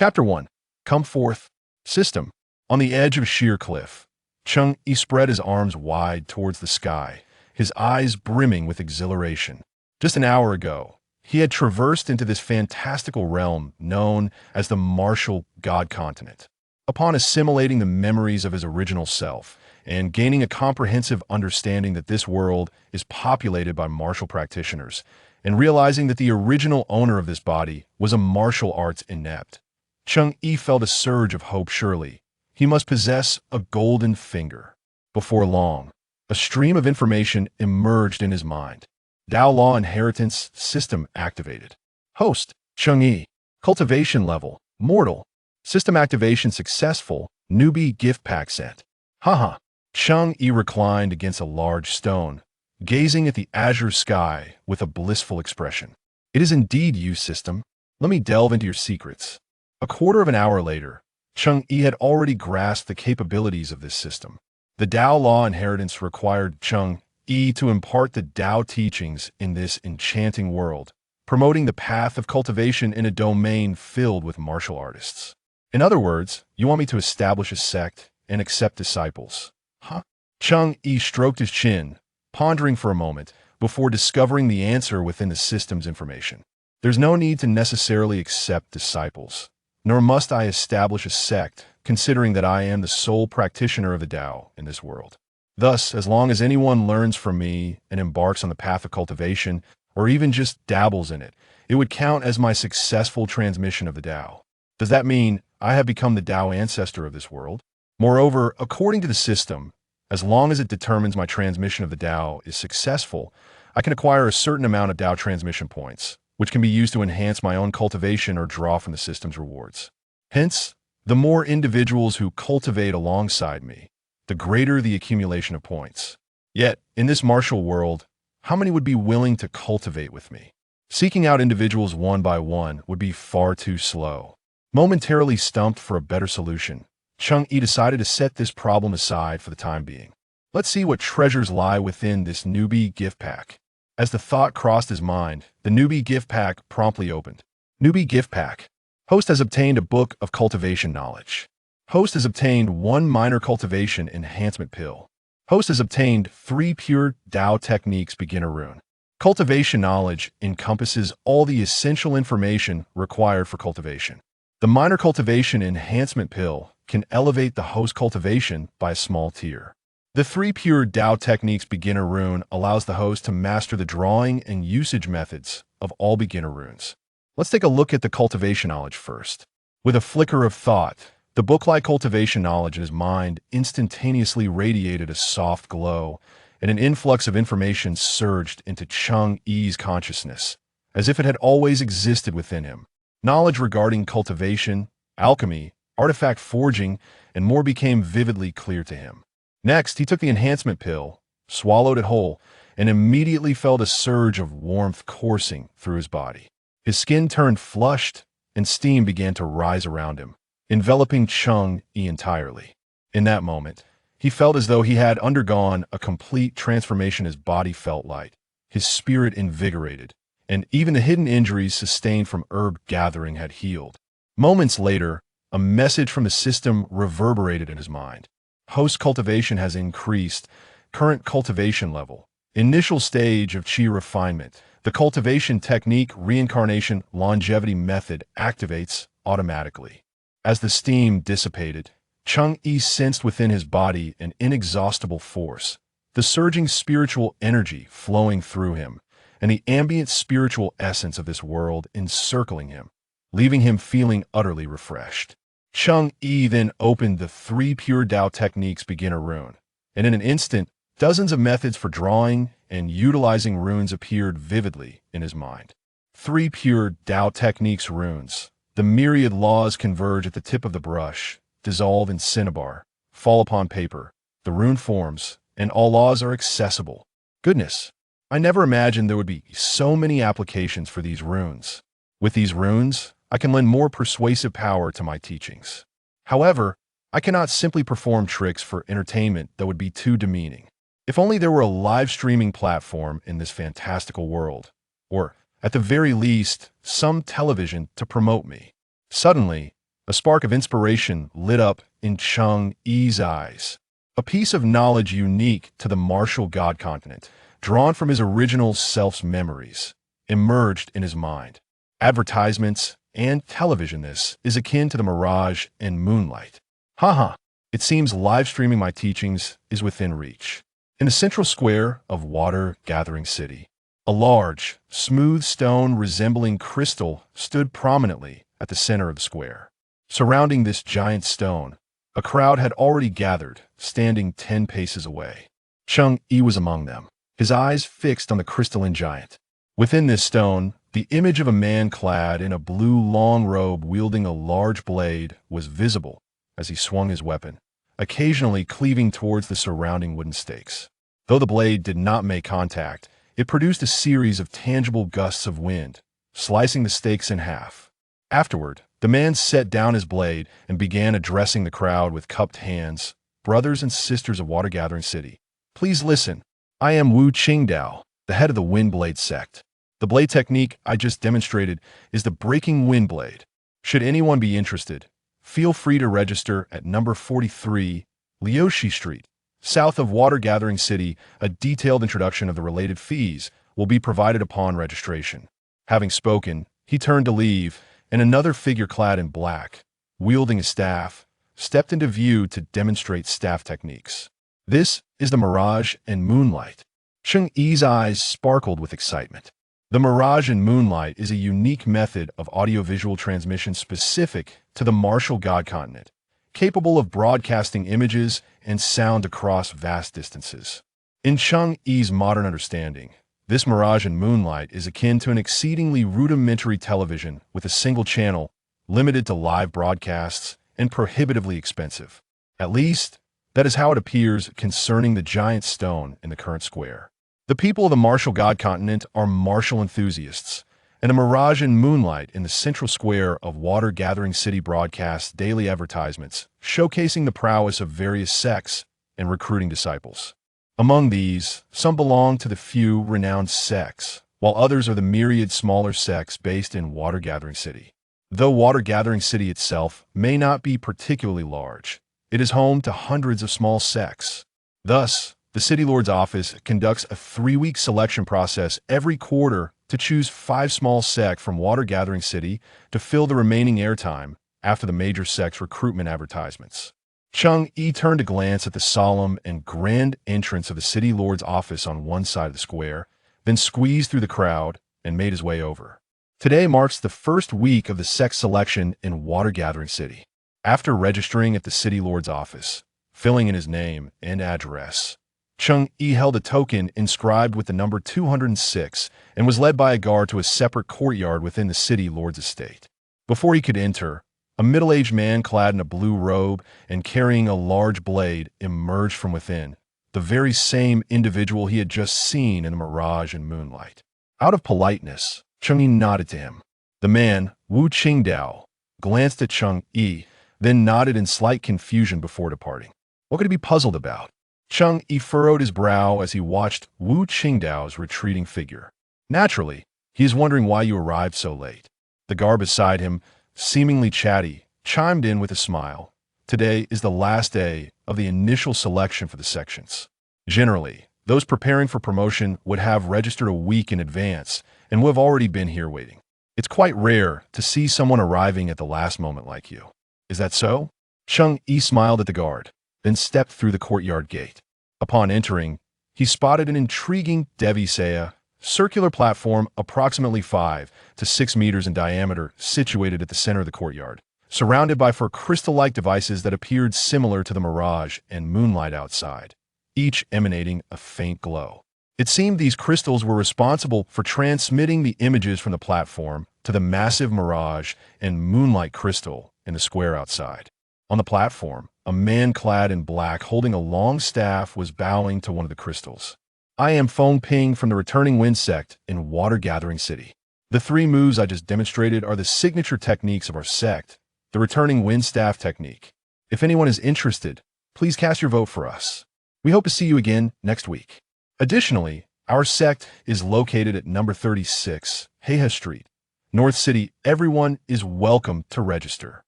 Chapter 1. Come Forth. System. On the edge of a sheer cliff, Cheng Yi spread his arms wide towards the sky, his eyes brimming with exhilaration. Just an hour ago, he had traversed into this fantastical realm known as the martial god continent. Upon assimilating the memories of his original self and gaining a comprehensive understanding that this world is populated by martial practitioners, and realizing that the original owner of this body was a martial arts inept, Cheng Yi felt a surge of hope. Surely, he must possess a golden finger. Before long, a stream of information emerged in his mind. Dao Law Inheritance System activated. Host, Cheng Yi. Cultivation level, mortal. System activation successful. Newbie gift pack sent. Haha. Cheng Yi reclined against a large stone, gazing at the azure sky with a blissful expression. It is indeed you, system. Let me delve into your secrets. A quarter of an hour later, Cheng Yi had already grasped the capabilities of this system. The Dao Law Inheritance required Cheng Yi to impart the Dao teachings in this enchanting world, promoting the path of cultivation in a domain filled with martial artists. In other words, you want me to establish a sect and accept disciples, huh? Cheng Yi stroked his chin, pondering for a moment before discovering the answer within the system's information. There's no need to necessarily accept disciples, nor must I establish a sect, considering that I am the sole practitioner of the Dao in this world. Thus, as long as anyone learns from me and embarks on the path of cultivation, or even just dabbles in it, it would count as my successful transmission of the Dao. Does that mean I have become the Dao ancestor of this world? Moreover, according to the system, as long as it determines my transmission of the Dao is successful, I can acquire a certain amount of Dao transmission points, which can be used to enhance my own cultivation or draw from the system's rewards. Hence, the more individuals who cultivate alongside me, the greater the accumulation of points. Yet, in this martial world, how many would be willing to cultivate with me? Seeking out individuals one by one would be far too slow. Momentarily stumped for a better solution, Cheng Yi decided to set this problem aside for the time being. Let's see what treasures lie within this Newbie gift pack. As the thought crossed his mind, the Newbie gift pack promptly opened. Newbie gift pack. Host has obtained a book of cultivation knowledge. Host has obtained 1 minor cultivation enhancement pill. Host has obtained 3 pure Dao techniques beginner rune. Cultivation knowledge encompasses all the essential information required for cultivation. The minor cultivation enhancement pill can elevate the host cultivation by a small tier. The 3 pure Dao techniques beginner rune allows the host to master the drawing and usage methods of all beginner runes. Let's take a look at the cultivation knowledge first. With a flicker of thought, the book-like cultivation knowledge in his mind instantaneously radiated a soft glow, and an influx of information surged into Cheng Yi's consciousness, as if it had always existed within him. Knowledge regarding cultivation, alchemy, artifact forging, and more became vividly clear to him. Next, he took the enhancement pill, swallowed it whole, and immediately felt a surge of warmth coursing through his body. His skin turned flushed, and steam began to rise around him, enveloping Cheng Yi entirely. In that moment, he felt as though he had undergone a complete transformation. His body felt light, his spirit invigorated, and even the hidden injuries sustained from herb gathering had healed. Moments later, a message from the system reverberated in his mind. Host cultivation has increased. Current cultivation level. Initial stage of Qi refinement. The cultivation technique reincarnation longevity method activates automatically. As the steam dissipated, Cheng Yi sensed within his body an inexhaustible force, the surging spiritual energy flowing through him, and the ambient spiritual essence of this world encircling him, leaving him feeling utterly refreshed. Cheng Yi then opened the 3 pure Dao techniques beginner rune, and in an instant, dozens of methods for drawing and utilizing runes appeared vividly in his mind. 3 pure Dao techniques runes. The myriad laws converge at the tip of the brush, dissolve in cinnabar, fall upon paper. The rune forms, and all laws are accessible. Goodness, I never imagined there would be so many applications for these runes. With these runes, I can lend more persuasive power to my teachings. However, I cannot simply perform tricks for entertainment that would be too demeaning. If only there were a live streaming platform in this fantastical world, or, at the very least, some television to promote me. Suddenly, A spark of inspiration lit up in Cheng Yi's eyes. A piece of knowledge unique to the martial god continent, drawn from his original self's memories, emerged in his mind. Advertisements and television. This is akin to the mirage and moonlight. Haha, it seems live streaming my teachings is within reach. In the central square of Water Gathering City, a large, smooth stone resembling crystal stood prominently at the center of the square. Surrounding this giant stone, a crowd had already gathered, standing 10 paces away. Cheng Yi was among them, his eyes fixed on the crystalline giant. Within this stone, the image of a man clad in a blue long robe wielding a large blade was visible as he swung his weapon, occasionally cleaving towards the surrounding wooden stakes. Though the blade did not make contact, it produced a series of tangible gusts of wind, slicing the stakes in half. Afterward, the man set down his blade and began addressing the crowd with cupped hands. Brothers and sisters of Water Gathering City, please listen. I am Wu Qingdao, the head of the Wind Blade sect. The blade technique I just demonstrated is the breaking wind blade. Should anyone be interested, feel free to register at number 43, Liushi Street, south of Water Gathering City. A detailed introduction of the related fees will be provided upon registration. Having spoken, he turned to leave, and another figure clad in black, wielding a staff, stepped into view to demonstrate staff techniques. This is the Mirage and Moonlight. Cheng Yi's eyes sparkled with excitement. The Mirage and Moonlight is a unique method of audiovisual transmission specific to the martial god continent, capable of broadcasting images and sound across vast distances. In Cheng Yi's modern understanding, this Mirage and Moonlight is akin to an exceedingly rudimentary television with a single channel, limited to live broadcasts, and prohibitively expensive. At least, that is how it appears concerning the giant stone in the current square. The people of the martial god continent are martial enthusiasts, and the Mirage and Moonlight in the central square of Water Gathering City broadcasts daily advertisements, showcasing the prowess of various sects and recruiting disciples. Among these, some belong to the few renowned sects, while others are the myriad smaller sects based in Water Gathering City. Though Water Gathering City itself may not be particularly large, it is home to hundreds of small sects. Thus, the City Lord's office conducts a 3-week selection process every quarter to choose 5 small sects from Water Gathering City to fill the remaining airtime after the major sects' recruitment advertisements. Cheng Yi turned to glance at the solemn and grand entrance of the City Lord's office on one side of the square, then squeezed through the crowd and made his way over. Today marks the first week of the sect selection in Water Gathering City. After registering at the City Lord's office, filling in his name and address, Cheng Yi held a token inscribed with the number 206 and was led by a guard to a separate courtyard within the City Lord's estate. Before he could enter, a middle-aged man clad in a blue robe and carrying a large blade emerged from within, the very same individual he had just seen in the Mirage and Moonlight. Out of politeness, Cheng Yi nodded to him. The man, Wu Qingdao, glanced at Cheng Yi, then nodded in slight confusion before departing. What could he be puzzled about? Cheng Yi furrowed his brow as he watched Wu Qingdao's retreating figure. Naturally, he is wondering why you arrived so late. The guard beside him, seemingly chatty, chimed in with a smile. Today is the last day of the initial selection for the sections. Generally, those preparing for promotion would have registered a week in advance and would have already been here waiting. It's quite rare to see someone arriving at the last moment like you. Is that so? Cheng Yi smiled at the guard, then stepped through the courtyard gate. Upon entering, he spotted an intriguing Devisaya, circular platform approximately 5 to 6 meters in diameter situated at the center of the courtyard, surrounded by 4 crystal-like devices that appeared similar to the Mirage and Moonlight outside, each emanating a faint glow. It seemed these crystals were responsible for transmitting the images from the platform to the massive Mirage and Moonlight crystal in the square outside. On the platform, a man clad in black holding a long staff was bowing to one of the crystals. I am Feng from the returning Wind sect in Water Gathering City. The 3 moves I just demonstrated are the signature techniques of our sect, the returning Wind staff technique. If anyone is interested, please cast your vote for us. We hope to see you again next week. Additionally, our sect is located at number 36, Heiha Street, North City. Everyone is welcome to register.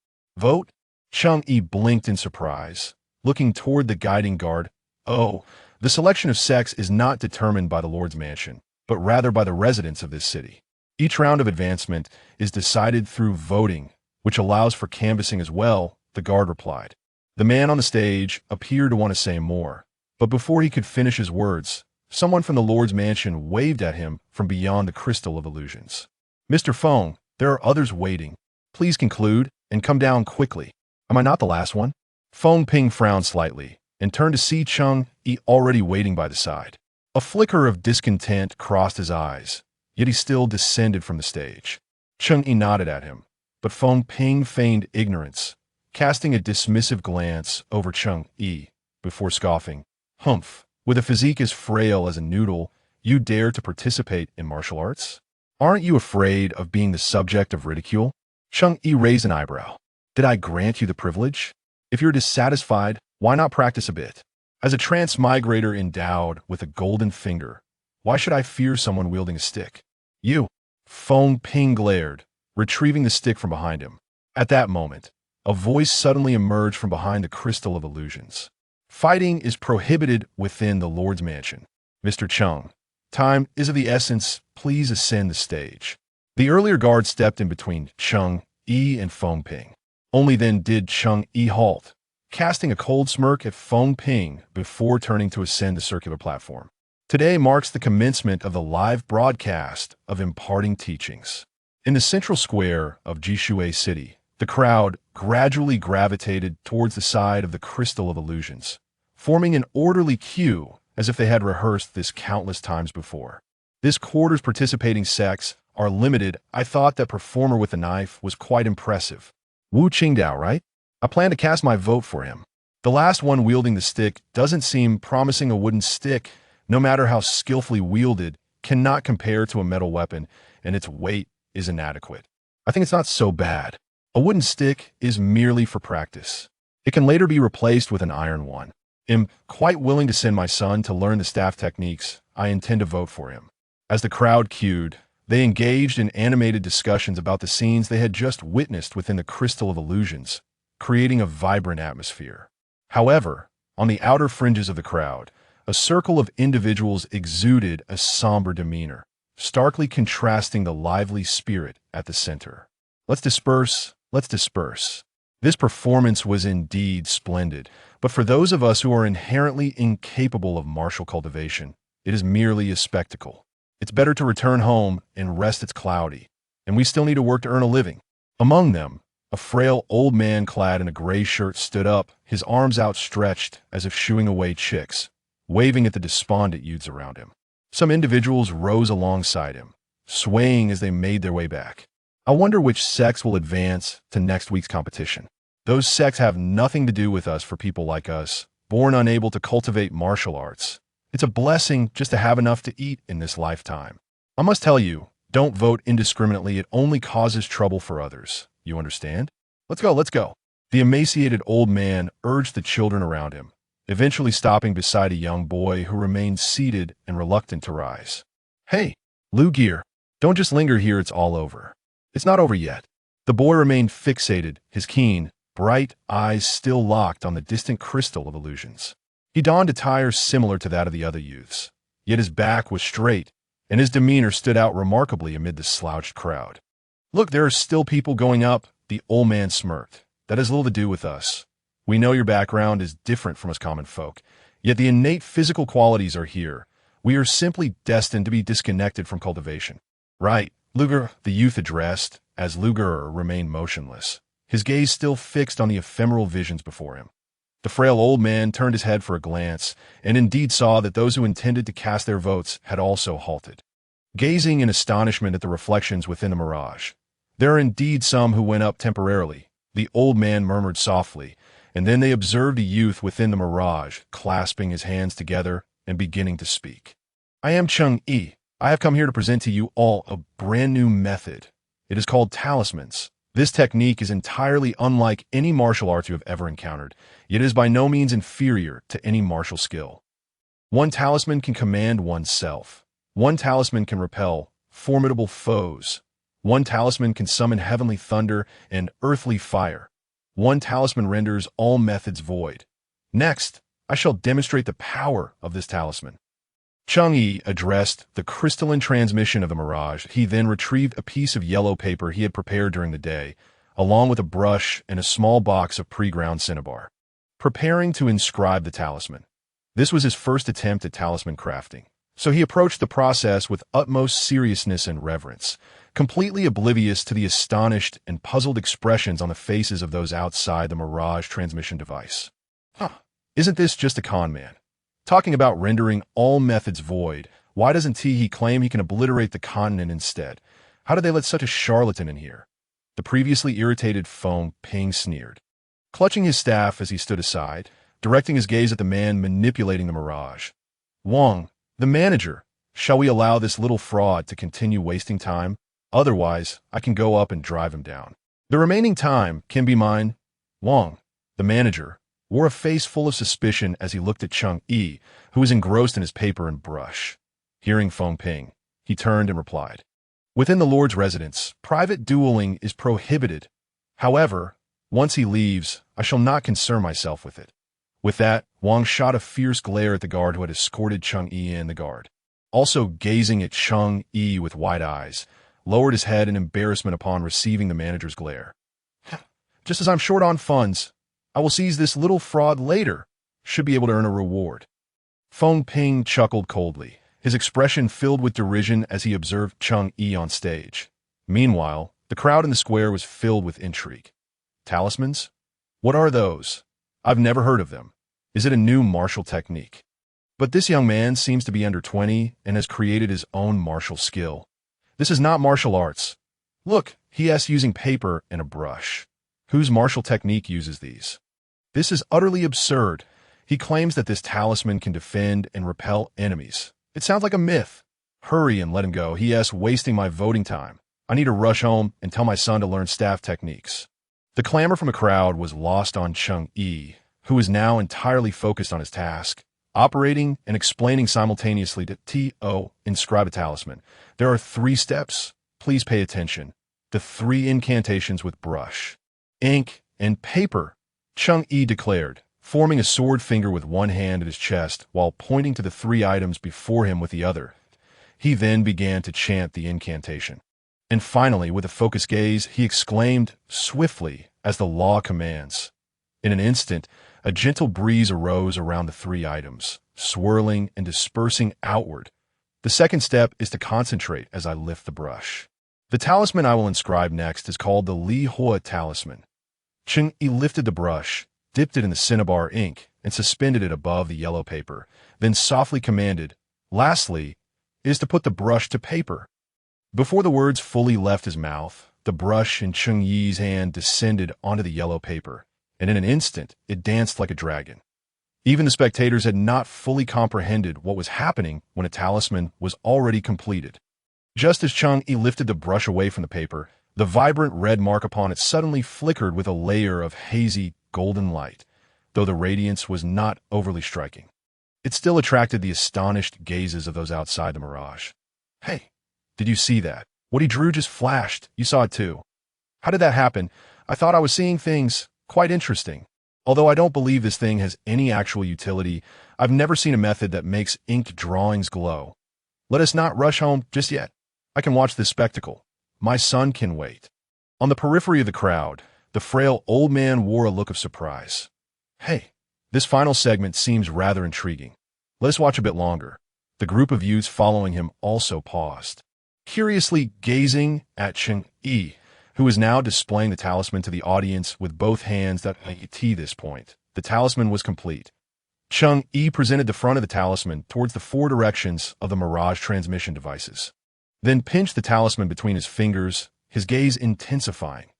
Vote? Cheng Yi blinked in surprise, looking toward the guiding guard. Oh, the selection of sects is not determined by the Lord's mansion, but rather by the residents of this city. Each round of advancement is decided through voting, which allows for canvassing as well, the guard replied. The man on the stage appeared to want to say more, but before he could finish his words, someone from the Lord's mansion waved at him from beyond the crystal of illusions. Mr. Feng, there are others waiting. Please conclude and come down quickly. Am I not the last one? Feng Ping frowned slightly and turned to see Cheng Yi already waiting by the side. A flicker of discontent crossed his eyes, yet he still descended from the stage. Cheng Yi nodded at him, but Feng Ping feigned ignorance, casting a dismissive glance over Cheng Yi before scoffing. Humph, with a physique as frail as a noodle, you dare to participate in martial arts? Aren't you afraid of being the subject of ridicule? Cheng Yi raised an eyebrow. Did I grant you the privilege? If you're dissatisfied, why not practice a bit? As a transmigrator endowed with a golden finger, why should I fear someone wielding a stick? You! Feng Ping glared, retrieving the stick from behind him. At that moment, a voice suddenly emerged from behind the crystal of illusions. Fighting is prohibited within the Lord's mansion. Mr. Cheng, time is of the essence. Please ascend the stage. The earlier guard stepped in between Cheng Yi and Feng Ping. Only then did Cheng Yi halt, casting a cold smirk at Feng Ping before turning to ascend the circular platform. Today marks the commencement of the live broadcast of Imparting Teachings. In the central square of Jishui City, the crowd gradually gravitated towards the side of the crystal of illusions, forming an orderly queue as if they had rehearsed this countless times before. This quarter's participating sects are limited. I thought that performer with the knife was quite impressive. Wu Qingdao, right? I plan to cast my vote for him. The last one wielding the stick doesn't seem promising. A wooden stick, no matter how skillfully wielded, cannot compare to a metal weapon, and its weight is inadequate. I think it's not so bad. A wooden stick is merely for practice. It can later be replaced with an iron one. I'm quite willing to send my son to learn the staff techniques. I intend to vote for him. As the crowd queued, they engaged in animated discussions about the scenes they had just witnessed within the crystal of illusions, creating a vibrant atmosphere. However, on the outer fringes of the crowd, a circle of individuals exuded a somber demeanor, starkly contrasting the lively spirit at the center. Let's disperse. This performance was indeed splendid, but for those of us who are inherently incapable of martial cultivation, it is merely a spectacle. It's better to return home and rest. It's cloudy, and we still need to work to earn a living. Among them, a frail old man clad in a gray shirt stood up, his arms outstretched as if shooing away chicks, waving at the despondent youths around him. Some individuals rose alongside him, swaying as they made their way back. I wonder which sects will advance to next week's competition. Those sects have nothing to do with us for people like us, born unable to cultivate martial arts. It's a blessing just to have enough to eat in this lifetime. I must tell you, don't vote indiscriminately. It only causes trouble for others. You understand? Let's go. The emaciated old man urged the children around him, eventually stopping beside a young boy who remained seated and reluctant to rise. Hey, Lu Gear, don't just linger here. It's all over. It's not over yet. The boy remained fixated, his keen, bright eyes still locked on the distant crystal of illusions. He donned attire similar to that of the other youths, yet his back was straight, and his demeanor stood out remarkably amid the slouched crowd. Look, there are still people going up, the old man smirked. That has little to do with us. We know your background is different from us common folk, yet the innate physical qualities are here. We are simply destined to be disconnected from cultivation. Right, Luger, the youth addressed, as Luger remained motionless, his gaze still fixed on the ephemeral visions before him. The frail old man turned his head for a glance, and indeed saw that those who intended to cast their votes had also halted. Gazing in astonishment at the reflections within the mirage, there are indeed some who went up temporarily, the old man murmured softly, and then they observed a youth within the mirage, clasping his hands together and beginning to speak. I am Cheng Yi. I have come here to present to you all a brand new method. It is called talismans. This technique is entirely unlike any martial arts you have ever encountered, yet is by no means inferior to any martial skill. One talisman can command oneself. One talisman can repel formidable foes. One talisman can summon heavenly thunder and earthly fire. One talisman renders all methods void. Next, I shall demonstrate the power of this talisman. Cheng Yi addressed the crystalline transmission of the mirage. He then retrieved a piece of yellow paper he had prepared during the day, along with a brush and a small box of pre-ground cinnabar, preparing to inscribe the talisman. This was his first attempt at talisman crafting, so he approached the process with utmost seriousness and reverence, completely oblivious to the astonished and puzzled expressions on the faces of those outside the mirage transmission device. Isn't this just a con man? Talking about rendering all methods void, why doesn't he claim he can obliterate the continent instead? How did they let such a charlatan in here? The previously irritated Feng sneered, clutching his staff as he stood aside, directing his gaze at the man manipulating the mirage. Wang, the manager, shall we allow this little fraud to continue wasting time? Otherwise, I can go up and drive him down. The remaining time can be mine. Wang, the manager, wore a face full of suspicion as he looked at Cheng Yi, who was engrossed in his paper and brush. Hearing Feng Ping, he turned and replied, "Within the Lord's residence, private dueling is prohibited. However, once he leaves, I shall not concern myself with it." With that, Wang shot a fierce glare at the guard who had escorted Cheng Yi in. The guard, also gazing at Cheng Yi with wide eyes, lowered his head in embarrassment upon receiving the manager's glare. "Just as I'm short on funds, I will seize this little fraud later. Should be able to earn a reward." Feng Ping chuckled coldly, his expression filled with derision as he observed Cheng Yi on stage. Meanwhile, the crowd in the square was filled with intrigue. Talismans? What are those? I've never heard of them. Is it a new martial technique? But this young man seems to be under 20 and has created his own martial skill. This is not martial arts. Look, he is using paper and a brush. Whose martial technique uses these? This is utterly absurd. He claims that this talisman can defend and repel enemies. It sounds like a myth. Hurry and let him go. He is wasting my voting time. I need to rush home and tell my son to learn staff techniques. The clamor from the crowd was lost on Cheng Yi, who was now entirely focused on his task, operating and explaining simultaneously to inscribe a talisman. There are 3 steps. Please pay attention. The 3 incantations with brush, ink, and paper, Cheng Yi declared, forming a sword finger with one hand at his chest while pointing to the 3 items before him with the other. He then began to chant the incantation. And finally, with a focused gaze, he exclaimed swiftly as the law commands. In an instant, a gentle breeze arose around the 3 items, swirling and dispersing outward. The second step is to concentrate as I lift the brush. The talisman I will inscribe next is called the Li Hua talisman. Cheng Yi lifted the brush, dipped it in the cinnabar ink, and suspended it above the yellow paper, then softly commanded, "Lastly, is to put the brush to paper." Before the words fully left his mouth, the brush in Cheng Yi's hand descended onto the yellow paper, and in an instant it danced like a dragon. Even the spectators had not fully comprehended what was happening when a talisman was already completed. Just as Cheng Yi lifted the brush away from the paper, the vibrant red mark upon it suddenly flickered with a layer of hazy, golden light, though the radiance was not overly striking. It still attracted the astonished gazes of those outside the mirage. "Hey, did you see that? What he drew just flashed. You saw it too. How did that happen? I thought I was seeing things quite interesting. Although I don't believe this thing has any actual utility, I've never seen a method that makes inked drawings glow. Let us not rush home just yet. I can watch this spectacle. My son can wait." On the periphery of the crowd, the frail old man wore a look of surprise. "Hey, this final segment seems rather intriguing. Let us watch a bit longer." The group of youths following him also paused, curiously gazing at Cheng Yi, who was now displaying the talisman to the audience with both hands. At this point, the talisman was complete. Cheng Yi presented the front of the talisman towards the 4 directions of the mirage transmission devices, then pinched the talisman between his fingers, his gaze intensifying.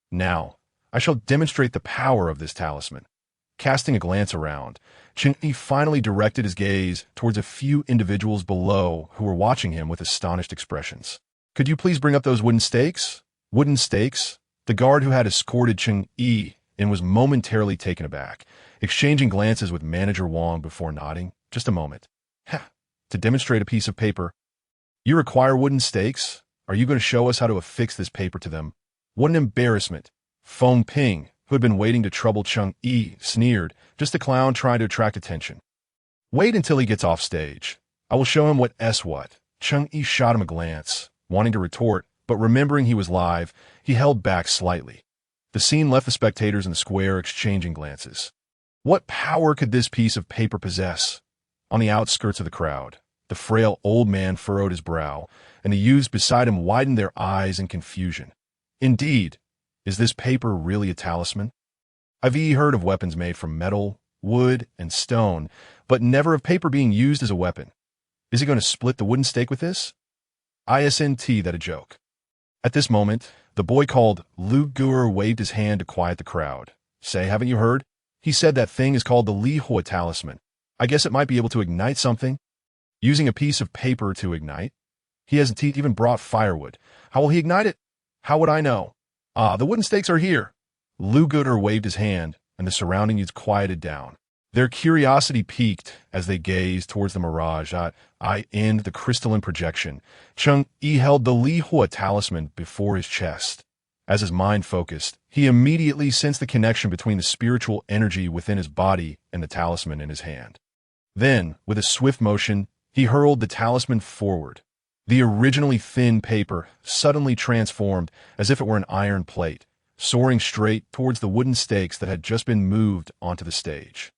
"Now, I shall demonstrate the power of this talisman." Casting a glance around, Cheng Yi finally directed his gaze towards a few individuals below who were watching him with astonished expressions. "Could you please bring up those wooden stakes?" Wooden stakes? The guard who had escorted Cheng Yi and was momentarily taken aback, exchanging glances with Manager Wang before nodding. "Just a moment. To demonstrate a piece of paper. You require wooden stakes? Are you going to show us how to affix this paper to them? What an embarrassment." Feng Ping, who had been waiting to trouble Cheng Yi, sneered, just a clown trying to attract attention. Wait until he gets off stage. I will show him what. Cheng Yi shot him a glance, wanting to retort, but remembering he was live, he held back slightly. The scene left the spectators in the square exchanging glances. What power could this piece of paper possess? On the outskirts of the crowd, the frail old man furrowed his brow, and the youths beside him widened their eyes in confusion. Indeed, is this paper really a talisman? I've heard of weapons made from metal, wood, and stone, but never of paper being used as a weapon. Is he going to split the wooden stake with this? Isn't that a joke? At this moment, the boy called Lugur waved his hand to quiet the crowd. Say, haven't you heard? He said that thing is called the Li Hua talisman. I guess it might be able to ignite something. Using a piece of paper to ignite? He hasn't even brought firewood. How will he ignite it? How would I know? The wooden stakes are here. Lugur waved his hand, and the surrounding youths quieted down. Their curiosity peaked as they gazed towards the mirage. The crystalline projection. Cheng Yi held the Li Hua talisman before his chest. As his mind focused, he immediately sensed the connection between the spiritual energy within his body and the talisman in his hand. Then, with a swift motion, he hurled the talisman forward. The originally thin paper suddenly transformed as if it were an iron plate, soaring straight towards the wooden stakes that had just been moved onto the stage.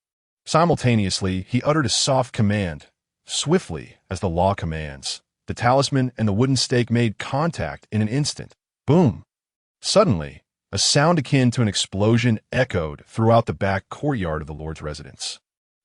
Simultaneously, he uttered a soft command. Swiftly, as the law commands, the talisman and the wooden stake made contact in an instant. Boom! Suddenly, a sound akin to an explosion echoed throughout the back courtyard of the Lord's residence.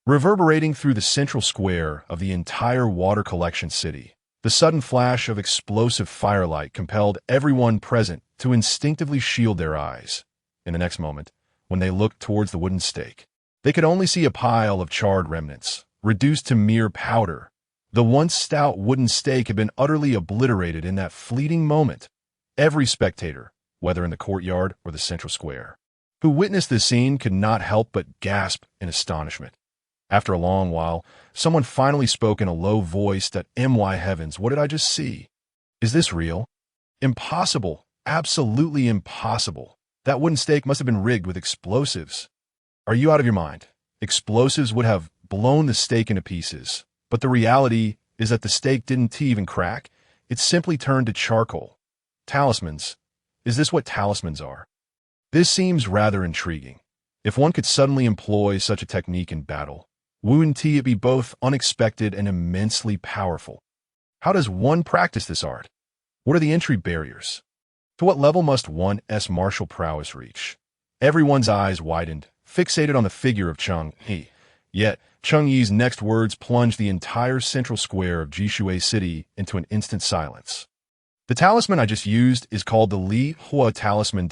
Reverberating through the central square of the entire water collection city, the sudden flash of explosive firelight compelled everyone present to instinctively shield their eyes. In the next moment, when they looked towards the wooden stake, they could only see a pile of charred remnants, reduced to mere powder. The once stout wooden stake had been utterly obliterated in that fleeting moment. Every spectator, whether in the courtyard or the central square, who witnessed this scene could not help but gasp in astonishment. After a long while, someone finally spoke in a low voice that, "My heavens, what did I just see? Is this real? Impossible, absolutely impossible. That wooden stake must have been rigged with explosives. Are you out of your mind? Explosives would have blown the stake into pieces, but the reality is that the stake didn't even crack. It simply turned to charcoal. Talismans. Is this what talismans are? This seems rather intriguing. If one could suddenly employ such a technique in battle, wouldn't it be both unexpected and immensely powerful? How does one practice this art? What are the entry barriers? To what level must one's martial prowess reach? Everyone's eyes widened, fixated on the figure of Cheng Yi. Yet, Cheng Yi's next words plunged the entire central square of Jishui City into an instant silence. The talisman I just used is called the Li Hua talisman.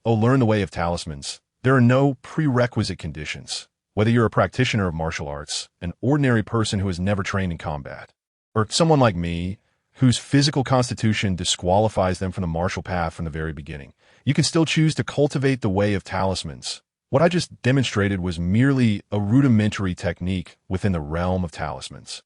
Learn the way of talismans. There are no prerequisite conditions. Whether you're a practitioner of martial arts, an ordinary person who has never trained in combat, or someone like me, whose physical constitution disqualifies them from the martial path from the very beginning, you can still choose to cultivate the way of talismans. What I just demonstrated was merely a rudimentary technique within the realm of talismans.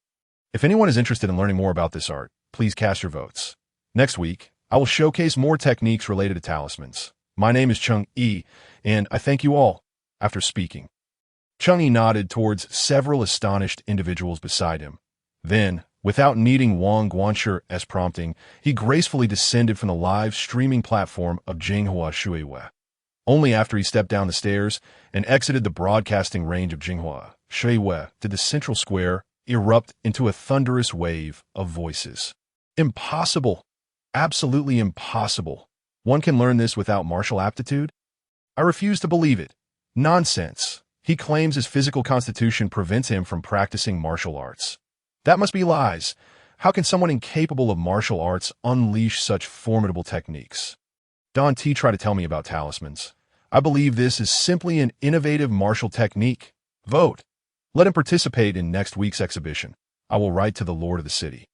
If anyone is interested in learning more about this art, please cast your votes. Next week, I will showcase more techniques related to talismans. My name is Cheng Yi, and I thank you all. After speaking, Cheng Yi nodded towards several astonished individuals beside him. Then, without needing Wang Guanshir's prompting, he gracefully descended from the live streaming platform of Jinghua Shuiwei. Only after he stepped down the stairs and exited the broadcasting range of Jinghua Shuiwei did the central square erupt into a thunderous wave of voices. Impossible! Absolutely impossible! One can learn this without martial aptitude? I refuse to believe it. Nonsense! He claims his physical constitution prevents him from practicing martial arts. That must be lies. How can someone incapable of martial arts unleash such formidable techniques? Don T tried to tell me about talismans. I believe this is simply an innovative martial technique. Vote. Let him participate in next week's exhibition. I will write to the Lord of the city,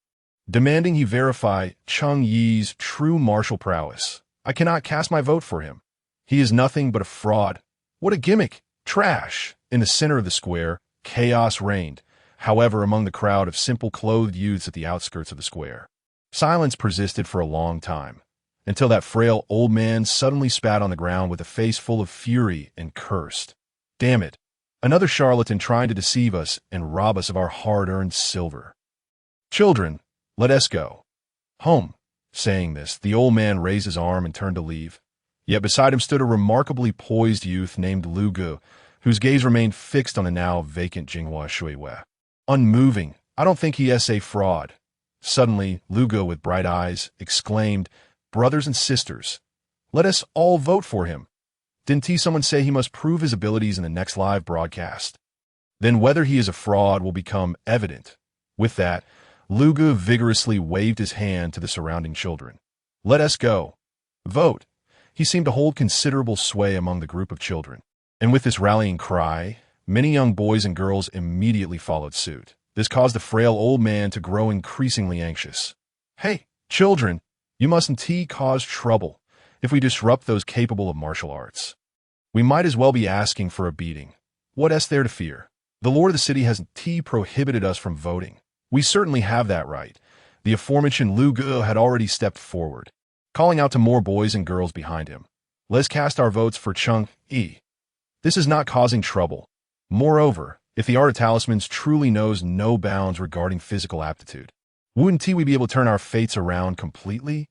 demanding he verify Cheng Yi's true martial prowess. I cannot cast my vote for him. He is nothing but a fraud. What a gimmick. Trash. In the center of the square, chaos reigned. However, among the crowd of simple clothed youths at the outskirts of the square, silence persisted for a long time, until that frail old man suddenly spat on the ground with a face full of fury and cursed. Damn it! Another charlatan trying to deceive us and rob us of our hard-earned silver. Children, let us go home. Saying this, the old man raised his arm and turned to leave. Yet beside him stood a remarkably poised youth named Lu Gu, whose gaze remained fixed on the now vacant Jinghua Shuiwei. Unmoving, I don't think he is a fraud. Suddenly, Lu Gu, with bright eyes, exclaimed, "Brothers and sisters, let us all vote for him. Didn't someone say he must prove his abilities in the next live broadcast? Then whether he is a fraud will become evident." With that, Lu Gu vigorously waved his hand to the surrounding children. "Let us go. Vote." He seemed to hold considerable sway among the group of children. And with this rallying cry, many young boys and girls immediately followed suit. This caused the frail old man to grow increasingly anxious. "Hey, children, you mustn't cause trouble. If we disrupt those capable of martial arts, we might as well be asking for a beating. What is there to fear? The lord of the city has prohibited us from voting. We certainly have that right." The aforementioned Lu Gu had already stepped forward, calling out to more boys and girls behind him. "Let's cast our votes for Cheng Yi. This is not causing trouble. Moreover, if the art of talismans truly knows no bounds regarding physical aptitude, wouldn't we be able to turn our fates around completely?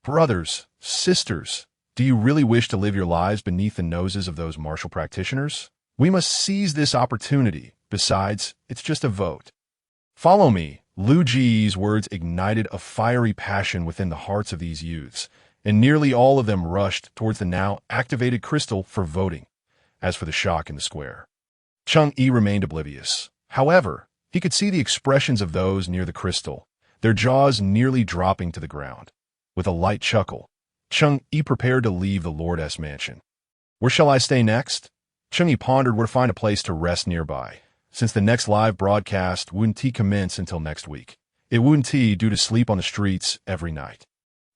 Brothers, sisters, do you really wish to live your lives beneath the noses of those martial practitioners? We must seize this opportunity. Besides, it's just a vote. Follow me." Lu Ji's words ignited a fiery passion within the hearts of these youths, and nearly all of them rushed towards the now activated crystal for voting. As for the shock in the square, Cheng Yi remained oblivious. However, he could see the expressions of those near the crystal, their jaws nearly dropping to the ground. With a light chuckle, Cheng Yi prepared to leave the Lord's mansion. Where shall I stay next? Cheng Yi pondered where to find a place to rest nearby, since the next live broadcast wouldn't commence until next week. It wouldn't due to sleep on the streets every night.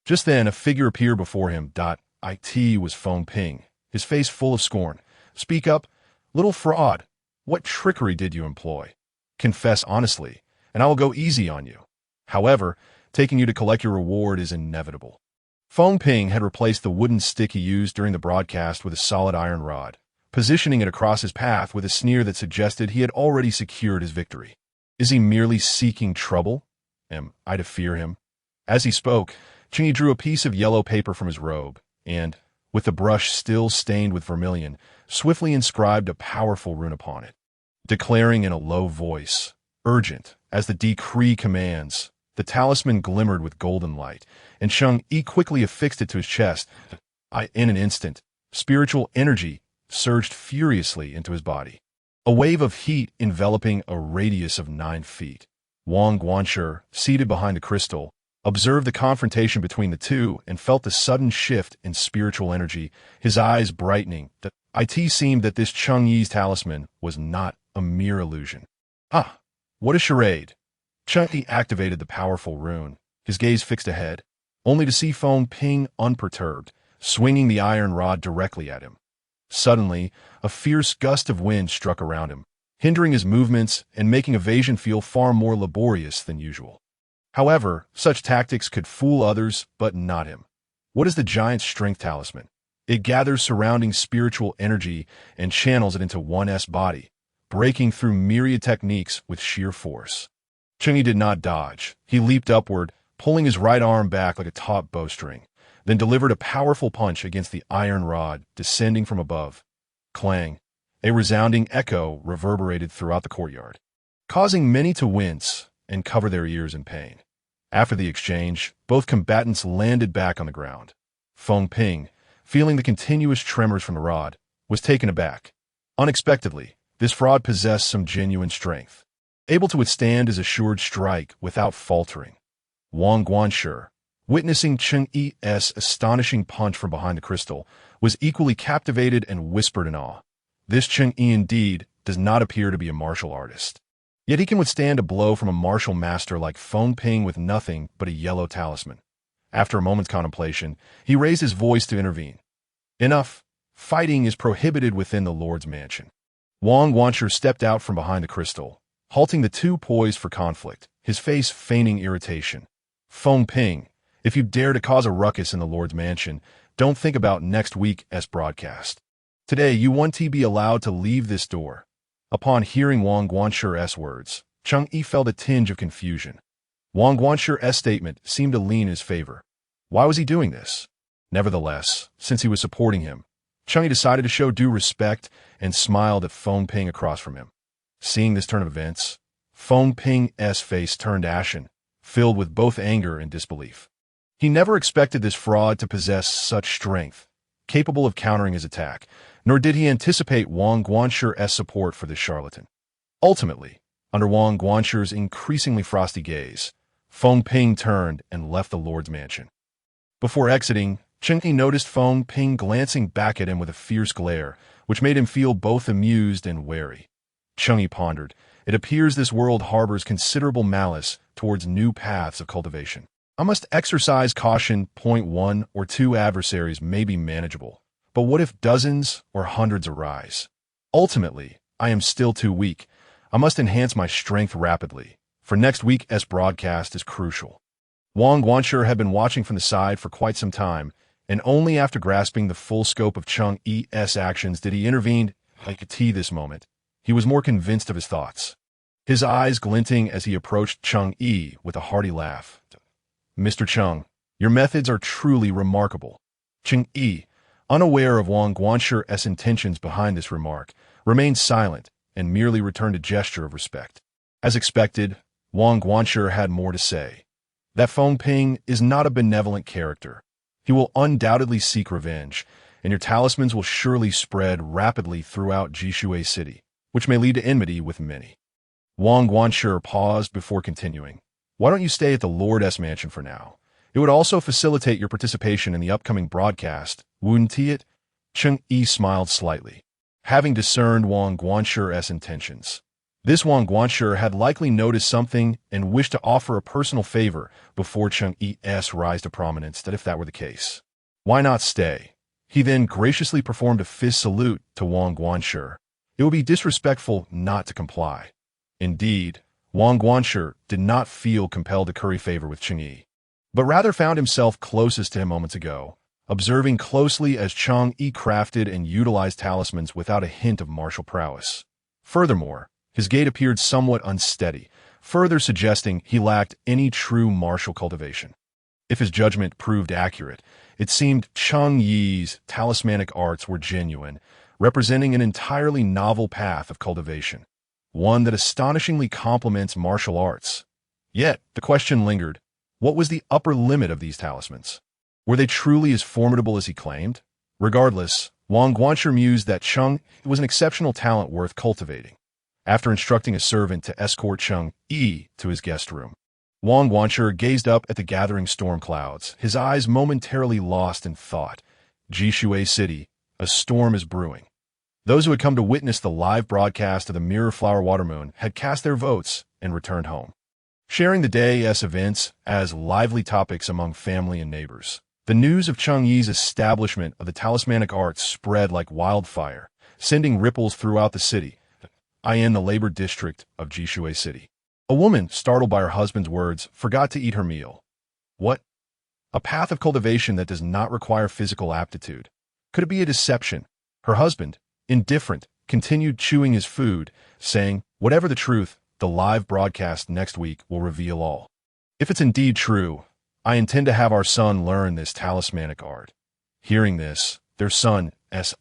Just then, a figure appeared before him. It was Feng, his face full of scorn. "Speak up, little fraud. What trickery did you employ? Confess honestly, and I will go easy on you. However, taking you to collect your reward is inevitable." Feng had replaced the wooden stick he used during the broadcast with a solid iron rod, positioning it across his path with a sneer that suggested he had already secured his victory. "Is he merely seeking trouble? Am I to fear him?" As he spoke, Cheng Yi drew a piece of yellow paper from his robe and, with the brush still stained with vermilion, swiftly inscribed a powerful rune upon it, declaring in a low voice, "Urgent, as the decree commands." The talisman glimmered with golden light, and Cheng Yi quickly affixed it to his chest. In an instant, spiritual energy surged furiously into his body, a wave of heat enveloping a radius of 9 feet. Wang Guanshi, seated behind the crystal, observed the confrontation between the two and felt the sudden shift in spiritual energy, his eyes brightening. It seemed that this Cheng Yi's talisman was not a mere illusion. What a charade! Cheng Yi activated the powerful rune, his gaze fixed ahead, only to see Feng unperturbed, swinging the iron rod directly at him. Suddenly, a fierce gust of wind struck around him, hindering his movements and making evasion feel far more laborious than usual. However, such tactics could fool others, but not him. What is the giant's strength talisman? It gathers surrounding spiritual energy and channels it into one's body, breaking through myriad techniques with sheer force. Cheng Yi did not dodge. He leaped upward, pulling his right arm back like a taut bowstring, then delivered a powerful punch against the iron rod, descending from above. Clang! A resounding echo reverberated throughout the courtyard, causing many to wince and cover their ears in pain. After the exchange, both combatants landed back on the ground. Feng, feeling the continuous tremors from the rod, was taken aback. Unexpectedly, this fraud possessed some genuine strength, able to withstand his assured strike without faltering. Wang Guanshi, witnessing Cheng Yi's astonishing punch from behind the crystal, was equally captivated and whispered in awe. This Cheng Yi indeed does not appear to be a martial artist. Yet he can withstand a blow from a martial master like Feng with nothing but a yellow talisman. After a moment's contemplation, he raised his voice to intervene. "Enough! Fighting is prohibited within the Lord's mansion." Wang Guanshi stepped out from behind the crystal, halting the two poised for conflict, his face feigning irritation. Feng, If you dare to cause a ruckus in the Lord's mansion, don't think about next week's broadcast. Today, you want to be allowed to leave this door. Upon hearing Wang Guanshi's words, Cheng Yi felt a tinge of confusion. Wang Guanshi's statement seemed to lean in his favor. Why was he doing this? Nevertheless, since he was supporting him, Cheng Yi decided to show due respect and smiled at Feng Ping across from him. Seeing this turn of events, Feng Ping's face turned ashen, filled with both anger and disbelief. He never expected this fraud to possess such strength, capable of countering his attack, nor did he anticipate Wang Guanshi's support for this charlatan. Ultimately, under Wang Guanshi's increasingly frosty gaze, Feng Ping turned and left the Lord's mansion. Before exiting, Cheng Yi noticed Feng Ping glancing back at him with a fierce glare, which made him feel both amused and wary. Cheng Yi pondered, it appears this world harbors considerable malice towards new paths of cultivation. I must exercise caution. Point 1 or 2 adversaries may be manageable, but what if dozens or hundreds arise? Ultimately, I am still too weak. I must enhance my strength rapidly, for next week's broadcast is crucial. Wang Guanshi had been watching from the side for quite some time, and only after grasping the full scope of Cheng Yi's actions did he intervene. I could see this moment. He was more convinced of his thoughts, his eyes glinting as he approached Cheng Yi with a hearty laugh. Mr. Cheng, your methods are truly remarkable. Cheng Yi, unaware of Wang Guanshi's intentions behind this remark, remained silent and merely returned a gesture of respect. As expected, Wang Guanshi had more to say. That Feng Ping is not a benevolent character. He will undoubtedly seek revenge, and your talismans will surely spread rapidly throughout Jishui City, which may lead to enmity with many. Wang Guanshi paused before continuing. Why don't you stay at the Lord's mansion for now? It would also facilitate your participation in the upcoming broadcast, wouldn't it? Cheng Yi smiled slightly, having discerned Wang Guanshi's intentions. This Wang Guanshi had likely noticed something and wished to offer a personal favor before Cheng Yi's rise to prominence, that if that were the case, why not stay? He then graciously performed a fist salute to Wang Guanshi. It would be disrespectful not to comply. Indeed, Wang Guanshi did not feel compelled to curry favor with Cheng Yi, but rather found himself closest to him moments ago, observing closely as Cheng Yi crafted and utilized talismans without a hint of martial prowess. Furthermore, his gait appeared somewhat unsteady, further suggesting he lacked any true martial cultivation. If his judgment proved accurate, it seemed Cheng Yi's talismanic arts were genuine, representing an entirely novel path of cultivation, one that astonishingly complements martial arts. Yet, the question lingered, what was the upper limit of these talismans? Were they truly as formidable as he claimed? Regardless, Wang Guanshi mused that Cheng was an exceptional talent worth cultivating. After instructing a servant to escort Cheng Yi to his guest room, Wang Guanshi gazed up at the gathering storm clouds, his eyes momentarily lost in thought. Jishui City, a storm is brewing. Those who had come to witness the live broadcast of the Mirror Flower Watermoon had cast their votes and returned home, sharing the day's events as lively topics among family and neighbors. The news of Cheng Yi's establishment of the talismanic arts spread like wildfire, sending ripples throughout the city. In the labor district of Jishui City, a woman, startled by her husband's words, forgot to eat her meal. What? A path of cultivation that does not require physical aptitude. Could it be a deception? Her husband, indifferent, continued chewing his food, saying, whatever the truth, the live broadcast next week will reveal all. If it's indeed true, I intend to have our son learn this talismanic art. Hearing this, their son's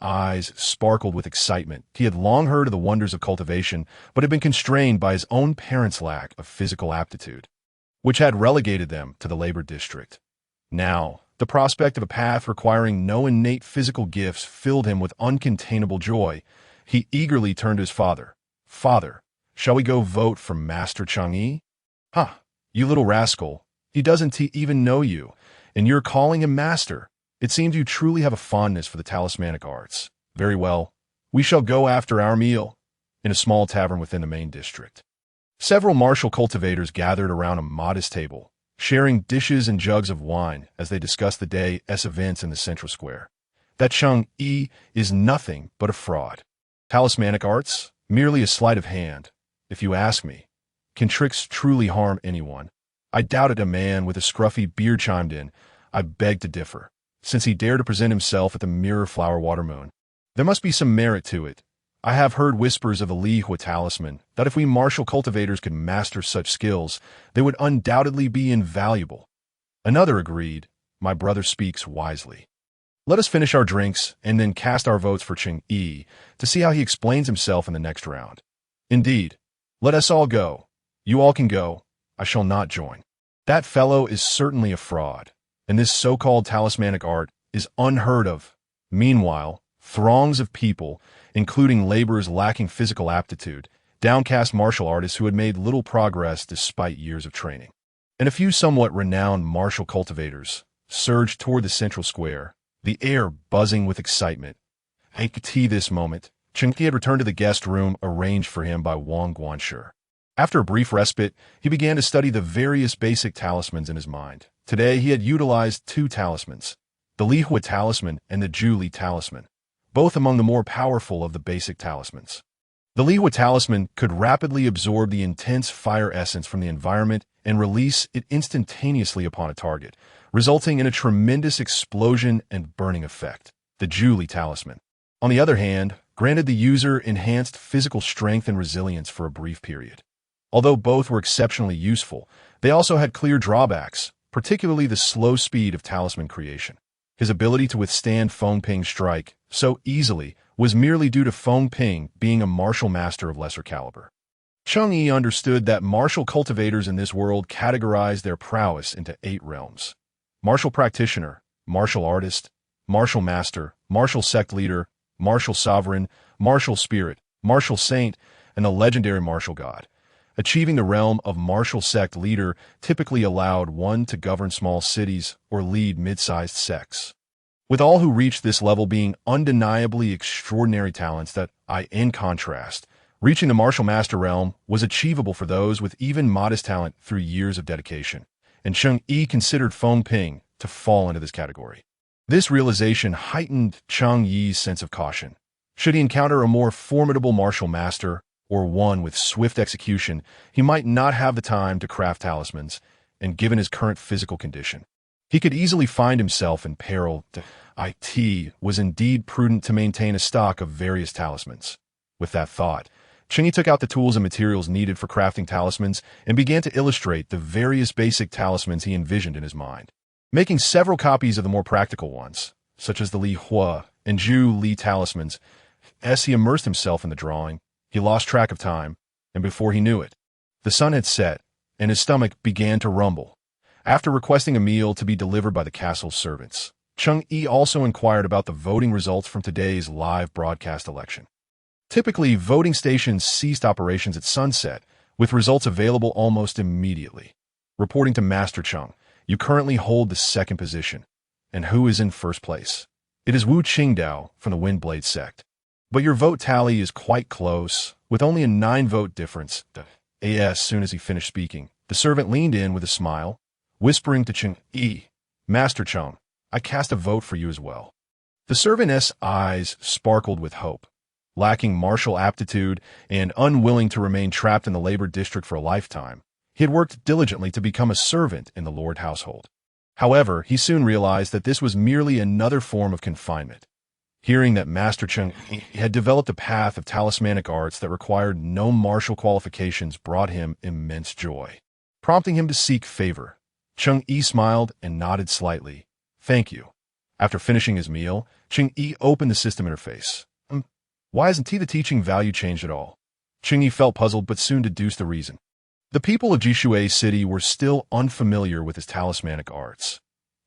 eyes sparkled with excitement. He had long heard of the wonders of cultivation, but had been constrained by his own parents' lack of physical aptitude, which had relegated them to the labor district. Now, the prospect of a path requiring no innate physical gifts filled him with uncontainable joy. He eagerly turned to his father. Father, shall we go vote for Master Cheng Yi? You little rascal. He doesn't even know you, and you're calling him master. It seems you truly have a fondness for the talismanic arts. Very well. We shall go after our meal in a small tavern within the main district. Several martial cultivators gathered around a modest table, sharing dishes and jugs of wine as they discussed the day's events in the central square. That Cheng Yi is nothing but a fraud. Talismanic arts? Merely a sleight of hand. If you ask me, can tricks truly harm anyone? I doubted. A man with a scruffy beard chimed in. I beg to differ, since he dared to present himself at the Mirror Flower Water Moon. There must be some merit to it. I have heard whispers of a Lihua talisman, that if we martial cultivators could master such skills, they would undoubtedly be invaluable. Another agreed. My brother speaks wisely. Let us finish our drinks and then cast our votes for Cheng Yi to see how he explains himself in the next round. Indeed. Let us all go. You all can go. I shall not join. That fellow is certainly a fraud, and this so-called talismanic art is unheard of. Meanwhile, throngs of people, including laborers lacking physical aptitude, downcast martial artists who had made little progress despite years of training, and a few somewhat renowned martial cultivators, surged toward the central square, the air buzzing with excitement. At this moment, Cheng Yi had returned to the guest room arranged for him by Wang Guanshi. After a brief respite, he began to study the various basic talismans in his mind. Today, he had utilized two talismans, the Lihua talisman and the Julie talisman, both among the more powerful of the basic talismans. The Lihua talisman could rapidly absorb the intense fire essence from the environment and release it instantaneously upon a target, resulting in a tremendous explosion and burning effect. The Julie talisman, on the other hand, granted the user enhanced physical strength and resilience for a brief period. Although both were exceptionally useful, they also had clear drawbacks, particularly the slow speed of talisman creation. His ability to withstand Feng Ping's strike so easily was merely due to Feng Ping being a martial master of lesser caliber. Cheng Yi understood that martial cultivators in this world categorized their prowess into 8 realms: martial practitioner, martial artist, martial master, martial sect leader, martial sovereign, martial spirit, martial saint, and the legendary martial god. Achieving the realm of martial sect leader typically allowed one to govern small cities or lead mid-sized sects, with all who reached this level being undeniably extraordinary talents that, in contrast, reaching the martial master realm was achievable for those with even modest talent through years of dedication, and Cheng Yi considered Feng Ping to fall into this category. This realization heightened Cheng Yi's sense of caution. Should he encounter a more formidable martial master, or one with swift execution, he might not have the time to craft talismans, and given his current physical condition, he could easily find himself in peril. It was indeed prudent to maintain a stock of various talismans. With that thought, Cheng Yi took out the tools and materials needed for crafting talismans and began to illustrate the various basic talismans he envisioned in his mind, making several copies of the more practical ones, such as the Li Hua and Ju Li talismans. As he immersed himself in the drawing, he lost track of time, and before he knew it, the sun had set, and his stomach began to rumble. After requesting a meal to be delivered by the castle's servants, Cheng Yi also inquired about the voting results from today's live broadcast election. Typically, voting stations ceased operations at sunset, with results available almost immediately. Reporting to Master Cheng, you currently hold the second position. And who is in first place? It is Wu Qingdao from the Windblade sect. But your vote tally is quite close, with only a 9-vote difference. As soon as he finished speaking, the servant leaned in with a smile, whispering to Cheng Yi, Master Cheng, I cast a vote for you as well. The servant's eyes sparkled with hope. Lacking martial aptitude and unwilling to remain trapped in the labor district for a lifetime, he had worked diligently to become a servant in the Lord household. However, he soon realized that this was merely another form of confinement. Hearing that Master Cheng had developed a path of talismanic arts that required no martial qualifications brought him immense joy. Prompting him to seek favor, Cheng Yi smiled and nodded slightly. Thank you. After finishing his meal, Cheng Yi opened the system interface. Why hasn't the teaching value changed at all? Cheng Yi felt puzzled but soon deduced the reason. The people of Jishui City were still unfamiliar with his talismanic arts.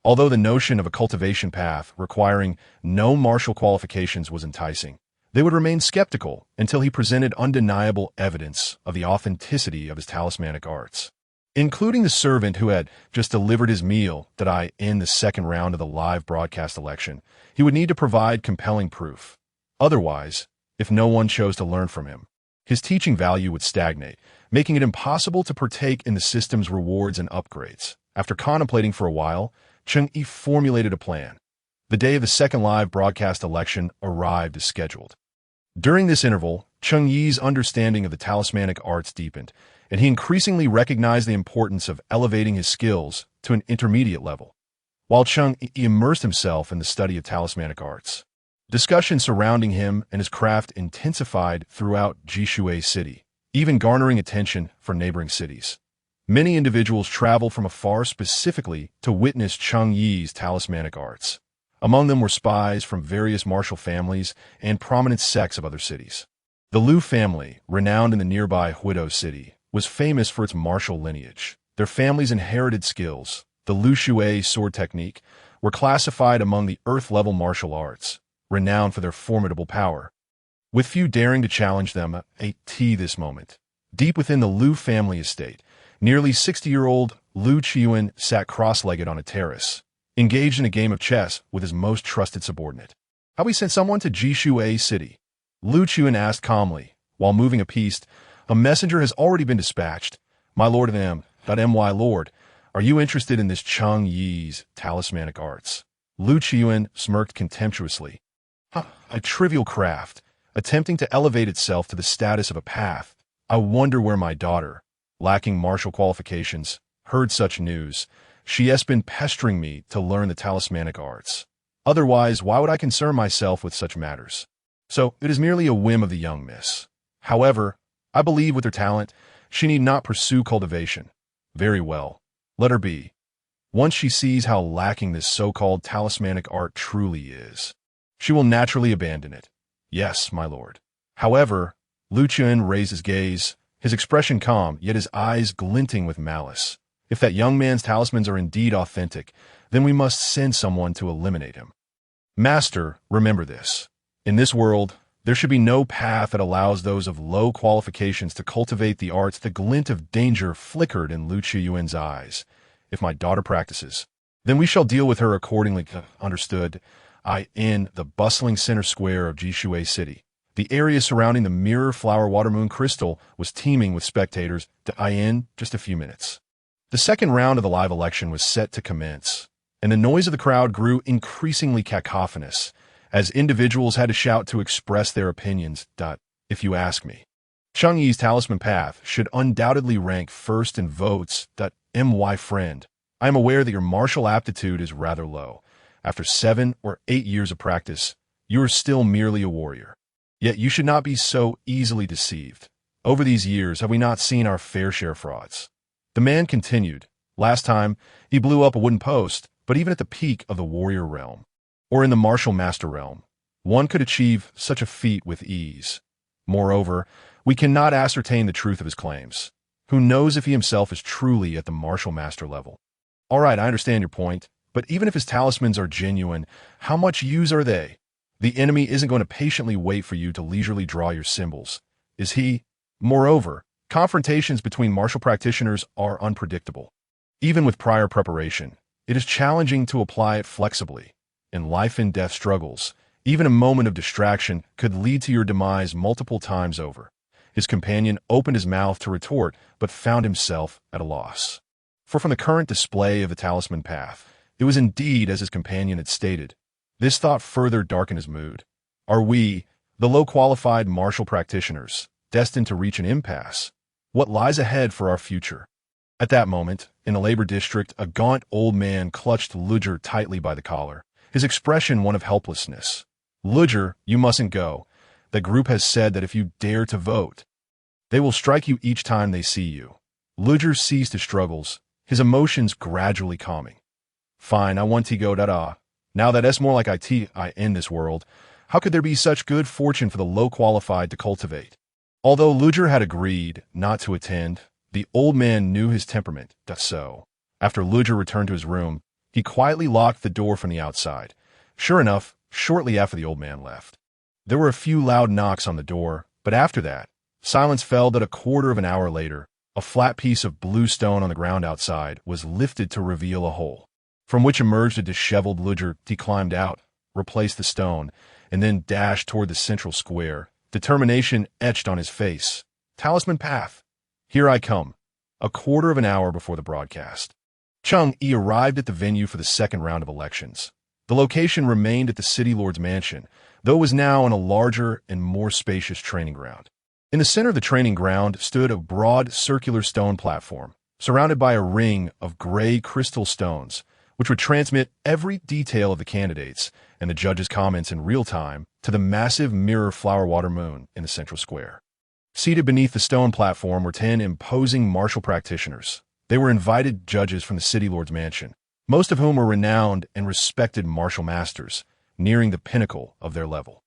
Although the notion of a cultivation path requiring no martial qualifications was enticing, they would remain skeptical until he presented undeniable evidence of the authenticity of his talismanic arts. Including the servant who had just delivered his meal that in the second round of the live broadcast election, he would need to provide compelling proof. Otherwise, if no one chose to learn from him, his teaching value would stagnate, making it impossible to partake in the system's rewards and upgrades. After contemplating for a while, Cheng Yi formulated a plan. The day of the second live broadcast election arrived as scheduled. During this interval, Cheng Yi's understanding of the talismanic arts deepened, and he increasingly recognized the importance of elevating his skills to an intermediate level. While Cheng Yi immersed himself in the study of talismanic arts, discussion surrounding him and his craft intensified throughout Jishui City, even garnering attention from neighboring cities. Many individuals traveled from afar specifically to witness Cheng Yi's talismanic arts. Among them were spies from various martial families and prominent sects of other cities. The Liu family, renowned in the nearby Huido city, was famous for its martial lineage. Their family's inherited skills, the Lu Shui sword technique, were classified among the earth-level martial arts, renowned for their formidable power. With few daring to challenge them at this moment. Deep within the Liu family estate, nearly 60-year-old Liu Qiuan sat cross-legged on a terrace, engaged in a game of chess with his most trusted subordinate. "Have we sent someone to Jishui City?" Liu Qiuan asked calmly, while moving a piece. "A messenger has already been dispatched. My lord of M.My lord, are you interested in this Cheng Yi's talismanic arts?" Liu Qiuan smirked contemptuously. "A trivial craft, attempting to elevate itself to the status of a path. I wonder where my daughter, lacking martial qualifications, heard such news. She has been pestering me to learn the talismanic arts. Otherwise, why would I concern myself with such matters? So, it is merely a whim of the young miss. However, I believe with her talent, she need not pursue cultivation. Very well. Let her be. Once she sees how lacking this so-called talismanic art truly is, she will naturally abandon it. Yes, my lord." However, Liu Qiuan raised his gaze, his expression calm, yet his eyes glinting with malice. "If that young man's talismans are indeed authentic, then we must send someone to eliminate him. Master, remember this. In this world, there should be no path that allows those of low qualifications to cultivate the arts." The glint of danger flickered in Liu Qiuan's eyes. "If my daughter practices, then we shall deal with her accordingly." Understood. In the bustling center square of Jishui City, the area surrounding the mirror flower water moon crystal was teeming with spectators. In just a few minutes, the second round of the live election was set to commence, and the noise of the crowd grew increasingly cacophonous, as individuals had to shout to express their opinions. If you ask me, Cheng Yi's talisman path should undoubtedly rank first in votes. My friend, I am aware that your martial aptitude is rather low. After 7 or 8 years of practice, you are still merely a warrior. Yet you should not be so easily deceived. Over these years, have we not seen our fair share of frauds?" The man continued. "Last time, he blew up a wooden post, but even at the peak of the warrior realm, or in the martial master realm, one could achieve such a feat with ease. Moreover, we cannot ascertain the truth of his claims. Who knows if he himself is truly at the martial master level?" "All right, I understand your point. But even if his talismans are genuine, how much use are they? The enemy isn't going to patiently wait for you to leisurely draw your symbols, is he? Moreover, confrontations between martial practitioners are unpredictable. Even with prior preparation, it is challenging to apply it flexibly. In life-and-death struggles, even a moment of distraction could lead to your demise multiple times over." His companion opened his mouth to retort, but found himself at a loss. For from the current display of the talisman path, it was indeed as his companion had stated. This thought further darkened his mood. Are we, the low-qualified martial practitioners, destined to reach an impasse? What lies ahead for our future? At that moment, in the labor district, a gaunt old man clutched Luger tightly by the collar, his expression one of helplessness. "Luger, you mustn't go. The group has said that if you dare to vote, they will strike you each time they see you." Luger ceased his struggles, his emotions gradually calming. "Fine, I want to go Now that it's more like I in this world, how could there be such good fortune for the low-qualified to cultivate?" Although Luger had agreed not to attend, the old man knew his temperament. So, after Luger returned to his room, he quietly locked the door from the outside. Sure enough, shortly after the old man left, there were a few loud knocks on the door, but after that, silence fell. A quarter of an hour later, a flat piece of blue stone on the ground outside was lifted to reveal a hole, from which emerged a disheveled Luger. He climbed out, replaced the stone, and then dashed toward the central square, determination etched on his face. "Talisman path. Here I come." A quarter of an hour before the broadcast, Cheng Yi arrived at the venue for the second round of elections. The location remained at the city lord's mansion, though it was now in a larger and more spacious training ground. In the center of the training ground stood a broad circular stone platform, surrounded by a ring of gray crystal stones, which would transmit every detail of the candidates and the judges' comments in real time to the massive mirror flower water moon in the central square. Seated beneath the stone platform were 10 imposing martial practitioners. They were invited judges from the city lord's mansion, most of whom were renowned and respected martial masters, nearing the pinnacle of their level.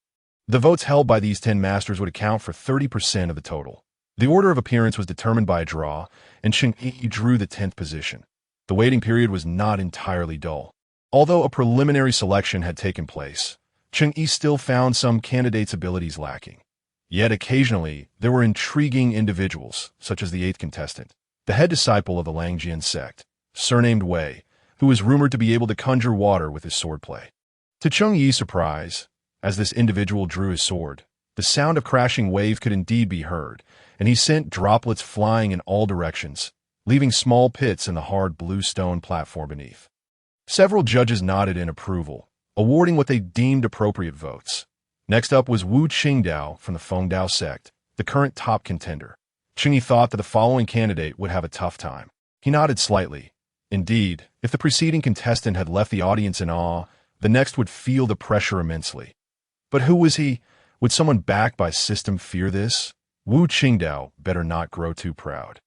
The votes held by these 10 masters would account for 30% of the total. The order of appearance was determined by a draw, and Cheng Yi drew the 10th position. The waiting period was not entirely dull. Although a preliminary selection had taken place, Cheng Yi still found some candidates' abilities lacking. Yet occasionally, there were intriguing individuals, such as the 8th contestant, the head disciple of the Langjian sect, surnamed Wei, who was rumored to be able to conjure water with his swordplay. To Cheng Yi's surprise, as this individual drew his sword, the sound of crashing wave could indeed be heard, and he sent droplets flying in all directions, leaving small pits in the hard blue stone platform beneath. Several judges nodded in approval, awarding what they deemed appropriate votes. Next up was Wu Qingdao from the Feng Dao sect, the current top contender. Cheng Yi thought that the following candidate would have a tough time. He nodded slightly. Indeed, if the preceding contestant had left the audience in awe, the next would feel the pressure immensely. But who was he? Would someone backed by system fear this? Wu Qingdao better not grow too proud.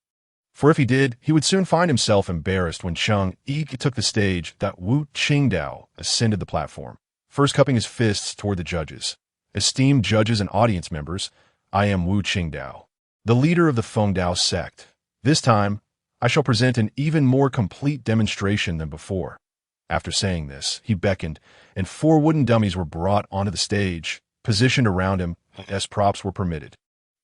For if he did, he would soon find himself embarrassed when Cheng Yi took the stage that Wu Qingdao ascended the platform, first cupping his fists toward the judges. Esteemed judges and audience members, I am Wu Qingdao, the leader of the Feng Dao sect. This time, I shall present an even more complete demonstration than before. After saying this, he beckoned, and 4 wooden dummies were brought onto the stage, positioned around him as props were permitted.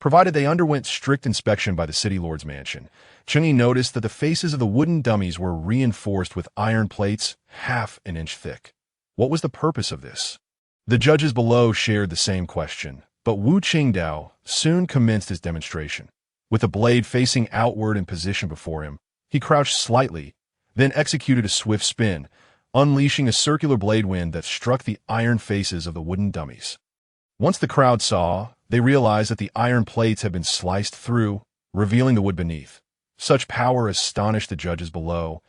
Provided they underwent strict inspection by the city lord's mansion, Cheng Yi noticed that the faces of the wooden dummies were reinforced with iron plates half an inch thick. What was the purpose of this? The judges below shared the same question, but Wu Qingdao soon commenced his demonstration. With the blade facing outward in position before him, he crouched slightly, then executed a swift spin, unleashing a circular blade wind that struck the iron faces of the wooden dummies. Once the crowd saw, they realized that the iron plates had been sliced through, revealing the wood beneath. Such power astonished the judges below.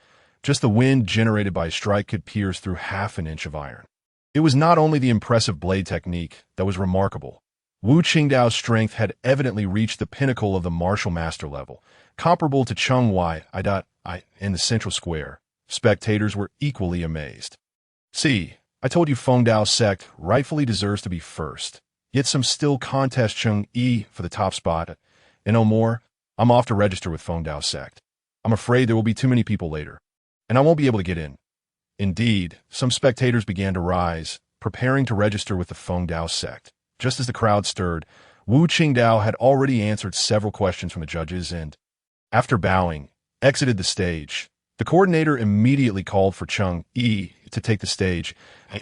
Just the wind generated by a strike could pierce through half an inch of iron. It was not only the impressive blade technique that was remarkable. Wu Qingdao's strength had evidently reached the pinnacle of the martial master level, comparable to Cheng Yi in the central square. Spectators were equally amazed. See, I told you Feng Dao sect rightfully deserves to be first. Yet some still contest Cheng Yi for the top spot. And no more, I'm off to register with Feng Dao sect. I'm afraid there will be too many people later, and I won't be able to get in. Indeed, some spectators began to rise, preparing to register with the Feng Dao sect. Just as the crowd stirred, Wu Qingdao had already answered several questions from the judges and, after bowing, exited the stage. The coordinator immediately called for Cheng Yi to take the stage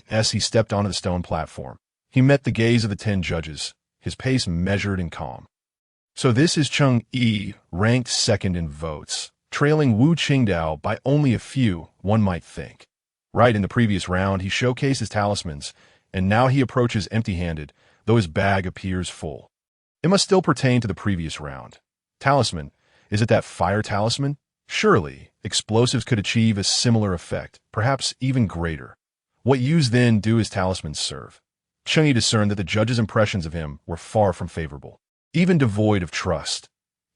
as he stepped onto the stone platform. He met the gaze of the 10 judges, his pace measured and calm. So this is Cheng Yi, ranked second in votes, trailing Wu Qingdao by only a few, one might think. Right in the previous round, he showcased his talismans, and now he approaches empty-handed, though his bag appears full. It must still pertain to the previous round. Talisman, is it that fire talisman? Surely, explosives could achieve a similar effect, perhaps even greater. What use then do his talismans serve? Cheng Yi discerned that the judges' impressions of him were far from favorable, even devoid of trust.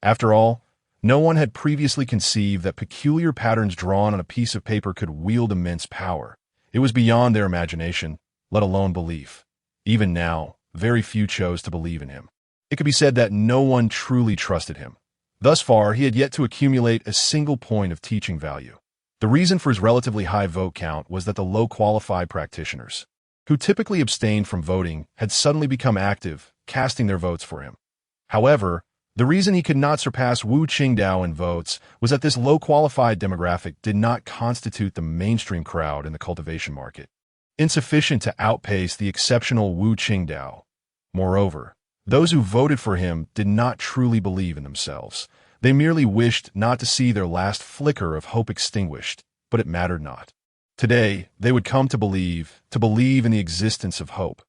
After all, no one had previously conceived that peculiar patterns drawn on a piece of paper could wield immense power. It was beyond their imagination, let alone belief. Even now, very few chose to believe in him. It could be said that no one truly trusted him. Thus far, he had yet to accumulate a single point of teaching value. The reason for his relatively high vote count was that the low-qualified practitioners, who typically abstained from voting, had suddenly become active, casting their votes for him. However, the reason he could not surpass Wu Qingdao in votes was that this low-qualified demographic did not constitute the mainstream crowd in the cultivation market, insufficient to outpace the exceptional Wu Qingdao. Moreover, those who voted for him did not truly believe in themselves. They merely wished not to see their last flicker of hope extinguished, but it mattered not. Today, they would come to believe in the existence of hope.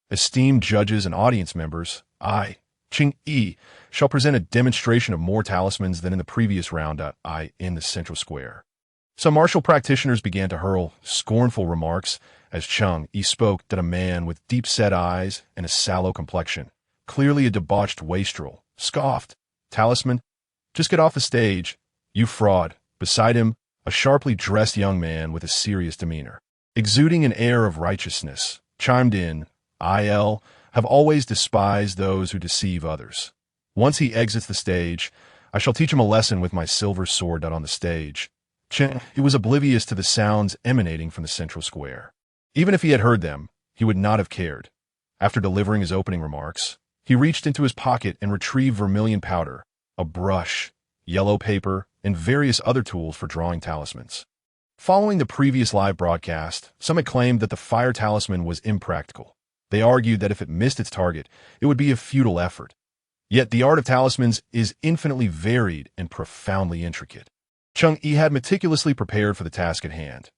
Esteemed judges and audience members, I, Cheng Yi, shall present a demonstration of more talismans than in the previous round in the central square. Some martial practitioners began to hurl scornful remarks as Cheng Yi spoke that a man with deep-set eyes and a sallow complexion, clearly a debauched wastrel, scoffed, "Talisman? Just get off the stage, you fraud." Beside him, a sharply dressed young man with a serious demeanor, exuding an air of righteousness, chimed in, "I have always despised those who deceive others. Once he exits the stage, I shall teach him a lesson with my silver sword on the stage." Cheng Yi was oblivious to the sounds emanating from the central square. Even if he had heard them, he would not have cared. After delivering his opening remarks, he reached into his pocket and retrieved vermilion powder, a brush, yellow paper, and various other tools for drawing talismans. Following the previous live broadcast, some had claimed that the fire talisman was impractical. They argued that if it missed its target, it would be a futile effort. Yet the art of talismans is infinitely varied and profoundly intricate. Cheng Yi had meticulously prepared for the task at hand.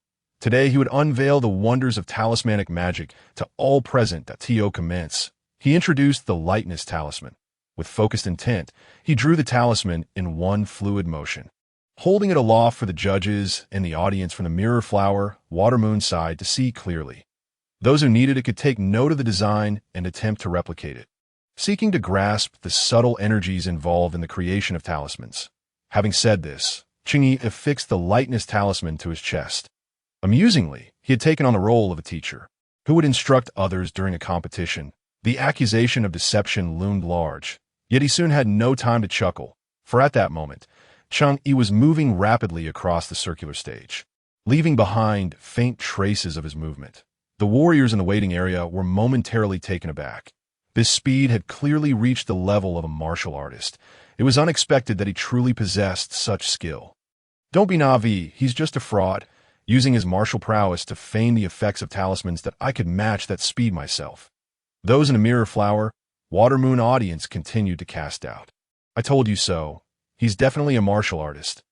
Today he would unveil the wonders of talismanic magic to all present to commence. He introduced the lightness talisman. With focused intent, he drew the talisman in one fluid motion, holding it aloft for the judges and the audience from the mirror flower, water moon side to see clearly. Those who needed it could take note of the design and attempt to replicate it, seeking to grasp the subtle energies involved in the creation of talismans. Having said this, Cheng Yi affixed the lightness talisman to his chest. Amusingly, he had taken on the role of a teacher who would instruct others during a competition. The accusation of deception loomed large, yet he soon had no time to chuckle, for at that moment, Cheng Yi was moving rapidly across the circular stage, leaving behind faint traces of his movement. The warriors in the waiting area were momentarily taken aback. This speed had clearly reached the level of a martial artist. It was unexpected that he truly possessed such skill. "Don't be naive, he's just a fraud, using his martial prowess to feign the effects of talismans that I could match that speed myself." Those in the mirror flower, water moon audience continued to cast doubt. "I told you so. He's definitely a martial artist.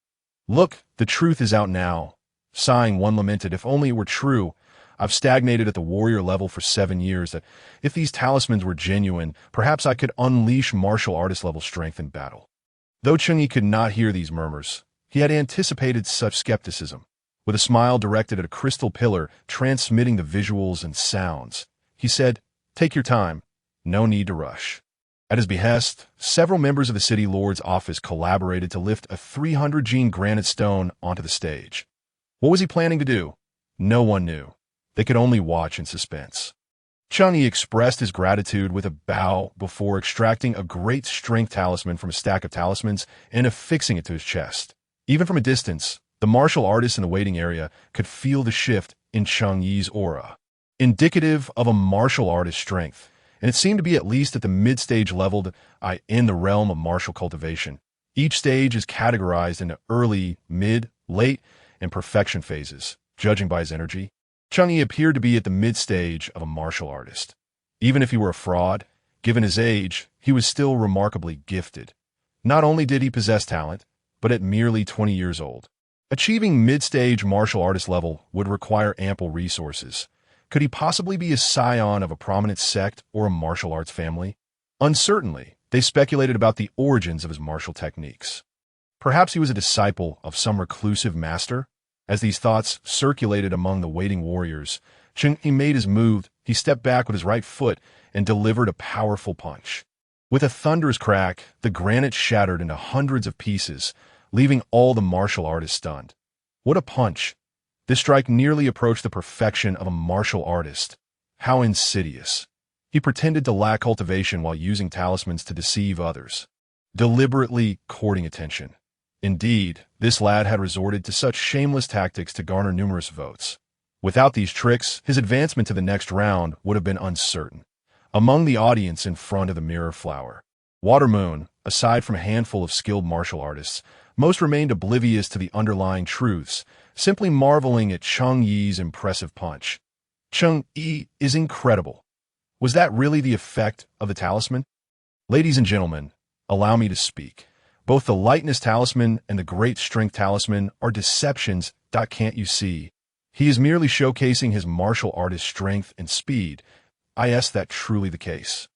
Look, the truth is out now." Sighing, one lamented, "If only it were true. I've stagnated at the warrior level for 7 years, that if these talismans were genuine, perhaps I could unleash martial artist level strength in battle." Though Cheng Yi could not hear these murmurs, he had anticipated such skepticism. With a smile directed at a crystal pillar transmitting the visuals and sounds, he said, "Take your time. No need to rush." At his behest, several members of the city lord's office collaborated to lift a 300-gene granite stone onto the stage. What was he planning to do? No one knew. They could only watch in suspense. Cheng Yi expressed his gratitude with a bow before extracting a great strength talisman from a stack of talismans and affixing it to his chest. Even from a distance, the martial artists in the waiting area could feel the shift in Cheng Yi's aura, indicative of a martial artist's strength, and it seemed to be at least at the mid-stage level in the realm of martial cultivation. Each stage is categorized into early, mid, late, and perfection phases, judging by his energy. Cheng Yi appeared to be at the mid-stage of a martial artist. Even if he were a fraud, given his age, he was still remarkably gifted. Not only did he possess talent, but at merely 20 years old, achieving mid-stage martial artist level would require ample resources. Could he possibly be a scion of a prominent sect or a martial arts family? Uncertainly, they speculated about the origins of his martial techniques. Perhaps he was a disciple of some reclusive master? As these thoughts circulated among the waiting warriors, Cheng Yi made his move. He stepped back with his right foot and delivered a powerful punch. With a thunderous crack, the granite shattered into hundreds of pieces, leaving all the martial artists stunned. What a punch! This strike nearly approached the perfection of a martial artist. How insidious! He pretended to lack cultivation while using talismans to deceive others, deliberately courting attention. Indeed, this lad had resorted to such shameless tactics to garner numerous votes. Without these tricks, his advancement to the next round would have been uncertain. Among the audience in front of the mirror flower, Water Moon, aside from a handful of skilled martial artists, most remained oblivious to the underlying truths, simply marveling at Cheng Yi's impressive punch. Cheng Yi is incredible. Was that really the effect of the talisman? Ladies and gentlemen, allow me to speak. Both the lightness talisman and the great strength talisman are deceptions. Can't you see? He is merely showcasing his martial artist strength and speed. Is that truly the case?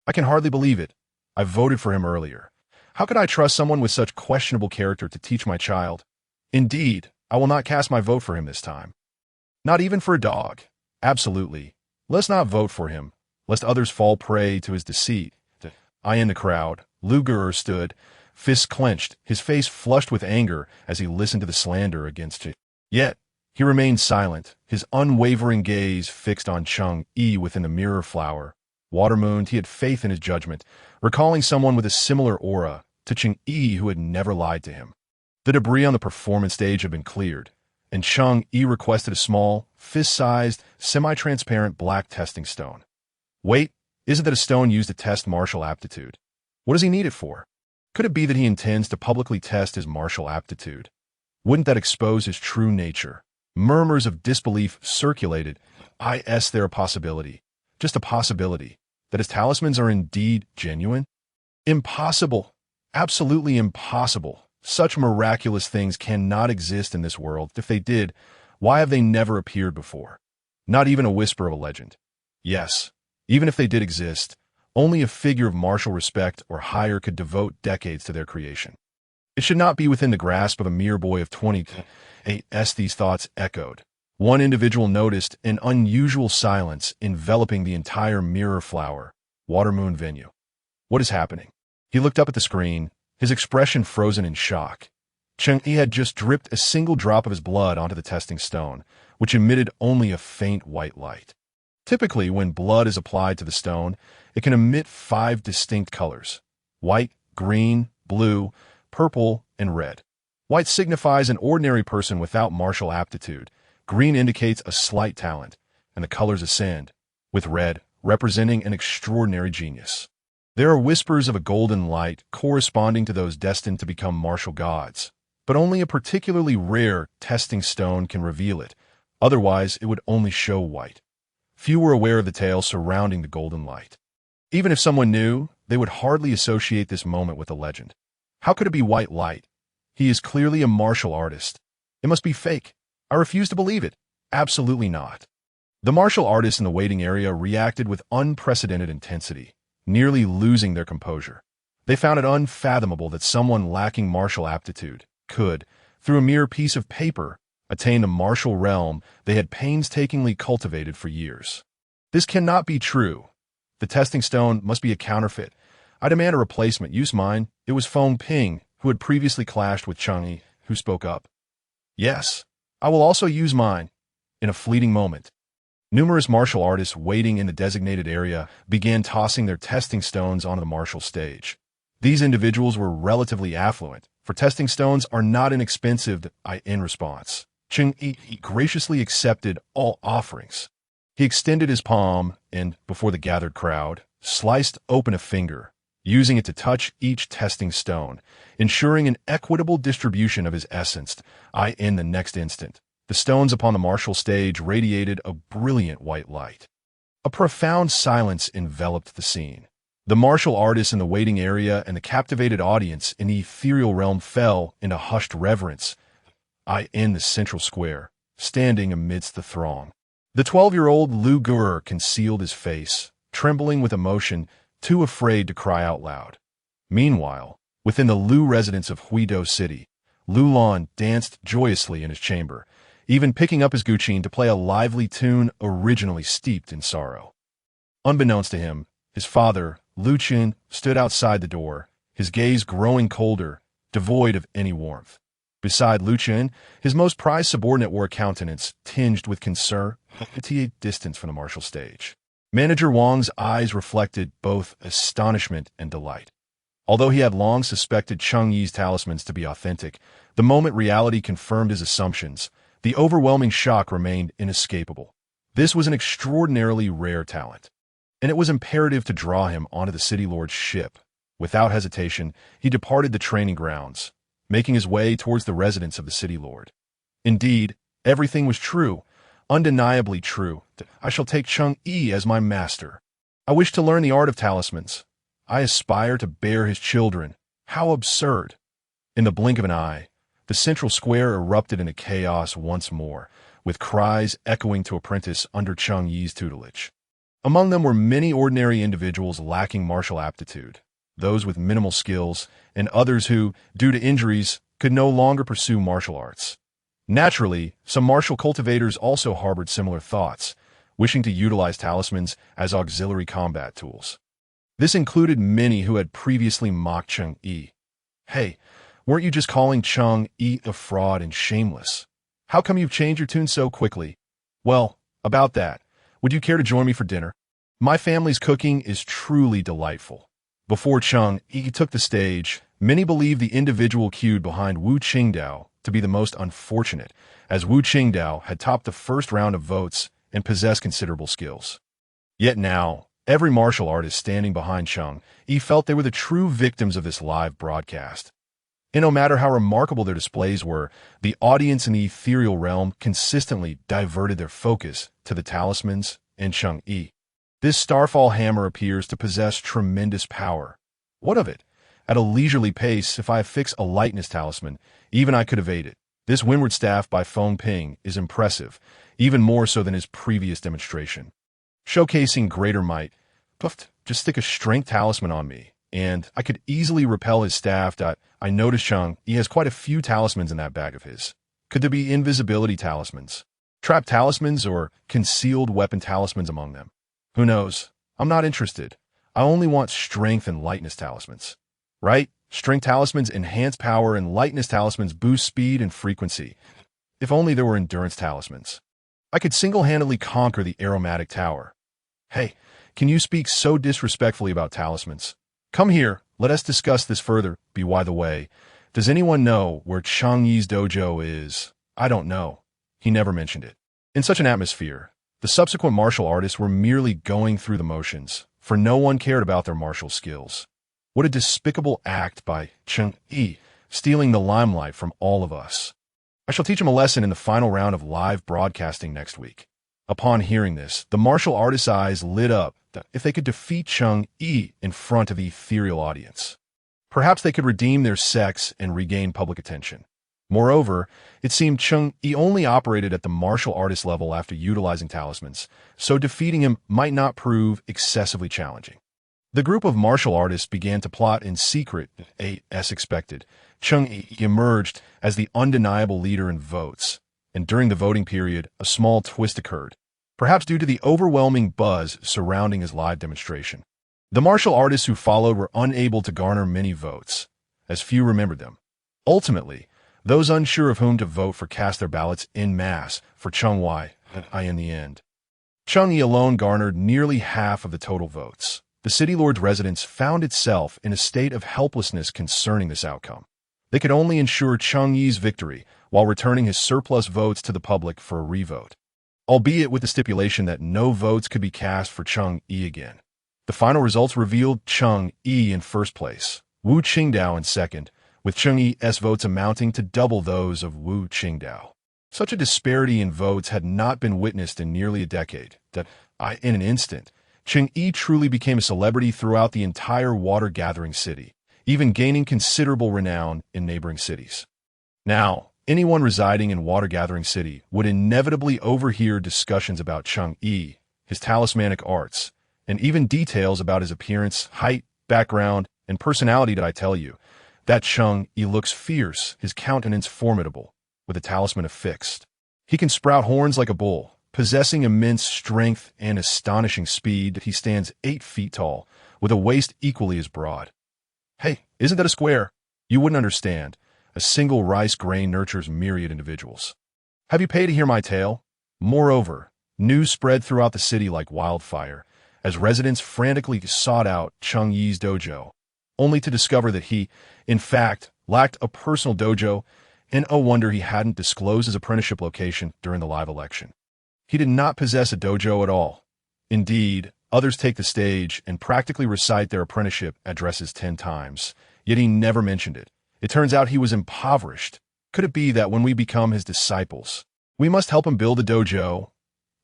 I can hardly believe it. I voted for him earlier. How could I trust someone with such questionable character to teach my child? Indeed, I will not cast my vote for him this time. Not even for a dog. Absolutely. Let's not vote for him, lest others fall prey to his deceit. In the crowd, Luger stood, fists clenched, his face flushed with anger as he listened to the slander against him. Yet, he remained silent, his unwavering gaze fixed on Cheng Yi within the mirror flower. Watermooned, he had faith in his judgment, recalling someone with a similar aura to Cheng Yi who had never lied to him. The debris on the performance stage had been cleared, and Cheng Yi requested a small, fist-sized, semi-transparent black testing stone. Wait, isn't that a stone used to test martial aptitude? What does he need it for? Could it be that he intends to publicly test his martial aptitude? Wouldn't that expose his true nature? Murmurs of disbelief circulated. Is there a possibility, just a possibility, that his talismans are indeed genuine? Impossible. Absolutely impossible. Such miraculous things cannot exist in this world. If they did, why have they never appeared before? Not even a whisper of a legend. Yes, even if they did exist, only a figure of martial respect or higher could devote decades to their creation. It should not be within the grasp of a mere boy of 28. These thoughts echoed. One individual noticed an unusual silence enveloping the entire mirror flower, Watermoon venue. What is happening? He looked up at the screen, his expression frozen in shock. Cheng Yi had just dripped a single drop of his blood onto the testing stone, which emitted only a faint white light. Typically, when blood is applied to the stone, it can emit 5 distinct colors: white, green, blue, purple, and red. White signifies an ordinary person without martial aptitude. Green indicates a slight talent, and the colors ascend, with red representing an extraordinary genius. There are whispers of a golden light corresponding to those destined to become martial gods, but only a particularly rare testing stone can reveal it. Otherwise, it would only show white. Few were aware of the tale surrounding the golden light. Even if someone knew, they would hardly associate this moment with a legend. How could it be white light? He is clearly a martial artist. It must be fake. I refuse to believe it. Absolutely not. The martial artists in the waiting area reacted with unprecedented intensity, nearly losing their composure. They found it unfathomable that someone lacking martial aptitude could, through a mere piece of paper, attain the martial realm they had painstakingly cultivated for years. This cannot be true. The testing stone must be a counterfeit. I demand a replacement. Use mine. It was Feng, who had previously clashed with Cheng Yi, who spoke up. Yes, I will also use mine. In a fleeting moment, numerous martial artists waiting in the designated area began tossing their testing stones onto the martial stage. These individuals were relatively affluent, for testing stones are not inexpensive. In response, Cheng Yi graciously accepted all offerings. He extended his palm and, before the gathered crowd, sliced open a finger, using it to touch each testing stone, ensuring an equitable distribution of his essence. In the next instant, the stones upon the martial stage radiated a brilliant white light. A profound silence enveloped the scene. The martial artists in the waiting area and the captivated audience in the ethereal realm fell into hushed reverence. In the central square, standing amidst the throng, the 12-year-old Lu Gur concealed his face, trembling with emotion, too afraid to cry out loud. Meanwhile, within the Lu residence of Huido City, Lu Lan danced joyously in his chamber, even picking up his guqin to play a lively tune originally steeped in sorrow. Unbeknownst to him, his father, Lu Qin, stood outside the door, his gaze growing colder, devoid of any warmth. Beside Lu Qin, his most prized subordinate wore a countenance tinged with concern, at distance from the martial stage. Manager Wang's eyes reflected both astonishment and delight. Although he had long suspected Cheng Yi's talismans to be authentic, the moment reality confirmed his assumptions, the overwhelming shock remained inescapable. This was an extraordinarily rare talent, and it was imperative to draw him onto the city lord's ship. Without hesitation, he departed the training grounds, making his way towards the residence of the city lord. Indeed, everything was true, undeniably true. I shall take Cheng Yi as my master. I wish to learn the art of talismans. I aspire to bear his children. How absurd! In the blink of an eye, the central square erupted into chaos once more, with cries echoing to apprentice under Cheng Yi's tutelage. Among them were many ordinary individuals lacking martial aptitude, those with minimal skills, and others who, due to injuries, could no longer pursue martial arts. Naturally, some martial cultivators also harbored similar thoughts, wishing to utilize talismans as auxiliary combat tools. This included many who had previously mocked Cheng Yi. Hey, weren't you just calling Cheng Yi a fraud and shameless? How come you've changed your tune so quickly? Well, about that, would you care to join me for dinner? My family's cooking is truly delightful. Before Cheng Yi took the stage, many believed the individual queued behind Wu Qingdao to be the most unfortunate, as Wu Qingdao had topped the first round of votes and possessed considerable skills. Yet now, every martial artist standing behind Cheng Yi felt they were the true victims of this live broadcast. And no matter how remarkable their displays were, the audience in the ethereal realm consistently diverted their focus to the talismans and Cheng Yi. This starfall hammer appears to possess tremendous power. What of it? At a leisurely pace, if I affix a lightness talisman, even I could evade it. This windward staff by Feng is impressive, even more so than his previous demonstration. Showcasing greater might, just stick a strength talisman on me, and I could easily repel his staff. I noticed Cheng Yi has quite a few talismans in that bag of his. Could there be invisibility talismans, trap talismans, or concealed weapon talismans among them? Who knows? I'm not interested. I only want strength and lightness talismans. Right? Strength talismans enhance power and lightness talismans boost speed and frequency. If only there were endurance talismans. I could single-handedly conquer the aromatic tower. Hey, can you speak so disrespectfully about talismans? Come here, let us discuss this further. By the way, does anyone know where Cheng Yi's dojo is? I don't know. He never mentioned it. In such an atmosphere, the subsequent martial artists were merely going through the motions, for no one cared about their martial skills. What a despicable act by Cheng Yi, stealing the limelight from all of us. I shall teach him a lesson in the final round of live broadcasting next week. Upon hearing this, the martial artist's eyes lit up if they could defeat Cheng Yi in front of the ethereal audience. Perhaps they could redeem their sects and regain public attention. Moreover, it seemed Cheng Yi only operated at the martial artist level after utilizing talismans, so defeating him might not prove excessively challenging. The group of martial artists began to plot in secret, as expected. Cheng Yi emerged as the undeniable leader in votes, and during the voting period, a small twist occurred, perhaps due to the overwhelming buzz surrounding his live demonstration. The martial artists who followed were unable to garner many votes, as few remembered them. Ultimately, those unsure of whom to vote for cast their ballots en masse for Cheng Yi in the end. Cheng Yi alone garnered nearly half of the total votes. The city lord's residence found itself in a state of helplessness concerning this outcome. They could only ensure Cheng Yi's victory while returning his surplus votes to the public for a revote, albeit with the stipulation that no votes could be cast for Cheng Yi again. The final results revealed Cheng Yi in first place, Wu Qingdao in second, with Cheng Yi's votes amounting to double those of Wu Qingdao. Such a disparity in votes had not been witnessed in nearly a decade. In an instant, Cheng Yi truly became a celebrity throughout the entire water-gathering city, even gaining considerable renown in neighboring cities. Now, anyone residing in water-gathering city would inevitably overhear discussions about Cheng Yi, his talismanic arts, and even details about his appearance, height, background, and personality. Did I tell you that Cheng Yi looks fierce, his countenance formidable, with a talisman affixed? He can sprout horns like a bull, possessing immense strength and astonishing speed. He stands 8 feet tall, with a waist equally as broad. Hey, isn't that a square? You wouldn't understand. A single rice grain nurtures myriad individuals. Have you paid to hear my tale? Moreover, news spread throughout the city like wildfire, as residents frantically sought out Cheng Yi's dojo, only to discover that he, in fact, lacked a personal dojo, and oh wonder he hadn't disclosed his apprenticeship location during the live election. He did not possess a dojo at all. Indeed, others take the stage and practically recite their apprenticeship addresses 10 times, yet he never mentioned it. It turns out he was impoverished. Could it be that when we become his disciples, we must help him build a dojo?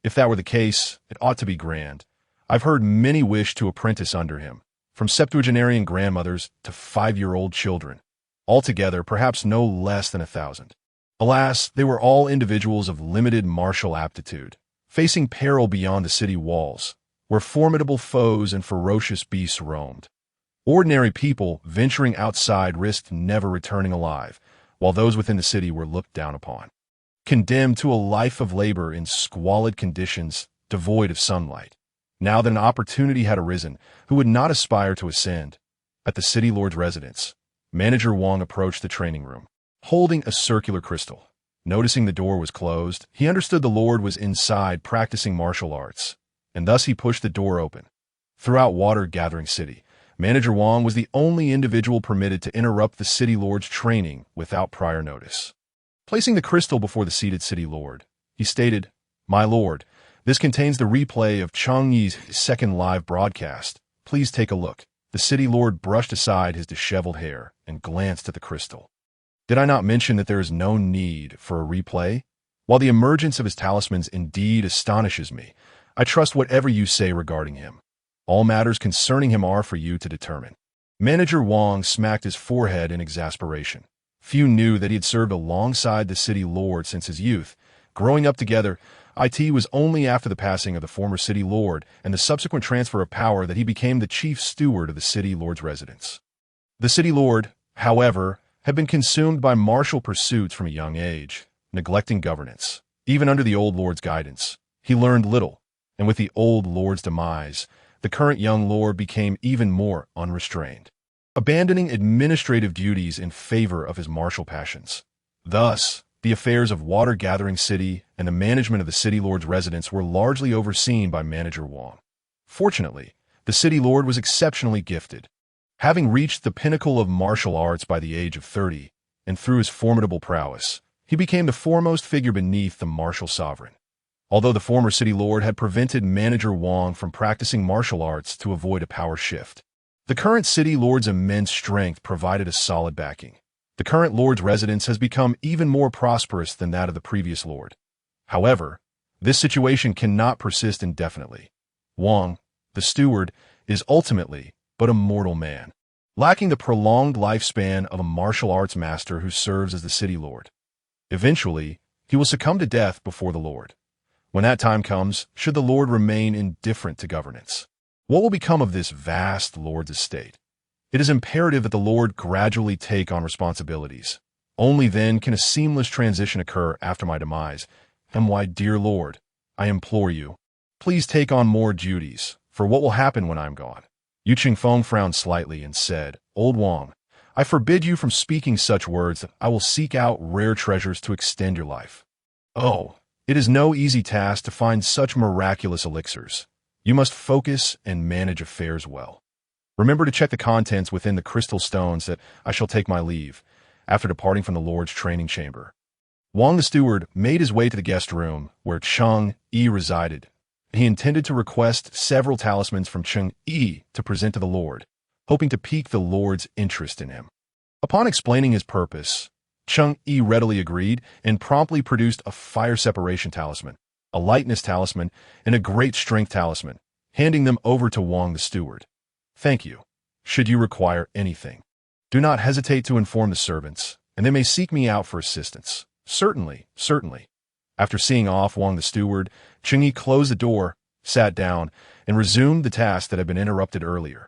If that were the case, it ought to be grand. I've heard many wish to apprentice under him, from septuagenarian grandmothers to 5-year-old children, altogether perhaps no less than 1,000. Alas, they were all individuals of limited martial aptitude, facing peril beyond the city walls, where formidable foes and ferocious beasts roamed. Ordinary people venturing outside risked never returning alive, while those within the city were looked down upon. Condemned to a life of labor in squalid conditions, devoid of sunlight. Now that an opportunity had arisen, who would not aspire to ascend? At the city lord's residence, Manager Wang approached the training room, holding a circular crystal. Noticing the door was closed, he understood the lord was inside practicing martial arts, and thus he pushed the door open. Throughout water-gathering city, Manager Wang was the only individual permitted to interrupt the city lord's training without prior notice. Placing the crystal before the seated city lord, he stated, "My lord, this contains the replay of Cheng Yi's second live broadcast. Please take a look." The city lord brushed aside his disheveled hair and glanced at the crystal. "Did I not mention that there is no need for a replay? While the emergence of his talismans indeed astonishes me, I trust whatever you say regarding him. All matters concerning him are for you to determine." Manager Wang smacked his forehead in exasperation. Few knew that he had served alongside the city lord since his youth. Growing up together, it was only after the passing of the former city lord and the subsequent transfer of power that he became the chief steward of the city lord's residence. The city lord, however, had been consumed by martial pursuits from a young age, neglecting governance. Even under the old lord's guidance, he learned little, and with the old lord's demise, the current young lord became even more unrestrained, abandoning administrative duties in favor of his martial passions. Thus, the affairs of water-gathering city and the management of the city lord's residence were largely overseen by Manager Wang. Fortunately, the city lord was exceptionally gifted. Having reached the pinnacle of martial arts by the age of 30, and through his formidable prowess, he became the foremost figure beneath the martial sovereign. Although the former city lord had prevented Manager Wang from practicing martial arts to avoid a power shift, the current city lord's immense strength provided a solid backing. The current lord's residence has become even more prosperous than that of the previous lord. However, this situation cannot persist indefinitely. Wang, the steward, is ultimately but a mortal man, lacking the prolonged lifespan of a martial arts master who serves as the city lord. Eventually, he will succumb to death before the lord. When that time comes, should the lord remain indifferent to governance, what will become of this vast lord's estate? It is imperative that the lord gradually take on responsibilities. Only then can a seamless transition occur after my demise. And why, dear lord, I implore you, please take on more duties, for what will happen when I am gone? Yu Feng frowned slightly and said, "Old Wang, I forbid you from speaking such words that I will seek out rare treasures to extend your life. Oh, it is no easy task to find such miraculous elixirs. You must focus and manage affairs well. Remember to check the contents within the crystal stones that I shall take my leave, after departing from the lord's training chamber." Wang the steward made his way to the guest room where Cheng Yi resided. He intended to request several talismans from Cheng Yi to present to the lord, hoping to pique the lord's interest in him. Upon explaining his purpose, Cheng Yi readily agreed and promptly produced a fire separation talisman, a lightness talisman, and a great strength talisman, handing them over to Wang the steward. "Thank you. Should you require anything, do not hesitate to inform the servants, and they may seek me out for assistance." "Certainly, certainly." After seeing off Wang the steward, Cheng Yi closed the door, sat down, and resumed the task that had been interrupted earlier.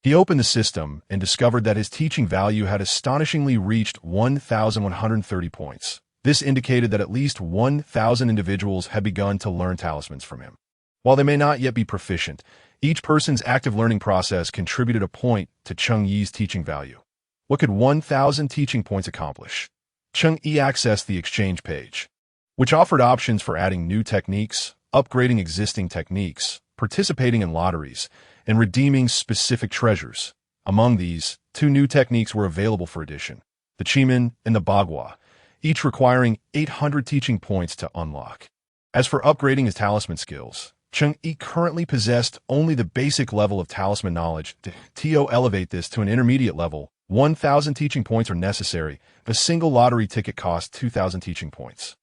He opened the system and discovered that his teaching value had astonishingly reached 1,130 points. This indicated that at least 1,000 individuals had begun to learn talismans from him. While they may not yet be proficient, each person's active learning process contributed a point to Cheng Yi's teaching value. What could 1,000 teaching points accomplish? Cheng Yi accessed the exchange page, which offered options for adding new techniques, upgrading existing techniques, participating in lotteries, and redeeming specific treasures. Among these, 2 new techniques were available for addition, the Chiman and the Bagua, each requiring 800 teaching points to unlock. As for upgrading his talisman skills, Cheng Yi currently possessed only the basic level of talisman knowledge. To elevate this to an intermediate level, 1,000 teaching points are necessary. A single lottery ticket costs 2,000 teaching points.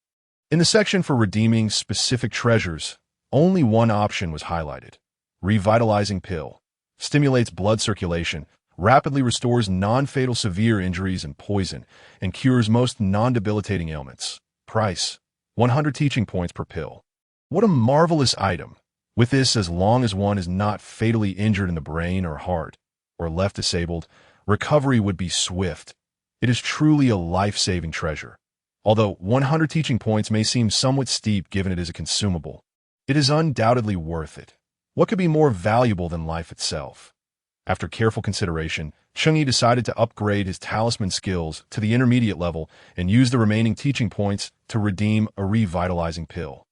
In the section for redeeming specific treasures, only one option was highlighted. Revitalizing Pill. Stimulates blood circulation, rapidly restores non-fatal severe injuries and poison, and cures most non-debilitating ailments. Price: 100 teaching points per pill. What a marvelous item! With this, as long as one is not fatally injured in the brain or heart, or left disabled, recovery would be swift. It is truly a life-saving treasure. Although 100 teaching points may seem somewhat steep given it is a consumable, it is undoubtedly worth it. What could be more valuable than life itself? After careful consideration, Cheng Yi decided to upgrade his talisman skills to the intermediate level and use the remaining teaching points to redeem a revitalizing pill.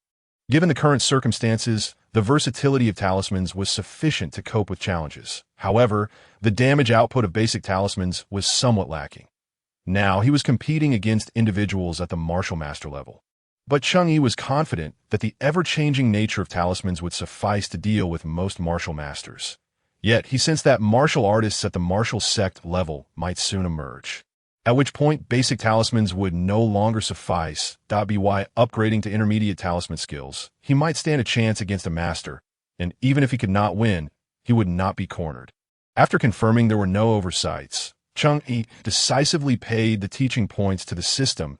Given the current circumstances, the versatility of talismans was sufficient to cope with challenges. However, the damage output of basic talismans was somewhat lacking. Now, he was competing against individuals at the martial master level. But Cheng Yi was confident that the ever-changing nature of talismans would suffice to deal with most martial masters. Yet, he sensed that martial artists at the martial sect level might soon emerge, at which point basic talismans would no longer suffice. By upgrading to intermediate talisman skills, he might stand a chance against a master, and even if he could not win, he would not be cornered. After confirming there were no oversights, Cheng Yi decisively paid the teaching points to the system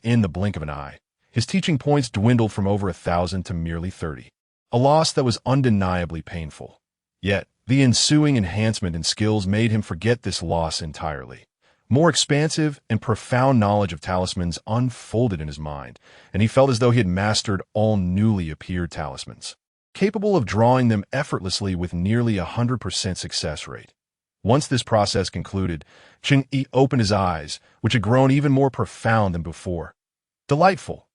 in the blink of an eye. His teaching points dwindled from over 1,000 to merely 30, a loss that was undeniably painful. Yet, the ensuing enhancement in skills made him forget this loss entirely. More expansive and profound knowledge of talismans unfolded in his mind, and he felt as though he had mastered all newly appeared talismans, capable of drawing them effortlessly with nearly 100% success rate. Once this process concluded, Cheng Yi opened his eyes, which had grown even more profound than before. Delightful.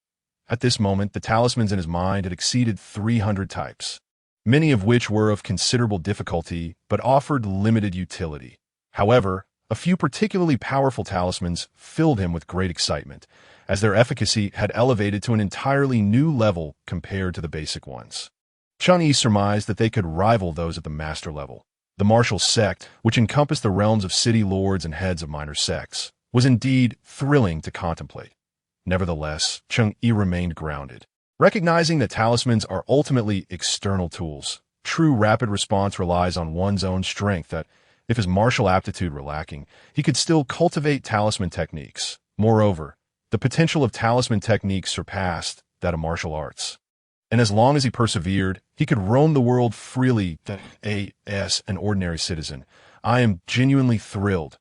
At this moment, the talismans in his mind had exceeded 300 types, many of which were of considerable difficulty but offered limited utility. However, a few particularly powerful talismans filled him with great excitement, as their efficacy had elevated to an entirely new level compared to the basic ones. Cheng Yi surmised that they could rival those at the master level. The martial sect, which encompassed the realms of city lords and heads of minor sects, was indeed thrilling to contemplate. Nevertheless, Cheng Yi remained grounded. Recognizing that talismans are ultimately external tools, true rapid response relies on one's own strength that, if his martial aptitude were lacking, he could still cultivate talisman techniques. Moreover, the potential of talisman techniques surpassed that of martial arts. And as long as he persevered, he could roam the world freely as an ordinary citizen. I am genuinely thrilled.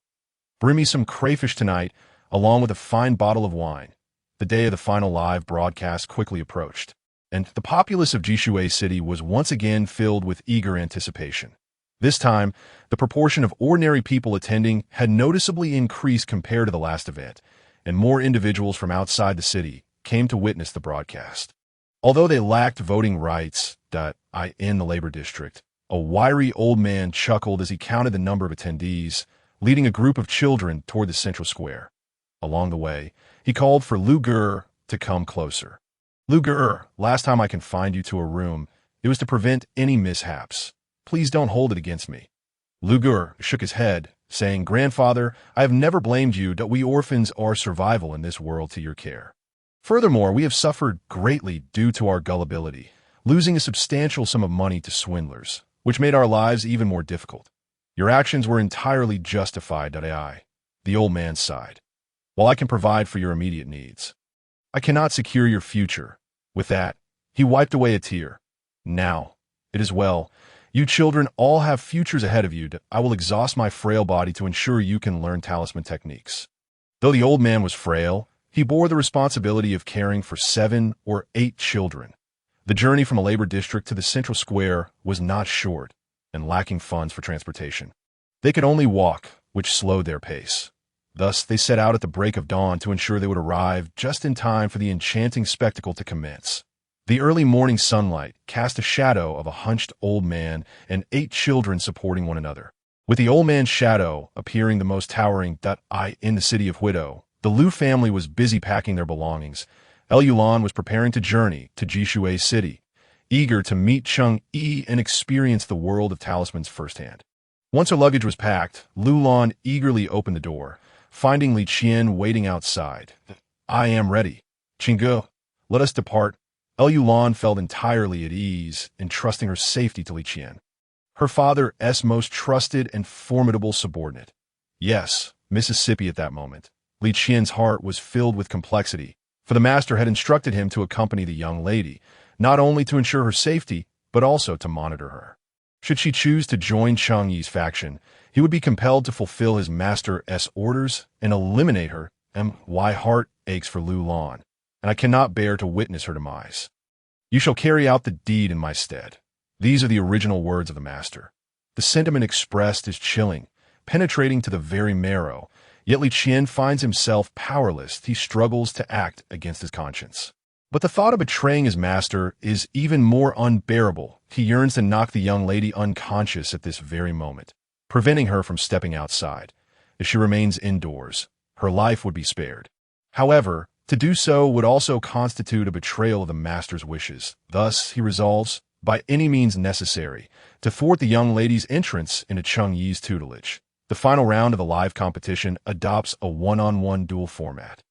Bring me some crayfish tonight, along with a fine bottle of wine. The day of the final live broadcast quickly approached, and the populace of Jishui City was once again filled with eager anticipation. This time, the proportion of ordinary people attending had noticeably increased compared to the last event, and more individuals from outside the city came to witness the broadcast. Although they lacked voting rights in the labor district, a wiry old man chuckled as he counted the number of attendees, leading a group of children toward the central square. Along the way, he called for Lu Gur to come closer. Lu Gur, last time I confined you to a room, it was to prevent any mishaps. Please don't hold it against me. Lu Gur shook his head, saying, Grandfather, I have never blamed you that we orphans are survival in this world to your care. Furthermore, we have suffered greatly due to our gullibility, losing a substantial sum of money to swindlers, which made our lives even more difficult. Your actions were entirely justified, the old man sighed. While I can provide for your immediate needs, I cannot secure your future. With that, he wiped away a tear. Now, it is well. You children all have futures ahead of you. I will exhaust my frail body to ensure you can learn talisman techniques. Though the old man was frail, he bore the responsibility of caring for 7 or 8 children. The journey from a labor district to the central square was not short, and lacking funds for transportation. They could only walk, which slowed their pace. Thus, they set out at the break of dawn to ensure they would arrive just in time for the enchanting spectacle to commence. The early morning sunlight cast a shadow of a hunched old man and 8 children supporting one another. With the old man's shadow appearing the most towering in the city of Huido, the Liu family was busy packing their belongings. El Yulan was preparing to journey to Jishui City, eager to meet Cheng Yi and experience the world of talismans firsthand. Once her luggage was packed, Lu Lan eagerly opened the door, finding Li Qian waiting outside. I am ready. Qingge, let us depart. El Yulan felt entirely at ease, entrusting her safety to Li Qian, her father's most trusted and formidable subordinate. Yes, Mississippi at that moment. Li Qian's heart was filled with complexity, for the master had instructed him to accompany the young lady, not only to ensure her safety, but also to monitor her. Should she choose to join Cheng Yi's faction, he would be compelled to fulfill his master's orders and eliminate her. My heart aches for Lu Lan, and I cannot bear to witness her demise. You shall carry out the deed in my stead. These are the original words of the master. The sentiment expressed is chilling, penetrating to the very marrow, yet Li Qian finds himself powerless. He struggles to act against his conscience. But the thought of betraying his master is even more unbearable. He yearns to knock the young lady unconscious at this very moment, preventing her from stepping outside. If she remains indoors, her life would be spared. However, to do so would also constitute a betrayal of the master's wishes. Thus, he resolves, by any means necessary, to thwart the young lady's entrance into Cheng Yi's tutelage. The final round of the live competition adopts a one-on-one duel format,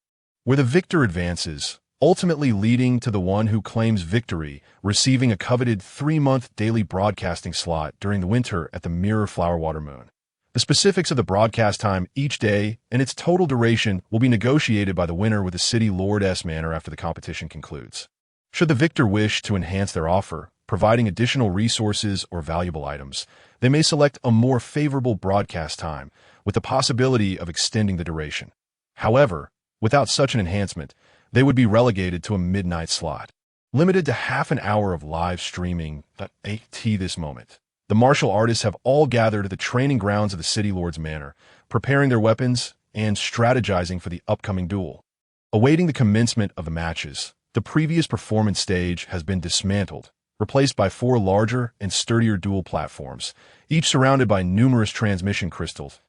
where the victor advances, ultimately leading to the one who claims victory, receiving a coveted 3-month daily broadcasting slot during the winter at the Mirror Flower Water Moon. The specifics of the broadcast time each day and its total duration will be negotiated by the winner with the City Lord's manor after the competition concludes. Should the victor wish to enhance their offer, providing additional resources or valuable items, they may select a more favorable broadcast time, with the possibility of extending the duration. However, without such an enhancement, they would be relegated to a midnight slot, limited to half an hour of live streaming. At this moment, the martial artists have all gathered at the training grounds of the City Lord's manor, preparing their weapons and strategizing for the upcoming duel. Awaiting the commencement of the matches, the previous performance stage has been dismantled, replaced by 4 larger and sturdier duel platforms, each surrounded by numerous transmission crystals.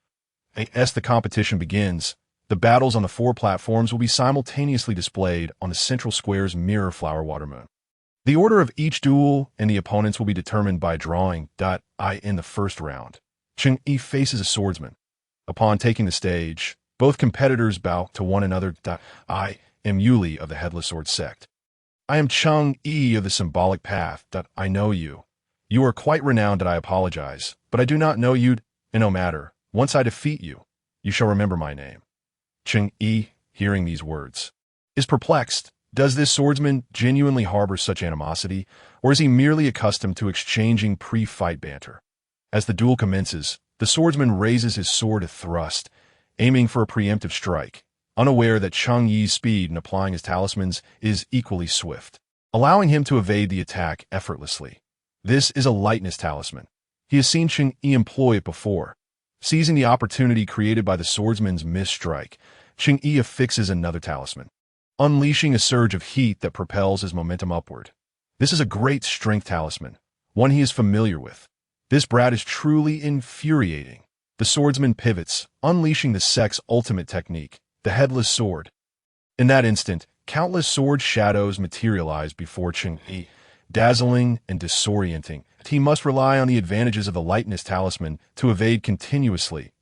As the competition begins, the battles on the 4 platforms will be simultaneously displayed on the central square's Mirror Flower Water Moon. The order of each duel and the opponents will be determined by drawing. In the first round, Cheng Yi faces a swordsman. Upon taking the stage, both competitors bow to one another. I am Yuli of the Headless Sword sect. I am Cheng Yi of the Symbolic Path. I know you. You are quite renowned. I apologize, but I do not know you. And no matter, once I defeat you, you shall remember my name. Cheng Yi, hearing these words, is perplexed. Does this swordsman genuinely harbor such animosity, or is he merely accustomed to exchanging pre-fight banter? As the duel commences, the swordsman raises his sword to thrust, aiming for a preemptive strike, unaware that Cheng Yi's speed in applying his talismans is equally swift, allowing him to evade the attack effortlessly. This is a lightness talisman. He has seen Cheng Yi employ it before. Seizing the opportunity created by the swordsman's missed strike, Cheng Yi affixes another talisman, unleashing a surge of heat that propels his momentum upward. This is a great strength talisman, one he is familiar with. This brat is truly infuriating. The swordsman pivots, unleashing the sect's ultimate technique, the headless sword. In that instant, countless sword shadows materialize before Cheng Yi, dazzling and disorienting. He must rely on the advantages of the lightness talisman to evade continuously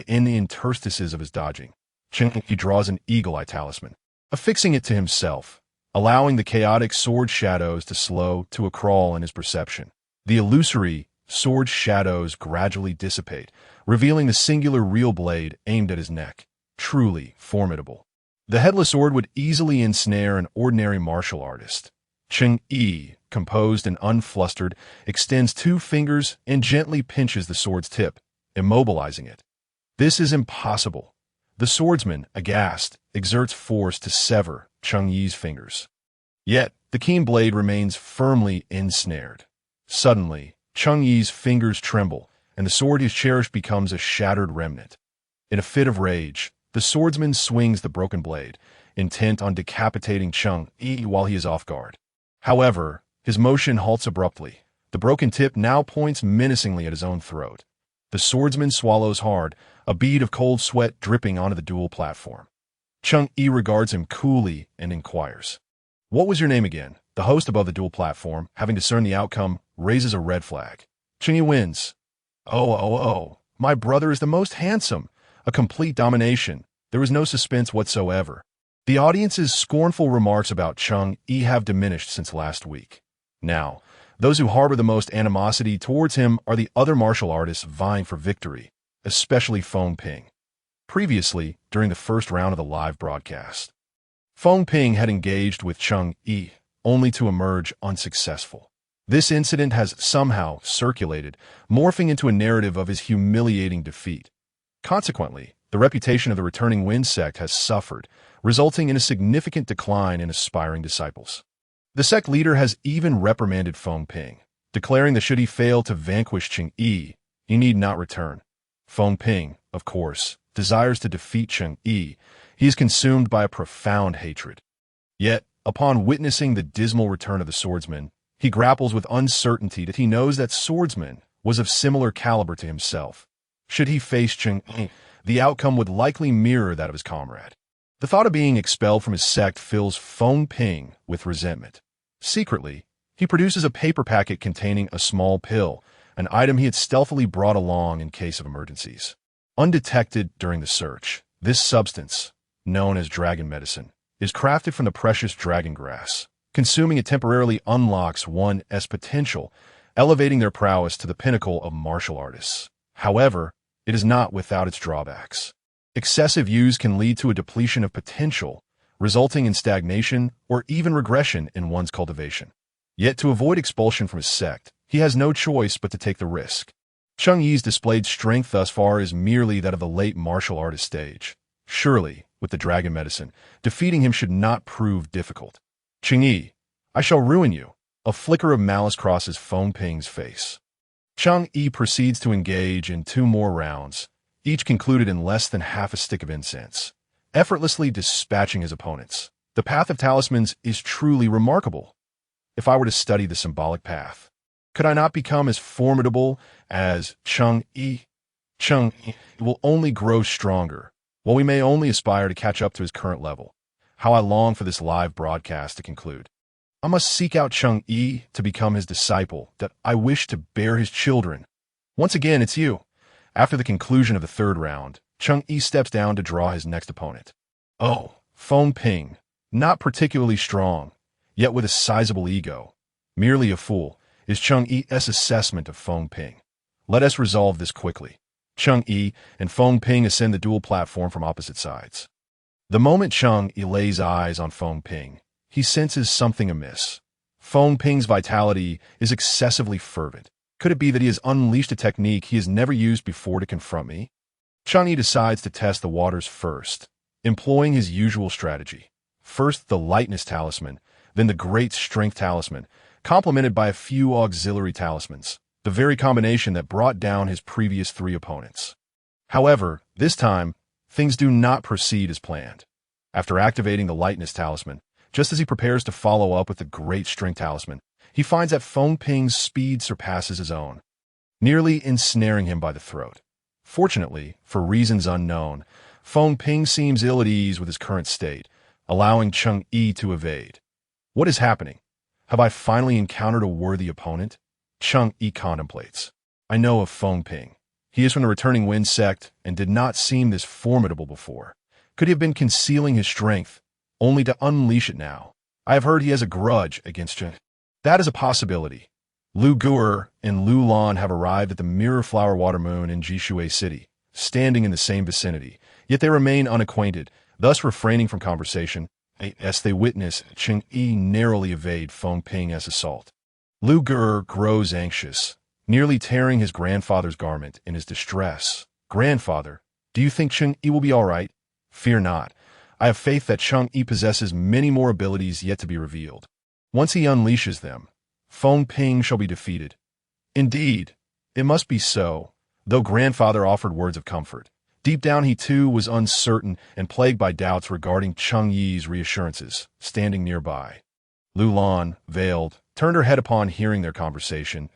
in the interstices of his dodging. Cheng Yi draws an eagle-eye talisman, affixing it to himself, allowing the chaotic sword shadows to slow to a crawl in his perception. The illusory sword shadows gradually dissipate, revealing the singular real blade aimed at his neck. Truly formidable. The headless sword would easily ensnare an ordinary martial artist. Cheng Yi, composed and unflustered, extends 2 fingers and gently pinches the sword's tip, immobilizing it. This is impossible. The swordsman, aghast, exerts force to sever Cheng Yi's fingers. Yet, the keen blade remains firmly ensnared. Suddenly, Cheng Yi's fingers tremble, and the sword he's cherished becomes a shattered remnant. In a fit of rage, the swordsman swings the broken blade, intent on decapitating Cheng Yi while he is off guard. However, his motion halts abruptly. The broken tip now points menacingly at his own throat. The swordsman swallows hard, a bead of cold sweat dripping onto the duel platform. Cheng Yi regards him coolly and inquires, "What was your name again?" The host above the duel platform, having discerned the outcome, raises a red flag. Cheng Yi wins. Oh, my brother is the most handsome. A complete domination. There is no suspense whatsoever. The audience's scornful remarks about Cheng Yi have diminished since last week. Now, those who harbor the most animosity towards him are the other martial artists vying for victory, especially Feng. Previously, during the first round of the live broadcast, Feng had engaged with Cheng Yi, only to emerge unsuccessful. This incident has somehow circulated, morphing into a narrative of his humiliating defeat. Consequently, the reputation of the returning Wind sect has suffered, resulting in a significant decline in aspiring disciples. The sect leader has even reprimanded Feng, declaring that should he fail to vanquish Cheng Yi, he need not return. Feng, of course, desires to defeat Cheng Yi. He is consumed by a profound hatred. Yet, upon witnessing the dismal return of the swordsman, he grapples with uncertainty that he knows that swordsman was of similar caliber to himself. Should he face Cheng Yi, the outcome would likely mirror that of his comrade. The thought of being expelled from his sect fills Feng with resentment. Secretly, he produces a paper packet containing a small pill, an item he had stealthily brought along in case of emergencies. Undetected during the search, this substance, known as dragon medicine, is crafted from the precious dragon grass. Consuming it temporarily unlocks one's potential, elevating their prowess to the pinnacle of martial artists. However, it is not without its drawbacks. Excessive use can lead to a depletion of potential, resulting in stagnation or even regression in one's cultivation. Yet to avoid expulsion from his sect, he has no choice but to take the risk. Cheng Yi's displayed strength thus far is merely that of the late martial artist stage. Surely, with the dragon medicine, defeating him should not prove difficult. Cheng Yi, I shall ruin you. A flicker of malice crosses Feng's face. Cheng Yi proceeds to engage in 2 more rounds, each concluded in less than half a stick of incense, effortlessly dispatching his opponents. The path of talismans is truly remarkable. If I were to study the symbolic path, could I not become as formidable as Cheng Yi? Cheng Yi will only grow stronger, while we may only aspire to catch up to his current level. How I long for this live broadcast to conclude. I must seek out Cheng Yi to become his disciple, that I wish to bear his children. Once again, it's you. After the conclusion of the 3rd round, Cheng Yi steps down to draw his next opponent. Oh, Feng, not particularly strong, yet with a sizable ego. Merely a fool, is Cheng Yi's assessment of Feng. Let us resolve this quickly. Cheng Yi and Feng ascend the duel platform from opposite sides. The moment Cheng Yi lays eyes on Feng, he senses something amiss. Feng's vitality is excessively fervent. Could it be that he has unleashed a technique he has never used before to confront me? Cheng Yi decides to test the waters first, employing his usual strategy. First the lightness talisman, then the great strength talisman, complemented by a few auxiliary talismans, the very combination that brought down his previous 3 opponents. However, this time, things do not proceed as planned. After activating the lightness talisman, just as he prepares to follow up with the great strength talisman, he finds that Feng's speed surpasses his own, nearly ensnaring him by the throat. Fortunately, for reasons unknown, Feng seems ill at ease with his current state, allowing Cheng Yi to evade. What is happening? Have I finally encountered a worthy opponent? Cheng Yi contemplates. I know of Feng. He is from the returning Wind sect and did not seem this formidable before. Could he have been concealing his strength, only to unleash it now? I have heard he has a grudge against Cheng. That is a possibility. Lu Guer and Lu Lan have arrived at the Mirror Flower Water Moon in Jishui City, standing in the same vicinity, yet they remain unacquainted, thus refraining from conversation, as they witness Cheng Yi narrowly evade Feng's assault. Lu Guer grows anxious, nearly tearing his grandfather's garment in his distress. Grandfather, do you think Cheng Yi will be all right? Fear not. I have faith that Cheng Yi possesses many more abilities yet to be revealed. Once he unleashes them, Feng shall be defeated. Indeed, it must be so, though grandfather offered words of comfort. Deep down he too was uncertain and plagued by doubts regarding Cheng Yi's reassurances, standing nearby. Lu Lan, veiled, turned her head upon hearing their conversation.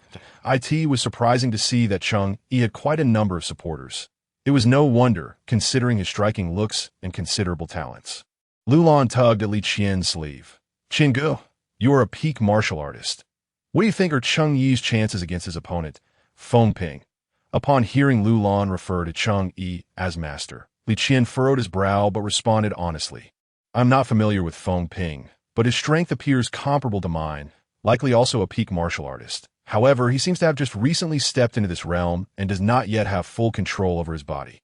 It was surprising to see that Cheng Yi had quite a number of supporters. It was no wonder, considering his striking looks and considerable talents. Lu Lan tugged at Li Qian's sleeve. Qinggu, you are a peak martial artist. What do you think are Cheng Yi's chances against his opponent, Feng? Upon hearing Lu Lan refer to Cheng Yi as master, Li Qian furrowed his brow but responded honestly. I'm not familiar with Feng, but his strength appears comparable to mine, likely also a peak martial artist. However, he seems to have just recently stepped into this realm and does not yet have full control over his body.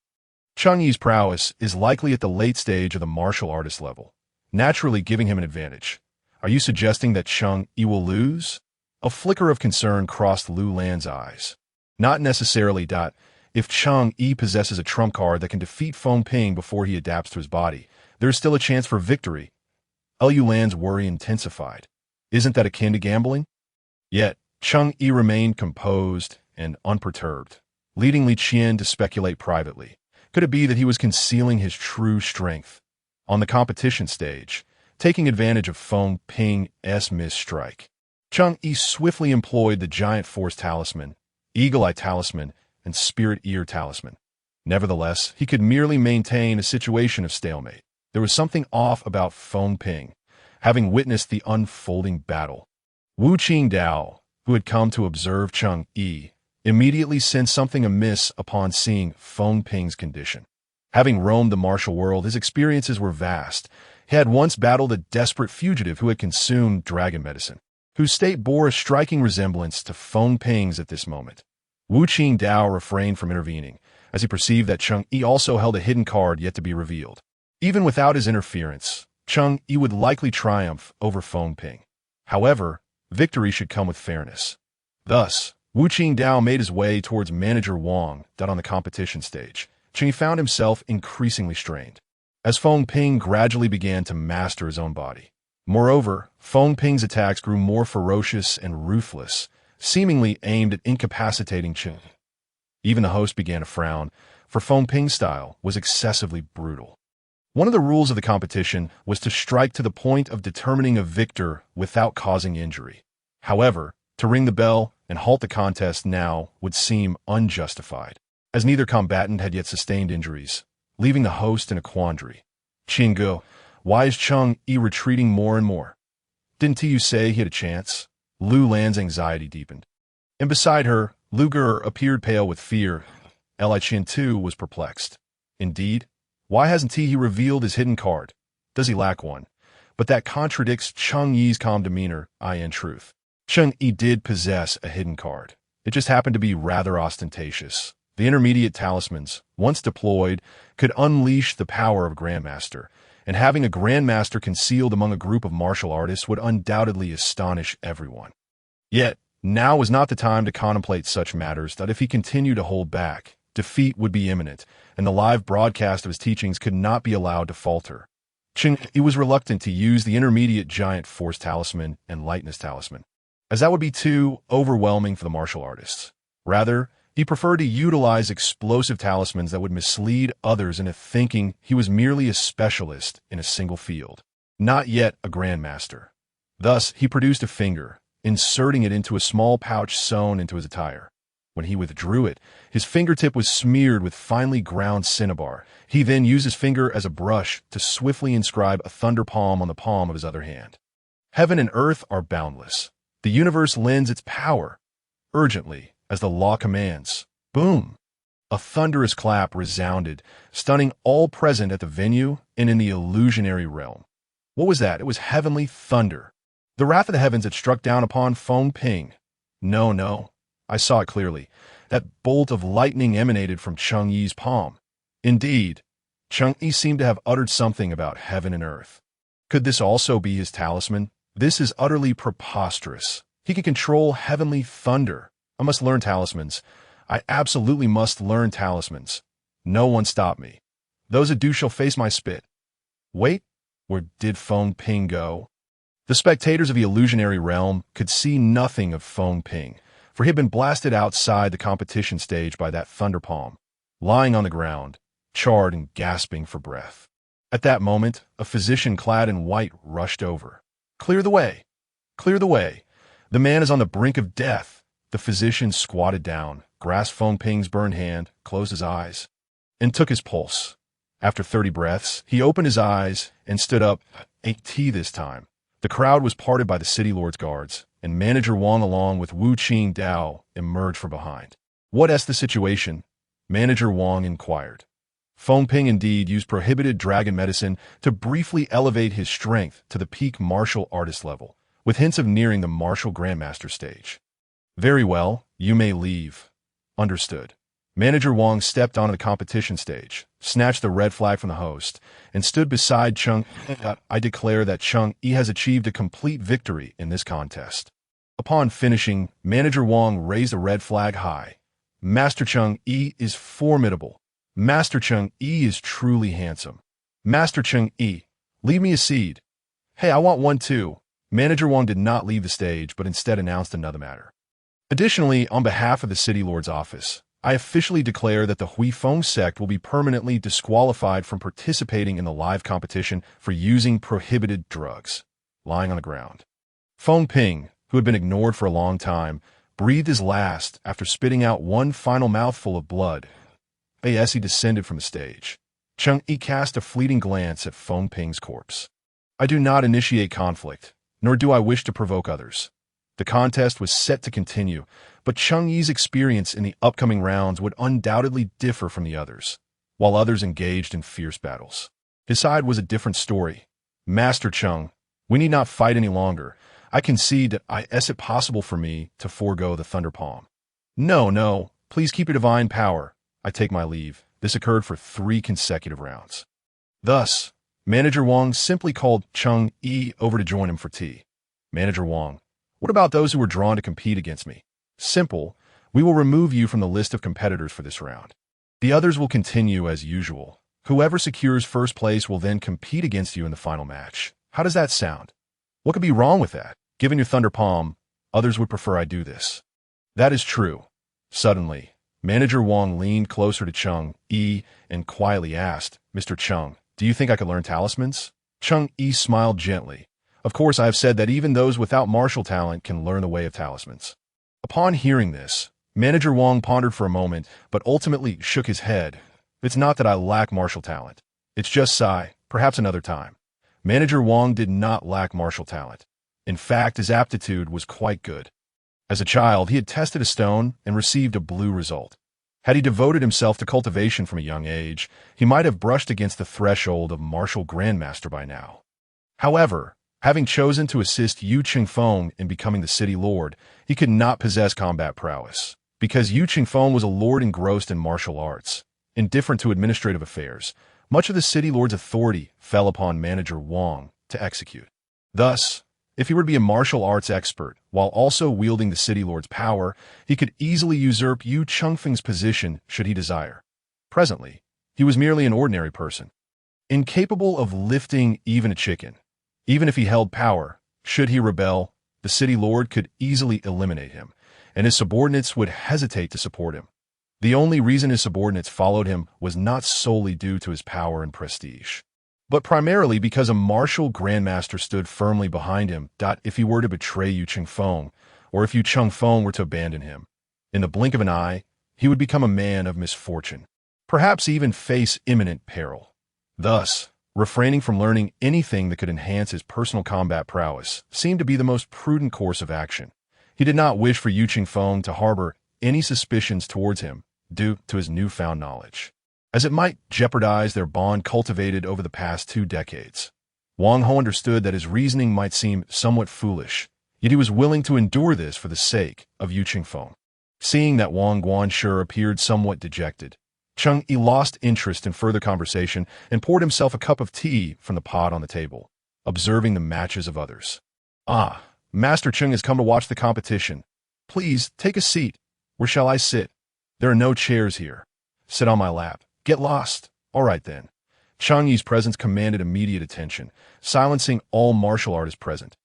Cheng Yi's prowess is likely at the late stage of the martial artist level, naturally giving him an advantage. Are you suggesting that Cheng Yi will lose? A flicker of concern crossed Lu Lan's eyes. Not necessarily. If Cheng Yi possesses a trump card that can defeat Feng Ping before he adapts to his body, there is still a chance for victory. Lu Lan's worry intensified. Isn't that akin to gambling? Yet, Cheng Yi remained composed and unperturbed, leading Li Qian to speculate privately. Could it be that he was concealing his true strength? On the competition stage, taking advantage of Feng Ping's misstrike, Cheng Yi swiftly employed the giant force talisman, eagle eye talisman, and spirit ear talisman. Nevertheless, he could merely maintain a situation of stalemate. There was something off about Feng Ping, having witnessed the unfolding battle. Wu Qingdao, who had come to observe Cheng Yi, immediately sensed something amiss upon seeing Feng Ping's condition. Having roamed the martial world, his experiences were vast. He had once battled a desperate fugitive who had consumed dragon medicine, whose state bore a striking resemblance to Feng Ping's at this moment. Wu Qingdao refrained from intervening, as he perceived that Cheng Yi also held a hidden card yet to be revealed. Even without his interference, Cheng Yi would likely triumph over Feng Ping. However, victory should come with fairness. Thus, Wu Qingdao made his way towards Manager Wang on the competition stage. Cheng Yi found himself increasingly strained, as Feng Ping gradually began to master his own body. Moreover, Feng Ping's attacks grew more ferocious and ruthless, seemingly aimed at incapacitating Cheng. Even the host began to frown, for Feng Ping's style was excessively brutal. One of the rules of the competition was to strike to the point of determining a victor without causing injury. However, to ring the bell and halt the contest now would seem unjustified, as neither combatant had yet sustained injuries, leaving the host in a quandary. Qinggu, why is Cheng Yi retreating more and more? Didn't you say he had a chance? Lu Lan's anxiety deepened. And beside her, Lu Ger appeared pale with fear. Li Qian too was perplexed. Indeed, why hasn't he revealed his hidden card? Does he lack one? But that contradicts Cheng Yi's calm demeanor, in truth. Cheng Yi did possess a hidden card. It just happened to be rather ostentatious. The intermediate talismans, once deployed, could unleash the power of a grandmaster, and having a grandmaster concealed among a group of martial artists would undoubtedly astonish everyone. Yet, now was not the time to contemplate such matters. That if he continued to hold back, defeat would be imminent, and the live broadcast of his teachings could not be allowed to falter. Cheng Yi was reluctant to use the intermediate giant force talisman and lightness talisman, as that would be too overwhelming for the martial artists. Rather, he preferred to utilize explosive talismans that would mislead others into thinking he was merely a specialist in a single field, not yet a grandmaster. Thus, he produced a finger, inserting it into a small pouch sewn into his attire. When he withdrew it, his fingertip was smeared with finely ground cinnabar. He then used his finger as a brush to swiftly inscribe a thunder palm on the palm of his other hand. Heaven and earth are boundless. The universe lends its power, urgently, as the law commands. Boom! A thunderous clap resounded, stunning all present at the venue and in the illusionary realm. What was that? It was heavenly thunder. The wrath of the heavens had struck down upon Feng Ping. No, I saw it clearly. That bolt of lightning emanated from Cheng Yi's palm. Indeed, Cheng Yi seemed to have uttered something about heaven and earth. Could this also be his talisman? This is utterly preposterous. He can control heavenly thunder. I must learn talismans. I absolutely must learn talismans. No one stop me. Those that do shall face my spit. Wait, where did Feng Ping go? The spectators of the illusionary realm could see nothing of Feng Ping, for he had been blasted outside the competition stage by that thunder palm, lying on the ground, charred and gasping for breath. At that moment, a physician clad in white rushed over. Clear the way! Clear the way! The man is on the brink of death. The physician squatted down, grasped Feng Ping's burned hand, closed his eyes, and took his pulse. After 30 breaths, he opened his eyes and stood up. Ate tea this time. The crowd was parted by the city lord's guards, and Manager Wang along with Wu Qingdao emerged from behind. What is the situation? Manager Wang inquired. Feng Ping indeed used prohibited dragon medicine to briefly elevate his strength to the peak martial artist level, with hints of nearing the martial grandmaster stage. Very well, you may leave. Understood. Manager Wang stepped onto the competition stage, snatched the red flag from the host, and stood beside Cheng Yi. I declare that Cheng Yi has achieved a complete victory in this contest. Upon finishing, Manager Wang raised a red flag high. Master Cheng Yi is formidable. Master Cheng Yi is truly handsome. Master Cheng Yi, leave me a seed. Hey, I want one too. Manager Wang did not leave the stage, but instead announced another matter. Additionally, on behalf of the City Lord's office, I officially declare that the Feng sect will be permanently disqualified from participating in the live competition for using prohibited drugs. Lying on the ground. Feng Ping, who had been ignored for a long time, breathed his last after spitting out one final mouthful of blood. As he descended from the stage, Cheng Yi cast a fleeting glance at Feng Ping's corpse. I do not initiate conflict, nor do I wish to provoke others. The contest was set to continue, but Cheng Yi's experience in the upcoming rounds would undoubtedly differ from the others, while others engaged in fierce battles. His side was a different story. Master Cheng, we need not fight any longer. I concede that is it possible for me to forego the Thunder Palm. No, please keep your divine power. I take my leave. This occurred for 3 consecutive rounds. Thus, Manager Wang simply called Cheng Yi over to join him for tea. Manager Wang, what about those who were drawn to compete against me? Simple, we will remove you from the list of competitors for this round. The others will continue as usual. Whoever secures first place will then compete against you in the final match. How does that sound? What could be wrong with that? Given your Thunder Palm, others would prefer I do this. That is true. Suddenly, Manager Wang leaned closer to Cheng Yi and quietly asked, Mr. Cheng, do you think I could learn talismans? Cheng Yi smiled gently. Of course, I have said that even those without martial talent can learn the way of talismans. Upon hearing this, Manager Wang pondered for a moment, but ultimately shook his head. It's not that I lack martial talent. It's just perhaps another time. Manager Wang did not lack martial talent. In fact, his aptitude was quite good. As a child, he had tested a stone and received a blue result. Had he devoted himself to cultivation from a young age, he might have brushed against the threshold of martial grandmaster by now. However, having chosen to assist Yu Qingfeng in becoming the city lord, he could not possess combat prowess, because Yu Qingfeng was a lord engrossed in martial arts. Indifferent to administrative affairs, much of the city lord's authority fell upon Manager Wang to execute. Thus, if he were to be a martial arts expert while also wielding the city lord's power, he could easily usurp Yu Qingfeng's position should he desire. Presently, he was merely an ordinary person, incapable of lifting even a chicken. Even if he held power, should he rebel, the city lord could easily eliminate him, and his subordinates would hesitate to support him. The only reason his subordinates followed him was not solely due to his power and prestige, but primarily because a martial grandmaster stood firmly behind him. If he were to betray Yu Qingfeng, or if Yu Qingfeng were to abandon him, in the blink of an eye, he would become a man of misfortune, perhaps even face imminent peril. Thus, refraining from learning anything that could enhance his personal combat prowess seemed to be the most prudent course of action. He did not wish for Yu Qingfeng to harbor any suspicions towards him due to his newfound knowledge, as it might jeopardize their bond cultivated over the past 2 decades. Wang Ho understood that his reasoning might seem somewhat foolish, yet he was willing to endure this for the sake of Yu Qingfeng. Seeing that Wang Guanshe appeared somewhat dejected, Cheng Yi lost interest in further conversation and poured himself a cup of tea from the pot on the table, observing the matches of others. Master Cheng has come to watch the competition. Please, take a seat. Where shall I sit? There are no chairs here. Sit on my lap. Get lost. All right then. Cheng Yi's presence commanded immediate attention, silencing all martial artists present.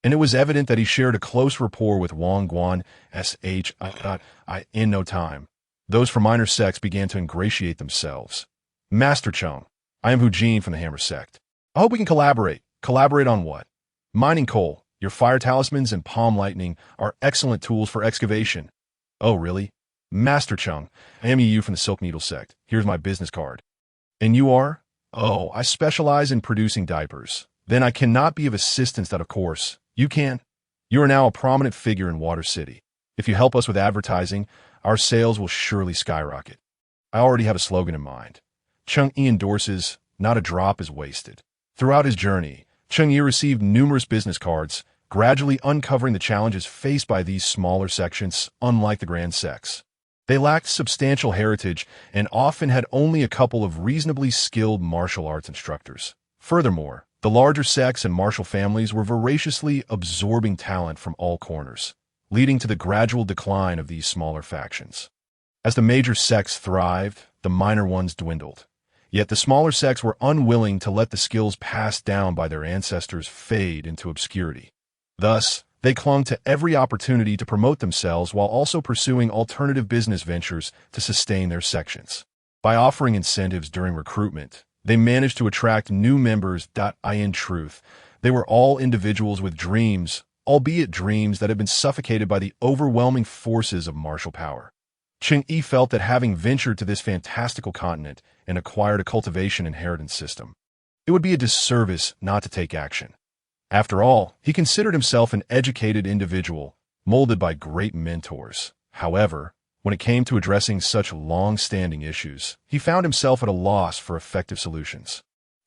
And it was evident that he shared a close rapport with Wang Guan in no time. Those from minor sects began to ingratiate themselves. Master Cheng, I am Hu Jin from the Hammer sect. I hope we can collaborate. Collaborate on what? Mining coal, your fire talismans and palm lightning are excellent tools for excavation. Oh, really? Master Cheng, I am Yu from the Silk Needle sect. Here's my business card. And you are? Oh, I specialize in producing diapers. Then I cannot be of assistance of course. You can. You are now a prominent figure in Water City. If you help us with advertising, our sales will surely skyrocket. I already have a slogan in mind. Cheng Yi endorses, not a drop is wasted. Throughout his journey, Cheng Yi received numerous business cards, gradually uncovering the challenges faced by these smaller sections, unlike the grand sects. They lacked substantial heritage and often had only a couple of reasonably skilled martial arts instructors. Furthermore, the larger sects and martial families were voraciously absorbing talent from all corners. leading to the gradual decline of these smaller factions. As the major sects thrived, the minor ones dwindled. Yet the smaller sects were unwilling to let the skills passed down by their ancestors fade into obscurity. Thus, they clung to every opportunity to promote themselves while also pursuing alternative business ventures to sustain their sections. By offering incentives during recruitment, they managed to attract new members. In truth, they were all individuals with dreams, albeit dreams that had been suffocated by the overwhelming forces of martial power. Cheng Yi felt that having ventured to this fantastical continent and acquired a cultivation inheritance system, it would be a disservice not to take action. After all, he considered himself an educated individual, molded by great mentors. However, when it came to addressing such long-standing issues, he found himself at a loss for effective solutions.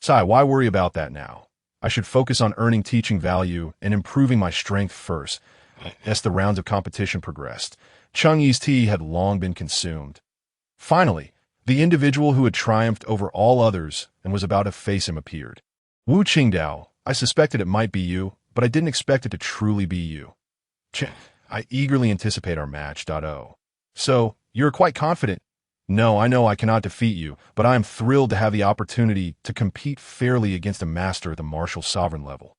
Why worry about that now? I should focus on earning teaching value and improving my strength first. As the rounds of competition progressed, Cheng Yi's tea had long been consumed. Finally, the individual who had triumphed over all others and was about to face him appeared. Wu Qingdao, I suspected it might be you, but I didn't expect it to truly be you. I eagerly anticipate our match. So, you're quite confident? No, I know I cannot defeat you, but I am thrilled to have the opportunity to compete fairly against a master at the martial sovereign level.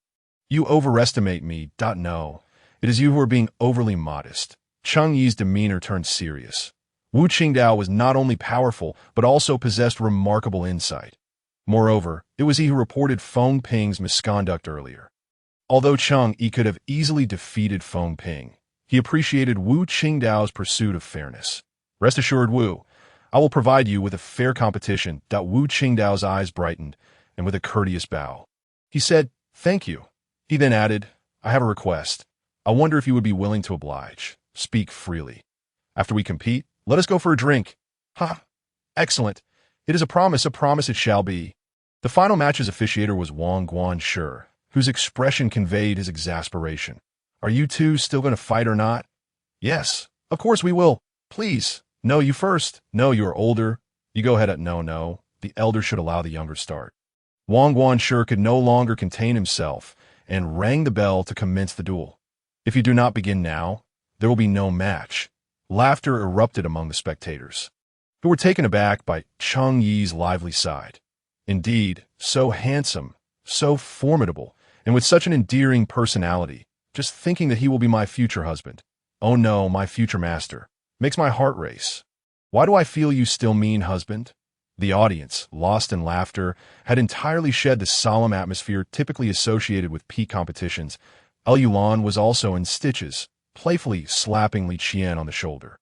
You overestimate me. No, it is you who are being overly modest. Cheng Yi's demeanor turned serious. Wu Qingdao was not only powerful, but also possessed remarkable insight. Moreover, it was he who reported Feng Ping's misconduct earlier. Although Cheng Yi could have easily defeated Feng Ping, he appreciated Wu Qingdao's pursuit of fairness. Rest assured, Wu, I will provide you with a fair competition. Wu Qingdao's eyes brightened, and with a courteous bow, he said, "Thank you." He then added, "I have a request. I wonder if you would be willing to oblige. Speak freely. After we compete, let us go for a drink." Ha! Excellent. It is a promise it shall be. The final match's officiator was Wang Guanshi, whose expression conveyed his exasperation. Are you two still going to fight or not? Yes, of course we will. Please. No, you first. No, you are older. You go ahead. No. The elder should allow the younger start. Wang Guanshi could no longer contain himself and rang the bell to commence the duel. If you do not begin now, there will be no match. Laughter erupted among the spectators, who were taken aback by Cheng Yi's lively side. Indeed, so handsome, so formidable, and with such an endearing personality, just thinking that he will be my future husband. Oh no, my future master. Makes my heart race. Why do I feel you still mean husband? The audience, lost in laughter, had entirely shed the solemn atmosphere typically associated with peak competitions. Yulan was also in stitches, playfully slapping Li Qian on the shoulder.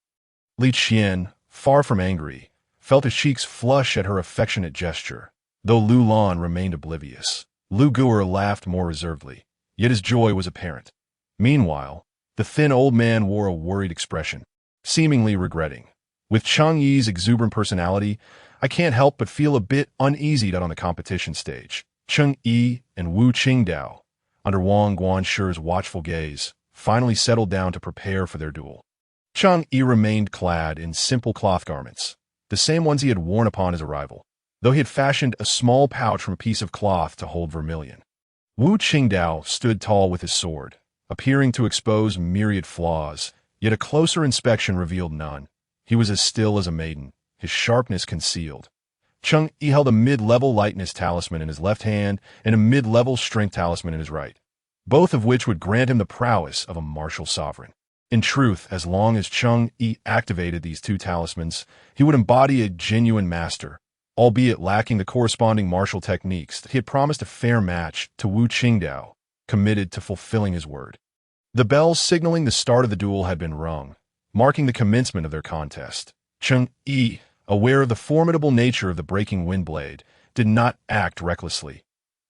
Li Qian, far from angry, felt his cheeks flush at her affectionate gesture, though Lu Lan remained oblivious. Lu Guer laughed more reservedly, yet his joy was apparent. Meanwhile, the thin old man wore a worried expression, seemingly regretting. With Cheng Yi's exuberant personality, I can't help but feel a bit uneasy on the competition stage. Cheng Yi and Wu Qingdao, under Wang Guanshi's watchful gaze, finally settled down to prepare for their duel. Cheng Yi remained clad in simple cloth garments, the same ones he had worn upon his arrival, though he had fashioned a small pouch from a piece of cloth to hold vermilion. Wu Qingdao stood tall with his sword, appearing to expose myriad flaws, yet a closer inspection revealed none. He was as still as a maiden, his sharpness concealed. Cheng Yi held a mid-level lightness talisman in his left hand and a mid-level strength talisman in his right, both of which would grant him the prowess of a martial sovereign. In truth, as long as Cheng Yi activated these two talismans, he would embody a genuine master, albeit lacking the corresponding martial techniques that he had promised a fair match to Wu Qingdao, committed to fulfilling his word. The bells signaling the start of the duel had been rung, marking the commencement of their contest. Cheng Yi, aware of the formidable nature of the breaking wind blade, did not act recklessly.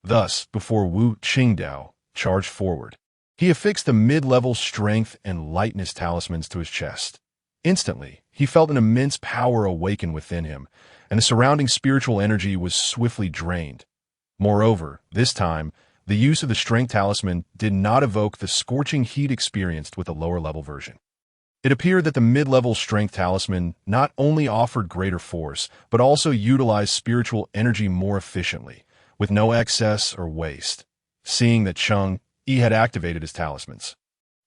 Thus, before Wu Qingdao charged forward, he affixed the mid-level strength and lightness talismans to his chest. Instantly, he felt an immense power awaken within him, and the surrounding spiritual energy was swiftly drained. Moreover, this time, the use of the strength talisman did not evoke the scorching heat experienced with the lower-level version. It appeared that the mid-level strength talisman not only offered greater force, but also utilized spiritual energy more efficiently, with no excess or waste. Seeing that Cheng Yi had activated his talismans,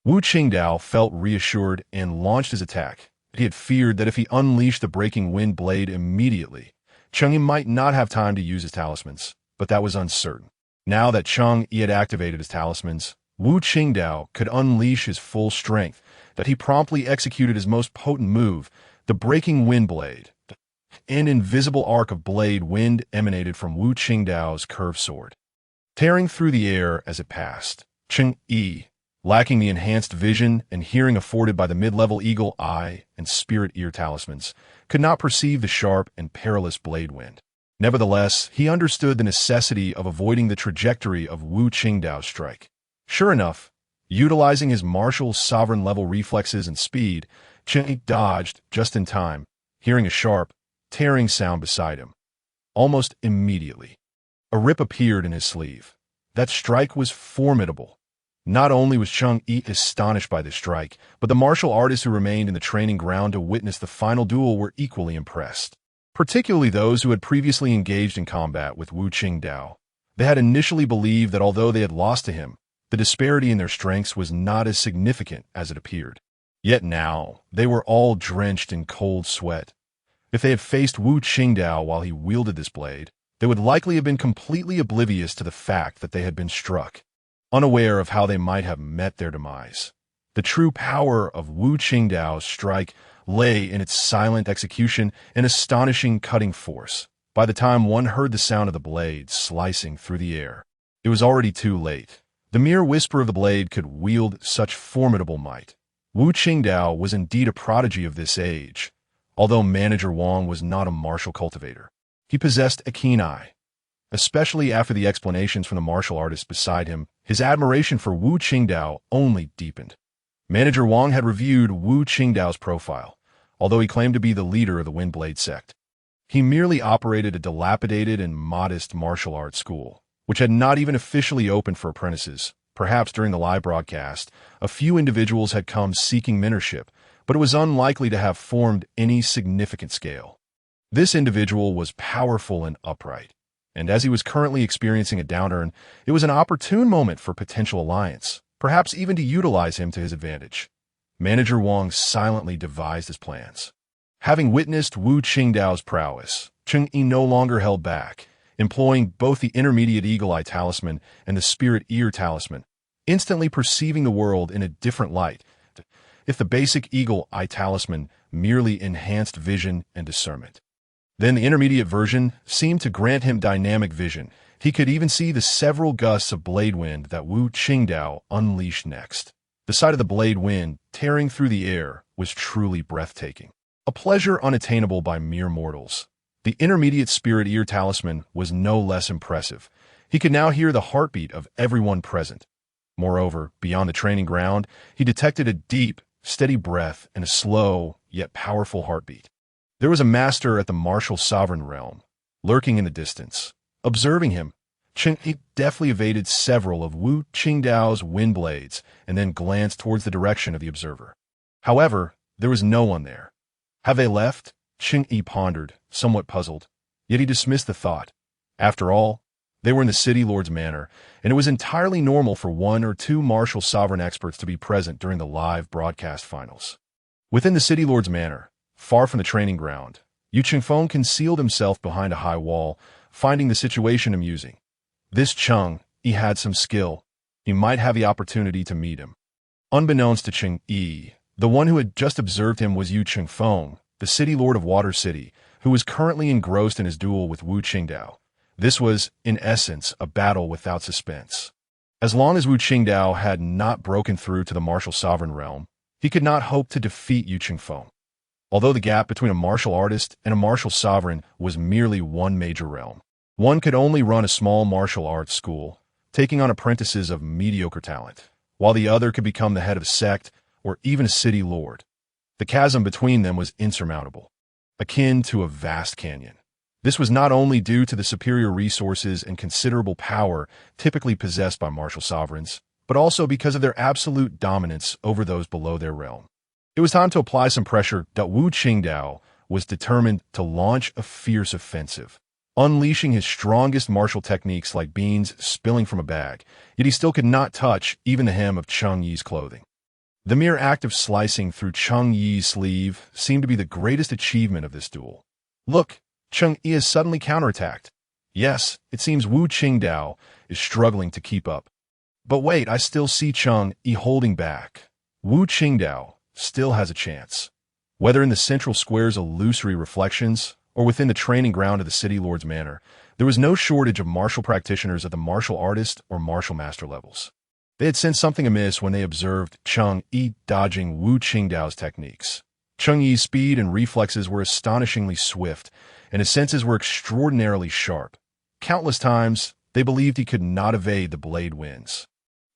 Wu Qingdao felt reassured and launched his attack. He had feared that if he unleashed the breaking wind blade immediately, Cheng Yi might not have time to use his talismans, but that was uncertain. Now that Cheng Yi had activated his talismans, Wu Qingdao could unleash his full strength, that he promptly executed his most potent move, the breaking wind blade. An invisible arc of blade wind emanated from Wu Qingdao's curved sword, tearing through the air as it passed. Cheng Yi, lacking the enhanced vision and hearing afforded by the mid-level eagle eye and spirit ear talismans, could not perceive the sharp and perilous blade wind. Nevertheless, he understood the necessity of avoiding the trajectory of Wu Qingdao's strike. Sure enough, utilizing his martial sovereign-level reflexes and speed, Cheng Yi dodged just in time, hearing a sharp, tearing sound beside him. Almost immediately, a rip appeared in his sleeve. That strike was formidable. Not only was Cheng Yi astonished by this strike, but the martial artists who remained in the training ground to witness the final duel were equally impressed. Particularly those who had previously engaged in combat with Wu Qingdao. They had initially believed that although they had lost to him, the disparity in their strengths was not as significant as it appeared. Yet now, they were all drenched in cold sweat. If they had faced Wu Qingdao while he wielded this blade, they would likely have been completely oblivious to the fact that they had been struck, unaware of how they might have met their demise. The true power of Wu Qingdao's strike lay in its silent execution and astonishing cutting force. By the time one heard the sound of the blade slicing through the air, it was already too late. The mere whisper of the blade could wield such formidable might. Wu Qingdao was indeed a prodigy of this age. Although Manager Wang was not a martial cultivator, he possessed a keen eye. Especially after the explanations from the martial artists beside him, his admiration for Wu Qingdao only deepened. Manager Wang had reviewed Wu Qingdao's profile, although he claimed to be the leader of the Windblade sect. He merely operated a dilapidated and modest martial arts school, which had not even officially opened for apprentices. Perhaps during the live broadcast, a few individuals had come seeking mentorship, but it was unlikely to have formed any significant scale. This individual was powerful and upright, and as he was currently experiencing a downturn, it was an opportune moment for potential alliance, perhaps even to utilize him to his advantage. Manager Wang silently devised his plans. Having witnessed Wu Qingdao's prowess, Cheng Yi no longer held back, employing both the intermediate eagle eye talisman and the spirit ear talisman, instantly perceiving the world in a different light. If the basic eagle eye talisman merely enhanced vision and discernment, then the intermediate version seemed to grant him dynamic vision. He could even see the several gusts of blade wind that Wu Qingdao unleashed next. The sight of the blade wind tearing through the air was truly breathtaking, a pleasure unattainable by mere mortals. The intermediate spirit ear talisman was no less impressive. He could now hear the heartbeat of everyone present. Moreover, beyond the training ground, he detected a deep, steady breath and a slow, yet powerful heartbeat. There was a master at the martial sovereign realm, lurking in the distance. Observing him, Cheng Yi deftly evaded several of Wu Qingdao's wind blades and then glanced towards the direction of the observer. However, there was no one there. Have they left? Cheng Yi pondered, somewhat puzzled. Yet he dismissed the thought. After all, they were in the city lord's manor, and it was entirely normal for one or two martial sovereign experts to be present during the live broadcast finals. Within the city lord's manor, far from the training ground, Feng concealed himself behind a high wall, finding the situation amusing. This Cheng Yi had some skill. He might have the opportunity to meet him. Unbeknownst to Cheng Yi, the one who had just observed him was Feng, the city lord of Water City, who was currently engrossed in his duel with Wu Qingdao. This was, in essence, a battle without suspense. As long as Wu Qingdao had not broken through to the martial sovereign realm, he could not hope to defeat Feng. Although the gap between a martial artist and a martial sovereign was merely one major realm, one could only run a small martial arts school, taking on apprentices of mediocre talent, while the other could become the head of a sect or even a city lord. The chasm between them was insurmountable, akin to a vast canyon. This was not only due to the superior resources and considerable power typically possessed by martial sovereigns, but also because of their absolute dominance over those below their realm. It was time to apply some pressure. Wu Qingdao was determined to launch a fierce offensive, unleashing his strongest martial techniques like beans spilling from a bag, yet he still could not touch even the hem of Cheng Yi's clothing. The mere act of slicing through Cheng Yi's sleeve seemed to be the greatest achievement of this duel. Look, Cheng Yi has suddenly counterattacked. Yes, it seems Wu Qingdao is struggling to keep up. But wait, I still see Cheng Yi holding back. Wu Qingdao still has a chance. Whether in the central square's illusory reflections or within the training ground of the city lord's manor, there was no shortage of martial practitioners at the martial artist or martial master levels. They had sensed something amiss when they observed Cheng Yi dodging Wu Qingdao's techniques. Cheng Yi's speed and reflexes were astonishingly swift, and his senses were extraordinarily sharp. Countless times, they believed he could not evade the blade winds.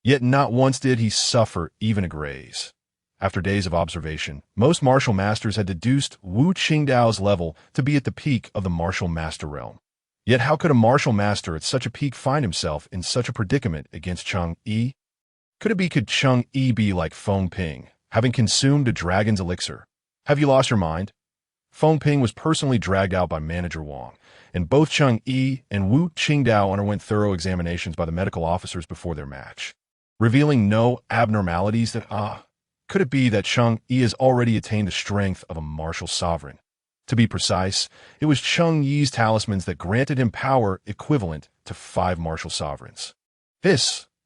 Yet not once did he suffer even a graze. After days of observation, most martial masters had deduced Wu Qingdao's level to be at the peak of the martial master realm. Yet how could a martial master at such a peak find himself in such a predicament against Cheng Yi? Could Cheng Yi be like Feng, having consumed a dragon's elixir? Have you lost your mind? Feng was personally dragged out by Manager Wang, and both Cheng Yi and Wu Qingdao underwent thorough examinations by the medical officers before their match, revealing no abnormalities that, could it be that Cheng Yi has already attained the strength of a martial sovereign? To be precise, it was Cheng Yi's talismans that granted him power equivalent to 5 martial sovereigns.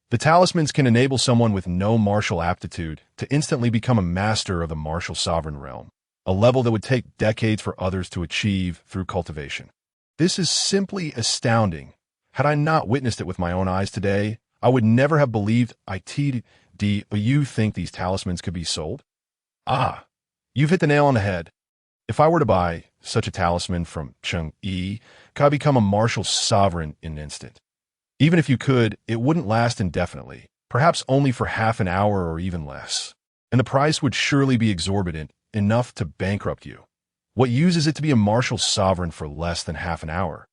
The talismans can enable someone with no martial aptitude to instantly become a master of the martial sovereign realm, a level that would take decades for others to achieve through cultivation. This is simply astounding. Had I not witnessed it with my own eyes today, I would never have believed it. But you think these talismans could be sold? You've hit the nail on the head. If I were to buy such a talisman from Cheng Yi, could I become a martial sovereign in an instant? Even if you could, it wouldn't last indefinitely, perhaps only for half an hour or even less. And the price would surely be exorbitant, enough to bankrupt you. What use is it to be a martial sovereign for less than half an hour?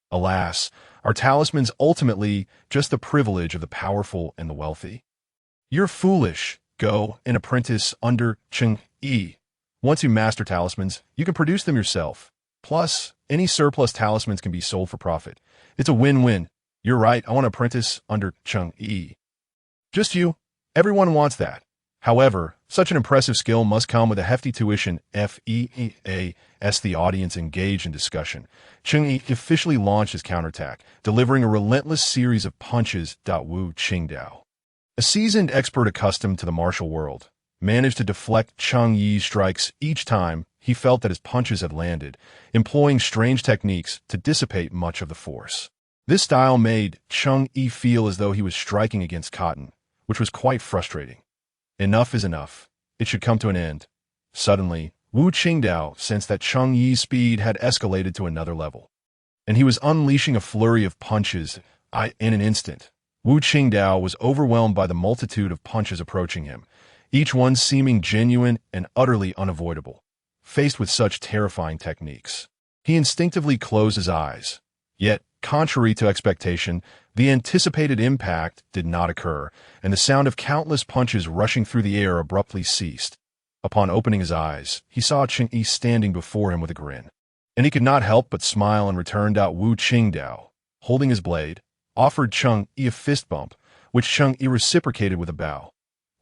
Alas, are talismans ultimately just the privilege of the powerful and the wealthy? You're foolish. Go and apprentice under Cheng Yi. Once you master talismans, you can produce them yourself. Plus, any surplus talismans can be sold for profit. It's a win-win. You're right, I want to apprentice under Cheng Yi. Just you. Everyone wants that. However, such an impressive skill must come with a hefty tuition. As the audience engaged in discussion, Cheng Yi officially launched his counterattack, delivering a relentless series of punches. Wu Qingdao, a seasoned expert accustomed to the martial world, managed to deflect Cheng Yi's strikes each time he felt that his punches had landed, employing strange techniques to dissipate much of the force. This style made Cheng Yi feel as though he was striking against cotton, which was quite frustrating. Enough is enough. It should come to an end. Suddenly, Wu Qingdao sensed that Cheng Yi's speed had escalated to another level, and he was unleashing a flurry of punches. In an instant, Wu Qingdao was overwhelmed by the multitude of punches approaching him, each one seeming genuine and utterly unavoidable. Faced with such terrifying techniques, he instinctively closed his eyes. Yet, contrary to expectation, the anticipated impact did not occur, and the sound of countless punches rushing through the air abruptly ceased. Upon opening his eyes, he saw Cheng Yi standing before him with a grin, and he could not help but smile and return. Wu Qingdao, holding his blade, offered Cheng Yi a fist bump, which Cheng Yi reciprocated with a bow.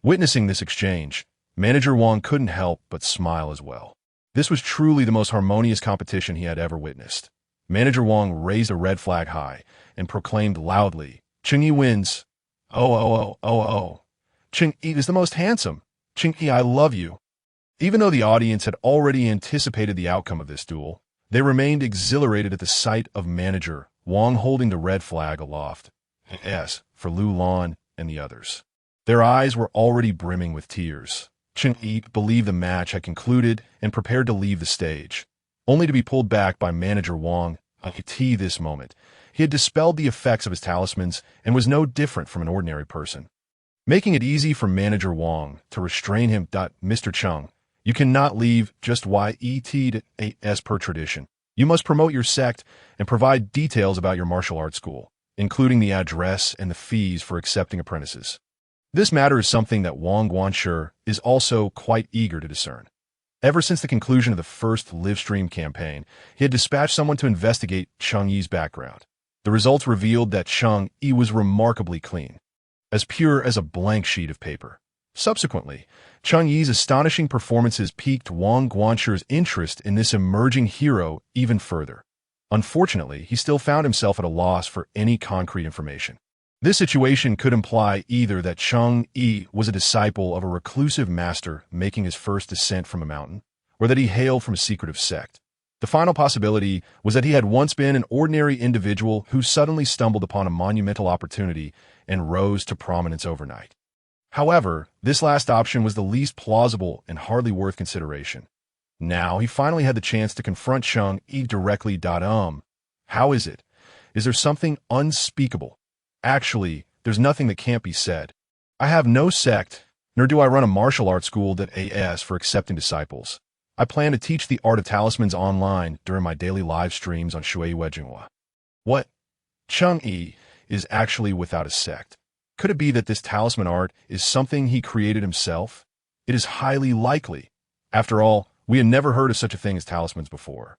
Witnessing this exchange, Manager Wang couldn't help but smile as well. This was truly the most harmonious competition he had ever witnessed. Manager Wang raised a red flag high and proclaimed loudly, "Cheng Yi wins. Oh. Cheng Yi is the most handsome. Cheng Yi, I love you." Even though the audience had already anticipated the outcome of this duel, they remained exhilarated at the sight of Manager Wang holding the red flag aloft. S for Lu Lan and the others. Their eyes were already brimming with tears. Cheng Yi believed the match had concluded and prepared to leave the stage, only to be pulled back by Manager Wang. This moment, he had dispelled the effects of his talismans and was no different from an ordinary person, making it easy for Manager Wang to restrain him. Mr. Cheng, you cannot leave just yet as per tradition. You must promote your sect and provide details about your martial arts school, including the address and the fees for accepting apprentices. This matter is something that Wang Guanshi is also quite eager to discern. Ever since the conclusion of the first livestream campaign, he had dispatched someone to investigate Cheng Yi's background. The results revealed that Cheng Yi was remarkably clean, as pure as a blank sheet of paper. Subsequently, Cheng Yi's astonishing performances piqued Wang Guanchu's interest in this emerging hero even further. Unfortunately, he still found himself at a loss for any concrete information. This situation could imply either that Cheng Yi was a disciple of a reclusive master making his first descent from a mountain, or that he hailed from a secretive sect. The final possibility was that he had once been an ordinary individual who suddenly stumbled upon a monumental opportunity and rose to prominence overnight. However, this last option was the least plausible and hardly worth consideration. Now he finally had the chance to confront Cheng Yi directly. How is it? Is there something unspeakable? Actually, there's nothing that can't be said. I have no sect, nor do I run a martial arts school that asks for accepting disciples. I plan to teach the art of talismans online during my daily live streams on Shui. What? Cheng Yi is actually without a sect. Could it be that this talisman art is something he created himself? It is highly likely. After all, we had never heard of such a thing as talismans before.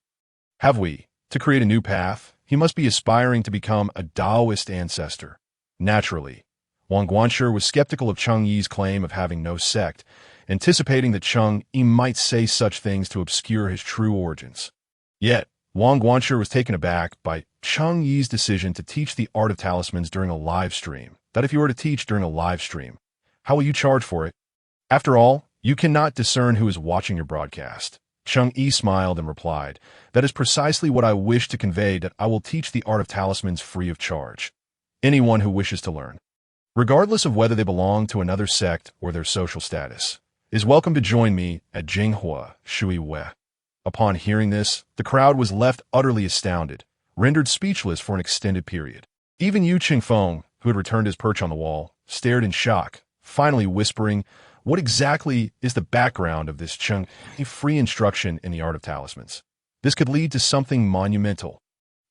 Have we? To create a new path, he must be aspiring to become a Taoist ancestor. Naturally, Wang Guanchu was skeptical of Cheng Yi's claim of having no sect, anticipating that Cheng Yi might say such things to obscure his true origins. Yet, Wang Guanchu was taken aback by Cheng Yi's decision to teach the art of talismans during a live stream. That if you were to teach during a live stream, how will you charge for it? After all, you cannot discern who is watching your broadcast. Cheng Yi smiled and replied, that is precisely what I wish to convey, that I will teach the art of talismans free of charge. Anyone who wishes to learn, regardless of whether they belong to another sect or their social status, is welcome to join me at Jinghua Shui. Upon hearing this, the crowd was left utterly astounded, rendered speechless for an extended period. Even Yu Feng, who had returned his perch on the wall, stared in shock, finally whispering, what exactly is the background of this Cheng Yi free instruction in the art of talismans? This could lead to something monumental.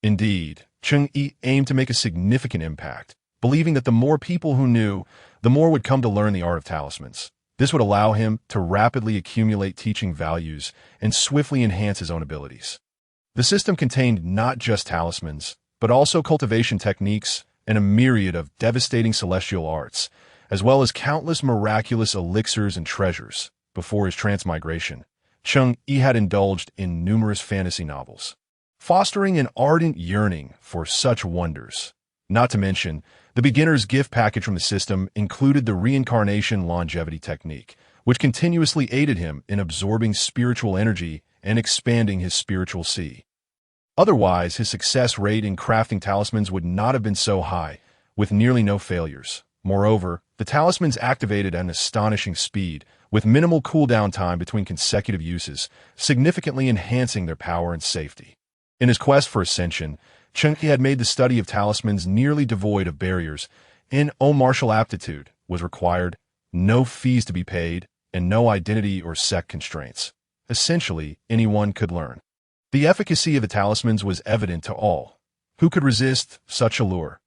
Indeed, Cheng Yi aimed to make a significant impact, believing that the more people who knew, the more would come to learn the art of talismans. This would allow him to rapidly accumulate teaching values and swiftly enhance his own abilities. The system contained not just talismans, but also cultivation techniques and a myriad of devastating celestial arts, as well as countless miraculous elixirs and treasures. Before his transmigration, Cheng Yi had indulged in numerous fantasy novels, fostering an ardent yearning for such wonders. Not to mention, the beginner's gift package from the system included the reincarnation longevity technique, which continuously aided him in absorbing spiritual energy and expanding his spiritual sea. Otherwise, his success rate in crafting talismans would not have been so high, with nearly no failures. Moreover, the talismans activated at an astonishing speed, with minimal cooldown time between consecutive uses, significantly enhancing their power and safety. In his quest for Ascension, Cheng Yi had made the study of talismans nearly devoid of barriers, and martial aptitude was required, no fees to be paid, and no identity or sect constraints. Essentially, anyone could learn. The efficacy of the talismans was evident to all. Who could resist such allure?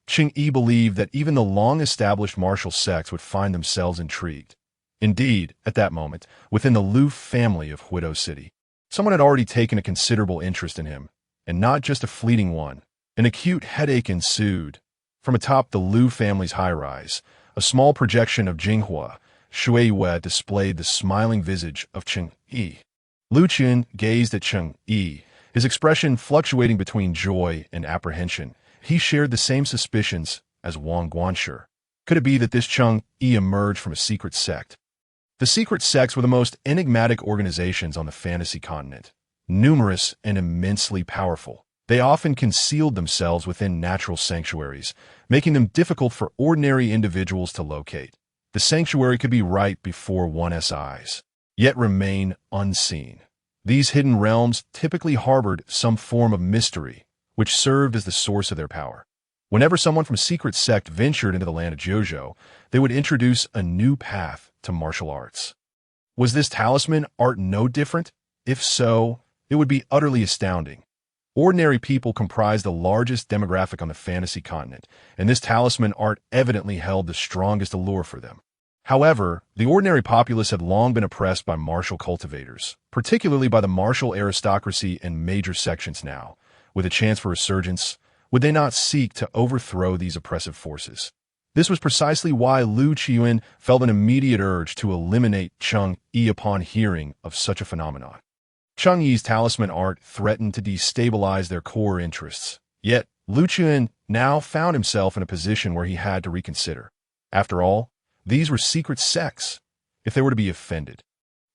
Cheng Yi believed that even the long-established martial sects would find themselves intrigued. Indeed, at that moment, within the Lu family of Huido City, someone had already taken a considerable interest in him, and not just a fleeting one. An acute headache ensued. From atop the Lu family's high-rise, a small projection of Jinghua Shui displayed the smiling visage of Cheng Yi. Lu Qin gazed at Cheng Yi, his expression fluctuating between joy and apprehension. He shared the same suspicions as Wang Guanchu. Could it be that this Cheng Yi emerged from a secret sect? The secret sects were the most enigmatic organizations on the fantasy continent. Numerous and immensely powerful, they often concealed themselves within natural sanctuaries, making them difficult for ordinary individuals to locate. The sanctuary could be right before one's eyes, yet remain unseen. These hidden realms typically harbored some form of mystery, which served as the source of their power. Whenever someone from a secret sect ventured into the land of dojo, they would introduce a new path to martial arts. Was this talisman art no different? If so, it would be utterly astounding. Ordinary people comprised the largest demographic on the fantasy continent, and this talisman art evidently held the strongest allure for them. However, the ordinary populace had long been oppressed by martial cultivators, particularly by the martial aristocracy and major sections now. With a chance for resurgence, would they not seek to overthrow these oppressive forces? This was precisely why Lu Qiuan felt an immediate urge to eliminate Cheng Yi upon hearing of such a phenomenon. Cheng Yi's talisman art threatened to destabilize their core interests, yet Lu Qiuan now found himself in a position where he had to reconsider. After all, these were secret sects. If they were to be offended,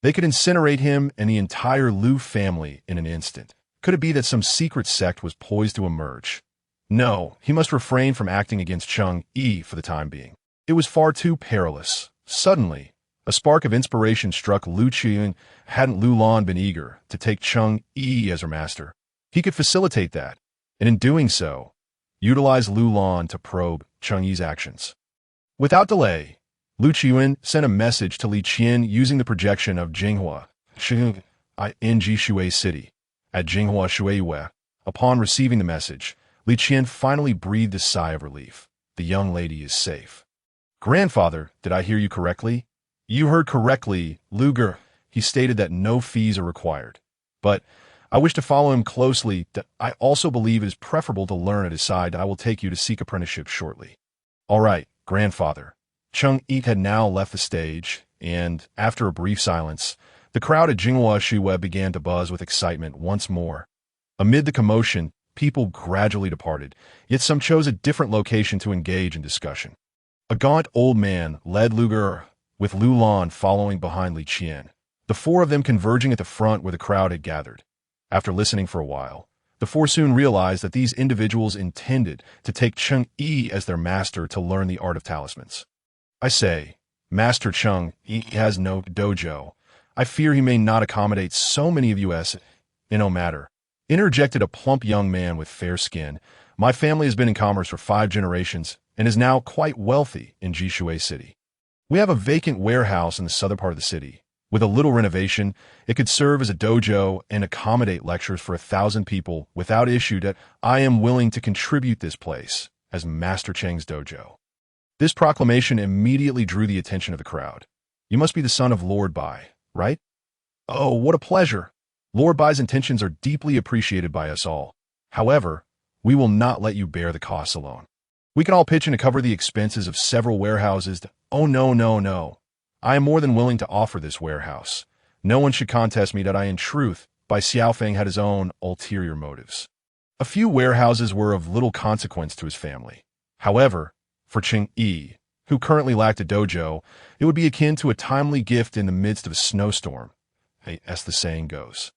they could incinerate him and the entire Lu family in an instant. Could it be that some secret sect was poised to emerge? No, he must refrain from acting against Cheng Yi for the time being. It was far too perilous. Suddenly, a spark of inspiration struck Lu Qiuan. Hadn't Lu Lan been eager to take Cheng Yi as her master, he could facilitate that, and in doing so, utilize Lu Lan to probe Cheng Yi's actions. Without delay, Lu Qiuan sent a message to Li Qian using the projection of Jinghua in Jishui City. At Jinghua Shuiyue, upon receiving the message, Li Qian finally breathed a sigh of relief. The young lady is safe. Grandfather, did I hear you correctly? You heard correctly, Luger. He stated that no fees are required. But I wish to follow him closely. I also believe it is preferable to learn at his side. I will take you to seek apprenticeship shortly. All right, grandfather. Cheng Yi had now left the stage, and after a brief silence, the crowd at Jinghua Shuiyue began to buzz with excitement once more. Amid the commotion, people gradually departed, yet some chose a different location to engage in discussion. A gaunt old man led Luger, with Lu Lan following behind Li Qian, the four of them converging at the front where the crowd had gathered. After listening for a while, the four soon realized that these individuals intended to take Cheng Yi as their master to learn the art of talismans. I say, Master Cheng Yi has no dojo. I fear he may not accommodate so many of you as no matter. Interjected a plump young man with fair skin. My family has been in commerce for 5 generations and is now quite wealthy in Jishui City. We have a vacant warehouse in the southern part of the city. With a little renovation, it could serve as a dojo and accommodate lectures for 1,000 people without issue. That I am willing to contribute this place as Master Cheng's dojo. This proclamation immediately drew the attention of the crowd. You must be the son of Lord Bai, right? Oh, what a pleasure. Lord Bai's intentions are deeply appreciated by us all. However, we will not let you bear the costs alone. We can all pitch in to cover the expenses of several warehouses. Oh, no. I am more than willing to offer this warehouse. No one should contest me that I, in truth, by Xiaofeng had his own ulterior motives. A few warehouses were of little consequence to his family. However, for Cheng Yi, who currently lacked a dojo, it would be akin to a timely gift in the midst of a snowstorm, as the saying goes.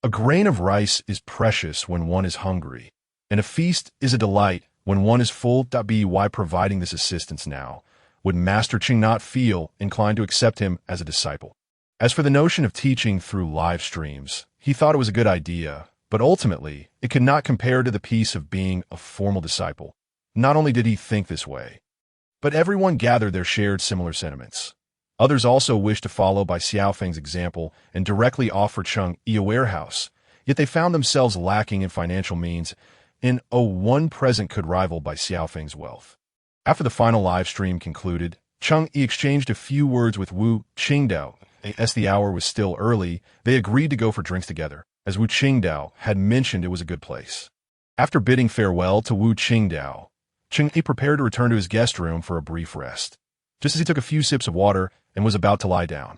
A grain of rice is precious when one is hungry, and a feast is a delight when one is full. Be why providing this assistance now, would Master Cheng not feel inclined to accept him as a disciple. As for the notion of teaching through live streams, he thought it was a good idea, but ultimately, it could not compare to the peace of being a formal disciple. Not only did he think this way, but everyone gathered there shared similar sentiments. Others also wished to follow by Xiaofeng's example and directly offer Cheng Yi a warehouse, yet they found themselves lacking in financial means, and one present could rival by Xiaofeng's wealth. After the final live stream concluded, Cheng Yi exchanged a few words with Wu Qingdao. As the hour was still early, they agreed to go for drinks together, as Wu Qingdao had mentioned it was a good place. After bidding farewell to Wu Qingdao, Cheng Yi prepared to return to his guest room for a brief rest. Just as he took a few sips of water and was about to lie down,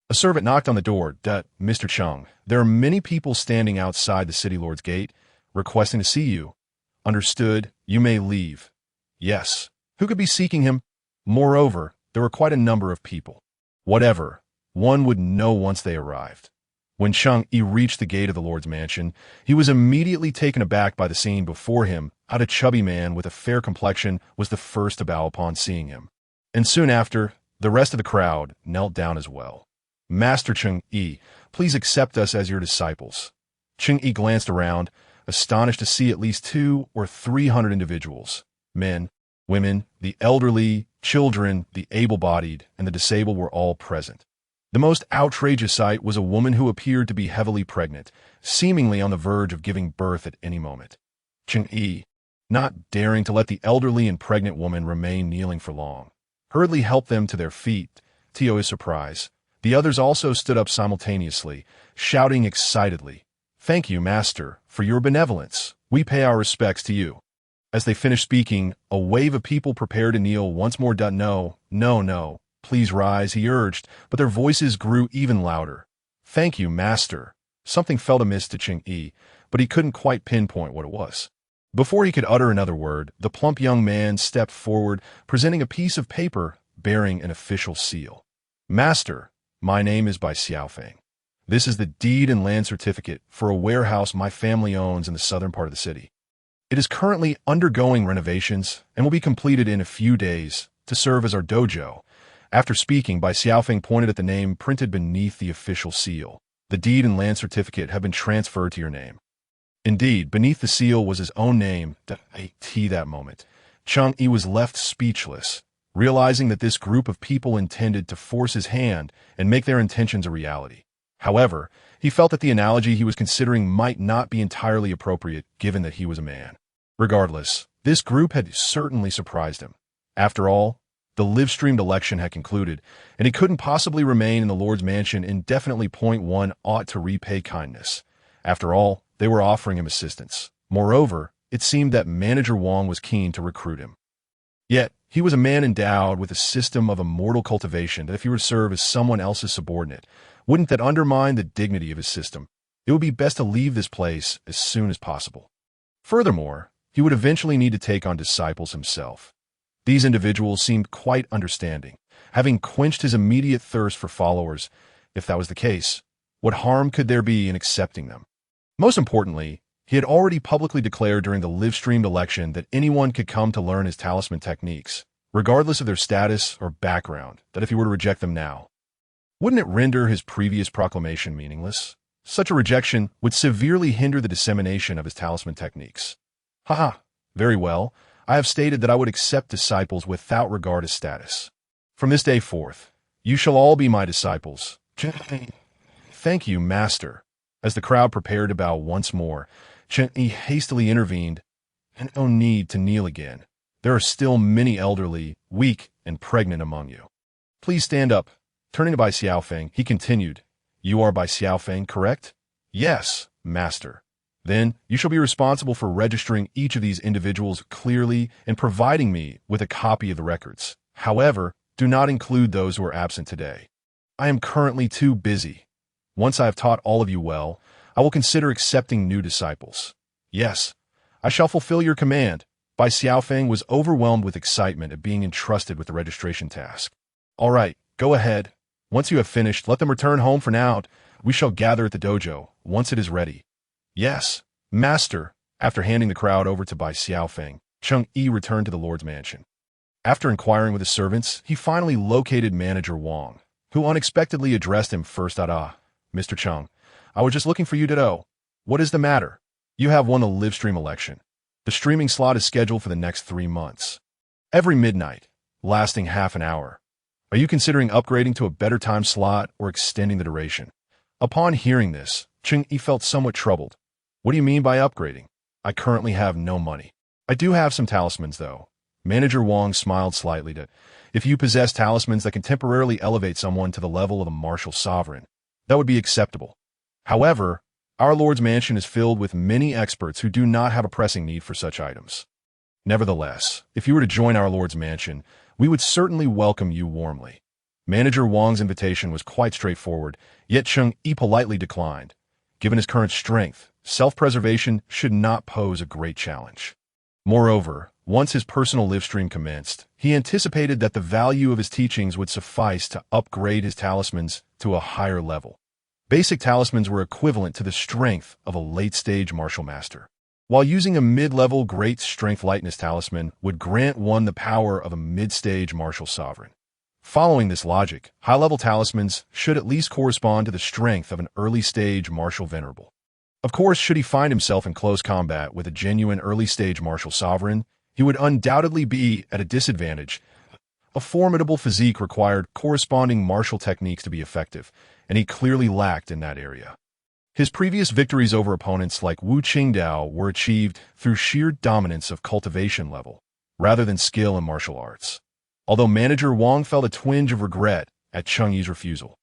a servant knocked on the door. Mr. Cheng, there are many people standing outside the city lord's gate, requesting to see you. Understood, you may leave. Yes. Who could be seeking him? Moreover, there were quite a number of people. Whatever, one would know once they arrived. When Cheng Yi reached the gate of the lord's mansion, he was immediately taken aback by the scene before him. A chubby man with a fair complexion was the first to bow upon seeing him. And soon after, the rest of the crowd knelt down as well. Master Cheng Yi, please accept us as your disciples. Cheng Yi glanced around, astonished to see at least 200 or 300 individuals. Men, women, the elderly, children, the able-bodied, and the disabled were all present. The most outrageous sight was a woman who appeared to be heavily pregnant, seemingly on the verge of giving birth at any moment. Cheng Yi, not daring to let the elderly and pregnant woman remain kneeling for long, hurriedly helped them to their feet. To his surprise, the others also stood up simultaneously, shouting excitedly, "Thank you, Master, for your benevolence. We pay our respects to you." As they finished speaking, a wave of people prepared to kneel once more. No, no, no, please rise, he urged, but their voices grew even louder. Thank you, master. Something felt amiss to Cheng Yi, but he couldn't quite pinpoint what it was. Before he could utter another word, the plump young man stepped forward, presenting a piece of paper bearing an official seal. Master, my name is by Feng. This is the deed and land certificate for a warehouse my family owns in the southern part of the city. It is currently undergoing renovations and will be completed in a few days to serve as our dojo. After speaking, Bai Xiaofeng pointed at the name printed beneath the official seal. The deed and land certificate have been transferred to your name. Indeed, beneath the seal was his own name. That moment, Cheng Yi was left speechless, realizing that this group of people intended to force his hand and make their intentions a reality. However, he felt that the analogy he was considering might not be entirely appropriate given that he was a man. Regardless, this group had certainly surprised him. After all, the live-streamed election had concluded, and he couldn't possibly remain in the Lord's mansion indefinitely. One ought to repay kindness. After all, they were offering him assistance. Moreover, it seemed that Manager Wang was keen to recruit him. Yet, he was a man endowed with a system of immortal cultivation that if he were to serve as someone else's subordinate, wouldn't that undermine the dignity of his system? It would be best to leave this place as soon as possible. Furthermore, he would eventually need to take on disciples himself. These individuals seemed quite understanding, having quenched his immediate thirst for followers. If that was the case, what harm could there be in accepting them? Most importantly, he had already publicly declared during the live-streamed election that anyone could come to learn his talisman techniques, regardless of their status or background, that if he were to reject them now, wouldn't it render his previous proclamation meaningless? Such a rejection would severely hinder the dissemination of his talisman techniques. Haha, very well. I have stated that I would accept disciples without regard to status. From this day forth, you shall all be my disciples. Thank you, master. As the crowd prepared to bow once more, Cheng Yi hastily intervened. And no need to kneel again. There are still many elderly, weak, and pregnant among you. Please stand up. Turning to Bai Xiaofeng, he continued, You are Bai Xiaofeng, correct? Yes, master. Then you shall be responsible for registering each of these individuals clearly and providing me with a copy of the records. However, do not include those who are absent today. I am currently too busy. Once I have taught all of you well, I will consider accepting new disciples. Yes, I shall fulfill your command. Bai Xiaofeng was overwhelmed with excitement at being entrusted with the registration task. All right, go ahead. Once you have finished, let them return home for now. We shall gather at the dojo once it is ready. Yes, master. After handing the crowd over to Bai Xiaofeng, Cheng Yi returned to the Lord's mansion. After inquiring with his servants, he finally located Manager Wang, who unexpectedly addressed him first. Mr. Cheng, I was just looking for you to know. What is the matter? You have won the live stream election. The streaming slot is scheduled for the next 3 months. Every midnight, lasting half an hour. Are you considering upgrading to a better time slot or extending the duration? Upon hearing this, Cheng Yi felt somewhat troubled. What do you mean by upgrading? I currently have no money. I do have some talismans, though. Manager Wang smiled slightly. If you possess talismans that can temporarily elevate someone to the level of a martial sovereign, that would be acceptable. However, our Lord's mansion is filled with many experts who do not have a pressing need for such items. Nevertheless, if you were to join our Lord's mansion, we would certainly welcome you warmly. Manager Wang's invitation was quite straightforward, yet Cheng Yi politely declined. Given his current strength, self-preservation should not pose a great challenge. Moreover, once his personal live stream commenced, he anticipated that the value of his teachings would suffice to upgrade his talismans to a higher level. Basic talismans were equivalent to the strength of a late-stage martial master, while using a mid-level great strength lightness talisman would grant one the power of a mid-stage martial sovereign. Following this logic, high-level talismans should at least correspond to the strength of an early-stage martial venerable. Of course, should he find himself in close combat with a genuine early-stage martial sovereign, he would undoubtedly be at a disadvantage. A formidable physique required corresponding martial techniques to be effective, and he clearly lacked in that area. His previous victories over opponents like Wu Qingdao were achieved through sheer dominance of cultivation level, rather than skill in martial arts. Although Manager Wang felt a twinge of regret at Cheng Yi's refusal,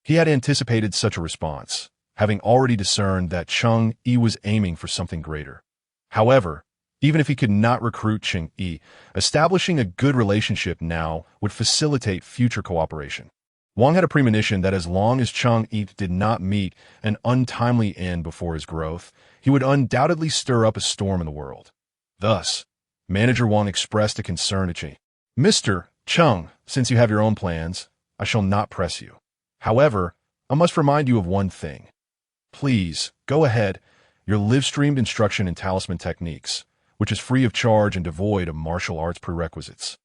he had anticipated such a response, having already discerned that Cheng Yi was aiming for something greater. However, Even if he could not recruit Cheng Yi, establishing a good relationship now would facilitate future cooperation. Wang had a premonition that as long as Cheng Yi did not meet an untimely end before his growth, he would undoubtedly stir up a storm in the world. Thus, Manager Wang expressed a concern to Cheng. Mr. Cheng, since you have your own plans, I shall not press you. However, I must remind you of one thing. Please, go ahead, your live-streamed instruction in talisman techniques, which is free of charge and devoid of martial arts prerequisites,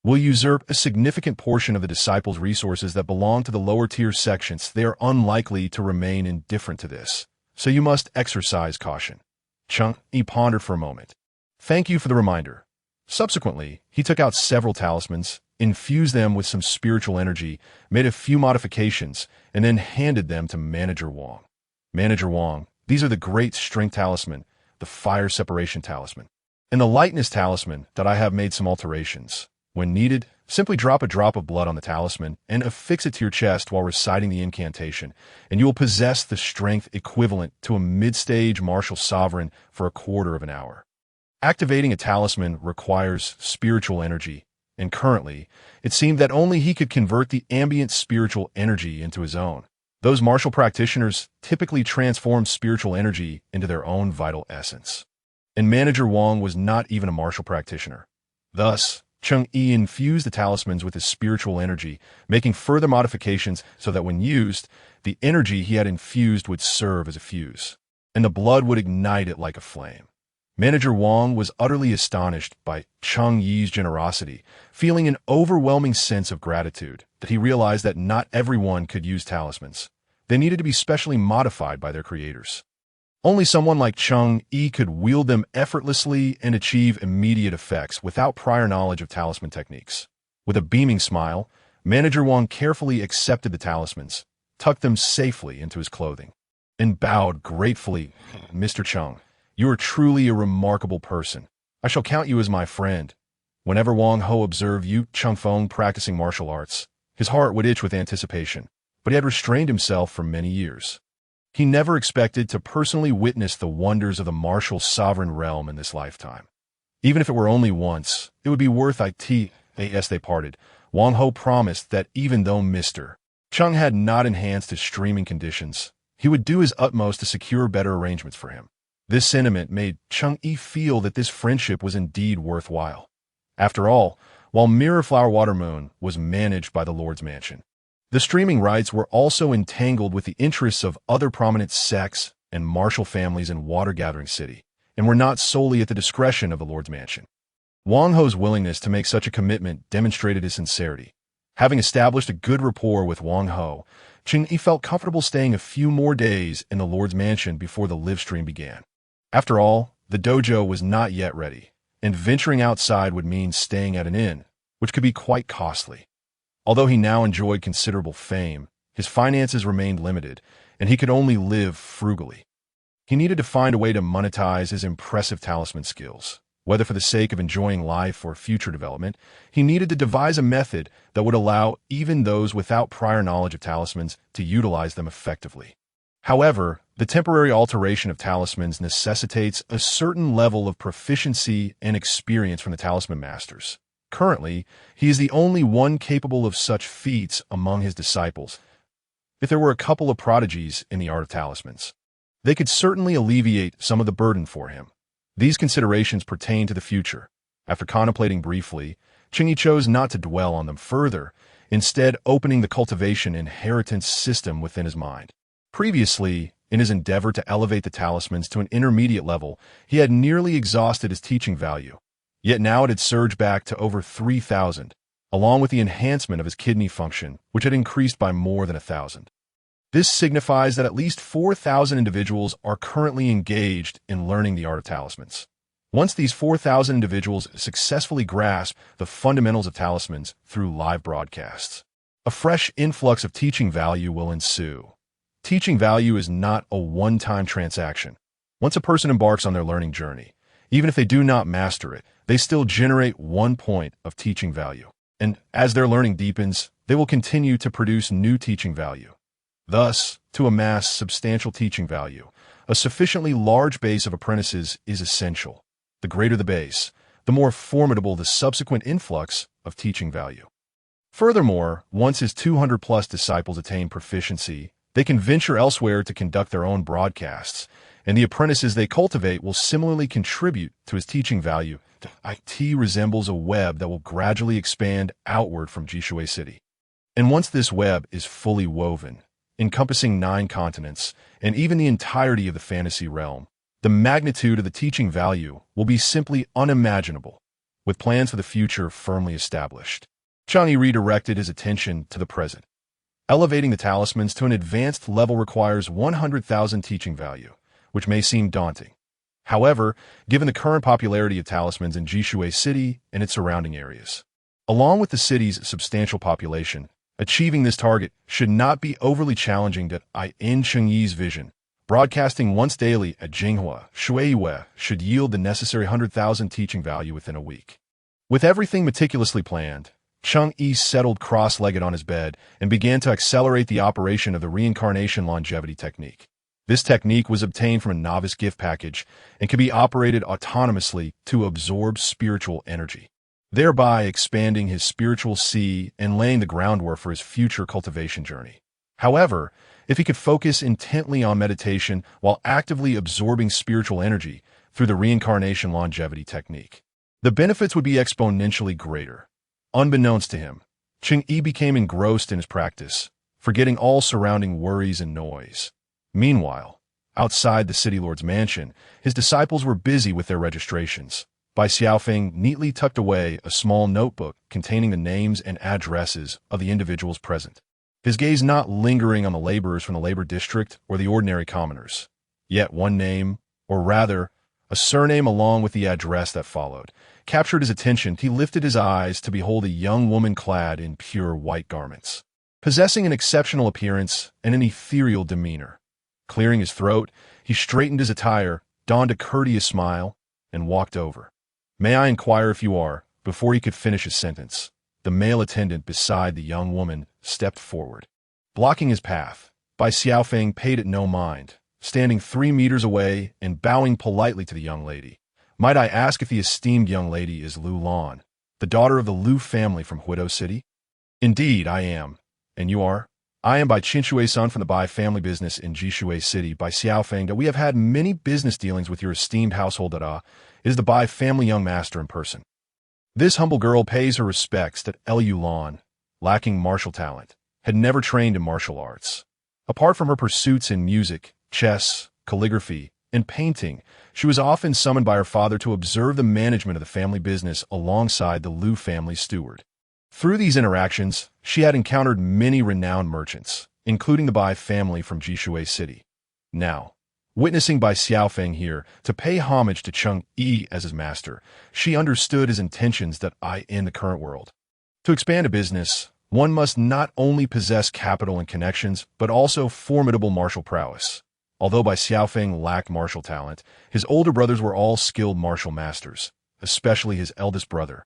will usurp a significant portion of the disciples' resources that belong to the lower-tier sections. They are unlikely to remain indifferent to this, so you must exercise caution. Cheng Yi pondered for a moment. Thank you for the reminder. Subsequently, he took out several talismans, infused them with some spiritual energy, made a few modifications, and then handed them to Manager Wang. Manager Wang, these are the Great Strength Talisman, the Fire Separation Talisman, and the Lightness Talisman that I have made some alterations. When needed, simply drop a drop of blood on the talisman and affix it to your chest while reciting the incantation, and you will possess the strength equivalent to a mid-stage martial sovereign for a quarter of an hour. Activating a talisman requires spiritual energy, and currently, it seemed that only he could convert the ambient spiritual energy into his own. Those martial practitioners typically transform spiritual energy into their own vital essence. And Manager Wang was not even a martial practitioner. Thus, Cheng Yi infused the talismans with his spiritual energy, making further modifications so that when used, the energy he had infused would serve as a fuse, and the blood would ignite it like a flame. Manager Wang was utterly astonished by Cheng Yi's generosity, feeling an overwhelming sense of gratitude that he realized that not everyone could use talismans. They needed to be specially modified by their creators. Only someone like Cheng Yi could wield them effortlessly and achieve immediate effects without prior knowledge of talisman techniques. With a beaming smile, Manager Wang carefully accepted the talismans, tucked them safely into his clothing, and bowed gratefully. Mr. Cheng, you are truly a remarkable person. I shall count you as my friend. Whenever Wang Ho observed you, Cheng Feng, practicing martial arts, his heart would itch with anticipation, but he had restrained himself for many years. He never expected to personally witness the wonders of the martial sovereign realm in this lifetime. Even if it were only once, it would be worth it. As they parted, Wang Ho promised that even though Mr. Cheng had not enhanced his streaming conditions, he would do his utmost to secure better arrangements for him. This sentiment made Cheng Yi feel that this friendship was indeed worthwhile. After all, while Mirror Flower Water Moon was managed by the Lord's Mansion, the streaming rights were also entangled with the interests of other prominent sects and martial families in Water Gathering City, and were not solely at the discretion of the Lord's Mansion. Wang Ho's willingness to make such a commitment demonstrated his sincerity. Having established a good rapport with Wang Ho, Cheng Yi felt comfortable staying a few more days in the Lord's Mansion before the live stream began. After all, the dojo was not yet ready, and venturing outside would mean staying at an inn, which could be quite costly. Although he now enjoyed considerable fame, his finances remained limited, and he could only live frugally. He needed to find a way to monetize his impressive talisman skills. Whether for the sake of enjoying life or future development, he needed to devise a method that would allow even those without prior knowledge of talismans to utilize them effectively. However, the temporary alteration of talismans necessitates a certain level of proficiency and experience from the talisman masters. Currently, he is the only one capable of such feats among his disciples. If there were a couple of prodigies in the art of talismans, they could certainly alleviate some of the burden for him. These considerations pertain to the future. After contemplating briefly, Cheng Yi chose not to dwell on them further, instead opening the cultivation inheritance system within his mind. Previously, in his endeavor to elevate the talismans to an intermediate level, he had nearly exhausted his teaching value. Yet now it had surged back to over 3,000, along with the enhancement of his kidney function, which had increased by more than 1,000. This signifies that at least 4,000 individuals are currently engaged in learning the art of talismans. Once these 4,000 individuals successfully grasp the fundamentals of talismans through live broadcasts, a fresh influx of teaching value will ensue. Teaching value is not a one-time transaction. Once a person embarks on their learning journey, even if they do not master it, they still generate 1 point of teaching value. And as their learning deepens, they will continue to produce new teaching value. Thus, to amass substantial teaching value, a sufficiently large base of apprentices is essential. The greater the base, the more formidable the subsequent influx of teaching value. Furthermore, once his 200-plus disciples attain proficiency, they can venture elsewhere to conduct their own broadcasts, and the apprentices they cultivate will similarly contribute to his teaching value. IT resembles a web that will gradually expand outward from Jishui City. And once this web is fully woven, encompassing 9 continents and even the entirety of the fantasy realm, the magnitude of the teaching value will be simply unimaginable, with plans for the future firmly established. Cheng Yi redirected his attention to the present. Elevating the talismans to an advanced level requires 100,000 teaching value, which may seem daunting. However, given the current popularity of talismans in Jishui City and its surrounding areas, along with the city's substantial population, achieving this target should not be overly challenging. In Cheng Yi's vision, broadcasting once daily at Jinghua, Shuiwe should yield the necessary 100,000 teaching value within a week. With everything meticulously planned, Cheng Yi settled cross-legged on his bed and began to accelerate the operation of the reincarnation longevity technique. This technique was obtained from a novice gift package and can be operated autonomously to absorb spiritual energy, thereby expanding his spiritual sea and laying the groundwork for his future cultivation journey. However, if he could focus intently on meditation while actively absorbing spiritual energy through the reincarnation longevity technique, the benefits would be exponentially greater. Unbeknownst to him, Cheng Yi became engrossed in his practice, forgetting all surrounding worries and noise. Meanwhile, outside the city lord's mansion, his disciples were busy with their registrations. Bai Xiaofeng neatly tucked away a small notebook containing the names and addresses of the individuals present, his gaze not lingering on the laborers from the labor district or the ordinary commoners. Yet one name, or rather, a surname along with the address that followed, captured his attention. He lifted his eyes to behold a young woman clad in pure white garments, possessing an exceptional appearance and an ethereal demeanor. Clearing his throat, he straightened his attire, donned a courteous smile, and walked over. "May I inquire if you are?" Before he could finish his sentence, the male attendant beside the young woman stepped forward. Blocking his path, Bai Xiaofeng paid it no mind, standing 3 meters away and bowing politely to the young lady. "Might I ask if the esteemed young lady is Lu Lan, the daughter of the Lu family from Huido City?" "Indeed, I am. And you are?" "I am Bai Qinshui-san from the Bai family business in Jishui City. Bai Xiaofeng, that we have had many business dealings with your esteemed household. It is the Bai family young master in person." This humble girl pays her respects that Lu Lan, lacking martial talent, had never trained in martial arts. Apart from her pursuits in music, chess, calligraphy, and painting, she was often summoned by her father to observe the management of the family business alongside the Lu family steward. Through these interactions, she had encountered many renowned merchants, including the Bai family from Jishui City. Now, witnessing Bai Xiaofeng here to pay homage to Cheng Yi as his master, she understood his intentions in the current world. To expand a business, one must not only possess capital and connections, but also formidable martial prowess. Although Bai Xiaofeng lacked martial talent, his older brothers were all skilled martial masters, especially his eldest brother,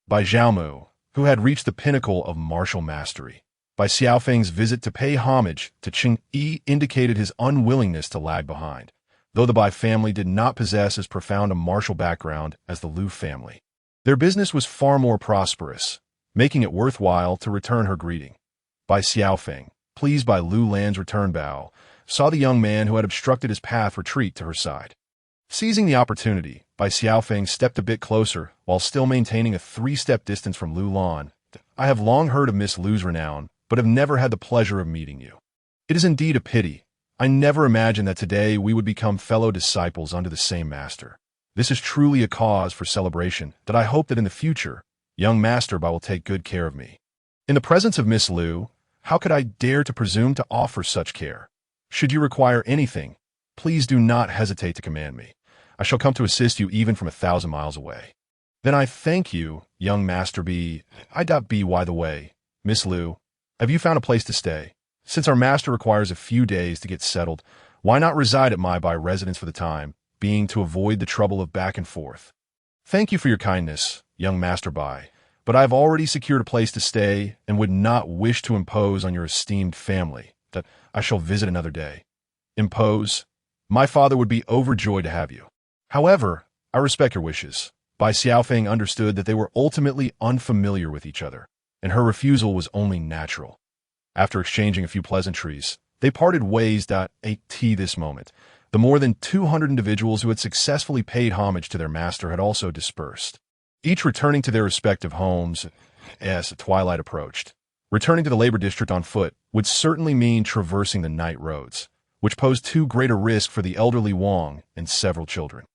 Bai Xiaomu, who had reached the pinnacle of martial mastery. Bai Xiaofeng's visit to pay homage to Cheng Yi indicated his unwillingness to lag behind, though the Bai family did not possess as profound a martial background as the Lu family. Their business was far more prosperous, making it worthwhile to return her greeting. Bai Xiaofeng, pleased by Lu Lan's return bow, saw the young man who had obstructed his path retreat to her side. Seizing the opportunity, Bai Xiaofeng stepped a bit closer while still maintaining a 3-step distance from Lu Lan. "I have long heard of Miss Lu's renown, but have never had the pleasure of meeting you. It is indeed a pity. I never imagined that today we would become fellow disciples under the same master. This is truly a cause for celebration that I hope that in the future, young Master Bai will take good care of me. In the presence of Miss Lu, how could I dare to presume to offer such care? Should you require anything, please do not hesitate to command me. I shall come to assist you even from 1,000 miles away." "Then I thank you, young Master B. By the way, Miss Lu, have you found a place to stay? Since our master requires a few days to get settled, why not reside at my Bai residence for the time being to avoid the trouble of back and forth?" "Thank you for your kindness, young Master Bai, but I have already secured a place to stay and would not wish to impose on your esteemed family that I shall visit another day." "Impose? My father would be overjoyed to have you. However, I respect your wishes. Bai Xiaofeng understood that they were ultimately unfamiliar with each other, and her refusal was only natural. After exchanging a few pleasantries, they parted ways. At this moment, the more than 200 individuals who had successfully paid homage to their master had also dispersed, each returning to their respective homes as twilight approached. Returning to the labor district on foot would certainly mean traversing the night roads, which posed too great a risk for the elderly Wang and several children.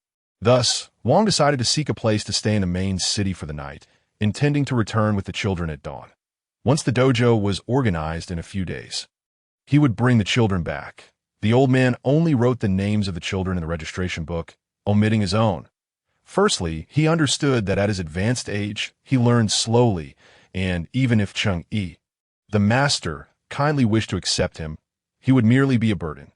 Thus, Wang decided to seek a place to stay in the main city for the night, intending to return with the children at dawn. Once the dojo was organized in a few days, he would bring the children back. The old man only wrote the names of the children in the registration book, omitting his own. Firstly, he understood that at his advanced age, he learned slowly, and even if Cheng Yi, the master, kindly wished to accept him, he would merely be a burden.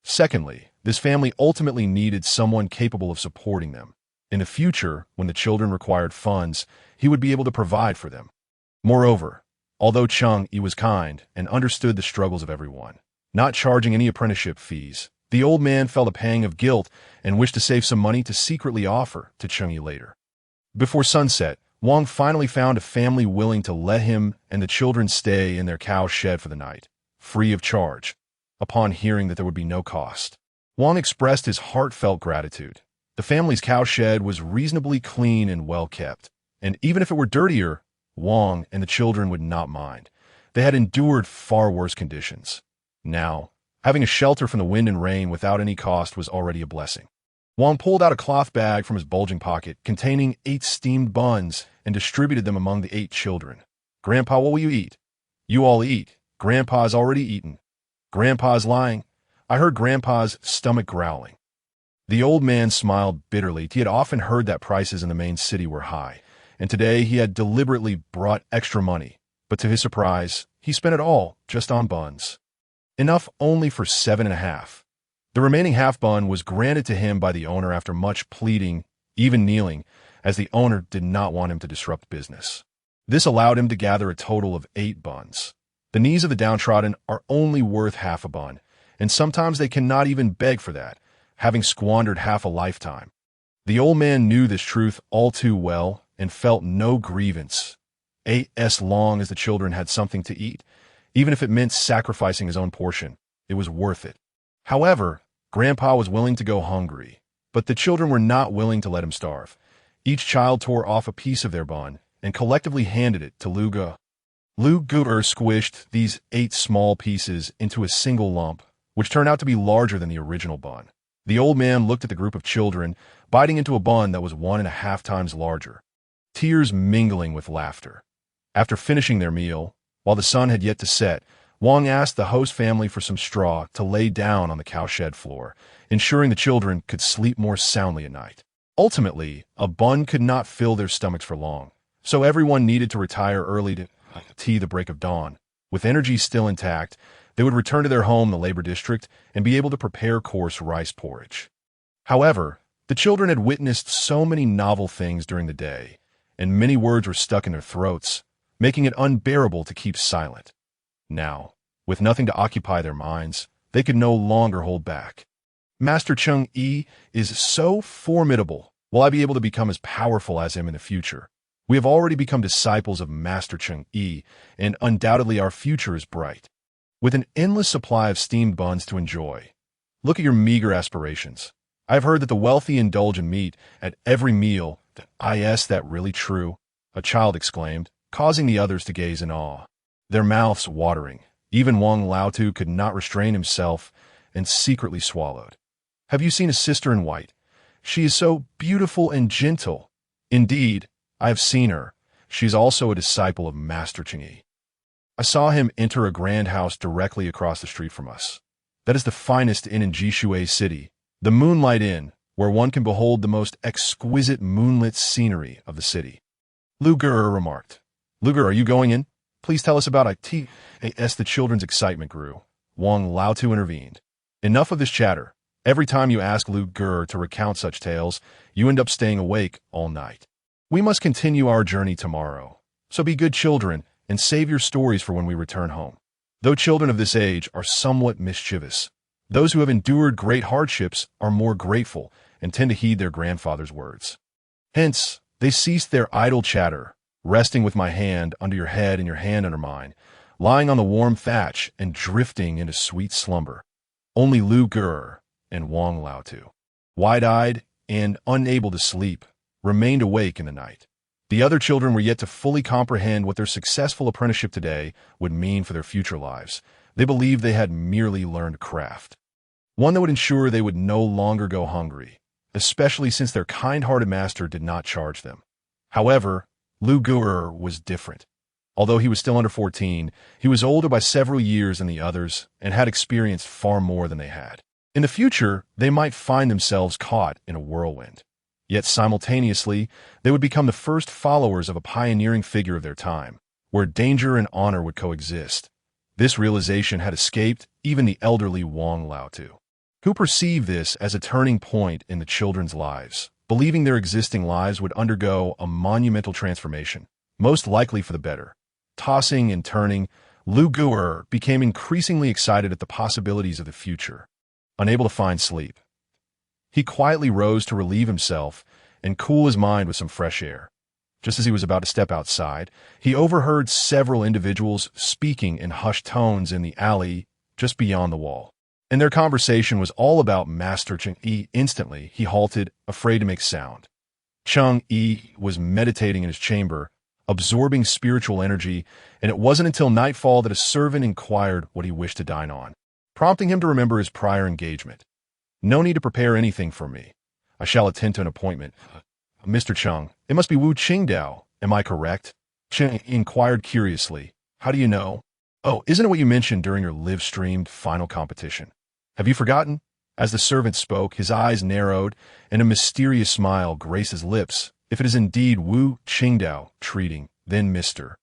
Secondly, this family ultimately needed someone capable of supporting them. In the future, when the children required funds, he would be able to provide for them. Moreover, although Cheng Yi was kind and understood the struggles of everyone, not charging any apprenticeship fees, the old man felt a pang of guilt and wished to save some money to secretly offer to Cheng Yi later. Before sunset, Wang finally found a family willing to let him and the children stay in their cow shed for the night, free of charge. Upon hearing that there would be no cost, Wang expressed his heartfelt gratitude. The family's cow shed was reasonably clean and well kept, and even if it were dirtier, Wang and the children would not mind. They had endured far worse conditions. Now, having a shelter from the wind and rain without any cost was already a blessing. Wang pulled out a cloth bag from his bulging pocket containing 8 steamed buns and distributed them among the 8 children. "Grandpa, what will you eat?" "You all eat. Grandpa's already eaten." "Grandpa's lying. I heard Grandpa's stomach growling." The old man smiled bitterly. He had often heard that prices in the main city were high, and today he had deliberately brought extra money, but to his surprise, he spent it all just on buns. Enough only for 7.5. The remaining half bun was granted to him by the owner after much pleading, even kneeling, as the owner did not want him to disrupt business. This allowed him to gather a total of 8 buns. The knees of the downtrodden are only worth half a bun, and sometimes they cannot even beg for that, having squandered half a lifetime. The old man knew this truth all too well and felt no grievance, as long as the children had something to eat. Even if it meant sacrificing his own portion, it was worth it. However, Grandpa was willing to go hungry, but the children were not willing to let him starve. Each child tore off a piece of their bun and collectively handed it to Lu Ge. Lu Ge squished these 8 small pieces into a single lump, which turned out to be larger than the original bun. The old man looked at the group of children, biting into a bun that was 1.5 times larger, tears mingling with laughter. After finishing their meal, while the sun had yet to set, Wang asked the host family for some straw to lay down on the cowshed floor, ensuring the children could sleep more soundly at night. Ultimately, a bun could not fill their stomachs for long, so everyone needed to retire early to tea the break of dawn. With energy still intact, they would return to their home in the labor district and be able to prepare coarse rice porridge. However, the children had witnessed so many novel things during the day, and many words were stuck in their throats, making it unbearable to keep silent. Now, with nothing to occupy their minds, they could no longer hold back. "Master Cheng Yi is so formidable. Will I be able to become as powerful as him in the future? We have already become disciples of Master Cheng Yi, and undoubtedly our future is bright. With an endless supply of steamed buns to enjoy. Look at your meager aspirations. I have heard that the wealthy indulge in meat at every meal. Is that really true?" a child exclaimed, causing the others to gaze in awe, their mouths watering. Even Wang Laotu could not restrain himself and secretly swallowed. "Have you seen a sister in white? She is so beautiful and gentle." "Indeed, I have seen her. She is also a disciple of Master Cheng Yi. I saw him enter a grand house directly across the street from us. That is the finest inn in Jishui City, the Moonlight Inn, where one can behold the most exquisite moonlit scenery of the city." Lu Ge remarked. "Lu Ge, are you going in? Please tell us about it." As the children's excitement grew, Wang Laotu intervened. "Enough of this chatter. Every time you ask Lu Ge to recount such tales, you end up staying awake all night. We must continue our journey tomorrow. So be good children and save your stories for when we return home." Though children of this age are somewhat mischievous, those who have endured great hardships are more grateful and tend to heed their grandfather's words. Hence, they ceased their idle chatter, resting with my hand under your head and your hand under mine, lying on the warm thatch and drifting into sweet slumber. Only Lu Gur and Wang Laotu, wide-eyed and unable to sleep, remained awake in the night. The other children were yet to fully comprehend what their successful apprenticeship today would mean for their future lives. They believed they had merely learned craft, one that would ensure they would no longer go hungry, especially since their kind-hearted master did not charge them. However, Lu Gur was different. Although he was still under 14, he was older by several years than the others and had experienced far more than they had. In the future, they might find themselves caught in a whirlwind. Yet simultaneously, they would become the first followers of a pioneering figure of their time, where danger and honor would coexist. This realization had escaped even the elderly Wang Laotu, who perceived this as a turning point in the children's lives, believing their existing lives would undergo a monumental transformation, most likely for the better. Tossing and turning, Lu Gur became increasingly excited at the possibilities of the future. Unable to find sleep, he quietly rose to relieve himself and cool his mind with some fresh air. Just as he was about to step outside, he overheard several individuals speaking in hushed tones in the alley just beyond the wall. And their conversation was all about Master Cheng Yi. Instantly, he halted, afraid to make sound. Cheng Yi was meditating in his chamber, absorbing spiritual energy, and it wasn't until nightfall that a servant inquired what he wished to dine on, prompting him to remember his prior engagement. "No need to prepare anything for me. I shall attend to an appointment." "Mr. Cheng, it must be Wu Qingdao, am I correct?" Cheng inquired curiously. "How do you know?" "Oh, isn't it what you mentioned during your live-streamed final competition? Have you forgotten?" As the servant spoke, his eyes narrowed, and a mysterious smile graced his lips. "If it is indeed Wu Qingdao treating, then Mr.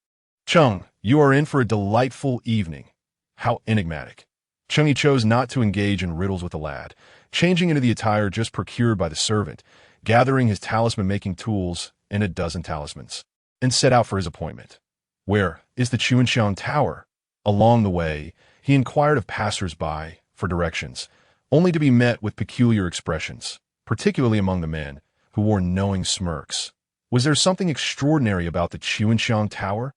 Cheng, you are in for a delightful evening." How enigmatic. Cheng Yi chose not to engage in riddles with the lad, changing into the attire just procured by the servant, gathering his talisman-making tools and a dozen talismans, and set out for his appointment. Where is the Chuanxiang Tower? Along the way, he inquired of passers-by for directions, only to be met with peculiar expressions, particularly among the men, who wore knowing smirks. Was there something extraordinary about the Chuanxiang Tower?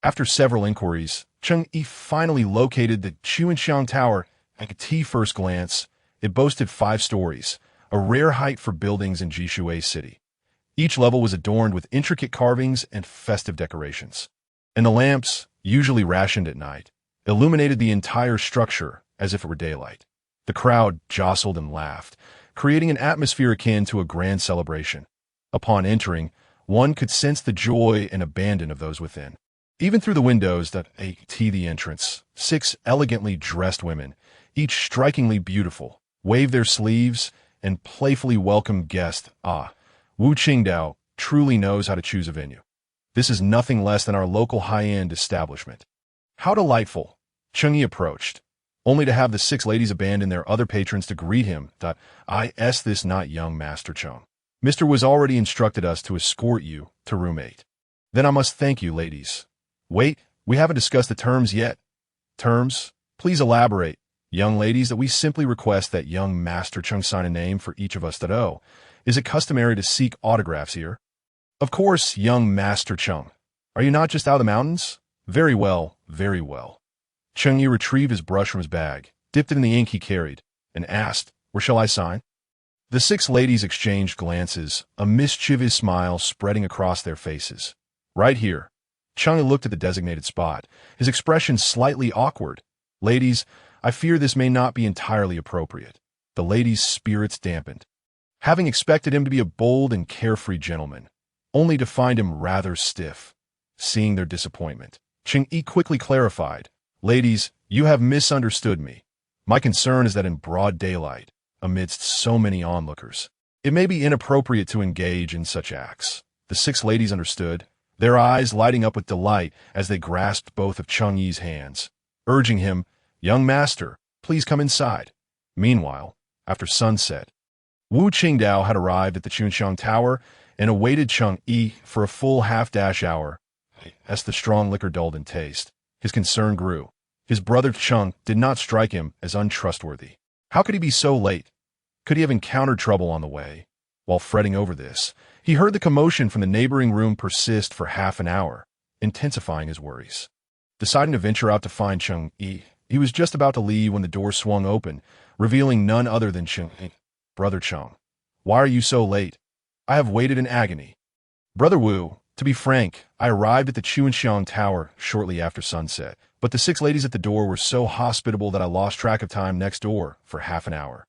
After several inquiries, Cheng Yi finally located the Chuanxiang Tower. At first glance, it boasted 5 stories, a rare height for buildings in Jishui City. Each level was adorned with intricate carvings and festive decorations, and the lamps, usually rationed at night, illuminated the entire structure as if it were daylight. The crowd jostled and laughed, creating an atmosphere akin to a grand celebration. Upon entering, one could sense the joy and abandon of those within. Even through the windows that ate the entrance, 6 elegantly dressed women, each strikingly beautiful, waved their sleeves and playfully welcomed guests. Wu Qingdao truly knows how to choose a venue. This is nothing less than our local high-end establishment. How delightful. Cheng Yi approached, only to have the 6 ladies abandon their other patrons to greet him. "Is this not young Master Cheng? Mr. was already instructed us to escort you to room 8. "Then I must thank you, ladies." "Wait, we haven't discussed the terms yet." "Terms? Please elaborate." "Young ladies, that we simply request that young Master Cheng sign a name for each of us. Is it customary to seek autographs here?" "Of course, young Master Cheng. Are you not just out of the mountains?" "Very well, very well." Cheng Yi retrieved his brush from his bag, dipped it in the ink he carried, and asked, "Where shall I sign?" The 6 ladies exchanged glances, a mischievous smile spreading across their faces. "Right here." Cheng Yi looked at the designated spot, his expression slightly awkward. "Ladies, I fear this may not be entirely appropriate." The ladies' spirits dampened, having expected him to be a bold and carefree gentleman, only to find him rather stiff. Seeing their disappointment, Cheng Yi quickly clarified, "Ladies, you have misunderstood me. My concern is that in broad daylight, amidst so many onlookers, it may be inappropriate to engage in such acts." The 6 ladies understood, their eyes lighting up with delight as they grasped both of Cheng Yi's hands, urging him, "Young master, please come inside." Meanwhile, after sunset, Wu Qingdao had arrived at the Chuanxiang Tower and awaited Cheng Yi for a full half-hour. As the strong liquor dulled in taste, his concern grew. His brother Cheng did not strike him as untrustworthy. How could he be so late? Could he have encountered trouble on the way? While fretting over this, he heard the commotion from the neighboring room persist for half an hour, intensifying his worries. Deciding to venture out to find Cheng Yi, he was just about to leave when the door swung open, revealing none other than Cheng Yi. "Brother Cheng, why are you so late? I have waited in agony." "Brother Wu, to be frank, I arrived at the Chuanxiang Tower shortly after sunset, but the 6 ladies at the door were so hospitable that I lost track of time next door for half an hour."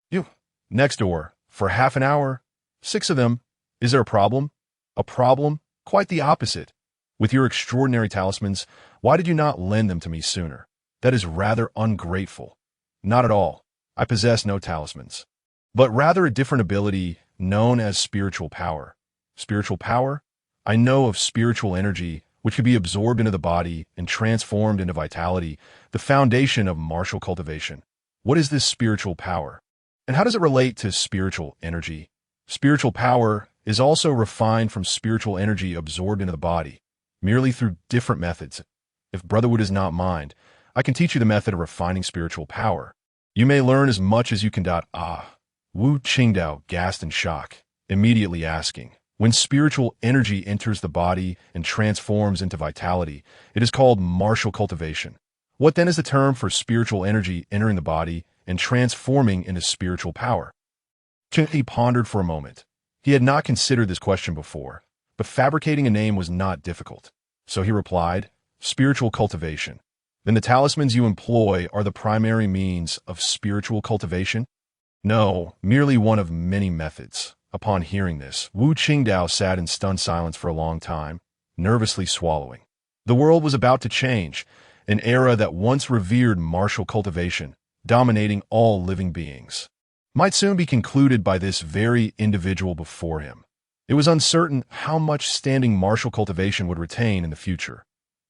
"You, next door, for half an hour? 6 of them? Is there a problem?" "A problem? Quite the opposite. With your extraordinary talismans, why did you not lend them to me sooner? That is rather ungrateful." "Not at all. I possess no talismans, but rather a different ability known as spiritual power." "Spiritual power? I know of spiritual energy, which could be absorbed into the body and transformed into vitality, the foundation of martial cultivation. What is this spiritual power? And how does it relate to spiritual energy?" "Spiritual power is also refined from spiritual energy absorbed into the body, merely through different methods. If Brotherhood does not mind, I can teach you the method of refining spiritual power. You may learn as much as you can. Wu Qingdao gasped in shock, immediately asking, "When spiritual energy enters the body and transforms into vitality, it is called martial cultivation. What then is the term for spiritual energy entering the body and transforming into spiritual power?" Cheng Yi pondered for a moment. He had not considered this question before, but fabricating a name was not difficult. So he replied, "Spiritual cultivation. Then the talismans you employ are the primary means of spiritual cultivation?" "No, merely one of many methods." Upon hearing this, Wu Qingdao sat in stunned silence for a long time, nervously swallowing. The world was about to change, an era that once revered martial cultivation, dominating all living beings, might soon be concluded by this very individual before him. It was uncertain how much standing martial cultivation would retain in the future.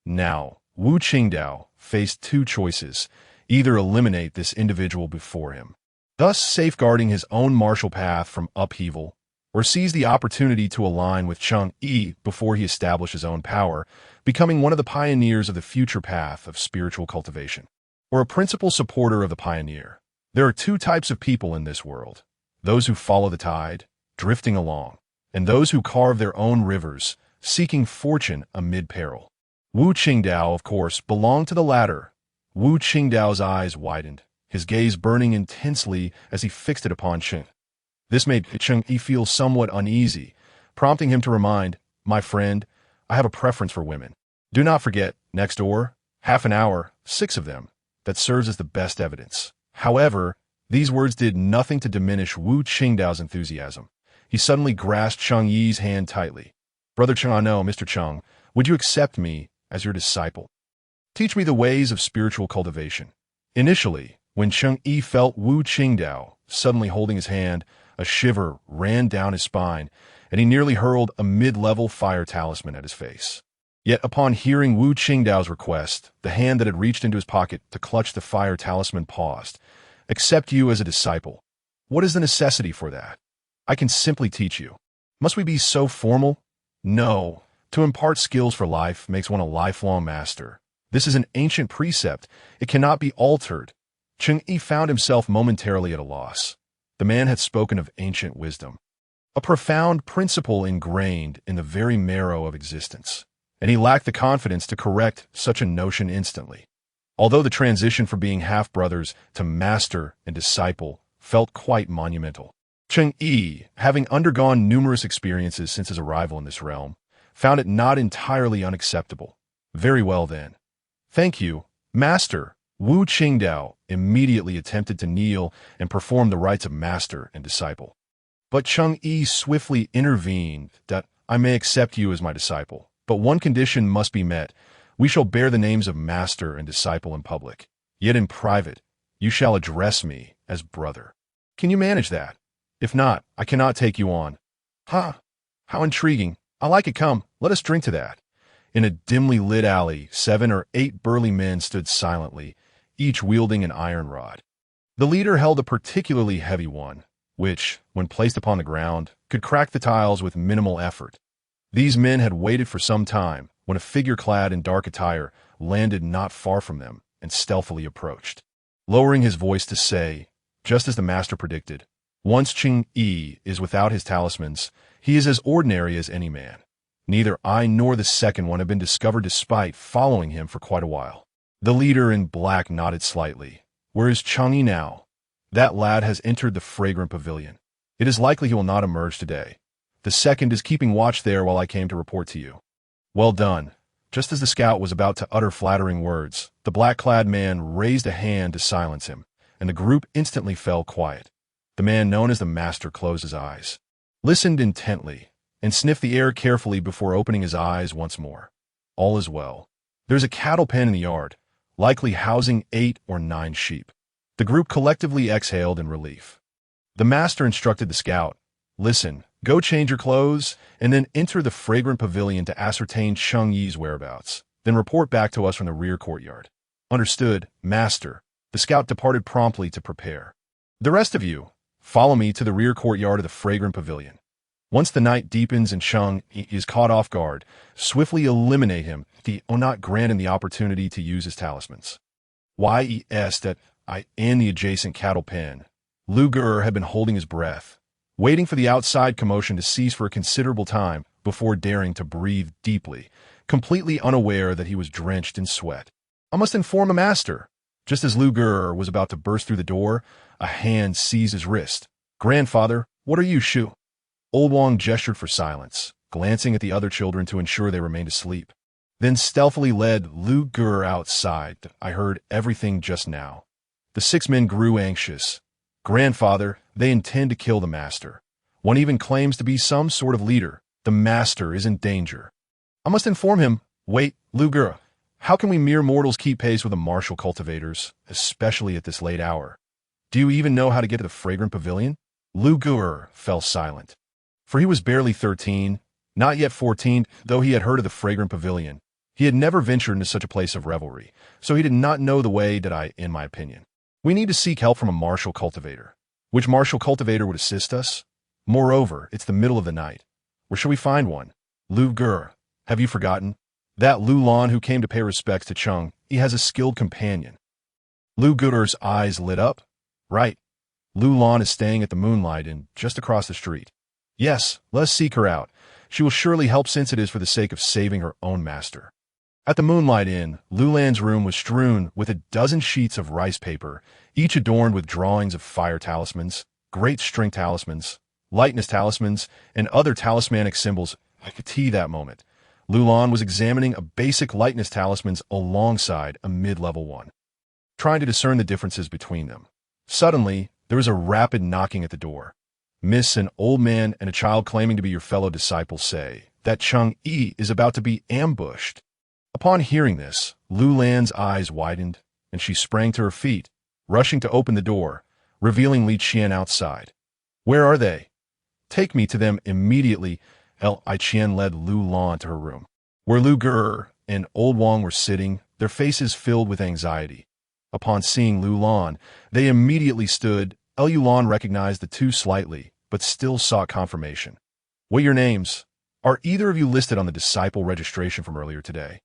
Now, Wu Qingdao faced 2 choices: either eliminate this individual before him, thus safeguarding his own martial path from upheaval, or seize the opportunity to align with Cheng Yi before he established his own power, becoming one of the pioneers of the future path of spiritual cultivation, or a principal supporter of the pioneer. There are 2 types of people in this world: those who follow the tide, drifting along, and those who carve their own rivers, seeking fortune amid peril. Wu Qingdao, of course, belonged to the latter. Wu Qingdao's eyes widened, his gaze burning intensely as he fixed it upon Cheng. This made Cheng Yi feel somewhat uneasy, prompting him to remind, "My friend, I have a preference for women. Do not forget, next door, half an hour, 6 of them. That serves as the best evidence." However, these words did nothing to diminish Wu Qingdao's enthusiasm. He suddenly grasped Cheng Yi's hand tightly. "Brother Cheng, no, Mr. Cheng, would you accept me as your disciple? Teach me the ways of spiritual cultivation." Initially, when Cheng Yi felt Wu Qingdao suddenly holding his hand, a shiver ran down his spine, and he nearly hurled a mid-level fire talisman at his face. Yet upon hearing Wu Qingdao's request, the hand that had reached into his pocket to clutch the fire talisman paused. "Accept you as a disciple. What is the necessity for that? I can simply teach you. Must we be so formal? No. To impart skills for life makes one a lifelong master. This is an ancient precept. It cannot be altered." Cheng Yi found himself momentarily at a loss. The man had spoken of ancient wisdom, a profound principle ingrained in the very marrow of existence, and he lacked the confidence to correct such a notion instantly. Although the transition from being half-brothers to master and disciple felt quite monumental, Cheng Yi, having undergone numerous experiences since his arrival in this realm, found it not entirely unacceptable. "Very well then. Thank you, Master." Wu Qingdao immediately attempted to kneel and perform the rites of master and disciple. But Cheng Yi swiftly intervened. "I may accept you as my disciple, but one condition must be met. We shall bear the names of master and disciple in public. Yet in private, you shall address me as brother. Can you manage that? If not, I cannot take you on." "Ha! How intriguing. I like it. Come, let us drink to that." In a dimly lit alley, 7 or 8 burly men stood silently, each wielding an iron rod. The leader held a particularly heavy one, which, when placed upon the ground, could crack the tiles with minimal effort. These men had waited for some time when a figure clad in dark attire landed not far from them and stealthily approached. Lowering his voice to say, just as the master predicted, Once Cheng Yi is without his talismans, he is as ordinary as any man. Neither I nor the second one have been discovered despite following him for quite a while. The leader in black nodded slightly. Where is Cheng Yi now? That lad has entered the fragrant pavilion. It is likely he will not emerge today. The second is keeping watch there while I came to report to you. Well done. Just as the scout was about to utter flattering words, the black-clad man raised a hand to silence him, and the group instantly fell quiet. The man known as the master closed his eyes, listened intently, and sniffed the air carefully before opening his eyes once more. All is well. There's a cattle pen in the yard, likely housing 8 or 9 sheep. The group collectively exhaled in relief. The master instructed the scout, "Listen, go change your clothes, and then enter the fragrant pavilion to ascertain Cheng Yi's whereabouts. Then report back to us from the rear courtyard." "Understood, master." The scout departed promptly to prepare. "The rest of you, follow me to the rear courtyard of the fragrant pavilion. Once the night deepens and Cheng Yi is caught off guard, swiftly eliminate him, not grant him the opportunity to use his talismans." Y.E.S. that I in the adjacent cattle pen. Lu Gur had been holding his breath, waiting for the outside commotion to cease for a considerable time before daring to breathe deeply, completely unaware that he was drenched in sweat. "I must inform the master." Just as Lu Gur was about to burst through the door, a hand seized his wrist. "Grandfather, what are you, Shu?" Old Wong gestured for silence, glancing at the other children to ensure they remained asleep. Then stealthily led Lu Gur outside. "I heard everything just now." The 6 men grew anxious. "Grandfather, they intend to kill the master. One even claims to be some sort of leader. The master is in danger." "I must inform him." "Wait, Lu Gur. How can we mere mortals keep pace with the martial cultivators, especially at this late hour? Do you even know how to get to the fragrant pavilion?" Lu Gur fell silent. For he was barely 13, not yet 14, though he had heard of the fragrant pavilion. He had never ventured into such a place of revelry, so he did not know the way in my opinion. "We need to seek help from a martial cultivator. Which martial cultivator would assist us? Moreover, it's the middle of the night. Where shall we find one?" "Lu Gur, have you forgotten? That Lu Lan who came to pay respects to Cheng, he has a skilled companion." Lu Gur's eyes lit up. "Right. Lu Lan is staying at the Moonlight Inn just across the street. Yes, let us seek her out. She will surely help since it is for the sake of saving her own master." At the Moonlight Inn, Lu Lan's room was strewn with a dozen sheets of rice paper, each adorned with drawings of fire talismans, great strength talismans, lightness talismans, and other talismanic symbols. I could see that moment. Lu Lan was examining a basic lightness talismans alongside a mid-level one, trying to discern the differences between them. Suddenly, there was a rapid knocking at the door. "Miss, an old man and a child claiming to be your fellow disciples say that Cheng Yi is about to be ambushed." Upon hearing this, Lu Lan's eyes widened, and she sprang to her feet, rushing to open the door, revealing Li Qian outside. "Where are they?" "Take me to them immediately." Li Qian led Lu Lan to her room, where Lu Gur and Old Wong were sitting, their faces filled with anxiety. Upon seeing Lu Lan, they immediately stood. Lu Lan recognized the two slightly, but still sought confirmation. "What are your names? Are either of you listed on the disciple registration from earlier today?"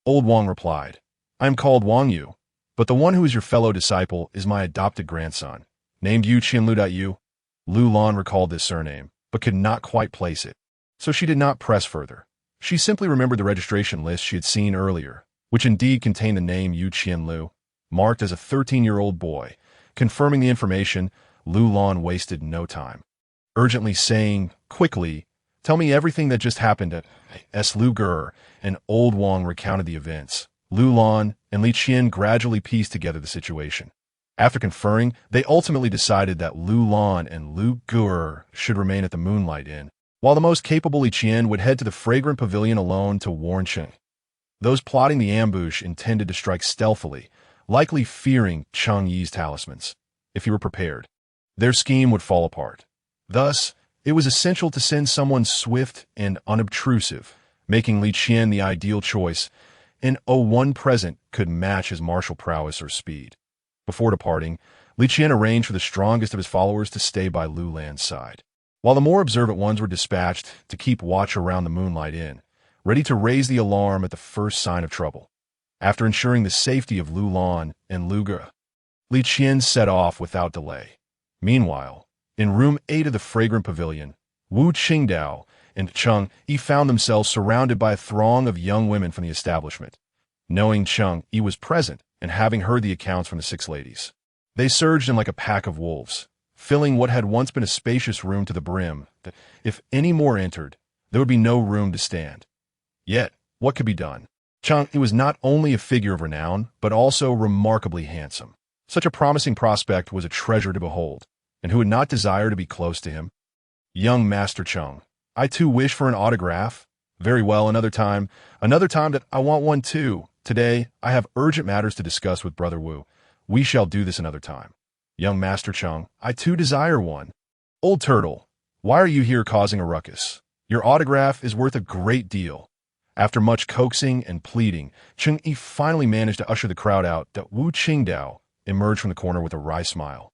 Old Wong replied, "I am called Wang Yu, but the one who is your fellow disciple is my adopted grandson, named Yu Qianlu. Yu." Lu Lan recalled this surname, but could not quite place it, so she did not press further. She simply remembered the registration list she had seen earlier, which indeed contained the name Yu Qianlu, marked as a 13-year-old boy. Confirming the information, Lu Lan wasted no time, urgently saying, quickly, "Tell me everything that just happened at S. Lu Gur," and Old Wong recounted the events. Lu Lan and Li Qian gradually pieced together the situation. After conferring, they ultimately decided that Lu Lan and Lu Gur should remain at the Moonlight Inn, while the most capable Li Qian would head to the fragrant pavilion alone to warn Cheng. Those plotting the ambush intended to strike stealthily, likely fearing Cheng Yi's talismans. If he were prepared, their scheme would fall apart. Thus, it was essential to send someone swift and unobtrusive, making Li Qian the ideal choice, and one present could match his martial prowess or speed. Before departing, Li Qian arranged for the strongest of his followers to stay by Lu Lan's side, while the more observant ones were dispatched to keep watch around the Moonlight Inn, ready to raise the alarm at the first sign of trouble. After ensuring the safety of Lu Lan and Lu Gur, Li Qian set off without delay. Meanwhile, In room 8 of the fragrant pavilion, Wu Qingdao and Cheng Yi found themselves surrounded by a throng of young women from the establishment. Knowing Cheng Yi was present and having heard the accounts from the 6 ladies, they surged in like a pack of wolves, filling what had once been a spacious room to the brim, that if any more entered, there would be no room to stand. Yet, what could be done? Cheng Yi was not only a figure of renown, but also remarkably handsome. Such a promising prospect was a treasure to behold, and who would not desire to be close to him? Young Master Cheng, I too wish for an autograph. Very well, another time that I want one too. Today, I have urgent matters to discuss with Brother Wu. We shall do this another time. Young Master Cheng, I too desire one. Old Turtle, why are you here causing a ruckus? Your autograph is worth a great deal. After much coaxing and pleading, Cheng Yi finally managed to usher the crowd out that Wu Qingdao emerged from the corner with a wry smile.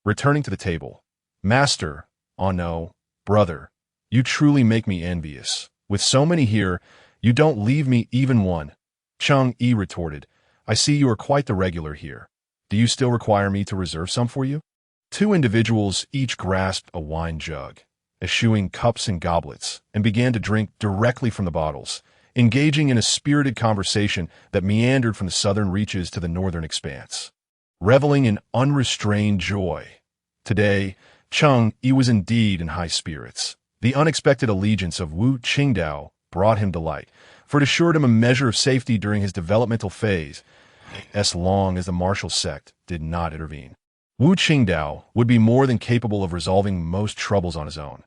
Returning to the table, Master, oh no, brother, you truly make me envious. With so many here, you don't leave me even one. Cheng Yi retorted, I see you are quite the regular here. Do you still require me to reserve some for you? 2 individuals each grasped a wine jug, eschewing cups and goblets, and began to drink directly from the bottles, engaging in a spirited conversation that meandered from the southern reaches to the northern expanse, reveling in unrestrained joy. Today, Cheng Yi was indeed in high spirits. The unexpected allegiance of Wu Qingdao brought him delight, for it assured him a measure of safety during his developmental phase, as long as the martial sect did not intervene. Wu Qingdao would be more than capable of resolving most troubles on his own.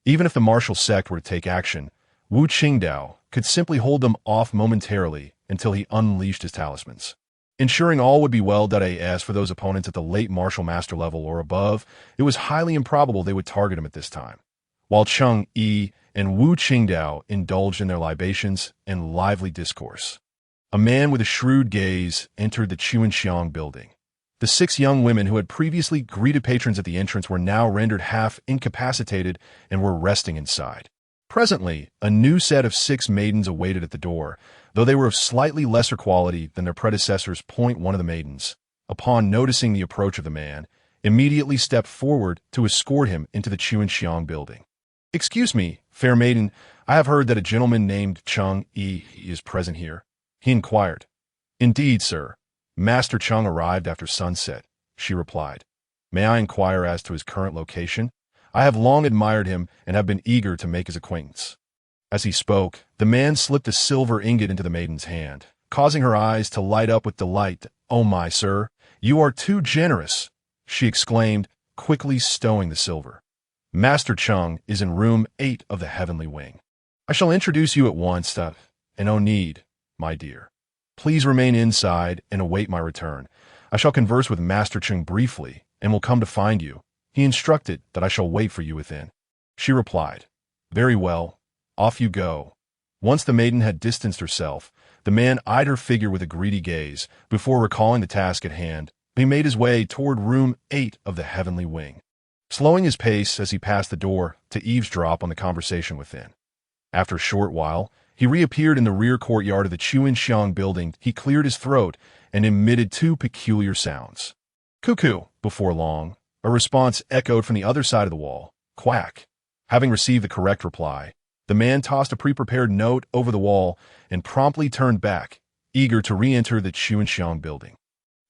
Even if the martial sect were to take action, Wu Qingdao could simply hold them off momentarily until he unleashed his talismans, ensuring all would be well. As for those opponents at the late martial master level or above, it was highly improbable they would target him at this time. While Cheng Yi and Wu Qingdao indulged in their libations and lively discourse, a man with a shrewd gaze entered the Chuanxiang building. The 6 young women who had previously greeted patrons at the entrance were now rendered half incapacitated and were resting inside. Presently, a new set of 6 maidens awaited at the door, though they were of slightly lesser quality than their predecessors. One of the maidens, upon noticing the approach of the man, immediately stepped forward to escort him into the Chuanxiang building. Excuse me, fair maiden, I have heard that a gentleman named Cheng Yi is present here, he inquired. Indeed, sir. Master Cheng arrived after sunset, she replied. May I inquire as to his current location? I have long admired him and have been eager to make his acquaintance. As he spoke, the man slipped a silver ingot into the maiden's hand, causing her eyes to light up with delight. Oh my, sir, you are too generous, she exclaimed, quickly stowing the silver. Master Cheng is in room 8 of the heavenly wing. I shall introduce you at once, and no need, my dear. Please remain inside and await my return. I shall converse with Master Cheng briefly and will come to find you. He instructed that I shall wait for you within. She replied, Very well, off you go. Once the maiden had distanced herself, the man eyed her figure with a greedy gaze. Before recalling the task at hand, he made his way toward room 8 of the heavenly wing, slowing his pace as he passed the door to eavesdrop on the conversation within. After a short while, he reappeared in the rear courtyard of the Chuanxiang building. He cleared his throat and emitted 2 peculiar sounds. Cuckoo. Before long, a response echoed from the other side of the wall. Quack. Having received the correct reply, the man tossed a pre-prepared note over the wall and promptly turned back, eager to re-enter the Chuanxiang building.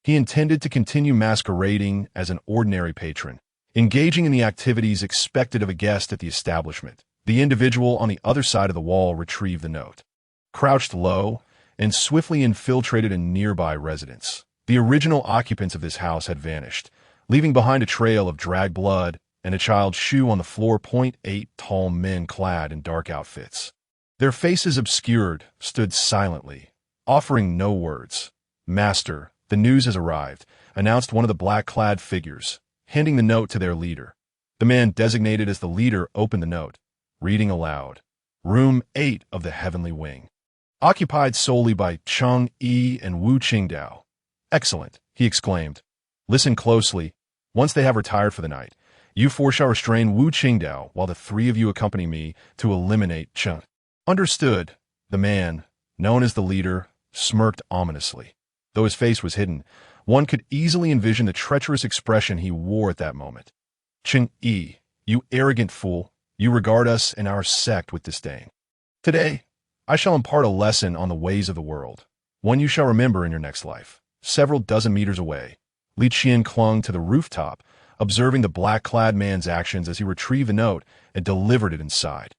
He intended to continue masquerading as an ordinary patron, engaging in the activities expected of a guest at the establishment. The individual on the other side of the wall retrieved the note, crouched low, and swiftly infiltrated a nearby residence. The original occupants of this house had vanished, leaving behind a trail of dragged blood and a child's shoe on the floor. 8 tall men clad in dark outfits, their faces obscured, stood silently, offering no words. Master, the news has arrived, announced one of the black-clad figures, handing the note to their leader. The man designated as the leader opened the note, reading aloud, Room 8 of the heavenly wing, occupied solely by Cheng Yi and Wu Qingdao. Excellent, he exclaimed. Listen closely. Once they have retired for the night, you 4 shall restrain Wu Qingdao while the 3 of you accompany me to eliminate Cheng. Understood. The man, known as the leader, smirked ominously. Though his face was hidden, one could easily envision the treacherous expression he wore at that moment. Cheng Yi, you arrogant fool, you regard us and our sect with disdain. Today, I shall impart a lesson on the ways of the world, one you shall remember in your next life. Several dozen meters away, Li Qian clung to the rooftop, observing the black-clad man's actions as he retrieved the note and delivered it inside.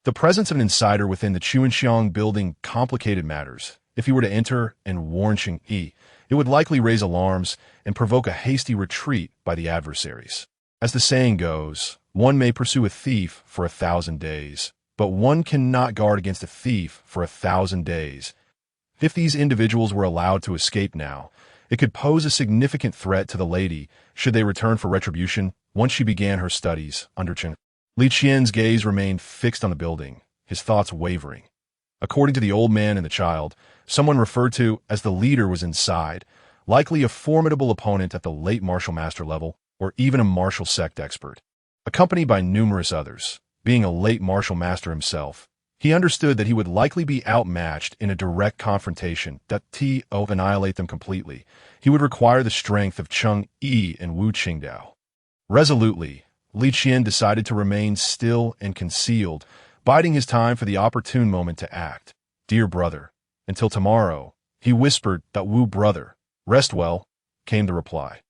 The presence of an insider within the Chuanxiang building complicated matters. If he were to enter and warn Cheng Yi, it would likely raise alarms and provoke a hasty retreat by the adversaries. As the saying goes, one may pursue a thief for 1,000 days, but one cannot guard against a thief for 1,000 days. If these individuals were allowed to escape now, it could pose a significant threat to the lady should they return for retribution once she began her studies under Cheng. Li Qian's gaze remained fixed on the building, his thoughts wavering. According to the old man and the child, someone referred to as the leader was inside, likely a formidable opponent at the late martial master level or even a martial sect expert. Accompanied by numerous others, being a late martial master himself, he understood that he would likely be outmatched in a direct confrontation that to annihilate them completely. He would require the strength of Cheng Yi and Wu Qingdao. Resolutely, Li Qian decided to remain still and concealed, biding his time for the opportune moment to act. Dear brother, until tomorrow, he whispered. That Wu brother, rest well, came the reply.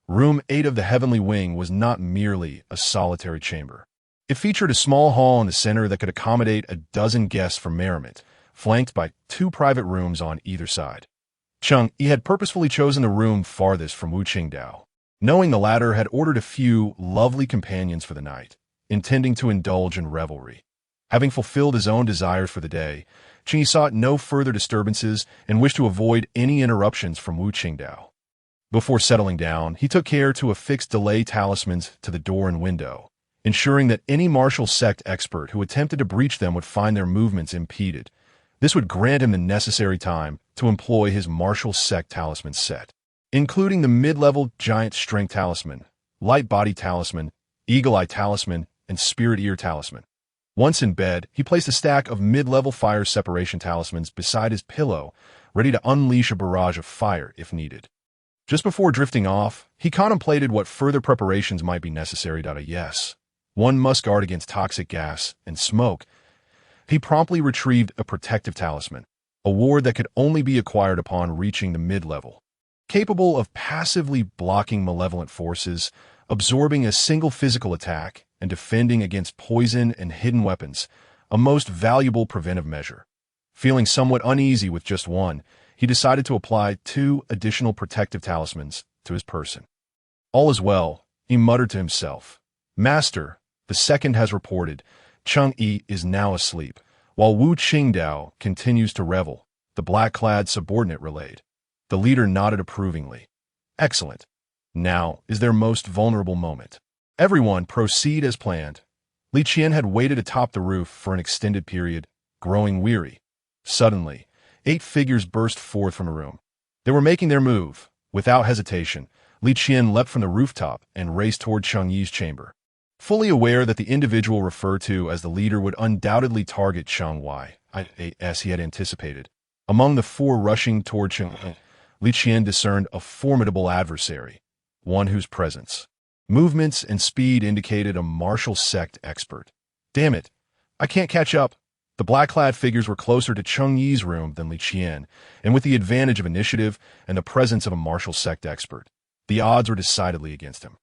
Room 8 of the heavenly wing was not merely a solitary chamber. It featured a small hall in the center that could accommodate a dozen guests for merriment, flanked by 2 private rooms on either side. Cheng Yi had purposefully chosen the room farthest from Wu Qingdao, knowing the latter had ordered a few lovely companions for the night, intending to indulge in revelry. Having fulfilled his own desires for the day, Cheng Yi sought no further disturbances and wished to avoid any interruptions from Wu Qingdao. Before settling down, he took care to affix delay talismans to the door and window, ensuring that any martial sect expert who attempted to breach them would find their movements impeded. This would grant him the necessary time to employ his martial sect talisman set, including the mid-level giant strength talisman, light body talisman, eagle eye talisman, and spirit ear talisman. Once in bed, he placed a stack of mid-level fire separation talismans beside his pillow, ready to unleash a barrage of fire if needed. Just before drifting off, he contemplated what further preparations might be necessary. Yes, one must guard against toxic gas and smoke. He promptly retrieved a protective talisman, a ward that could only be acquired upon reaching the mid-level. Capable of passively blocking malevolent forces, absorbing a single physical attack, and defending against poison and hidden weapons, a most valuable preventive measure. Feeling somewhat uneasy with just one, he decided to apply 2 additional protective talismans to his person. All is well, he muttered to himself. Master, the second has reported, Cheng Yi is now asleep, while Wu Qingdao continues to revel, the black-clad subordinate relayed. The leader nodded approvingly. Excellent. Now is their most vulnerable moment. Everyone proceed as planned. Li Qian had waited atop the roof for an extended period, growing weary. Suddenly, 8 figures burst forth from a room. They were making their move. Without hesitation, Li Qian leapt from the rooftop and raced toward Cheng Yi's chamber. Fully aware that the individual referred to as the leader would undoubtedly target Cheng Yi, as he had anticipated, among the 4 rushing toward Cheng Yi, Li Qian discerned a formidable adversary, one whose presence, movements, and speed indicated a martial sect expert. Damn it, I can't catch up. The black-clad figures were closer to Cheng Yi's room than Li Qian, and with the advantage of initiative and the presence of a martial sect expert, the odds were decidedly against him.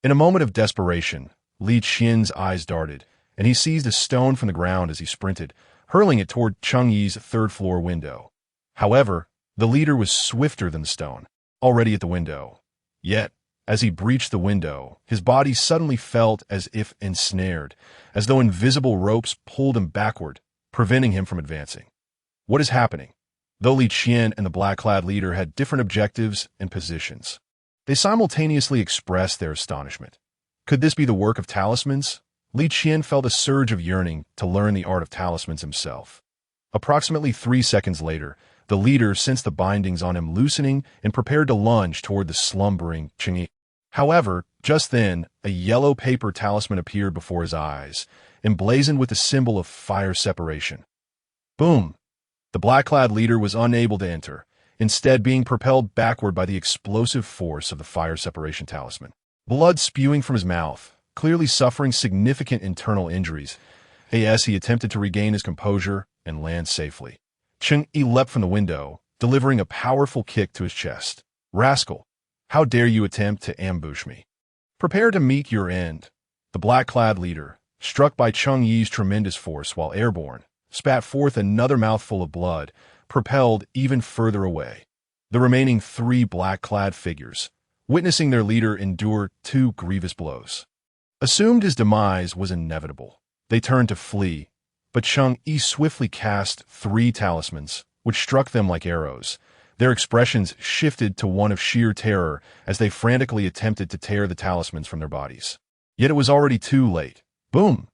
In a moment of desperation, Li Qian's eyes darted, and he seized a stone from the ground as he sprinted, hurling it toward Cheng Yi's 3rd-floor window. However, the leader was swifter than the stone, already at the window. Yet, as he breached the window, his body suddenly felt as if ensnared, as though invisible ropes pulled him backward, preventing him from advancing. What is happening? Though Li Qian and the black-clad leader had different objectives and positions, they simultaneously expressed their astonishment. Could this be the work of talismans? Li Qian felt a surge of yearning to learn the art of talismans himself. Approximately 3 seconds later, the leader sensed the bindings on him loosening and prepared to lunge toward the slumbering Cheng Yi. However, just then, a yellow paper talisman appeared before his eyes, emblazoned with the symbol of fire separation. Boom! The black-clad leader was unable to enter, instead being propelled backward by the explosive force of the fire separation talisman. Blood spewing from his mouth, clearly suffering significant internal injuries. As he attempted to regain his composure and land safely, Cheng Yi leapt from the window, delivering a powerful kick to his chest. "Rascal! How dare you attempt to ambush me? Prepare to meet your end." The black-clad leader, struck by Cheng Yi's tremendous force while airborne, spat forth another mouthful of blood, propelled even further away. The remaining 3 black-clad figures, witnessing their leader endure 2 grievous blows, assumed his demise was inevitable. They turned to flee, but Cheng Yi swiftly cast 3 talismans, which struck them like arrows. Their expressions shifted to one of sheer terror as they frantically attempted to tear the talismans from their bodies. Yet it was already too late. Boom!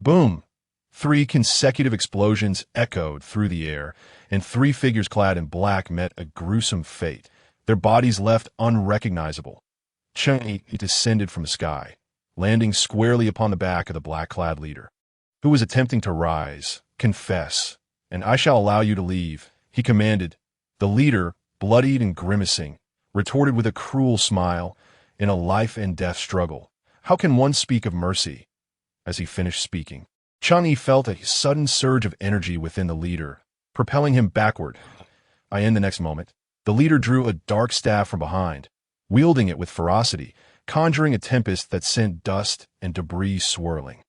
Boom! 3 consecutive explosions echoed through the air, and 3 figures clad in black met a gruesome fate, their bodies left unrecognizable. Cheng Yi descended from the sky, landing squarely upon the back of the black-clad leader, who was attempting to rise. "Confess, and I shall allow you to leave," he commanded. The leader, bloodied and grimacing, retorted with a cruel smile, "In a life-and-death struggle, how can one speak of mercy?" As he finished speaking, Cheng Yi felt a sudden surge of energy within the leader, propelling him backward. In the next moment, the leader drew a dark staff from behind, wielding it with ferocity, conjuring a tempest that sent dust and debris swirling,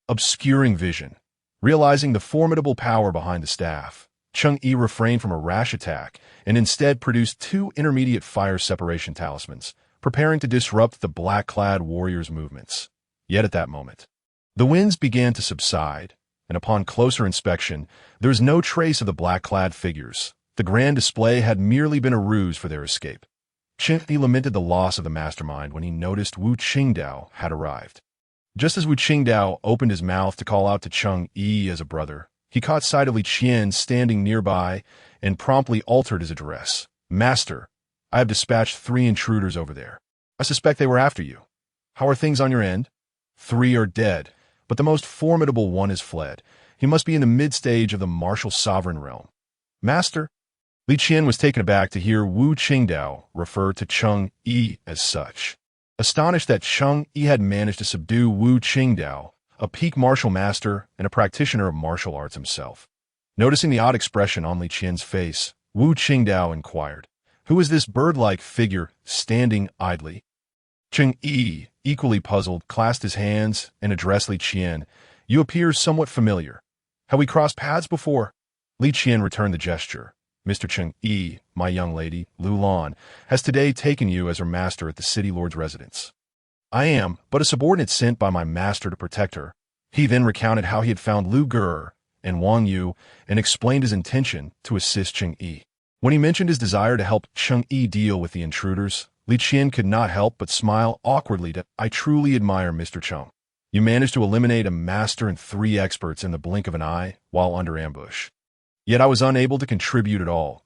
obscuring vision. Realizing the formidable power behind the staff, Cheng Yi refrained from a rash attack and instead produced 2 intermediate fire separation talismans, preparing to disrupt the black-clad warrior's movements. Yet at that moment, the winds began to subside, and upon closer inspection, there was no trace of the black-clad figures. The grand display had merely been a ruse for their escape. Cheng Yi lamented the loss of the mastermind when he noticed Wu Qingdao had arrived. Just as Wu Qingdao opened his mouth to call out to Cheng Yi as a brother, he caught sight of Li Qian standing nearby and promptly altered his address. "Master, I have dispatched 3 intruders over there. I suspect they were after you. How are things on your end?" 3 are dead, but the most formidable one has fled. He must be in the mid-stage of the martial sovereign realm. "Master?" Li Qian was taken aback to hear Wu Qingdao refer to Cheng Yi as such. Astonished that Cheng Yi had managed to subdue Wu Qingdao, a peak martial master and a practitioner of martial arts himself. Noticing the odd expression on Li Qian's face, Wu Qingdao inquired, "Who is this bird-like figure standing idly?" Cheng Yi, equally puzzled, clasped his hands and addressed Li Qian. "You appear somewhat familiar. Have we crossed paths before?" Li Qian returned the gesture. "Mr. Cheng Yi, my young lady, Lu Lan, has today taken you as her master at the city lord's residence. I am but a subordinate sent by my master to protect her." He then recounted how he had found Lu Ger and Wang Yu and explained his intention to assist Cheng Yi. When he mentioned his desire to help Cheng Yi deal with the intruders, Li Qian could not help but smile awkwardly. "I truly admire Mr. Cheng. You managed to eliminate a master and 3 experts in the blink of an eye while under ambush. Yet I was unable to contribute at all.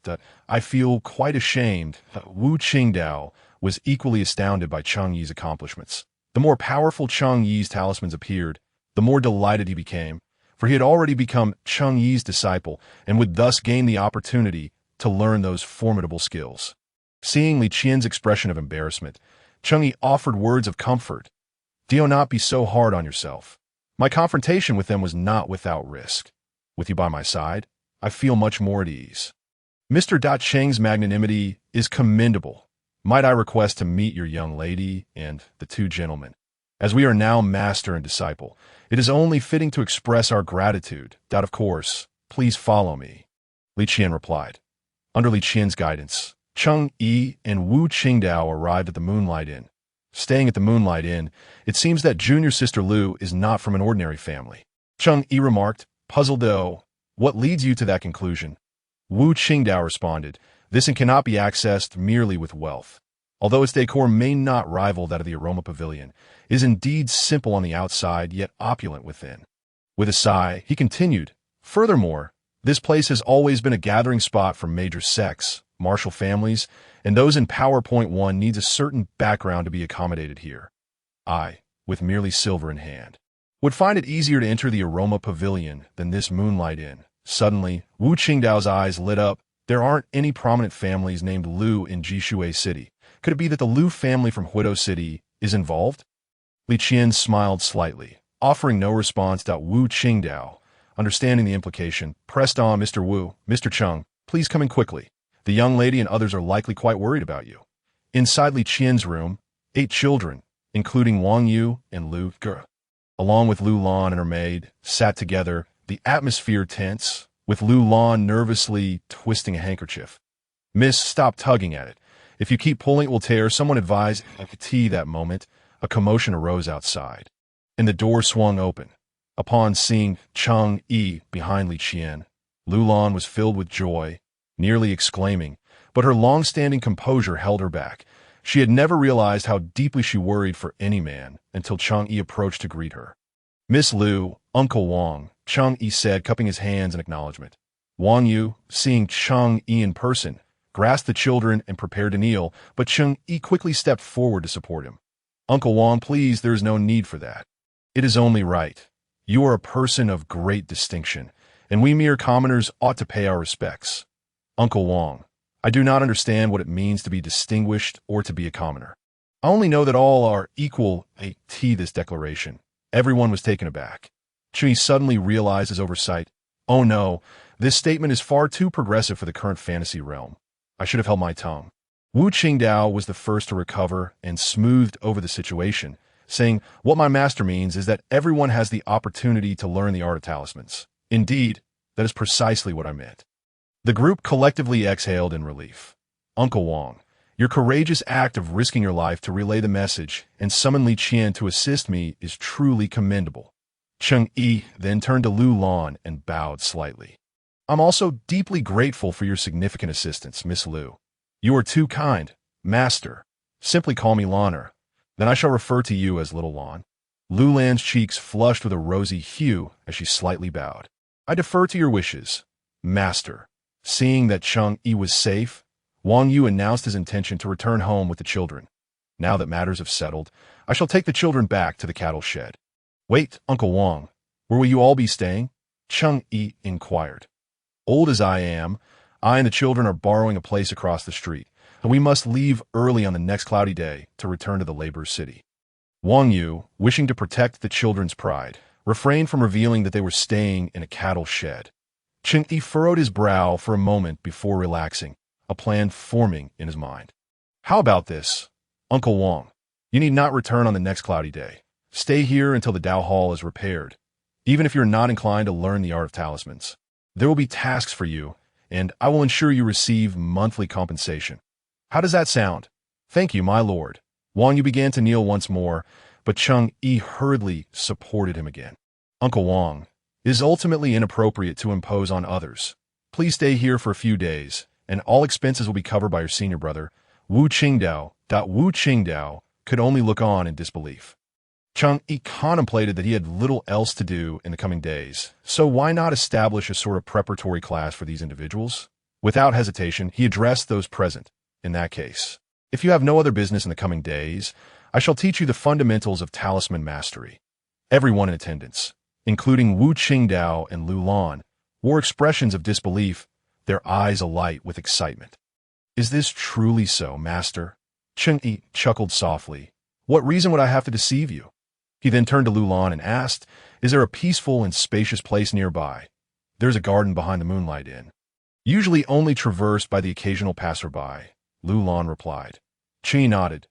I feel quite ashamed." Wu Qingdao was equally astounded by Cheng Yi's accomplishments. The more powerful Cheng Yi's talismans appeared, the more delighted he became, for he had already become Cheng Yi's disciple and would thus gain the opportunity to learn those formidable skills. Seeing Li Qian's expression of embarrassment, Cheng Yi offered words of comfort. "Do not be so hard on yourself. My confrontation with them was not without risk. With you by my side, I feel much more at ease. Mr. Cheng's magnanimity is commendable. Might I request to meet your young lady and the 2 gentlemen? As we are now master and disciple, it is only fitting to express our gratitude. Of course, please follow me." Li Qian replied. Under Li Qian's guidance, Cheng Yi and Wu Qingdao arrived at the Moonlight Inn. Staying at the Moonlight Inn, it seems that junior sister Lu is not from an ordinary family. Cheng Yi remarked, puzzled though. "What leads you to that conclusion?" Wu Qingdao responded, "This inn cannot be accessed merely with wealth. Although its decor may not rival that of the Aroma Pavilion, it is indeed simple on the outside, yet opulent within." With a sigh, he continued, "Furthermore, this place has always been a gathering spot for major sects, martial families, and those in PowerPoint 1 needs a certain background to be accommodated here. I, with merely silver in hand, would find it easier to enter the Aroma Pavilion than this Moonlight Inn." Suddenly, Wu Qingdao's eyes lit up. "There aren't any prominent families named Lu in Jishui City. Could it be that the Lu family from Huido City is involved?" Li Qian smiled slightly, offering no response. Wu Qingdao, understanding the implication, pressed on. Mr. Wu, Mr. Cheng, please come in quickly. The young lady and others are likely quite worried about you. Inside Li Qian's room, 8 children, including Wang Yu and Lu Ge, along with Lu Lan and her maid, sat together, the atmosphere tense, with Lu Lan nervously twisting a handkerchief. Miss, stop tugging at it. If you keep pulling, it will tear. Someone advised. That moment, a commotion arose outside, and the door swung open. Upon seeing Cheng Yi behind Li Qian, Lu Lan was filled with joy, nearly exclaiming, but her long-standing composure held her back. She had never realized how deeply she worried for any man until Cheng Yi approached to greet her. Miss Lu, Uncle Wang, Cheng Yi said, cupping his hands in acknowledgement. Wang Yu, seeing Cheng Yi in person, grasped the children and prepared to kneel, but Cheng Yi quickly stepped forward to support him. Uncle Wang, please, there is no need for that. It is only right. You are a person of great distinction, and we mere commoners ought to pay our respects. Uncle Wang, I do not understand what it means to be distinguished or to be a commoner. I only know that all are equal. This declaration. Everyone was taken aback. Cheng Yi suddenly realized his oversight. Oh no, this statement is far too progressive for the current fantasy realm. I should have held my tongue. Wu Qingdao was the first to recover and smoothed over the situation, saying, what my master means is that everyone has the opportunity to learn the art of talismans. Indeed, that is precisely what I meant. The group collectively exhaled in relief. Uncle Wang, your courageous act of risking your life to relay the message and summon Li Qian to assist me is truly commendable. Cheng Yi then turned to Lu Lan and bowed slightly. I'm also deeply grateful for your significant assistance, Miss Lu. You are too kind, Master. Simply call me Lanner. Then I shall refer to you as Little Lan. Lu Lan's cheeks flushed with a rosy hue as she slightly bowed. I defer to your wishes, Master. Seeing that Cheng Yi was safe, Wang Yu announced his intention to return home with the children. Now that matters have settled, I shall take the children back to the cattle shed. Wait, Uncle Wang, where will you all be staying? Cheng Yi inquired. Old as I am, I and the children are borrowing a place across the street, and we must leave early on the next cloudy day to return to the laborer's city. Wang Yu, wishing to protect the children's pride, refrained from revealing that they were staying in a cattle shed. Cheng Yi furrowed his brow for a moment before relaxing, a plan forming in his mind. How about this, Uncle Wang? You need not return on the next cloudy day. Stay here until the Dao Hall is repaired. Even if you're not inclined to learn the art of talismans, there will be tasks for you, and I will ensure you receive monthly compensation. How does that sound? Thank you, my lord. Wang Yu began to kneel once more, but Cheng Yi hurriedly supported him again. Uncle Wang, it is ultimately inappropriate to impose on others. Please stay here for a few days, and all expenses will be covered by your senior brother, Wu Qingdao. Wu Qingdao could only look on in disbelief. Cheng Yi contemplated that he had little else to do in the coming days, so why not establish a sort of preparatory class for these individuals? Without hesitation, he addressed those present. In that case, if you have no other business in the coming days, I shall teach you the fundamentals of talisman mastery. Everyone in attendance, including Wu Qingdao and Lu Lan, wore expressions of disbelief, their eyes alight with excitement. Is this truly so, Master? Cheng Yi chuckled softly. What reason would I have to deceive you? He then turned to Lu Lan and asked, is there a peaceful and spacious place nearby? There's a garden behind the Moonlight Inn. Usually only traversed by the occasional passerby, Lu Lan replied. Cheng Yi nodded.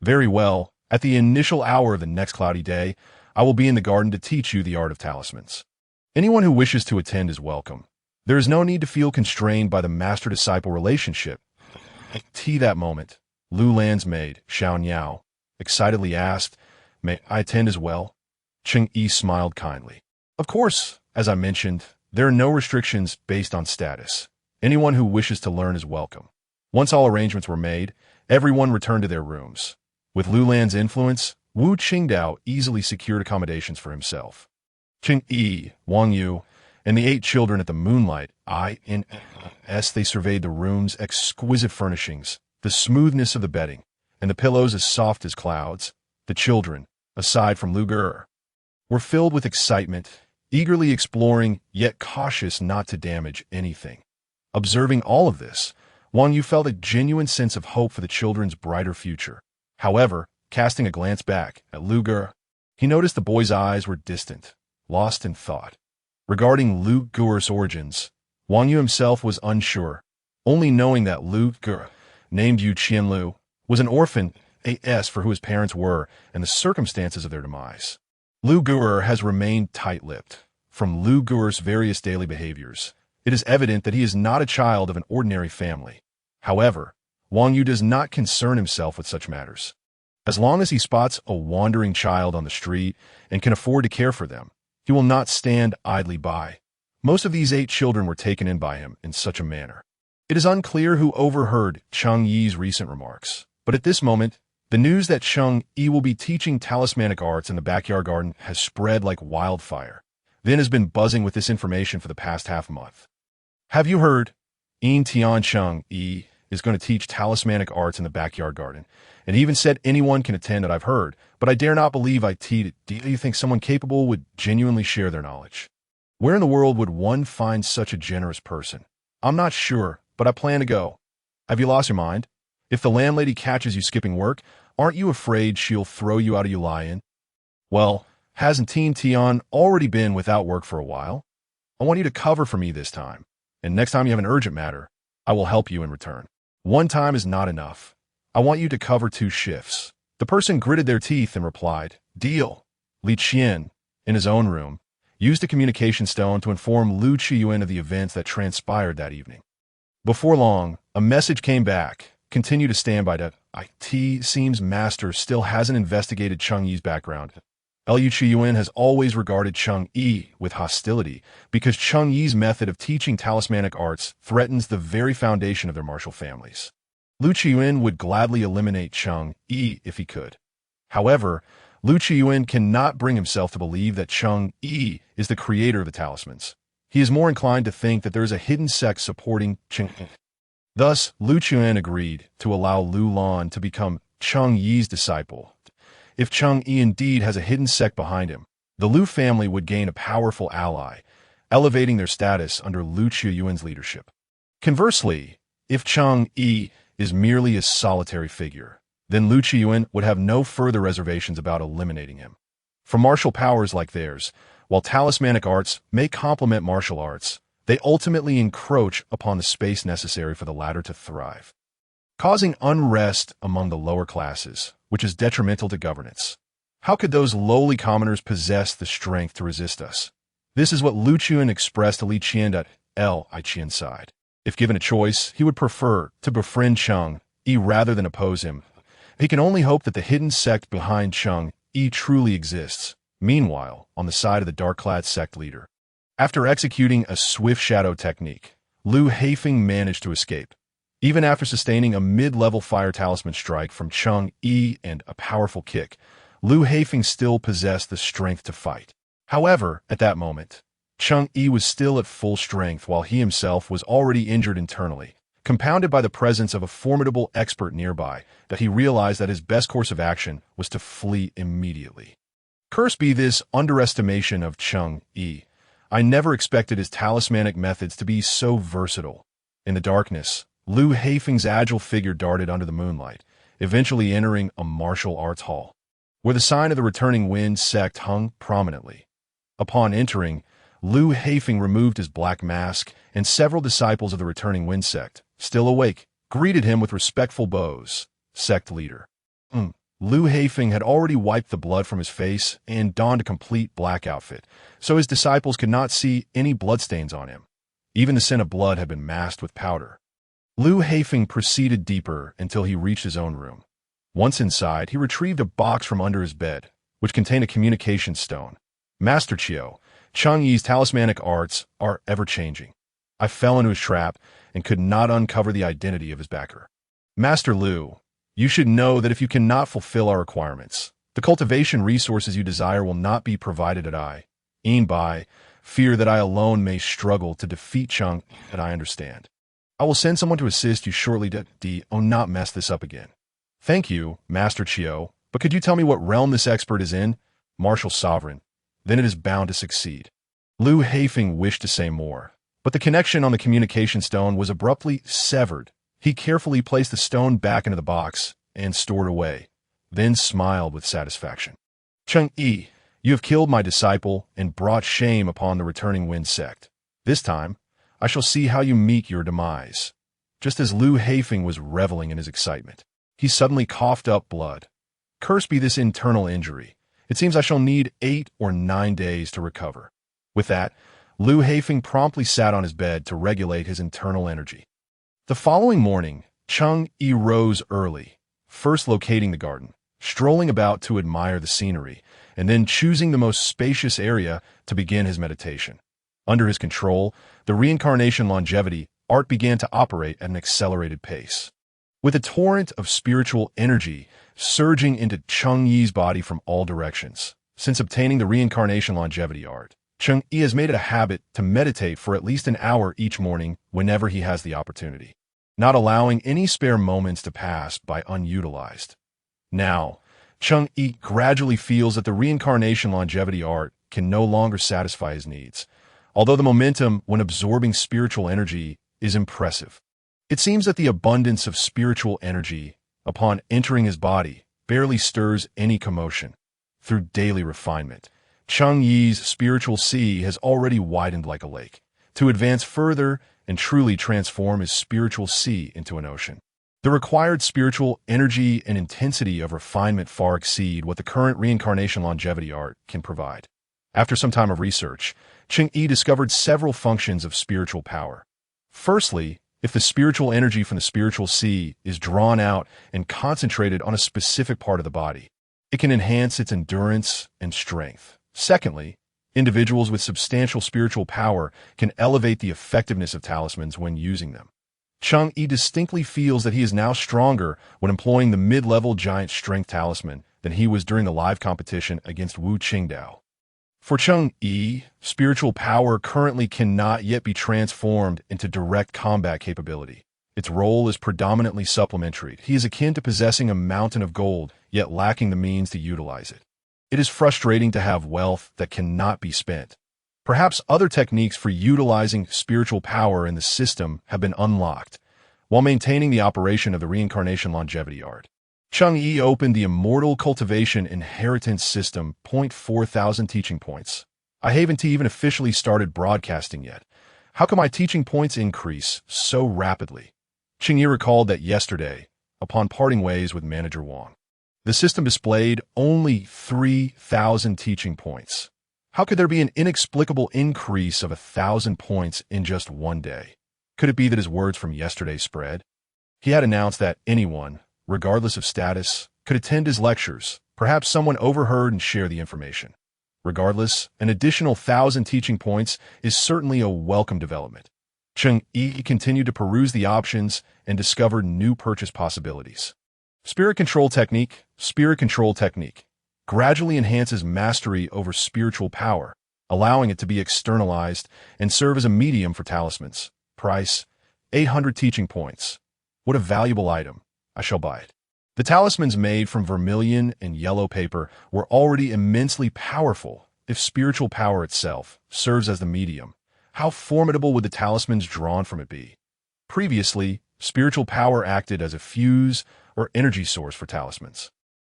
Very well, at the initial hour of the next cloudy day, I will be in the garden to teach you the art of talismans. Anyone who wishes to attend is welcome. There is no need to feel constrained by the master-disciple relationship. That moment, Lu Lan's maid, Xiao Niao, excitedly asked, may I attend as well? Cheng Yi smiled kindly. Of course, as I mentioned, there are no restrictions based on status. Anyone who wishes to learn is welcome. Once all arrangements were made, everyone returned to their rooms. With Lu Lan's influence, Wu Qingdao easily secured accommodations for himself. Cheng Yi, Wang Yu, and the 8 children at the Moonlight Inn, they surveyed the room's exquisite furnishings, the smoothness of the bedding, and the pillows as soft as clouds. The children, aside from Lu Ge, were filled with excitement, eagerly exploring, yet cautious not to damage anything. Observing all of this, Wang Yu felt a genuine sense of hope for the children's brighter future. However, casting a glance back at Lu Ge, He noticed the boy's eyes were distant, lost in thought. Regarding Lu Guer's origins, Wang Yu himself was unsure, only knowing that Lu Gur, named Yu Qianlu, was an orphan as for who his parents were and the circumstances of their demise. Lu Gur has remained tight-lipped. From Lu Gur's various daily behaviors, it is evident that he is not a child of an ordinary family. However, Wang Yu does not concern himself with such matters. As long as he spots a wandering child on the street and can afford to care for them, he will not stand idly by. Most of these 8 children were taken in by him in such a manner. It is unclear who overheard Cheng Yi's recent remarks, but at this moment, the news that Cheng Yi will be teaching talismanic arts in the backyard garden has spread like wildfire. Then has been buzzing with this information for the past half-month. Have you heard? Cheng Yi is going to teach talismanic arts in the backyard garden, and he even said anyone can attend that I've heard, but I dare not believe I teed it. Do you think someone capable would genuinely share their knowledge? Where in the world would one find such a generous person? I'm not sure, but I plan to go. Have you lost your mind? If the landlady catches you skipping work, aren't you afraid she'll throw you out of your lie-in? Well, hasn't Teen Tian already been without work for a while? I want you to cover for me this time, and next time you have an urgent matter, I will help you in return. One time is not enough. I want you to cover 2 shifts. The person gritted their teeth and replied, Deal. Li Qian, in his own room, used a communication stone to inform Lu Qiyuan of the events that transpired that evening. Before long, a message came back. Continue to stand by to IT. Seems Master still hasn't investigated Cheng Yi's background. Lu Qiyuan has always regarded Cheng Yi with hostility because Cheng Yi's method of teaching talismanic arts threatens the very foundation of their martial families. Lu Qiyuan would gladly eliminate Cheng Yi if he could. However, Lu Qiyuan cannot bring himself to believe that Cheng Yi is the creator of the talismans. He is more inclined to think that there is a hidden sect supporting Cheng Yi. Thus, Lu Qiyuan agreed to allow Lu Lan to become Cheng Yi's disciple. If Cheng Yi indeed has a hidden sect behind him, the Lu family would gain a powerful ally, elevating their status under Lu Qiyuan's leadership. Conversely, if Cheng Yi is merely a solitary figure, then Lu Qiyuan would have no further reservations about eliminating him. For martial powers like theirs, while talismanic arts may complement martial arts, they ultimately encroach upon the space necessary for the latter to thrive, causing unrest among the lower classes, which is detrimental to governance. How could those lowly commoners possess the strength to resist us? This is what Lu Qiyuan expressed to Li Qian Qian's side. If given a choice, he would prefer to befriend Cheng Yi rather than oppose him. He can only hope that the hidden sect behind Cheng Yi truly exists. Meanwhile, on the side of the dark-clad sect leader, after executing a swift shadow technique, Lu Haifeng managed to escape. Even after sustaining a mid-level fire talisman strike from Cheng Yi and a powerful kick, Lu Haifeng still possessed the strength to fight. However, at that moment, Cheng Yi was still at full strength while he himself was already injured internally, compounded by the presence of a formidable expert nearby, that he realized that his best course of action was to flee immediately. Cursed be this underestimation of Cheng Yi. I never expected his talismanic methods to be so versatile. In the darkness, Lu Haifeng's agile figure darted under the moonlight, eventually entering a martial arts hall, where the sign of the returning wind sect hung prominently. Upon entering, Lu Haifeng removed his black mask, and several disciples of the returning wind sect, still awake, greeted him with respectful bows. Sect leader. Lu Haifeng had already wiped the blood from his face and donned a complete black outfit, so his disciples could not see any bloodstains on him. Even the scent of blood had been masked with powder. Lu Haifeng proceeded deeper until he reached his own room. Once inside, he retrieved a box from under his bed, which contained a communication stone. Master Chiu, Cheng Yi's talismanic arts are ever-changing. I fell into his trap and could not uncover the identity of his backer. Master Lu, you should know that if you cannot fulfill our requirements, the cultivation resources you desire will not be provided at I. By fear that I alone may struggle to defeat Cheng, and I understand. I will send someone to assist you shortly to not mess this up again. Thank you, Master Chiu, but could you tell me what realm this expert is in? Martial Sovereign. Then it is bound to succeed. Lu Haifeng wished to say more, but the connection on the communication stone was abruptly severed. He carefully placed the stone back into the box and stored away, then smiled with satisfaction. Cheng Yi, you have killed my disciple and brought shame upon the returning wind sect. This time, I shall see how you meet your demise. Just as Lu Haifeng was reveling in his excitement, he suddenly coughed up blood. Cursed be this internal injury. It seems I shall need 8 or 9 days to recover. With that, Lu Haifeng promptly sat on his bed to regulate his internal energy. The following morning, Cheng Yi rose early, first locating the garden, strolling about to admire the scenery, and then choosing the most spacious area to begin his meditation. Under his control, the reincarnation longevity art began to operate at an accelerated pace. With a torrent of spiritual energy surging into Cheng Yi's body from all directions. Since obtaining the reincarnation longevity art, Cheng Yi has made it a habit to meditate for at least an hour each morning whenever he has the opportunity, not allowing any spare moments to pass by unutilized. Now, Cheng Yi gradually feels that the reincarnation longevity art can no longer satisfy his needs, although the momentum when absorbing spiritual energy is impressive. It seems that the abundance of spiritual energy, upon entering his body, barely stirs any commotion. Through daily refinement, Cheng Yi's spiritual sea has already widened like a lake, to advance further and truly transform his spiritual sea into an ocean. The required spiritual energy and intensity of refinement far exceed what the current reincarnation longevity art can provide. After some time of research, Cheng Yi discovered several functions of spiritual power. Firstly, if the spiritual energy from the spiritual sea is drawn out and concentrated on a specific part of the body, it can enhance its endurance and strength. Secondly, individuals with substantial spiritual power can elevate the effectiveness of talismans when using them. Cheng Yi distinctly feels that he is now stronger when employing the mid-level giant strength talisman than he was during the live competition against Wu Qingdao. For Cheng Yi, spiritual power currently cannot yet be transformed into direct combat capability. Its role is predominantly supplementary. He is akin to possessing a mountain of gold, yet lacking the means to utilize it. It is frustrating to have wealth that cannot be spent. Perhaps other techniques for utilizing spiritual power in the system have been unlocked, while maintaining the operation of the reincarnation longevity art. Cheng Yi opened the Immortal Cultivation Inheritance System, 4,000 teaching points. I haven't even officially started broadcasting yet. How can my teaching points increase so rapidly? Cheng Yi recalled that yesterday, upon parting ways with Manager Wang, the system displayed only 3,000 teaching points. How could there be an inexplicable increase of 1,000 points in just one day? Could it be that his words from yesterday spread? He had announced that anyone, regardless of status, could attend his lectures. Perhaps someone overheard and shared the information. Regardless, an additional 1,000 teaching points is certainly a welcome development. Cheng Yi continued to peruse the options and discovered new purchase possibilities. Spirit control technique gradually enhances mastery over spiritual power, allowing it to be externalized and serve as a medium for talismans. Price, 800 teaching points. What a valuable item. I shall buy it. The talismans made from vermilion and yellow paper were already immensely powerful. If spiritual power itself serves as the medium, how formidable would the talismans drawn from it be? Previously, spiritual power acted as a fuse or energy source for talismans.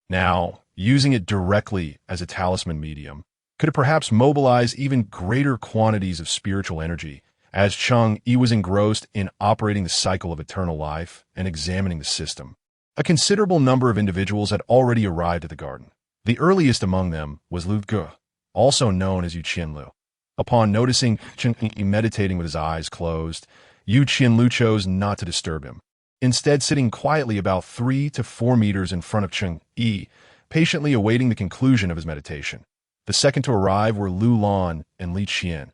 Now, using it directly as a talisman medium, could it perhaps mobilize even greater quantities of spiritual energy, as Cheng Yi was engrossed in operating the cycle of eternal life and examining the system? A considerable number of individuals had already arrived at the garden. The earliest among them was Lu Ge, also known as Yu Qianlu. Upon noticing Cheng Yi meditating with his eyes closed, Yu Qianlu chose not to disturb him. Instead, sitting quietly about 3 to 4 meters in front of Cheng Yi, patiently awaiting the conclusion of his meditation. The second to arrive were Lu Lan and Li Qian.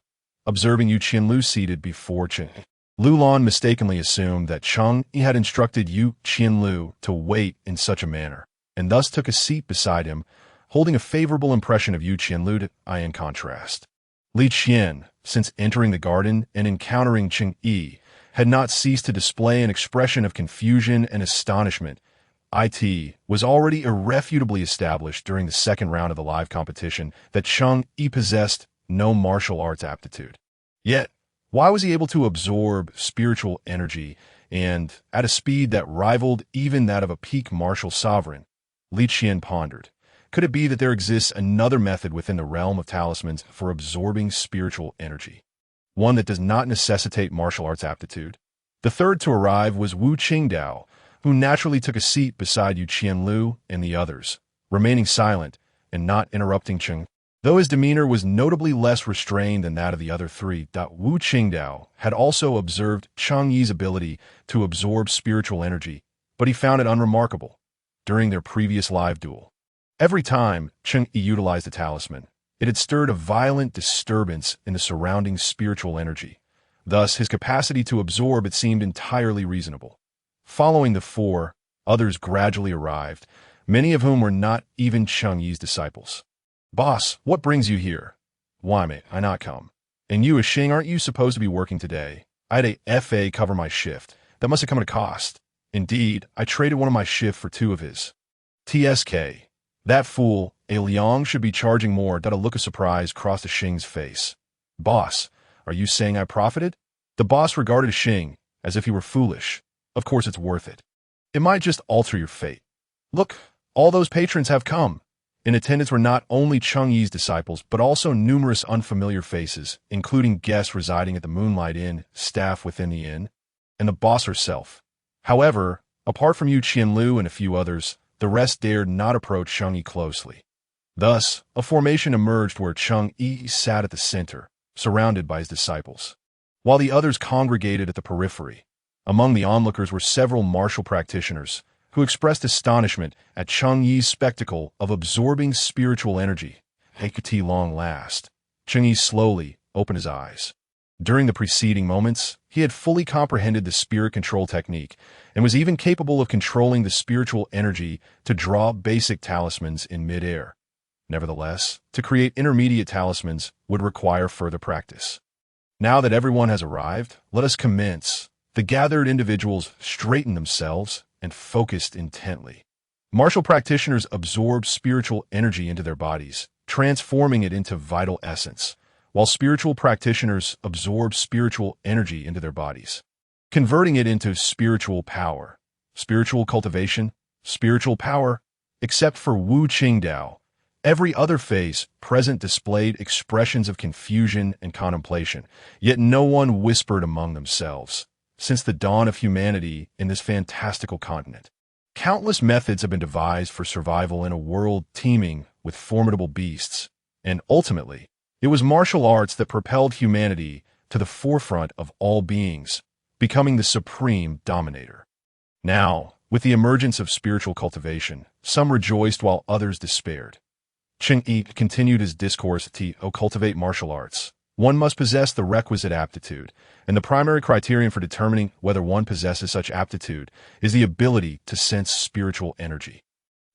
Observing Yu Qianlu seated before Cheng, Lu Lan mistakenly assumed that Cheng Yi had instructed Yu Qianlu to wait in such a manner, and thus took a seat beside him, holding a favorable impression of Yu Qianlu to eye in contrast. Li Qian, since entering the garden and encountering Cheng Yi, had not ceased to display an expression of confusion and astonishment. It was already irrefutably established during the second round of the live competition that Cheng Yi possessed no martial arts aptitude. Yet, why was he able to absorb spiritual energy and at a speed that rivaled even that of a peak martial sovereign? Li Qian pondered, Could it be that there exists another method within the realm of talismans for absorbing spiritual energy? One that does not necessitate martial arts aptitude? The third to arrive was Wu Qingdao, who naturally took a seat beside Yu Qianlu and the others, remaining silent and not interrupting Cheng. Though his demeanor was notably less restrained than that of the other three, Wu Qingdao had also observed Cheng Yi's ability to absorb spiritual energy, but he found it unremarkable. During their previous live duel, every time Cheng Yi utilized the talisman, it had stirred a violent disturbance in the surrounding spiritual energy. Thus, his capacity to absorb it seemed entirely reasonable. Following the four, others gradually arrived, many of whom were not even Cheng Yi's disciples. "Boss, what brings you here?" "Why may I not come?" "And you, Xing, aren't you supposed to be working today?" "I had a FA cover my shift. That must have come at a cost." "Indeed, I traded one of my shift for two of his." "TSK. That fool, a Liang should be charging more." A look of surprise crossed Xing's face. "Boss, are you saying I profited?" The boss regarded Xing as if he were foolish. "Of course it's worth it. It might just alter your fate. Look, all those patrons have come." In attendance were not only Cheng Yi's disciples, but also numerous unfamiliar faces, including guests residing at the Moonlight Inn, staff within the inn, and the boss herself. However, apart from Yu Qianlu and a few others, the rest dared not approach Cheng Yi closely. Thus, a formation emerged where Cheng Yi sat at the center, surrounded by his disciples, while the others congregated at the periphery. Among the onlookers were several martial practitioners, who expressed astonishment at Cheng Yi's spectacle of absorbing spiritual energy. Could long last? Cheng Yi slowly opened his eyes. During the preceding moments, he had fully comprehended the spirit control technique and was even capable of controlling the spiritual energy to draw basic talismans in midair. Nevertheless, to create intermediate talismans would require further practice. Now that everyone has arrived, let us commence. The gathered individuals straightened themselves and focused intently. Martial practitioners absorb spiritual energy into their bodies, transforming it into vital essence, while spiritual practitioners absorb spiritual energy into their bodies, converting it into spiritual power. Spiritual cultivation, spiritual power. Except for Wu Qingdao, every other face present displayed expressions of confusion and contemplation, yet no one whispered among themselves. Since the dawn of humanity in this fantastical continent, countless methods have been devised for survival in a world teeming with formidable beasts, and ultimately, it was martial arts that propelled humanity to the forefront of all beings, becoming the supreme dominator. Now, with the emergence of spiritual cultivation, some rejoiced while others despaired. Cheng Yi continued his discourse to cultivate martial arts. One must possess the requisite aptitude, and the primary criterion for determining whether one possesses such aptitude is the ability to sense spiritual energy.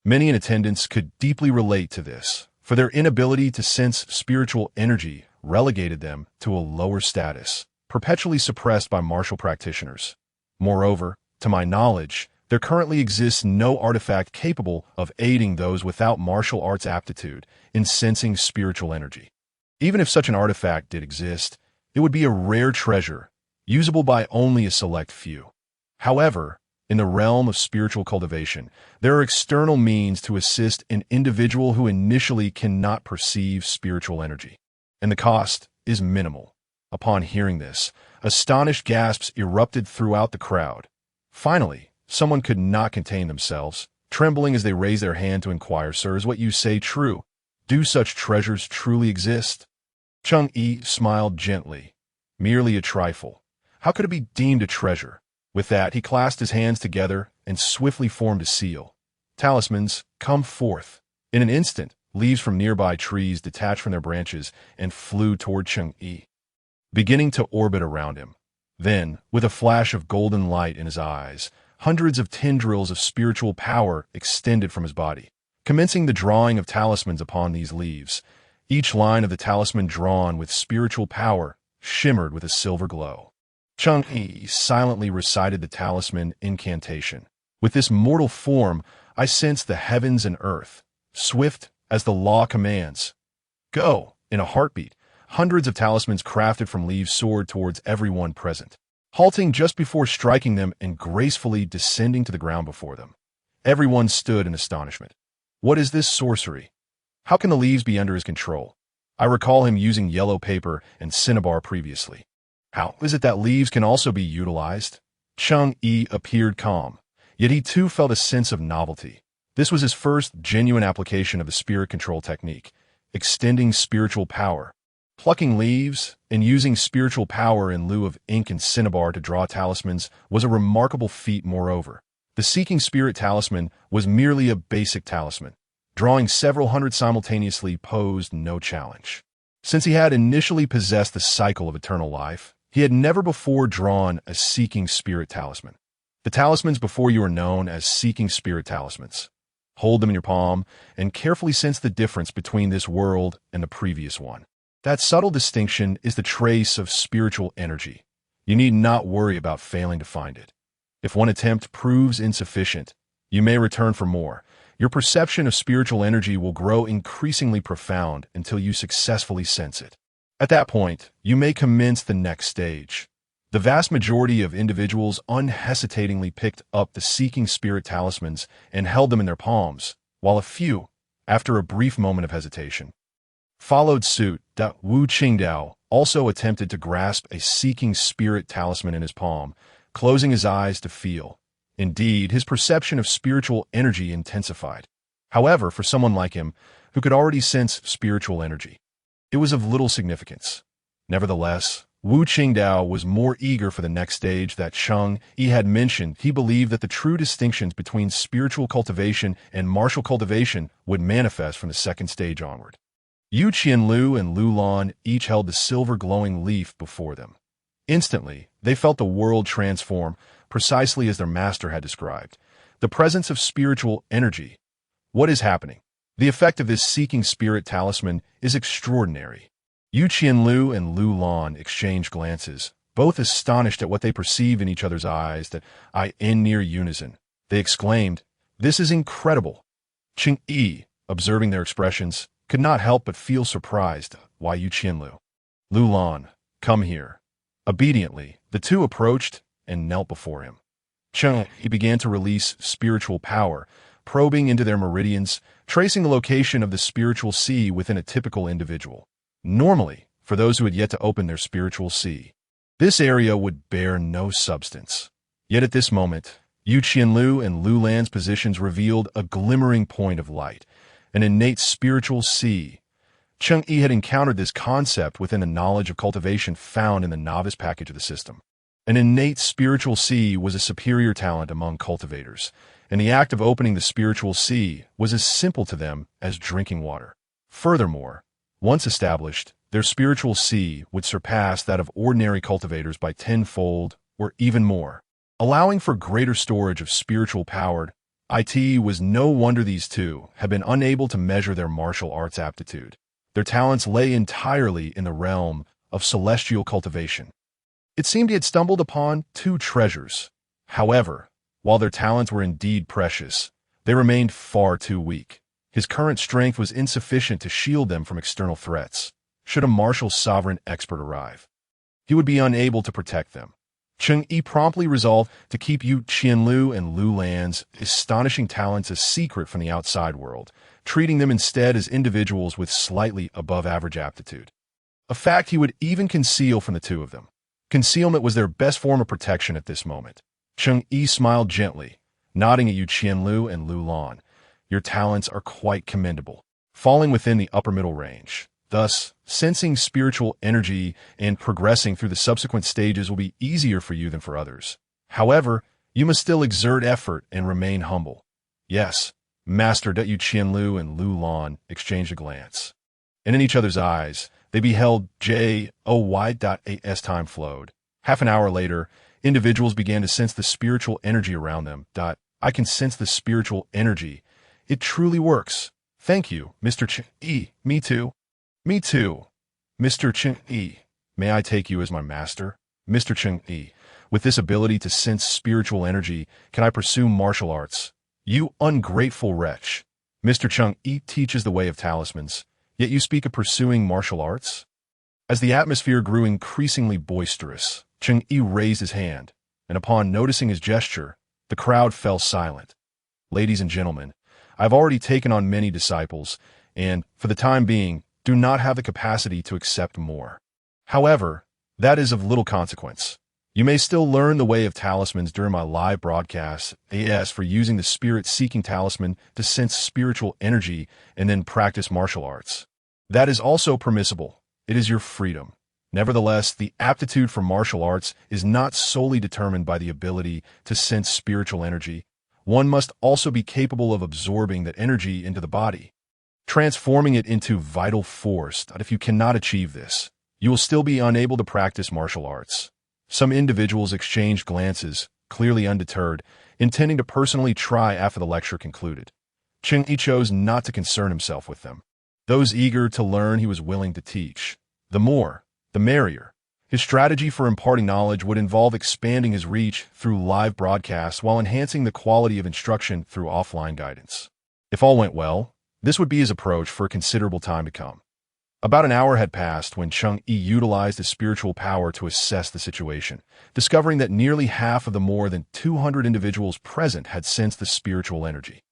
Many in attendance could deeply relate to this, for their inability to sense spiritual energy relegated them to a lower status, perpetually suppressed by martial practitioners. Moreover, to my knowledge, there currently exists no artifact capable of aiding those without martial arts aptitude in sensing spiritual energy. Even if such an artifact did exist, it would be a rare treasure, usable by only a select few. However, in the realm of spiritual cultivation, there are external means to assist an individual who initially cannot perceive spiritual energy, and the cost is minimal. Upon hearing this, astonished gasps erupted throughout the crowd. Finally, someone could not contain themselves, trembling as they raised their hand to inquire, "Sir, is what you say true? Do such treasures truly exist?" Cheng Yi smiled gently. "Merely a trifle. How could it be deemed a treasure?" With that, he clasped his hands together and swiftly formed a seal. "Talismans, come forth." In an instant, leaves from nearby trees detached from their branches and flew toward Cheng Yi, beginning to orbit around him. Then, with a flash of golden light in his eyes, hundreds of tendrils of spiritual power extended from his body, commencing the drawing of talismans upon these leaves. Each line of the talisman drawn with spiritual power shimmered with a silver glow. Cheng Yi silently recited the talisman incantation. "With this mortal form, I sense the heavens and earth, swift as the law commands. Go!" In a heartbeat, hundreds of talismans crafted from leaves soared towards everyone present, halting just before striking them and gracefully descending to the ground before them. Everyone stood in astonishment. What is this sorcery? How can the leaves be under his control? I recall him using yellow paper and cinnabar previously. How is it that leaves can also be utilized? Cheng Yi appeared calm, yet he too felt a sense of novelty. This was his first genuine application of the spirit control technique, extending spiritual power. Plucking leaves and using spiritual power in lieu of ink and cinnabar to draw talismans was a remarkable feat moreover. The Seeking Spirit Talisman was merely a basic talisman. Drawing several hundred simultaneously posed no challenge. Since he had initially possessed the cycle of eternal life, he had never before drawn a Seeking Spirit Talisman. The talismans before you are known as Seeking Spirit Talismans. Hold them in your palm and carefully sense the difference between this world and the previous one. That subtle distinction is the trace of spiritual energy. You need not worry about failing to find it. If one attempt proves insufficient, you may return for more. Your perception of spiritual energy will grow increasingly profound until you successfully sense it. At that point, you may commence the next stage. The vast majority of individuals unhesitatingly picked up the Seeking Spirit Talismans and held them in their palms, while a few, after a brief moment of hesitation, followed suit. Wu Qingdao also attempted to grasp a Seeking Spirit Talisman in his palm, closing his eyes to feel. Indeed, his perception of spiritual energy intensified. However, for someone like him, who could already sense spiritual energy, it was of little significance. Nevertheless, Wu Qingdao was more eager for the next stage that Cheng Yi had mentioned. He believed that the true distinctions between spiritual cultivation and martial cultivation would manifest from the second stage onward. Yu Qianlu and Lu Lan each held the silver glowing leaf before them. Instantly, they felt the world transform, precisely as their master had described. The presence of spiritual energy. What is happening? The effect of this Seeking Spirit Talisman is extraordinary. Yu Qianlu and Lu Lan exchanged glances, both astonished at what they perceived in each other's eyes in near unison. They exclaimed, "This is incredible!" Cheng Yi, observing their expressions, could not help but feel surprised. Why Yu Qianlu? Lu Lan, come here. Obediently, the two approached and knelt before him. Cheng Yi began to release spiritual power, probing into their meridians, tracing the location of the spiritual sea within a typical individual. Normally, for those who had yet to open their spiritual sea, this area would bear no substance. Yet at this moment, Yu Qianlu and Lu Lan's positions revealed a glimmering point of light, an innate spiritual sea. Cheng Yi had encountered this concept within the knowledge of cultivation found in the novice package of the system. An innate spiritual sea was a superior talent among cultivators, and the act of opening the spiritual sea was as simple to them as drinking water. Furthermore, once established, their spiritual sea would surpass that of ordinary cultivators by tenfold or even more, allowing for greater storage of spiritual power. It was no wonder these two had been unable to measure their martial arts aptitude. Their talents lay entirely in the realm of celestial cultivation. It seemed he had stumbled upon two treasures. However, while their talents were indeed precious, they remained far too weak. His current strength was insufficient to shield them from external threats. Should a martial sovereign expert arrive, he would be unable to protect them. Cheng Yi promptly resolved to keep Yu Qianlu and Lu Lan's astonishing talents a secret from the outside world, treating them instead as individuals with slightly above-average aptitude. A fact he would even conceal from the two of them. Concealment was their best form of protection at this moment. Cheng Yi smiled gently, nodding at Yu Qianlu and Lu Lan. Your talents are quite commendable, falling within the upper middle range. Thus, sensing spiritual energy and progressing through the subsequent stages will be easier for you than for others. However, you must still exert effort and remain humble. Yes, Master. Yu Qianlu and Lu Lan exchanged a glance, and in each other's eyes, they beheld Joy.as time flowed. Half an hour later, individuals began to sense the spiritual energy around them. I can sense the spiritual energy. It truly works. Thank you, Mr. Cheng Yi. Me too. Me too. Mr. Cheng Yi, may I take you as my master? Mr. Cheng Yi, with this ability to sense spiritual energy, can I pursue martial arts? You ungrateful wretch. Mr. Cheng Yi teaches the way of talismans, yet you speak of pursuing martial arts? As the atmosphere grew increasingly boisterous, Cheng Yi raised his hand, and upon noticing his gesture, the crowd fell silent. Ladies and gentlemen, I've already taken on many disciples, and, for the time being, do not have the capacity to accept more. However, that is of little consequence. You may still learn the way of talismans during my live broadcasts, as for using the spirit-seeking talisman to sense spiritual energy and then practice martial arts. That is also permissible. It is your freedom. Nevertheless, the aptitude for martial arts is not solely determined by the ability to sense spiritual energy. One must also be capable of absorbing that energy into the body, transforming it into vital force. If you cannot achieve this, you will still be unable to practice martial arts. Some individuals exchanged glances, clearly undeterred, intending to personally try after the lecture concluded. Cheng Yi chose not to concern himself with them. Those eager to learn he was willing to teach. The more, the merrier. His strategy for imparting knowledge would involve expanding his reach through live broadcasts while enhancing the quality of instruction through offline guidance. If all went well, this would be his approach for a considerable time to come. About an hour had passed when Cheng Yi utilized his spiritual power to assess the situation, discovering that nearly half of the more than 200 individuals present had sensed the spiritual energy.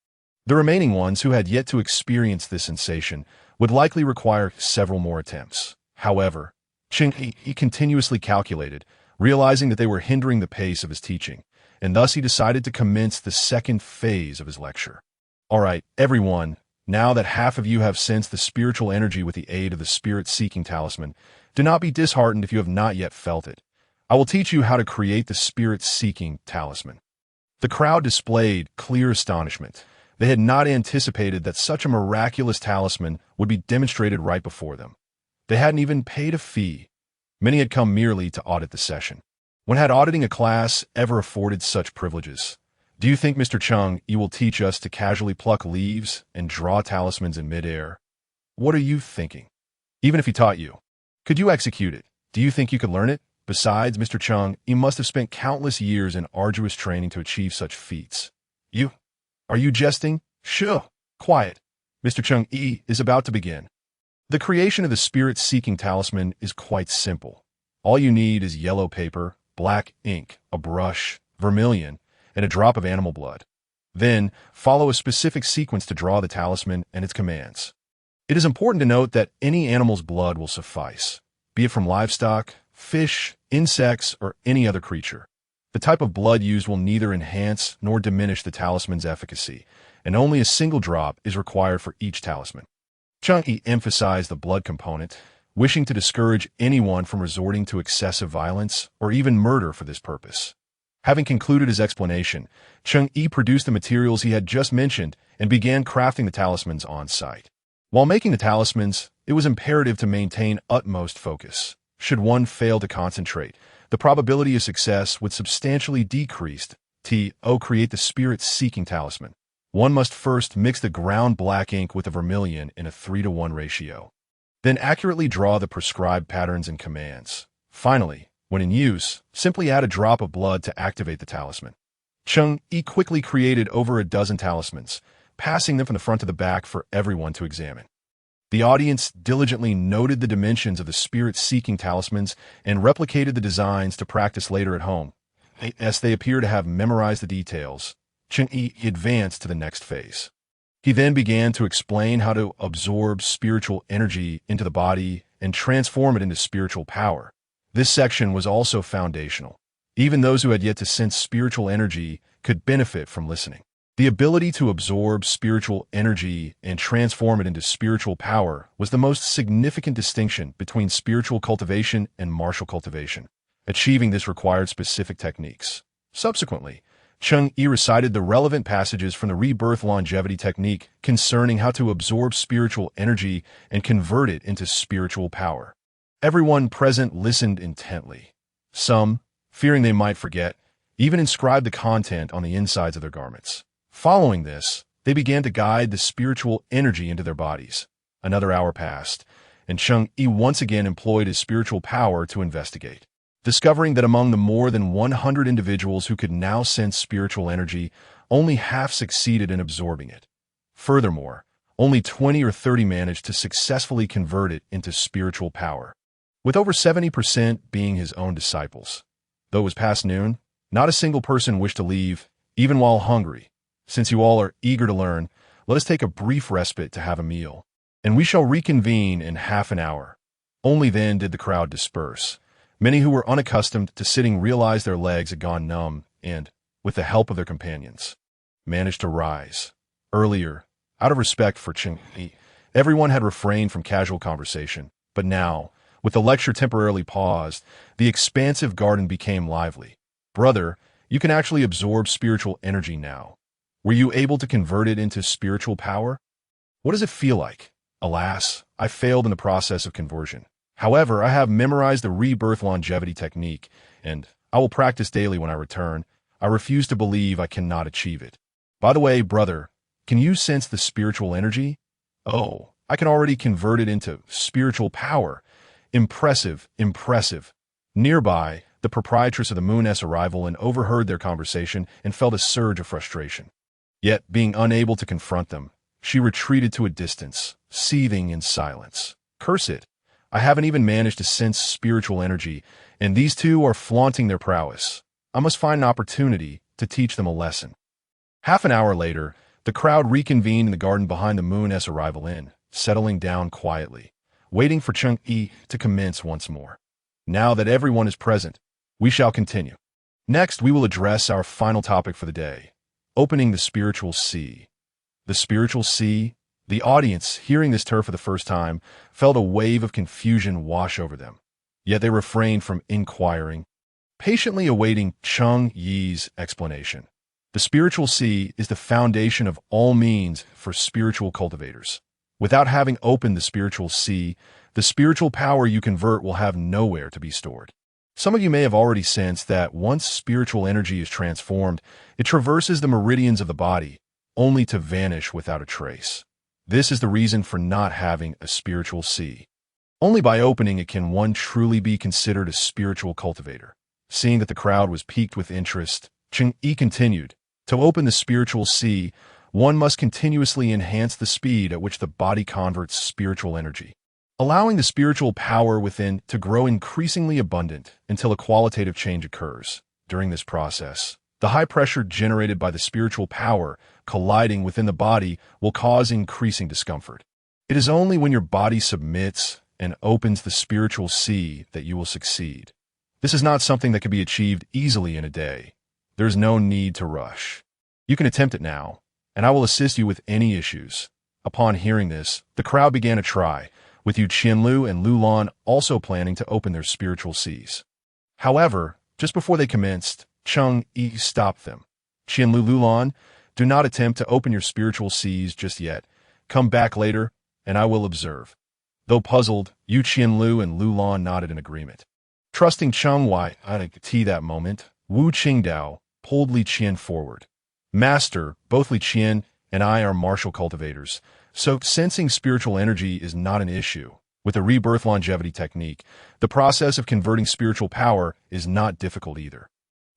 The remaining ones who had yet to experience this sensation would likely require several more attempts. However, Cheng Yi continuously calculated, realizing that they were hindering the pace of his teaching, and thus he decided to commence the second phase of his lecture. All right, everyone. Now that half of you have sensed the spiritual energy with the aid of the spirit-seeking talisman, do not be disheartened if you have not yet felt it. I will teach you how to create the spirit-seeking talisman. The crowd displayed clear astonishment. They had not anticipated that such a miraculous talisman would be demonstrated right before them. They hadn't even paid a fee. Many had come merely to audit the session. When had auditing a class ever afforded such privileges? Do you think Mr. Cheng Yi will teach us to casually pluck leaves and draw talismans in midair? What are you thinking? Even if he taught you, could you execute it? Do you think you could learn it? Besides, Mr. Cheng Yi must have spent countless years in arduous training to achieve such feats. Are you jesting? Shh! Quiet. Mr. Cheng Yi is about to begin. The creation of the spirit-seeking talisman is quite simple. All you need is yellow paper, black ink, a brush, vermilion, and a drop of animal blood. Then, follow a specific sequence to draw the talisman and its commands. It is important to note that any animal's blood will suffice, be it from livestock, fish, insects, or any other creature. The type of blood used will neither enhance nor diminish the talisman's efficacy, and only a single drop is required for each talisman. Cheng Yi emphasized the blood component, wishing to discourage anyone from resorting to excessive violence or even murder for this purpose. Having concluded his explanation, Cheng Yi produced the materials he had just mentioned and began crafting the talismans on site. While making the talismans, it was imperative to maintain utmost focus. Should one fail to concentrate, the probability of success would substantially decrease. Create the spirit-seeking talisman. One must first mix the ground black ink with the vermilion in a 3-to-1 ratio. Then accurately draw the prescribed patterns and commands. Finally, when in use, simply add a drop of blood to activate the talisman. Cheng Yi quickly created over a dozen talismans, passing them from the front to the back for everyone to examine. The audience diligently noted the dimensions of the spirit-seeking talismans and replicated the designs to practice later at home. As they appear to have memorized the details, Cheng Yi advanced to the next phase. He then began to explain how to absorb spiritual energy into the body and transform it into spiritual power. This section was also foundational. Even those who had yet to sense spiritual energy could benefit from listening. The ability to absorb spiritual energy and transform it into spiritual power was the most significant distinction between spiritual cultivation and martial cultivation. Achieving this required specific techniques. Subsequently, Cheng Yi recited the relevant passages from the rebirth longevity technique concerning how to absorb spiritual energy and convert it into spiritual power. Everyone present listened intently. Some, fearing they might forget, even inscribed the content on the insides of their garments. Following this, they began to guide the spiritual energy into their bodies. Another hour passed, and Cheng Yi once again employed his spiritual power to investigate. Discovering that among the more than 100 individuals who could now sense spiritual energy, only half succeeded in absorbing it. Furthermore, only 20 or 30 managed to successfully convert it into spiritual power, with over 70% being his own disciples. Though it was past noon, not a single person wished to leave, even while hungry. Since you all are eager to learn, Let us take a brief respite to have a meal, and we shall reconvene in half an hour. Only then did the crowd disperse. Many who were unaccustomed to sitting realized their legs had gone numb and, with the help of their companions, managed to rise. Earlier, out of respect for Cheng Yi, everyone had refrained from casual conversation, but now, with the lecture temporarily paused, the expansive garden became lively. Brother, you can actually absorb spiritual energy now. Were you able to convert it into spiritual power? What does it feel like? Alas, I failed in the process of conversion. However, I have memorized the rebirth longevity technique, and I will practice daily when I return. I refuse to believe I cannot achieve it. By the way, brother, can you sense the spiritual energy? Oh, I can already convert it into spiritual power. Impressive, impressive. Nearby, the proprietress of the Moon's arrival and overheard their conversation and felt a surge of frustration. Yet, being unable to confront them, she retreated to a distance, seething in silence. Curse it. I haven't even managed to sense spiritual energy, and these two are flaunting their prowess. I must find an opportunity to teach them a lesson. Half an hour later, the crowd reconvened in the garden behind the Moon's arrival inn, settling down quietly, waiting for Cheng Yi to commence once more. Now that everyone is present, we shall continue. Next, we will address our final topic for the day, opening the spiritual sea. The spiritual sea? The audience, hearing this term for the first time, felt a wave of confusion wash over them. Yet they refrained from inquiring, patiently awaiting Cheng Yi's explanation. The spiritual sea is the foundation of all means for spiritual cultivators. Without having opened the spiritual sea, the spiritual power you convert will have nowhere to be stored. Some of you may have already sensed that once spiritual energy is transformed, it traverses the meridians of the body, only to vanish without a trace. This is the reason for not having a spiritual sea. Only by opening it can one truly be considered a spiritual cultivator. Seeing that the crowd was piqued with interest, Cheng Yi continued, to open the spiritual sea, one must continuously enhance the speed at which the body converts spiritual energy, allowing the spiritual power within to grow increasingly abundant until a qualitative change occurs. During this process, the high pressure generated by the spiritual power colliding within the body will cause increasing discomfort. It is only when your body submits and opens the spiritual sea that you will succeed. This is not something that can be achieved easily in a day. There is no need to rush. You can attempt it now, and I will assist you with any issues. Upon hearing this, the crowd began to try, with Yu Qianlu and Lu Lan also planning to open their spiritual seas. However, just before they commenced, Cheng Yi stopped them. Qianlu, Lu Lan, do not attempt to open your spiritual seas just yet. Come back later, and I will observe. Though puzzled, Yu Qianlu and Lu Lan nodded in agreement. Trusting Cheng Yi that moment, Wu Qingdao pulled Li Qian forward. Master, both Li Qian and I are martial cultivators, so sensing spiritual energy is not an issue. With the rebirth longevity technique, the process of converting spiritual power is not difficult either.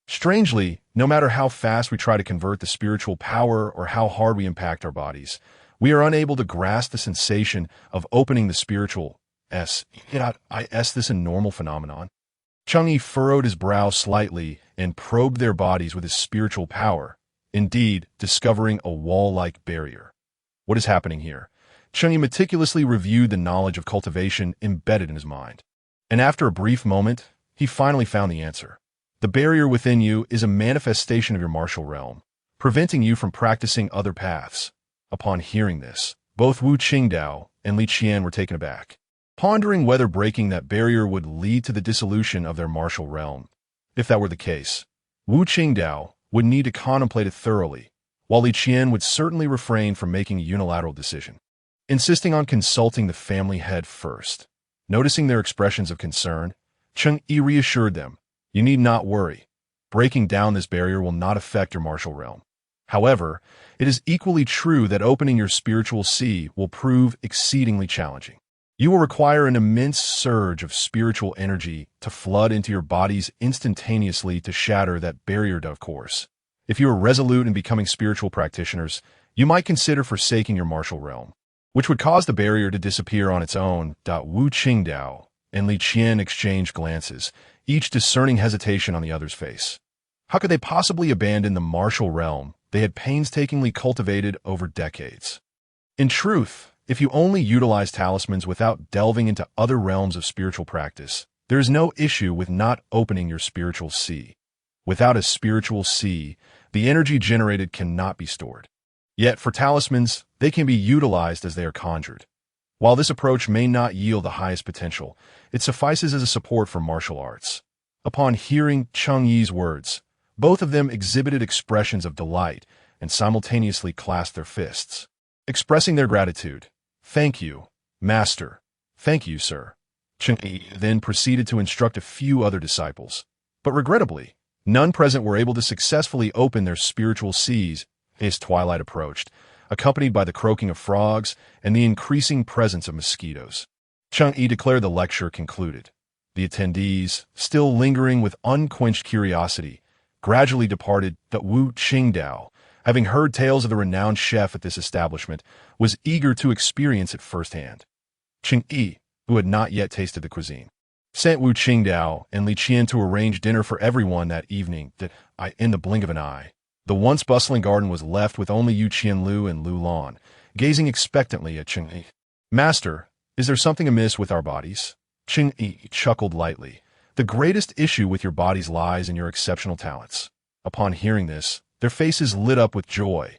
Strangely, no matter how fast we try to convert the spiritual power or how hard we impact our bodies, we are unable to grasp the sensation of opening the spiritual S. Is this a normal phenomenon? Cheng Yi furrowed his brow slightly and probed their bodies with his spiritual power, indeed discovering a wall-like barrier. What is happening here? Cheng Yi meticulously reviewed the knowledge of cultivation embedded in his mind. And after a brief moment, he finally found the answer. The barrier within you is a manifestation of your martial realm, preventing you from practicing other paths. Upon hearing this, both Wu Qingdao and Li Qian were taken aback, pondering whether breaking that barrier would lead to the dissolution of their martial realm. If that were the case, Wu Qingdao would need to contemplate it thoroughly, while Li Qian would certainly refrain from making a unilateral decision, insisting on consulting the family head first. Noticing their expressions of concern, Cheng Yi reassured them, "You need not worry. Breaking down this barrier will not affect your martial realm. However, it is equally true that opening your spiritual sea will prove exceedingly challenging. You will require an immense surge of spiritual energy to flood into your bodies instantaneously to shatter that barrier, of course. If you are resolute in becoming spiritual practitioners, you might consider forsaking your martial realm, which would cause the barrier to disappear on its own." Wu Qingdao and Li Qian exchanged glances, each discerning hesitation on the other's face. How could they possibly abandon the martial realm they had painstakingly cultivated over decades. In truth, if you only utilize talismans without delving into other realms of spiritual practice, there is no issue with not opening your spiritual sea. Without a spiritual sea, the energy generated cannot be stored. Yet for talismans, they can be utilized as they are conjured. While this approach may not yield the highest potential, it suffices as a support for martial arts. Upon hearing Cheng Yi's words, both of them exhibited expressions of delight and simultaneously clasped their fists, expressing their gratitude. "Thank you, Master. Thank you, sir." Cheng Yi then proceeded to instruct a few other disciples, but regrettably, none present were able to successfully open their spiritual seas as twilight approached, accompanied by the croaking of frogs and the increasing presence of mosquitoes. Cheng Yi declared the lecture concluded. The attendees, still lingering with unquenched curiosity, gradually departed. But Wu Qingdao, having heard tales of the renowned chef at this establishment, was eager to experience it firsthand. Cheng Yi, who had not yet tasted the cuisine, sent Wu Qingdao and Li Qian to arrange dinner for everyone that evening. In the blink of an eye, the once bustling garden was left with only Yu Qianlu and Lu Lan, gazing expectantly at Cheng Yi. "Master, is there something amiss with our bodies?" Cheng Yi chuckled lightly. "The greatest issue with your bodies lies in your exceptional talents." Upon hearing this, their faces lit up with joy.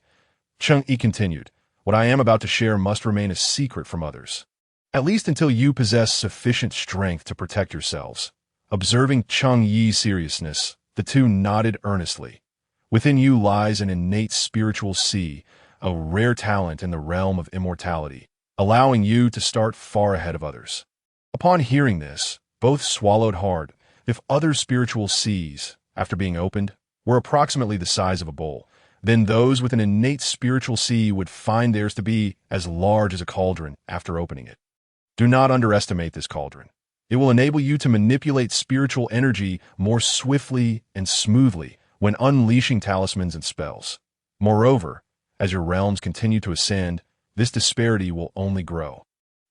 Cheng Yi continued, "What I am about to share must remain a secret from others, at least until you possess sufficient strength to protect yourselves." Observing Cheng Yi's seriousness, the two nodded earnestly. "Within you lies an innate spiritual sea, a rare talent in the realm of immortality, allowing you to start far ahead of others." Upon hearing this, both swallowed hard. If other spiritual seas, after being opened, were approximately the size of a bowl, then those with an innate spiritual sea would find theirs to be as large as a cauldron after opening it. Do not underestimate this cauldron. It will enable you to manipulate spiritual energy more swiftly and smoothly when unleashing talismans and spells. Moreover, as your realms continue to ascend, this disparity will only grow,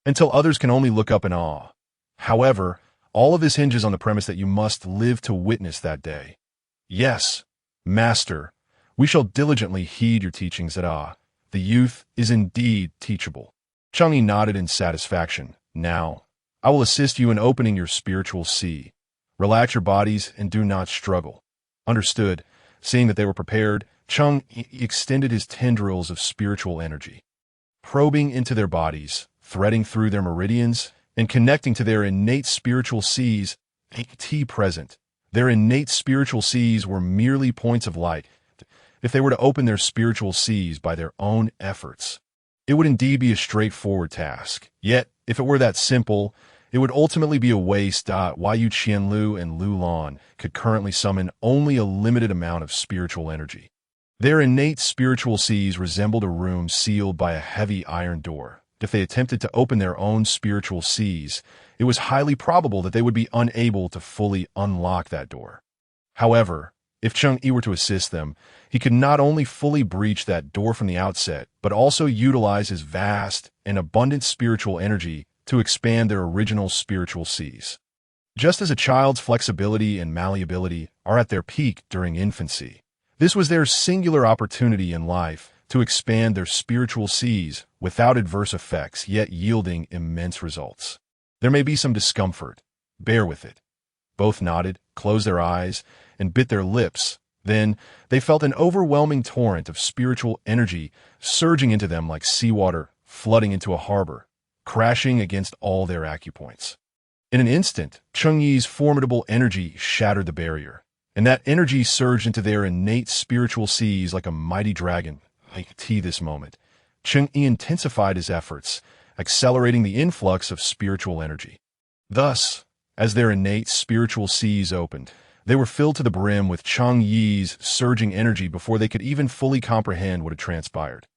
until others can only look up in awe. However, all of this hinges on the premise that you must live to witness that day. "Yes, Master, we shall diligently heed your teachings the youth is indeed teachable." Cheng Yi nodded in satisfaction. "Now, I will assist you in opening your spiritual sea. Relax your bodies and do not struggle." Understood. Seeing that they were prepared, Cheng Yi extended his tendrils of spiritual energy, probing into their bodies, threading through their meridians, and connecting to their innate spiritual seas. Present. Their innate spiritual seas were merely points of light. If they were to open their spiritual seas by their own efforts, it would indeed be a straightforward task. Yet, if it were that simple, it would ultimately be a waste. Why Yu Qianlu and Lu Lan could currently summon only a limited amount of spiritual energy. Their innate spiritual seas resembled a room sealed by a heavy iron door. If they attempted to open their own spiritual seas, it was highly probable that they would be unable to fully unlock that door. However, if Cheng Yi were to assist them, he could not only fully breach that door from the outset, but also utilize his vast and abundant spiritual energy to expand their original spiritual seas. Just as a child's flexibility and malleability are at their peak during infancy, this was their singular opportunity in life to expand their spiritual seas without adverse effects, yet yielding immense results. There may be some discomfort. Bear with it. Both nodded, closed their eyes, and bit their lips. Then they felt an overwhelming torrent of spiritual energy surging into them like seawater flooding into a harbor, crashing against all their acupoints. In an instant, Cheng Yi's formidable energy shattered the barrier, and that energy surged into their innate spiritual seas like a mighty dragon. This moment, Cheng Yi intensified his efforts, accelerating the influx of spiritual energy. Thus, as their innate spiritual seas opened, they were filled to the brim with Cheng Yi's surging energy before they could even fully comprehend what had transpired.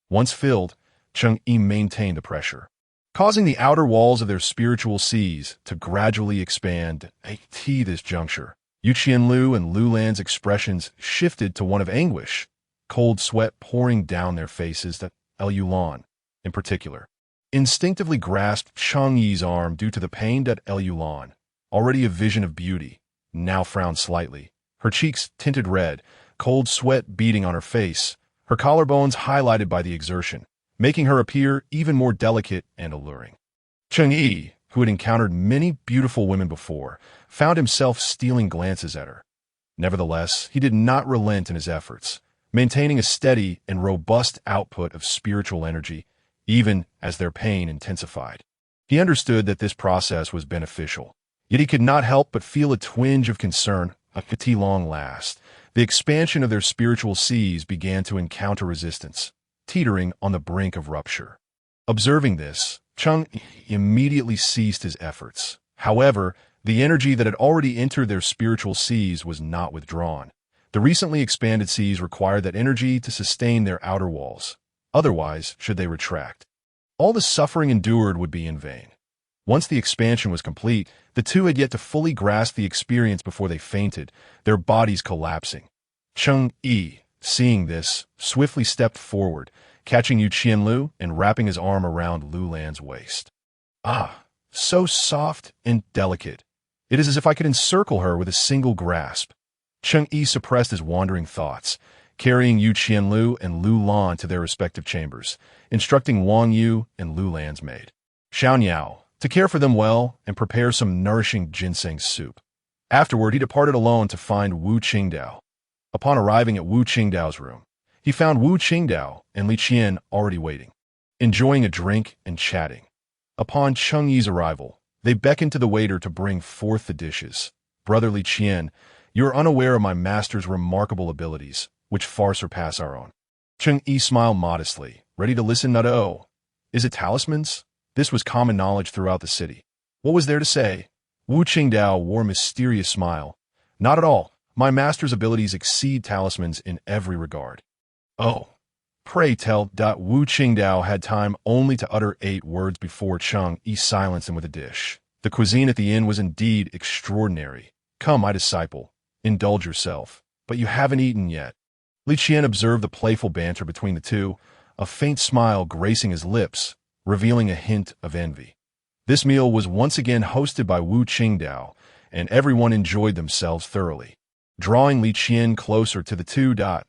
Once filled, Cheng Yi maintained the pressure, causing the outer walls of their spiritual seas to gradually expand. At this juncture, Yu Qianlu and Lu Lan's expressions shifted to one of anguish, cold sweat pouring down their faces. That Lu Lan, in particular, instinctively grasped Cheng Yi's arm due to the pain. That Lu Lan, already a vision of beauty, now frowned slightly, her cheeks tinted red, cold sweat beading on her face, her collarbones highlighted by the exertion, making her appear even more delicate and alluring. Cheng Yi, who had encountered many beautiful women before, found himself stealing glances at her. Nevertheless, he did not relent in his efforts, maintaining a steady and robust output of spiritual energy, even as their pain intensified. He understood that this process was beneficial, yet he could not help but feel a twinge of concern. At long last, the expansion of their spiritual seas began to encounter resistance, teetering on the brink of rupture. Observing this, Cheng immediately ceased his efforts. However, the energy that had already entered their spiritual seas was not withdrawn. The recently expanded seas required that energy to sustain their outer walls. Otherwise, should they retract, all the suffering endured would be in vain. Once the expansion was complete, the two had yet to fully grasp the experience before they fainted, their bodies collapsing. Cheng Yi, seeing this, swiftly stepped forward, catching Yu Qianlu and wrapping his arm around Lu Lan's waist. Ah, so soft and delicate. It is as if I could encircle her with a single grasp. Cheng Yi suppressed his wandering thoughts, carrying Yu Qianlu and Lu Lan to their respective chambers, instructing Wang Yu and Lu Lan's maid, Xiao Niao, to care for them well and prepare some nourishing ginseng soup. Afterward, he departed alone to find Wu Qingdao. Upon arriving at Wu Qingdao's room, he found Wu Qingdao and Li Qian already waiting, enjoying a drink and chatting. Upon Cheng Yi's arrival, they beckoned to the waiter to bring forth the dishes. Brother Li Qian, you are unaware of my master's remarkable abilities, which far surpass our own. Cheng Yi smiled modestly, ready to listen. Oh, is it talismans? This was common knowledge throughout the city. What was there to say? Wu Qingdao wore a mysterious smile. Not at all. My master's abilities exceed talismans in every regard. Oh, pray tell. Wu Qingdao had time only to utter 8 words before Cheng Yi silenced him with a dish. The cuisine at the inn was indeed extraordinary. Come, my disciple, indulge yourself. But you haven't eaten yet. Li Qian observed the playful banter between the two, a faint smile gracing his lips, revealing a hint of envy. This meal was once again hosted by Wu Qingdao, and everyone enjoyed themselves thoroughly. Drawing Li Qian closer to the two. The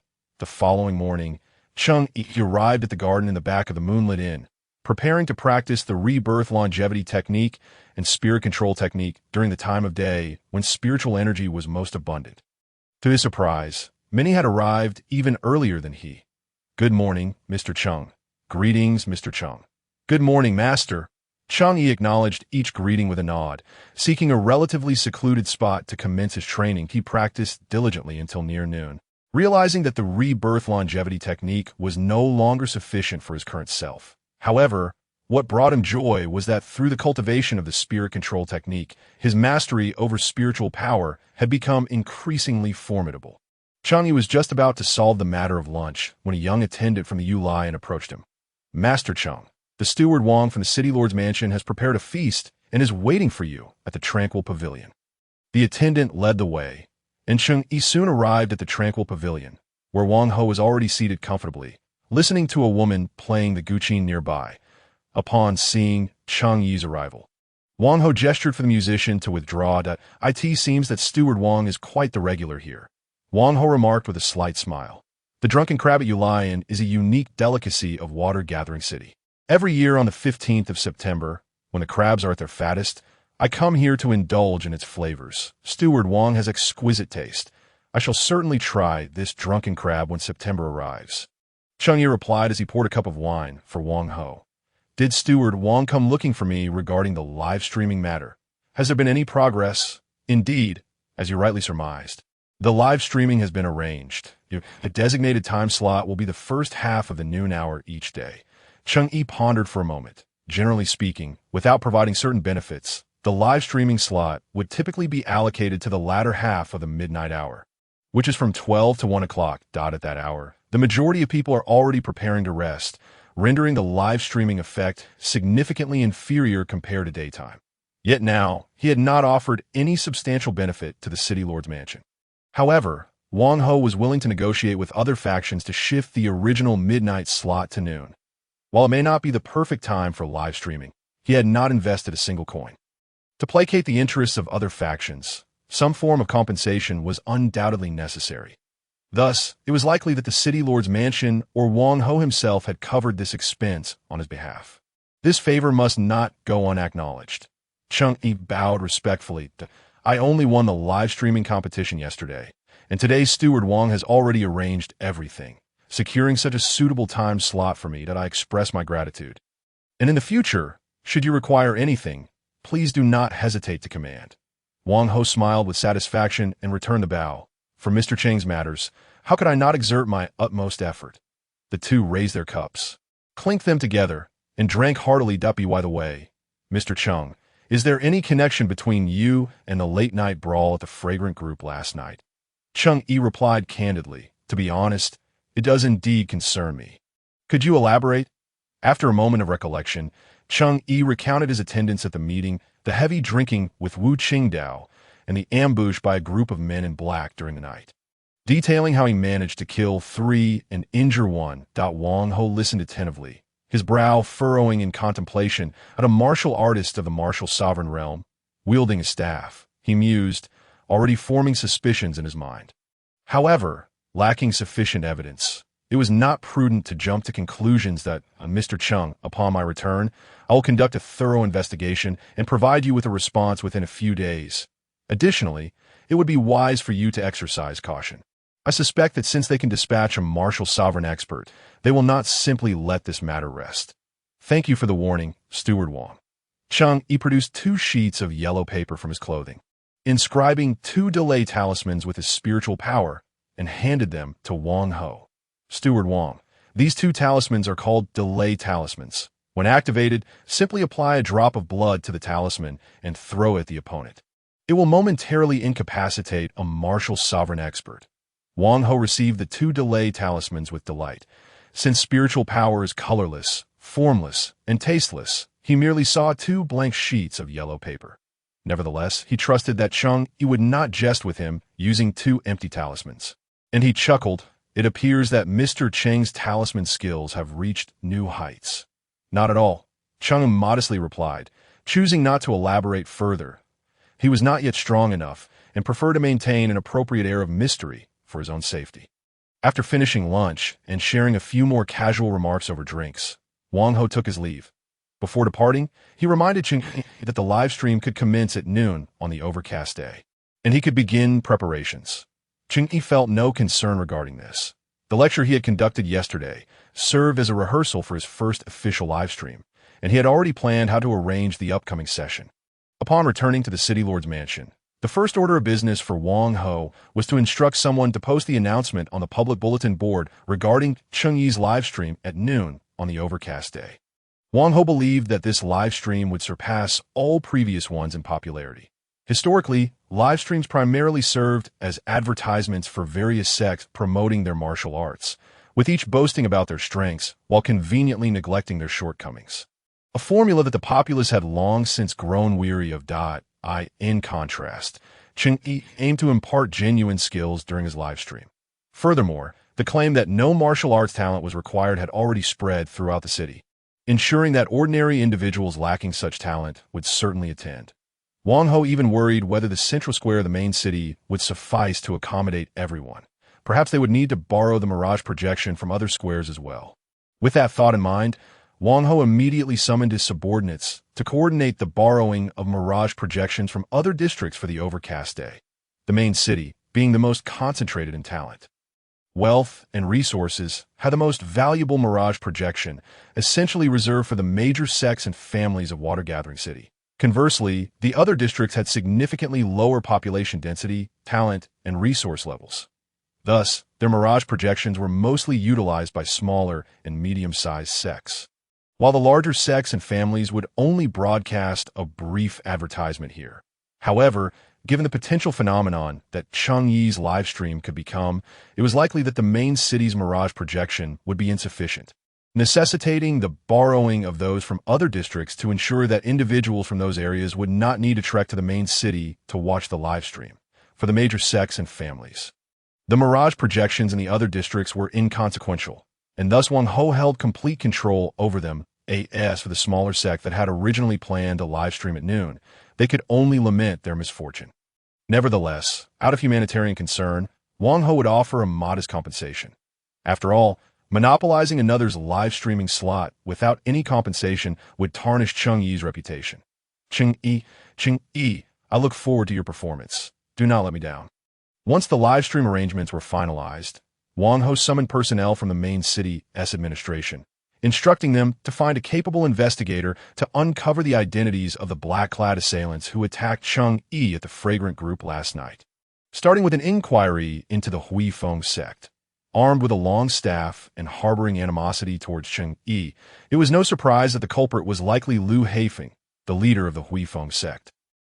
following morning, Cheng Yi arrived at the garden in the back of the moonlit inn, preparing to practice the rebirth longevity technique and spirit control technique during the time of day when spiritual energy was most abundant. To his surprise, many had arrived even earlier than he. Good morning, Mr. Cheng. Greetings, Mr. Cheng. Good morning, Master. Cheng Yi acknowledged each greeting with a nod. Seeking a relatively secluded spot to commence his training, he practiced diligently until near noon. Realizing that the rebirth longevity technique was no longer sufficient for his current self. However, what brought him joy was that through the cultivation of the spirit control technique, his mastery over spiritual power had become increasingly formidable. Cheng Yi was just about to solve the matter of lunch when a young attendant from the Yu Lion approached him. Master Cheng, the steward Wang from the city lord's mansion has prepared a feast and is waiting for you at the tranquil pavilion. The attendant led the way, and Cheng Yi soon arrived at the tranquil pavilion, where Wang Ho was already seated comfortably, listening to a woman playing the guqin nearby. Upon seeing Cheng Yi's arrival, Wang Ho gestured for the musician to withdraw. It seems that steward Wang is quite the regular here. Wang Ho remarked with a slight smile. The drunken crab at Yu Lion is a unique delicacy of water-gathering city. Every year on the 15th of September, when the crabs are at their fattest, I come here to indulge in its flavors. Steward Wang has exquisite taste. I shall certainly try this drunken crab when September arrives. Cheng Yi replied as he poured a cup of wine for Wang Ho. Did Steward Wang come looking for me regarding the live streaming matter? Has there been any progress? Indeed, as you rightly surmised, the live streaming has been arranged. A designated time slot will be the first half of the noon hour each day. Cheng Yi pondered for a moment. Generally speaking, without providing certain benefits, the live streaming slot would typically be allocated to the latter half of the midnight hour, which is from 12 to 1 o'clock. At that hour, the majority of people are already preparing to rest, rendering the live streaming effect significantly inferior compared to daytime. Yet now, he had not offered any substantial benefit to the city lord's mansion. However, Wang Ho was willing to negotiate with other factions to shift the original midnight slot to noon. While it may not be the perfect time for live streaming, he had not invested a single coin. To placate the interests of other factions, some form of compensation was undoubtedly necessary. Thus, it was likely that the city lord's mansion or Wang Ho himself had covered this expense on his behalf. This favor must not go unacknowledged. Cheng Yi bowed respectfully. I only won the live streaming competition yesterday, and today's steward Wang has already arranged everything, securing such a suitable time slot for me that I express my gratitude. And in the future, should you require anything, please do not hesitate to command. Wang Ho smiled with satisfaction and returned the bow. For Mr. Cheng's matters, how could I not exert my utmost effort? The two raised their cups, clinked them together, and drank heartily. By the way, Mr. Cheng, is there any connection between you and the late-night brawl at the Fragrant Group last night? Cheng Yi replied candidly, to be honest, it does indeed concern me. Could you elaborate? After a moment of recollection, Cheng Yi recounted his attendance at the meeting, the heavy drinking with Wu Qingdao, and the ambush by a group of men in black during the night. Detailing how he managed to kill 3 and injure 1, Wang Ho listened attentively, his brow furrowing in contemplation at a martial artist of the martial sovereign realm. Wielding a staff, he mused, already forming suspicions in his mind. However, lacking sufficient evidence, it was not prudent to jump to conclusions that, Mr. Cheng, upon my return, I will conduct a thorough investigation and provide you with a response within a few days. Additionally, it would be wise for you to exercise caution. I suspect that since they can dispatch a martial sovereign expert, they will not simply let this matter rest. Thank you for the warning, Steward Wang. Cheng Yi produced 2 sheets of yellow paper from his clothing, inscribing 2 delay talismans with his spiritual power, and handed them to Wang Ho. Steward Wang, these 2 talismans are called delay talismans. When activated, simply apply a drop of blood to the talisman and throw it at the opponent. It will momentarily incapacitate a martial sovereign expert. Wang Ho received the 2 delay talismans with delight. Since spiritual power is colorless, formless, and tasteless, he merely saw 2 blank sheets of yellow paper. Nevertheless, he trusted that Cheng Yi would not jest with him using 2 empty talismans. And he chuckled. It appears that Mr. Cheng's talisman skills have reached new heights. Not at all, Cheng modestly replied, choosing not to elaborate further. He was not yet strong enough and preferred to maintain an appropriate air of mystery for his own safety. After finishing lunch and sharing a few more casual remarks over drinks, Wang Ho took his leave. Before departing, he reminded Cheng Yi that the live stream could commence at noon on the overcast day, and he could begin preparations. Cheng Yi felt no concern regarding this. The lecture he had conducted yesterday served as a rehearsal for his first official live stream, and he had already planned how to arrange the upcoming session. Upon returning to the city lord's mansion, the first order of business for Wang Ho was to instruct someone to post the announcement on the public bulletin board regarding Cheng Yi's live stream at noon on the overcast day. Wang Ho believed that this live stream would surpass all previous ones in popularity. Historically, live streams primarily served as advertisements for various sects promoting their martial arts, with each boasting about their strengths while conveniently neglecting their shortcomings. A formula that the populace had long since grown weary of. In contrast, Cheng Yi aimed to impart genuine skills during his live stream. Furthermore, the claim that no martial arts talent was required had already spread throughout the city, ensuring that ordinary individuals lacking such talent would certainly attend. Wang Ho even worried whether the central square of the main city would suffice to accommodate everyone. Perhaps they would need to borrow the mirage projection from other squares as well. With that thought in mind, Wang Ho immediately summoned his subordinates to coordinate the borrowing of mirage projections from other districts for the overcast day, the main city being the most concentrated in talent. Wealth and resources had the most valuable mirage projection, essentially reserved for the major sects and families of Water Gathering City. Conversely, the other districts had significantly lower population density, talent, and resource levels. Thus, their mirage projections were mostly utilized by smaller and medium-sized sects, while the larger sects and families would only broadcast a brief advertisement here. However, given the potential phenomenon that Cheng Yi's livestream could become, it was likely that the main city's mirage projection would be insufficient, necessitating the borrowing of those from other districts to ensure that individuals from those areas would not need to trek to the main city to watch the livestream for the major sects and families. The mirage projections in the other districts were inconsequential, and thus Wang Ho held complete control over them. As for the smaller sect that had originally planned a live stream at noon, they could only lament their misfortune. Nevertheless, out of humanitarian concern, Wang Ho would offer a modest compensation. After all, monopolizing another's live streaming slot without any compensation would tarnish Cheng Yi's reputation. Cheng Yi, I look forward to your performance. Do not let me down. Once the live stream arrangements were finalized, Wang Ho summoned personnel from the main city's administration, instructing them to find a capable investigator to uncover the identities of the black-clad assailants who attacked Cheng Yi at the Fragrant Group last night. Starting with an inquiry into the Feng sect. Armed with a long staff and harboring animosity towards Cheng Yi, it was no surprise that the culprit was likely Lu Haifeng, the leader of the Feng sect.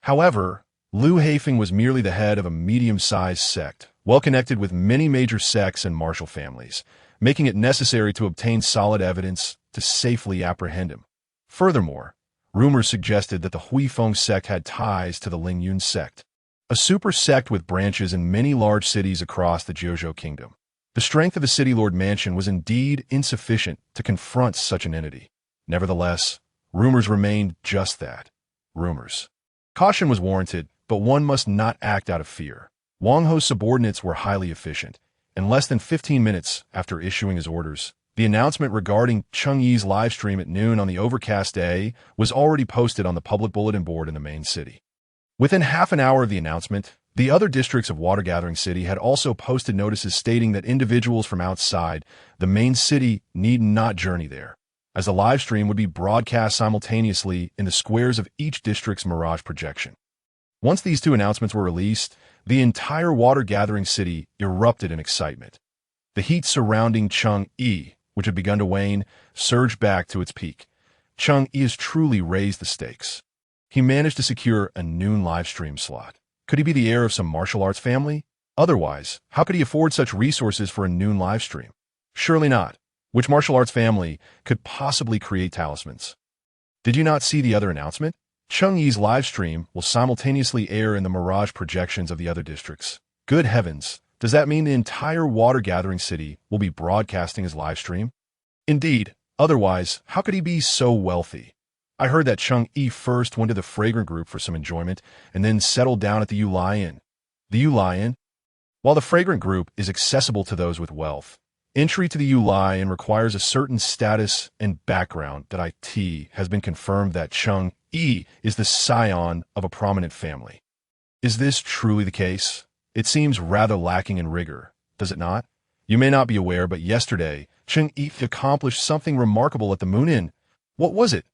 However, Lu Haifeng was merely the head of a medium-sized sect, well-connected with many major sects and martial families, making it necessary to obtain solid evidence to safely apprehend him. Furthermore, rumors suggested that the Feng sect had ties to the Lingyun sect, a super sect with branches in many large cities across the Dojo kingdom. The strength of the city lord mansion was indeed insufficient to confront such an entity. Nevertheless, rumors remained just that, rumors. Caution was warranted, but one must not act out of fear. Wang Ho's subordinates were highly efficient. In less than 15 minutes after issuing his orders, the announcement regarding Cheng Yi's live stream at noon on the overcast day was already posted on the public bulletin board in the main city. Within half an hour of the announcement, the other districts of Water Gathering City had also posted notices stating that individuals from outside the main city need not journey there, as the live stream would be broadcast simultaneously in the squares of each district's mirage projection. Once these two announcements were released, the entire Water Gathering City erupted in excitement. The heat surrounding Cheng Yi, which had begun to wane, surged back to its peak. Cheng Yi has truly raised the stakes. He managed to secure a noon live stream slot. Could he be the heir of some martial arts family? Otherwise, how could he afford such resources for a noon live stream? Surely not. Which martial arts family could possibly create talismans? Did you not see the other announcement? Cheng Yi's live stream will simultaneously air in the mirage projections of the other districts. Good heavens, does that mean the entire Water Gathering City will be broadcasting his live stream? Indeed, otherwise, how could he be so wealthy? I heard that Cheng Yi first went to the Fragrant Group for some enjoyment and then settled down at the Yin. The Yin? While the Fragrant Group is accessible to those with wealth, entry to the Yin requires a certain status and background that it has been confirmed that Cheng Yi is the scion of a prominent family. Is this truly the case? It seems rather lacking in rigor, does it not? You may not be aware, but yesterday, Cheng Yi accomplished something remarkable at the Moon Inn. What was it?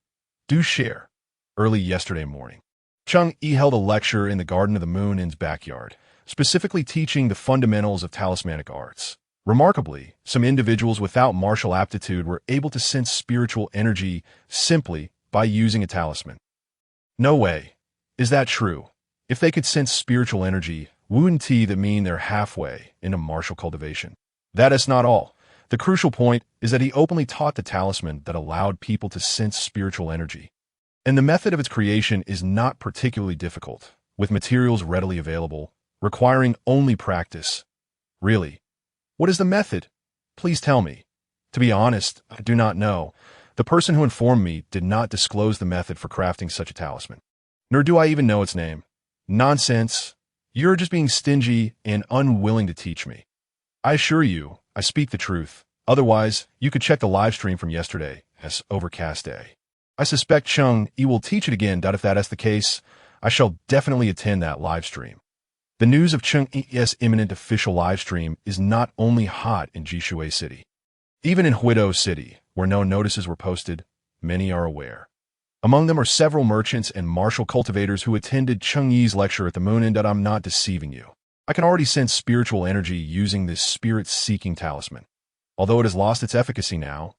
Do share. Early yesterday morning, Cheng Yi held a lecture in the garden of the Moon Inn's backyard, specifically teaching the fundamentals of talismanic arts. Remarkably, some individuals without martial aptitude were able to sense spiritual energy simply by using a talisman. No way. Is that true? If they could sense spiritual energy, wouldn't that mean they're halfway into martial cultivation? That is not all. The crucial point is that he openly taught the talisman that allowed people to sense spiritual energy. And the method of its creation is not particularly difficult, with materials readily available, requiring only practice. Really? What is the method? Please tell me. To be honest, I do not know. The person who informed me did not disclose the method for crafting such a talisman. Nor do I even know its name. Nonsense. You're just being stingy and unwilling to teach me. I assure you, I speak the truth. Otherwise, you could check the live stream from yesterday as overcast day. I suspect Cheng Yi will teach it again. If that is the case, I shall definitely attend that live stream. The news of Cheng Yi's imminent official live stream is not only hot in Jishui City. Even in Huido City, where no notices were posted, many are aware. Among them are several merchants and martial cultivators who attended Cheng Yi's lecture at the Moon Inn. I'm not deceiving you. I can already sense spiritual energy using this spirit-seeking talisman. Although it has lost its efficacy now,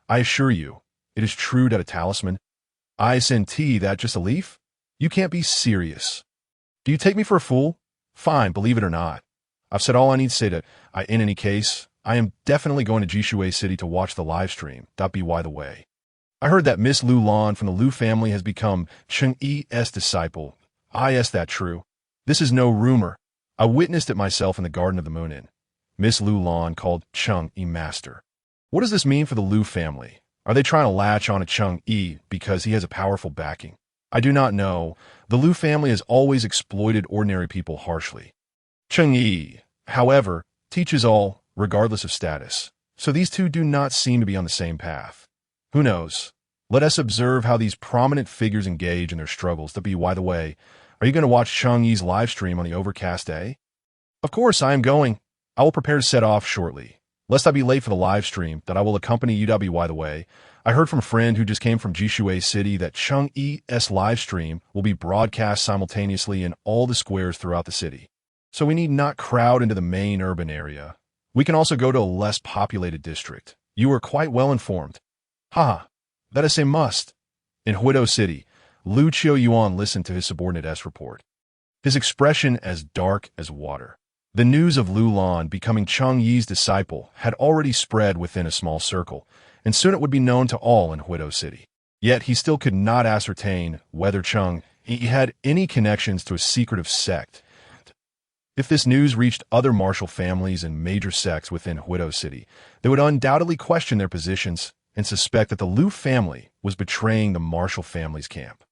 I assure you, it is true that a talisman. Isn't that just a leaf? You can't be serious. Do you take me for a fool? Fine, believe it or not. I've said all I need to say in any case, I am definitely going to Jishui City to watch the live stream. By the way. I heard that Miss Lu Lan from the Lu family has become Cheng Yi's disciple. Is that true? This is no rumor. I witnessed it myself in the Garden of the Moon Inn. Miss Lu Lan called Cheng Yi master. What does this mean for the Lu family? Are they trying to latch on to Cheng Yi because he has a powerful backing? I do not know. The Lu family has always exploited ordinary people harshly. Cheng Yi, however, teaches all, regardless of status. So these two do not seem to be on the same path. Who knows? Let us observe how these prominent figures engage in their struggles. By the way, are you going to watch Cheng Yi's live stream on the overcast day? Of course I am going. I will prepare to set off shortly. Lest I be late for the live stream, that I will accompany you. By the way, I heard from a friend who just came from Jishui City that Cheng Yi's live stream will be broadcast simultaneously in all the squares throughout the city. So we need not crowd into the main urban area. We can also go to a less populated district. You are quite well informed. Haha, that is a must. In Huido City, Lu Qiuyuan listened to his subordinate's report. His expression as dark as water. The news of Lu Lan becoming Cheng Yi's disciple had already spread within a small circle, and soon it would be known to all in Huido City. Yet he still could not ascertain whether Cheng Yi had any connections to a secretive sect. If this news reached other martial families and major sects within Huido City, they would undoubtedly question their positions and suspect that the Lu family was betraying the martial family's camp.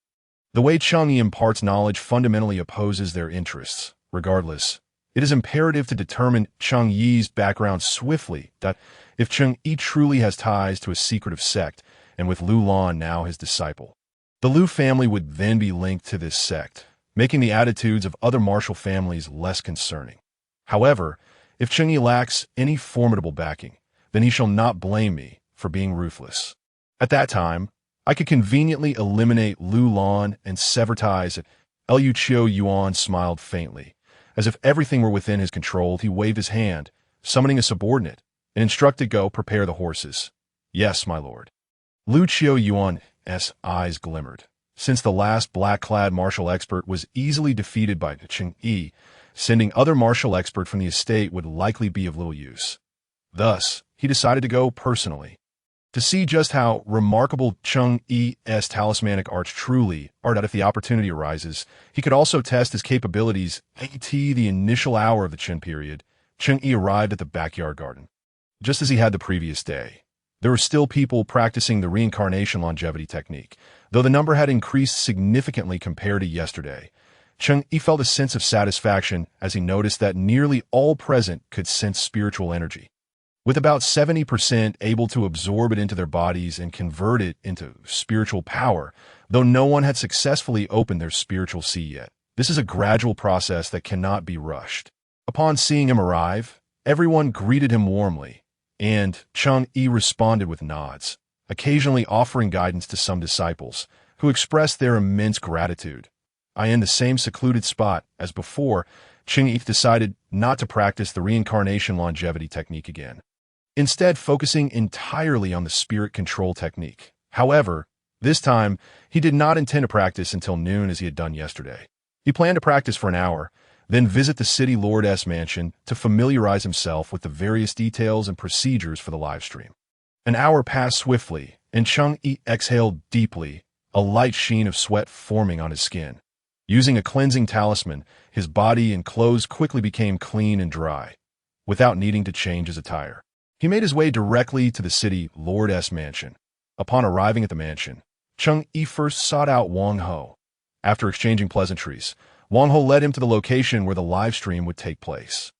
The way Cheng Yi imparts knowledge fundamentally opposes their interests. Regardless, it is imperative to determine Cheng Yi's background swiftly. If Cheng Yi truly has ties to a secretive sect, and with Lu Lan now his disciple, the Lu family would then be linked to this sect, making the attitudes of other martial families less concerning. However, if Cheng Yi lacks any formidable backing, then he shall not blame me for being ruthless. At that time, I could conveniently eliminate Lu Lan and sever ties. Lu Qiuyuan smiled faintly. As if everything were within his control, he waved his hand, summoning a subordinate, and instructed go prepare the horses. Yes, my lord. Lu Qiuyuan's eyes glimmered. Since the last black-clad martial expert was easily defeated by Cheng Yi, sending other martial expert from the estate would likely be of little use. Thus, he decided to go personally. To see just how remarkable Cheng Yi's talismanic arts truly are, that if the opportunity arises, he could also test his capabilities. At the initial hour of the Qin period, Cheng Yi arrived at the backyard garden. Just as he had the previous day, there were still people practicing the reincarnation longevity technique, though the number had increased significantly compared to yesterday. Cheng Yi felt a sense of satisfaction as he noticed that nearly all present could sense spiritual energy, with about 70% able to absorb it into their bodies and convert it into spiritual power, though no one had successfully opened their spiritual sea yet. This is a gradual process that cannot be rushed. Upon seeing him arrive, everyone greeted him warmly, and Cheng Yi responded with nods, occasionally offering guidance to some disciples, who expressed their immense gratitude. In the same secluded spot as before, Cheng Yi decided not to practice the reincarnation longevity technique again, instead focusing entirely on the spirit control technique. However, this time, he did not intend to practice until noon as he had done yesterday. He planned to practice for an hour, then visit the city lord's mansion to familiarize himself with the various details and procedures for the live stream. An hour passed swiftly, and Cheng Yi exhaled deeply, a light sheen of sweat forming on his skin. Using a cleansing talisman, his body and clothes quickly became clean and dry, without needing to change his attire. He made his way directly to the city lord's mansion. Upon arriving at the mansion, Cheng Yi first sought out Wang Ho. After exchanging pleasantries, Wang Ho led him to the location where the live stream would take place.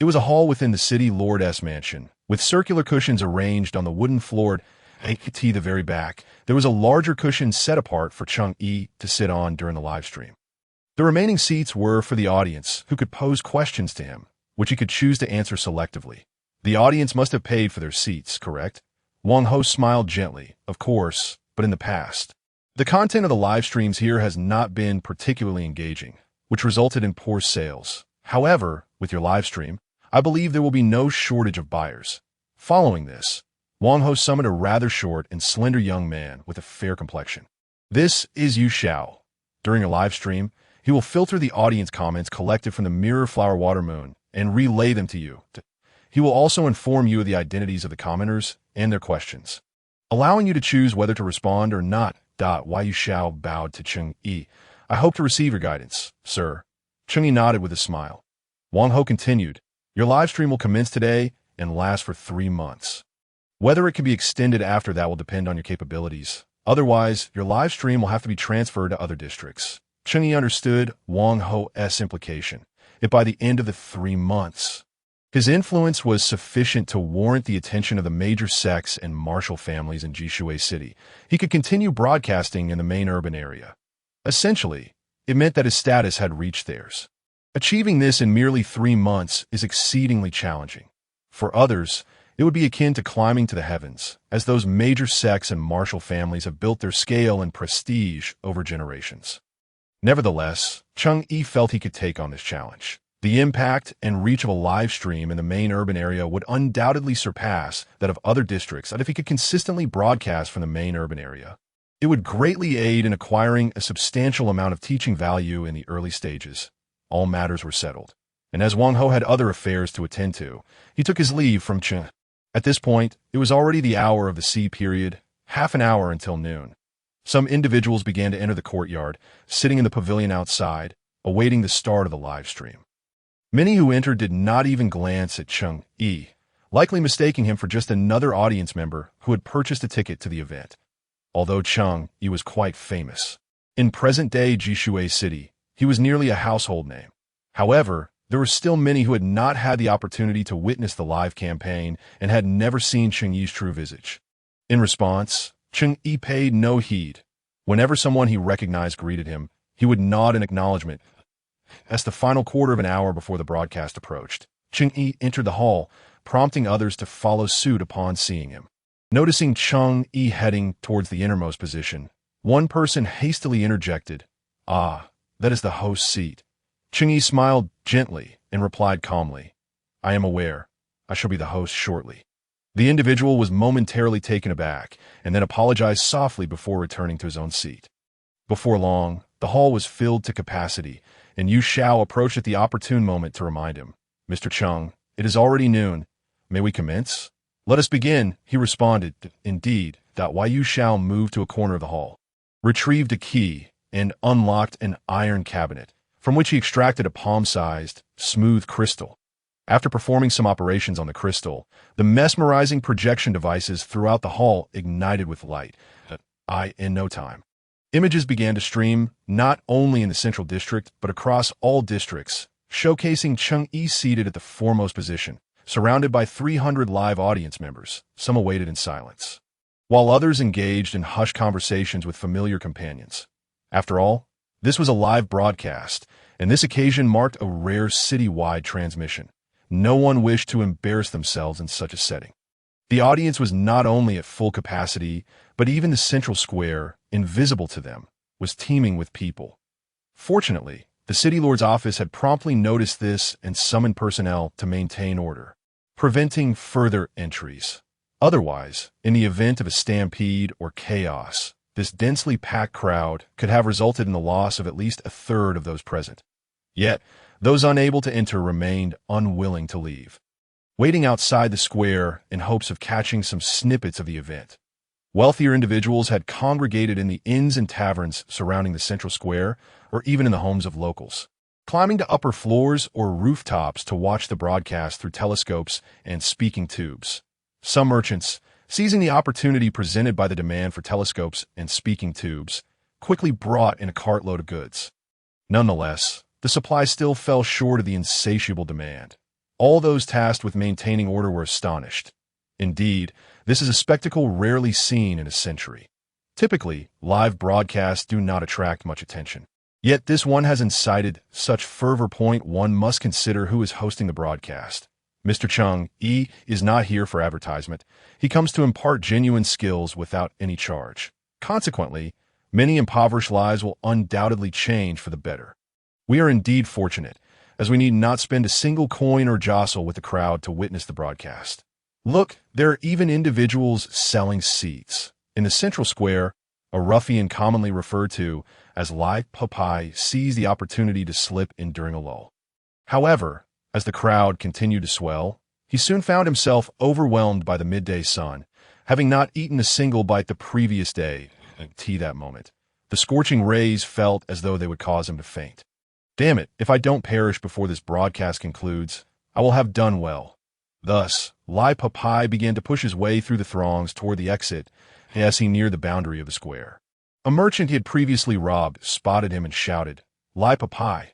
It was a hall within the city lord's mansion, with circular cushions arranged on the wooden floor. At the very back, there was a larger cushion set apart for Cheng Yi to sit on during the live stream. The remaining seats were for the audience, who could pose questions to him, which he could choose to answer selectively. The audience must have paid for their seats, correct? Wang Ho smiled gently, of course, but in the past. The content of the live streams here has not been particularly engaging, which resulted in poor sales. However, with your live stream, I believe there will be no shortage of buyers. Following this, Wang Ho summoned a rather short and slender young man with a fair complexion. This is Yu Xiao. During a live stream, he will filter the audience comments collected from the Mirror Flower Water Moon and relay them to you. He will also inform you of the identities of the commenters and their questions, allowing you to choose whether to respond or not. Yu Xiao bowed to Cheng Yi. I hope to receive your guidance, sir. Cheng Yi nodded with a smile. Wang Ho continued, your live stream will commence today and last for 3 months. Whether it can be extended after that will depend on your capabilities. Otherwise, your live stream will have to be transferred to other districts. Cheng Yi understood Wang Ho's implication. If by the end of the 3 months, His influence was sufficient to warrant the attention of the major sects and martial families in Jishui City. He could continue broadcasting in the main urban area. Essentially, it meant that his status had reached theirs. Achieving this in merely 3 months is exceedingly challenging. For others, it would be akin to climbing to the heavens, as those major sects and martial families have built their scale and prestige over generations. Nevertheless, Cheng Yi felt he could take on this challenge. The impact and reach of a live stream in the main urban area would undoubtedly surpass that of other districts, and if he could consistently broadcast from the main urban area, it would greatly aid in acquiring a substantial amount of teaching value in the early stages. All matters were settled, and as Wang Ho had other affairs to attend to, he took his leave from Cheng. At this point, it was already the hour of the sea period, half an hour until noon. Some individuals began to enter the courtyard, sitting in the pavilion outside, awaiting the start of the live stream. Many who entered did not even glance at Cheng Yi, likely mistaking him for just another audience member who had purchased a ticket to the event. Although Cheng Yi was quite famous. In present-day Jishui City, he was nearly a household name. However, there were still many who had not had the opportunity to witness the live campaign and had never seen Cheng Yi's true visage. In response, Cheng Yi paid no heed. Whenever someone he recognized greeted him, he would nod in acknowledgement. As the final quarter of an hour before the broadcast approached, Cheng Yi entered the hall, prompting others to follow suit upon seeing him. Noticing Cheng Yi heading towards the innermost position, one person hastily interjected, "Ah, that is the host's seat." Cheng Yi smiled gently and replied calmly, "I am aware. I shall be the host shortly." The individual was momentarily taken aback and then apologized softly before returning to his own seat. Before long, the hall was filled to capacity, and Yu Xiao approached at the opportune moment to remind him, "Mr. Cheng, it is already noon. May we commence?" "Let us begin," he responded. Indeed, Yu Xiao moved to a corner of the hall, retrieved a key, and unlocked an iron cabinet, from which he extracted a palm-sized, smooth crystal. After performing some operations on the crystal, the mesmerizing projection devices throughout the hall ignited with light. In no time, images began to stream, not only in the central district, but across all districts, showcasing Cheng Yi seated at the foremost position, surrounded by 300 live audience members. Some awaited in silence, while others engaged in hushed conversations with familiar companions. After all, this was a live broadcast, and this occasion marked a rare city-wide transmission. No one wished to embarrass themselves in such a setting. The audience was not only at full capacity, but even the central square, invisible to them, was teeming with people. Fortunately, the city lord's office had promptly noticed this and summoned personnel to maintain order, preventing further entries. Otherwise, in the event of a stampede or chaos, this densely packed crowd could have resulted in the loss of at least a third of those present. Yet, those unable to enter remained unwilling to leave, waiting outside the square in hopes of catching some snippets of the event. Wealthier individuals had congregated in the inns and taverns surrounding the central square, or even in the homes of locals, climbing to upper floors or rooftops to watch the broadcast through telescopes and speaking tubes. Some merchants, seizing the opportunity presented by the demand for telescopes and speaking tubes, quickly brought in a cartload of goods. Nonetheless, the supply still fell short of the insatiable demand. All those tasked with maintaining order were astonished. Indeed, this is a spectacle rarely seen in a century. Typically, live broadcasts do not attract much attention. Yet this one has incited such fervor. One must consider who is hosting the broadcast. Mr. Cheng Yi is not here for advertisement. He comes to impart genuine skills without any charge. Consequently, many impoverished lives will undoubtedly change for the better. We are indeed fortunate, as we need not spend a single coin or jostle with the crowd to witness the broadcast. Look, there are even individuals selling seats. In the central square, a ruffian commonly referred to as Lai Papai seized the opportunity to slip in during a lull. However, as the crowd continued to swell, he soon found himself overwhelmed by the midday sun, having not eaten a single bite the previous day. That moment, the scorching rays felt as though they would cause him to faint. "Damn it, if I don't perish before this broadcast concludes, I will have done well." Thus, Lai Papai began to push his way through the throngs toward the exit as he neared the boundary of the square. A merchant he had previously robbed spotted him and shouted, Lai Papai,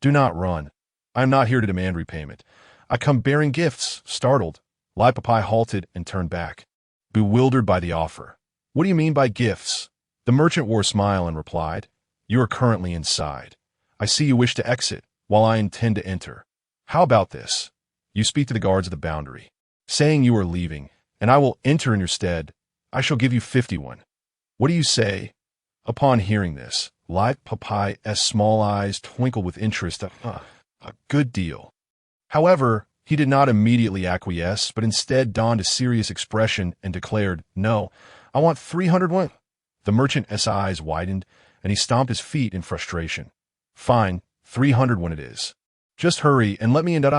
do not run. I am not here to demand repayment. I come bearing gifts. Startled, Lai Papai halted and turned back, bewildered by the offer. What do you mean by gifts? The merchant wore a smile and replied, You are currently inside. I see you wish to exit, while I intend to enter. How about this? You speak to the guards of the boundary, saying you are leaving, and I will enter in your stead. I shall give you 51. What do you say? Upon hearing this, Lai Papai's small eyes twinkled with interest. A good deal. However, he did not immediately acquiesce, but instead donned a serious expression and declared, No, I want 301. The merchant's eyes widened, and he stomped his feet in frustration. Fine, 300 when it is. Just hurry and let me in.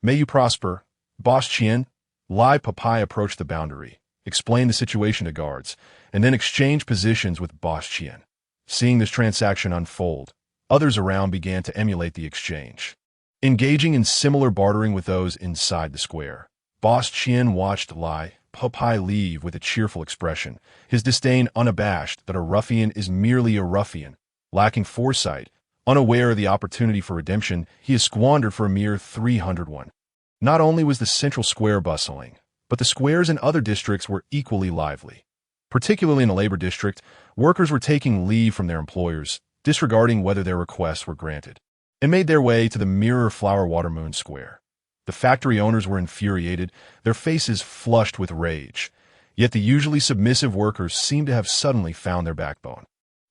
May you prosper. Boss Chien. Lai Papai approached the boundary, explained the situation to guards, and then exchanged positions with Boss Chien. Seeing this transaction unfold, others around began to emulate the exchange, engaging in similar bartering with those inside the square. Boss Chien watched Lai Papai leave with a cheerful expression, his disdain unabashed that a ruffian is merely a ruffian, lacking foresight, unaware of the opportunity for redemption he has squandered for a mere 301. Not only was the central square bustling, but the squares in other districts were equally lively. Particularly in the labor district, workers were taking leave from their employers, disregarding whether their requests were granted, and made their way to the Mirror Flower Water Moon Square. The factory owners were infuriated, their faces flushed with rage, yet the usually submissive workers seemed to have suddenly found their backbone,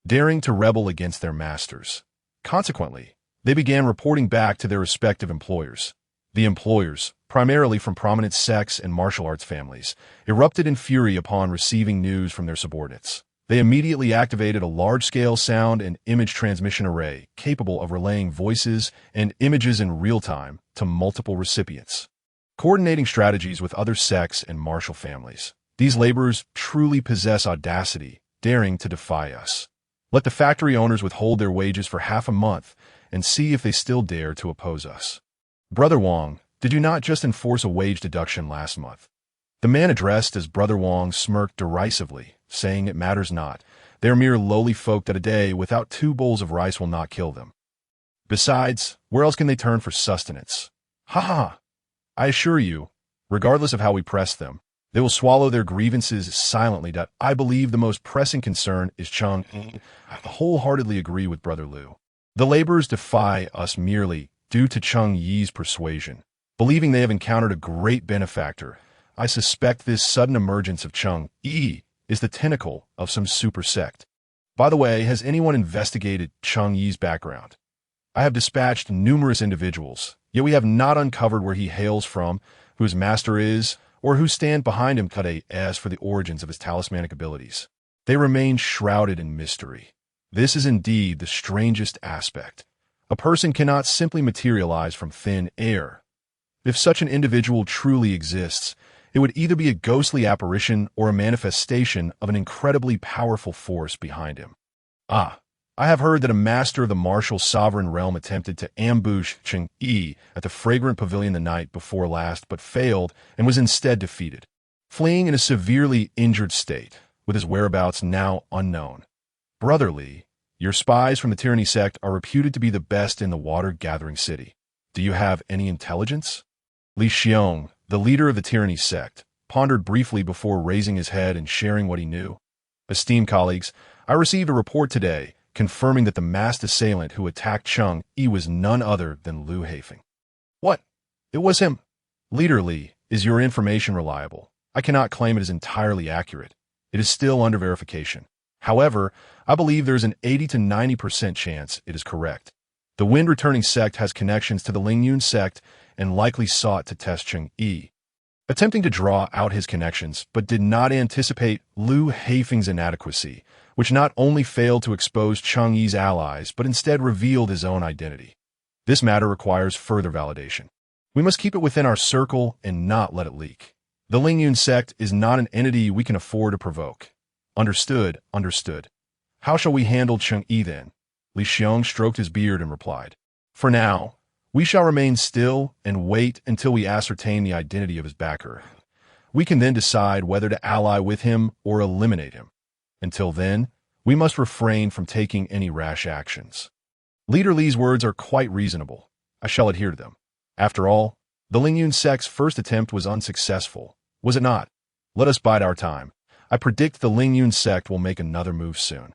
daring to rebel against their masters. Consequently, they began reporting back to their respective employers. The employers, primarily from prominent sects and martial arts families, erupted in fury upon receiving news from their subordinates. They immediately activated a large-scale sound and image transmission array capable of relaying voices and images in real time to multiple recipients. Coordinating strategies with other sects and martial families, these laborers truly possess audacity, daring to defy us. Let the factory owners withhold their wages for half a month and see if they still dare to oppose us. Brother Wong, did you not just enforce a wage deduction last month? The man addressed as Brother Wong smirked derisively, saying it matters not. They are mere lowly folk that a day without 2 bowls of rice will not kill them. Besides, where else can they turn for sustenance? Ha ha! I assure you, regardless of how we press them, they will swallow their grievances silently. I believe the most pressing concern is Cheng Yi. I wholeheartedly agree with Brother Liu. The laborers defy us merely due to Cheng Yi's persuasion, believing they have encountered a great benefactor. I suspect this sudden emergence of Cheng Yi is the tentacle of some super sect. By the way, has anyone investigated Cheng Yi's background? I have dispatched numerous individuals, yet we have not uncovered where he hails from, who his master is, or who stand behind him. As for the origins of his talismanic abilities, they remain shrouded in mystery. This is indeed the strangest aspect. A person cannot simply materialize from thin air. If such an individual truly exists, it would either be a ghostly apparition or a manifestation of an incredibly powerful force behind him. I have heard that a master of the martial sovereign realm attempted to ambush Cheng Yi at the fragrant pavilion the night before last, but failed and was instead defeated, fleeing in a severely injured state, with his whereabouts now unknown. Brother Li, your spies from the Tyranny sect are reputed to be the best in the water-gathering city. Do you have any intelligence? Li Xiong, the leader of the Tyranny sect, pondered briefly before raising his head and sharing what he knew. Esteemed colleagues, I received a report today confirming that the masked assailant who attacked Cheng Yi was none other than Liu Haifeng. What? It was him? Leader Li, is your information reliable? I cannot claim it is entirely accurate. It is still under verification. However, I believe there is an 80 to 90% chance it is correct. The wind-returning sect has connections to the Lingyun sect and likely sought to test Cheng Yi, attempting to draw out his connections, but did not anticipate Liu Haifeng's inadequacy, which not only failed to expose Cheng Yi's allies, but instead revealed his own identity. This matter requires further validation. We must keep it within our circle and not let it leak. The Lingyun sect is not an entity we can afford to provoke. Understood, understood. How shall we handle Cheng Yi then? Li Xiong stroked his beard and replied, For now, we shall remain still and wait until we ascertain the identity of his backer. We can then decide whether to ally with him or eliminate him. Until then, we must refrain from taking any rash actions. Leader Li's words are quite reasonable. I shall adhere to them. After all, The Lingyun sect's first attempt was unsuccessful, was it not? Let us bide our time. I predict the Lingyun sect will make another move soon.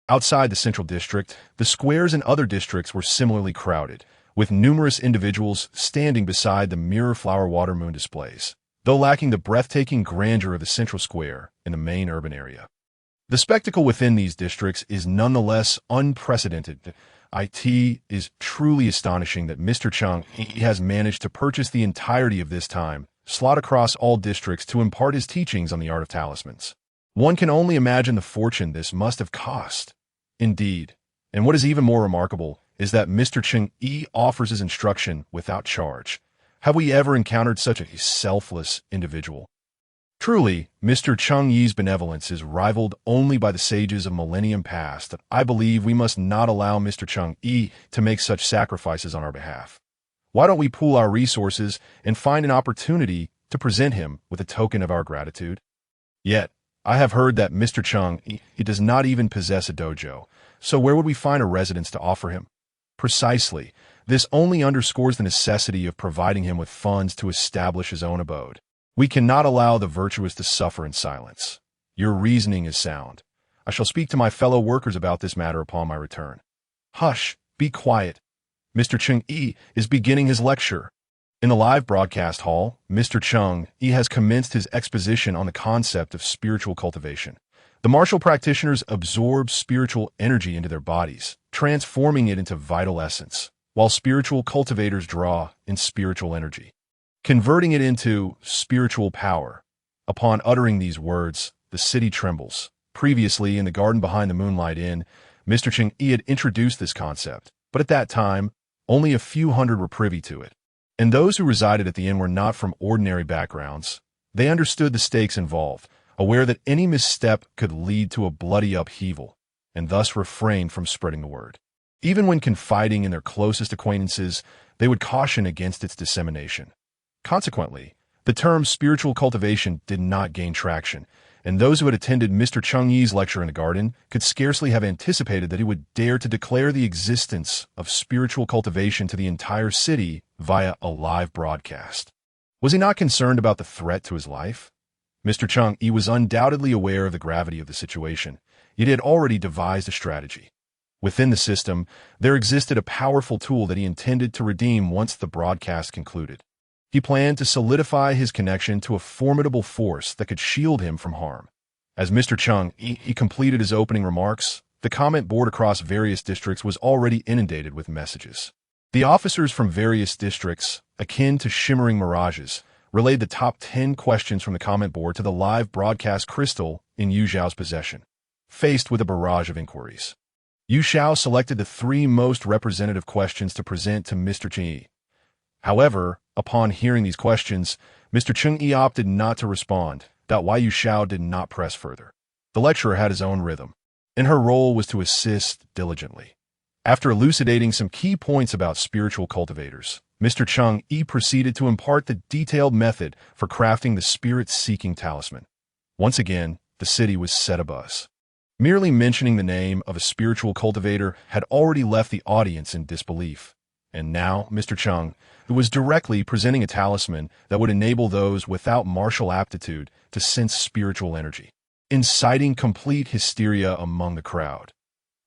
Outside the central district, the squares in other districts were similarly crowded, with numerous individuals standing beside the mirror flower water moon displays, though lacking the breathtaking grandeur of the central square in the main urban area. The spectacle within these districts is nonetheless unprecedented. It is truly astonishing that Mr. Cheng Yi has managed to purchase the entirety of this time slot across all districts to impart his teachings on the art of talismans. One can only imagine the fortune this must have cost. Indeed, and what is even more remarkable is that Mr. Cheng Yi offers his instruction without charge. Have we ever encountered such a selfless individual? Truly, Mr. Cheng Yi's benevolence is rivaled only by the sages of millennium past. I believe we must not allow Mr. Cheng Yi to make such sacrifices on our behalf. Why don't we pool our resources and find an opportunity to present him with a token of our gratitude? Yet, I have heard that Mr. Cheng Yi does not even possess a dojo, so where would we find a residence to offer him? Precisely, this only underscores the necessity of providing him with funds to establish his own abode. We cannot allow the virtuous to suffer in silence. Your reasoning is sound. I shall speak to my fellow workers about this matter upon my return. Hush, be quiet. Mr. Cheng Yi is beginning his lecture. In the live broadcast hall, Mr. Cheng Yi has commenced his exposition on the concept of spiritual cultivation. The martial practitioners absorb spiritual energy into their bodies, transforming it into vital essence, while spiritual cultivators draw in spiritual energy, converting it into spiritual power. Upon uttering these words, the city trembles. Previously, in the garden behind the Moonlight Inn, Mr. Cheng Yi had introduced this concept, but at that time, only a few hundred were privy to it. And those who resided at the inn were not from ordinary backgrounds. They understood the stakes involved, aware that any misstep could lead to a bloody upheaval, and thus refrained from spreading the word. Even when confiding in their closest acquaintances, they would caution against its dissemination. Consequently, the term spiritual cultivation did not gain traction, and those who had attended Mr. Cheng Yi's lecture in the garden could scarcely have anticipated that he would dare to declare the existence of spiritual cultivation to the entire city via a live broadcast. Was he not concerned about the threat to his life? Mr. Cheng Yi was undoubtedly aware of the gravity of the situation, yet he had already devised a strategy. Within the system, there existed a powerful tool that he intended to redeem once the broadcast concluded. He planned to solidify his connection to a formidable force that could shield him from harm. As Mr. Cheng Yi completed his opening remarks, the comment board across various districts was already inundated with messages. The officers from various districts, akin to shimmering mirages, relayed the top 10 questions from the comment board to the live broadcast crystal in Yu Xiao's possession. Faced with a barrage of inquiries, Yu Xiao selected the 3 most representative questions to present to Mr. Cheng Yi. However, upon hearing these questions, Mr. Cheng Yi opted not to respond. Yu Xiao did not press further. The lecturer had his own rhythm, and her role was to assist diligently. After elucidating some key points about spiritual cultivators, Mr. Cheng Yi proceeded to impart the detailed method for crafting the spirit-seeking talisman. Once again, the city was set abuzz. Merely mentioning the name of a spiritual cultivator had already left the audience in disbelief. And now, Mr. Cheng, who was directly presenting a talisman that would enable those without martial aptitude to sense spiritual energy, inciting complete hysteria among the crowd.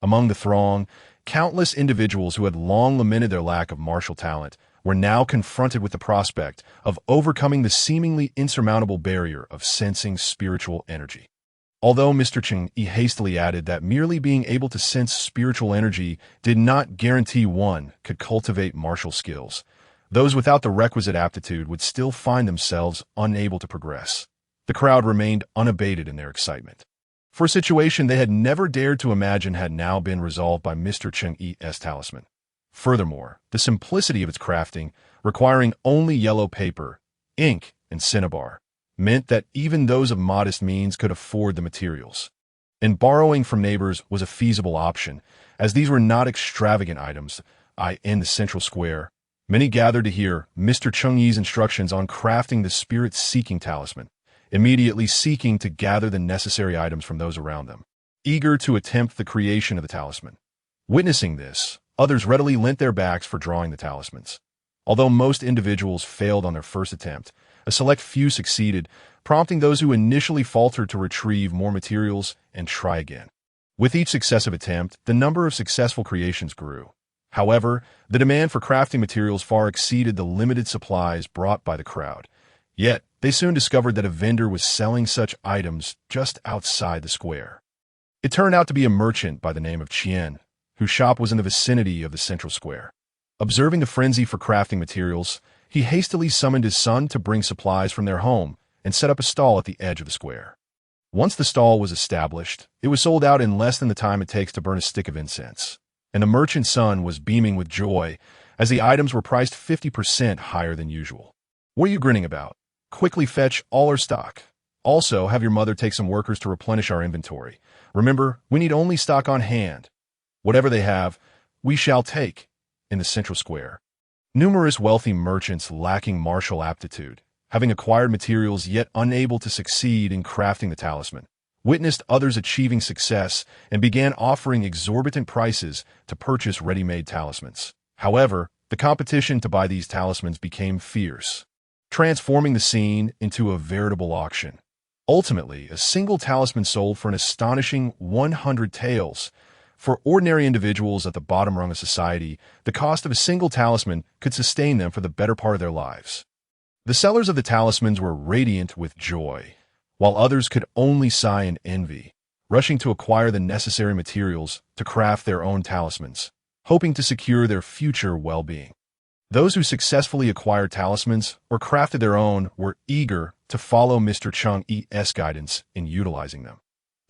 Among the throng, countless individuals who had long lamented their lack of martial talent were now confronted with the prospect of overcoming the seemingly insurmountable barrier of sensing spiritual energy. Although Mr. Cheng Yi hastily added that merely being able to sense spiritual energy did not guarantee one could cultivate martial skills, those without the requisite aptitude would still find themselves unable to progress. The crowd remained unabated in their excitement, for a situation they had never dared to imagine had now been resolved by Mr. Cheng Yi's talisman. Furthermore, the simplicity of its crafting, requiring only yellow paper, ink, and cinnabar, meant that even those of modest means could afford the materials. And borrowing from neighbors was a feasible option, as these were not extravagant items. In the central square, many gathered to hear Mr. Cheng Yi's instructions on crafting the spirit-seeking talisman, immediately seeking to gather the necessary items from those around them, eager to attempt the creation of the talisman. Witnessing this, others readily lent their backs for drawing the talismans. Although most individuals failed on their first attempt, a select few succeeded, prompting those who initially faltered to retrieve more materials and try again. With each successive attempt, the number of successful creations grew. However, the demand for crafting materials far exceeded the limited supplies brought by the crowd. Yet, they soon discovered that a vendor was selling such items just outside the square. It turned out to be a merchant by the name of Chien, whose shop was in the vicinity of the central square. Observing the frenzy for crafting materials, he hastily summoned his son to bring supplies from their home and set up a stall at the edge of the square. Once the stall was established, it was sold out in less than the time it takes to burn a stick of incense, and the merchant's son was beaming with joy as the items were priced 50% higher than usual. What are you grinning about? Quickly fetch all our stock. Also, have your mother take some workers to replenish our inventory. Remember, we need only stock on hand. Whatever they have, we shall take. In the central square, numerous wealthy merchants lacking martial aptitude, having acquired materials yet unable to succeed in crafting the talisman, witnessed others achieving success and began offering exorbitant prices to purchase ready-made talismans. However, the competition to buy these talismans became fierce, transforming the scene into a veritable auction. Ultimately, a single talisman sold for an astonishing 100 taels. For ordinary individuals at the bottom rung of society, the cost of a single talisman could sustain them for the better part of their lives. The sellers of the talismans were radiant with joy, while others could only sigh in envy, rushing to acquire the necessary materials to craft their own talismans, hoping to secure their future well-being. Those who successfully acquired talismans or crafted their own were eager to follow Mr. Cheng Yi's guidance in utilizing them.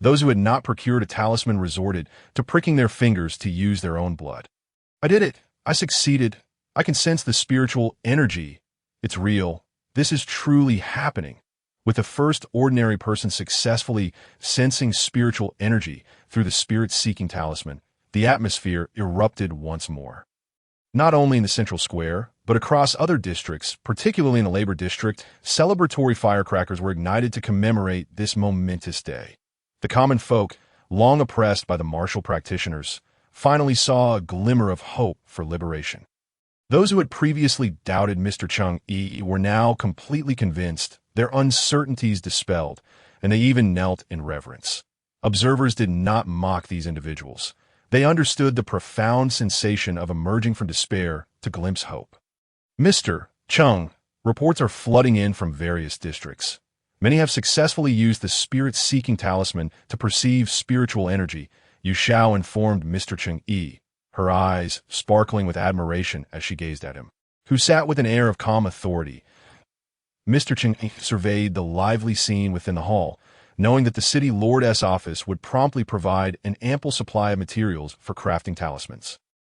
Those who had not procured a talisman resorted to pricking their fingers to use their own blood. I did it. I succeeded. I can sense the spiritual energy. It's real. This is truly happening. With the first ordinary person successfully sensing spiritual energy through the spirit-seeking talisman, the atmosphere erupted once more. Not only in the central square, but across other districts, particularly in the labor district, celebratory firecrackers were ignited to commemorate this momentous day. The common folk, long oppressed by the martial practitioners, finally saw a glimmer of hope for liberation. Those who had previously doubted Mr. Cheng Yi were now completely convinced, their uncertainties dispelled, and they even knelt in reverence. Observers did not mock these individuals. They understood the profound sensation of emerging from despair to glimpse hope. Mr. Cheng, reports are flooding in from various districts. Many have successfully used the spirit-seeking talisman to perceive spiritual energy, Yu Xiao informed Mr. Cheng Yi, her eyes sparkling with admiration as she gazed at him, who sat with an air of calm authority. Mr. Cheng Yi surveyed the lively scene within the hall, knowing that the city lord's office would promptly provide an ample supply of materials for crafting talismans.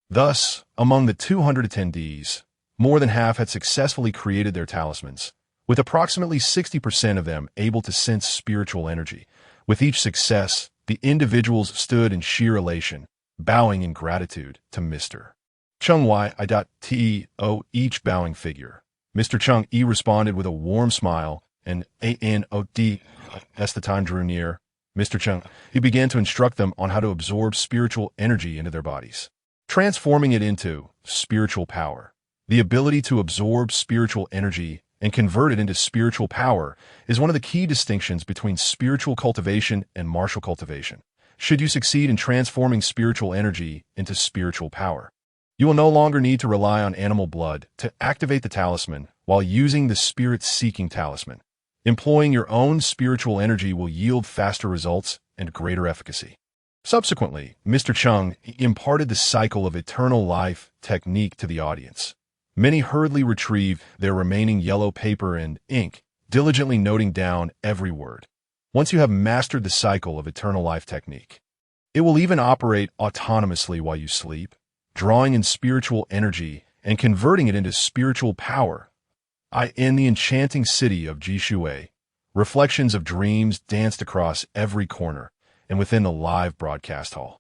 Thus, among the 200 attendees, more than half had successfully created their talismans, with approximately 60% of them able to sense spiritual energy. With each success, the individuals stood in sheer elation, bowing in gratitude to Mr. Cheng Yi, each bowing figure. Mr. Cheng Yi responded with a warm smile, and as the time drew near, Mr. Cheng Yi began to instruct them on how to absorb spiritual energy into their bodies, transforming it into spiritual power. The ability to absorb spiritual energy and convert it into spiritual power is one of the key distinctions between spiritual cultivation and martial cultivation. Should you succeed in transforming spiritual energy into spiritual power, you will no longer need to rely on animal blood to activate the talisman while using the spirit-seeking talisman. Employing your own spiritual energy will yield faster results and greater efficacy. Subsequently, Mr. Cheng imparted the cycle of eternal life technique to the audience. Many hurriedly retrieved their remaining yellow paper and ink, diligently noting down every word. Once you have mastered the cycle of eternal life technique, it will even operate autonomously while you sleep, drawing in spiritual energy and converting it into spiritual power. In the enchanting city of Jishui, reflections of dreams danced across every corner and within the live broadcast hall.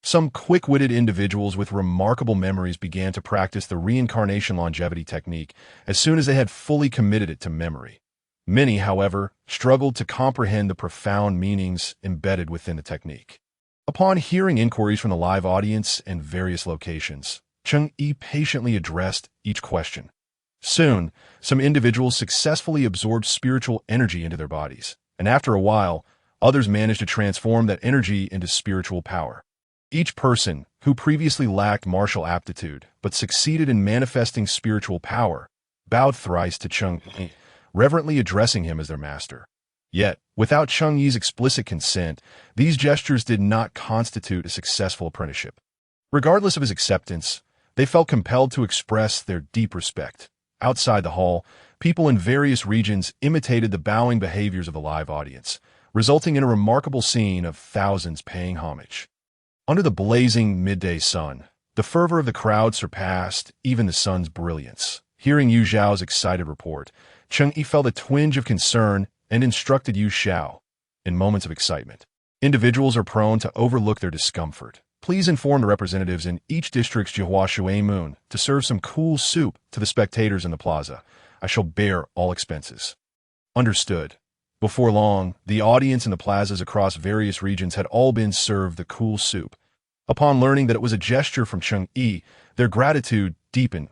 Some quick-witted individuals with remarkable memories began to practice the reincarnation longevity technique as soon as they had fully committed it to memory. Many, however, struggled to comprehend the profound meanings embedded within the technique. Upon hearing inquiries from the live audience in various locations, Cheng Yi patiently addressed each question. Soon, some individuals successfully absorbed spiritual energy into their bodies, and after a while, others managed to transform that energy into spiritual power. Each person, who previously lacked martial aptitude but succeeded in manifesting spiritual power, bowed thrice to Cheng Yi, reverently addressing him as their master. Yet, without Cheng Yi's explicit consent, these gestures did not constitute a successful apprenticeship. Regardless of his acceptance, they felt compelled to express their deep respect. Outside the hall, people in various regions imitated the bowing behaviors of the live audience, resulting in a remarkable scene of thousands paying homage. Under the blazing midday sun, the fervor of the crowd surpassed even the sun's brilliance. Hearing Yu Zhao's excited report, Cheng Yi felt a twinge of concern and instructed Yu Zhao. In moments of excitement, individuals are prone to overlook their discomfort. Please inform the representatives in each district's Jihua Shui Moon to serve some cool soup to the spectators in the plaza. I shall bear all expenses. Understood. Before long, the audience in the plazas across various regions had all been served the cool soup. Upon learning that it was a gesture from Cheng Yi, their gratitude deepened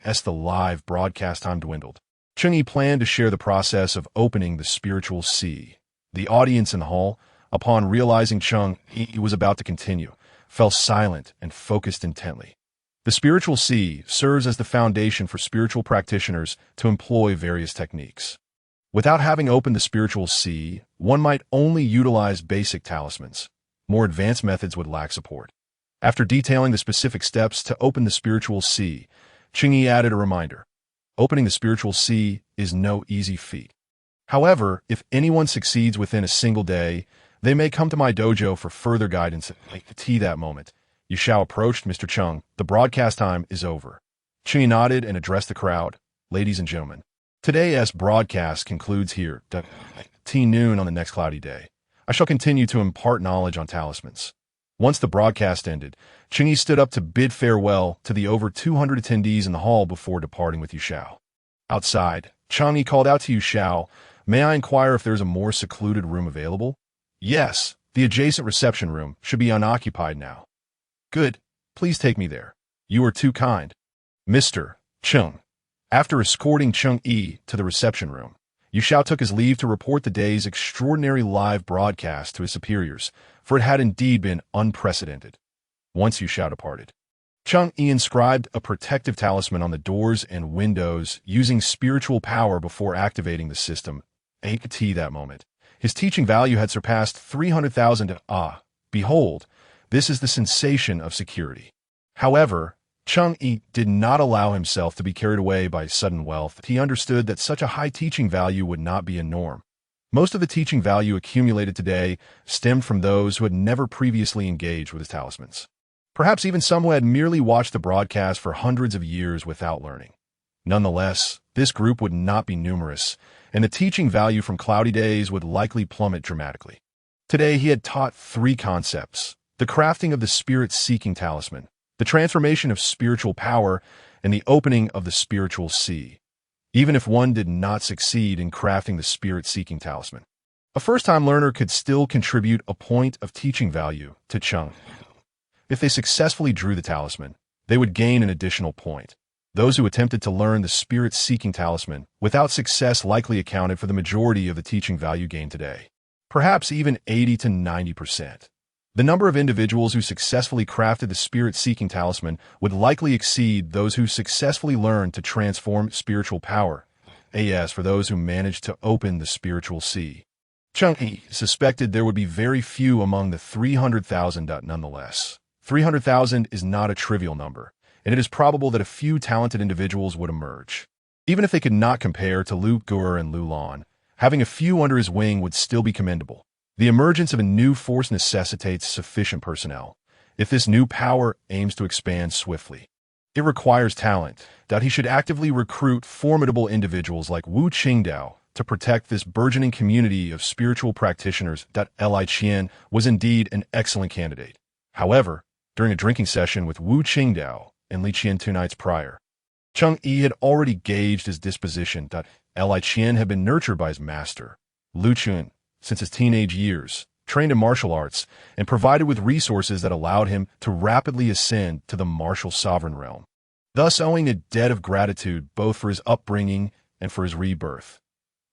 as the live broadcast time dwindled. Cheng Yi planned to share the process of opening the spiritual sea. The audience in the hall, upon realizing Cheng Yi was about to continue, fell silent and focused intently. The spiritual sea serves as the foundation for spiritual practitioners to employ various techniques. Without having opened the spiritual sea, one might only utilize basic talismans. More advanced methods would lack support. After detailing the specific steps to open the spiritual sea, Cheng Yi added a reminder. Opening the spiritual sea is no easy feat. However, if anyone succeeds within a single day, they may come to my dojo for further guidance at that moment. Yu Zhao approached Mr. Cheng. The broadcast time is over. Cheng Yi nodded and addressed the crowd. Ladies and gentlemen, today's broadcast concludes here. Noon on the next cloudy day. I shall continue to impart knowledge on talismans. Once the broadcast ended, Cheng Yi stood up to bid farewell to the over 200 attendees in the hall before departing with Yu Zhao. Outside, Cheng Yi called out to Yu Zhao, "May I inquire if there's a more secluded room available?" "Yes, the adjacent reception room should be unoccupied now." "Good, please take me there." "You are too kind." Mr. Cheng. After escorting Cheng Yi to the reception room, Yu Zhao took his leave to report the day's extraordinary live broadcast to his superiors, for it had indeed been unprecedented. Once Yu Zhao departed, Cheng Yi inscribed a protective talisman on the doors and windows using spiritual power before activating the system. At that moment, his teaching value had surpassed 300,000. Behold, this is the sensation of security. However, Cheng Yi did not allow himself to be carried away by sudden wealth. He understood that such a high teaching value would not be a norm. Most of the teaching value accumulated today stemmed from those who had never previously engaged with his talismans. Perhaps even some who had merely watched the broadcast for hundreds of years without learning. Nonetheless, this group would not be numerous, and the teaching value from cloudy days would likely plummet dramatically. Today he had taught 3 concepts: the crafting of the spirit-seeking talisman, the transformation of spiritual power, and the opening of the spiritual sea. Even if one did not succeed in crafting the spirit-seeking talisman, a first-time learner could still contribute a point of teaching value to Cheng. If they successfully drew the talisman, they would gain an additional point. Those who attempted to learn the spirit-seeking talisman without success likely accounted for the majority of the teaching value gained today, perhaps even 80 to 90%. The number of individuals who successfully crafted the spirit-seeking talisman would likely exceed those who successfully learned to transform spiritual power. As for those who managed to open the spiritual sea, Cheng Yi suspected there would be very few among the 300,000. Nonetheless, 300,000 is not a trivial number, and it is probable that a few talented individuals would emerge. Even if they could not compare to Lu Gur and Lu Lan, having a few under his wing would still be commendable. The emergence of a new force necessitates sufficient personnel. If this new power aims to expand swiftly, it requires talent. He should actively recruit formidable individuals like Wu Qingdao to protect this burgeoning community of spiritual practitioners. Li Qian was indeed an excellent candidate. However, during a drinking session with Wu Qingdao and Li Qian 2 nights prior, Cheng Yi had already gauged his disposition. Li Qian had been nurtured by his master, Lu Chun, since his teenage years, trained in martial arts, and provided with resources that allowed him to rapidly ascend to the martial sovereign realm, thus owing a debt of gratitude both for his upbringing and for his rebirth.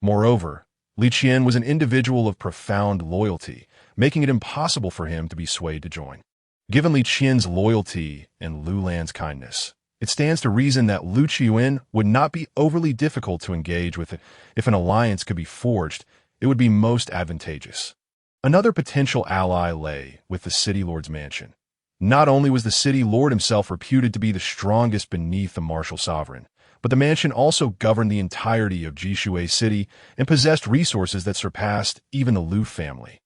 Moreover, Li Qian was an individual of profound loyalty, making it impossible for him to be swayed to join. Given Li Qian's loyalty and Lu Lan's kindness, it stands to reason that Lu Qian would not be overly difficult to engage with. If an alliance could be forged, it would be most advantageous. Another potential ally lay with the city lord's mansion. Not only was the city lord himself reputed to be the strongest beneath the martial sovereign, but the mansion also governed the entirety of Jishui City and possessed resources that surpassed even the Lu family.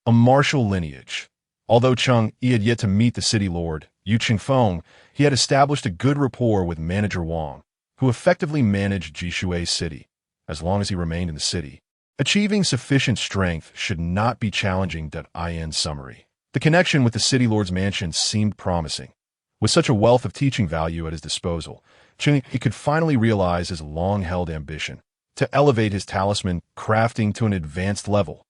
A martial lineage. Although Cheng Yi had yet to meet the city lord, Feng, he had established a good rapport with manager Wang, who effectively managed Jishui City, as long as he remained in the city. Achieving sufficient strength should not be challenging. In summary, the connection with the city lord's mansion seemed promising. With such a wealth of teaching value at his disposal, Cheng Yi could finally realize his long-held ambition to elevate his talisman crafting to an advanced level.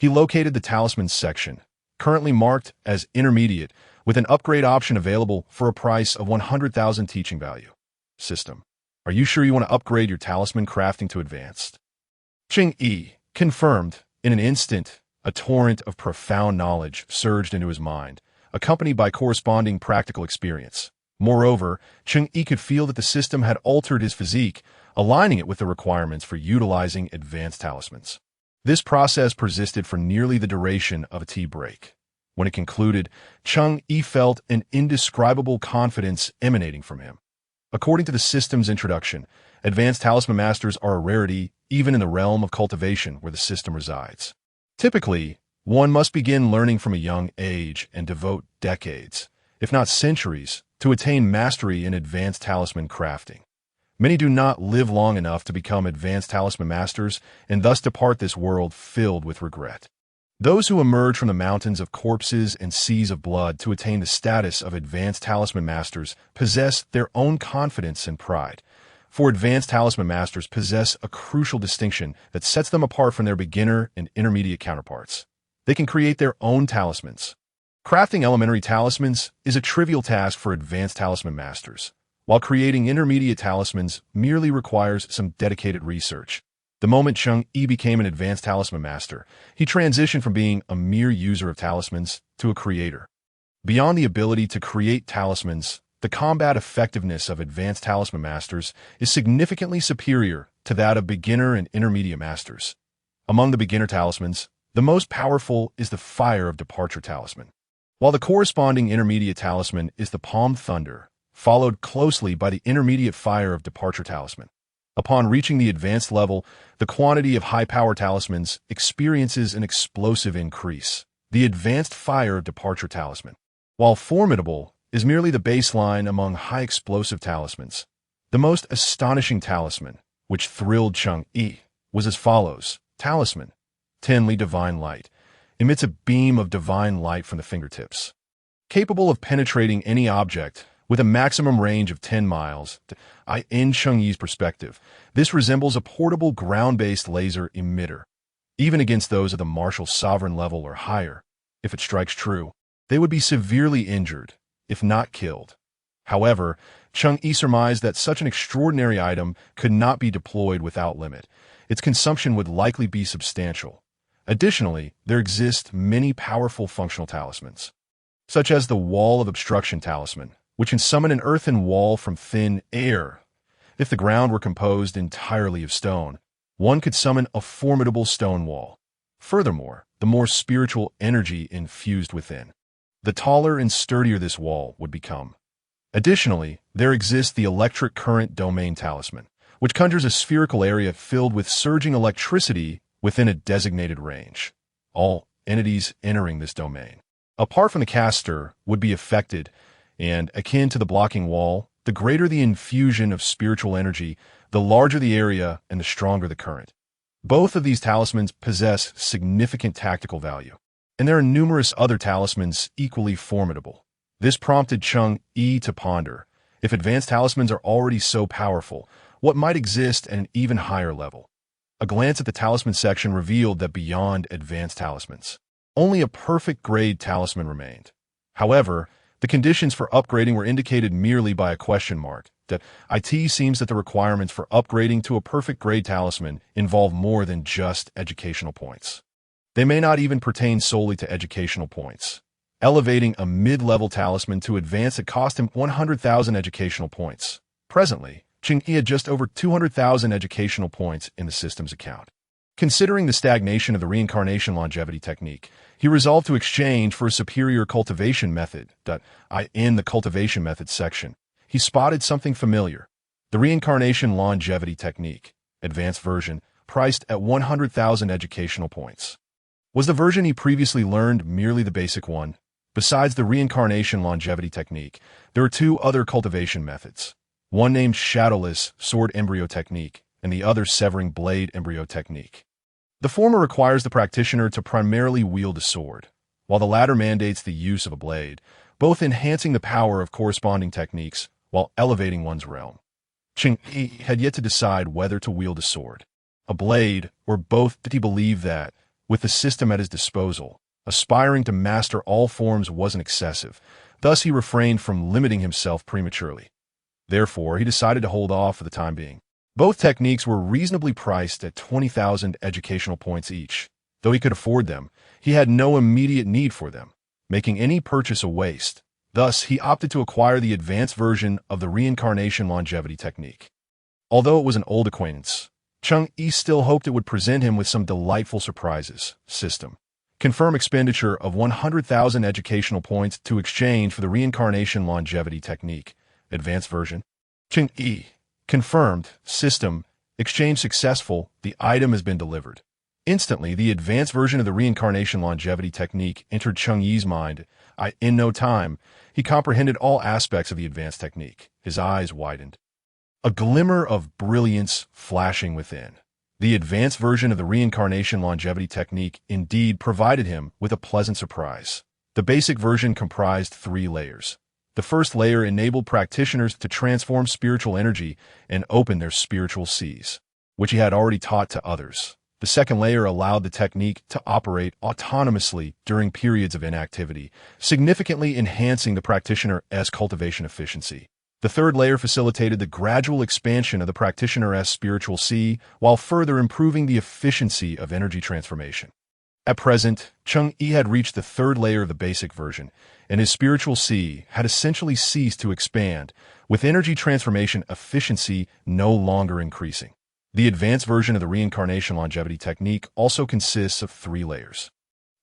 He located the talisman section, currently marked as intermediate, with an upgrade option available for a price of 100,000 teaching value. System. Are you sure you want to upgrade your talisman crafting to advanced? Cheng Yi confirmed. In an instant, a torrent of profound knowledge surged into his mind, accompanied by corresponding practical experience. Moreover, Cheng Yi could feel that the system had altered his physique, aligning it with the requirements for utilizing advanced talismans. This process persisted for nearly the duration of a tea break. When it concluded, Cheng Yi felt an indescribable confidence emanating from him. According to the system's introduction, advanced talisman masters are a rarity even in the realm of cultivation where the system resides. Typically, one must begin learning from a young age and devote decades, if not centuries, to attain mastery in advanced talisman crafting. Many do not live long enough to become advanced talisman masters and thus depart this world filled with regret. Those who emerge from the mountains of corpses and seas of blood to attain the status of advanced talisman masters possess their own confidence and pride. For advanced talisman masters possess a crucial distinction that sets them apart from their beginner and intermediate counterparts. They can create their own talismans. Crafting elementary talismans is a trivial task for advanced talisman masters, while creating intermediate talismans merely requires some dedicated research. The moment Cheng Yi became an advanced talisman master, he transitioned from being a mere user of talismans to a creator. Beyond the ability to create talismans, the combat effectiveness of advanced talisman masters is significantly superior to that of beginner and intermediate masters. Among the beginner talismans, the most powerful is the Fire of Departure talisman, while the corresponding intermediate talisman is the Palm Thunder, followed closely by the intermediate Fire of Departure talisman. Upon reaching the advanced level, the quantity of high-power talismans experiences an explosive increase. The advanced Fire of Departure talisman, while formidable, is merely the baseline among high-explosive talismans. The most astonishing talisman, which thrilled Cheng Yi, was as follows. Talisman, Tenli Divine Light, emits a beam of divine light from the fingertips. Capable of penetrating any object with a maximum range of 10 miles, in Cheng Yi's perspective, this resembles a portable ground-based laser emitter. Even against those of the martial sovereign level or higher, if it strikes true, they would be severely injured, if not killed. However, Cheng Yi surmised that such an extraordinary item could not be deployed without limit. Its consumption would likely be substantial. Additionally, there exist many powerful functional talismans, such as the Wall of Obstruction talisman, which can summon an earthen wall from thin air. If the ground were composed entirely of stone, one could summon a formidable stone wall. Furthermore, the more spiritual energy infused within, the taller and sturdier this wall would become. Additionally, there exists the Electric Current Domain talisman, which conjures a spherical area filled with surging electricity within a designated range. All entities entering this domain, apart from the caster, would be affected, and, akin to the blocking wall, the greater the infusion of spiritual energy, the larger the area and the stronger the current. Both of these talismans possess significant tactical value, and there are numerous other talismans equally formidable. This prompted Cheng Yi to ponder, if advanced talismans are already so powerful, what might exist at an even higher level? A glance at the talisman section revealed that beyond advanced talismans, Only a perfect grade talisman remained. However, the conditions for upgrading were indicated merely by a question mark. It seems that the requirements for upgrading to a perfect grade talisman involve more than just educational points. They may not even pertain solely to educational points. Elevating a mid-level talisman to advance it cost him 100,000 educational points. Presently, Cheng Yi had just over 200,000 educational points in the system's account. Considering the stagnation of the reincarnation longevity technique, he resolved to exchange for a superior cultivation method. In the cultivation method section, he spotted something familiar. The reincarnation longevity technique, advanced version, priced at 100,000 educational points. Was the version he previously learned merely the basic one? Besides the reincarnation longevity technique, there are two other cultivation methods. One named Shadowless Sword Embryo Technique, and the other Severing Blade Embryo Technique. The former requires the practitioner to primarily wield a sword, while the latter mandates the use of a blade, both enhancing the power of corresponding techniques while elevating one's realm. Cheng Yi had yet to decide whether to wield a sword, a blade, or both. Did he believe that, with the system at his disposal, aspiring to master all forms wasn't excessive, thus he refrained from limiting himself prematurely. Therefore, he decided to hold off for the time being. Both techniques were reasonably priced at 20,000 educational points each. Though he could afford them, he had no immediate need for them, making any purchase a waste. Thus, he opted to acquire the advanced version of the reincarnation longevity technique. Although it was an old acquaintance, Cheng Yi still hoped it would present him with some delightful surprises. System. Confirm expenditure of 100,000 educational points to exchange for the reincarnation longevity technique. Advanced version. Cheng Yi. Confirmed. System. Exchange successful. The item has been delivered. Instantly, the advanced version of the reincarnation longevity technique entered Cheng Yi's mind. In no time, he comprehended all aspects of the advanced technique. His eyes widened. A glimmer of brilliance flashing within. The advanced version of the reincarnation longevity technique indeed provided him with a pleasant surprise. The basic version comprised 3 layers. The first layer enabled practitioners to transform spiritual energy and open their spiritual seas, which he had already taught to others. The second layer allowed the technique to operate autonomously during periods of inactivity, significantly enhancing the practitioner's cultivation efficiency. The third layer facilitated the gradual expansion of the practitioner's spiritual sea while further improving the efficiency of energy transformation. At present, Cheng Yi had reached the third layer of the basic version, and his spiritual sea had essentially ceased to expand, with energy transformation efficiency no longer increasing. The advanced version of the reincarnation longevity technique also consists of 3 layers.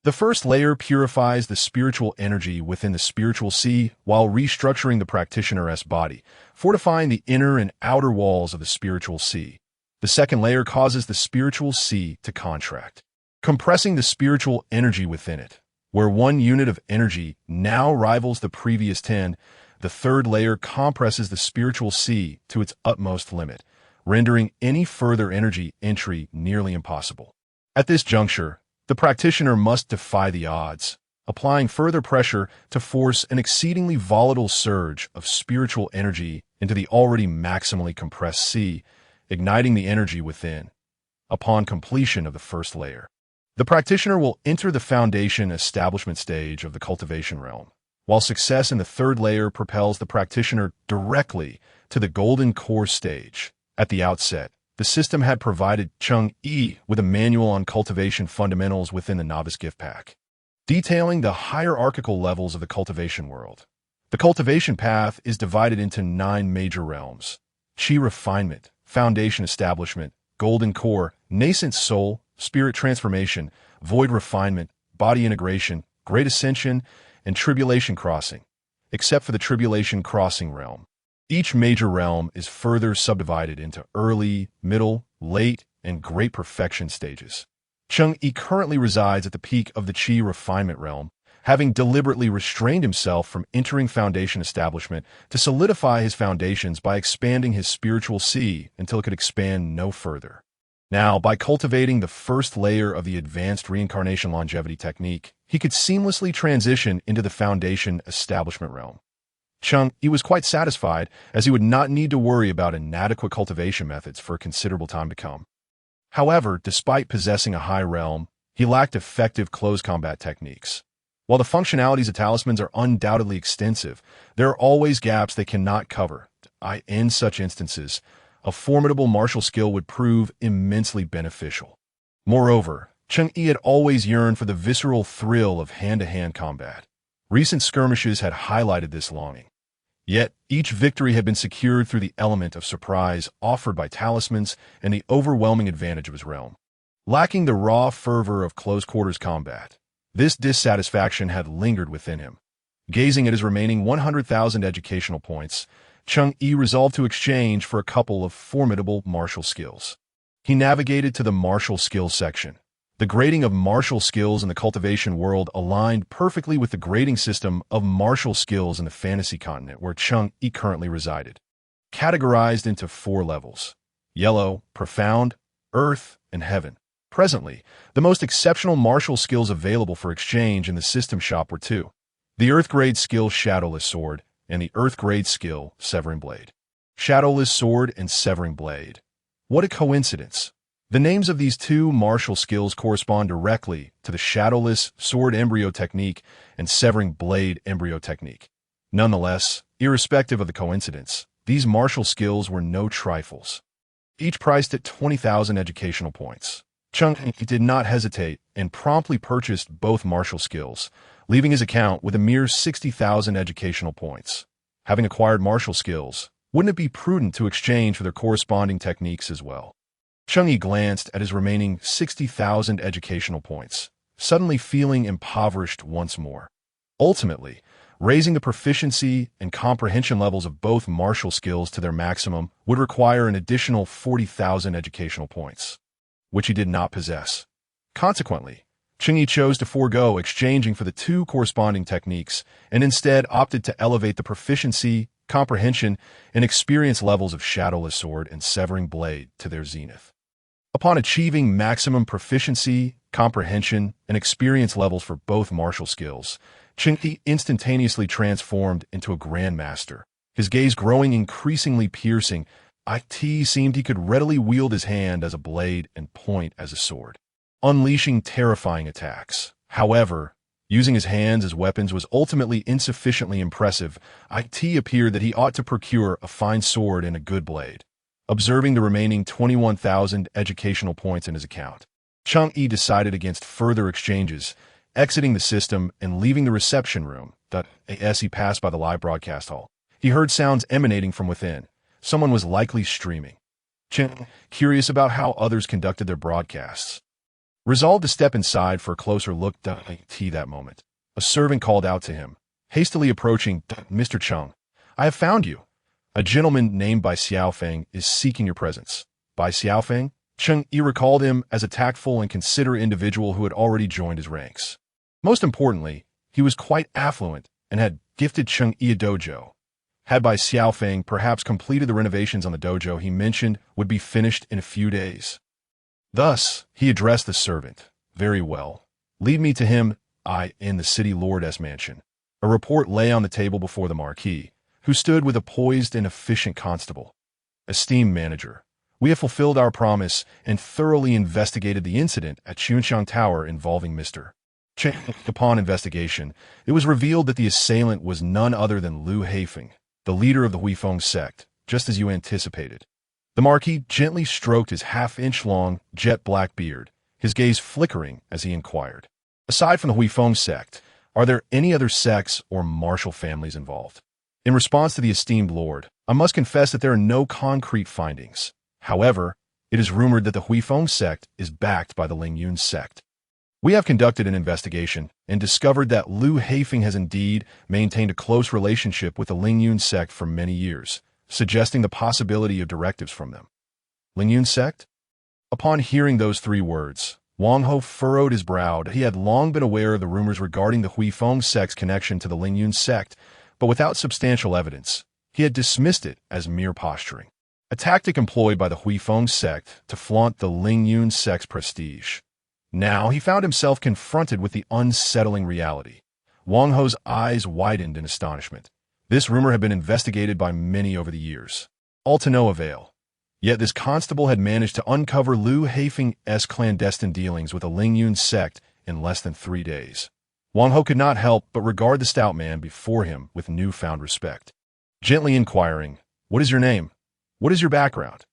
The first layer purifies the spiritual energy within the spiritual sea while restructuring the practitioner's body, fortifying the inner and outer walls of the spiritual sea. The second layer causes the spiritual sea to contract, compressing the spiritual energy within it. Where one unit of energy now rivals the previous 10, the third layer compresses the spiritual sea to its utmost limit, rendering any further energy entry nearly impossible. At this juncture, the practitioner must defy the odds, applying further pressure to force an exceedingly volatile surge of spiritual energy into the already maximally compressed sea, igniting the energy within. Upon completion of the first layer, the practitioner will enter the foundation establishment stage of the cultivation realm, while success in the third layer propels the practitioner directly to the golden core stage. At the outset, the system had provided Cheng Yi with a manual on cultivation fundamentals within the novice gift pack, detailing the hierarchical levels of the cultivation world. The cultivation path is divided into 9 major realms: Chi refinement, foundation establishment, golden core, nascent soul, spirit transformation, void refinement, body integration, great ascension, and tribulation crossing, except for the tribulation crossing realm. Each major realm is further subdivided into early, middle, late, and great perfection stages. Cheng Yi currently resides at the peak of the Chi refinement realm, having deliberately restrained himself from entering foundation establishment to solidify his foundations by expanding his spiritual sea until it could expand no further. Now, by cultivating the first layer of the advanced reincarnation longevity technique, he could seamlessly transition into the foundation establishment realm. Cheng Yi was quite satisfied, as he would not need to worry about inadequate cultivation methods for a considerable time to come. However, despite possessing a high realm, He lacked effective close combat techniques. While the functionalities of talismans are undoubtedly extensive, there are always gaps they cannot cover. In such instances, a formidable martial skill would prove immensely beneficial. Moreover, Cheng Yi had always yearned for the visceral thrill of hand-to-hand combat. Recent skirmishes had highlighted this longing. Yet, each victory had been secured through the element of surprise offered by talismans and the overwhelming advantage of his realm. Lacking the raw fervor of close-quarters combat, this dissatisfaction had lingered within him. Gazing at his remaining 100,000 educational points, Cheng Yi resolved to exchange for a couple of formidable martial skills. He navigated to the martial skills section. The grading of martial skills in the cultivation world aligned perfectly with the grading system of martial skills in the fantasy continent where Cheng Yi currently resided. Categorized into 4 levels: yellow, profound, earth, and heaven. Presently, the most exceptional martial skills available for exchange in the system shop were 2. The earth grade skill Shadowless Sword and the earth grade skill Severing Blade. Shadowless Sword and Severing Blade. What a coincidence! The names of these 2 martial skills correspond directly to the Shadowless Sword Embryo Technique and Severing Blade Embryo Technique. Nonetheless, irrespective of the coincidence, these martial skills were no trifles. Each priced at 20,000 educational points. Cheng Yi did not hesitate and promptly purchased both martial skills, leaving his account with a mere 60,000 educational points. Having acquired martial skills, wouldn't it be prudent to exchange for their corresponding techniques as well? Cheng Yi glanced at his remaining 60,000 educational points, suddenly feeling impoverished once more. Ultimately, raising the proficiency and comprehension levels of both martial skills to their maximum would require an additional 40,000 educational points, which he did not possess. Consequently, Cheng Yi chose to forego exchanging for the 2 corresponding techniques and instead opted to elevate the proficiency, comprehension, and experience levels of Shadowless Sword and Severing Blade to their zenith. Upon achieving maximum proficiency, comprehension, and experience levels for both martial skills, Cheng Yi instantaneously transformed into a grandmaster. His gaze growing increasingly piercing, it seemed he could readily wield his hand as a blade and point as a sword, unleashing terrifying attacks. However, using his hands as weapons was ultimately insufficiently impressive. It appeared that he ought to procure a fine sword and a good blade. Observing the remaining 21,000 educational points in his account, Cheng Yi decided against further exchanges, exiting the system and leaving the reception room. As he passed by the live broadcast hall, he heard sounds emanating from within. Someone was likely streaming. Cheng, curious about how others conducted their broadcasts, resolved to step inside for a closer look. That moment, a servant called out to him, hastily approaching. "Mr. Cheng, I have found you. A gentleman named Bai Xiaofeng is seeking your presence." Bai Xiaofeng? Cheng Yi recalled him as a tactful and considerate individual who had already joined his ranks. Most importantly, he was quite affluent and had gifted Cheng Yi a dojo. Had Bai Xiaofeng perhaps completed the renovations on the dojo he mentioned would be finished in a few days. Thus, he addressed the servant. "Very well. Lead me to him, in the city lord's mansion." A report lay on the table before the marquis, who stood with a poised and efficient constable. "Esteemed manager, we have fulfilled our promise and thoroughly investigated the incident at Chunxiang Tower involving Mr. Cheng." Upon investigation, it was revealed that the assailant was none other than Lu Haifeng, the leader of the Feng sect, just as you anticipated. The Marquis gently stroked his half-inch-long, jet-black beard, his gaze flickering as he inquired, "Aside from the Feng sect, are there any other sects or martial families involved?" In response to the esteemed lord, I must confess that there are no concrete findings. However, it is rumored that the Feng sect is backed by the Lingyun sect. We have conducted an investigation and discovered that Lu Haifeng has indeed maintained a close relationship with the Lingyun sect for many years, suggesting the possibility of directives from them. Lingyun sect? Upon hearing those 3 words, Wang Ho furrowed his brow. He had long been aware of the rumors regarding the Feng sect's connection to the Lingyun sect, but without substantial evidence, he had dismissed it as mere posturing. A tactic employed by the Feng sect to flaunt the Lingyun sect's prestige. Now he found himself confronted with the unsettling reality. Wang Ho's eyes widened in astonishment. This rumor had been investigated by many over the years. All to no avail. Yet this constable had managed to uncover Liu Haifeng's clandestine dealings with the Lingyun sect in less than 3 days. Wang Ho could not help but regard the stout man before him with newfound respect. Gently inquiring, "What is your name? What is your background?"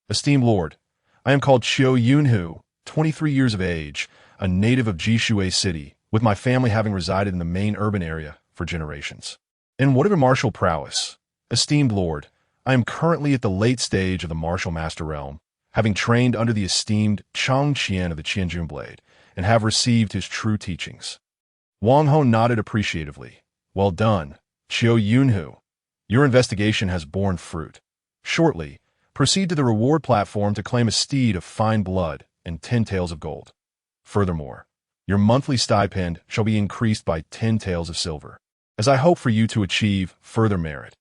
"Esteemed lord, I am called Qiu Yunhu, 23 years of age, a native of Jishui City, with my family having resided in the main urban area for generations." "And what of your martial prowess?" "Esteemed lord, I am currently at the late stage of the martial master realm, having trained under the esteemed Chang Qian of the Qianjun Blade, and have received his true teachings." Wang Ho nodded appreciatively. "Well done, Qiu Yunhu. Your investigation has borne fruit. Shortly, proceed to the reward platform to claim a steed of fine blood and 10 taels of gold. Furthermore, your monthly stipend shall be increased by 10 taels of silver, as I hope for you to achieve further merit."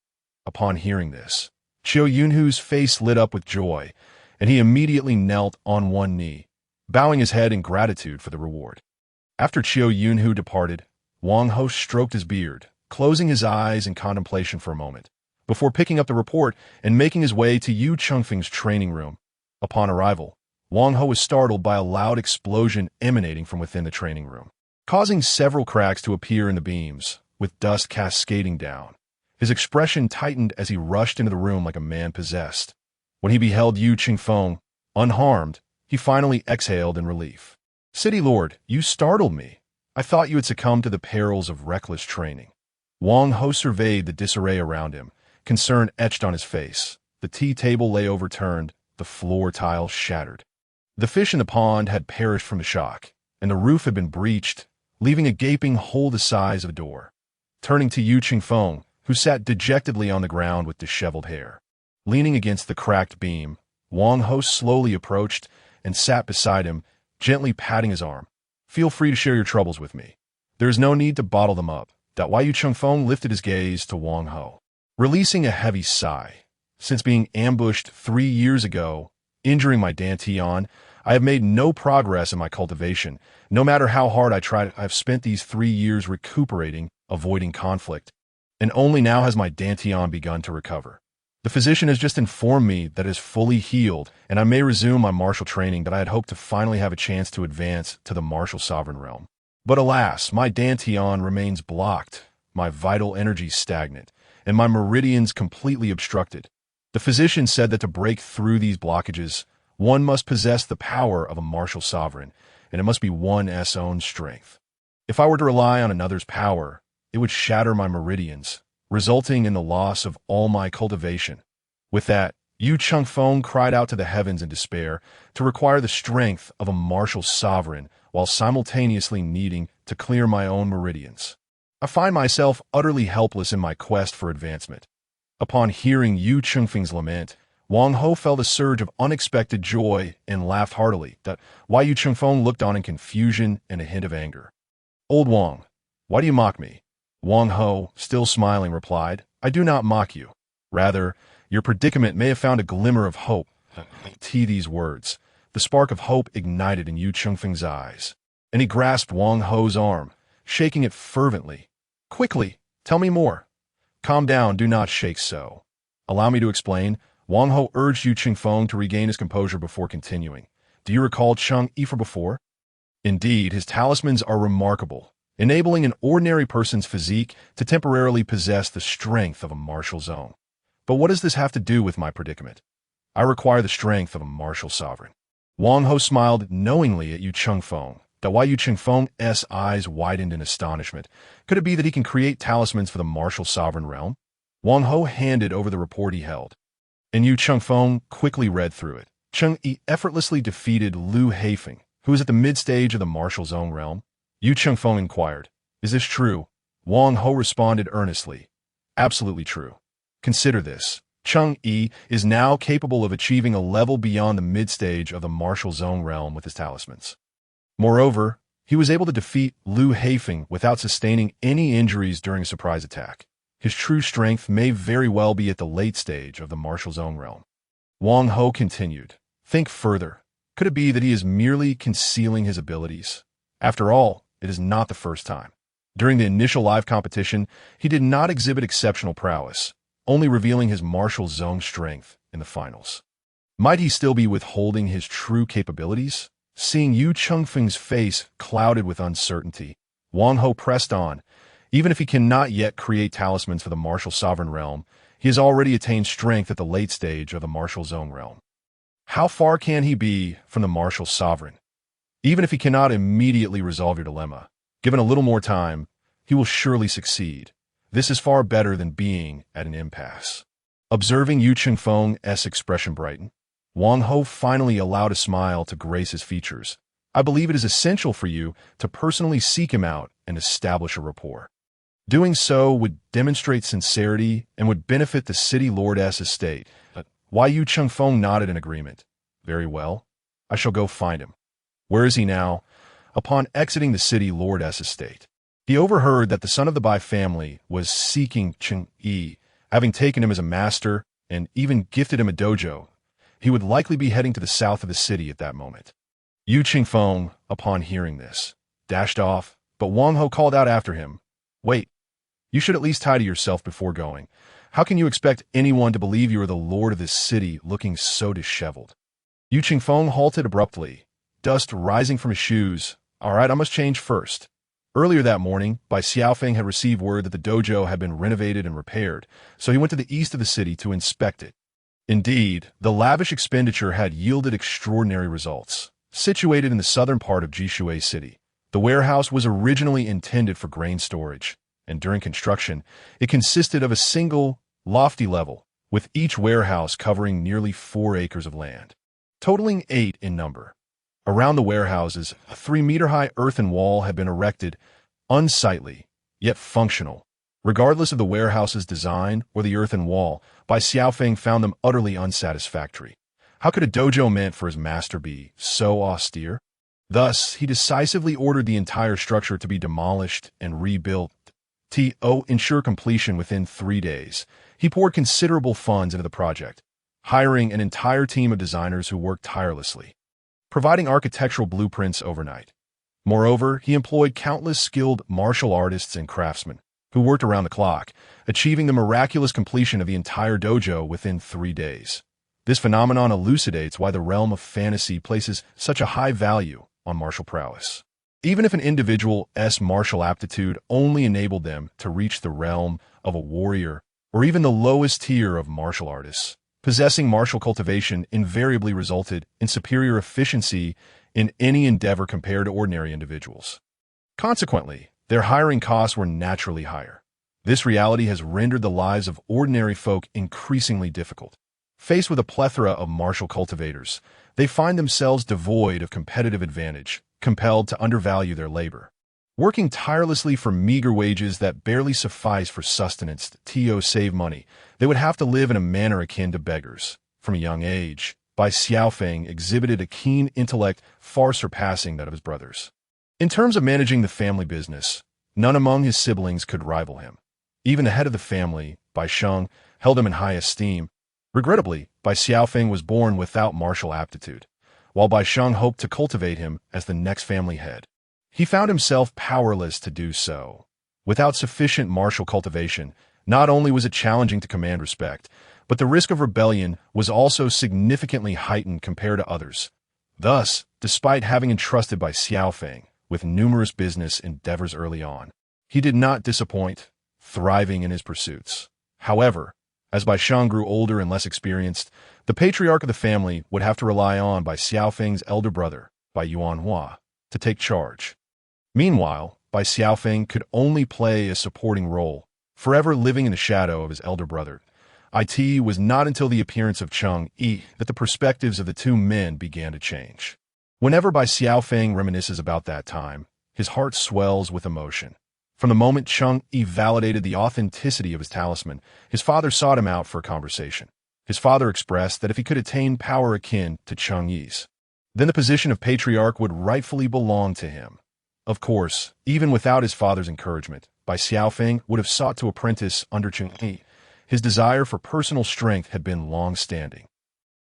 Upon hearing this, Qiu Yunhu's face lit up with joy, and he immediately knelt on one knee, bowing his head in gratitude for the reward. After Qiu Yunhu departed, Wang Ho stroked his beard, closing his eyes in contemplation for a moment, before picking up the report and making his way to Yu Chengfeng's training room. Upon arrival, Wang Ho was startled by a loud explosion emanating from within the training room, causing several cracks to appear in the beams, with dust cascading down. His expression tightened as he rushed into the room like a man possessed. When he beheld Yu Chengfeng, unharmed, he finally exhaled in relief. "City Lord, you startled me. I thought you had succumbed to the perils of reckless training." Wang Ho surveyed the disarray around him, concern etched on his face. The tea table lay overturned, the floor tile shattered. The fish in the pond had perished from the shock, and the roof had been breached, leaving a gaping hole the size of a door. Turning to Yu Chengfeng, who sat dejectedly on the ground with disheveled hair. Leaning against the cracked beam, Wang Ho slowly approached and sat beside him, gently patting his arm. "Feel free to share your troubles with me. There is no need to bottle them up." Yu Chengfeng lifted his gaze to Wang Ho, releasing a heavy sigh. "Since being ambushed 3 years ago, injuring my dantian, I have made no progress in my cultivation. No matter how hard I tried, I have spent these 3 years recuperating, avoiding conflict, and only now has my dantian begun to recover. The physician has just informed me that it is fully healed, and I may resume my martial training that I had hoped to finally have a chance to advance to the martial sovereign realm. But alas, my dantian remains blocked, my vital energy stagnant, and my meridians completely obstructed. The physician said that to break through these blockages, one must possess the power of a martial sovereign, and it must be one's own strength. If I were to rely on another's power, it would shatter my meridians, resulting in the loss of all my cultivation." With that, Yu Chengfeng cried out to the heavens in despair to require the strength of a martial sovereign while simultaneously needing to clear my own meridians. "I find myself utterly helpless in my quest for advancement." Upon hearing Yu Chengfeng's lament, Wang Ho felt a surge of unexpected joy and laughed heartily. Yu Chengfeng looked on in confusion and a hint of anger. "Old Wang, why do you mock me?" Wang Ho, still smiling, replied, "I do not mock you. Rather, your predicament may have found a glimmer of hope." These words, the spark of hope ignited in Yu Chengfeng's eyes, and he grasped Wang Ho's arm, shaking it fervently. "Quickly, tell me more." "Calm down, do not shake so. Allow me to explain." Wang Ho urged Yu Chengfeng to regain his composure before continuing. "Do you recall Cheng Yi from before? Indeed, his talismans are remarkable, enabling an ordinary person's physique to temporarily possess the strength of a martial zone. But what does this have to do with my predicament? I require the strength of a martial sovereign." Wang Ho smiled knowingly at Yu Chengfeng. Yu Chengfeng's eyes widened in astonishment. Could it be that he can create talismans for the martial sovereign realm? Wang Ho handed over the report he held, and Yu Chengfeng quickly read through it. Cheng Yi effortlessly defeated Liu Haifeng, who is at the mid-stage of the martial zone realm. Yu Chengfeng inquired, "Is this true?" Wang Ho responded earnestly, "Absolutely true. Consider this. Cheng Yi is now capable of achieving a level beyond the mid-stage of the martial zone realm with his talismans. Moreover, he was able to defeat Liu Haifeng without sustaining any injuries during a surprise attack. His true strength may very well be at the late stage of the martial zone realm." Wang Ho continued, "Think further. Could it be that he is merely concealing his abilities? After all, it is not the first time. During the initial live competition, he did not exhibit exceptional prowess, only revealing his martial zone strength in the finals. Might he still be withholding his true capabilities? Seeing Yu Chengfeng's face clouded with uncertainty, Wang Ho pressed on. Even if he cannot yet create talismans for the martial sovereign realm, he has already attained strength at the late stage of the martial zone realm. How far can he be from the martial sovereign? Even if he cannot immediately resolve your dilemma, given a little more time, he will surely succeed. This is far better than being at an impasse. Observing Yu Chengfeng's expression brighten, Wang Ho finally allowed a smile to grace his features. I believe it is essential for you to personally seek him out and establish a rapport. Doing so would demonstrate sincerity and would benefit the city lord's estate. Why Yu Chengfeng nodded in agreement. Very well. I shall go find him. Where is he now? Upon exiting the city lord's estate, he overheard that the son of the Bai family was seeking Cheng Yi, having taken him as a master and even gifted him a dojo. He would likely be heading to the south of the city at that moment. Yu Chengfeng, upon hearing this, dashed off, but Wang Ho called out after him, "Wait, you should at least tidy yourself before going. How can you expect anyone to believe you are the lord of this city looking so disheveled?" Yu Chengfeng halted abruptly, dust rising from his shoes. "All right, I must change first." Earlier that morning, Bai Xiaofeng had received word that the dojo had been renovated and repaired, so he went to the east of the city to inspect it. Indeed, the lavish expenditure had yielded extraordinary results. Situated in the southern part of Jishui City, the warehouse was originally intended for grain storage, and during construction, it consisted of a single, lofty level, with each warehouse covering nearly 4 acres of land, totaling 8 in number. Around the warehouses, a 3-meter-high earthen wall had been erected, unsightly, yet functional. Regardless of the warehouse's design or the earthen wall, Bai Xiaofeng found them utterly unsatisfactory. How could a dojo meant for his master be so austere? Thus, he decisively ordered the entire structure to be demolished and rebuilt. To ensure completion within 3 days, he poured considerable funds into the project, hiring an entire team of designers who worked tirelessly, providing architectural blueprints overnight. Moreover, he employed countless skilled martial artists and craftsmen who worked around the clock, achieving the miraculous completion of the entire dojo within 3 days. This phenomenon elucidates why the realm of fantasy places such a high value on martial prowess. Even if an individual's martial aptitude only enabled them to reach the realm of a warrior or even the lowest tier of martial artists, possessing martial cultivation invariably resulted in superior efficiency in any endeavor compared to ordinary individuals. Consequently, their hiring costs were naturally higher. This reality has rendered the lives of ordinary folk increasingly difficult. Faced with a plethora of martial cultivators, they find themselves devoid of competitive advantage, compelled to undervalue their labor. Working tirelessly for meager wages that barely suffice for sustenance to save money, they would have to live in a manner akin to beggars. From a young age, Bai Xiaofeng exhibited a keen intellect far surpassing that of his brothers. In terms of managing the family business, none among his siblings could rival him. Even the head of the family, Bai Sheng, held him in high esteem. Regrettably, Bai Xiaofeng was born without martial aptitude, while Bai Sheng hoped to cultivate him as the next family head. He found himself powerless to do so. Without sufficient martial cultivation, not only was it challenging to command respect, but the risk of rebellion was also significantly heightened compared to others. Thus, despite having entrusted Bai Xiaofeng with numerous business endeavors early on, he did not disappoint, thriving in his pursuits. However, as Bai Sheng grew older and less experienced, the patriarch of the family would have to rely on Bai Xiaofeng's elder brother, Bai Yuanhua, to take charge. Meanwhile, Bai Xiaofeng could only play a supporting role, forever living in the shadow of his elder brother. It was not until the appearance of Cheng Yi that the perspectives of the two men began to change. Whenever Bai Xiaofeng reminisces about that time, his heart swells with emotion. From the moment Cheng Yi validated the authenticity of his talisman, his father sought him out for a conversation. His father expressed that if he could attain power akin to Cheng Yi's, then the position of patriarch would rightfully belong to him. Of course, even without his father's encouragement, Bai Xiaofeng would have sought to apprentice under Cheng Yi. His desire for personal strength had been long-standing.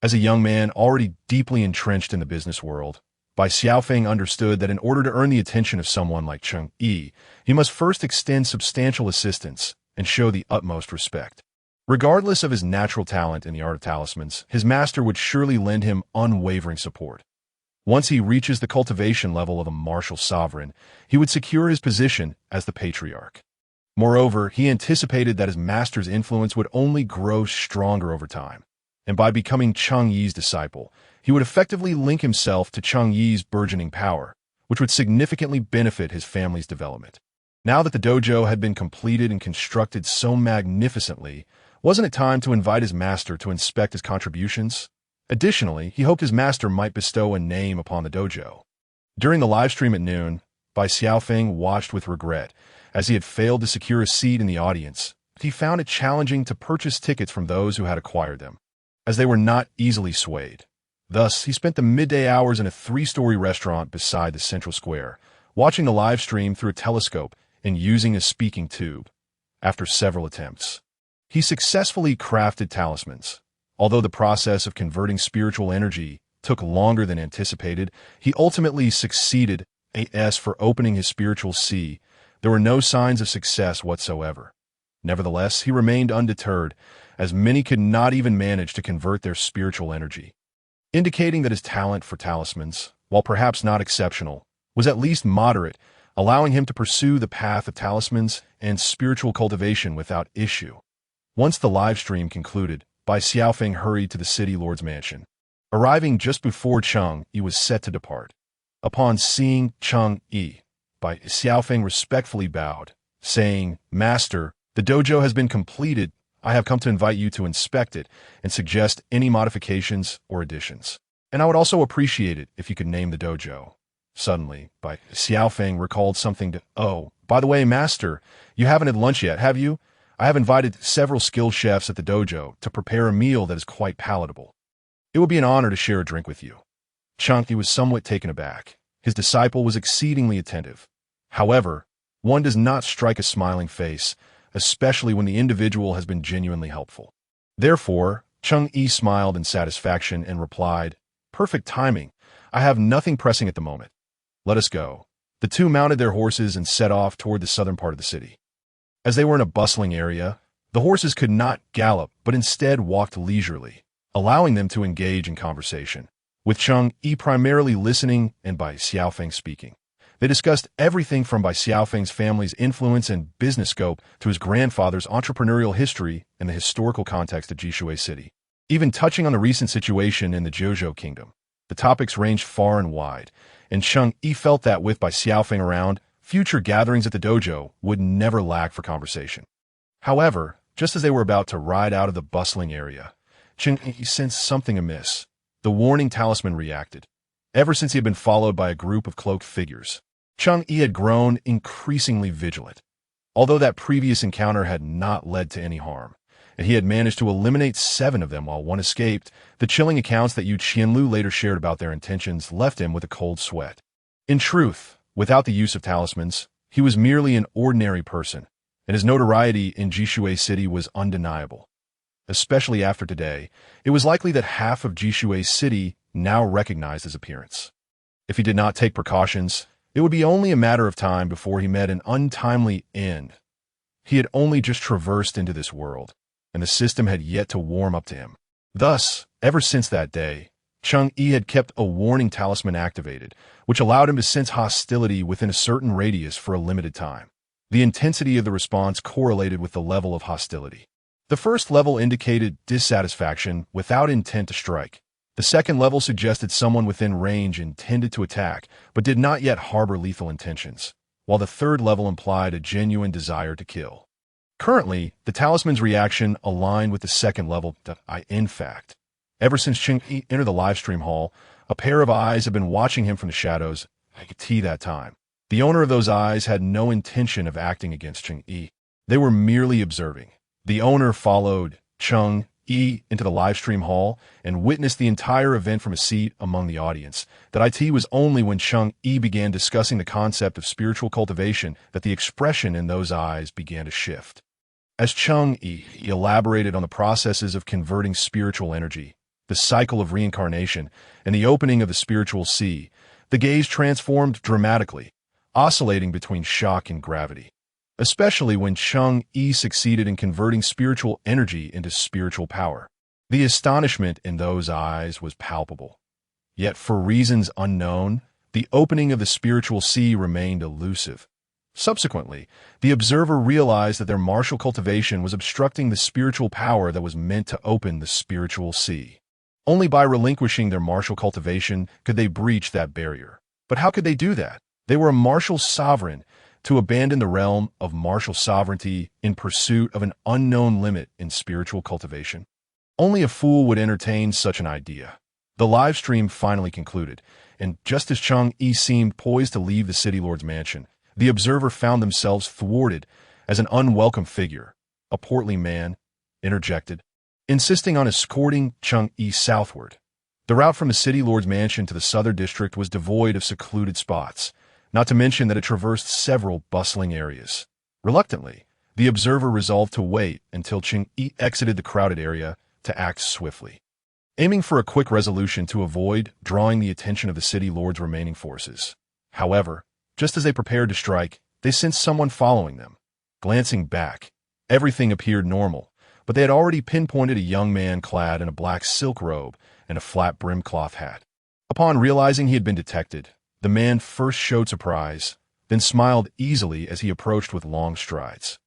As a young man already deeply entrenched in the business world, Bai Xiaofeng understood that in order to earn the attention of someone like Cheng Yi, he must first extend substantial assistance and show the utmost respect. Regardless of his natural talent in the art of talismans, his master would surely lend him unwavering support. Once he reaches the cultivation level of a martial sovereign, he would secure his position as the patriarch. Moreover, he anticipated that his master's influence would only grow stronger over time, and by becoming Cheng Yi's disciple, he would effectively link himself to Cheng Yi's burgeoning power, which would significantly benefit his family's development. Now that the dojo had been completed and constructed so magnificently, wasn't it time to invite his master to inspect his contributions? Additionally, he hoped his master might bestow a name upon the dojo. During the livestream at noon, Bai Xiaofeng watched with regret, as he had failed to secure a seat in the audience. He found it challenging to purchase tickets from those who had acquired them, as they were not easily swayed. Thus, he spent the midday hours in a 3-story restaurant beside the central square, watching the livestream through a telescope and using a speaking tube. After several attempts, he successfully crafted talismans. Although the process of converting spiritual energy took longer than anticipated, he ultimately succeeded. As for opening his spiritual sea, there were no signs of success whatsoever. Nevertheless, he remained undeterred, as many could not even manage to convert their spiritual energy, indicating that his talent for talismans, while perhaps not exceptional, was at least moderate, allowing him to pursue the path of talismans and spiritual cultivation without issue. Once the live stream concluded, Bai Xiaofeng hurried to the city lord's mansion, arriving just before Cheng Yi was set to depart. Upon seeing Cheng Yi, Bai Xiaofeng respectfully bowed, saying, "Master, the dojo has been completed. I have come to invite you to inspect it and suggest any modifications or additions. And I would also appreciate it if you could name the dojo." Suddenly, Bai Xiaofeng recalled something to, "Oh, by the way, Master, you haven't had lunch yet, have you? I have invited several skilled chefs at the dojo to prepare a meal that is quite palatable. It would be an honor to share a drink with you." Cheng Yi was somewhat taken aback. His disciple was exceedingly attentive. However, one does not strike a smiling face, especially when the individual has been genuinely helpful. Therefore, Cheng Yi smiled in satisfaction and replied, "Perfect timing. I have nothing pressing at the moment. Let us go." The two mounted their horses and set off toward the southern part of the city. As they were in a bustling area, the horses could not gallop, but instead walked leisurely, allowing them to engage in conversation, with Cheng Yi primarily listening and Bai Xiaofeng speaking. They discussed everything from Bai Xiaofeng's family's influence and business scope to his grandfather's entrepreneurial history and the historical context of Jishui City, even touching on the recent situation in the Dojo Kingdom. The topics ranged far and wide, and Cheng Yi felt that with Bai Xiaofeng around, future gatherings at the dojo would never lack for conversation. However, just as they were about to ride out of the bustling area, Cheng Yi sensed something amiss. The warning talisman reacted. Ever since he had been followed by a group of cloaked figures, Cheng Yi had grown increasingly vigilant. Although that previous encounter had not led to any harm, and he had managed to eliminate 7 of them while one escaped, the chilling accounts that Yu Qianlu later shared about their intentions left him with a cold sweat. In truth, without the use of talismans, he was merely an ordinary person, and his notoriety in Jishui City was undeniable. Especially after today, it was likely that half of Jishui City now recognized his appearance. If he did not take precautions, it would be only a matter of time before he met an untimely end. He had only just traversed into this world, and the system had yet to warm up to him. Thus, ever since that day, Cheng Yi had kept a warning talisman activated, which allowed him to sense hostility within a certain radius for a limited time. The intensity of the response correlated with the level of hostility. The first level indicated dissatisfaction without intent to strike. The second level suggested someone within range intended to attack, but did not yet harbor lethal intentions, while the third level implied a genuine desire to kill. Currently, the talisman's reaction aligned with the second level. In fact, ever since Cheng Yi entered the livestream hall, a pair of eyes had been watching him from the shadows. That time, the owner of those eyes had no intention of acting against Cheng Yi. They were merely observing. The owner followed Cheng Yi into the livestream hall and witnessed the entire event from a seat among the audience. That was only when Cheng Yi began discussing the concept of spiritual cultivation that the expression in those eyes began to shift. As Cheng Yi elaborated on the processes of converting spiritual energy, the cycle of reincarnation, and the opening of the spiritual sea, the gaze transformed dramatically, oscillating between shock and gravity. especially when Cheng Yi succeeded in converting spiritual energy into spiritual power. The astonishment in those eyes was palpable. Yet for reasons unknown, the opening of the spiritual sea remained elusive. Subsequently, the observer realized that their martial cultivation was obstructing the spiritual power that was meant to open the spiritual sea. Only by relinquishing their martial cultivation could they breach that barrier. But how could they do that? They were a martial sovereign. To abandon the realm of martial sovereignty in pursuit of an unknown limit in spiritual cultivation? Only a fool would entertain such an idea. The live stream finally concluded, and just as Cheng Yi seemed poised to leave the city lord's mansion, the observer found themselves thwarted as an unwelcome figure, a portly man, interjected, insisting on escorting Cheng Yi southward. The route from the city lord's mansion to the southern district was devoid of secluded spots, not to mention that it traversed several bustling areas. Reluctantly, the observer resolved to wait until Cheng Yi exited the crowded area to act swiftly, aiming for a quick resolution to avoid drawing the attention of the city lord's remaining forces. However, just as they prepared to strike, they sensed someone following them. Glancing back, everything appeared normal, but they had already pinpointed a young man clad in a black silk robe and a flat-brimmed cloth hat. Upon realizing he had been detected, the man first showed surprise, then smiled easily as he approached with long strides.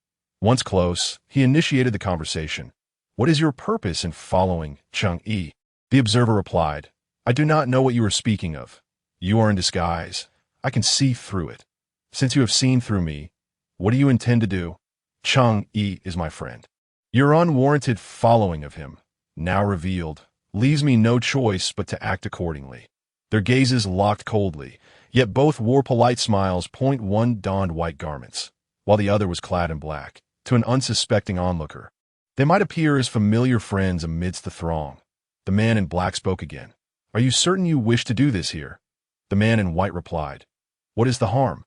Once close, he initiated the conversation. "What is your purpose in following Cheng Yi?" The observer replied, "I do not know what you are speaking of. You are in disguise. I can see through it. Since you have seen through me, what do you intend to do? Cheng Yi is my friend. Your unwarranted following of him, now revealed, leaves me no choice but to act accordingly." Their gazes locked coldly, yet both wore polite smiles. One donned white garments, while the other was clad in black. To an unsuspecting onlooker, they might appear as familiar friends amidst the throng. The man in black spoke again. "Are you certain you wish to do this here?" The man in white replied, "What is the harm?"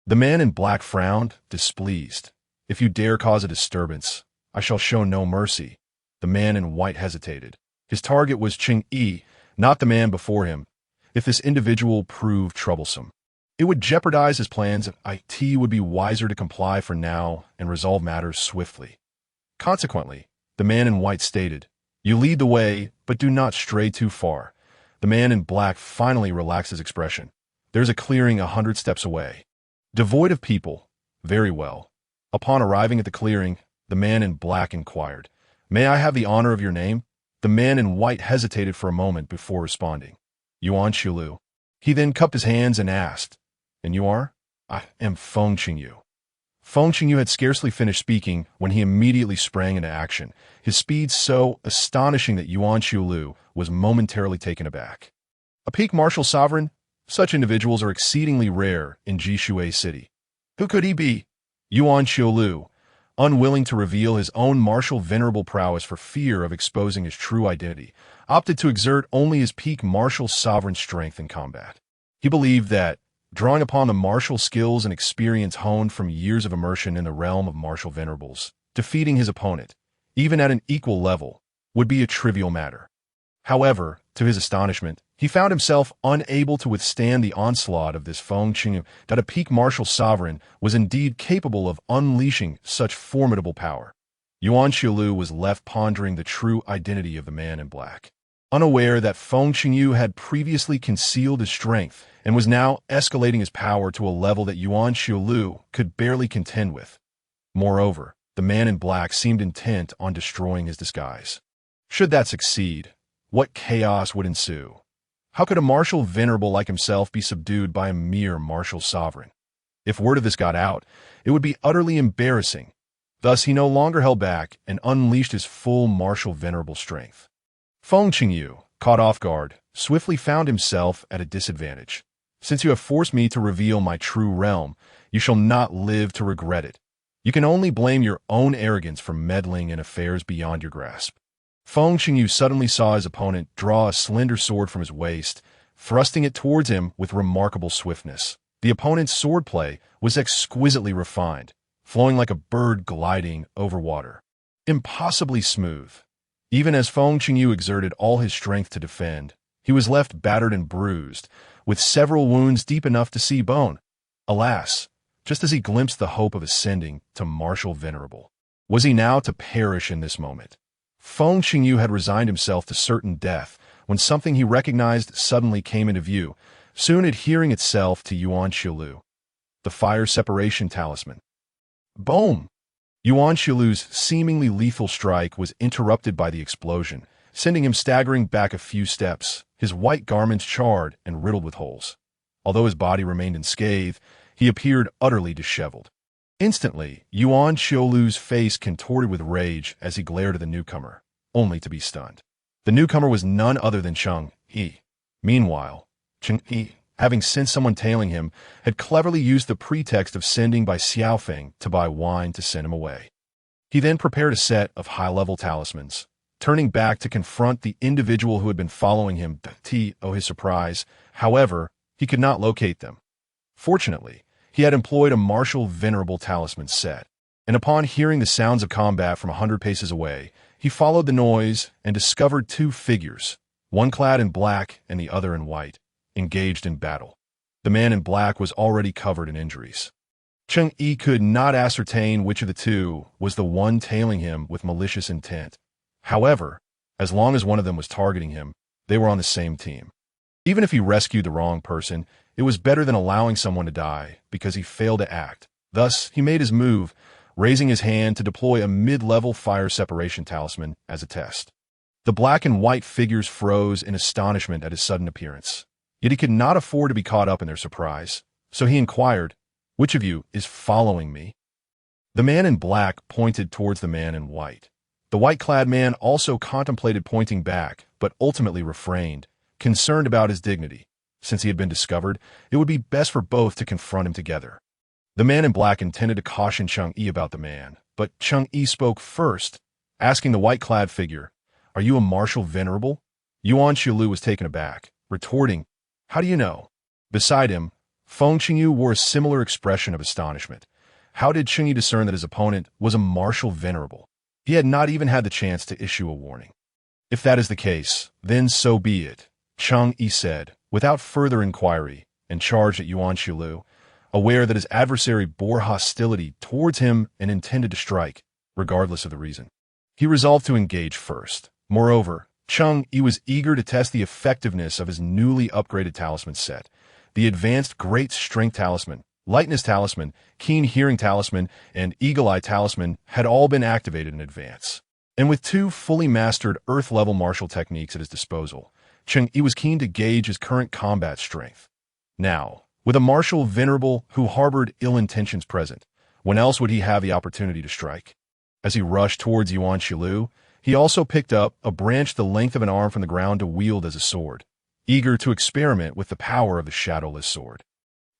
The man in black frowned, displeased. "If you dare cause a disturbance, I shall show no mercy." The man in white hesitated. His target was Cheng Yi, not the man before him. If this individual proved troublesome, it would jeopardize his plans, and it would be wiser to comply for now and resolve matters swiftly. Consequently, the man in white stated, "You lead the way, but do not stray too far." The man in black finally relaxed his expression. "There's a clearing 100 steps away. Devoid of people. Very well." Upon arriving at the clearing, the man in black inquired, "May I have the honor of your name?" The man in white hesitated for a moment before responding. "Yuan Qilu." He then cupped his hands and asked, "And you are?" "I am Feng Yu." Feng Yu had scarcely finished speaking when he immediately sprang into action, his speed so astonishing that Yuan Qilu was momentarily taken aback. A peak martial sovereign? Such individuals are exceedingly rare in Jishui City. Who could he be? Yuan Qilu, unwilling to reveal his own martial venerable prowess for fear of exposing his true identity, opted to exert only his peak martial sovereign strength in combat. He believed that, drawing upon the martial skills and experience honed from years of immersion in the realm of martial venerables, defeating his opponent, even at an equal level, would be a trivial matter. However, to his astonishment, he found himself unable to withstand the onslaught of this Feng Yu, that a peak martial sovereign was indeed capable of unleashing such formidable power. Yuan Qilu was left pondering the true identity of the man in black, unaware that Feng Yu had previously concealed his strength and was now escalating his power to a level that Yuan Qilu could barely contend with. Moreover, the man in black seemed intent on destroying his disguise. Should that succeed, what chaos would ensue? How could a martial venerable like himself be subdued by a mere martial sovereign? If word of this got out, it would be utterly embarrassing. Thus he no longer held back and unleashed his full martial venerable strength. Feng Yu, caught off guard, swiftly found himself at a disadvantage. "Since you have forced me to reveal my true realm, you shall not live to regret it. You can only blame your own arrogance for meddling in affairs beyond your grasp." Feng Yu suddenly saw his opponent draw a slender sword from his waist, thrusting it towards him with remarkable swiftness. The opponent's swordplay was exquisitely refined, flowing like a bird gliding over water. Impossibly smooth. Even as Feng Yu exerted all his strength to defend, he was left battered and bruised, with several wounds deep enough to see bone. Alas, just as he glimpsed the hope of ascending to martial venerable. Was he now to perish in this moment? Cheng Yi had resigned himself to certain death when something he recognized suddenly came into view, soon adhering itself to Yuan Shilu. The fire separation talisman. Boom! Yuan Shilu's seemingly lethal strike was interrupted by the explosion, sending him staggering back a few steps, his white garments charred and riddled with holes. Although his body remained unscathed, he appeared utterly disheveled. Instantly, Yuan Shilu's face contorted with rage as he glared at the newcomer, only to be stunned. The newcomer was none other than Cheng Yi. Meanwhile, Cheng Yi, having sensed someone tailing him, had cleverly used the pretext of sending by Feng to buy wine to send him away. He then prepared a set of high-level talismans, turning back to confront the individual who had been following him. To his surprise, however, he could not locate them. Fortunately, he had employed a martial venerable talisman set, and upon hearing the sounds of combat from 100 paces away, he followed the noise and discovered two figures, one clad in black and the other in white, engaged in battle. The man in black was already covered in injuries. Cheng Yi could not ascertain which of the two was the one tailing him with malicious intent. However, as long as one of them was targeting him, they were on the same team. Even if he rescued the wrong person, it was better than allowing someone to die because he failed to act. Thus, he made his move, raising his hand to deploy a mid-level fire separation talisman as a test. The black and white figures froze in astonishment at his sudden appearance. Yet he could not afford to be caught up in their surprise, so he inquired, "Which of you is following me?" The man in black pointed towards the man in white. The white-clad man also contemplated pointing back, but ultimately refrained, concerned about his dignity. Since he had been discovered, it would be best for both to confront him together. The man in black intended to caution Cheng Yi about the man, but Cheng Yi spoke first, asking the white-clad figure, "Are you a martial venerable?" Yuan Shilu was taken aback, retorting, "How do you know?" Beside him, Cheng Yi wore a similar expression of astonishment. How did Cheng Yi discern that his opponent was a martial venerable? He had not even had the chance to issue a warning. "If that is the case, then so be it," Cheng Yi said, without further inquiry, and charged at Yuan Shilu, aware that his adversary bore hostility towards him and intended to strike, regardless of the reason. He resolved to engage first. Moreover, Cheng Yi was eager to test the effectiveness of his newly upgraded talisman set. The advanced Great Strength Talisman, Lightness Talisman, Keen Hearing Talisman, and Eagle Eye Talisman had all been activated in advance. And with two fully mastered Earth-level martial techniques at his disposal, Cheng Yi was keen to gauge his current combat strength. Now, with a martial venerable who harbored ill intentions present, when else would he have the opportunity to strike? As he rushed towards Yuan Shilu, he also picked up a branch the length of an arm from the ground to wield as a sword, eager to experiment with the power of the shadowless sword.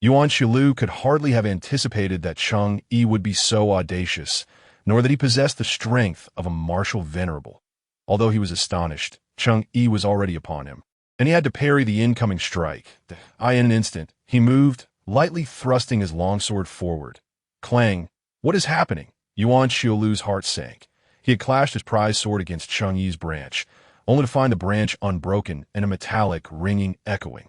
Yuan Shilu could hardly have anticipated that Cheng Yi would be so audacious, nor that he possessed the strength of a martial venerable. Although he was astonished, Cheng Yi was already upon him, and he had to parry the incoming strike. In an instant, he moved, lightly thrusting his longsword forward. Clang! What is happening? Yuan Shilu's heart sank. He had clashed his prized sword against Cheng Yi's branch, only to find the branch unbroken and a metallic, ringing echoing.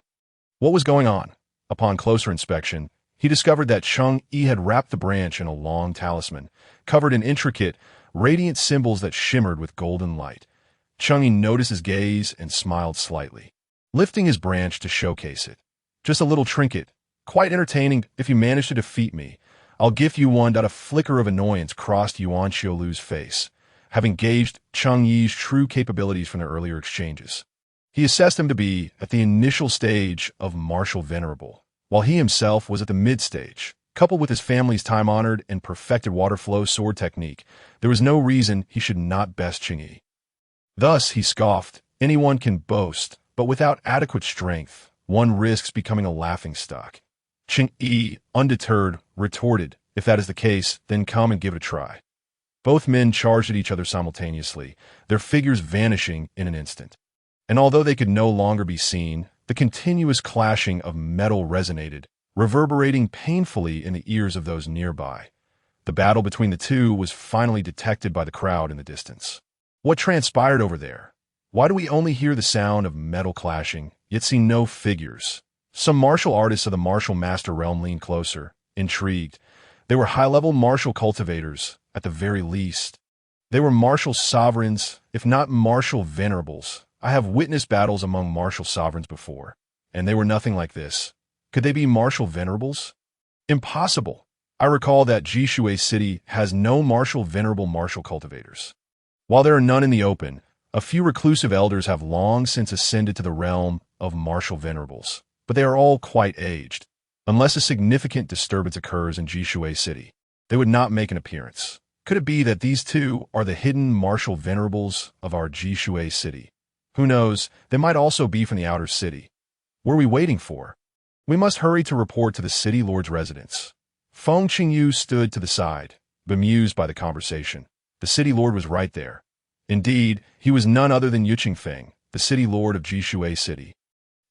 What was going on? Upon closer inspection, he discovered that Cheng Yi had wrapped the branch in a long talisman, covered in intricate, radiant symbols that shimmered with golden light. Cheng Yi noticed his gaze and smiled slightly, lifting his branch to showcase it. "Just a little trinket, quite entertaining if you manage to defeat me. I'll gift you one." A flicker of annoyance crossed Yuan Shilu's face, having gauged Cheng Yi's true capabilities from their earlier exchanges. He assessed him to be at the initial stage of martial venerable, while he himself was at the mid-stage. Coupled with his family's time-honored and perfected water flow sword technique, there was no reason he should not best Cheng Yi. Thus, he scoffed, "Anyone can boast, but without adequate strength, one risks becoming a laughingstock." Cheng Yi, undeterred, retorted, "If that is the case, then come and give it a try." Both men charged at each other simultaneously, their figures vanishing in an instant. And although they could no longer be seen, the continuous clashing of metal resonated, reverberating painfully in the ears of those nearby. The battle between the two was finally detected by the crowd in the distance. What transpired over there? Why do we only hear the sound of metal clashing, yet see no figures? Some martial artists of the martial master realm leaned closer, intrigued. They were high-level martial cultivators, at the very least. They were martial sovereigns, if not martial venerables. I have witnessed battles among martial sovereigns before, and they were nothing like this. Could they be martial venerables? Impossible. I recall that Jishui City has no martial venerable martial cultivators. While there are none in the open, a few reclusive elders have long since ascended to the realm of martial venerables, but they are all quite aged. Unless a significant disturbance occurs in Jishui City, they would not make an appearance. Could it be that these two are the hidden martial venerables of our Jishui City? Who knows, they might also be from the outer city. What are we waiting for? We must hurry to report to the city lord's residence. Cheng Yi stood to the side, bemused by the conversation. The city lord was right there. Indeed, he was none other than Feng, the city lord of Jishui City,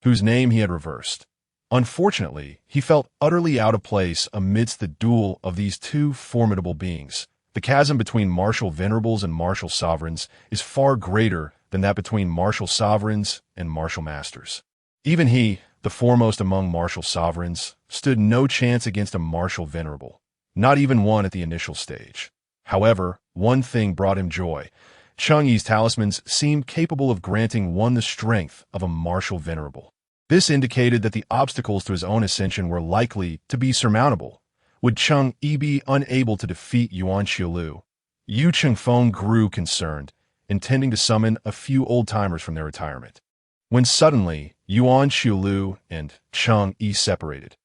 whose name he had reversed. Unfortunately, he felt utterly out of place amidst the duel of these two formidable beings. The chasm between martial venerables and martial sovereigns is far greater than that between martial sovereigns and martial masters. Even he, the foremost among martial sovereigns, stood no chance against a martial venerable, not even one at the initial stage. However, one thing brought him joy. Cheng Yi's talismans seemed capable of granting one the strength of a martial venerable. This indicated that the obstacles to his own ascension were likely to be surmountable. Would Cheng Yi be unable to defeat Yuan Xiaolu? Yu Chengfeng grew concerned, intending to summon a few old-timers from their retirement, when suddenly Yuan Xiaolu and Cheng Yi separated.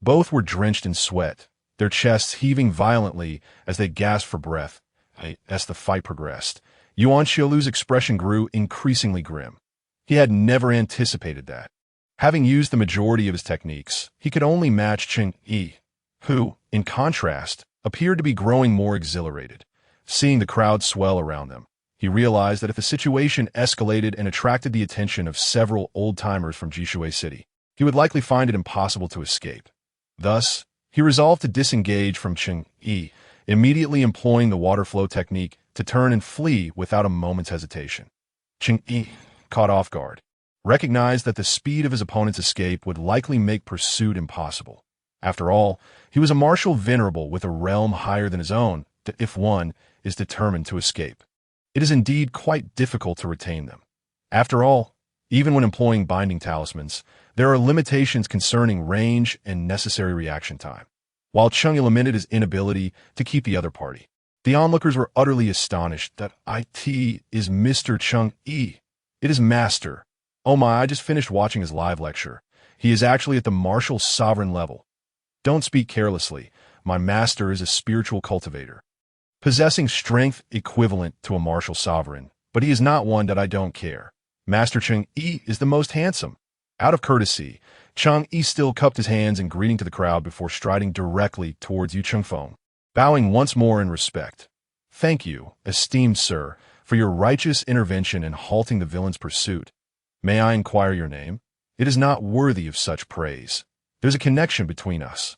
Both were drenched in sweat, their chests heaving violently as they gasped for breath. As the fight progressed, Yuan Xiaolu's expression grew increasingly grim. He had never anticipated that. Having used the majority of his techniques, he could only match Cheng Yi, who, in contrast, appeared to be growing more exhilarated. Seeing the crowd swell around them, he realized that if the situation escalated and attracted the attention of several old-timers from Jishui City, he would likely find it impossible to escape. Thus, he resolved to disengage from Cheng Yi, immediately employing the water flow technique to turn and flee without a moment's hesitation. Cheng Yi, caught off guard, recognized that the speed of his opponent's escape would likely make pursuit impossible. After all, he was a martial venerable with a realm higher than his own, that if one is determined to escape, it is indeed quite difficult to retain them. After all, even when employing binding talismans, there are limitations concerning range and necessary reaction time. While Cheng Yi lamented his inability to keep the other party, the onlookers were utterly astonished that it is Mr. Cheng Yi. It is Master. Oh my, I just finished watching his live lecture. He is actually at the martial sovereign level. Don't speak carelessly. My master is a spiritual cultivator, possessing strength equivalent to a martial sovereign, but he is not one that I don't care. Master Cheng Yi is the most handsome. Out of courtesy, Cheng Yi still cupped his hands in greeting to the crowd before striding directly towards Yu Chengfeng, bowing once more in respect. Thank you, esteemed sir, for your righteous intervention in halting the villain's pursuit. May I inquire your name? It is not worthy of such praise. There's a connection between us.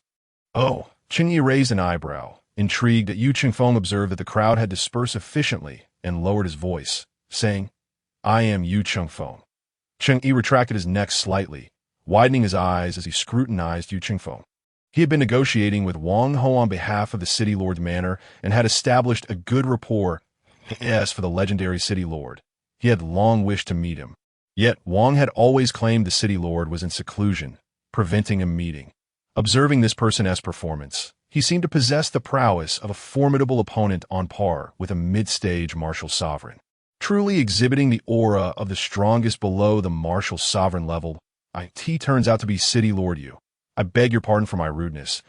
Oh, Cheng Yi raised an eyebrow, intrigued that Yu Chengfeng observed that the crowd had dispersed efficiently and lowered his voice, saying, I am Yu Chengfeng. Cheng Yi retracted his neck slightly, widening his eyes as he scrutinized Yu Chengfeng. He had been negotiating with Wang Ho on behalf of the city lord's manor and had established a good rapport for the legendary city lord. He had long wished to meet him. Yet Wang had always claimed the city lord was in seclusion, preventing a meeting. Observing this person's performance, he seemed to possess the prowess of a formidable opponent on par with a mid-stage martial sovereign, truly exhibiting the aura of the strongest below the martial sovereign level. It turns out to be city lord Yu. I beg your pardon for my rudeness.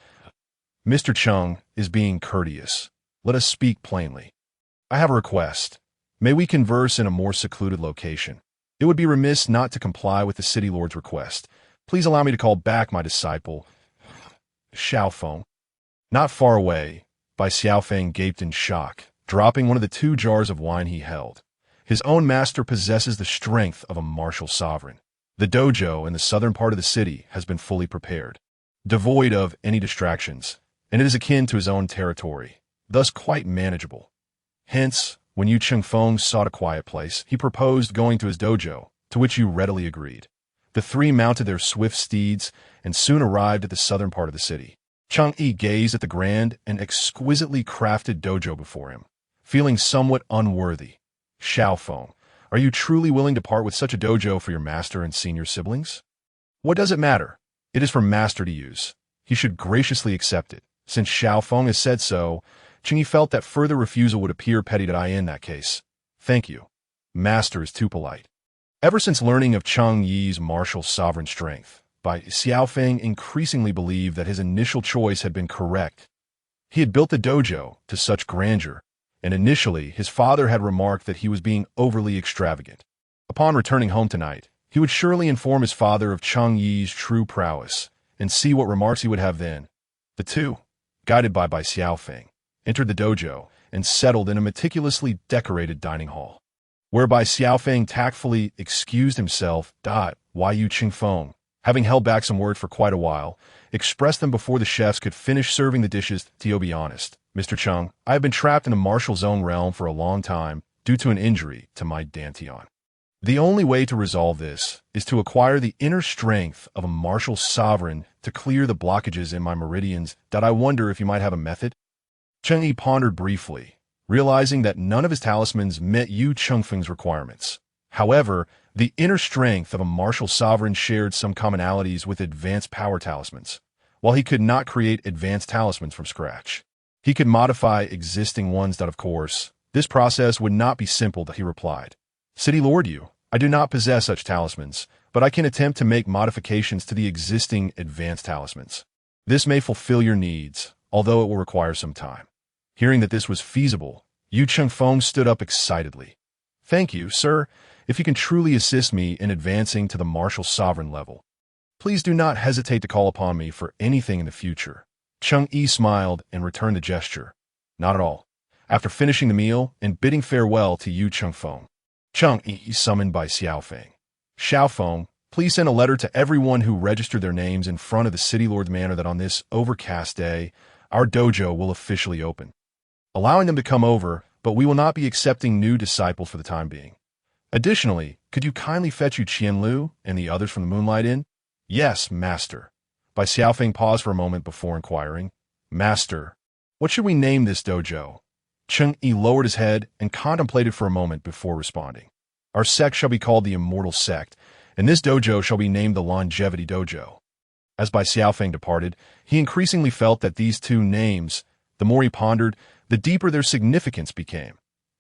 Mr. Cheng is being courteous. Let us speak plainly. I have a request. May we converse in a more secluded location? It would be remiss not to comply with the city lord's request. Please allow me to call back my disciple, Xiaofeng. Not far away, Xiaofeng gaped in shock, dropping one of the 2 jars of wine he held. His own master possesses the strength of a martial sovereign. The dojo in the southern part of the city has been fully prepared, devoid of any distractions, and it is akin to his own territory, thus quite manageable. Hence, when Yu Chengfeng sought a quiet place, he proposed going to his dojo, to which Yu readily agreed. The 3 mounted their swift steeds and soon arrived at the southern part of the city. Cheng Yi gazed at the grand and exquisitely crafted dojo before him, feeling somewhat unworthy. Feng, are you truly willing to part with such a dojo for your master and senior siblings? What does it matter? It is for master to use. He should graciously accept it. Since Feng has said so, Cheng Yi felt that further refusal would appear petty to in that case. Thank you. Master is too polite. Ever since learning of Cheng Yi's martial sovereign strength, Feng increasingly believed that his initial choice had been correct. He had built the dojo to such grandeur, and initially his father had remarked that he was being overly extravagant. Upon returning home tonight, he would surely inform his father of Cheng Yi's true prowess, and see what remarks he would have then. The two, guided by Feng, entered the dojo and settled in a meticulously decorated dining hall, whereby Feng tactfully excused himself. Yu Feng, having held back some words for quite a while, expressed them before the chefs could finish serving the dishes. To be honest, Mr. Cheng, I have been trapped in the martial zone realm for a long time due to an injury to my dantian. The only way to resolve this is to acquire the inner strength of a martial sovereign to clear the blockages in my meridians. I wonder if you might have a method? Cheng Yi pondered briefly, realizing that none of his talismans met Yu Chengfeng's requirements. However, the inner strength of a martial sovereign shared some commonalities with advanced power talismans. While he could not create advanced talismans from scratch, he could modify existing ones. Of course, this process would not be simple. He replied, City Lord Yu, I do not possess such talismans, but I can attempt to make modifications to the existing advanced talismans. This may fulfill your needs, although it will require some time. Hearing that this was feasible, Yu Chengfeng stood up excitedly. Thank you, sir. If you can truly assist me in advancing to the martial sovereign level, please do not hesitate to call upon me for anything in the future. Cheng Yi smiled and returned the gesture. Not at all. After finishing the meal and bidding farewell to Yu Chengfeng, Cheng Yi summoned by Feng. Feng, please send a letter to everyone who registered their names in front of the City Lord's manor that on this overcast day, our dojo will officially open. Allowing them to come over, but we will not be accepting new disciples for the time being. Additionally, could you kindly fetch Yu Qianlu and the others from the Moonlight Inn? Yes, master. Feng paused for a moment before inquiring. Master, what should we name this dojo? Cheng Yi lowered his head and contemplated for a moment before responding. Our sect shall be called the Immortal Sect, and this dojo shall be named the Longevity Dojo. As Feng departed, he increasingly felt that these two names, the more he pondered, the deeper their significance became.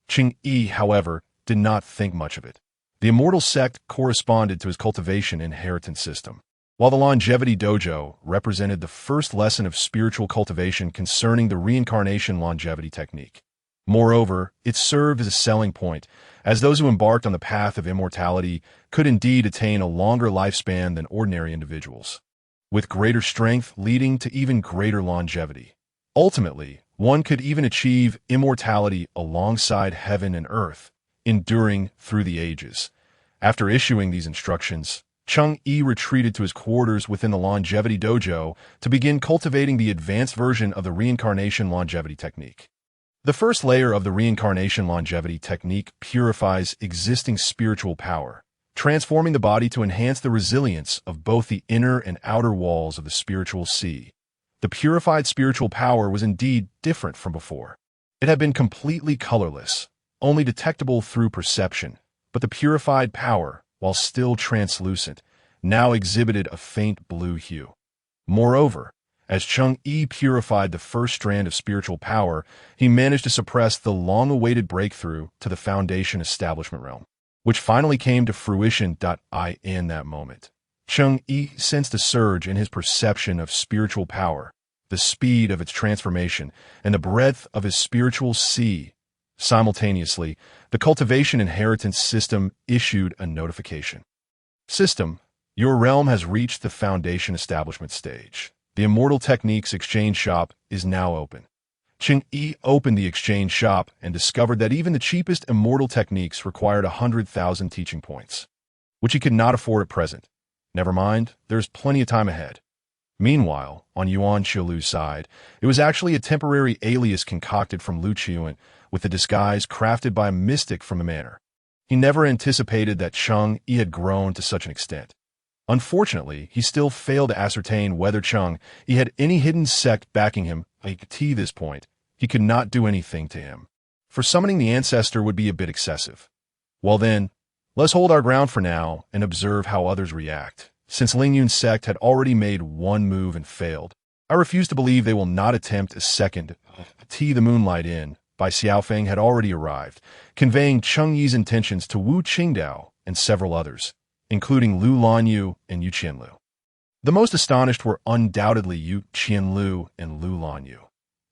Cheng Yi, however, did not think much of it. The Immortal Sect corresponded to his cultivation inheritance system, while the Longevity Dojo represented the first lesson of spiritual cultivation concerning the reincarnation longevity technique. Moreover, it served as a selling point, as those who embarked on the path of immortality could indeed attain a longer lifespan than ordinary individuals, with greater strength leading to even greater longevity. Ultimately, one could even achieve immortality alongside heaven and earth, enduring through the ages. After issuing these instructions, Cheng Yi retreated to his quarters within the Longevity Dojo to begin cultivating the advanced version of the reincarnation longevity technique. The first layer of the reincarnation longevity technique purifies existing spiritual power, transforming the body to enhance the resilience of both the inner and outer walls of the spiritual sea. The purified spiritual power was indeed different from before. It had been completely colorless, only detectable through perception, but the purified power, while still translucent, now exhibited a faint blue hue. Moreover, as Cheng Yi purified the first strand of spiritual power, he managed to suppress the long-awaited breakthrough to the Foundation establishment realm, which finally came to fruition. In that moment, Cheng Yi sensed a surge in his perception of spiritual power, the speed of its transformation, and the breadth of his spiritual sea. Simultaneously, the cultivation inheritance system issued a notification. System, your realm has reached the Foundation establishment stage. The Immortal Techniques Exchange Shop is now open. Cheng Yi opened the exchange shop and discovered that even the cheapest immortal techniques required 100,000 teaching points, which he could not afford at present. Never mind, there's plenty of time ahead. Meanwhile, on Yuan Qilu's side, it was actually a temporary alias concocted from Lu Qiuan with a disguise crafted by a mystic from the manor. He never anticipated that Cheng Yi had grown to such an extent. Unfortunately, he still failed to ascertain whether Cheng Yi had any hidden sect backing him. At this point, he could not do anything to him, for summoning the ancestor would be a bit excessive. Well then, let's hold our ground for now and observe how others react. Since Ling Yun's sect had already made one move and failed, I refuse to believe they will not attempt a second. The Moonlight Inn by Xiao Feng had already arrived, conveying Cheng Yi's intentions to Wu Qingdao and several others, including Lu Lanyu and Yu Qianlu. The most astonished were undoubtedly Yu Qianlu and Lu Lanyu.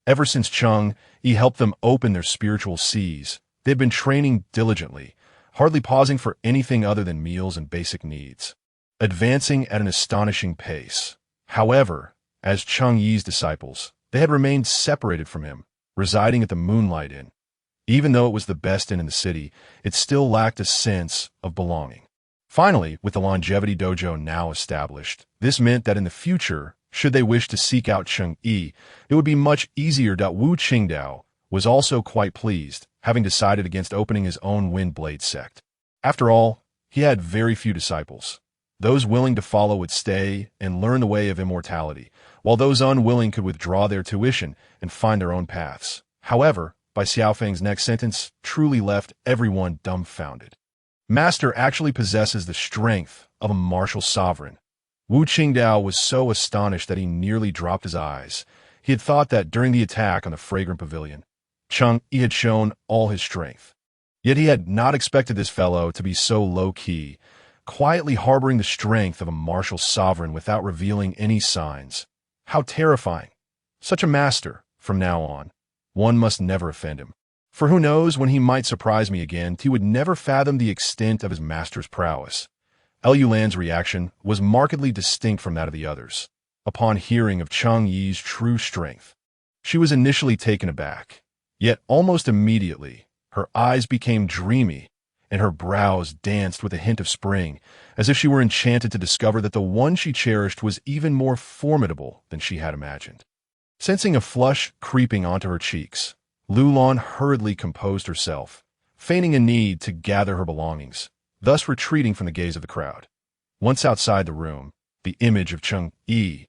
Ever since Cheng Yi helped them open their spiritual seas, they had been training diligently, hardly pausing for anything other than meals and basic needs, advancing at an astonishing pace. However, as Cheng Yi's disciples, they had remained separated from him, residing at the Moonlight Inn. Even though it was the best inn in the city, it still lacked a sense of belonging. Finally, with the longevity dojo now established, this meant that in the future, should they wish to seek out Cheng Yi, it would be much easier. Wu Qingdao was also quite pleased, having decided against opening his own Wind Blade sect. After all, he had very few disciples. Those willing to follow would stay and learn the way of immortality, while those unwilling could withdraw their tuition and find their own paths. However, by Xiao Feng's next sentence, truly left everyone dumbfounded. Master actually possesses the strength of a martial sovereign. Wu Qingdao was so astonished that he nearly dropped his eyes. He had thought that during the attack on the fragrant pavilion, Cheng Yi had shown all his strength. Yet he had not expected this fellow to be so low-key, quietly harboring the strength of a martial sovereign without revealing any signs. How terrifying. Such a master, from now on. One must never offend him. For who knows when he might surprise me again, he would never fathom the extent of his master's prowess. Lu Lan's reaction was markedly distinct from that of the others. Upon hearing of Cheng Yi's true strength, she was initially taken aback. Yet almost immediately, her eyes became dreamy, and her brows danced with a hint of spring, as if she were enchanted to discover that the one she cherished was even more formidable than she had imagined. Sensing a flush creeping onto her cheeks, Lu Lan hurriedly composed herself, feigning a need to gather her belongings, thus retreating from the gaze of the crowd. Once outside the room, the image of Cheng Yi,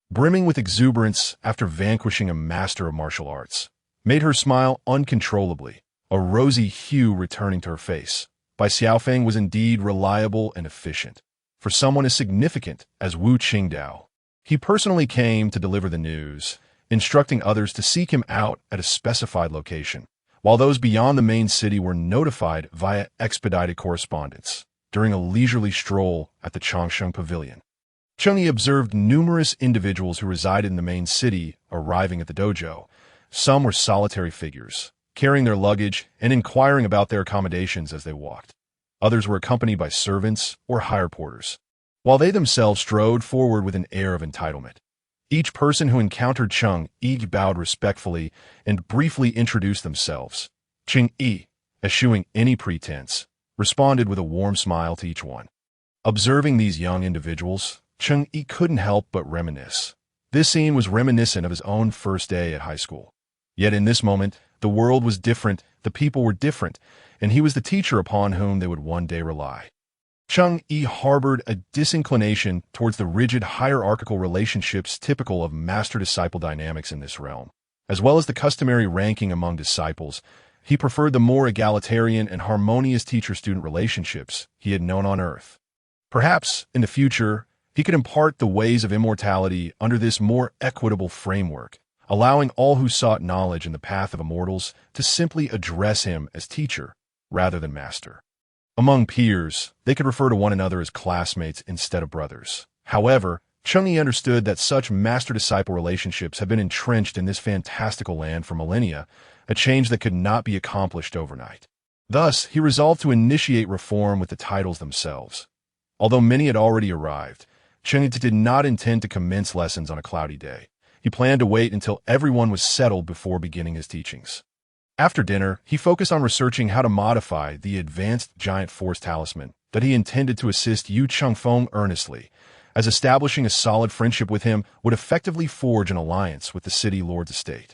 brimming with exuberance after vanquishing a master of martial arts, made her smile uncontrollably, a rosy hue returning to her face. Bai Xiaofeng was indeed reliable and efficient. For someone as significant as Wu Qingdao, he personally came to deliver the news, instructing others to seek him out at a specified location, while those beyond the main city were notified via expedited correspondence during a leisurely stroll at the Changsheng Pavilion. Cheng Yi observed numerous individuals who resided in the main city arriving at the dojo. Some were solitary figures, carrying their luggage and inquiring about their accommodations as they walked. Others were accompanied by servants or hire porters, while they themselves strode forward with an air of entitlement. Each person who encountered Cheng Yi bowed respectfully and briefly introduced themselves. Cheng Yi, eschewing any pretense, responded with a warm smile to each one. Observing these young individuals, Cheng Yi couldn't help but reminisce. This scene was reminiscent of his own first day at high school. Yet in this moment, the world was different, the people were different, and he was the teacher upon whom they would one day rely. Cheng Yi harbored a disinclination towards the rigid hierarchical relationships typical of master-disciple dynamics in this realm. As well as the customary ranking among disciples, he preferred the more egalitarian and harmonious teacher-student relationships he had known on Earth. Perhaps, in the future, he could impart the ways of immortality under this more equitable framework, allowing all who sought knowledge in the path of immortals to simply address him as teacher rather than master. Among peers, they could refer to one another as classmates instead of brothers. However, Cheng Yi understood that such master-disciple relationships had been entrenched in this fantastical land for millennia, a change that could not be accomplished overnight. Thus, he resolved to initiate reform with the titles themselves. Although many had already arrived, Cheng Yi did not intend to commence lessons on a cloudy day. He planned to wait until everyone was settled before beginning his teachings. After dinner, he focused on researching how to modify the advanced giant force talisman that he intended to assist Yu Chengfeng earnestly, as establishing a solid friendship with him would effectively forge an alliance with the city lord's estate.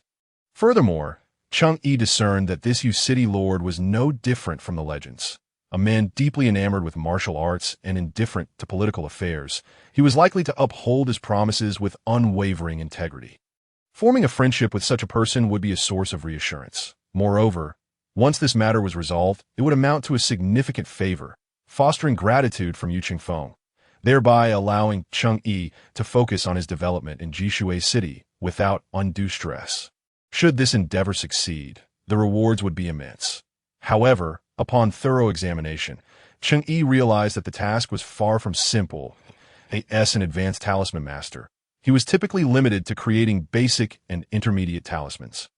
Furthermore, Cheng Yi discerned that this Yu city lord was no different from the legends. a man deeply enamored with martial arts and indifferent to political affairs, he was likely to uphold his promises with unwavering integrity. Forming a friendship with such a person would be a source of reassurance. Moreover, once this matter was resolved, it would amount to a significant favor, fostering gratitude from Yu Feng, thereby allowing Cheng Yi to focus on his development in Jishui City without undue stress. Should this endeavor succeed, the rewards would be immense. However, upon thorough examination, Cheng Yi realized that the task was far from simple. As an advanced talisman master, he was typically limited to creating basic and intermediate talismans,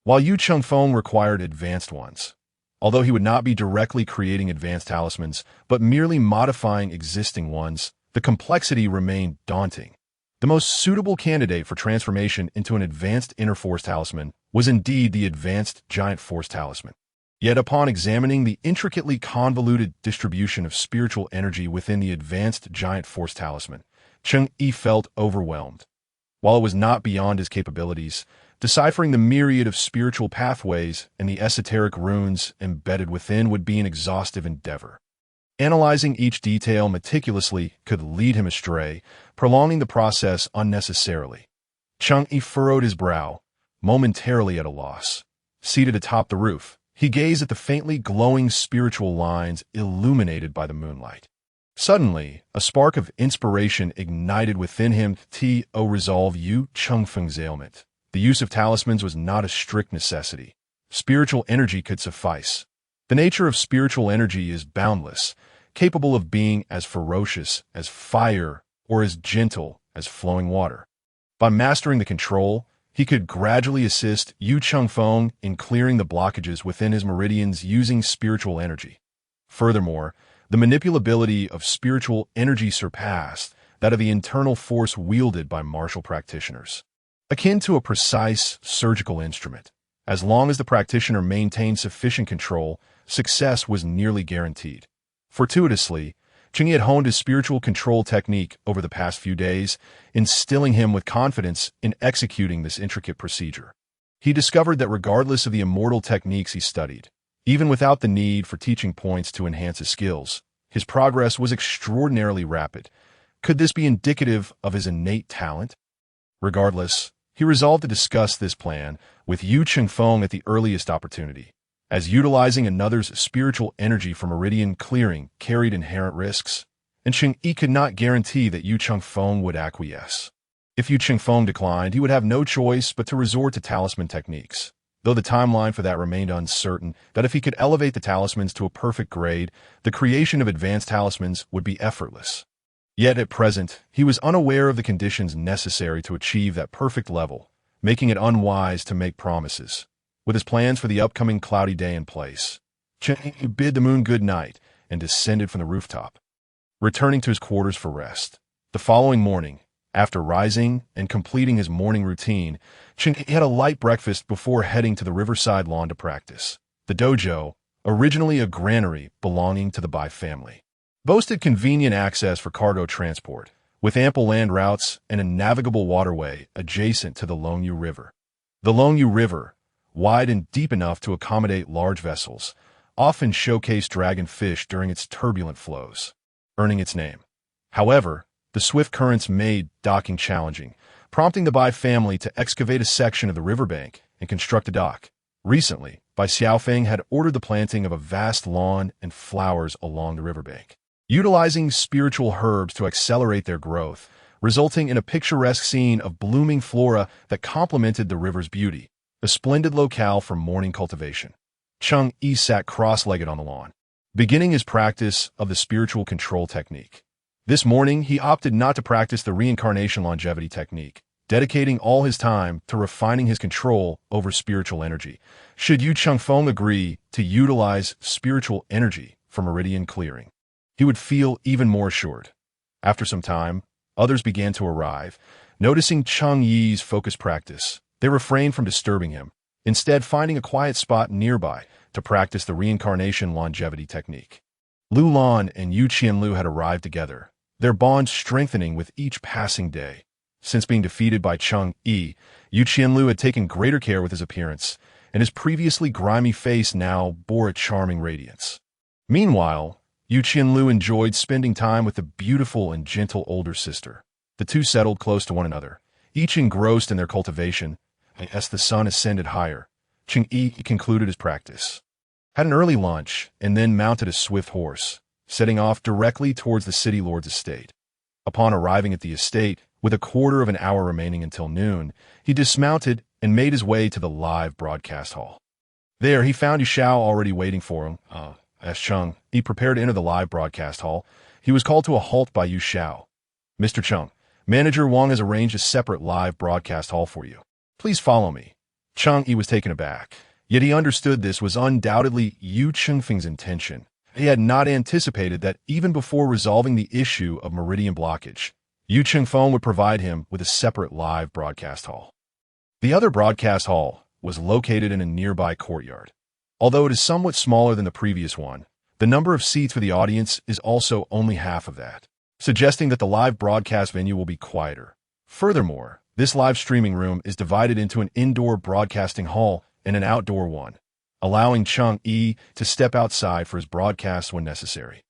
while Yu Feng required advanced ones. Although he would not be directly creating advanced talismans, but merely modifying existing ones, the complexity remained daunting. The most suitable candidate for transformation into an advanced inner force talisman was indeed the advanced giant force talisman. Yet upon examining the intricately convoluted distribution of spiritual energy within the advanced giant force talisman, Cheng Yi felt overwhelmed. While it was not beyond his capabilities, deciphering the myriad of spiritual pathways and the esoteric runes embedded within would be an exhaustive endeavor. Analyzing each detail meticulously could lead him astray, prolonging the process unnecessarily. Cheng Yi furrowed his brow, momentarily at a loss. Seated atop the roof, he gazed at the faintly glowing spiritual lines illuminated by the moonlight. Suddenly, a spark of inspiration ignited within him to resolve Yu Feng's ailment. The use of talismans was not a strict necessity. Spiritual energy could suffice. The nature of spiritual energy is boundless, capable of being as ferocious as fire or as gentle as flowing water. By mastering the control, he could gradually assist Yu Feng in clearing the blockages within his meridians using spiritual energy. Furthermore, the manipulability of spiritual energy surpassed that of the internal force wielded by martial practitioners. Akin to a precise surgical instrument, as long as the practitioner maintained sufficient control, success was nearly guaranteed. Fortuitously, Cheng Yi had honed his spiritual control technique over the past few days, instilling him with confidence in executing this intricate procedure. He discovered that regardless of the immortal techniques he studied, even without the need for teaching points to enhance his skills, his progress was extraordinarily rapid. Could this be indicative of his innate talent? Regardless, he resolved to discuss this plan with Yu Feng at the earliest opportunity, as utilizing another's spiritual energy for meridian clearing carried inherent risks, and Cheng Yi could not guarantee that Yu Feng would acquiesce. If Yu Feng declined, he would have no choice but to resort to talisman techniques, though the timeline for that remained uncertain. That if he could elevate the talismans to a perfect grade, the creation of advanced talismans would be effortless. Yet at present, he was unaware of the conditions necessary to achieve that perfect level, making it unwise to make promises. With his plans for the upcoming cloudy day in place, Cheng Yi bid the moon good night and descended from the rooftop, returning to his quarters for rest. The following morning, after rising and completing his morning routine, Cheng Yi had a light breakfast before heading to the riverside lawn to practice. The dojo, originally a granary belonging to the Bai family, boasted convenient access for cargo transport, with ample land routes and a navigable waterway adjacent to the Longyu River. The Longyu River, wide and deep enough to accommodate large vessels, often showcased dragonfish during its turbulent flows, earning its name. However, the swift currents made docking challenging, prompting the Bai family to excavate a section of the riverbank and construct a dock. Recently, Bai Xiaofeng had ordered the planting of a vast lawn and flowers along the riverbank, utilizing spiritual herbs to accelerate their growth, resulting in a picturesque scene of blooming flora that complemented the river's beauty, a splendid locale for morning cultivation. Cheng Yi sat cross-legged on the lawn, beginning his practice of the spiritual control technique. This morning, he opted not to practice the reincarnation longevity technique, dedicating all his time to refining his control over spiritual energy. Should Yu Feng agree to utilize spiritual energy for meridian clearing, he would feel even more assured. After some time, others began to arrive. Noticing Cheng Yi's focused practice, they refrained from disturbing him, instead finding a quiet spot nearby to practice the reincarnation longevity technique. Lu Lan and Yu Qianlu had arrived together, their bond strengthening with each passing day. Since being defeated by Cheng Yi, Yu Qianlu had taken greater care with his appearance, and his previously grimy face now bore a charming radiance. Meanwhile, Yu Qianlu enjoyed spending time with the beautiful and gentle older sister. The two settled close to one another, each engrossed in their cultivation, and as the sun ascended higher, Cheng Yi concluded his practice, had an early lunch, and then mounted a swift horse, setting off directly towards the city lord's estate. Upon arriving at the estate, with a quarter of an hour remaining until noon, he dismounted and made his way to the live broadcast hall. There, he found Yu Xiao already waiting for him. As Cheng Yi prepared to enter the live broadcast hall, he was called to a halt by Yu Xiao. "Mr. Cheng, Manager Wang has arranged a separate live broadcast hall for you. Please follow me." Cheng Yi was taken aback, yet he understood this was undoubtedly Yu Chengfeng's intention. He had not anticipated that even before resolving the issue of meridian blockage, Yu Chengfeng would provide him with a separate live broadcast hall. The other broadcast hall was located in a nearby courtyard. Although it is somewhat smaller than the previous one, the number of seats for the audience is also only half of that, suggesting that the live broadcast venue will be quieter. Furthermore, this live streaming room is divided into an indoor broadcasting hall and an outdoor one, allowing Cheng Yi to step outside for his broadcasts when necessary.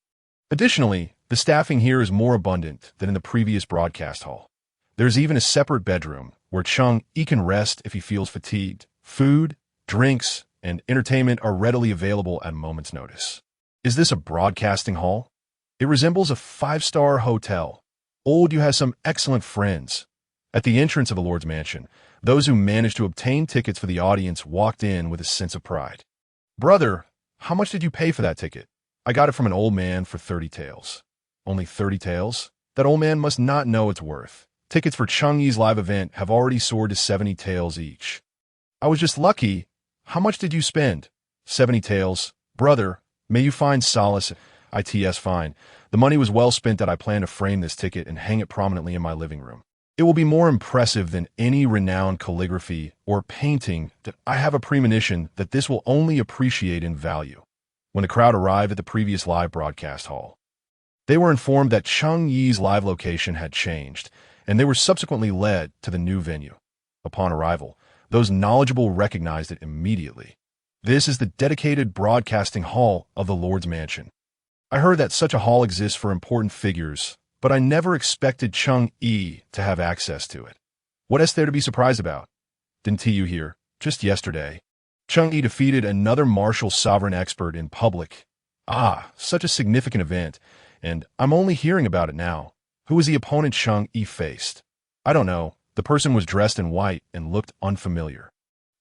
Additionally, the staffing here is more abundant than in the previous broadcast hall. There's even a separate bedroom where Cheng Yi can rest if he feels fatigued. Food, drinks, and entertainment are readily available at a moment's notice. Is this a broadcasting hall? It resembles a five-star hotel. Old Yu has some excellent friends. At the entrance of the Lord's mansion, those who managed to obtain tickets for the audience walked in with a sense of pride. "Brother, how much did you pay for that ticket?" "I got it from an old man for 30 taels. "Only 30 taels? That old man must not know its worth. Tickets for Cheng Yi's live event have already soared to 70 taels each." "I was just lucky. How much did you spend?" 70 taels. "Brother, may you find solace." "It's fine. The money was well spent that I plan to frame this ticket and hang it prominently in my living room. It will be more impressive than any renowned calligraphy or painting that I have a premonition that this will only appreciate in value." When the crowd arrived at the previous live broadcast hall, they were informed that Cheng Yi's live location had changed, and they were subsequently led to the new venue. Upon arrival, those knowledgeable recognized it immediately. This is the dedicated broadcasting hall of the Lord's Mansion. I heard that such a hall exists for important figures, but I never expected Cheng Yi to have access to it. What is there to be surprised about? Didn't you hear, just yesterday, Cheng Yi defeated another martial sovereign expert in public? Such a significant event, and I'm only hearing about it now. Who was the opponent Cheng Yi faced? I don't know. The person was dressed in white and looked unfamiliar.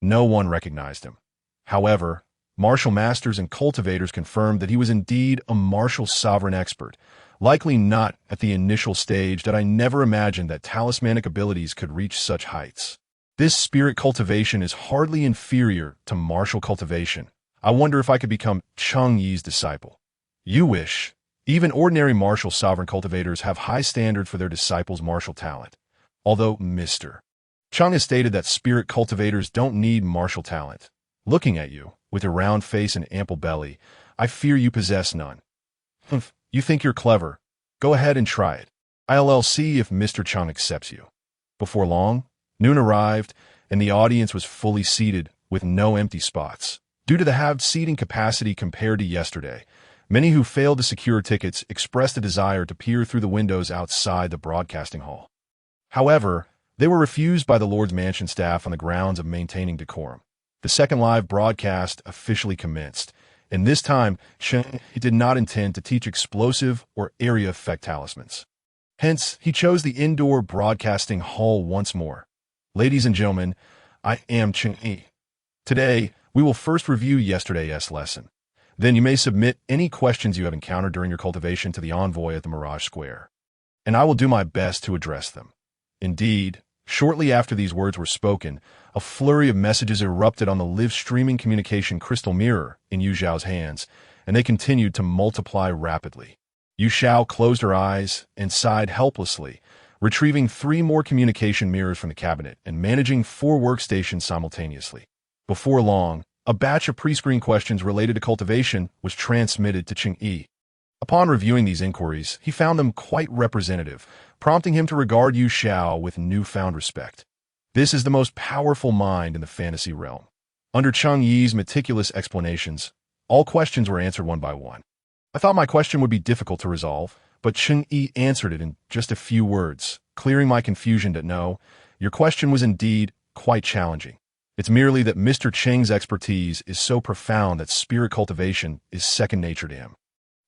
No one recognized him. However, martial masters and cultivators confirmed that he was indeed a martial sovereign expert, likely not at the initial stage that I never imagined that talismanic abilities could reach such heights. This spirit cultivation is hardly inferior to martial cultivation. I wonder if I could become Cheng Yi's disciple. You wish. Even ordinary martial sovereign cultivators have high standards for their disciples' martial talent. Although Mr. Cheng has stated that spirit cultivators don't need martial talent. Looking at you, with your round face and ample belly, I fear you possess none. Humph, you think you're clever. Go ahead and try it. I'll see if Mr. Cheng accepts you. Before long, noon arrived, and the audience was fully seated, with no empty spots. Due to the halved seating capacity compared to yesterday, many who failed to secure tickets expressed a desire to peer through the windows outside the broadcasting hall. However, they were refused by the Lord's Mansion staff on the grounds of maintaining decorum. The second live broadcast officially commenced, and this time, Cheng did not intend to teach explosive or area effect talismans. Hence, he chose the indoor broadcasting hall once more. Ladies and gentlemen, I am Cheng Yi. Today, we will first review yesterday's lesson. Then you may submit any questions you have encountered during your cultivation to the envoy at the Mirage Square, and I will do my best to address them. Indeed, shortly after these words were spoken, a flurry of messages erupted on the live-streaming communication crystal mirror in Yu Xiao's hands, and they continued to multiply rapidly. Yu Xiao closed her eyes and sighed helplessly, retrieving 3 more communication mirrors from the cabinet and managing 4 workstations simultaneously. Before long, a batch of pre-screened questions related to cultivation was transmitted to Cheng Yi. Upon reviewing these inquiries, he found them quite representative, prompting him to regard Yu Xiao with newfound respect. This is the most powerful mind in the fantasy realm. Under Cheng Yi's meticulous explanations, all questions were answered one by one. I thought my question would be difficult to resolve, but Cheng Yi answered it in just a few words, clearing my confusion that no, your question was indeed quite challenging. It's merely that Mr. Cheng's expertise is so profound that spirit cultivation is second nature to him.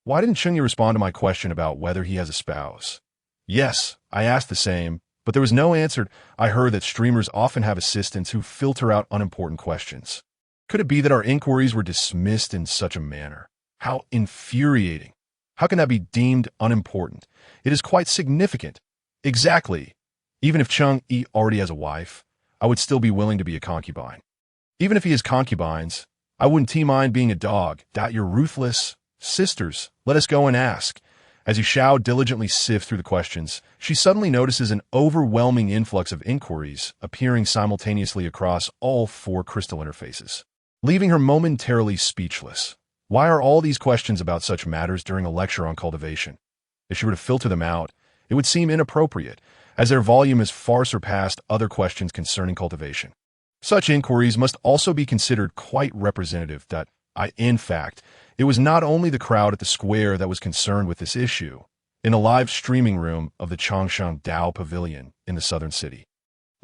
Why didn't Cheng Yi respond to my question about whether he has a spouse? Yes, I asked the same, but there was no answer. I heard that streamers often have assistants who filter out unimportant questions. Could it be that our inquiries were dismissed in such a manner? How infuriating. How can that be deemed unimportant? It is quite significant. Exactly. Even if Cheng Yi already has a wife, I would still be willing to be a concubine. Even if he has concubines, I wouldn't mind being a dog. You're ruthless. Sisters, let us go and ask. As Yushao diligently sifts through the questions, she suddenly notices an overwhelming influx of inquiries appearing simultaneously across all 4 crystal interfaces, leaving her momentarily speechless. Why are all these questions about such matters during a lecture on cultivation? If she were to filter them out, it would seem inappropriate, as their volume has far surpassed other questions concerning cultivation. Such inquiries must also be considered quite representative that, in fact, it was not only the crowd at the square that was concerned with this issue. In a live streaming room of the Changshan Dao Pavilion in the southern city,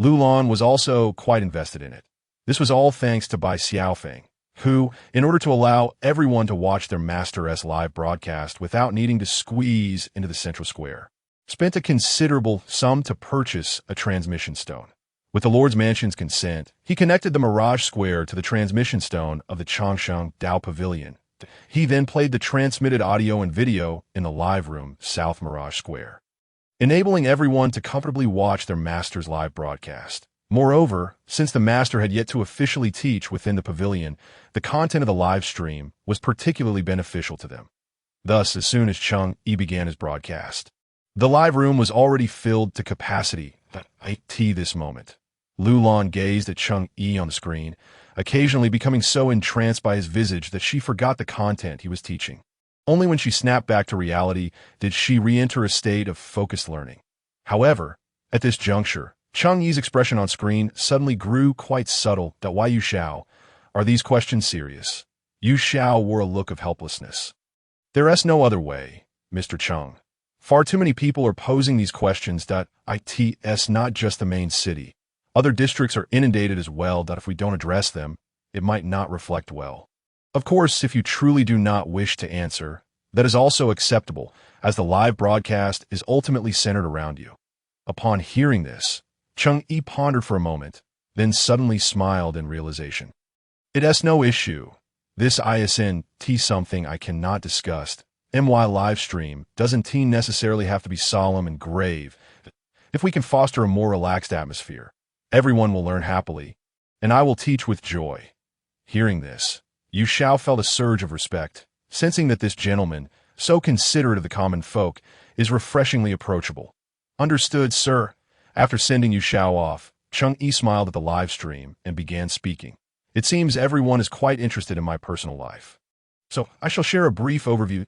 Lulan was also quite invested in it. This was all thanks to Bai Xiaofeng, who, in order to allow everyone to watch their Master's live broadcast without needing to squeeze into the central square, spent a considerable sum to purchase a transmission stone. With the Lord's Mansion's consent, he connected the Mirage Square to the transmission stone of the Changshan Dao Pavilion. He then played the transmitted audio and video in the live room, South Mirage Square, enabling everyone to comfortably watch their master's live broadcast. Moreover, since the master had yet to officially teach within the pavilion, the content of the live stream was particularly beneficial to them. Thus, as soon as Cheng Yi began his broadcast, the live room was already filled to capacity. This moment, Lulan gazed at Cheng Yi on the screen, occasionally becoming so entranced by his visage that she forgot the content he was teaching. Only when she snapped back to reality did she re-enter a state of focused learning. However, at this juncture, Cheng Yi's expression on screen suddenly grew quite subtle. Why Yu Shao? Are these questions serious? Yu Shao wore a look of helplessness. There's no other way, Mr. Cheng. Far too many people are posing these questions. It's not just the main city. Other districts are inundated as well. If we don't address them, it might not reflect well. Of course, if you truly do not wish to answer, that is also acceptable, as the live broadcast is ultimately centered around you. Upon hearing this, Cheng Yi pondered for a moment, then suddenly smiled in realization. It's no issue. This isn't something I cannot discuss. My live stream doesn't necessarily have to be solemn and grave. If we can foster a more relaxed atmosphere, everyone will learn happily, and I will teach with joy. Hearing this, Yu Shao felt a surge of respect, sensing that this gentleman, so considerate of the common folk, is refreshingly approachable. Understood, sir. After sending Yu Shao off, Cheng Yi smiled at the live stream and began speaking. It seems everyone is quite interested in my personal life, so I shall share a brief overview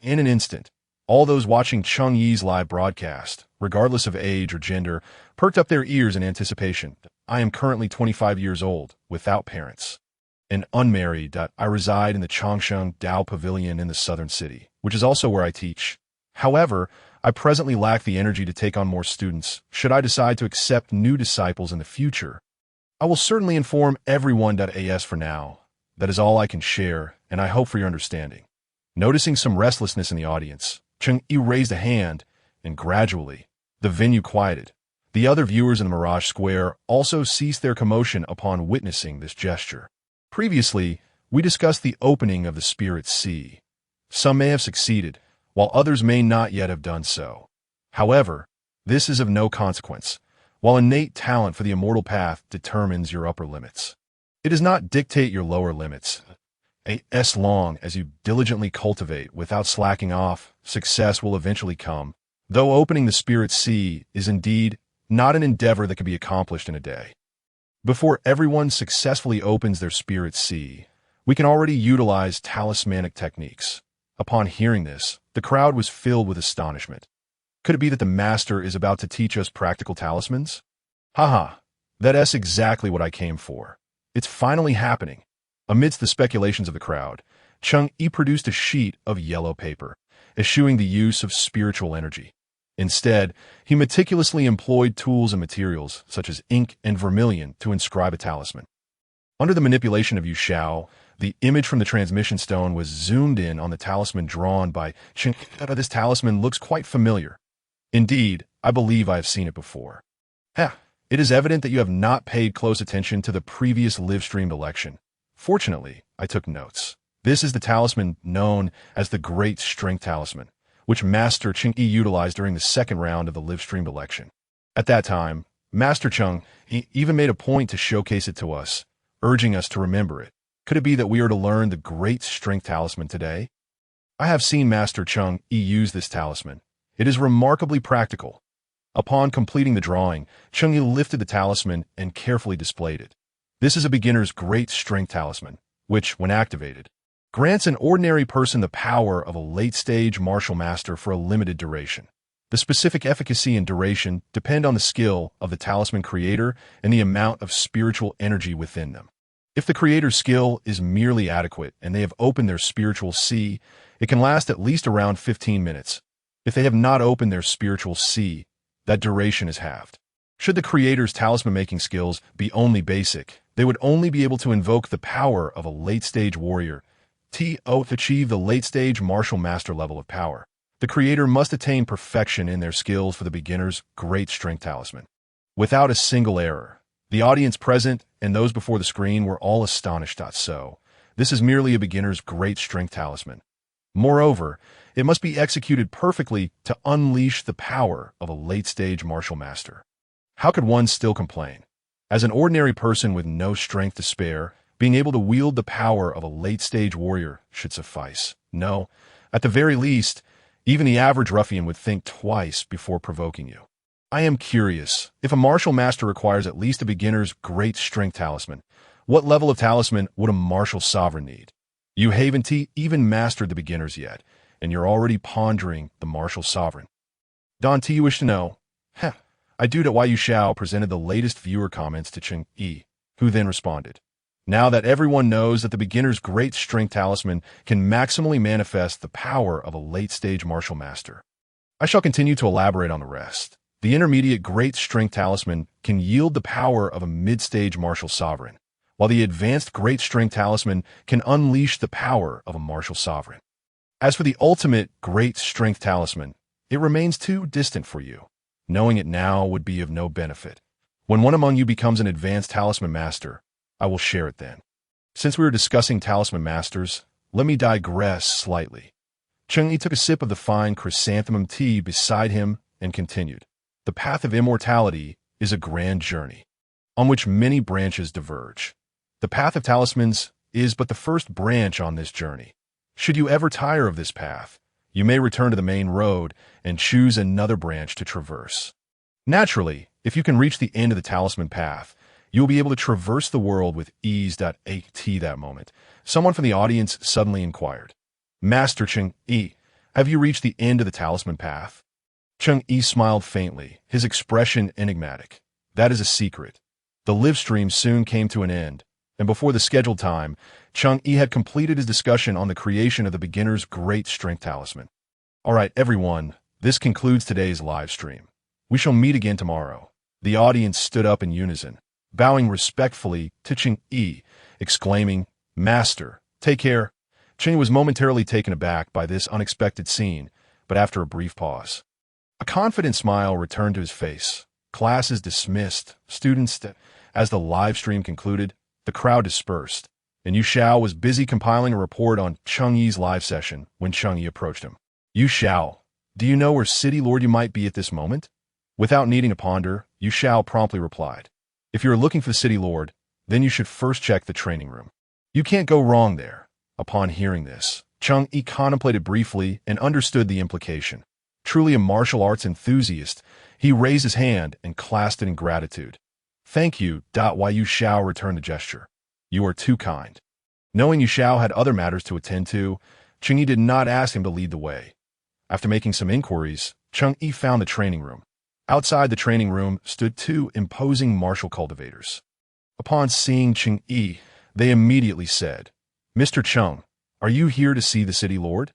in an instant. All those watching Cheng Yi's live broadcast, regardless of age or gender, perked up their ears in anticipation. I am currently 25 years old, without parents, and unmarried. I reside in the Changshan Dao Pavilion in the southern city, which is also where I teach. However, I presently lack the energy to take on more students. Should I decide to accept new disciples in the future, I will certainly inform everyone. As for now, that is all I can share, and I hope for your understanding. Noticing some restlessness in the audience, Cheng Yi raised a hand, and gradually, the venue quieted. The other viewers in the Mirage Square also ceased their commotion upon witnessing this gesture. Previously, we discussed the opening of the Spirit Sea. Some may have succeeded, while others may not yet have done so. However, this is of no consequence, while innate talent for the immortal path determines your upper limits. It does not dictate your lower limits. As long as you diligently cultivate without slacking off, success will eventually come. Though opening the Spirit Sea is indeed not an endeavor that can be accomplished in a day. Before everyone successfully opens their Spirit Sea, we can already utilize talismanic techniques. Upon hearing this, the crowd was filled with astonishment. Could it be that the master is about to teach us practical talismans? Haha, that's exactly what I came for. It's finally happening. Amidst the speculations of the crowd, Cheng Yi produced a sheet of yellow paper, eschewing the use of spiritual energy. Instead, he meticulously employed tools and materials, such as ink and vermilion, to inscribe a talisman. Under the manipulation of Yu Xiao, the image from the transmission stone was zoomed in on the talisman drawn by Cheng Yi. This talisman looks quite familiar. Indeed, I believe I have seen it before. It is evident that you have not paid close attention to the previous live-streamed election. Fortunately, I took notes. This is the talisman known as the Great Strength Talisman, which Master Cheng Yi utilized during the second round of the live-streamed election. At that time, Master Cheng Yi even made a point to showcase it to us, urging us to remember it. Could it be that we are to learn the Great Strength Talisman today? I have seen Master Cheng Yi use this talisman. It is remarkably practical. Upon completing the drawing, Cheng Yi lifted the talisman and carefully displayed it. This is a beginner's Great Strength Talisman, which, when activated, grants an ordinary person the power of a late-stage martial master for a limited duration. The specific efficacy and duration depend on the skill of the talisman creator and the amount of spiritual energy within them. If the creator's skill is merely adequate and they have opened their spiritual sea, it can last at least around 15 minutes. If they have not opened their spiritual sea, that duration is halved. Should the creator's talisman-making skills be only basic, they would only be able to invoke the power of a late-stage warrior to achieve the late-stage martial master level of power. The creator must attain perfection in their skills for the beginner's Great Strength Talisman. Without a single error, the audience present and those before the screen were all astonished. So, this is merely a beginner's Great Strength Talisman. Moreover, it must be executed perfectly to unleash the power of a late-stage martial master. How could one still complain? As an ordinary person with no strength to spare, being able to wield the power of a late-stage warrior should suffice. No, at the very least, even the average ruffian would think twice before provoking you. I am curious, if a martial master requires at least a beginner's Great Strength Talisman, what level of talisman would a martial sovereign need? You haven't even mastered the beginners yet, and you're already pondering the martial sovereign. Don T, you wish to know? I do that. Why Yu Xiao presented the latest viewer comments to Cheng Yi, who then responded. Now that everyone knows that the beginner's Great Strength Talisman can maximally manifest the power of a late-stage martial master, I shall continue to elaborate on the rest. The intermediate Great Strength Talisman can yield the power of a mid-stage martial sovereign, while the advanced Great Strength Talisman can unleash the power of a martial sovereign. As for the ultimate Great Strength Talisman, it remains too distant for you. Knowing it now would be of no benefit. When one among you becomes an advanced talisman master, I will share it then. Since we are discussing talisman masters, let me digress slightly. Cheng Yi took a sip of the fine chrysanthemum tea beside him and continued. The path of immortality is a grand journey, on which many branches diverge. The path of talismans is but the first branch on this journey. Should you ever tire of this path, you may return to the main road and choose another branch to traverse. Naturally, if you can reach the end of the talisman path, you will be able to traverse the world with ease. At that moment, someone from the audience suddenly inquired, Master Cheng Yi, have you reached the end of the talisman path? Cheng Yi smiled faintly, his expression enigmatic. That is a secret. The live stream soon came to an end, and before the scheduled time, Cheng Yi had completed his discussion on the creation of the beginner's Great Strength Talisman. Alright, everyone, this concludes today's live stream. We shall meet again tomorrow. The audience stood up in unison, bowing respectfully to Cheng Yi, exclaiming, Master, take care. Cheng was momentarily taken aback by this unexpected scene, but after a brief pause, a confident smile returned to his face. Class is dismissed. Students, as the live stream concluded, the crowd dispersed, and Yu Xiao was busy compiling a report on Cheng Yi's live session when Cheng Yi approached him. Yu Xiao, do you know where City Lord you might be at this moment? Without needing to ponder, Yu Xiao promptly replied, If you are looking for the City Lord, then you should first check the training room. You can't go wrong there. Upon hearing this, Cheng Yi contemplated briefly and understood the implication. Truly a martial arts enthusiast, he raised his hand and clasped it in gratitude. Thank you. Why Yu Xiao returned the gesture. You are too kind. Knowing Yu Xiao had other matters to attend to, Cheng Yi did not ask him to lead the way. After making some inquiries, Cheng Yi found the training room. Outside the training room stood two imposing martial cultivators. Upon seeing Cheng Yi, they immediately said, Mr. Cheng, Are you here to see the city lord?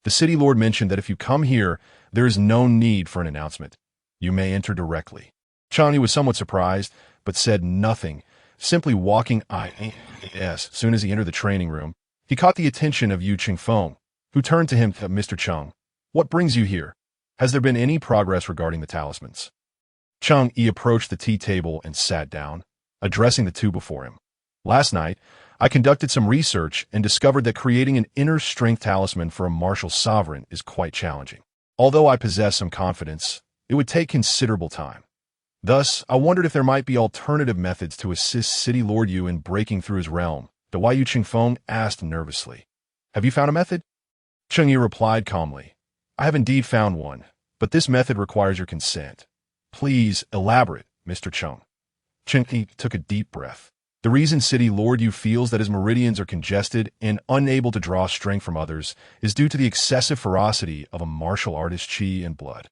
The city lord mentioned that if you come here, there is no need for an announcement. You may enter directly. Cheng Yi was somewhat surprised, but said nothing, simply walking as soon as he entered the training room. He caught the attention of Yu Qingfeng, who turned to him, Mr. Cheng. What brings you here? Has there been any progress regarding the talismans? Cheng Yi approached the tea table and sat down, addressing the two before him. Last night, I conducted some research and discovered that creating an inner strength talisman for a martial sovereign is quite challenging. Although I possess some confidence, it would take considerable time. Thus, I wondered if there might be alternative methods to assist City Lord Yu in breaking through his realm. The Yu Qingfeng asked nervously. Have you found a method? Cheng Yi replied calmly. I have indeed found one, but this method requires your consent. Please elaborate, Mr. Cheng. Cheng Yi took a deep breath. The reason City Lord Yu feels that his meridians are congested and unable to draw strength from others is due to the excessive ferocity of a martial artist's chi and blood.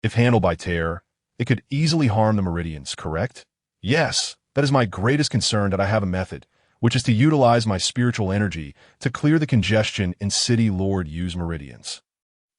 If handled by terror, it could easily harm the meridians, correct? Yes, that is my greatest concern, that I have a method, which is to utilize my spiritual energy to clear the congestion in City Lord Yu's meridians.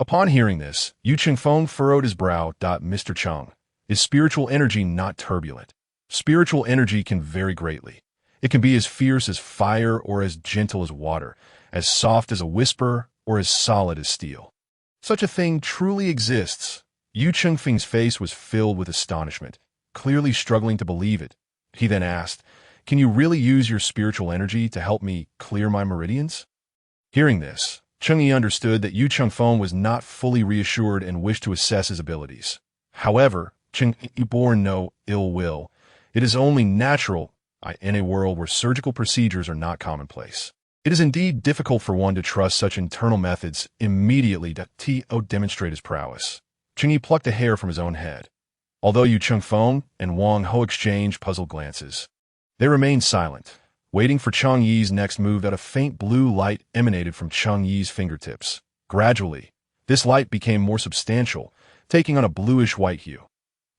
Upon hearing this, Yu Qingfeng furrowed his brow. Mr. Cheng, is spiritual energy not turbulent? Spiritual energy can vary greatly. It can be as fierce as fire or as gentle as water, as soft as a whisper or as solid as steel. Such a thing truly exists. Yu Qingfeng's face was filled with astonishment, clearly struggling to believe it. He then asked, Can you really use your spiritual energy to help me clear my meridians? Hearing this, Cheng Yi understood that Yu Qingfeng was not fully reassured and wished to assess his abilities. However, Cheng Yi bore no ill will. It is only natural in a world where surgical procedures are not commonplace. It is indeed difficult for one to trust such internal methods immediately to demonstrate his prowess. Cheng Yi plucked a hair from his own head. Although Yu Qingfeng and Wang Ho exchanged puzzled glances, they remained silent, waiting for Cheng Yi's next move. A faint blue light emanated from Cheng Yi's fingertips. Gradually, this light became more substantial, taking on a bluish-white hue.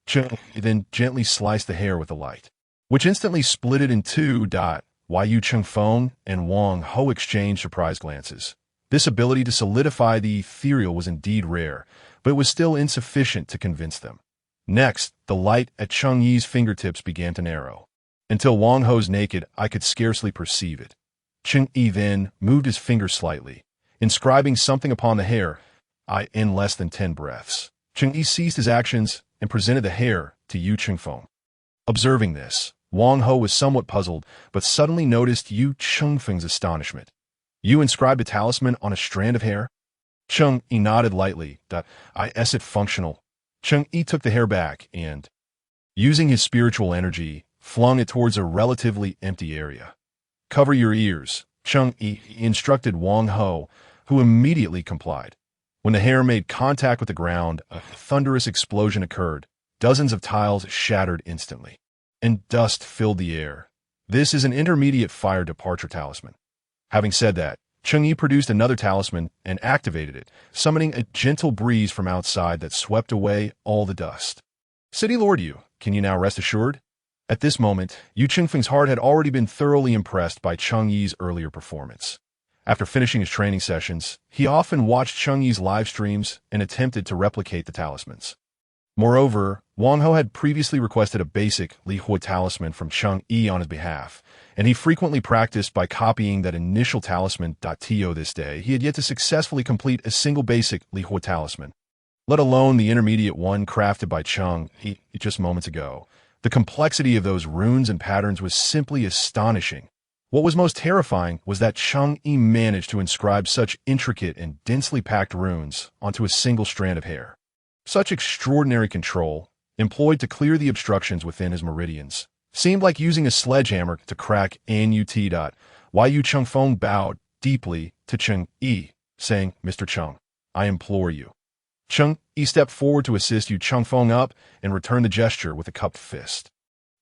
Cheng Yi then gently sliced the hair with the light, which instantly split it in two. Yu Qingfeng and Wang Ho exchanged surprised glances. This ability to solidify the ethereal was indeed rare, but it was still insufficient to convince them. Next, the light at Cheng Yi's fingertips began to narrow. Until Wang Ho's naked eye could scarcely perceive it. Cheng Yi then moved his finger slightly, inscribing something upon the hair. In less than 10 breaths, Cheng Yi ceased his actions and presented the hair to Yu Qingfeng. Observing this, Wang Ho was somewhat puzzled, but suddenly noticed Yu Qingfeng's astonishment. You inscribed a talisman on a strand of hair? Cheng Yi nodded lightly. Is it functional? Cheng Yi took the hair back and, using his spiritual energy, flung it towards a relatively empty area. Cover your ears, Cheng Yi instructed Wang Ho, who immediately complied. When the hair made contact with the ground, a thunderous explosion occurred. Dozens of tiles shattered instantly, and dust filled the air. This is an intermediate fire departure talisman. Having said that, Cheng Yi produced another talisman and activated it, summoning a gentle breeze from outside that swept away all the dust. City Lord Yu, can you now rest assured? At this moment, Yu Qingfeng's heart had already been thoroughly impressed by Cheng Yi's earlier performance. After finishing his training sessions, he often watched Cheng Yi's live streams and attempted to replicate the talismans. Moreover, Wang Ho had previously requested a basic Li Hui talisman from Cheng Yi on his behalf, and he frequently practiced by copying that initial talisman. This day, he had yet to successfully complete a single basic Li Hui talisman, let alone the intermediate one crafted by Cheng Yi just moments ago. The complexity of those runes and patterns was simply astonishing. What was most terrifying was that Cheng Yi managed to inscribe such intricate and densely packed runes onto a single strand of hair. Such extraordinary control, employed to clear the obstructions within his meridians, seemed like using a sledgehammer to crack Nut. Yu Qingfeng bowed deeply to Cheng Yi, saying, Mr. Cheng, I implore you. Cheng Yi stepped forward to assist Yu Qingfeng up and returned the gesture with a cupped fist,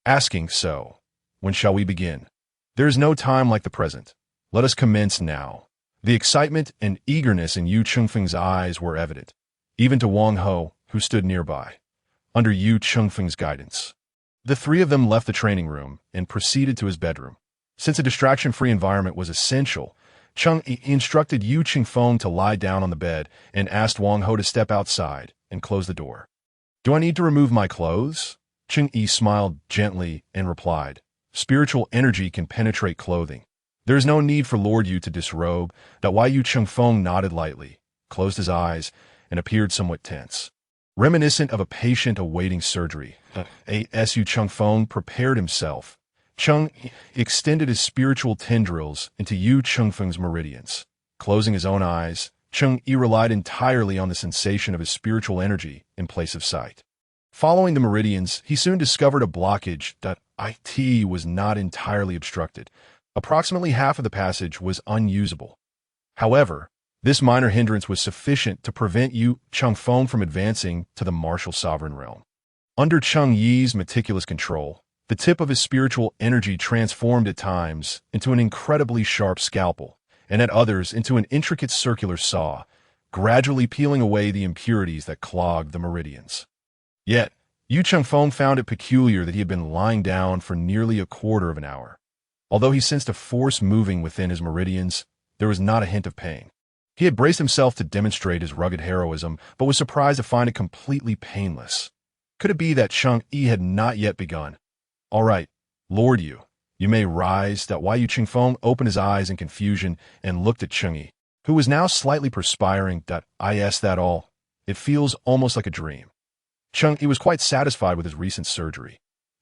asking, So, when shall we begin? There is no time like the present. Let us commence now. The excitement and eagerness in Yu Qingfeng's eyes were evident, even to Wang Ho, who stood nearby, under Yu Qingfeng's guidance. The three of them left the training room and proceeded to his bedroom. Since a distraction-free environment was essential, Cheng Yi instructed Yu Qingfeng to lie down on the bed and asked Wang Ho to step outside and close the door. Do I need to remove my clothes? Cheng Yi smiled gently and replied, spiritual energy can penetrate clothing. There is no need for Lord Yu to disrobe. Wai Yu Qingfeng nodded lightly, closed his eyes, and appeared somewhat tense. Reminiscent of a patient awaiting surgery, Yu Qingfeng prepared himself. Cheng Yi extended his spiritual tendrils into Yu Qingfeng's meridians. Closing his own eyes, Cheng Yi relied entirely on the sensation of his spiritual energy in place of sight. Following the meridians, he soon discovered a blockage that it was not entirely obstructed. Approximately half of the passage was unusable. However, this minor hindrance was sufficient to prevent Yu Qingfeng from advancing to the martial sovereign realm. Under Cheng Yi's meticulous control, the tip of his spiritual energy transformed at times into an incredibly sharp scalpel, and at others into an intricate circular saw, gradually peeling away the impurities that clogged the meridians. Yet, Yu Qingfeng found it peculiar that he had been lying down for nearly a quarter of an hour. Although he sensed a force moving within his meridians, there was not a hint of pain. He had braced himself to demonstrate his rugged heroism, but was surprised to find it completely painless. Could it be that Cheng Yi had not yet begun? All right, Lord Yu, you may rise. Wai Yu Qingfeng opened his eyes in confusion and looked at Cheng Yi, who was now slightly perspiring. Is that all? It feels almost like a dream. Cheng Yi was quite satisfied with his recent surgery.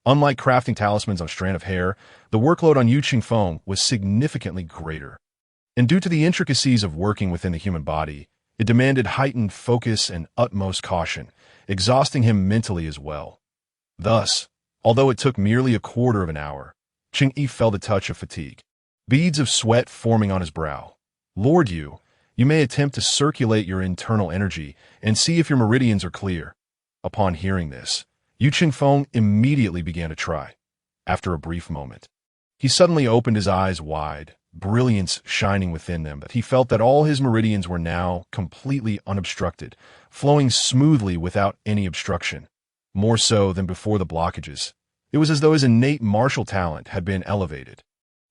Unlike crafting talismans on a strand of hair, the workload on Yu Qingfeng was significantly greater. And due to the intricacies of working within the human body, it demanded heightened focus and utmost caution, exhausting him mentally as well. Thus, although it took merely a quarter of an hour, Cheng Yi felt a touch of fatigue, beads of sweat forming on his brow. Lord Yu, you may attempt to circulate your internal energy and see if your meridians are clear. Upon hearing this, Yu Qingfeng immediately began to try. After a brief moment, he suddenly opened his eyes wide, brilliance shining within them, but he felt that all his meridians were now completely unobstructed, flowing smoothly without any obstruction. More so than before the blockages, it was as though his innate martial talent had been elevated.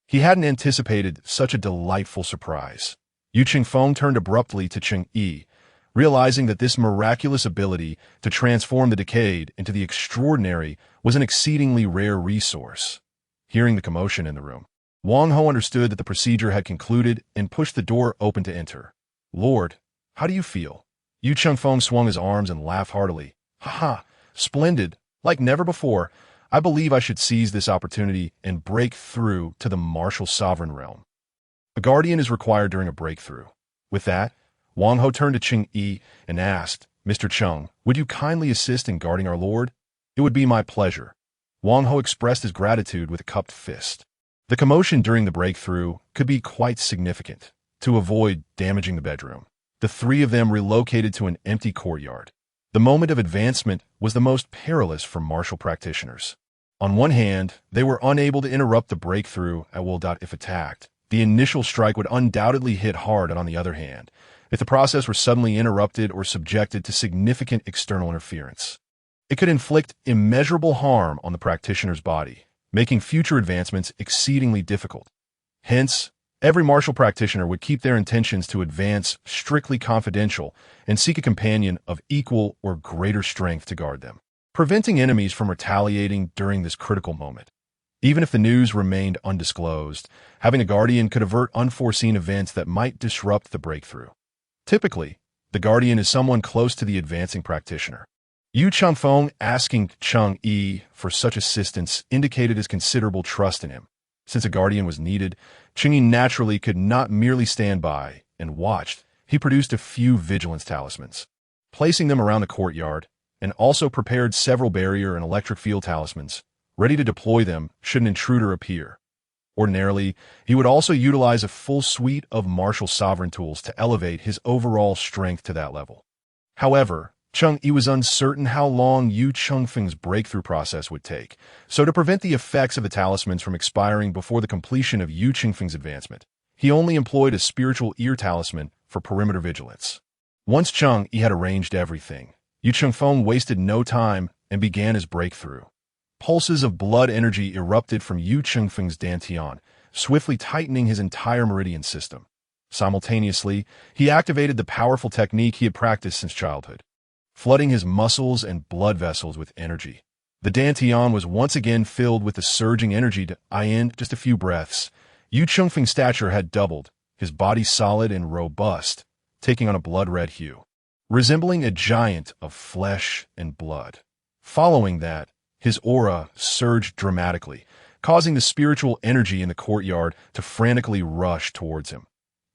He hadn't anticipated such a delightful surprise. Yu Qingfeng turned abruptly to Cheng Yi, realizing that this miraculous ability to transform the decayed into the extraordinary was an exceedingly rare resource. Hearing the commotion in the room, Wang Ho understood that the procedure had concluded and pushed the door open to enter. Lord, how do you feel? Yu Qingfeng swung his arms and laughed heartily. Ha! Splendid! Like never before, I believe I should seize this opportunity and break through to the martial sovereign realm. A guardian is required during a breakthrough. With that, Wang Ho turned to Cheng Yi and asked, Mr. Cheng, would you kindly assist in guarding our lord? It would be my pleasure. Wang Ho expressed his gratitude with a cupped fist. The commotion during the breakthrough could be quite significant. To avoid damaging the bedroom, the three of them relocated to an empty courtyard. The moment of advancement was the most perilous for martial practitioners. On one hand, they were unable to interrupt the breakthrough if attacked. The initial strike would undoubtedly hit hard, and on the other hand, if the process were suddenly interrupted or subjected to significant external interference, it could inflict immeasurable harm on the practitioner's body, making future advancements exceedingly difficult. Hence, every martial practitioner would keep their intentions to advance strictly confidential and seek a companion of equal or greater strength to guard them, preventing enemies from retaliating during this critical moment. Even if the news remained undisclosed, having a guardian could avert unforeseen events that might disrupt the breakthrough. Typically, the guardian is someone close to the advancing practitioner. Yu Qingfeng asking Cheng Yi for such assistance indicated his considerable trust in him. Since a guardian was needed, Cheng Yi naturally could not merely stand by and watch. He produced a few vigilance talismans, placing them around the courtyard, and also prepared several barrier and electric field talismans, ready to deploy them should an intruder appear. Ordinarily, he would also utilize a full suite of martial sovereign tools to elevate his overall strength to that level. However, Cheng Yi was uncertain how long Yu Qingfeng's breakthrough process would take, so to prevent the effects of the talismans from expiring before the completion of Yu Qingfeng's advancement, he only employed a spiritual ear talisman for perimeter vigilance. Once Cheng Yi had arranged everything, Yu Qingfeng wasted no time and began his breakthrough. Pulses of blood energy erupted from Yu Qingfeng's dantian, swiftly tightening his entire meridian system. Simultaneously, he activated the powerful technique he had practiced since childhood, flooding his muscles and blood vessels with energy. The Dantian was once again filled with the surging energy to in just a few breaths. Yu Chengfeng's stature had doubled, his body solid and robust, taking on a blood-red hue, resembling a giant of flesh and blood. Following that, his aura surged dramatically, causing the spiritual energy in the courtyard to frantically rush towards him.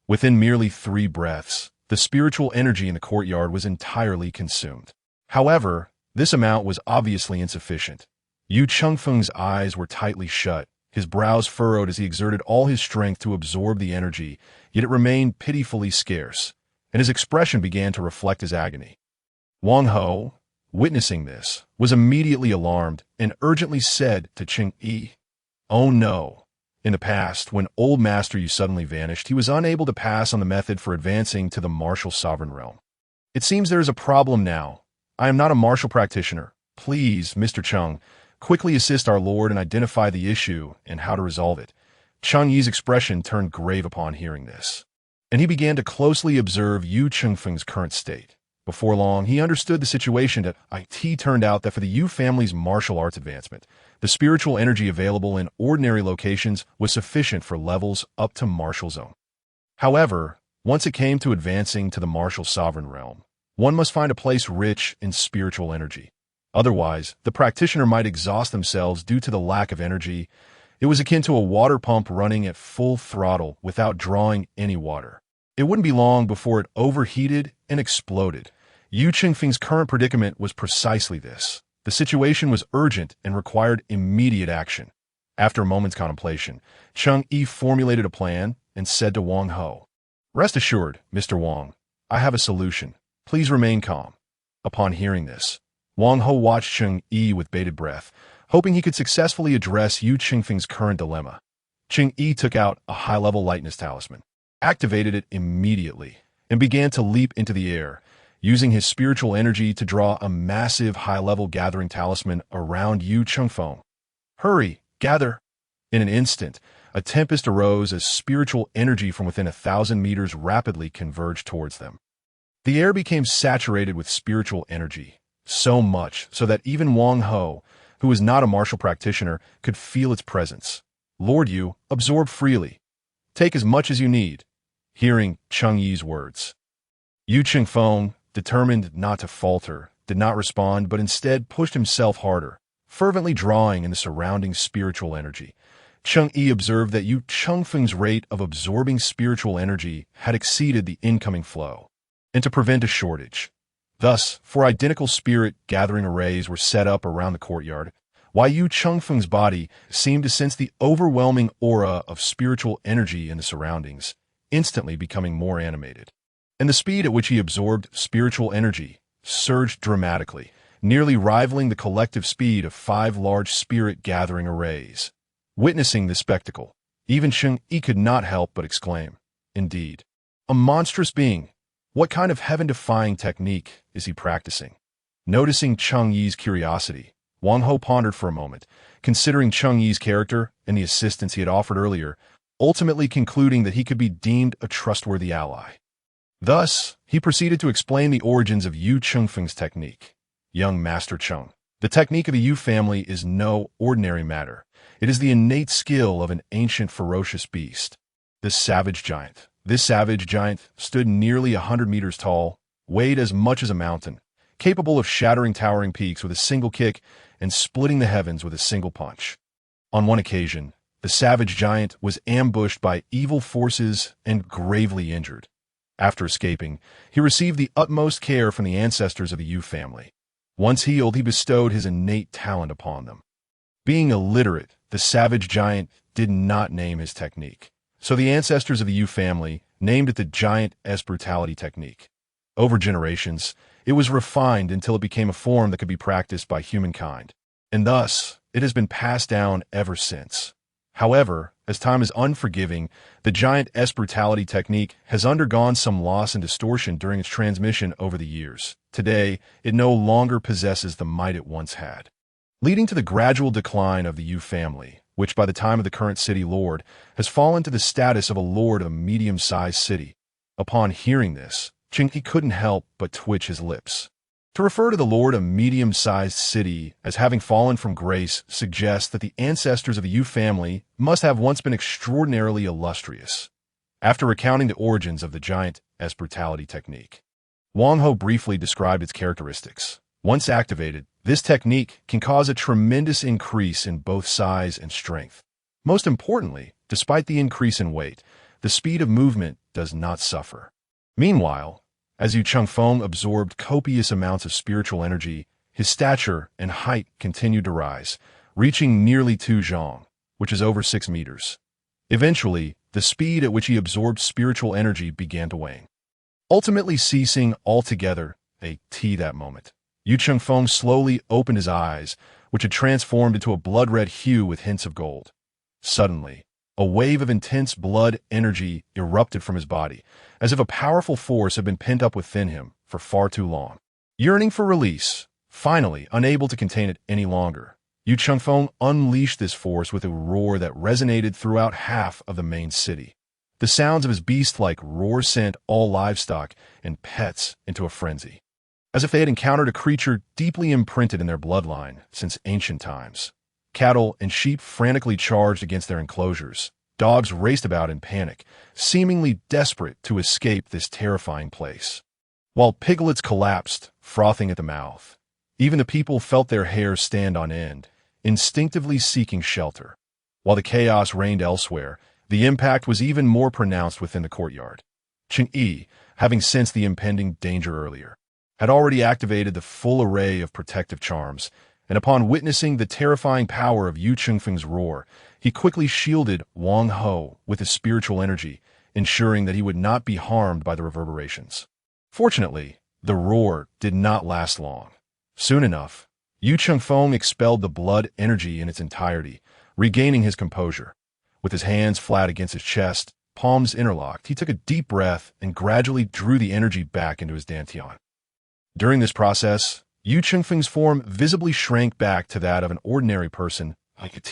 Within merely 3 breaths, the spiritual energy in the courtyard was entirely consumed. However, this amount was obviously insufficient. Yu Chengfeng's eyes were tightly shut, his brows furrowed as he exerted all his strength to absorb the energy, yet it remained pitifully scarce, and his expression began to reflect his agony. Wang Ho, witnessing this, was immediately alarmed and urgently said to Cheng Yi, "Oh no." In the past, when Old Master Yu suddenly vanished, he was unable to pass on the method for advancing to the martial sovereign realm. "It seems there is a problem now. I am not a martial practitioner. Please, Mr. Cheng, quickly assist our lord and identify the issue and how to resolve it." Cheng Yi's expression turned grave upon hearing this, and he began to closely observe Yu Chengfeng's current state. Before long, he understood the situation that it turned out that for the Yu family's martial arts advancement, the spiritual energy available in ordinary locations was sufficient for levels up to martial zone. However, once it came to advancing to the martial sovereign realm, one must find a place rich in spiritual energy. Otherwise, the practitioner might exhaust themselves due to the lack of energy. It was akin to a water pump running at full throttle without drawing any water. It wouldn't be long before it overheated and exploded. Yu Chengfeng's current predicament was precisely this. The situation was urgent and required immediate action. After a moment's contemplation, Cheng Yi formulated a plan and said to Wang Ho, "Rest assured, Mr. Wang, I have a solution. Please remain calm." Upon hearing this, Wang Ho watched Cheng Yi with bated breath, hoping he could successfully address Yu Chengfeng's current dilemma. Cheng Yi took out a high-level lightness talisman, activated it immediately, and began to leap into the air, using his spiritual energy to draw a massive high-level gathering talisman around Yu Chengfeng. "Hurry, gather!" In an instant, a tempest arose as spiritual energy from within 1,000 meters rapidly converged towards them. The air became saturated with spiritual energy, so much so that even Wang Ho, who was not a martial practitioner, could feel its presence. "Lord Yu, absorb freely. Take as much as you need." Hearing Cheng Yi's words, Yu Chengfeng, determined not to falter, did not respond but instead pushed himself harder, fervently drawing in the surrounding spiritual energy. Cheng Yi observed that Yu Chengfeng's rate of absorbing spiritual energy had exceeded the incoming flow, and to prevent a shortage. Thus, 4 identical spirit gathering arrays were set up around the courtyard, while Yu Chengfeng's body seemed to sense the overwhelming aura of spiritual energy in the surroundings, instantly becoming more animated. And the speed at which he absorbed spiritual energy surged dramatically, nearly rivaling the collective speed of 5 large spirit gathering arrays. Witnessing this spectacle, even Cheng Yi could not help but exclaim, "Indeed, a monstrous being! What kind of heaven-defying technique is he practicing?" Noticing Cheng Yi's curiosity, Wang Ho pondered for a moment, considering Cheng Yi's character and the assistance he had offered earlier, ultimately concluding that he could be deemed a trustworthy ally. Thus, he proceeded to explain the origins of Yu Chengfeng's technique. "Young Master Cheng, the technique of the Yu family is no ordinary matter. It is the innate skill of an ancient ferocious beast. This savage giant stood nearly 100 meters tall, weighed as much as a mountain, capable of shattering towering peaks with a single kick and splitting the heavens with a single punch. On one occasion, the savage giant was ambushed by evil forces and gravely injured. After escaping, he received the utmost care from the ancestors of the Yu family. Once healed, he bestowed his innate talent upon them. Being illiterate, the savage giant did not name his technique, so the ancestors of the Yu family named it the giant's brutality technique. Over generations, it was refined until it became a form that could be practiced by humankind, and thus it has been passed down ever since. However, as time is unforgiving, the giant's brutality technique has undergone some loss and distortion during its transmission over the years. Today, it no longer possesses the might it once had, leading to the gradual decline of the Yu family, which by the time of the current city lord has fallen to the status of a lord of a medium-sized city. Upon hearing this, Cheng Yi couldn't help but twitch his lips. To refer to the lord of a medium-sized city as having fallen from grace suggests that the ancestors of the Yu family must have once been extraordinarily illustrious. After recounting the origins of the giant brutality technique, Wang Ho briefly described its characteristics. Once activated, this technique can cause a tremendous increase in both size and strength. Most importantly, despite the increase in weight, the speed of movement does not suffer. Meanwhile, as Yu Chengfeng absorbed copious amounts of spiritual energy, his stature and height continued to rise, reaching nearly 2 zhang, which is over 6 meters. Eventually, the speed at which he absorbed spiritual energy began to wane, ultimately ceasing altogether. That moment, Yu Chengfeng slowly opened his eyes, which had transformed into a blood-red hue with hints of gold. Suddenly, a wave of intense blood energy erupted from his body, as if a powerful force had been pent up within him for far too long. Yearning for release, finally unable to contain it any longer, Yu Chengfeng unleashed this force with a roar that resonated throughout half of the main city. The sounds of his beast-like roar sent all livestock and pets into a frenzy, as if they had encountered a creature deeply imprinted in their bloodline since ancient times. Cattle and sheep frantically charged against their enclosures. Dogs raced about in panic, seemingly desperate to escape this terrifying place, while piglets collapsed, frothing at the mouth. Even the people felt their hair stand on end, instinctively seeking shelter. While the chaos reigned elsewhere, the impact was even more pronounced within the courtyard. Cheng Yi, having sensed the impending danger earlier, had already activated the full array of protective charms, and upon witnessing the terrifying power of Yu Chengfeng's roar, he quickly shielded Wang Ho with his spiritual energy, ensuring that he would not be harmed by the reverberations. Fortunately, the roar did not last long. Soon enough, Yu Chengfeng expelled the blood energy in its entirety, regaining his composure. With his hands flat against his chest, palms interlocked, he took a deep breath and gradually drew the energy back into his dantian. During this process, Yu Chengfeng's form visibly shrank back to that of an ordinary person.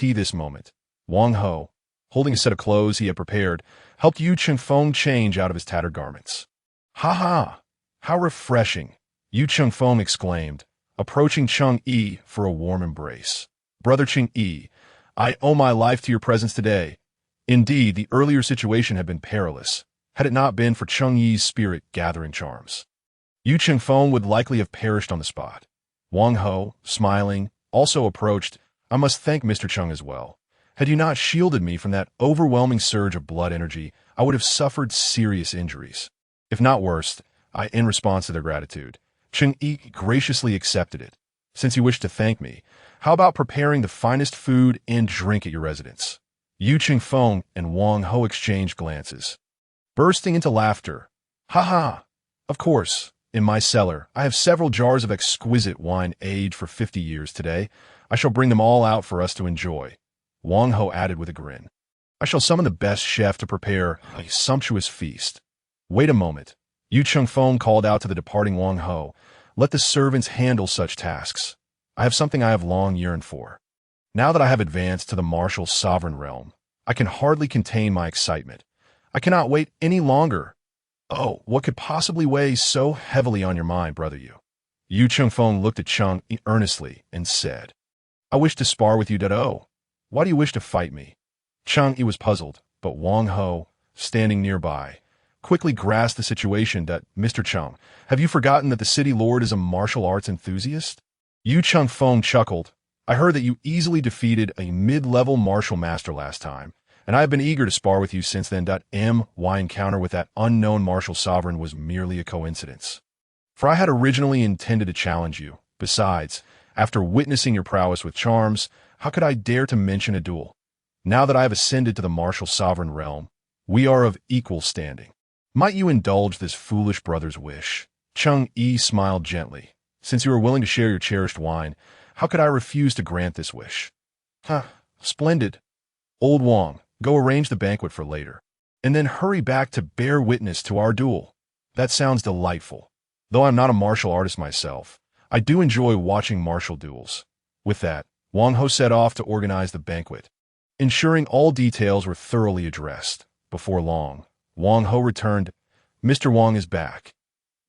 This moment, Wang Ho, holding a set of clothes he had prepared, helped Yu Chengfeng change out of his tattered garments. "Ha ha! How refreshing!" Yu Chengfeng exclaimed, approaching Cheng Yi for a warm embrace. "Brother Cheng Yi, I owe my life to your presence today." Indeed, the earlier situation had been perilous, had it not been for Cheng Yi's spirit-gathering charms. Yu Chengfeng would likely have perished on the spot. Wang Ho, smiling, also approached. "I must thank Mr. Cheng as well. Had you not shielded me from that overwhelming surge of blood energy, I would have suffered serious injuries. If not worse, in response to their gratitude, Cheng Yi graciously accepted it. Since you wish to thank me, how about preparing the finest food and drink at your residence?" Yu Chengfeng and Wang Ho exchanged glances, bursting into laughter. "Ha ha! Of course. In my cellar, I have several jars of exquisite wine aged for 50 years today. I shall bring them all out for us to enjoy," Wang Ho added with a grin. "I shall summon the best chef to prepare a sumptuous feast." "Wait a moment," Yu Chengfeng called out to the departing Wang Ho. "Let the servants handle such tasks. I have something I have long yearned for. Now that I have advanced to the martial sovereign realm, I can hardly contain my excitement. I cannot wait any longer. Oh, what could possibly weigh so heavily on your mind, brother Yu?" Yu Chengfeng looked at Cheng Yi earnestly and said, "I wish to spar with you, Dao. Why do you wish to fight me?" Cheng Yi was puzzled, but Wang Ho, standing nearby, quickly grasped the situation. "Mr. Cheng, have you forgotten that the city lord is a martial arts enthusiast?" Yu Chengfeng chuckled. "I heard that you easily defeated a mid-level martial master last time, and I have been eager to spar with you since then. My encounter with that unknown martial sovereign was merely a coincidence. For I had originally intended to challenge you. Besides, after witnessing your prowess with charms, how could I dare to mention a duel? Now that I have ascended to the martial sovereign realm, we are of equal standing. Might you indulge this foolish brother's wish?" Cheng Yi smiled gently. "Since you are willing to share your cherished wine, how could I refuse to grant this wish?" Splendid. Old Wang, go arrange the banquet for later, and then hurry back to bear witness to our duel. That sounds delightful. Though I'm not a martial artist myself, I do enjoy watching martial duels." With that, Wang Ho set off to organize the banquet. ensuring all details were thoroughly addressed. Before long, Wang Ho returned. "Mr. Wang is back.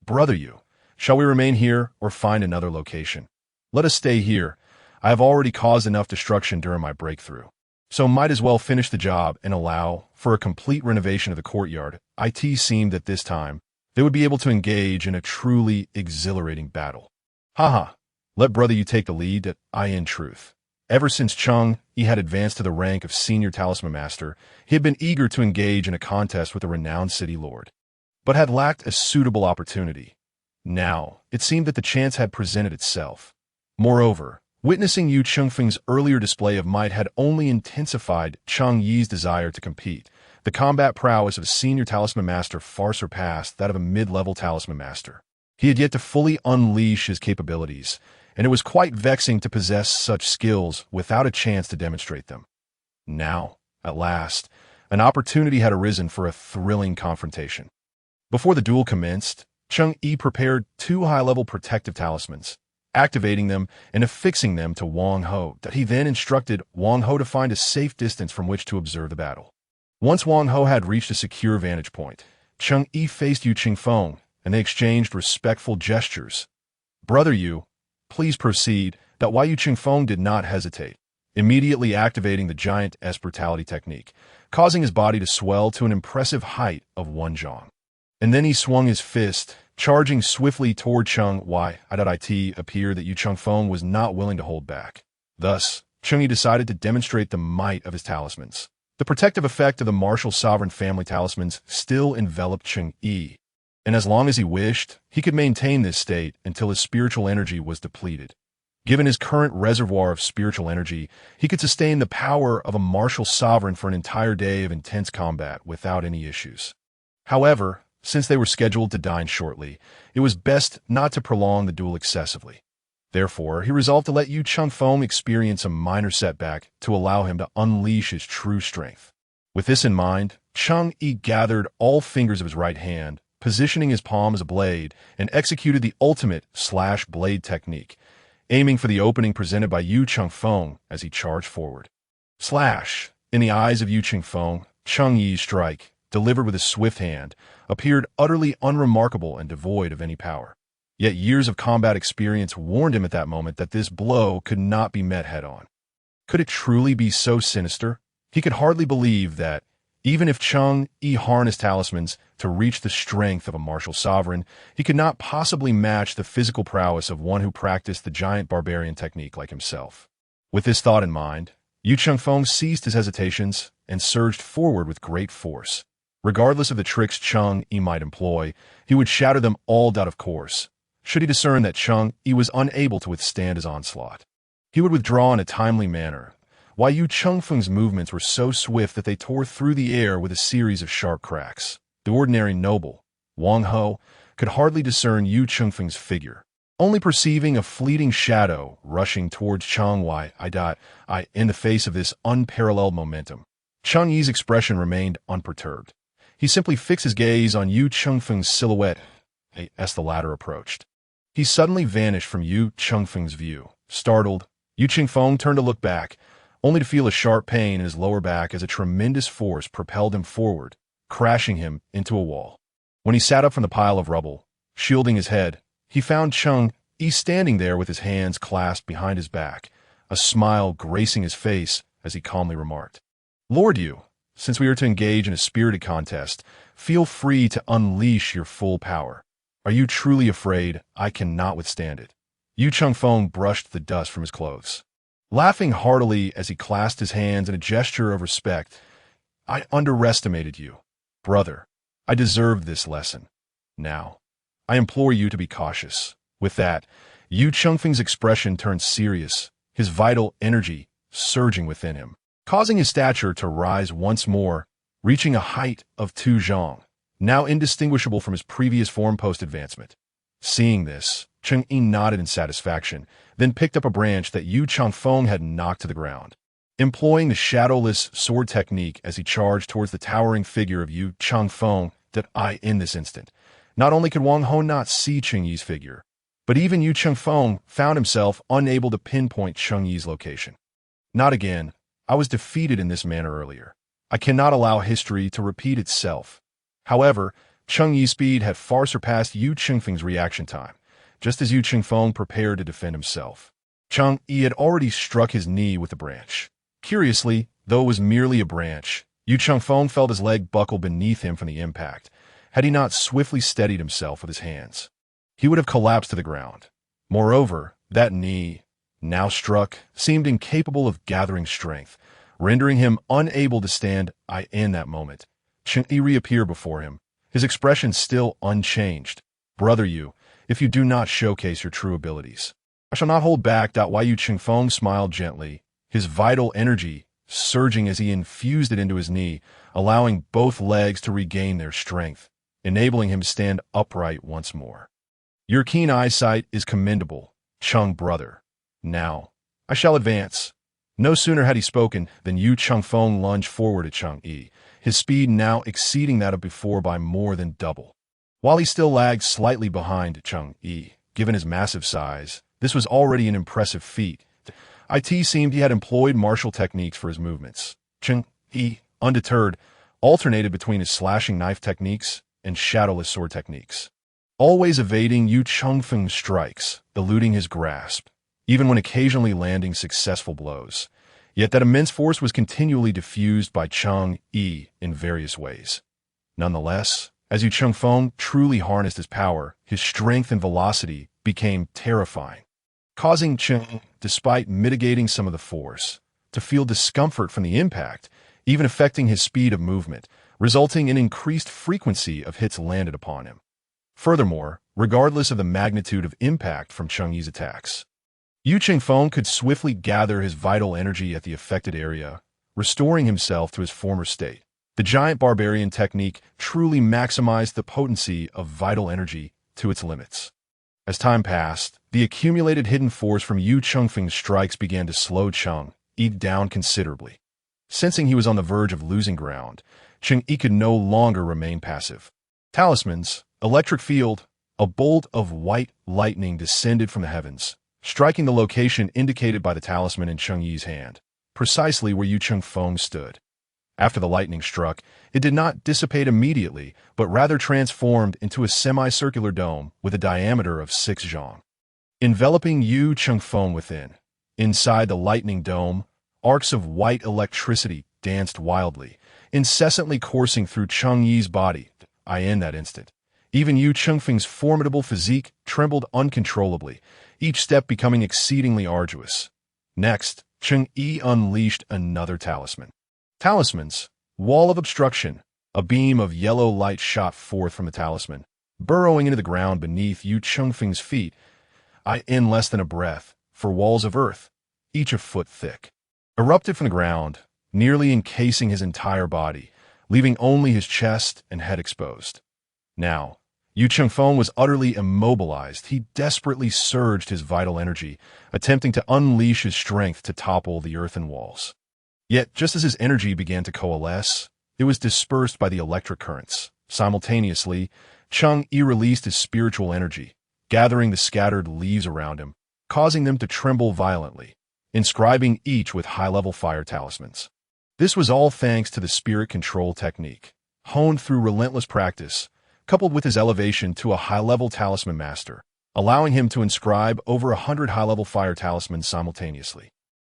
Brother Yu, shall we remain here or find another location?" "Let us stay here. I have already caused enough destruction during my breakthrough. So might as well finish the job and allow for a complete renovation of the courtyard." It seemed that this time they would be able to engage in a truly exhilarating battle. Haha, let Brother Yu take the lead. In truth, ever since Cheng Yi had advanced to the rank of senior talisman master, he had been eager to engage in a contest with a renowned city lord, but had lacked a suitable opportunity. Now, it seemed that the chance had presented itself. Moreover, witnessing Yu Chengfeng's earlier display of might had only intensified Cheng Yi's desire to compete. The combat prowess of a senior talisman master far surpassed that of a mid-level talisman master. He had yet to fully unleash his capabilities, and it was quite vexing to possess such skills without a chance to demonstrate them. Now, at last, an opportunity had arisen for a thrilling confrontation. Before the duel commenced, Cheng Yi prepared 2 high-level protective talismans, activating them and affixing them to Wang Ho. He then instructed Wang Ho to find a safe distance from which to observe the battle. Once Wang Ho had reached a secure vantage point, Cheng Yi faced Yu Chengfeng, and they exchanged respectful gestures. "Brother Yu, please proceed." Yu Chengfeng did not hesitate, immediately activating the giant brutality technique, causing his body to swell to an impressive height of 1 zhang. And then he swung his fist, charging swiftly toward Cheng Yi. It appeared that Yu Chengfeng was not willing to hold back. Thus, Cheng Yi decided to demonstrate the might of his talismans. The protective effect of the martial sovereign family talismans still enveloped Cheng Yi, and as long as he wished, he could maintain this state until his spiritual energy was depleted. Given his current reservoir of spiritual energy, he could sustain the power of a martial sovereign for an entire day of intense combat without any issues. However, since they were scheduled to dine shortly, it was best not to prolong the duel excessively. Therefore, he resolved to let Yu Chengfeng experience a minor setback to allow him to unleash his true strength. With this in mind, Cheng Yi gathered all fingers of his right hand, positioning his palm as a blade, and executed the ultimate slash-blade technique, aiming for the opening presented by Yu Chengfeng as he charged forward. Slash! In the eyes of Yu Chengfeng, Cheng Yi's strike, delivered with a swift hand, appeared utterly unremarkable and devoid of any power. Yet years of combat experience warned him at that moment that this blow could not be met head-on. Could it truly be so sinister? He could hardly believe that, even if Cheng Yi harnessed talismans to reach the strength of a martial sovereign, he could not possibly match the physical prowess of one who practiced the giant barbarian technique like himself. With this thought in mind, Yu Chengfeng ceased his hesitations and surged forward with great force. Regardless of the tricks Cheng Yi might employ, he would shatter them all out of course. Should he discern that Cheng Yi was unable to withstand his onslaught, he would withdraw in a timely manner. While Yu Chengfeng's movements were so swift that they tore through the air with a series of sharp cracks, the ordinary noble, Wang Ho, could hardly discern Yu Chengfeng's figure, only perceiving a fleeting shadow rushing towards Cheng Yi. In the face of this unparalleled momentum, Cheng Yi's expression remained unperturbed. He simply fixed his gaze on Yu Chengfeng's silhouette as the latter approached. He suddenly vanished from Yu Chengfeng's view. Startled, Yu Chengfeng turned to look back, only to feel a sharp pain in his lower back as a tremendous force propelled him forward, crashing him into a wall. When he sat up from the pile of rubble, shielding his head, he found Cheng Yi standing there with his hands clasped behind his back, a smile gracing his face as he calmly remarked, "Lord Yu, since we are to engage in a spirited contest, feel free to unleash your full power. Are you truly afraid? I cannot withstand it." Yu Chengfeng brushed the dust from his clothes, laughing heartily as he clasped his hands in a gesture of respect. "I underestimated you, brother. I deserved this lesson. Now, I implore you to be cautious." With that, Yu Chengfeng's expression turned serious, his vital energy surging within him, causing his stature to rise once more, reaching a height of 2 zhang, now indistinguishable from his previous form post-advancement. Seeing this, Cheng Yi nodded in satisfaction, then picked up a branch that Yu Chengfeng had knocked to the ground. Employing the shadowless sword technique as he charged towards the towering figure of Yu Chengfeng, in this instant, not only could Wang Ho not see Cheng Yi's figure, but even Yu Chengfeng found himself unable to pinpoint Cheng Yi's location. "Not again. I was defeated in this manner earlier. I cannot allow history to repeat itself. However, Cheng Yi's speed had far surpassed Yu Qingfeng's reaction time, just as Yu Qingfeng prepared to defend himself. Cheng Yi had already struck his knee with the branch. Curiously, though it was merely a branch, Yu Qingfeng felt his leg buckle beneath him from the impact. Had he not swiftly steadied himself with his hands, he would have collapsed to the ground. Moreover, that knee, now struck, seemed incapable of gathering strength, rendering him unable to stand. In that moment, Cheng Yi reappeared before him, his expression still unchanged. "Brother Yu, if you do not showcase your true abilities, I shall not hold back." Yu Qingfeng smiled gently, his vital energy surging as he infused it into his knee, allowing both legs to regain their strength, enabling him to stand upright once more. "Your keen eyesight is commendable, Cheng brother. Now, I shall advance." No sooner had he spoken than Yu Qingfeng lunged forward at Cheng Yi, his speed now exceeding that of before by more than double. While he still lagged slightly behind Cheng Yi, given his massive size, this was already an impressive feat. It seemed he had employed martial techniques for his movements. Cheng Yi, undeterred, alternated between his slashing knife techniques and shadowless sword techniques, always evading Yu Qingfeng's strikes, eluding his grasp, even when occasionally landing successful blows. Yet that immense force was continually diffused by Cheng Yi in various ways. Nonetheless, as Yu Qingfeng truly harnessed his power, his strength and velocity became terrifying, causing Cheng, despite mitigating some of the force, to feel discomfort from the impact, even affecting his speed of movement, resulting in increased frequency of hits landed upon him. Furthermore, regardless of the magnitude of impact from Cheng Yi's attacks, Yu Qingfeng could swiftly gather his vital energy at the affected area, restoring himself to his former state. The giant barbarian technique truly maximized the potency of vital energy to its limits. As time passed, the accumulated hidden force from Yu Qingfeng's strikes began to slow Cheng Yi down considerably. Sensing he was on the verge of losing ground, Cheng Yi could no longer remain passive. Talismans, electric field, a bolt of white lightning descended from the heavens, striking the location indicated by the talisman in Cheng Yi's hand, precisely where Yu Qingfeng stood. After the lightning struck, it did not dissipate immediately, but rather transformed into a semicircular dome with a diameter of 6 zhang, enveloping Yu Qingfeng within. Inside the lightning dome, arcs of white electricity danced wildly, incessantly coursing through Cheng Yi's body. In that instant, even Yu Qingfeng's formidable physique trembled uncontrollably, each step becoming exceedingly arduous. Next, Cheng Yi unleashed another talisman. Talismans, wall of obstruction. A beam of yellow light shot forth from the talisman, burrowing into the ground beneath Yu Qingfeng's feet, in less than a breath, for walls of earth, each a foot thick, erupted from the ground, nearly encasing his entire body, leaving only his chest and head exposed. Now, Yu Qingfeng was utterly immobilized. He desperately surged his vital energy, attempting to unleash his strength to topple the earthen walls. Yet, just as his energy began to coalesce, it was dispersed by the electric currents. Simultaneously, Cheng Yi released his spiritual energy, gathering the scattered leaves around him, causing them to tremble violently, inscribing each with high-level fire talismans. This was all thanks to the spirit control technique, honed through relentless practice, coupled with his elevation to a high-level talisman master, allowing him to inscribe over 100 high-level fire talismans simultaneously.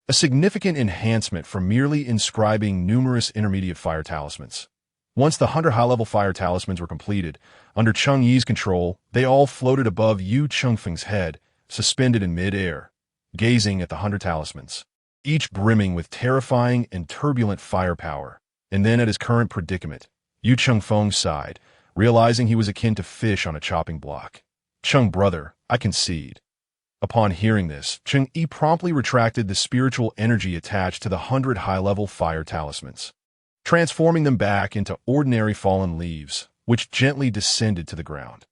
A significant enhancement from merely inscribing numerous intermediate fire talismans. Once the 100 high-level fire talismans were completed, under Cheng Yi's control, they all floated above Yu Qingfeng's head, suspended in mid-air, gazing at the 100 talismans, each brimming with terrifying and turbulent firepower. And then at his current predicament, Yu Qingfeng sighed, realizing he was akin to fish on a chopping block. "Cheng brother, I concede." Upon hearing this, Cheng Yi promptly retracted the spiritual energy attached to the 100 high-level fire talismans, transforming them back into ordinary fallen leaves, which gently descended to the ground.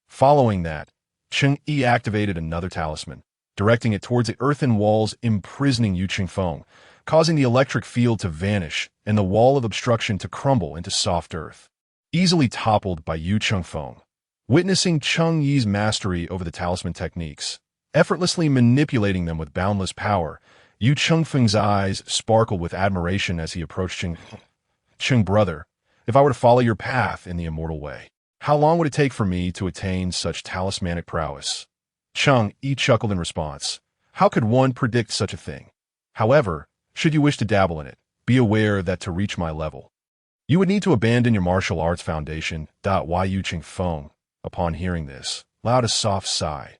Following that, Cheng Yi activated another talisman, directing it towards the earthen walls imprisoning Yu Qingfeng, causing the electric field to vanish and the wall of obstruction to crumble into soft earth, easily toppled by Yu Qingfeng. Witnessing Cheng Yi's mastery over the talisman techniques, effortlessly manipulating them with boundless power, Yu Chengfeng's eyes sparkled with admiration as he approached Cheng, brother, if I were to follow your path in the immortal way, how long would it take for me to attain such talismanic prowess? Cheng Yi chuckled in response. How could one predict such a thing? However, should you wish to dabble in it, be aware that to reach my level, you would need to abandon your martial arts foundation. Yu Chengfeng, upon hearing this, allowed a soft sigh.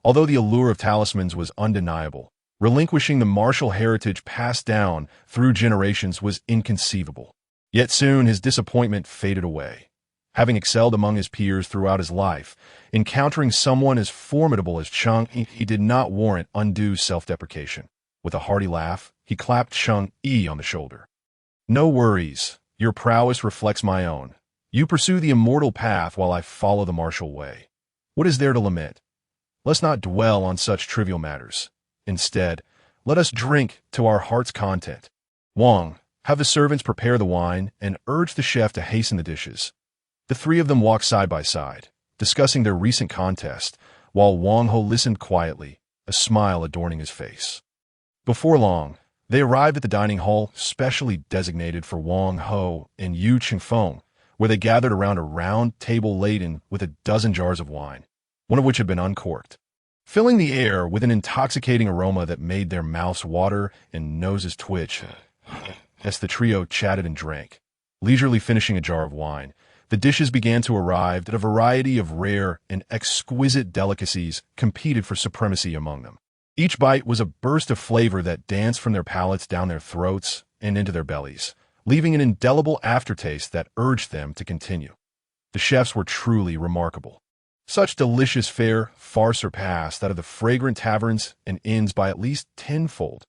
Although the allure of talismans was undeniable, relinquishing the martial heritage passed down through generations was inconceivable. Yet soon his disappointment faded away. Having excelled among his peers throughout his life, encountering someone as formidable as Cheng Yi did not warrant undue self-deprecation. With a hearty laugh, he clapped Cheng Yi on the shoulder. No worries, your prowess reflects my own. You pursue the immortal path while I follow the martial way. What is there to lament? Let's not dwell on such trivial matters. Instead, let us drink to our heart's content. Wang, have the servants prepare the wine and urge the chef to hasten the dishes. The three of them walked side by side, discussing their recent contest, while Wang Ho listened quietly, a smile adorning his face. Before long, they arrived at the dining hall specially designated for Wang Ho and Yu Chengfeng, where they gathered around a round table laden with a dozen jars of wine, one of which had been uncorked, filling the air with an intoxicating aroma that made their mouths water and noses twitch. As the trio chatted and drank, leisurely finishing a jar of wine, the dishes began to arrive that a variety of rare and exquisite delicacies competed for supremacy among them. Each bite was a burst of flavor that danced from their palates down their throats and into their bellies, leaving an indelible aftertaste that urged them to continue. The chefs were truly remarkable. Such delicious fare far surpassed that of the fragrant taverns and inns by at least tenfold.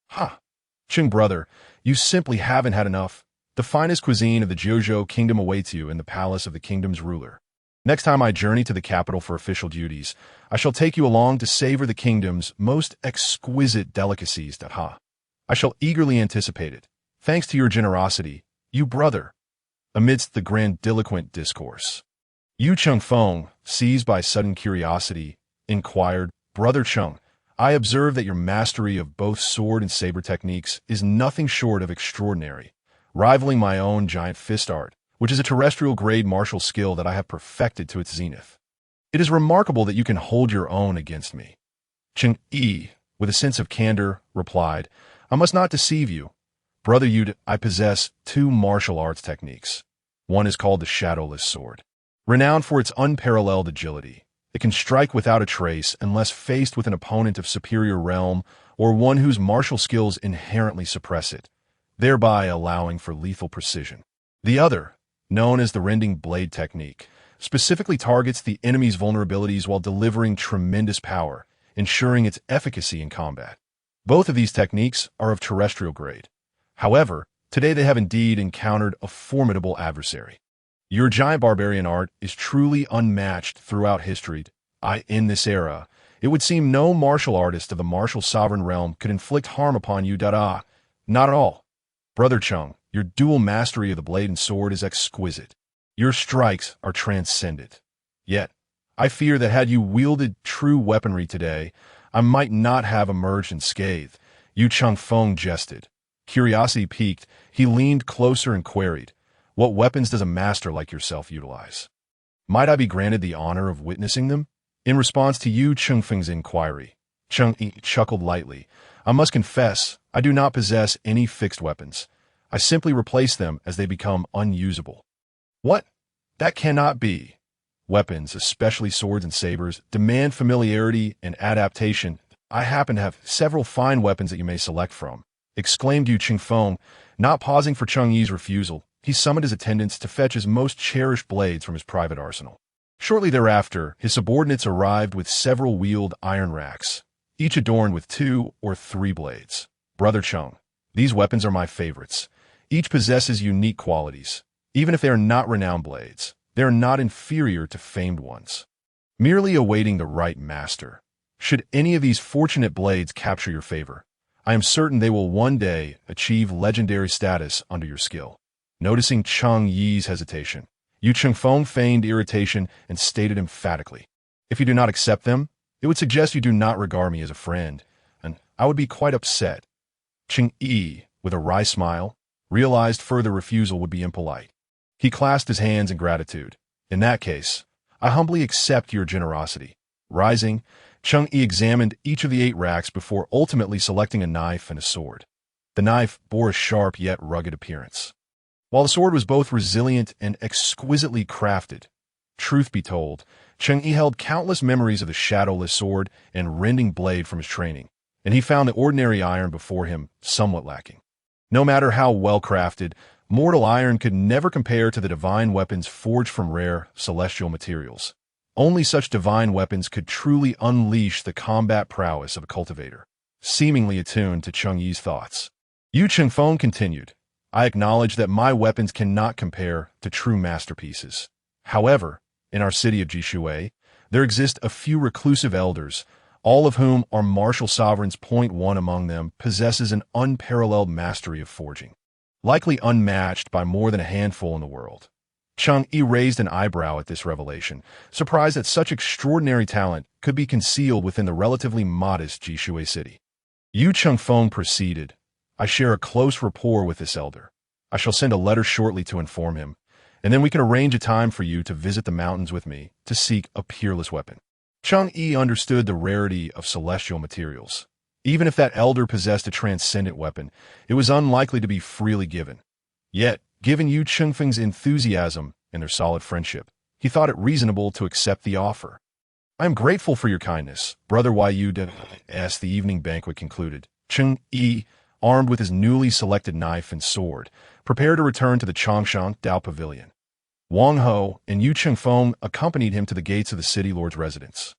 Ha! Cheng brother, you simply haven't had enough. The finest cuisine of the Dojo kingdom awaits you in the palace of the kingdom's ruler. Next time I journey to the capital for official duties, I shall take you along to savor the kingdom's most exquisite delicacies. I shall eagerly anticipate it, thanks to your generosity, you brother. Amidst the grandiloquent discourse, Yu Chengfeng, seized by sudden curiosity, inquired, Brother Cheng, I observe that your mastery of both sword and saber techniques is nothing short of extraordinary, rivaling my own giant fist art, which is a terrestrial-grade martial skill that I have perfected to its zenith. It is remarkable that you can hold your own against me. Cheng Yi, with a sense of candor, replied, I must not deceive you. Brother Yu, I possess two martial arts techniques. One is called the Shadowless Sword. Renowned for its unparalleled agility, it can strike without a trace unless faced with an opponent of superior realm or one whose martial skills inherently suppress it, thereby allowing for lethal precision. The other, known as the rending blade technique, specifically targets the enemy's vulnerabilities while delivering tremendous power, ensuring its efficacy in combat. Both of these techniques are of terrestrial grade. However, today they have indeed encountered a formidable adversary. Your giant barbarian art is truly unmatched throughout history. In this era, it would seem no martial artist of the martial sovereign realm could inflict harm upon you. Not at all. Brother Cheng, your dual mastery of the blade and sword is exquisite. Your strikes are transcendent. Yet, I fear that had you wielded true weaponry today, I might not have emerged unscathed. Yu Chengfeng jested. Curiosity piqued, he leaned closer and queried, what weapons does a master like yourself utilize? Might I be granted the honor of witnessing them? In response to Yu Chengfeng's inquiry, Cheng Yi chuckled lightly. I must confess, I do not possess any fixed weapons. I simply replace them as they become unusable. What? That cannot be. Weapons, especially swords and sabers, demand familiarity and adaptation. I happen to have several fine weapons that you may select from, exclaimed Yu Chengfeng, not pausing for Cheng Yi's refusal. He summoned his attendants to fetch his most cherished blades from his private arsenal. Shortly thereafter, his subordinates arrived with several wheeled iron racks, each adorned with 2 or 3 blades. Brother Cheng, these weapons are my favorites. Each possesses unique qualities. Even if they are not renowned blades, they are not inferior to famed ones. Merely awaiting the right master. Should any of these fortunate blades capture your favor, I am certain they will one day achieve legendary status under your skill. Noticing Cheng Yi's hesitation, Yu Chengfeng feigned irritation and stated emphatically, if you do not accept them, it would suggest you do not regard me as a friend, and I would be quite upset. Cheng Yi, with a wry smile, realized further refusal would be impolite. He clasped his hands in gratitude. In that case, I humbly accept your generosity. Rising, Cheng Yi examined each of the 8 racks before ultimately selecting a knife and a sword. The knife bore a sharp yet rugged appearance, while the sword was both resilient and exquisitely crafted. Truth be told, Cheng Yi held countless memories of the shadowless sword and rending blade from his training, and he found the ordinary iron before him somewhat lacking. No matter how well crafted, mortal iron could never compare to the divine weapons forged from rare, celestial materials. Only such divine weapons could truly unleash the combat prowess of a cultivator. Seemingly attuned to Cheng Yi's thoughts, Yu Chengfeng continued, I acknowledge that my weapons cannot compare to true masterpieces. However, in our city of Jishui, there exist a few reclusive elders, all of whom are martial sovereigns. One among them possesses an unparalleled mastery of forging, likely unmatched by more than a handful in the world. Cheng Yi raised an eyebrow at this revelation, surprised that such extraordinary talent could be concealed within the relatively modest Jishui city. Yu Chengfeng proceeded, I share a close rapport with this elder. I shall send a letter shortly to inform him, and then we can arrange a time for you to visit the mountains with me to seek a peerless weapon. Cheng Yi understood the rarity of celestial materials. Even if that elder possessed a transcendent weapon, it was unlikely to be freely given. Yet, given Yu Chengfeng's enthusiasm and their solid friendship, he thought it reasonable to accept the offer. I am grateful for your kindness, Brother Yu. As the evening banquet concluded, Cheng Yi, armed with his newly selected knife and sword, prepared to return to the Changshan Dao Pavilion. Wang Ho and Yu Chengfeng accompanied him to the gates of the city lord's residence.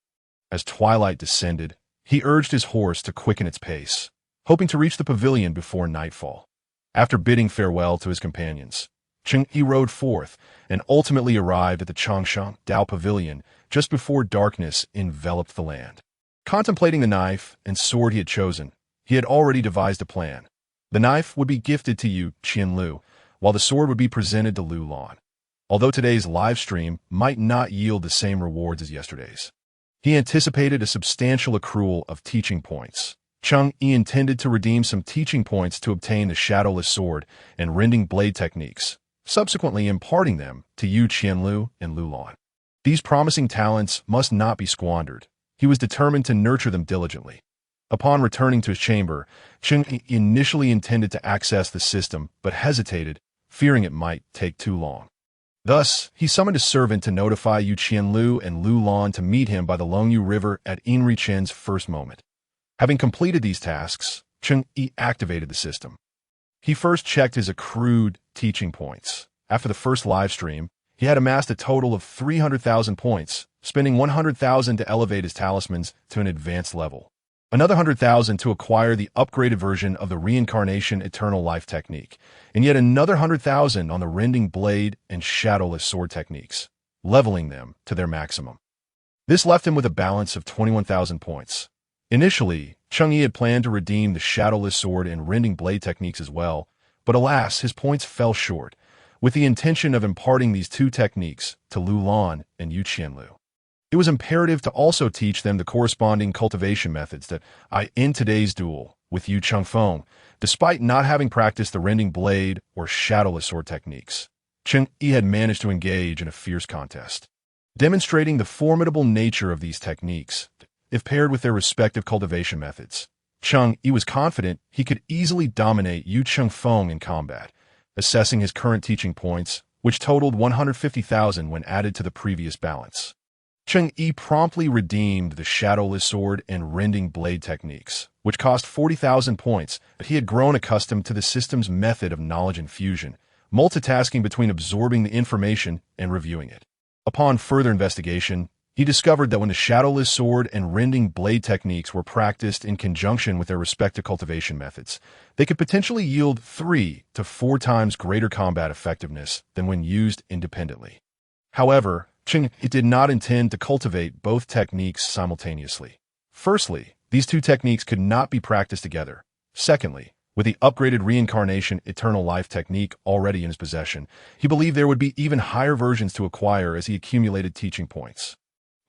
As twilight descended, he urged his horse to quicken its pace, hoping to reach the pavilion before nightfall. After bidding farewell to his companions, Cheng Yi rode forth and ultimately arrived at the Changshan Dao Pavilion just before darkness enveloped the land. Contemplating the knife and sword he had chosen, he had already devised a plan. The knife would be gifted to Yu Qianlu, while the sword would be presented to Lu Lan. Although today's live stream might not yield the same rewards as yesterday's, he anticipated a substantial accrual of teaching points. Cheng Yi intended to redeem some teaching points to obtain the shadowless sword and rending blade techniques, subsequently imparting them to Yu Qianlu and Lu Lan. These promising talents must not be squandered. He was determined to nurture them diligently. Upon returning to his chamber, Cheng Yi initially intended to access the system, but hesitated, fearing it might take too long. Thus, he summoned a servant to notify Yu Qianlu and Lu Lan to meet him by the Longyu River at Inri Chen's first moment. Having completed these tasks, Cheng Yi activated the system. He first checked his accrued teaching points. After the first live stream, he had amassed a total of 300,000 points, spending 100,000 to elevate his talismans to an advanced level. Another 100,000 to acquire the upgraded version of the Reincarnation Eternal Life technique, and yet another 100,000 on the Rending Blade and Shadowless Sword techniques, leveling them to their maximum. This left him with a balance of 21,000 points. Initially, Cheng Yi had planned to redeem the Shadowless Sword and Rending Blade techniques as well, but alas, his points fell short, with the intention of imparting these two techniques to Lu Lan and Yu Qianlu. It was imperative to also teach them the corresponding cultivation methods that in today's duel with Yu Chengfeng, despite not having practiced the Rending Blade or Shadowless Sword techniques, Cheng Yi had managed to engage in a fierce contest. Demonstrating the formidable nature of these techniques, if paired with their respective cultivation methods, Cheng Yi was confident he could easily dominate Yu Chengfeng in combat, assessing his current teaching points, which totaled 150,000 when added to the previous balance. Cheng Yi promptly redeemed the Shadowless Sword and Rending Blade techniques, which cost 40,000 points, but he had grown accustomed to the system's method of knowledge infusion, multitasking between absorbing the information and reviewing it. Upon further investigation, he discovered that when the Shadowless Sword and Rending Blade techniques were practiced in conjunction with their respective cultivation methods, they could potentially yield 3 to 4 times greater combat effectiveness than when used independently. However, Cheng Yi did not intend to cultivate both techniques simultaneously. Firstly, these two techniques could not be practiced together. Secondly, with the upgraded Reincarnation Eternal Life technique already in his possession, he believed there would be even higher versions to acquire as he accumulated teaching points.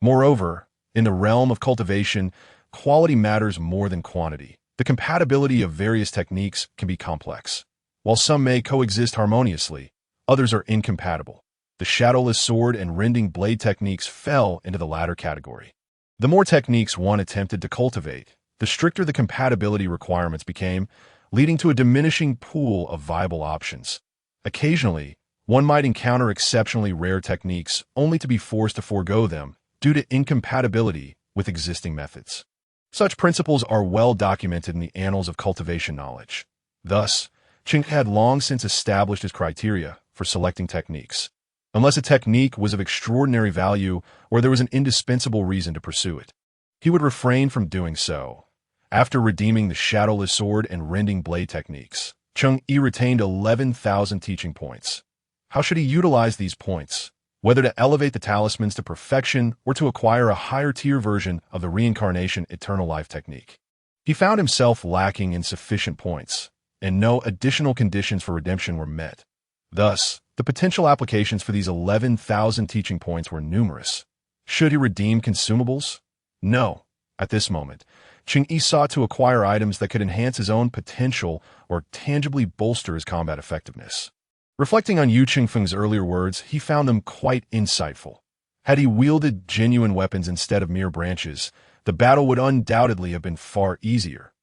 Moreover, in the realm of cultivation, quality matters more than quantity. The compatibility of various techniques can be complex. While some may coexist harmoniously, others are incompatible. The shadowless sword and rending blade techniques fell into the latter category. The more techniques one attempted to cultivate, the stricter the compatibility requirements became, leading to a diminishing pool of viable options. Occasionally, one might encounter exceptionally rare techniques only to be forced to forego them due to incompatibility with existing methods. Such principles are well documented in the annals of cultivation knowledge. Thus, Cheng had long since established his criteria for selecting techniques, unless a technique was of extraordinary value or there was an indispensable reason to pursue it. He would refrain from doing so. After redeeming the shadowless sword and rending blade techniques, Cheng Yi retained 11,000 teaching points. How should he utilize these points? Whether to elevate the talismans to perfection or to acquire a higher-tier version of the reincarnation eternal life technique. He found himself lacking in sufficient points, and no additional conditions for redemption were met. Thus, the potential applications for these 11,000 teaching points were numerous. Should he redeem consumables? No. At this moment, Cheng Yi sought to acquire items that could enhance his own potential or tangibly bolster his combat effectiveness. Reflecting on Yu Chengfeng's earlier words, he found them quite insightful. Had he wielded genuine weapons instead of mere branches, the battle would undoubtedly have been far easier.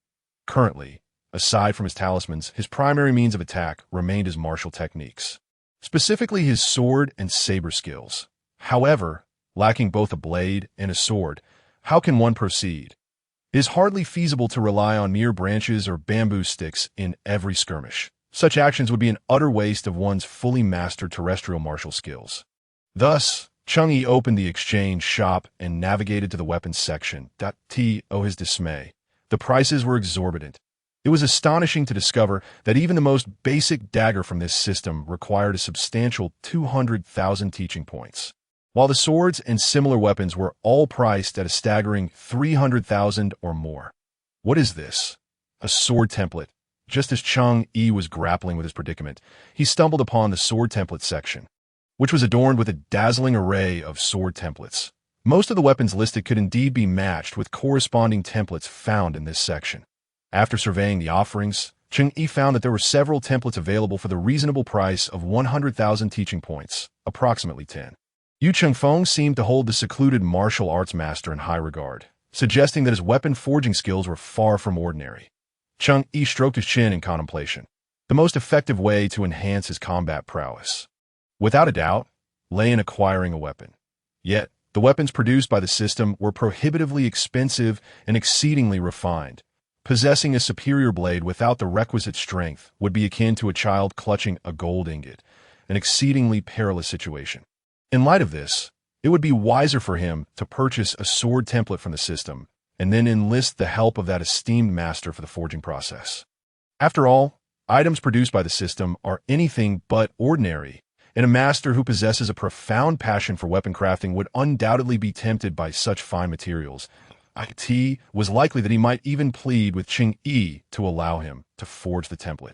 Currently, aside from his talismans, his primary means of attack remained his martial techniques, specifically his sword and saber skills. However, lacking both a blade and a sword, how can one proceed? It is hardly feasible to rely on mere branches or bamboo sticks in every skirmish. Such actions would be an utter waste of one's fully mastered terrestrial martial skills. Thus, Cheng Yi opened the exchange shop and navigated to the weapons section. To his dismay, the prices were exorbitant. It was astonishing to discover that even the most basic dagger from this system required a substantial 200,000 teaching points, while the swords and similar weapons were all priced at a staggering 300,000 or more. What is this? A sword template. Just as Cheng Yi was grappling with his predicament, he stumbled upon the sword template section, which was adorned with a dazzling array of sword templates. Most of the weapons listed could indeed be matched with corresponding templates found in this section. After surveying the offerings, Cheng Yi found that there were several templates available for the reasonable price of 100,000 teaching points, approximately 10. Yu Chengfeng seemed to hold the secluded martial arts master in high regard, suggesting that his weapon forging skills were far from ordinary. Cheng Yi stroked his chin in contemplation, the most effective way to enhance his combat prowess. Without a doubt, lay in acquiring a weapon. Yet, the weapons produced by the system were prohibitively expensive and exceedingly refined. Possessing a superior blade without the requisite strength would be akin to a child clutching a gold ingot, an exceedingly perilous situation. In light of this, it would be wiser for him to purchase a sword template from the system and then enlist the help of that esteemed master for the forging process. After all, items produced by the system are anything but ordinary, and a master who possesses a profound passion for weapon crafting would undoubtedly be tempted by such fine materials. It was likely that he might even plead with Cheng Yi to allow him to forge the template.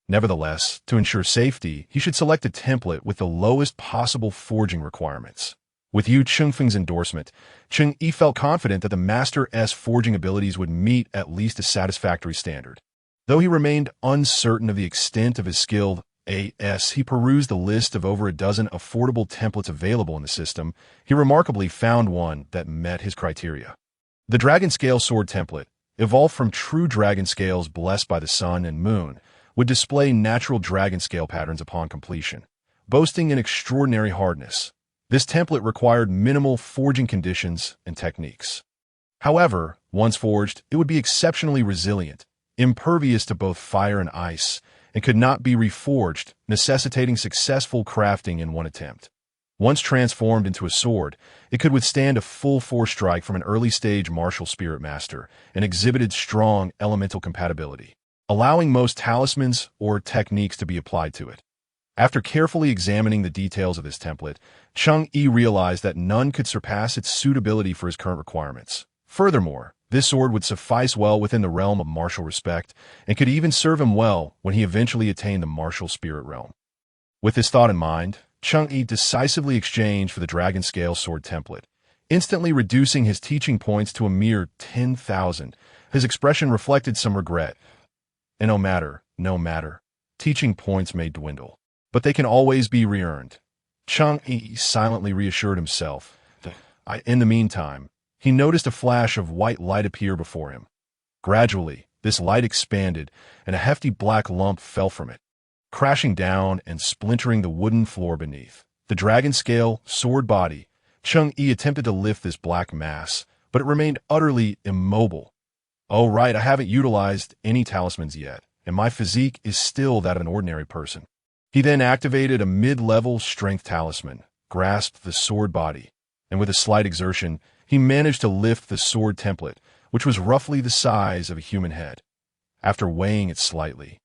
Nevertheless, to ensure safety, he should select a template with the lowest possible forging requirements. With Yu Chengfeng's endorsement, Cheng Yi felt confident that the Master's forging abilities would meet at least a satisfactory standard. Though he remained uncertain of the extent of his skill, as he perused the list of over a dozen affordable templates available in the system, he remarkably found one that met his criteria. The Dragon Scale Sword template, evolved from true dragon scales blessed by the sun and moon, would display natural dragon scale patterns upon completion, boasting an extraordinary hardness. This template required minimal forging conditions and techniques. However, once forged, it would be exceptionally resilient, impervious to both fire and ice, and could not be reforged, necessitating successful crafting in one attempt. Once transformed into a sword, it could withstand a full force strike from an early-stage martial spirit master and exhibited strong elemental compatibility, allowing most talismans or techniques to be applied to it. After carefully examining the details of this template, Cheng Yi realized that none could surpass its suitability for his current requirements. Furthermore, this sword would suffice well within the realm of martial respect and could even serve him well when he eventually attained the martial spirit realm. With this thought in mind, Cheng Yi decisively exchanged for the Dragon Scale Sword template, instantly reducing his teaching points to a mere 10,000, His expression reflected some regret. And no matter. Teaching points may dwindle, but they can always be re-earned. Cheng Yi silently reassured himself. In the meantime, he noticed a flash of white light appear before him. Gradually, this light expanded, and a hefty black lump fell from it, crashing down and splintering the wooden floor beneath. The dragon-scale, sword body. Cheng Yi attempted to lift this black mass, but it remained utterly immobile. Oh right, I haven't utilized any talismans yet, and my physique is still that of an ordinary person. He then activated a mid-level strength talisman, grasped the sword body, and with a slight exertion, he managed to lift the sword template, which was roughly the size of a human head. After weighing it slightly,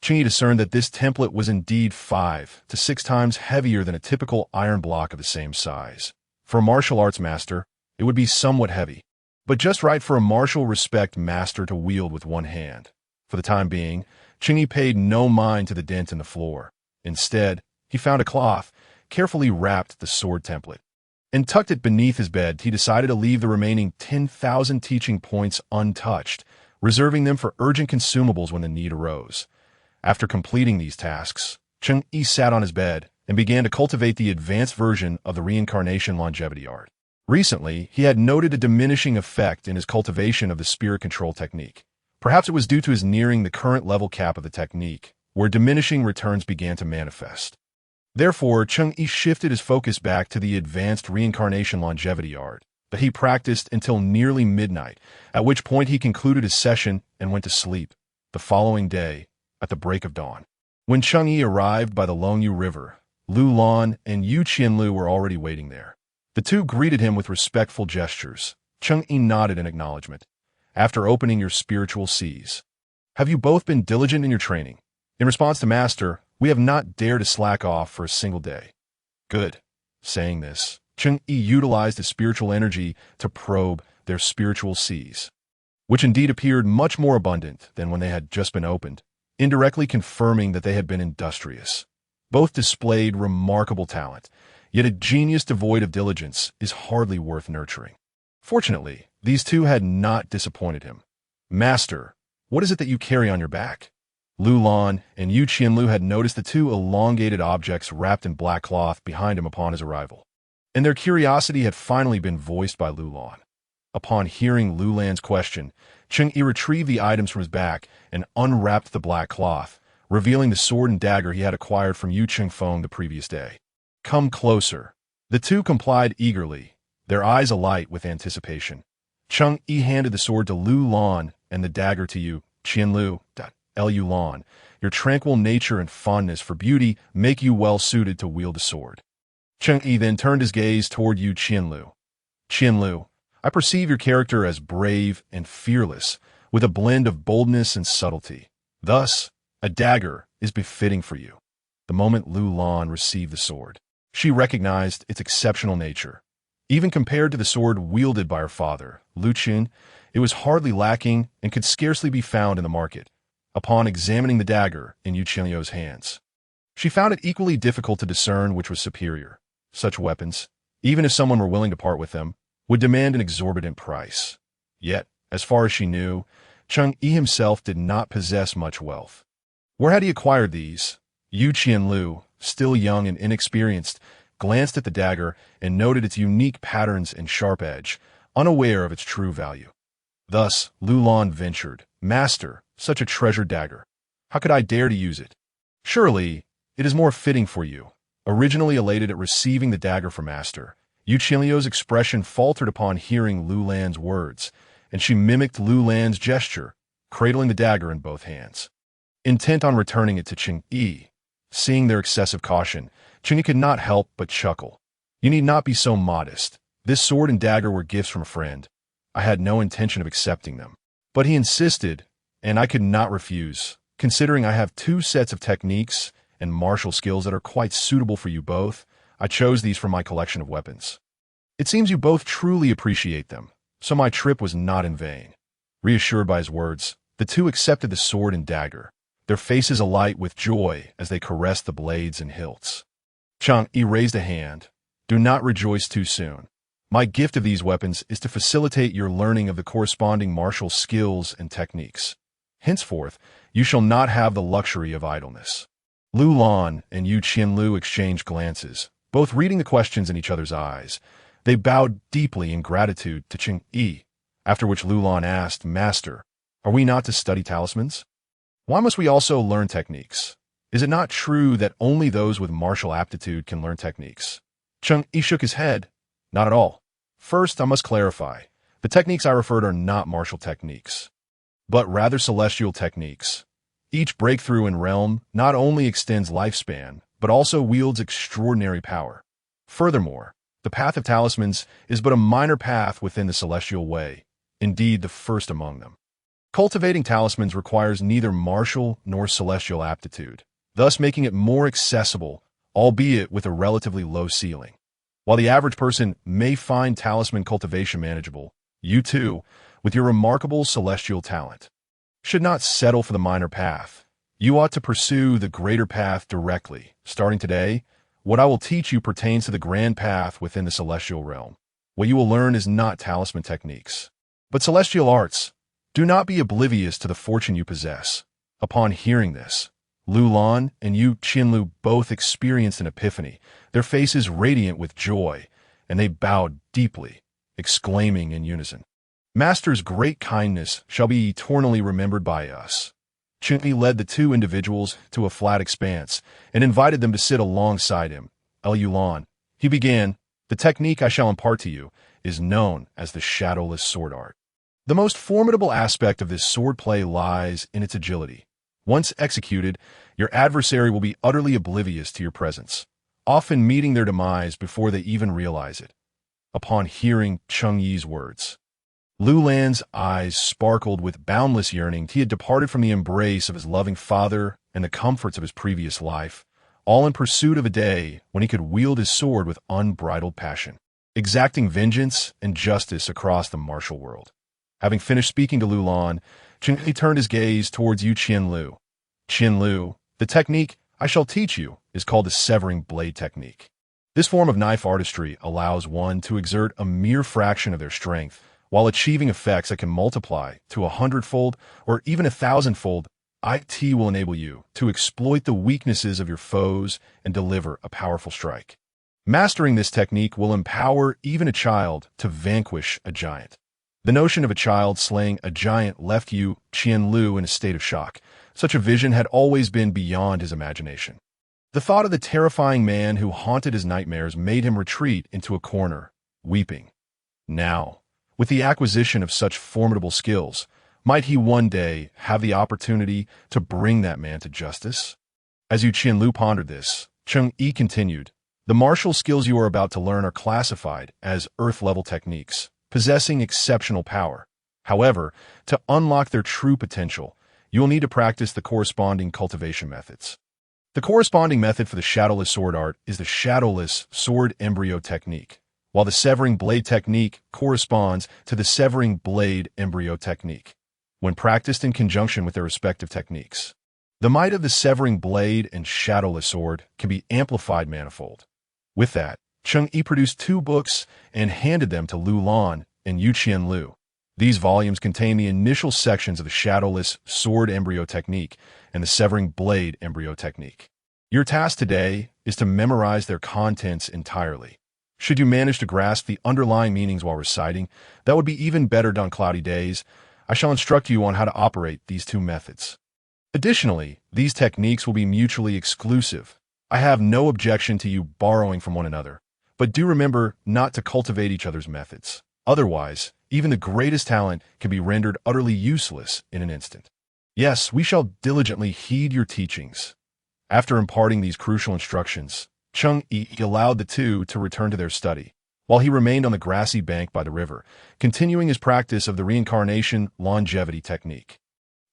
Cheng Yi discerned that this template was indeed 5 to 6 times heavier than a typical iron block of the same size. For a martial arts master, it would be somewhat heavy, but just right for a martial respect master to wield with one hand. For the time being, Cheng Yi paid no mind to the dent in the floor. Instead, he found a cloth, carefully wrapped the sword template, and tucked it beneath his bed. He decided to leave the remaining 10,000 teaching points untouched, reserving them for urgent consumables when the need arose. After completing these tasks, Cheng Yi sat on his bed and began to cultivate the advanced version of the reincarnation longevity art. Recently, he had noted a diminishing effect in his cultivation of the spirit control technique. Perhaps it was due to his nearing the current level cap of the technique, where diminishing returns began to manifest. Therefore, Cheng Yi shifted his focus back to the advanced reincarnation longevity art that he practiced until nearly midnight, at which point he concluded his session and went to sleep. The following day, at the break of dawn, when Cheng Yi arrived by the Longyu River, Lu Lan and Yu Qianlu were already waiting there. The two greeted him with respectful gestures. Cheng Yi nodded in acknowledgement. After opening your spiritual seas, have you both been diligent in your training? In response to Master, we have not dared to slack off for a single day. Good. Saying this, Cheng Yi utilized his spiritual energy to probe their spiritual seas, which indeed appeared much more abundant than when they had just been opened, indirectly confirming that they had been industrious. Both displayed remarkable talent, yet a genius devoid of diligence is hardly worth nurturing. Fortunately, these two had not disappointed him. Master, what is it that you carry on your back? Lu Lan and Yu Qianlu had noticed the two elongated objects wrapped in black cloth behind him upon his arrival, and their curiosity had finally been voiced by Lu Lan. Upon hearing Lu Lan's question, Cheng Yi retrieved the items from his back and unwrapped the black cloth, revealing the sword and dagger he had acquired from Yu Feng the previous day. Come closer. The two complied eagerly, their eyes alight with anticipation. Cheng Yi handed the sword to Lu Lan and the dagger to Yu Qianlu. Lu Lan, your tranquil nature and fondness for beauty make you well suited to wield a sword. Cheng Yi then turned his gaze toward Yu Qianlu. Qianlu, I perceive your character as brave and fearless, with a blend of boldness and subtlety. Thus, a dagger is befitting for you. The moment Lu Lan received the sword, she recognized its exceptional nature. Even compared to the sword wielded by her father, Lu Qin, it was hardly lacking and could scarcely be found in the market. Upon examining the dagger in Yu Qianlu's hands, she found it equally difficult to discern which was superior. Such weapons, even if someone were willing to part with them, would demand an exorbitant price. Yet, as far as she knew, Cheng Yi himself did not possess much wealth. Where had he acquired these? Yu Qianlu, still young and inexperienced, glanced at the dagger and noted its unique patterns and sharp edge, unaware of its true value. Thus, Lu Lan ventured, Master, such a treasured dagger. How could I dare to use it? Surely, it is more fitting for you. Originally elated at receiving the dagger from Master, Yu Qianlu's expression faltered upon hearing Lu Lan's words, and she mimicked Lu Lan's gesture, cradling the dagger in both hands. Intent on returning it to Cheng Yi, seeing their excessive caution, Cheng Yi could not help but chuckle. You need not be so modest. This sword and dagger were gifts from a friend. I had no intention of accepting them. But he insisted, and I could not refuse, considering I have 2 sets of techniques and martial skills that are quite suitable for you both. I chose these from my collection of weapons. It seems you both truly appreciate them, so my trip was not in vain. Reassured by his words, the two accepted the sword and dagger, their faces alight with joy as they caressed the blades and hilts. Cheng Yi raised a hand. Do not rejoice too soon. My gift of these weapons is to facilitate your learning of the corresponding martial skills and techniques. Henceforth, you shall not have the luxury of idleness." Lu Lan and Yu Qianlu exchanged glances, both reading the questions in each other's eyes. They bowed deeply in gratitude to Cheng Yi, after which Lu Lan asked, "Master, are we not to study talismans? Why must we also learn techniques? Is it not true that only those with martial aptitude can learn techniques?" Cheng Yi shook his head. "Not at all. First, I must clarify. The techniques I referred are not martial techniques, but rather celestial techniques. Each breakthrough in realm not only extends lifespan, but also wields extraordinary power. Furthermore, the path of talismans is but a minor path within the celestial way, indeed the first among them. Cultivating talismans requires neither martial nor celestial aptitude, thus making it more accessible, albeit with a relatively low ceiling. While the average person may find talisman cultivation manageable, you too, with your remarkable celestial talent, should not settle for the minor path. You ought to pursue the greater path directly. Starting today, what I will teach you pertains to the grand path within the celestial realm. What you will learn is not talisman techniques, but celestial arts. Do not be oblivious to the fortune you possess." Upon hearing this, Lu Lan and Yu Qianlu both experienced an epiphany, their faces radiant with joy, and they bowed deeply, exclaiming in unison, "Master's great kindness shall be eternally remembered by us." Cheng Yi led the two individuals to a flat expanse and invited them to sit alongside him. "Lu Lan," he began, "the technique I shall impart to you is known as the shadowless sword art. The most formidable aspect of this sword play lies in its agility. Once executed, your adversary will be utterly oblivious to your presence, often meeting their demise before they even realize it." Upon hearing Cheng Yi's words, Lu Lan's eyes sparkled with boundless yearning. He had departed from the embrace of his loving father and the comforts of his previous life, all in pursuit of a day when he could wield his sword with unbridled passion, exacting vengeance and justice across the martial world. Having finished speaking to Lu Lan, Cheng Yi turned his gaze towards Yu Qianlu. "Qianlu, the technique I shall teach you is called the severing blade technique. This form of knife artistry allows one to exert a mere fraction of their strength while achieving effects that can multiply to 100-fold or even 1,000-fold. IT will enable you to exploit the weaknesses of your foes and deliver a powerful strike. Mastering this technique will empower even a child to vanquish a giant." The notion of a child slaying a giant left Yu Qianlu in a state of shock. Such a vision had always been beyond his imagination. The thought of the terrifying man who haunted his nightmares made him retreat into a corner, weeping. Now, with the acquisition of such formidable skills, might he one day have the opportunity to bring that man to justice? As Yu Qianlu pondered this, Cheng Yi continued, "The martial skills you are about to learn are classified as earth-level techniques, possessing exceptional power. However, to unlock their true potential, you will need to practice the corresponding cultivation methods. The corresponding method for the shadowless sword art is the shadowless sword embryo technique, while the severing blade technique corresponds to the severing blade embryo technique, when practiced in conjunction with their respective techniques. The might of the severing blade and shadowless sword can be amplified manifold." With that, Cheng Yi produced 2 books and handed them to Lu Lan and Yu Qianlu. These volumes contain the initial sections of the shadowless sword embryo technique and the severing blade embryo technique. Your task today is to memorize their contents entirely. Should you manage to grasp the underlying meanings while reciting, that would be even better on cloudy days. I shall instruct you on how to operate these 2 methods. Additionally, these techniques will be mutually exclusive. I have no objection to you borrowing from one another, but do remember not to cultivate each other's methods. Otherwise, even the greatest talent can be rendered utterly useless in an instant. Yes, we shall diligently heed your teachings." After imparting these crucial instructions, Cheng Yi allowed the two to return to their study, while he remained on the grassy bank by the river, continuing his practice of the reincarnation longevity technique.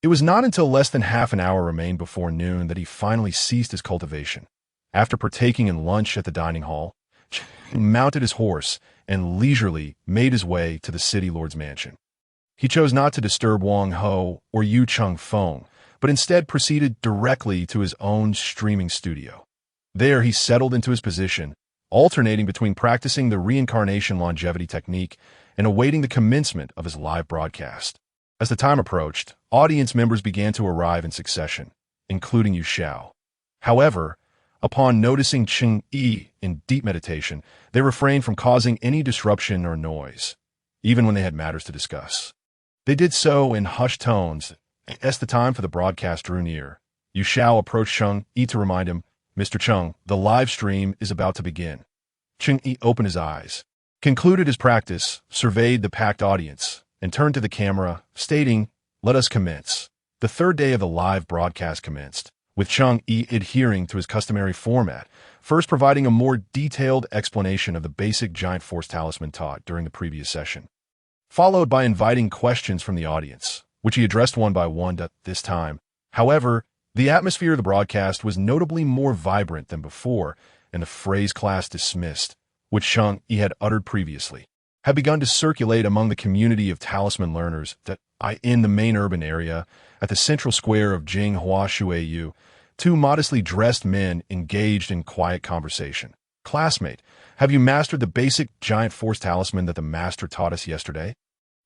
It was not until less than half an hour remained before noon that he finally ceased his cultivation. After partaking in lunch at the dining hall, he mounted his horse and leisurely made his way to the city lord's mansion. He chose not to disturb Wang Ho or Yu Cheng Feng, but instead proceeded directly to his own streaming studio. There he settled into his position, alternating between practicing the reincarnation longevity technique and awaiting the commencement of his live broadcast. As the time approached, audience members began to arrive in succession, including Yu Xiao. However, upon noticing Cheng Yi in deep meditation, they refrained from causing any disruption or noise, even when they had matters to discuss. They did so in hushed tones. As the time for the broadcast drew near, Yu Xiao approached Cheng Yi to remind him, "Mr. Cheng, the live stream is about to begin." Cheng Yi opened his eyes, concluded his practice, surveyed the packed audience, and turned to the camera, stating, "Let us commence." The third day of the live broadcast commenced, with Cheng Yi adhering to his customary format, first providing a more detailed explanation of the basic giant force talisman taught during the previous session, followed by inviting questions from the audience, which he addressed one by one at this time. However, the atmosphere of the broadcast was notably more vibrant than before, and the phrase "class dismissed," which Cheng Yi had uttered previously, had begun to circulate among the community of talisman learners in the main urban area. At the central square of Jinghua Shuiyu, two modestly dressed men engaged in quiet conversation. "Classmate, have you mastered the basic giant force talisman that the master taught us yesterday?"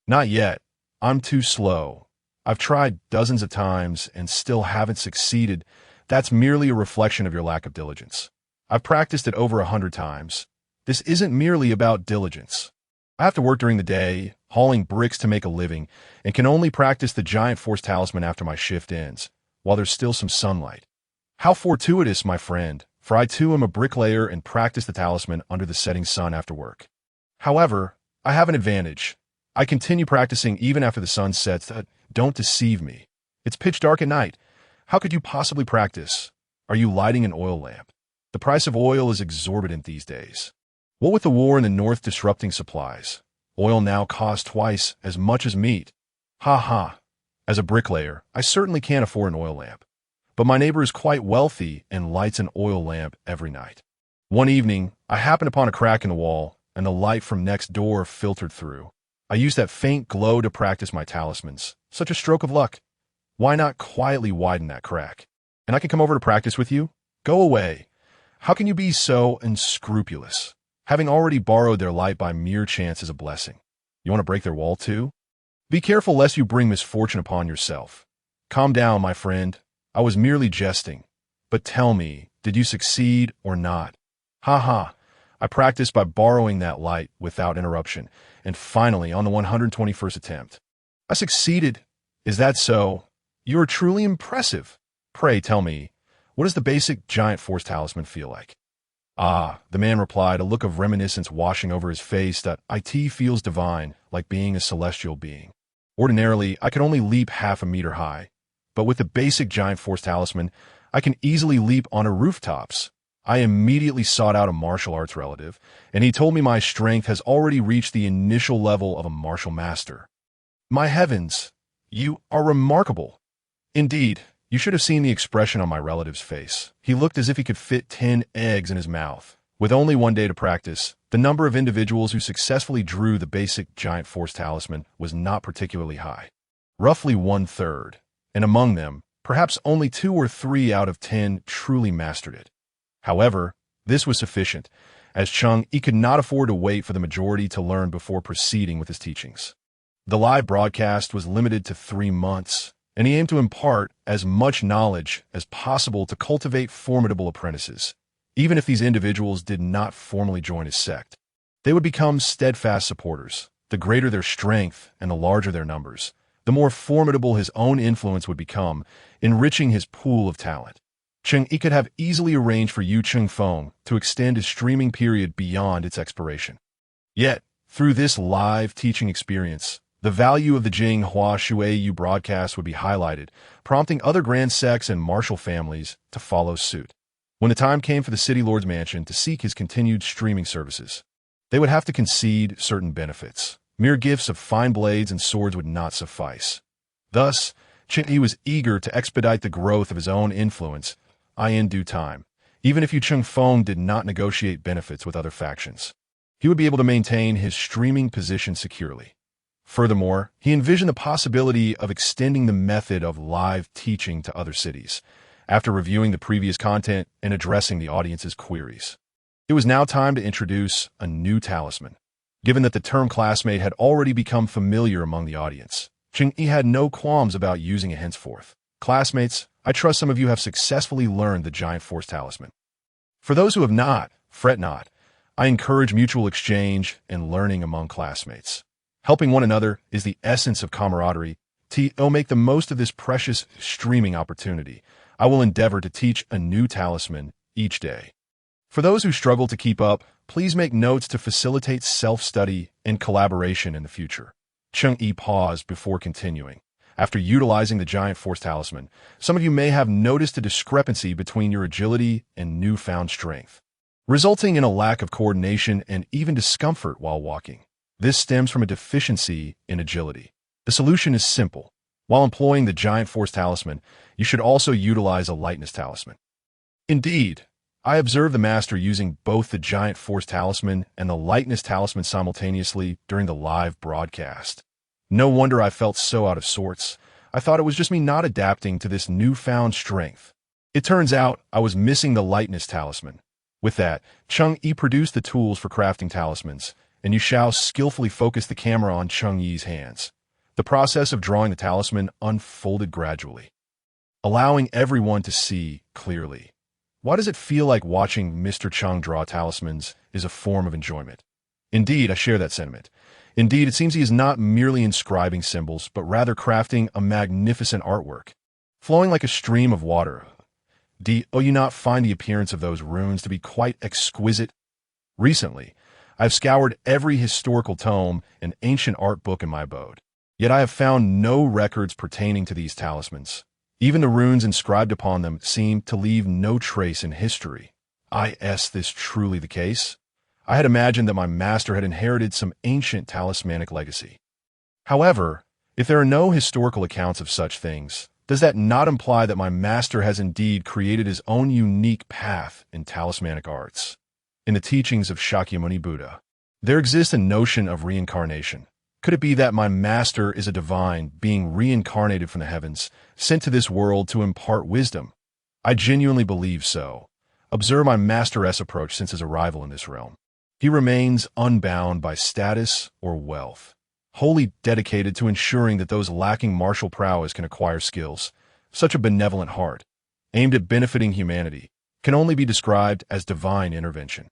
"Not yet. I'm too slow. I've tried dozens of times and still haven't succeeded. That's merely a reflection of your lack of diligence. I've practiced it over 100 times. This isn't merely about diligence. I have to work during the day, hauling bricks to make a living, and can only practice the giant force talisman after my shift ends, while there's still some sunlight. How fortuitous, my friend, for I too am a bricklayer and practice the talisman under the setting sun after work. However, I have an advantage. I continue practicing even after the sun sets. Don't deceive me. It's pitch dark at night. How could you possibly practice? Are you lighting an oil lamp? The price of oil is exorbitant these days. What with the war in the north disrupting supplies, oil now costs twice as much as meat. Ha ha. As a bricklayer, I certainly can't afford an oil lamp. But my neighbor is quite wealthy and lights an oil lamp every night. One evening, I happened upon a crack in the wall, and the light from next door filtered through. I used that faint glow to practice my talismans. Such a stroke of luck. Why not quietly widen that crack? And I can come over to practice with you? Go away. How can you be so unscrupulous? Having already borrowed their light by mere chance is a blessing. You want to break their wall too? Be careful lest you bring misfortune upon yourself. Calm down, my friend. I was merely jesting. But tell me, did you succeed or not? Ha ha. I practiced by borrowing that light without interruption, and finally, on the 121st attempt, I succeeded. Is that so? You are truly impressive. Pray tell me, what does the basic giant force talisman feel like? Ah, the man replied, a look of reminiscence washing over his face. That it feels divine, like being a celestial being. Ordinarily, I could only leap half a meter high, but with the basic giant force talisman, I can easily leap onto rooftops. I immediately sought out a martial arts relative, and he told me my strength has already reached the initial level of a martial master. My heavens, you are remarkable. Indeed, you should have seen the expression on my relative's face. He looked as if he could fit 10 eggs in his mouth. With only one day to practice, the number of individuals who successfully drew the basic giant force talisman was not particularly high. Roughly 1/3, and among them, perhaps only 2 or 3 out of 10 truly mastered it. However, this was sufficient, as Cheng Yi could not afford to wait for the majority to learn before proceeding with his teachings. The live broadcast was limited to 3 months, and he aimed to impart as much knowledge as possible to cultivate formidable apprentices. Even if these individuals did not formally join his sect, they would become steadfast supporters. The greater their strength and the larger their numbers, the more formidable his own influence would become, enriching his pool of talent. Cheng Yi could have easily arranged for Yu Feng to extend his streaming period beyond its expiration. Yet, through this live teaching experience, the value of the Jinghua Shuiyu broadcast would be highlighted, prompting other grand sects and martial families to follow suit. When the time came for the city lord's mansion to seek his continued streaming services, they would have to concede certain benefits. Mere gifts of fine blades and swords would not suffice. Thus, Cheng Yi was eager to expedite the growth of his own influence in due time. Even if Yu Feng did not negotiate benefits with other factions, he would be able to maintain his streaming position securely. Furthermore, he envisioned the possibility of extending the method of live teaching to other cities, after reviewing the previous content and addressing the audience's queries. It was now time to introduce a new talisman. Given that the term classmate had already become familiar among the audience, Cheng Yi had no qualms about using it henceforth. Classmates, I trust some of you have successfully learned the Giant Force Talisman. For those who have not, fret not. I encourage mutual exchange and learning among classmates. Helping one another is the essence of camaraderie. To make the most of this precious streaming opportunity, I will endeavor to teach a new talisman each day. For those who struggle to keep up, please make notes to facilitate self-study and collaboration in the future. Cheng Yi paused before continuing. After utilizing the Giant Force Talisman, some of you may have noticed a discrepancy between your agility and newfound strength, resulting in a lack of coordination and even discomfort while walking. This stems from a deficiency in agility. The solution is simple. While employing the Giant Force Talisman, you should also utilize a lightness talisman. Indeed, I observed the master using both the Giant Force Talisman and the lightness talisman simultaneously during the live broadcast. No wonder I felt so out of sorts. I thought it was just me not adapting to this newfound strength. It turns out I was missing the lightness talisman. With that, Cheng Yi produced the tools for crafting talismans, and Yu Xiao skillfully focused the camera on Cheng Yi's hands. The process of drawing the talisman unfolded gradually, allowing everyone to see clearly. Why does it feel like watching Mr. Cheng draw talismans is a form of enjoyment? Indeed, I share that sentiment. Indeed, it seems he is not merely inscribing symbols, but rather crafting a magnificent artwork, flowing like a stream of water. Do you not find the appearance of those runes to be quite exquisite? Recently, I've scoured every historical tome and ancient art book in my abode, yet I have found no records pertaining to these talismans. Even the runes inscribed upon them seem to leave no trace in history. Is this truly the case? I had imagined that my master had inherited some ancient talismanic legacy. However, if there are no historical accounts of such things, does that not imply that my master has indeed created his own unique path in talismanic arts? In the teachings of Shakyamuni Buddha, there exists a notion of reincarnation. Could it be that my master is a divine being reincarnated from the heavens, sent to this world to impart wisdom? I genuinely believe so. Observe my master-esque approach since his arrival in this realm. He remains unbound by status or wealth, wholly dedicated to ensuring that those lacking martial prowess can acquire skills. Such a benevolent heart, aimed at benefiting humanity, can only be described as divine intervention.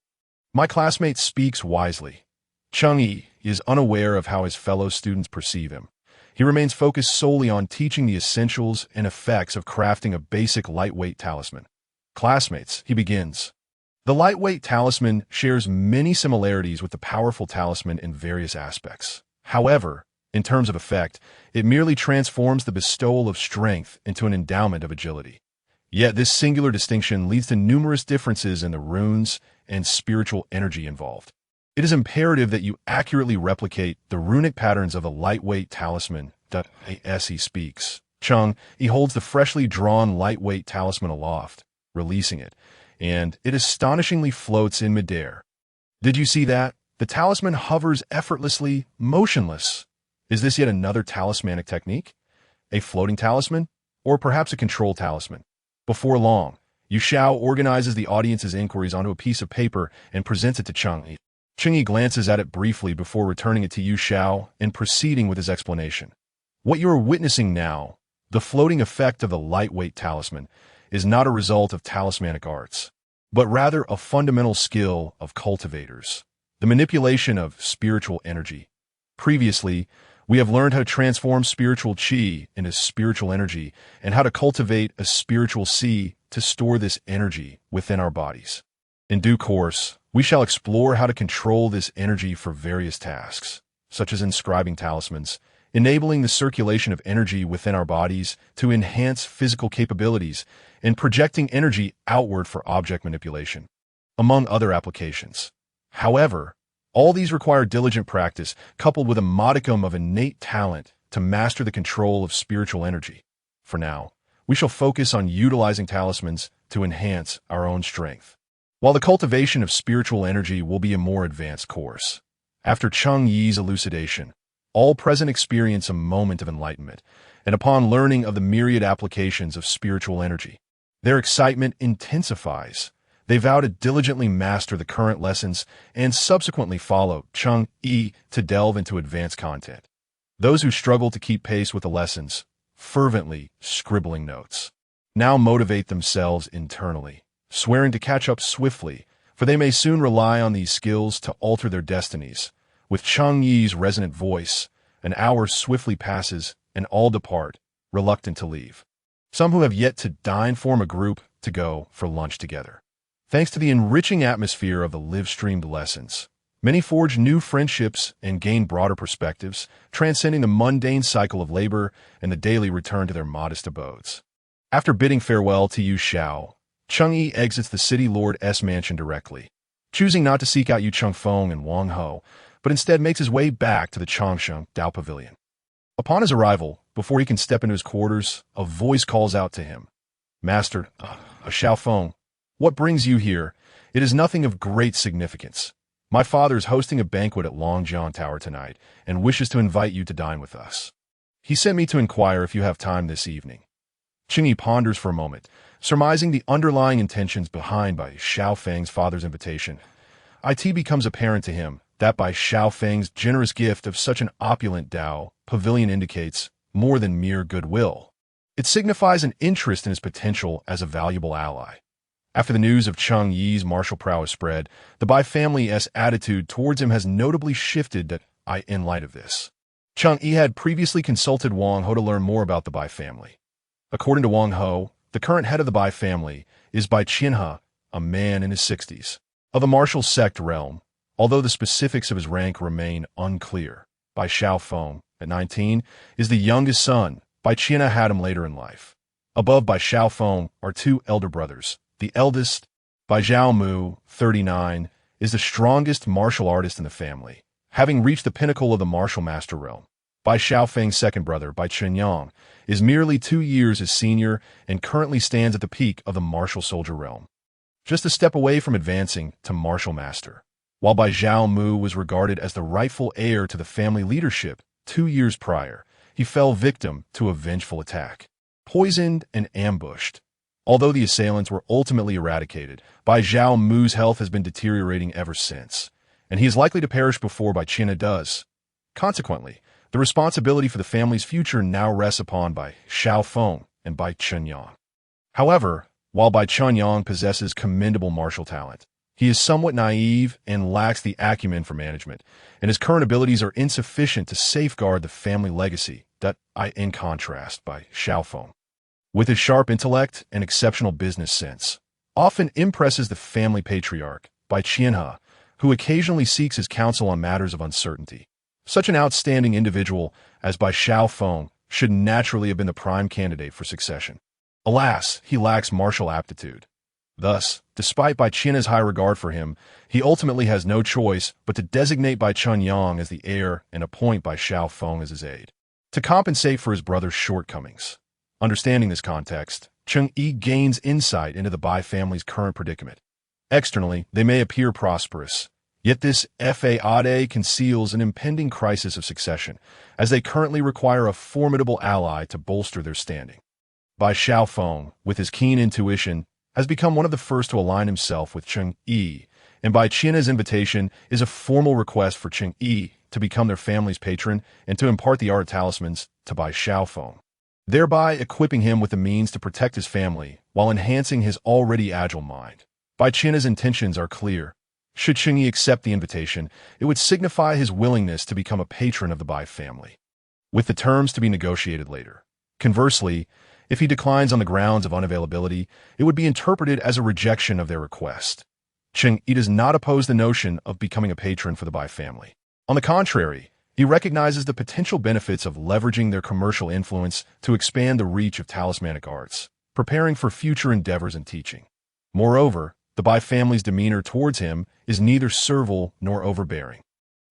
My classmate speaks wisely. Cheng Yi is unaware of how his fellow students perceive him. He remains focused solely on teaching the essentials and effects of crafting a basic lightweight talisman. Classmates, he begins. The lightweight talisman shares many similarities with the powerful talisman in various aspects. However, in terms of effect, it merely transforms the bestowal of strength into an endowment of agility. Yet this singular distinction leads to numerous differences in the runes and spiritual energy involved. It is imperative that you accurately replicate the runic patterns of a lightweight talisman. As he speaks, Cheng Yi holds the freshly drawn lightweight talisman aloft, releasing it, and it astonishingly floats in midair. Did you see that? The talisman hovers effortlessly, motionless. Is this yet another talismanic technique? A floating talisman? Or perhaps a control talisman? Before long, Yu Xiao organizes the audience's inquiries onto a piece of paper and presents it to Cheng Yi. Cheng Yi glances at it briefly before returning it to Yu Xiao and proceeding with his explanation. What you are witnessing now, the floating effect of the lightweight talisman, is not a result of talismanic arts, but rather a fundamental skill of cultivators, the manipulation of spiritual energy. Previously, we have learned how to transform spiritual qi into spiritual energy and how to cultivate a spiritual si to store this energy within our bodies. In due course, we shall explore how to control this energy for various tasks, such as inscribing talismans, enabling the circulation of energy within our bodies to enhance physical capabilities, and projecting energy outward for object manipulation, among other applications. However, all these require diligent practice, coupled with a modicum of innate talent to master the control of spiritual energy. For now, we shall focus on utilizing talismans to enhance our own strength, while the cultivation of spiritual energy will be a more advanced course. After Cheng Yi's elucidation, all present experience a moment of enlightenment, and upon learning of the myriad applications of spiritual energy, their excitement intensifies. They vow to diligently master the current lessons and subsequently follow Cheng Yi to delve into advanced content. Those who struggle to keep pace with the lessons, fervently scribbling notes, now motivate themselves internally, swearing to catch up swiftly, for they may soon rely on these skills to alter their destinies. With Cheng Yi's resonant voice, an hour swiftly passes, and all depart, reluctant to leave. Some who have yet to dine form a group to go for lunch together. Thanks to the enriching atmosphere of the live-streamed lessons, many forge new friendships and gain broader perspectives, transcending the mundane cycle of labor and the daily return to their modest abodes. After bidding farewell to Yu Xiao, Cheng Yi exits the city lord's mansion directly, choosing not to seek out Yu Feng and Wang Ho, but instead makes his way back to the Changsheng Dao Pavilion. Upon his arrival, before he can step into his quarters, a voice calls out to him. Master, Xiao Feng, what brings you here? It is nothing of great significance. My father is hosting a banquet at Longjiang Tower tonight and wishes to invite you to dine with us. He sent me to inquire if you have time this evening. Cheng Yi ponders for a moment, surmising the underlying intentions behind by Xiao Feng's father's invitation. It becomes apparent to him that by Xiao Feng's generous gift of such an opulent Dao pavilion indicates more than mere goodwill. It signifies an interest in his potential as a valuable ally. After the news of Cheng Yi's martial prowess spread, the Bai family's attitude towards him has notably shifted in light of this. Cheng Yi had previously consulted Wang Ho to learn more about the Bai family. According to Wang Ho, the current head of the Bai family is Bai Qianhe, a man in his 60s, of the martial sect realm, although the specifics of his rank remain unclear. Bai Xiao Feng, at 19, is the youngest son. Bai Qianhe had him later in life. Above Bai Xiao Feng are two elder brothers. The eldest, Bai Zhao Mu, 39, is the strongest martial artist in the family, having reached the pinnacle of the martial master realm. Bai Xiao Feng's second brother, Bai Chenyang, is merely 2 years his senior and currently stands at the peak of the martial soldier realm, just a step away from advancing to martial master. While Bai Zhao Mu was regarded as the rightful heir to the family leadership 2 years prior, he fell victim to a vengeful attack, poisoned and ambushed. Although the assailants were ultimately eradicated, Bai Zhao Mu's health has been deteriorating ever since, and he is likely to perish before Bai Qianhe does. Consequently, the responsibility for the family's future now rests upon Bai Xiao Feng and Bai Chenyang. However, while Bai Chenyang possesses commendable martial talent, he is somewhat naive and lacks the acumen for management, and his current abilities are insufficient to safeguard the family legacy. In contrast, Bai Xiao Feng, with his sharp intellect and exceptional business sense, often impresses the family patriarch, Bai Qianhe, who occasionally seeks his counsel on matters of uncertainty. Such an outstanding individual as Bai Xiao Feng should naturally have been the prime candidate for succession. Alas, he lacks martial aptitude. Thus, despite Bai Qianhe's high regard for him, he ultimately has no choice but to designate Bai Chenyang as the heir and appoint Bai Xiao Feng as his aide, to compensate for his brother's shortcomings. Understanding this context, Cheng Yi gains insight into the Bai family's current predicament. Externally, they may appear prosperous, yet this fade conceals an impending crisis of succession, as they currently require a formidable ally to bolster their standing. Bai Xiao Feng, with his keen intuition, has become one of the first to align himself with Cheng Yi, and Bai Qianhe's invitation is a formal request for Cheng Yi to become their family's patron and to impart the art of talismans to Bai Xiao Feng, thereby equipping him with the means to protect his family while enhancing his already agile mind. Bai Qianhe's intentions are clear. Should Cheng Yi accept the invitation, it would signify his willingness to become a patron of the Bai family, with the terms to be negotiated later. Conversely, if he declines on the grounds of unavailability, it would be interpreted as a rejection of their request. Cheng Yi does not oppose the notion of becoming a patron for the Bai family. On the contrary, he recognizes the potential benefits of leveraging their commercial influence to expand the reach of talismanic arts, preparing for future endeavors in teaching. Moreover, the Bai family's demeanor towards him is neither servile nor overbearing,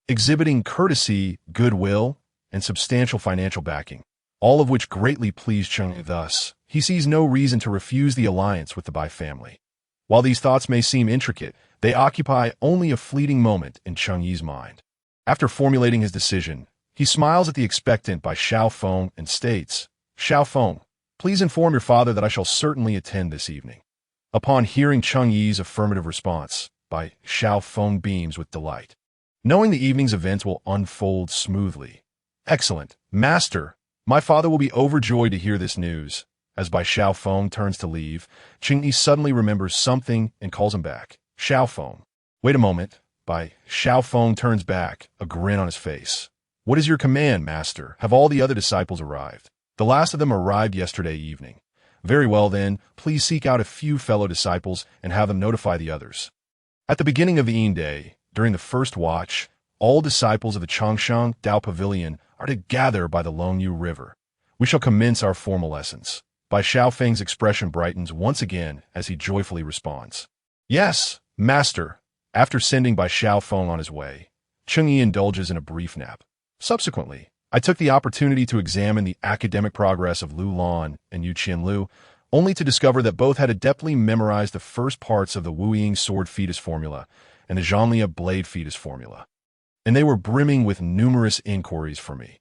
exhibiting courtesy, goodwill, and substantial financial backing, all of which greatly please Cheng Yi. Thus, he sees no reason to refuse the alliance with the Bai family. While these thoughts may seem intricate, they occupy only a fleeting moment in Cheng Yi's mind. After formulating his decision, he smiles at the expectant Bai Xiao Feng and states, "Xiao Feng, please inform your father that I shall certainly attend this evening." Upon hearing Cheng Yi's affirmative response, by Xiao Feng beams with delight. Knowing the evening's events will unfold smoothly. Excellent. Master, my father will be overjoyed to hear this news. As Bai Xiao Feng turns to leave, Cheng Yi suddenly remembers something and calls him back. Xiao Feng. Wait a moment. Bai Xiao Feng turns back, a grin on his face. What is your command, master? Have all the other disciples arrived? The last of them arrived yesterday evening. Very well then, please seek out a few fellow disciples and have them notify the others. At the beginning of the Yin Day, during the first watch, all disciples of the Changshan Dao Pavilion are to gather by the Longyu River. We shall commence our formal lessons. Bai Xiao Feng's expression brightens once again as he joyfully responds. Yes, master. After sending Bai Xiao Feng on his way, Cheng Yi indulges in a brief nap. Subsequently, I took the opportunity to examine the academic progress of Lu Lan and Yu Qianlu, only to discover that both had adeptly memorized the first parts of the Wu Ying sword fetus formula and the Zhanglia blade fetus formula, and they were brimming with numerous inquiries for me.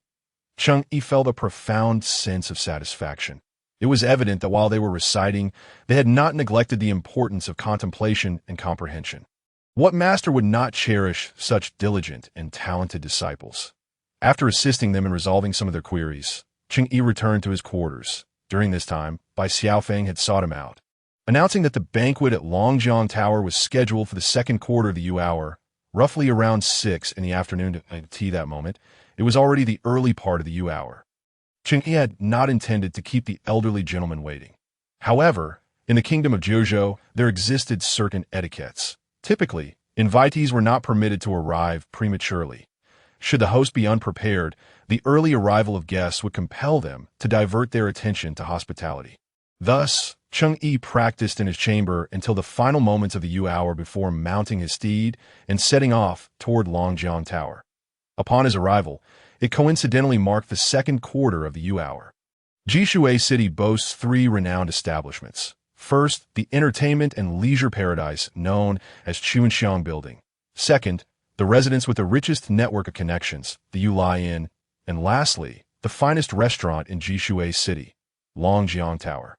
Cheng Yi felt a profound sense of satisfaction. It was evident that while they were reciting, they had not neglected the importance of contemplation and comprehension. What master would not cherish such diligent and talented disciples? After assisting them in resolving some of their queries, Cheng Yi returned to his quarters. During this time, Bai Xiao Feng had sought him out, announcing that the banquet at Longjiang Tower was scheduled for the second quarter of the Yu hour, roughly around 6 in the afternoon to tea that moment. It was already the early part of the Yu hour. Cheng Yi had not intended to keep the elderly gentleman waiting. However, in the kingdom of Dojo, there existed certain etiquettes. Typically, invitees were not permitted to arrive prematurely. Should the host be unprepared, the early arrival of guests would compel them to divert their attention to hospitality. Thus, Cheng Yi practiced in his chamber until the final moments of the Yu hour before mounting his steed and setting off toward Longjiang Tower. Upon his arrival, it coincidentally marked the second quarter of the Yu hour. Jishui City boasts 3 renowned establishments. First, the entertainment and leisure paradise known as Chuanxiang Building. Second, the residence with the richest network of connections, the Yulai Inn. And lastly, the finest restaurant in Jishui City, Longjiang Tower.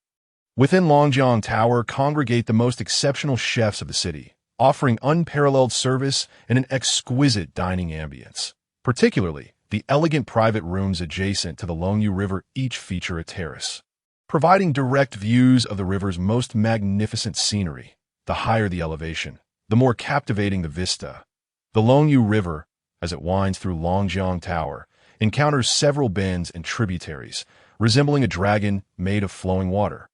Within Longjiang Tower congregate the most exceptional chefs of the city, offering unparalleled service and an exquisite dining ambience. Particularly, the elegant private rooms adjacent to the Longyu River each feature a terrace, providing direct views of the river's most magnificent scenery. The higher the elevation, the more captivating the vista. The Longyu River, as it winds through Longjiang Tower, encounters several bends and tributaries, resembling a dragon made of flowing water,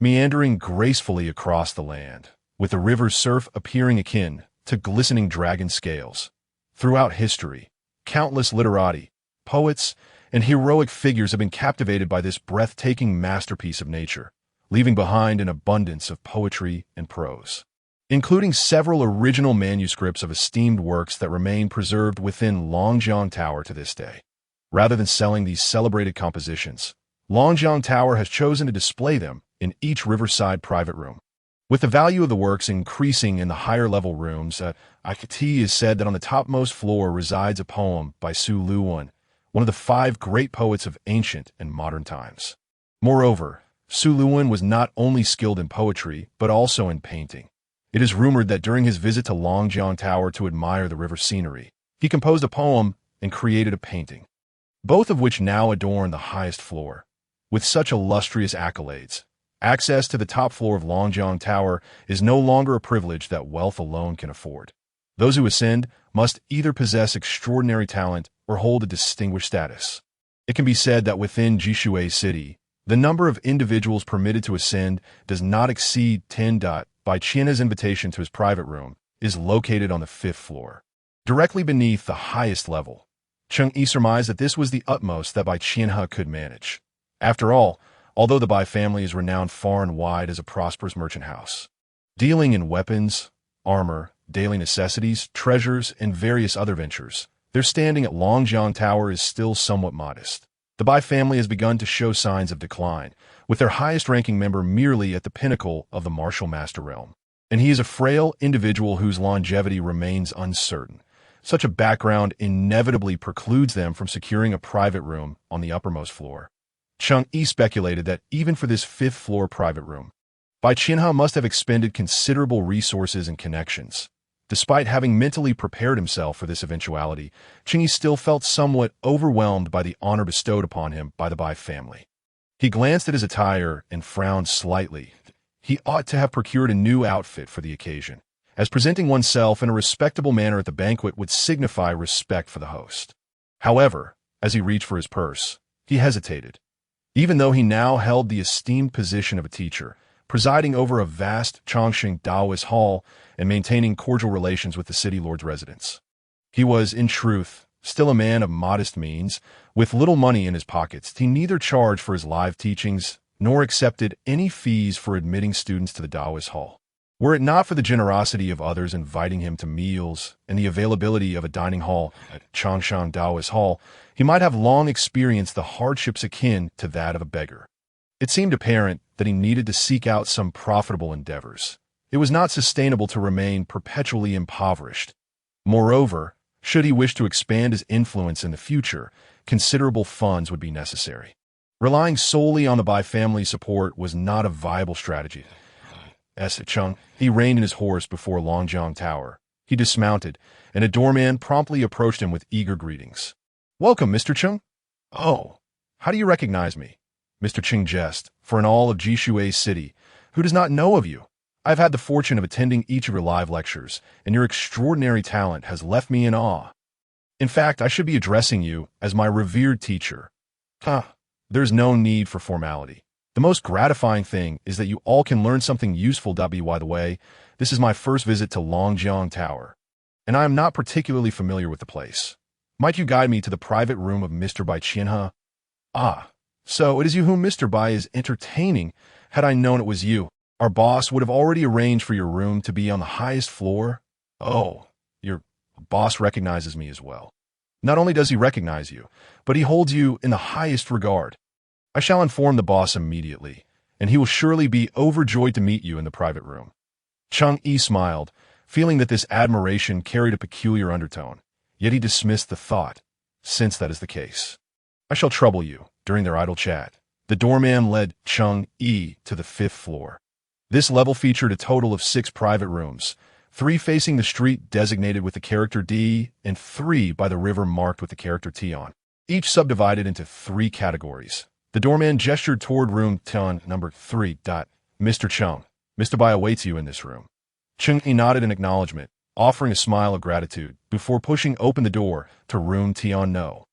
meandering gracefully across the land, with the river's surf appearing akin to glistening dragon scales. Throughout history, countless literati, poets, and heroic figures have been captivated by this breathtaking masterpiece of nature, leaving behind an abundance of poetry and prose, including several original manuscripts of esteemed works that remain preserved within Longjiang Tower to this day. Rather than selling these celebrated compositions, Longjiang Tower has chosen to display them in each riverside private room. With the value of the works increasing in the higher-level rooms, it is said that on the topmost floor resides a poem by Su Luwen, one of the 5 great poets of ancient and modern times. Moreover, Su Luwen was not only skilled in poetry, but also in painting. It is rumored that during his visit to Longjiang Tower to admire the river scenery, he composed a poem and created a painting, both of which now adorn the highest floor. With such illustrious accolades, access to the top floor of Longjiang Tower is no longer a privilege that wealth alone can afford. Those who ascend must either possess extraordinary talent or hold a distinguished status. It can be said that within Jishui City, the number of individuals permitted to ascend does not exceed 10. Bai Qianhe's invitation to his private room is located on the 5th floor, directly beneath the highest level. Cheng Yi surmised that this was the utmost that Bai Qianhe could manage. After all, although the Bai family is renowned far and wide as a prosperous merchant house, dealing in weapons, armor, daily necessities, treasures, and various other ventures, their standing at Longjiang Tower is still somewhat modest. The Bai family has begun to show signs of decline, with their highest-ranking member merely at the pinnacle of the martial master realm. And he is a frail individual whose longevity remains uncertain. Such a background inevitably precludes them from securing a private room on the uppermost floor. Cheng Yi speculated that even for this 5th floor private room, Bai Qianhe must have expended considerable resources and connections. Despite having mentally prepared himself for this eventuality, Cheng Yi still felt somewhat overwhelmed by the honor bestowed upon him by the Bai family. He glanced at his attire and frowned slightly. He ought to have procured a new outfit for the occasion, as presenting oneself in a respectable manner at the banquet would signify respect for the host. However, as he reached for his purse, he hesitated. Even though he now held the esteemed position of a teacher, presiding over a vast Chongqing Taoist hall and maintaining cordial relations with the city lord's residents, he was, in truth, still a man of modest means. With little money in his pockets, he neither charged for his live teachings nor accepted any fees for admitting students to the Taoist hall. Were it not for the generosity of others inviting him to meals and the availability of a dining hall at Chongqing Taoist hall, he might have long experienced the hardships akin to that of a beggar. It seemed apparent that he needed to seek out some profitable endeavors. It was not sustainable to remain perpetually impoverished. Moreover, should he wish to expand his influence in the future, considerable funds would be necessary. Relying solely on the Bai family's support was not a viable strategy. As Cheng Yi reined in his horse before Longjiang Tower, he dismounted, and a doorman promptly approached him with eager greetings. "Welcome, Mr. Cheng." "Oh, how do you recognize me?" Mr. Cheng jested. "For in all of Jishui's city, who does not know of you? I've had the fortune of attending each of your live lectures, and your extraordinary talent has left me in awe. In fact, I should be addressing you as my revered teacher." There's no need for formality. The most gratifying thing is that you all can learn something useful. By the way, this is my first visit to Longjiang Tower, and I am not particularly familiar with the place. Might you guide me to the private room of Mr. Bai Qianhe? "Ah, so it is you whom Mr. Bai is entertaining. Had I known it was you, our boss would have already arranged for your room to be on the highest floor." "Oh, your boss recognizes me as well." "Not only does he recognize you, but he holds you in the highest regard. I shall inform the boss immediately, and he will surely be overjoyed to meet you in the private room." Cheng Yi smiled, feeling that this admiration carried a peculiar undertone, yet he dismissed the thought. Since that is the case, I shall trouble you during their idle chat. The doorman led Cheng Yi to the 5th floor. This level featured a total of 6 private rooms, 3 facing the street designated with the character D and 3 by the river marked with the character Tion, each subdivided into 3 categories. The doorman gestured toward room Tion number 3. "Mr. Cheng, Mr. Bai awaits you in this room." Cheng Yi nodded in acknowledgement, offering a smile of gratitude before pushing open the door to room Tion No.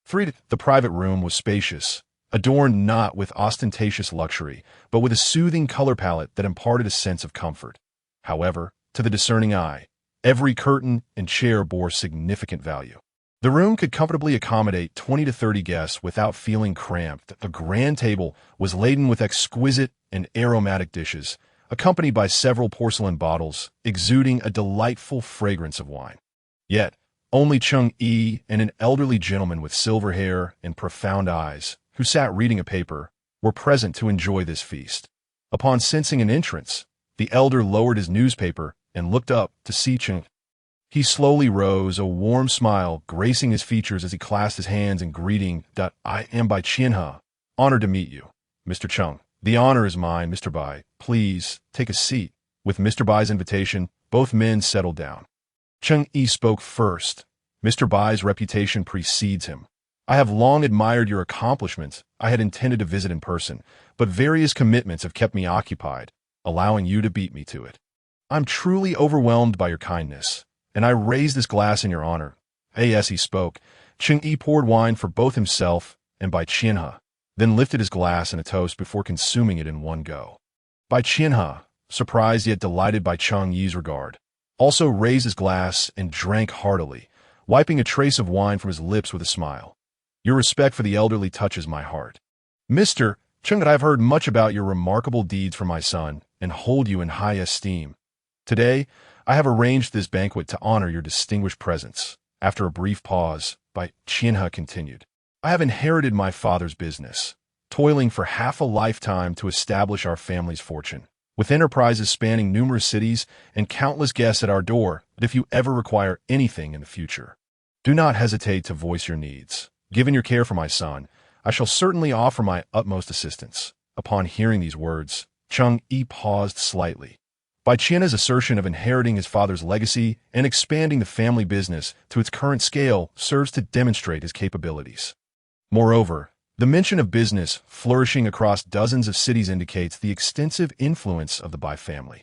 3. The private room was spacious, adorned not with ostentatious luxury, but with a soothing color palette that imparted a sense of comfort. However, to the discerning eye, every curtain and chair bore significant value. The room could comfortably accommodate 20 to 30 guests without feeling cramped. The grand table was laden with exquisite and aromatic dishes, accompanied by several porcelain bottles, exuding a delightful fragrance of wine. Yet, only Cheng Yi and an elderly gentleman with silver hair and profound eyes, who sat reading a paper, were present to enjoy this feast. Upon sensing an entrance, the elder lowered his newspaper and looked up to see Cheng. He slowly rose, a warm smile gracing his features as he clasped his hands in greeting. "I am Bai Qianhe. Honored to meet you, Mr. Cheng." "The honor is mine, Mr. Bai. Please take a seat." With Mr. Bai's invitation, both men settled down. Cheng Yi spoke first. "Mr. Bai's reputation precedes him. I have long admired your accomplishments. I had intended to visit in person, but various commitments have kept me occupied, allowing you to beat me to it. I'm truly overwhelmed by your kindness, and I raise this glass in your honor." As he spoke, Cheng Yi poured wine for both himself and Bai Qianhe, then lifted his glass in a toast before consuming it in one go. Bai Qianhe, surprised yet delighted by Cheng Yi's regard, also raised his glass and drank heartily, wiping a trace of wine from his lips with a smile. "Your respect for the elderly touches my heart. Mr. Cheng, I have heard much about your remarkable deeds for my son and hold you in high esteem. Today, I have arranged this banquet to honor your distinguished presence." After a brief pause, Bai Qianhe continued, "I have inherited my father's business, toiling for half a lifetime to establish our family's fortune, with enterprises spanning numerous cities and countless guests at our door. But if you ever require anything in the future, do not hesitate to voice your needs. Given your care for my son, I shall certainly offer my utmost assistance." Upon hearing these words, Cheng Yi paused slightly. Bai Qian's assertion of inheriting his father's legacy and expanding the family business to its current scale serves to demonstrate his capabilities. Moreover, the mention of business flourishing across dozens of cities indicates the extensive influence of the Bai family.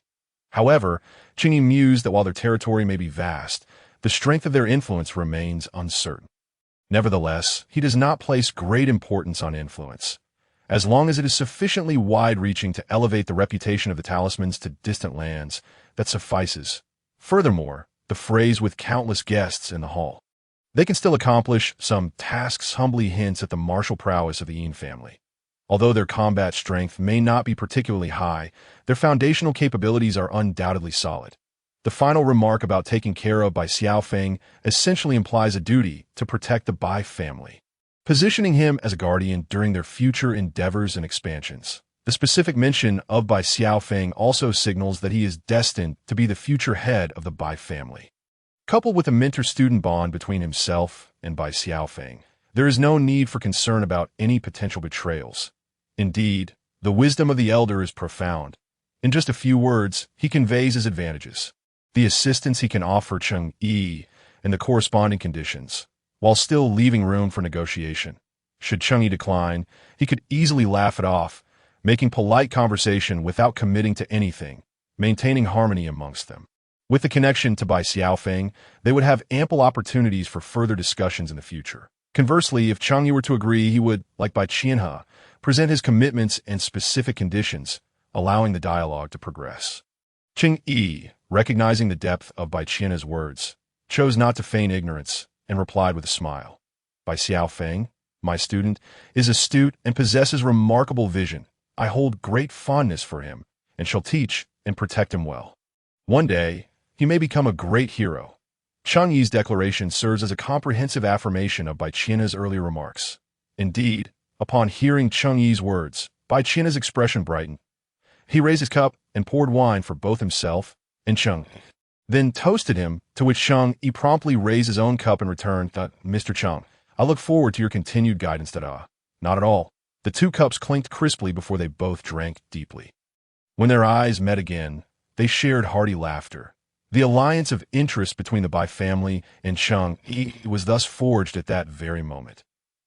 However, Cheng Yi mused that while their territory may be vast, the strength of their influence remains uncertain. Nevertheless, he does not place great importance on influence. As long as it is sufficiently wide-reaching to elevate the reputation of the talismans to distant lands, that suffices. Furthermore, the phrase "with countless guests in the hall." They can still accomplish some tasks humbly hints at the martial prowess of the Yin family. Although their combat strength may not be particularly high, their foundational capabilities are undoubtedly solid. The final remark about taking care of by Xiao Feng essentially implies a duty to protect the Bai family, positioning him as a guardian during their future endeavors and expansions. The specific mention of Bai Xiao Feng also signals that he is destined to be the future head of the Bai family. Coupled with a mentor-student bond between himself and Bai Xiao Feng, there is no need for concern about any potential betrayals. Indeed, the wisdom of the elder is profound. In just a few words, he conveys his advantages, the assistance he can offer Cheng Yi, and the corresponding conditions, while still leaving room for negotiation. Should Cheng Yi decline, he could easily laugh it off, making polite conversation without committing to anything, maintaining harmony amongst them. With the connection to Bai Xiaofeng, they would have ample opportunities for further discussions in the future. Conversely, if Cheng Yi were to agree, he would, like Bai Qianhe, present his commitments and specific conditions, allowing the dialogue to progress. Cheng Yi, recognizing the depth of Bai Qianhe's words, chose not to feign ignorance and replied with a smile. Bai Xiaofeng, my student, is astute and possesses remarkable vision. I hold great fondness for him and shall teach and protect him well. One day, he may become a great hero. Cheng Yi's declaration serves as a comprehensive affirmation of Bai Qianhe's earlier remarks. Indeed, upon hearing Cheng Yi's words, Bai Qianhe's expression brightened. He raised his cup and poured wine for both himself and Cheng Yi, then toasted him, to which Cheng Yi promptly raised his own cup in return. Mr. Cheng, I look forward to your continued guidance. Not at all. The two cups clinked crisply before they both drank deeply. When their eyes met again, they shared hearty laughter. The alliance of interest between the Bai family and Cheng Yi was thus forged at that very moment.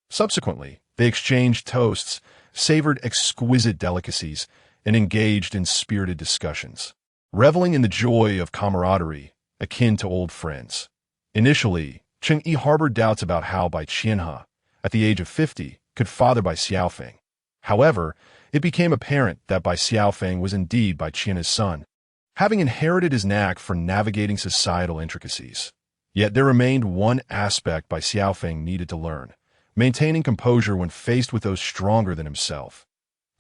Subsequently, they exchanged toasts, savored exquisite delicacies, and engaged in spirited discussions, reveling in the joy of camaraderie akin to old friends. Initially, Cheng Yi harbored doubts about how Bai Qianhe, at the age of 50, could father Bai Xiaofeng. However, it became apparent that Bai Xiaofeng was indeed Bai Qianhe's son, having inherited his knack for navigating societal intricacies. Yet there remained one aspect Bai Xiaofeng needed to learn: maintaining composure when faced with those stronger than himself.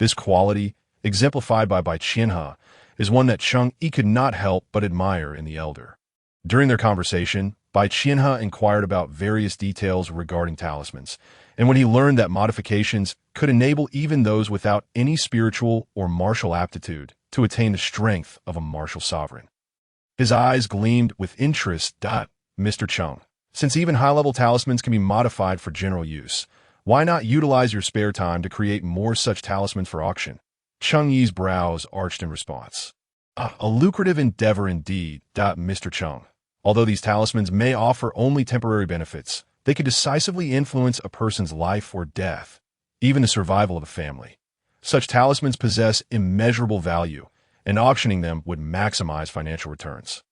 This quality, exemplified by Bai Qianhe, is one that Cheng Yi could not help but admire in the elder. During their conversation, Bai Qianhe inquired about various details regarding talismans, and when he learned that modifications could enable even those without any spiritual or martial aptitude to attain the strength of a martial sovereign, his eyes gleamed with interest. Mr. Cheng, since even high-level talismans can be modified for general use, why not utilize your spare time to create more such talismans for auction? Cheng Yi's brows arched in response. A lucrative endeavor indeed. Mr. Cheng, although these talismans may offer only temporary benefits, they could decisively influence a person's life or death, even the survival of a family. Such talismans possess immeasurable value, and auctioning them would maximize financial returns.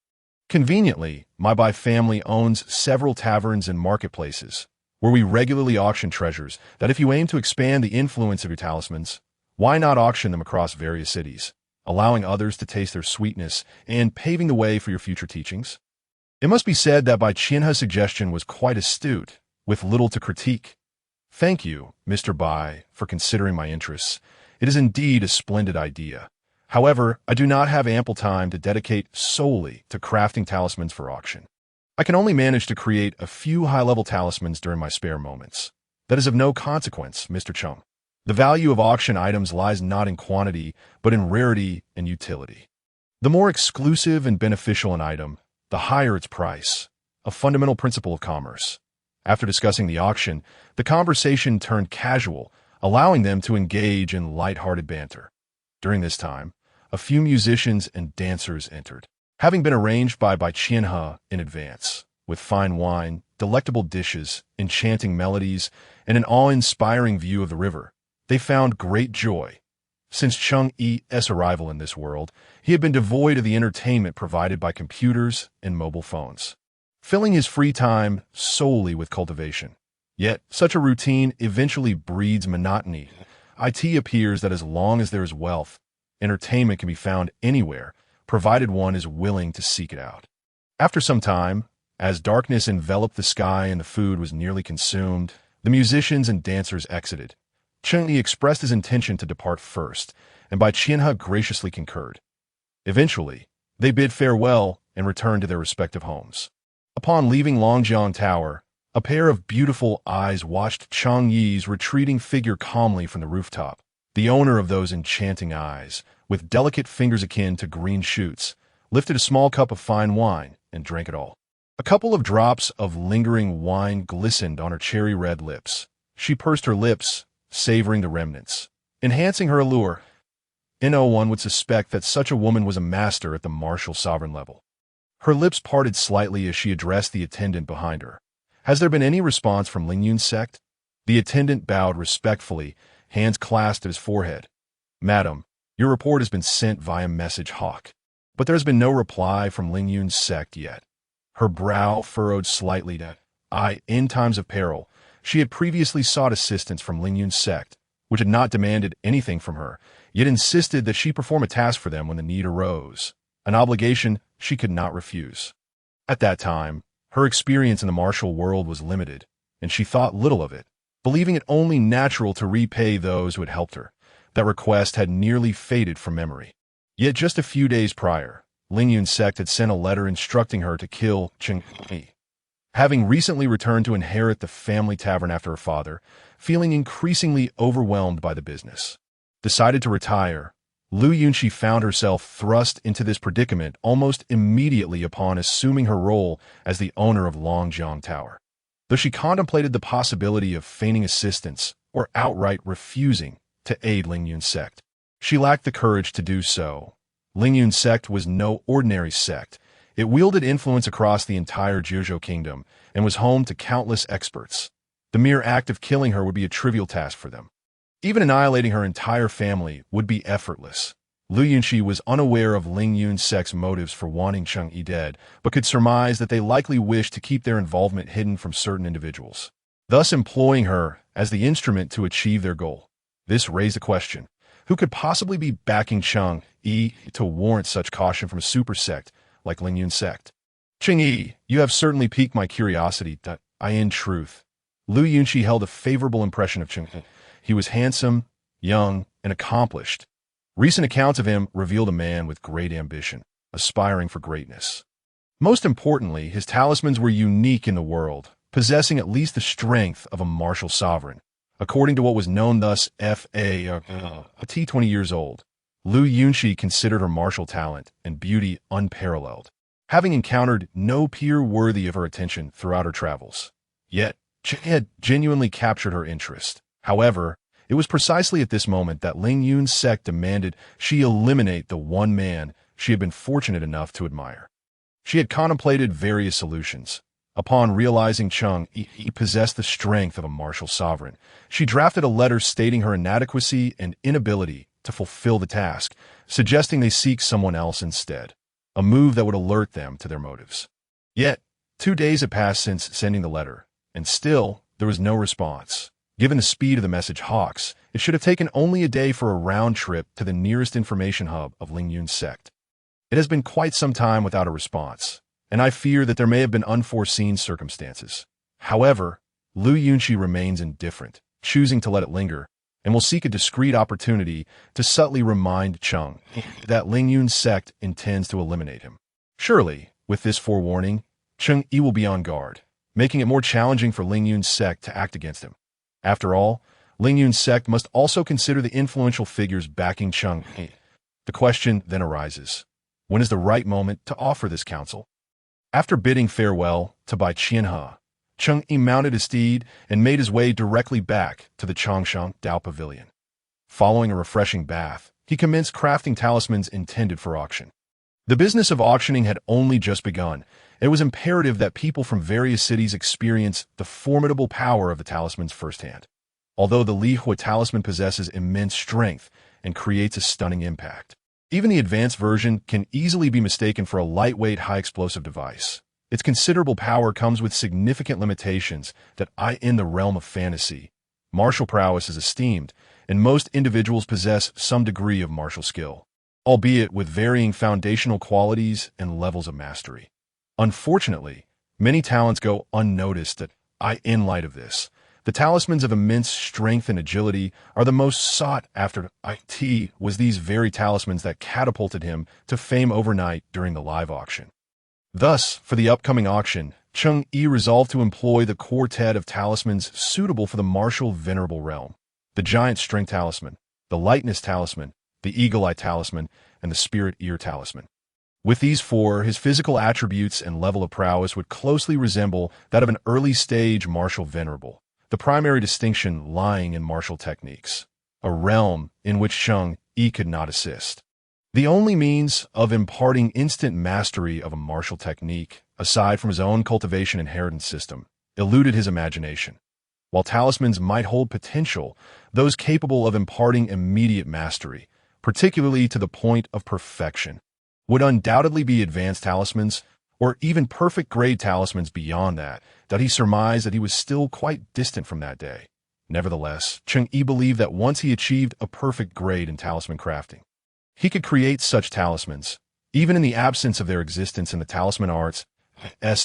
Conveniently, my Bai family owns several taverns and marketplaces, where we regularly auction treasures that if you aim to expand the influence of your talismans, why not auction them across various cities, allowing others to taste their sweetness and paving the way for your future teachings? It must be said that Bai Qianhe's suggestion was quite astute, with little to critique. Thank you, Mr. Bai, for considering my interests. It is indeed a splendid idea. However, I do not have ample time to dedicate solely to crafting talismans for auction. I can only manage to create a few high-level talismans during my spare moments. That is of no consequence, Mr. Cheng. The value of auction items lies not in quantity, but in rarity and utility. The more exclusive and beneficial an item, the higher its price, a fundamental principle of commerce. After discussing the auction, the conversation turned casual, allowing them to engage in light-hearted banter. During this time, a few musicians and dancers entered, having been arranged by Cheng Yi in advance, with fine wine, delectable dishes, enchanting melodies, and an awe-inspiring view of the river. They found great joy. Since Cheng Yi's arrival in this world, he had been devoid of the entertainment provided by computers and mobile phones, filling his free time solely with cultivation. Yet, such a routine eventually breeds monotony. It appears that as long as there is wealth, entertainment can be found anywhere, provided one is willing to seek it out. After some time, as darkness enveloped the sky and the food was nearly consumed, the musicians and dancers exited. Cheng Yi expressed his intention to depart first, and Cheng Yi graciously concurred. Eventually, they bid farewell and returned to their respective homes. Upon leaving Longjiang Tower, a pair of beautiful eyes watched Cheng Yi's retreating figure calmly from the rooftop. The owner of those enchanting eyes, with delicate fingers akin to green shoots, lifted a small cup of fine wine and drank it all. A couple of drops of lingering wine glistened on her cherry-red lips. She pursed her lips, savoring the remnants, enhancing her allure. No one would suspect that such a woman was a master at the martial sovereign level. Her lips parted slightly as she addressed the attendant behind her. "Has there been any response from Lingyun's sect?" The attendant bowed respectfully, hands clasped at his forehead. "Madam, your report has been sent via message hawk, but there has been no reply from Lingyun's sect yet." Her brow furrowed slightly. In times of peril, she had previously sought assistance from Lingyun's sect, which had not demanded anything from her, yet insisted that she perform a task for them when the need arose, an obligation she could not refuse. At that time, her experience in the martial world was limited, and she thought little of it, believing it only natural to repay those who had helped her. That request had nearly faded from memory. Yet just a few days prior, Lingyun's sect had sent a letter instructing her to kill Cheng Yi. Having recently returned to inherit the family tavern after her father, feeling increasingly overwhelmed by the business, decided to retire, Lu Yunxi found herself thrust into this predicament almost immediately upon assuming her role as the owner of Longjiang Tower. Though she contemplated the possibility of feigning assistance or outright refusing to aid Lingyun's sect, she lacked the courage to do so. Lingyun's sect was no ordinary sect. It wielded influence across the entire Dojo kingdom and was home to countless experts. The mere act of killing her would be a trivial task for them. Even annihilating her entire family would be effortless. Lu Yunxi was unaware of Lingyun's sect's motives for wanting Cheng Yi dead, but could surmise that they likely wished to keep their involvement hidden from certain individuals, thus employing her as the instrument to achieve their goal. This raised a question. Who could possibly be backing Cheng Yi to warrant such caution from a super sect like Lingyun's sect? "Cheng Yi, you have certainly piqued my curiosity." In truth, Lu Yunxi held a favorable impression of Cheng Yi. He was handsome, young, and accomplished. Recent accounts of him revealed a man with great ambition, aspiring for greatness. Most importantly, his talismans were unique in the world, possessing at least the strength of a martial sovereign. According to what was known thus T 20 years old, Lu Yunxi considered her martial talent and beauty unparalleled, having encountered no peer worthy of her attention throughout her travels. Yet, she had genuinely captured her interest. However, it was precisely at this moment that Lingyun's sect demanded she eliminate the one man she had been fortunate enough to admire. She had contemplated various solutions. Upon realizing Cheng Yi possessed the strength of a martial sovereign, she drafted a letter stating her inadequacy and inability to fulfill the task, suggesting they seek someone else instead, a move that would alert them to their motives. Yet, 2 days had passed since sending the letter, and still there was no response. Given the speed of the message hawks, it should have taken only a day for a round trip to the nearest information hub of Lingyun's sect. It has been quite some time without a response, and I fear that there may have been unforeseen circumstances. However, Lu Yunxi remains indifferent, choosing to let it linger, and will seek a discreet opportunity to subtly remind Cheng that Lingyun's sect intends to eliminate him. Surely, with this forewarning, Cheng Yi will be on guard, making it more challenging for Lingyun's sect to act against him. After all, Lingyun's sect must also consider the influential figures backing Cheng Yi. The question then arises, when is the right moment to offer this counsel? After bidding farewell to Cheng Yi, Cheng Yi mounted his steed and made his way directly back to the Changshan Dao Pavilion. Following a refreshing bath, he commenced crafting talismans intended for auction. The business of auctioning had only just begun. It was imperative that people from various cities experience the formidable power of the talismans firsthand. Although the Li Hua talisman possesses immense strength and creates a stunning impact, even the advanced version can easily be mistaken for a lightweight, high-explosive device. Its considerable power comes with significant limitations that in the realm of fantasy, martial prowess is esteemed, and most individuals possess some degree of martial skill, albeit with varying foundational qualities and levels of mastery. Unfortunately, many talents go unnoticed that in light of this, the talismans of immense strength and agility are the most sought after. It was these very talismans that catapulted him to fame overnight during the live auction. Thus, for the upcoming auction, Cheng Yi resolved to employ the quartet of talismans suitable for the martial venerable realm: the giant strength talisman, the lightness talisman, the eagle eye talisman, and the spirit ear talisman. With these four, his physical attributes and level of prowess would closely resemble that of an early-stage martial venerable, the primary distinction lying in martial techniques, a realm in which Cheng Yi could not assist. The only means of imparting instant mastery of a martial technique, aside from his own cultivation inheritance system, eluded his imagination. While talismans might hold potential, those capable of imparting immediate mastery, particularly to the point of perfection, would undoubtedly be advanced talismans, or even perfect-grade talismans beyond that he surmised that he was still quite distant from that day. Nevertheless, Cheng Yi believed that once he achieved a perfect grade in talisman crafting, he could create such talismans, even in the absence of their existence in the talisman arts.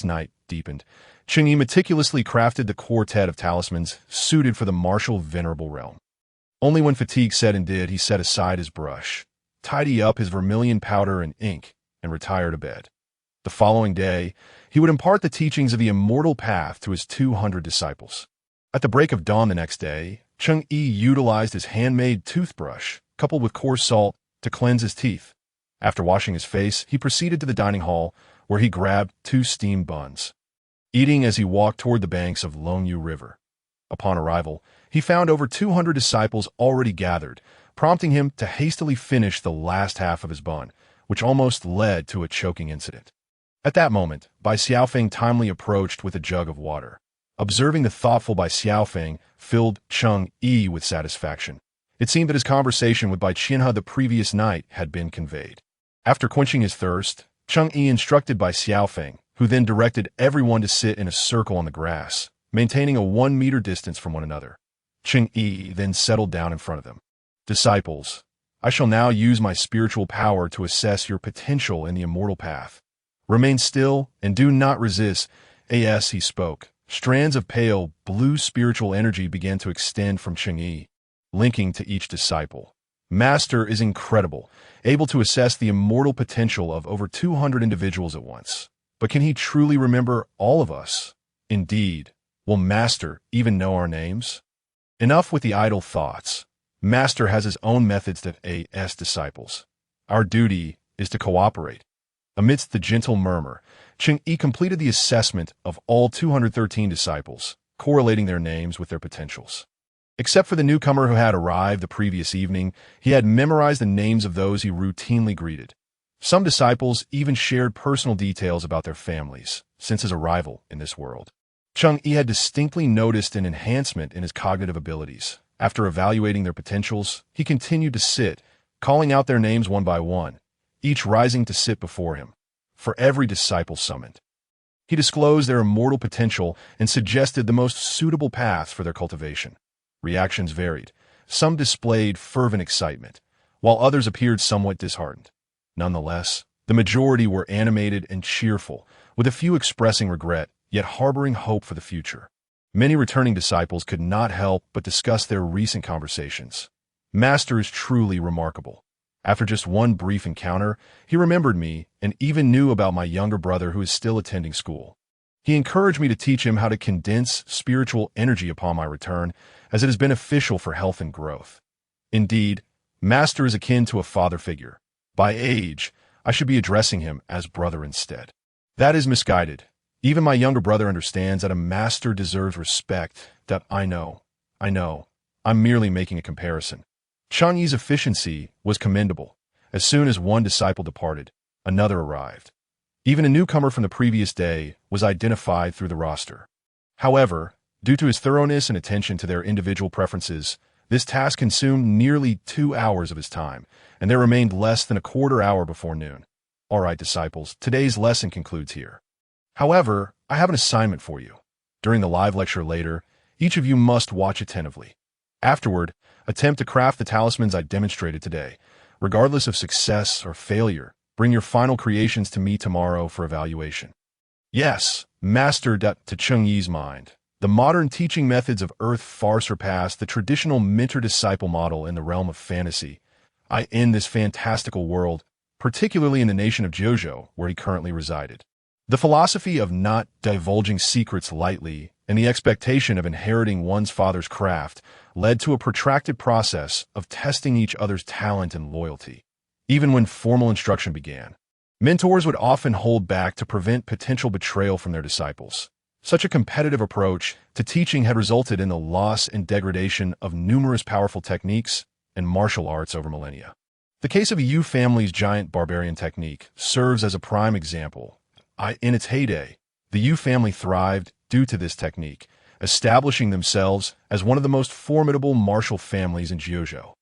Night deepened. Cheng Yi meticulously crafted the quartet of talismans suited for the martial venerable realm. Only when fatigue set in did he set aside his brush, tidy up his vermilion powder and ink, and retire to bed. The following day, he would impart the teachings of the immortal path to his 200 disciples. At the break of dawn the next day, Cheng Yi utilized his handmade toothbrush, coupled with coarse salt, to cleanse his teeth. After washing his face, he proceeded to the dining hall, where he grabbed 2 steamed buns, eating as he walked toward the banks of Longyu River. Upon arrival, he found over 200 disciples already gathered, prompting him to hastily finish the last half of his bun, which almost led to a choking incident. At that moment, Bai Xiaofeng timely approached with a jug of water. Observing the thoughtful Bai Xiaofeng filled Cheng Yi with satisfaction. It seemed that his conversation with Bai Qianhe the previous night had been conveyed. After quenching his thirst, Cheng Yi instructed Bai Xiaofeng, who then directed everyone to sit in a circle on the grass, maintaining a 1-meter distance from one another. Cheng Yi then settled down in front of them. Disciples, I shall now use my spiritual power to assess your potential in the immortal path. Remain still and do not resist. As he spoke, strands of pale blue spiritual energy began to extend from Cheng Yi, linking to each disciple. Master is incredible, able to assess the immortal potential of over 200 individuals at once. But can he truly remember all of us? Indeed, will Master even know our names? Enough with the idle thoughts. Master has his own methods that as disciples. Our duty is to cooperate. Amidst the gentle murmur, Cheng Yi completed the assessment of all 213 disciples, correlating their names with their potentials. Except for the newcomer who had arrived the previous evening, he had memorized the names of those he routinely greeted. Some disciples even shared personal details about their families since his arrival in this world. Cheng Yi had distinctly noticed an enhancement in his cognitive abilities. After evaluating their potentials, he continued to sit, calling out their names one by one, each rising to sit before him. For every disciple summoned, he disclosed their immortal potential and suggested the most suitable paths for their cultivation. Reactions varied. Some displayed fervent excitement, while others appeared somewhat disheartened. Nonetheless, the majority were animated and cheerful, with a few expressing regret, yet harboring hope for the future. Many returning disciples could not help but discuss their recent conversations. Master is truly remarkable. After just one brief encounter, he remembered me and even knew about my younger brother who is still attending school. He encouraged me to teach him how to condense spiritual energy upon my return, as it is beneficial for health and growth. Indeed, Master is akin to a father figure. By age, I should be addressing him as brother instead. That is misguided. Even my younger brother understands that a master deserves respect. That I know. I'm merely making a comparison. Cheng Yi's efficiency was commendable. As soon as one disciple departed, another arrived. Even a newcomer from the previous day was identified through the roster. However, due to his thoroughness and attention to their individual preferences, this task consumed nearly 2 hours of his time, and there remained less than a quarter hour before noon. All right, disciples, today's lesson concludes here. However, I have an assignment for you. During the live lecture later, each of you must watch attentively. Afterward, attempt to craft the talismans I demonstrated today. Regardless of success or failure, bring your final creations to me tomorrow for evaluation. Yes, master to Cheng Yi's mind. The modern teaching methods of Earth far surpass the traditional mentor-disciple model in the realm of fantasy. In this fantastical world, particularly in the nation of Dojo, where he currently resided. The philosophy of not divulging secrets lightly and the expectation of inheriting one's father's craft led to a protracted process of testing each other's talent and loyalty. Even when formal instruction began, mentors would often hold back to prevent potential betrayal from their disciples. Such a competitive approach to teaching had resulted in the loss and degradation of numerous powerful techniques and martial arts over millennia. The case of the Yu family's giant barbarian technique serves as a prime example. In its heyday, the Yu family thrived due to this technique, establishing themselves as one of the most formidable martial families in Dojo.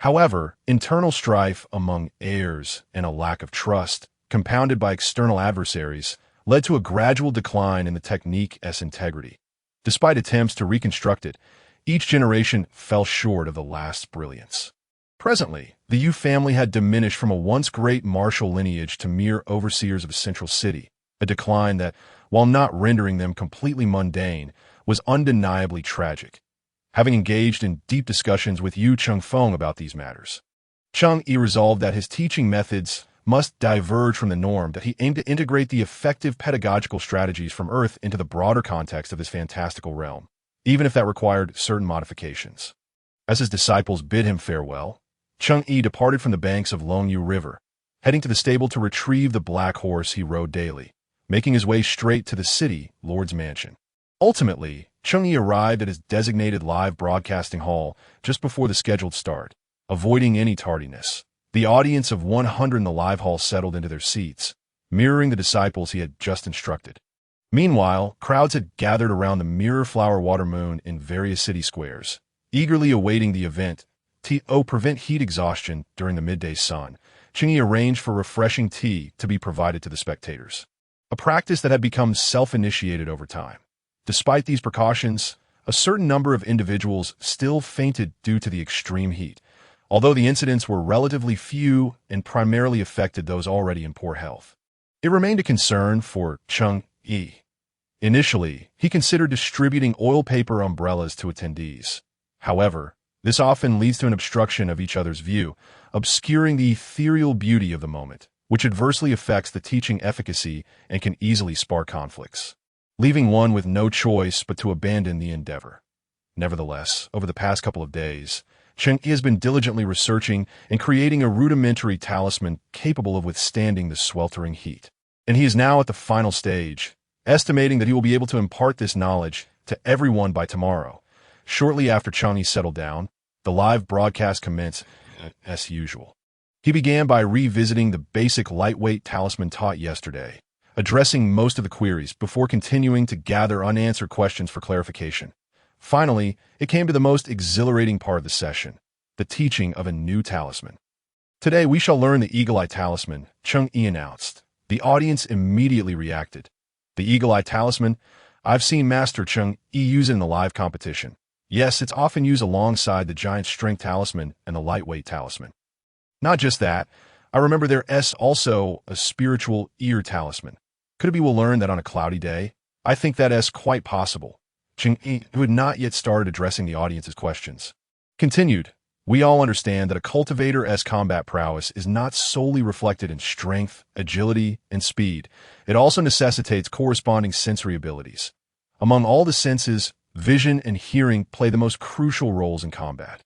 However, internal strife among heirs and a lack of trust, compounded by external adversaries, led to a gradual decline in the technique's integrity. Despite attempts to reconstruct it, each generation fell short of the last's brilliance. Presently, the Yu family had diminished from a once great martial lineage to mere overseers of a central city, a decline that, while not rendering them completely mundane, was undeniably tragic. Having engaged in deep discussions with Yu Feng about these matters, Cheng Yi resolved that his teaching methods must diverge from the norm, that he aimed to integrate the effective pedagogical strategies from Earth into the broader context of his fantastical realm, even if that required certain modifications. As his disciples bid him farewell, Cheng Yi departed from the banks of Longyu River, heading to the stable to retrieve the black horse he rode daily, making his way straight to the city lord's mansion. Ultimately, Cheng Yi arrived at his designated live broadcasting hall just before the scheduled start, avoiding any tardiness. The audience of 100 in the live hall settled into their seats, mirroring the disciples he had just instructed. Meanwhile, crowds had gathered around the mirror flower water moon in various city squares, eagerly awaiting the event. To prevent heat exhaustion during the midday sun, Cheng Yi arranged for refreshing tea to be provided to the spectators, a practice that had become self-initiated over time. Despite these precautions, a certain number of individuals still fainted due to the extreme heat, although the incidents were relatively few and primarily affected those already in poor health. It remained a concern for Cheng Yi. Initially, he considered distributing oil paper umbrellas to attendees. However, this often leads to an obstruction of each other's view, obscuring the ethereal beauty of the moment, which adversely affects the teaching efficacy and can easily spark conflicts, leaving one with no choice but to abandon the endeavor. Nevertheless, over the past couple of days, Cheng Yi has been diligently researching and creating a rudimentary talisman capable of withstanding the sweltering heat. And he is now at the final stage, estimating that he will be able to impart this knowledge to everyone by tomorrow. Shortly after Cheng Yi settled down, the live broadcast commenced as usual. He began by revisiting the basic lightweight talisman taught yesterday, addressing most of the queries before continuing to gather unanswered questions for clarification. Finally, it came to the most exhilarating part of the session, the teaching of a new talisman. Today we shall learn the Eagle Eye Talisman, Cheng Yi announced. The audience immediately reacted. The Eagle Eye Talisman? I've seen Master Cheng Yi use it in the live competition. Yes, it's often used alongside the giant strength talisman and the lightweight talisman. Not just that, I remember there's also a spiritual ear talisman. Could it be we'll learn that on a cloudy day? I think that's quite possible. Cheng Yi, who had not yet started addressing the audience's questions, continued. We all understand that a cultivator's combat prowess is not solely reflected in strength, agility, and speed. It also necessitates corresponding sensory abilities. Among all the senses, vision and hearing play the most crucial roles in combat.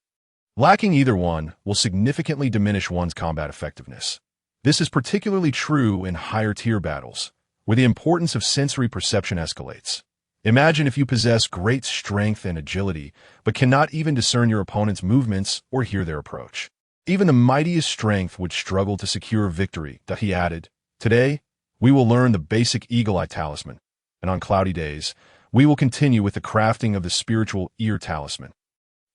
Lacking either one will significantly diminish one's combat effectiveness. This is particularly true in higher-tier battles, where the importance of sensory perception escalates. Imagine if you possess great strength and agility, but cannot even discern your opponent's movements or hear their approach. Even the mightiest strength would struggle to secure victory, that he added. Today, we will learn the basic eagle eye talisman, and on cloudy days, we will continue with the crafting of the spiritual ear talisman.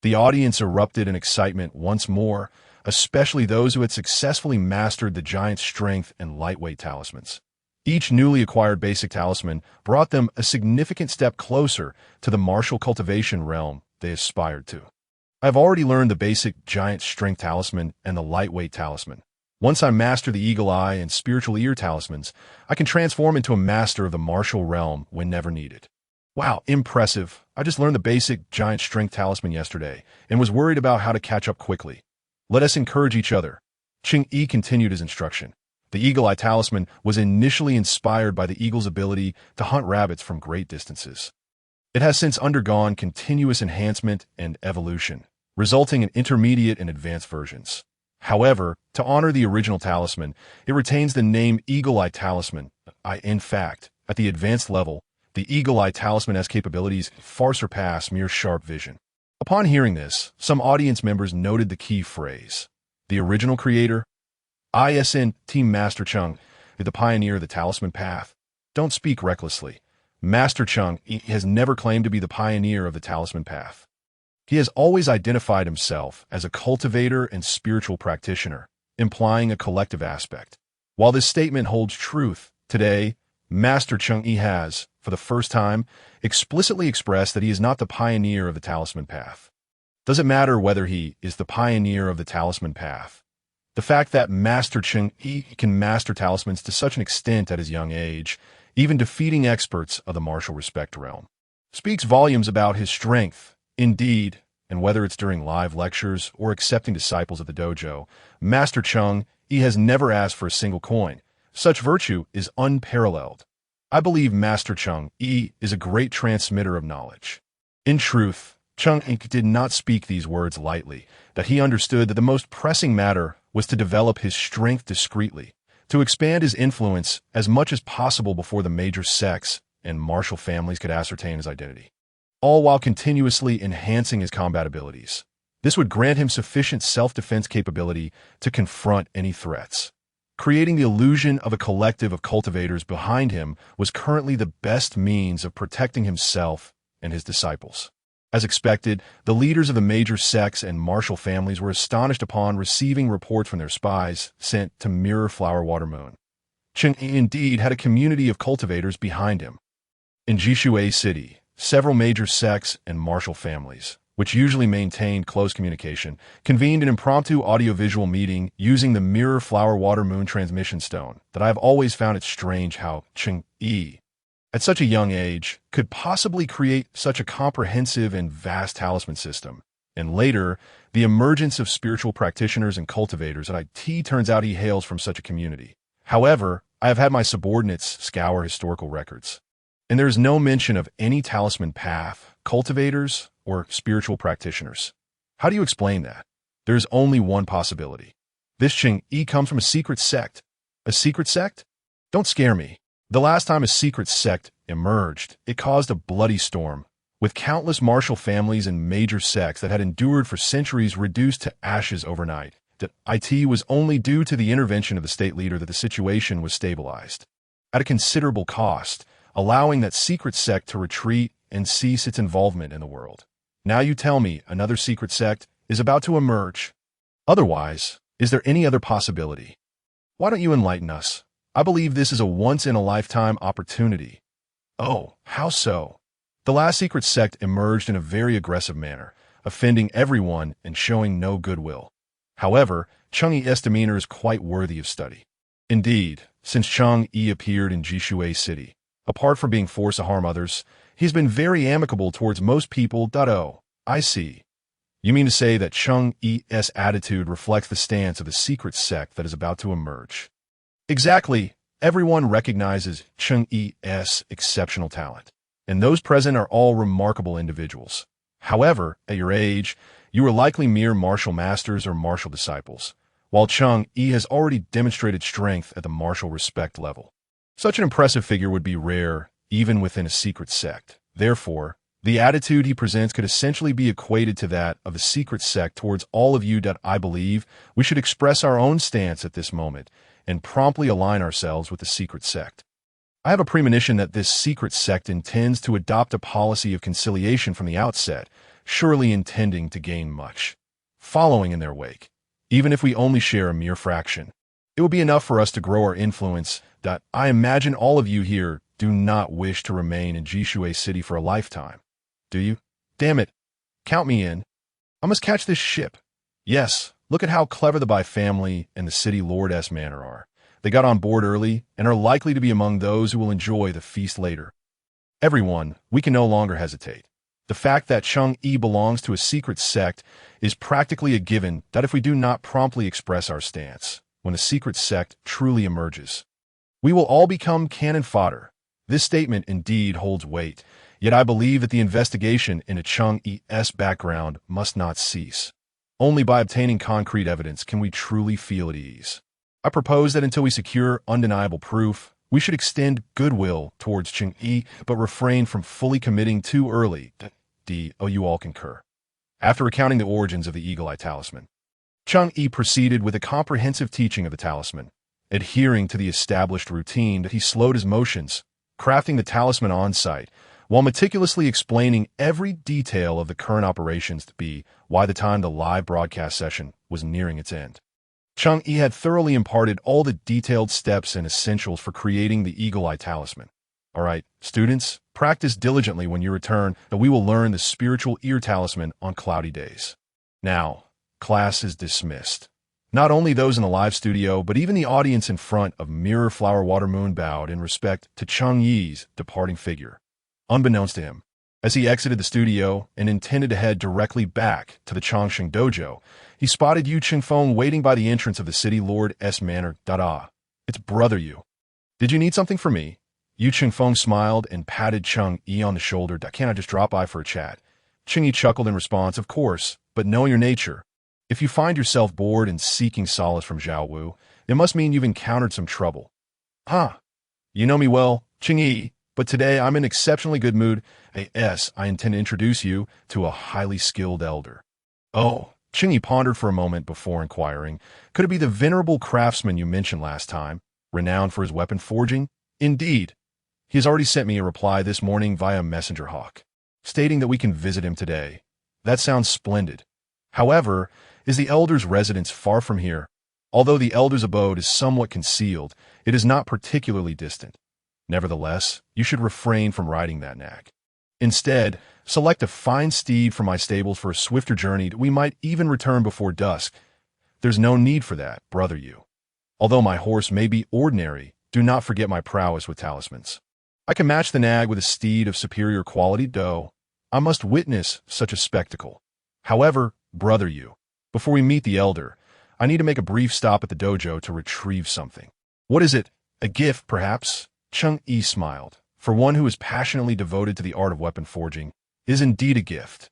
The audience erupted in excitement once more, especially those who had successfully mastered the giant strength and lightweight talismans. Each newly acquired basic talisman brought them a significant step closer to the martial cultivation realm they aspired to. I have already learned the basic giant strength talisman and the lightweight talisman. Once I master the eagle eye and spiritual ear talismans, I can transform into a master of the martial realm whenever needed. Wow, impressive. I just learned the basic giant strength talisman yesterday and was worried about how to catch up quickly. Let us encourage each other. Cheng Yi continued his instruction. The eagle eye talisman was initially inspired by the eagle's ability to hunt rabbits from great distances. It has since undergone continuous enhancement and evolution, resulting in intermediate and advanced versions. However, to honor the original talisman, it retains the name Eagle Eye Talisman. In fact, at the advanced level, the Eagle Eye Talisman's capabilities far surpass mere sharp vision. Upon hearing this, some audience members noted the key phrase. The original creator, ISN Team Master Cheng, the pioneer of the talisman path. Don't speak recklessly. Master Cheng has never claimed to be the pioneer of the talisman path. He has always identified himself as a cultivator and spiritual practitioner, implying a collective aspect. While this statement holds truth, today, Master Cheng Yi has, for the first time, explicitly expressed that he is not the pioneer of the talisman path. Does it matter whether he is the pioneer of the talisman path? The fact that Master Cheng Yi can master talismans to such an extent at his young age, even defeating experts of the martial respect realm, speaks volumes about his strength. Indeed, and whether it's during live lectures or accepting disciples at the dojo, Master Cheng Yi has never asked for a single coin. Such virtue is unparalleled. I believe Master Cheng Yi is a great transmitter of knowledge. In truth, Cheng Yi did not speak these words lightly, that he understood that the most pressing matter was to develop his strength discreetly, to expand his influence as much as possible before the major sects and martial families could ascertain his identity, all while continuously enhancing his combat abilities. This would grant him sufficient self-defense capability to confront any threats. Creating the illusion of a collective of cultivators behind him was currently the best means of protecting himself and his disciples. As expected, the leaders of the major sects and martial families were astonished upon receiving reports from their spies sent to mirror Flower Water Moon. Cheng Yi indeed had a community of cultivators behind him. In Jishui City, several major sects and martial families, which usually maintained close communication, convened an impromptu audiovisual meeting using the mirror Flower Water Moon transmission stone that I have always found it strange how Cheng Yi, at such a young age, could possibly create such a comprehensive and vast talisman system. And later, the emergence of spiritual practitioners and cultivators at IT turns out he hails from such a community. However, I have had my subordinates scour historical records, and there is no mention of any talisman path, cultivators, or spiritual practitioners. How do you explain that? There is only one possibility. This Cheng Yi comes from a secret sect. A secret sect? Don't scare me. The last time a secret sect emerged, it caused a bloody storm, with countless martial families and major sects that had endured for centuries reduced to ashes overnight. That it was only due to the intervention of the state leader that the situation was stabilized, at a considerable cost, allowing that secret sect to retreat and cease its involvement in the world. Now you tell me another secret sect is about to emerge. Otherwise, is there any other possibility? Why don't you enlighten us? I believe this is a once-in-a-lifetime opportunity. Oh, how so? The last secret sect emerged in a very aggressive manner, offending everyone and showing no goodwill. However, Cheng Yi's demeanor is quite worthy of study. Indeed, since Cheng Yi appeared in Jishui City, apart from being forced to harm others, he's been very amicable towards most people. Oh, I see. You mean to say that Cheng Yi's attitude reflects the stance of the secret sect that is about to emerge? Exactly. Everyone recognizes Cheng Yi's exceptional talent, and those present are all remarkable individuals. However, at your age, you are likely mere martial masters or martial disciples, while Cheng Yi has already demonstrated strength at the martial respect level. Such an impressive figure would be rare, even within a secret sect. Therefore, the attitude he presents could essentially be equated to that of the secret sect towards all of you. I believe we should express our own stance at this moment and promptly align ourselves with the secret sect. I have a premonition that this secret sect intends to adopt a policy of conciliation from the outset, surely intending to gain much following in their wake. Even if we only share a mere fraction, it will be enough for us to grow our influence. I imagine all of you here do not wish to remain in Jishui City for a lifetime. Do you? Damn it. Count me in. I must catch this ship. Yes, look at how clever the Bai family and the city Lord S. Manor are. They got on board early and are likely to be among those who will enjoy the feast later. Everyone, we can no longer hesitate. The fact that Cheng Yi belongs to a secret sect is practically a given that if we do not promptly express our stance, when the secret sect truly emerges, we will all become cannon fodder. This statement indeed holds weight, yet I believe that the investigation into Cheng Yi's background must not cease. Only by obtaining concrete evidence can we truly feel at ease. I propose that until we secure undeniable proof, we should extend goodwill towards Cheng Yi, but refrain from fully committing too early. You all concur. After recounting the origins of the eagle-eye talisman, Cheng Yi proceeded with a comprehensive teaching of the talisman, adhering to the established routine that he slowed his motions, crafting the talisman on-site, while meticulously explaining every detail of the current operations to be why the time the live broadcast session was nearing its end. Cheng Yi had thoroughly imparted all the detailed steps and essentials for creating the eagle-eye talisman. All right, students, practice diligently when you return, that we will learn the spiritual ear talisman on cloudy days. Now, class is dismissed. Not only those in the live studio, but even the audience in front of Mirror Flower Water Moon bowed in respect to Cheng Yi's departing figure. Unbeknownst to him, as he exited the studio and intended to head directly back to the Changsheng dojo, he spotted Yu Qingfeng waiting by the entrance of the city Lord S. Manor. It's Brother Yu. Did you need something from me? Yu Qingfeng smiled and patted Cheng Yi on the shoulder. Can't I just drop by for a chat? Cheng Yi chuckled in response, of course, but knowing your nature, if you find yourself bored and seeking solace from Zhao Wu, it must mean you've encountered some trouble. You know me well, Cheng Yi, but today I'm in exceptionally good mood. I intend to introduce you to a highly skilled elder. Oh, Cheng Yi pondered for a moment before inquiring, could it be the venerable craftsman you mentioned last time, renowned for his weapon forging? Indeed. He has already sent me a reply this morning via messenger hawk, stating that we can visit him today. That sounds splendid. However, is the elder's residence far from here? Although the elder's abode is somewhat concealed, it is not particularly distant. Nevertheless, you should refrain from riding that nag. Instead, select a fine steed from my stables for a swifter journey. We might even return before dusk. There's no need for that, Brother Yu. Although my horse may be ordinary, do not forget my prowess with talismans. I can match the nag with a steed of superior quality, though I must witness such a spectacle. However, Brother Yu, before we meet the elder, I need to make a brief stop at the dojo to retrieve something. What is it? A gift, perhaps? Cheng Yi smiled. For one who is passionately devoted to the art of weapon forging, is indeed a gift.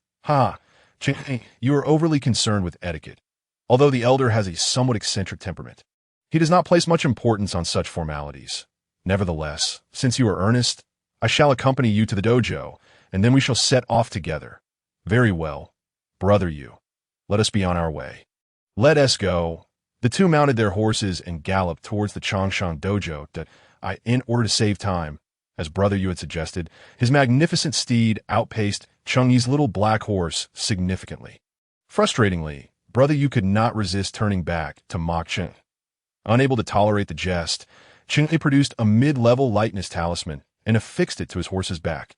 Cheng Yi, you are overly concerned with etiquette. Although the elder has a somewhat eccentric temperament, he does not place much importance on such formalities. Nevertheless, since you are earnest, I shall accompany you to the dojo, and then we shall set off together. Very well, Brother Yu. Let us be on our way. Let us go. The two mounted their horses and galloped towards the Changsheng dojo in order to save time. As Brother Yu had suggested, his magnificent steed outpaced Cheng Yi's little black horse significantly. Frustratingly, Brother Yu could not resist turning back to mock Cheng. Unable to tolerate the jest, Cheng Yi produced a mid-level lightness talisman and affixed it to his horse's back.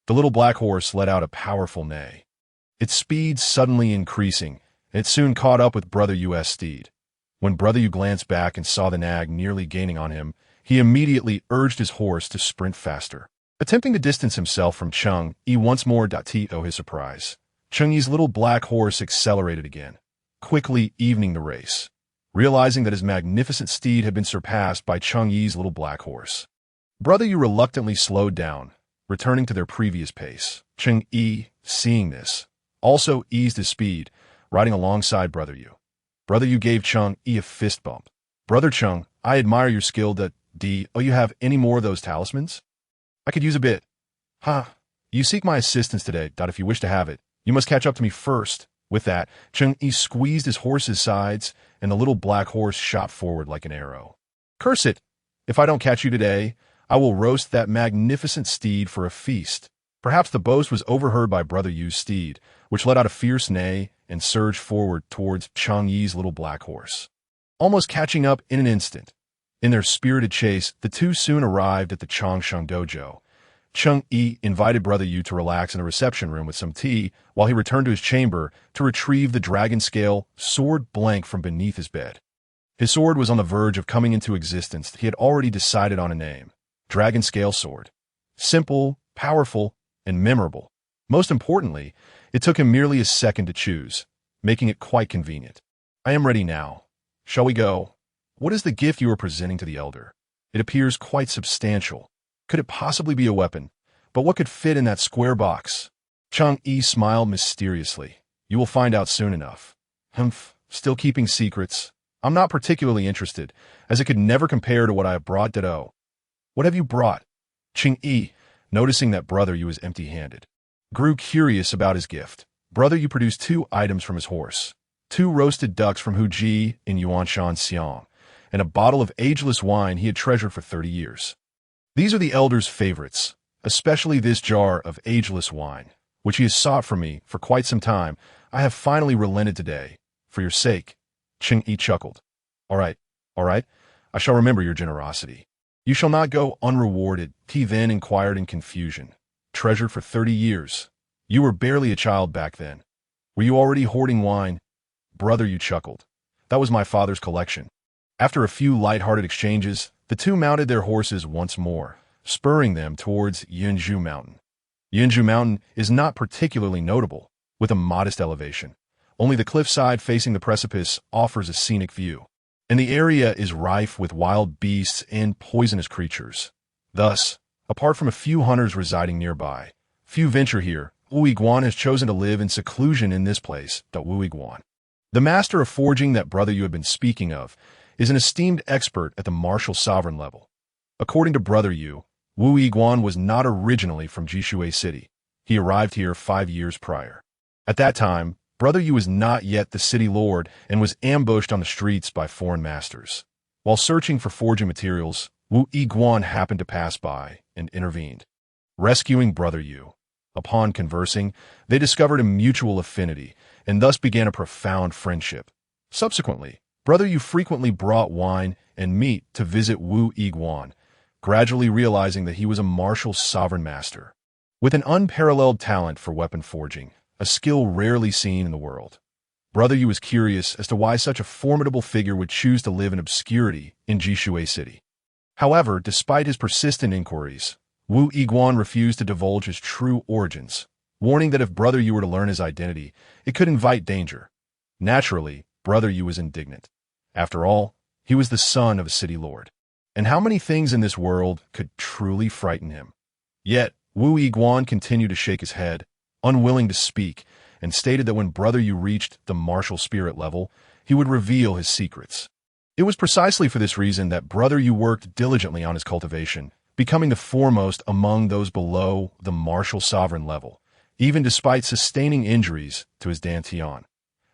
The little black horse let out a powerful neigh, its speed suddenly increasing, and it soon caught up with Brother Yu's steed. When Brother Yu glanced back and saw the nag nearly gaining on him, he immediately urged his horse to sprint faster. Attempting to distance himself from Cheng Yi once more, to his surprise, Cheng Yi's little black horse accelerated again, quickly evening the race. Realizing that his magnificent steed had been surpassed by Cheng Yi's little black horse, Brother Yu reluctantly slowed down, returning to their previous pace. Cheng Yi, seeing this, also eased his speed, riding alongside Brother Yu. Brother Yu gave Cheng Yi a fist bump. Brother Cheng, I admire your skill. You have any more of those talismans? I could use a bit. You seek my assistance today. If you wish to have it, you must catch up to me first. With that, Cheng Yi squeezed his horse's sides, and the little black horse shot forward like an arrow. Curse it! If I don't catch you today, I will roast that magnificent steed for a feast. Perhaps the boast was overheard by Brother Yu's steed, which let out a fierce neigh and surged forward towards Cheng Yi's little black horse, almost catching up in an instant. In their spirited chase, the two soon arrived at the Changsheng dojo. Cheng Yi invited Brother Yu to relax in a reception room with some tea while he returned to his chamber to retrieve the dragon scale sword blank from beneath his bed. His sword was on the verge of coming into existence. He had already decided on a name: Dragon Scale Sword. Simple, powerful, and memorable. Most importantly, it took him merely a second to choose, making it quite convenient. I am ready now. Shall we go? What is the gift you are presenting to the elder? It appears quite substantial. Could it possibly be a weapon? But what could fit in that square box? Cheng Yi smiled mysteriously. You will find out soon enough. Humph, still keeping secrets. I'm not particularly interested, as it could never compare to what I have brought Dao. What have you brought? Cheng Yi, noticing that Brother Yu was empty-handed, grew curious about his gift. Brother Yu produced 2 items from his horse, 2 roasted ducks from Huji in Yuanshan Xiang, and a bottle of ageless wine he had treasured for 30 years. These are the elder's favorites, especially this jar of ageless wine, which he has sought from me for quite some time. I have finally relented today. For your sake. Cheng Yi chuckled. All right, I shall remember your generosity. You shall not go unrewarded, he then inquired in confusion. Treasured for 30 years. You were barely a child back then. Were you already hoarding wine? Brother Yu chuckled. That was my father's collection. After a few light-hearted exchanges, the two mounted their horses once more, spurring them towards Yunzhu Mountain. Yunzhu Mountain is not particularly notable, with a modest elevation. Only the cliffside facing the precipice offers a scenic view, and the area is rife with wild beasts and poisonous creatures. Thus, apart from a few hunters residing nearby, few venture here. Wu Yiguan has chosen to live in seclusion in this place. Wu Yiguan, the master of forging that Brother Yu had been speaking of, is an esteemed expert at the martial sovereign level. According to Brother Yu, Wu Yiguan was not originally from Jishui City. He arrived here 5 years prior. At that time, Brother Yu was not yet the city lord and was ambushed on the streets by foreign masters. While searching for forging materials, Wu Yiguan happened to pass by and intervened, rescuing Brother Yu. Upon conversing, they discovered a mutual affinity and thus began a profound friendship. Subsequently, Brother Yu frequently brought wine and meat to visit Wu Yiguan, gradually realizing that he was a martial sovereign master, with an unparalleled talent for weapon forging, a skill rarely seen in the world. Brother Yu was curious as to why such a formidable figure would choose to live in obscurity in Jishui City. However, despite his persistent inquiries, Wu Yiguan refused to divulge his true origins, warning that if Brother Yu were to learn his identity, it could invite danger. Naturally, Brother Yu was indignant. After all, he was the son of a city lord. And how many things in this world could truly frighten him? Yet, Wu Yiguan continued to shake his head, unwilling to speak, and stated that when Brother Yu reached the martial spirit level, he would reveal his secrets. It was precisely for this reason that Brother Yu worked diligently on his cultivation, becoming the foremost among those below the martial sovereign level, even despite sustaining injuries to his dantian.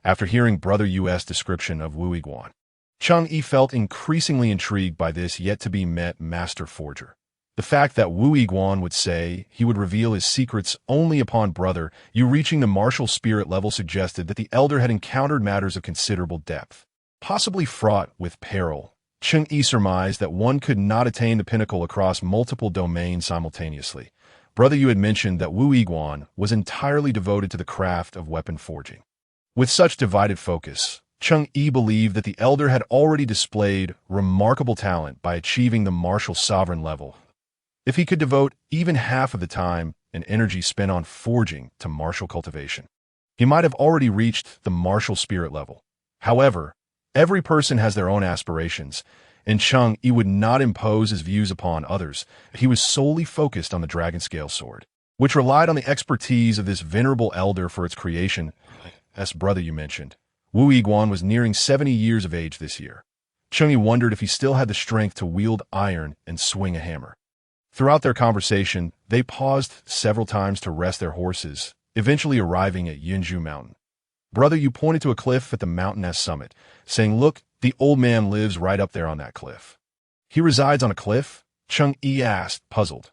After hearing Brother Yu's description of Wu Yiguan, Cheng Yi felt increasingly intrigued by this yet-to-be-met master forger. The fact that Wu Yiguan would say he would reveal his secrets only upon Brother Yu reaching the martial spirit level suggested that the elder had encountered matters of considerable depth, possibly fraught with peril. Cheng Yi surmised that one could not attain the pinnacle across multiple domains simultaneously. Brother Yu had mentioned that Wu Yiguan was entirely devoted to the craft of weapon forging. With such divided focus, Cheng Yi believed that the elder had already displayed remarkable talent by achieving the martial sovereign level. If he could devote even half of the time and energy spent on forging to martial cultivation, he might have already reached the martial spirit level. However, every person has their own aspirations, and Cheng Yi would not impose his views upon others. He was solely focused on the dragon scale sword, which relied on the expertise of this venerable elder for its creation. As Brother Yu mentioned, Wu Yiguan was nearing 70 years of age this year. Cheng Yi wondered if he still had the strength to wield iron and swing a hammer. Throughout their conversation, they paused several times to rest their horses, eventually arriving at Yinzhu Mountain. Brother Yu pointed to a cliff at the mountain's summit, saying, "Look, the old man lives right up there on that cliff." "He resides on a cliff?" Cheng Yi asked, puzzled.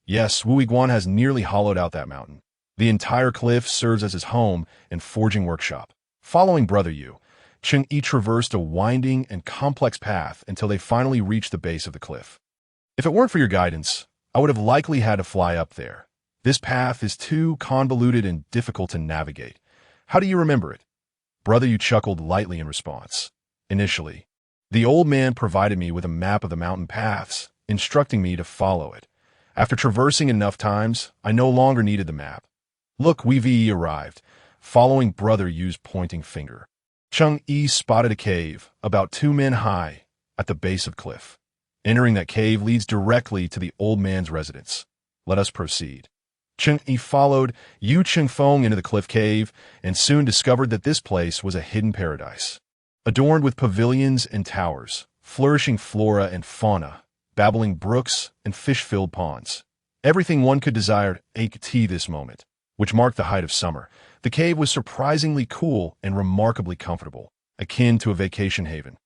"Yes, Wu Yiguan has nearly hollowed out that mountain. The entire cliff serves as his home and forging workshop." Following Brother Yu, Cheng Yi traversed a winding and complex path until they finally reached the base of the cliff. "If it weren't for your guidance, I would have likely had to fly up there. This path is too convoluted and difficult to navigate. How do you remember it?" Brother Yu chuckled lightly in response. "Initially, the old man provided me with a map of the mountain paths, instructing me to follow it. After traversing enough times, I no longer needed the map. Look, we arrived," following Brother Yu's pointing finger. Cheng Yi spotted a cave, about 2 men high, at the base of cliff. Entering that cave leads directly to the old man's residence. Let us proceed. Cheng Yi followed Yu Feng into the cliff cave and soon discovered that this place was a hidden paradise. Adorned with pavilions and towers, flourishing flora and fauna, babbling brooks and fish-filled ponds. Everything one could desire at this moment, which marked the height of summer. The cave was surprisingly cool and remarkably comfortable, akin to a vacation haven.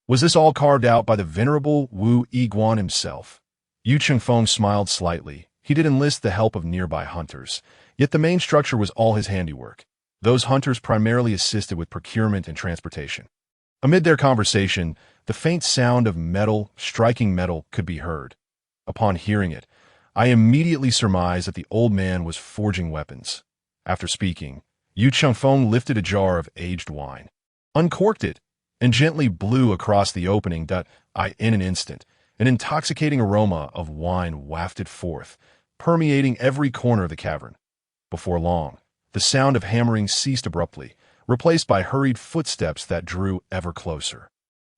Was this all carved out by the venerable Wu Yiguan himself? Yu Feng smiled slightly. He did enlist the help of nearby hunters, yet the main structure was all his handiwork. Those hunters primarily assisted with procurement and transportation. Amid their conversation, the faint sound of metal striking metal could be heard. Upon hearing it, I immediately surmised that the old man was forging weapons. After speaking, Yu Feng lifted a jar of aged wine, uncorked it, and gently blew across the opening. In an instant, an intoxicating aroma of wine wafted forth, permeating every corner of the cavern. Before long, the sound of hammering ceased abruptly, replaced by hurried footsteps that drew ever closer.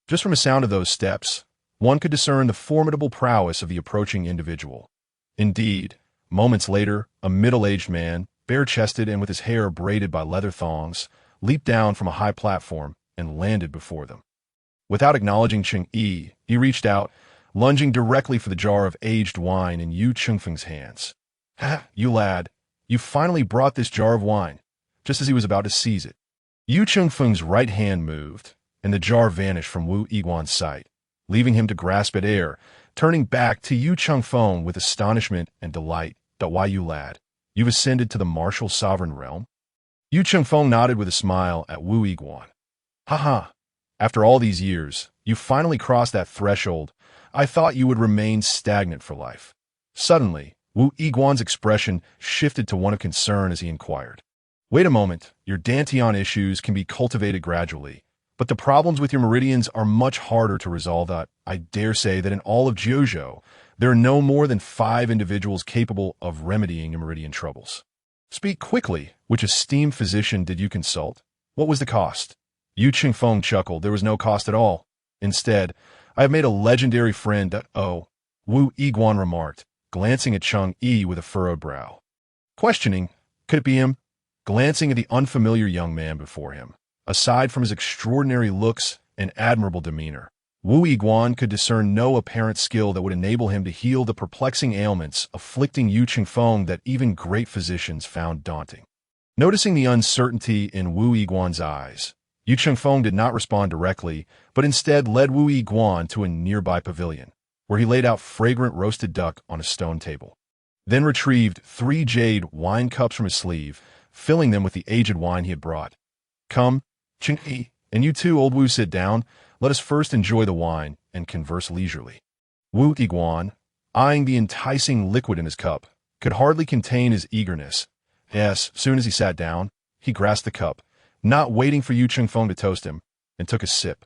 Just from the sound of those steps, one could discern the formidable prowess of the approaching individual. Indeed, moments later, a middle-aged man, bare-chested and with his hair braided by leather thongs, leaped down from a high platform and landed before them. Without acknowledging Cheng Yi, he reached out, lunging directly for the jar of aged wine in Yu Feng's hands. "Ha, you lad, you finally brought this jar of wine," just as he was about to seize it. Yu Feng's right hand moved, and the jar vanished from Wu Yiguan's sight, leaving him to grasp at air, turning back to Yu Feng with astonishment and delight. "Why, you lad, you've ascended to the martial sovereign realm?" Yu Feng nodded with a smile at Wu Yiguan. "Ha. After all these years, you finally crossed that threshold. I thought you would remain stagnant for life." Suddenly, Wu Yiguan's expression shifted to one of concern as he inquired. "Wait a moment, your Dantian issues can be cultivated gradually, but the problems with your meridians are much harder to resolve. I dare say that in all of Dojo, there are no more than 5 individuals capable of remedying your meridian troubles. Speak quickly. Which esteemed physician did you consult? What was the cost?" Yu Feng chuckled. "There was no cost at all. Instead, I have made a legendary friend. Oh," Wu Yiguan remarked, glancing at Cheng Yi with a furrowed brow. Questioning, could it be him? Glancing at the unfamiliar young man before him, aside from his extraordinary looks and admirable demeanor, Wu Yiguan could discern no apparent skill that would enable him to heal the perplexing ailments afflicting Yu Feng that even great physicians found daunting. Noticing the uncertainty in Wu Yiguan's eyes, Yu Feng did not respond directly, but instead led Wu Yiguan to a nearby pavilion, where he laid out fragrant roasted duck on a stone table. Then retrieved 3 jade wine cups from his sleeve, filling them with the aged wine he had brought. "Come, Cheng Yi, and you too, old Wu, sit down. Let us first enjoy the wine and converse leisurely." Wu Yiguan, eyeing the enticing liquid in his cup, could hardly contain his eagerness. Yes, soon as he sat down, he grasped the cup, not waiting for Yu Feng to toast him, and took a sip.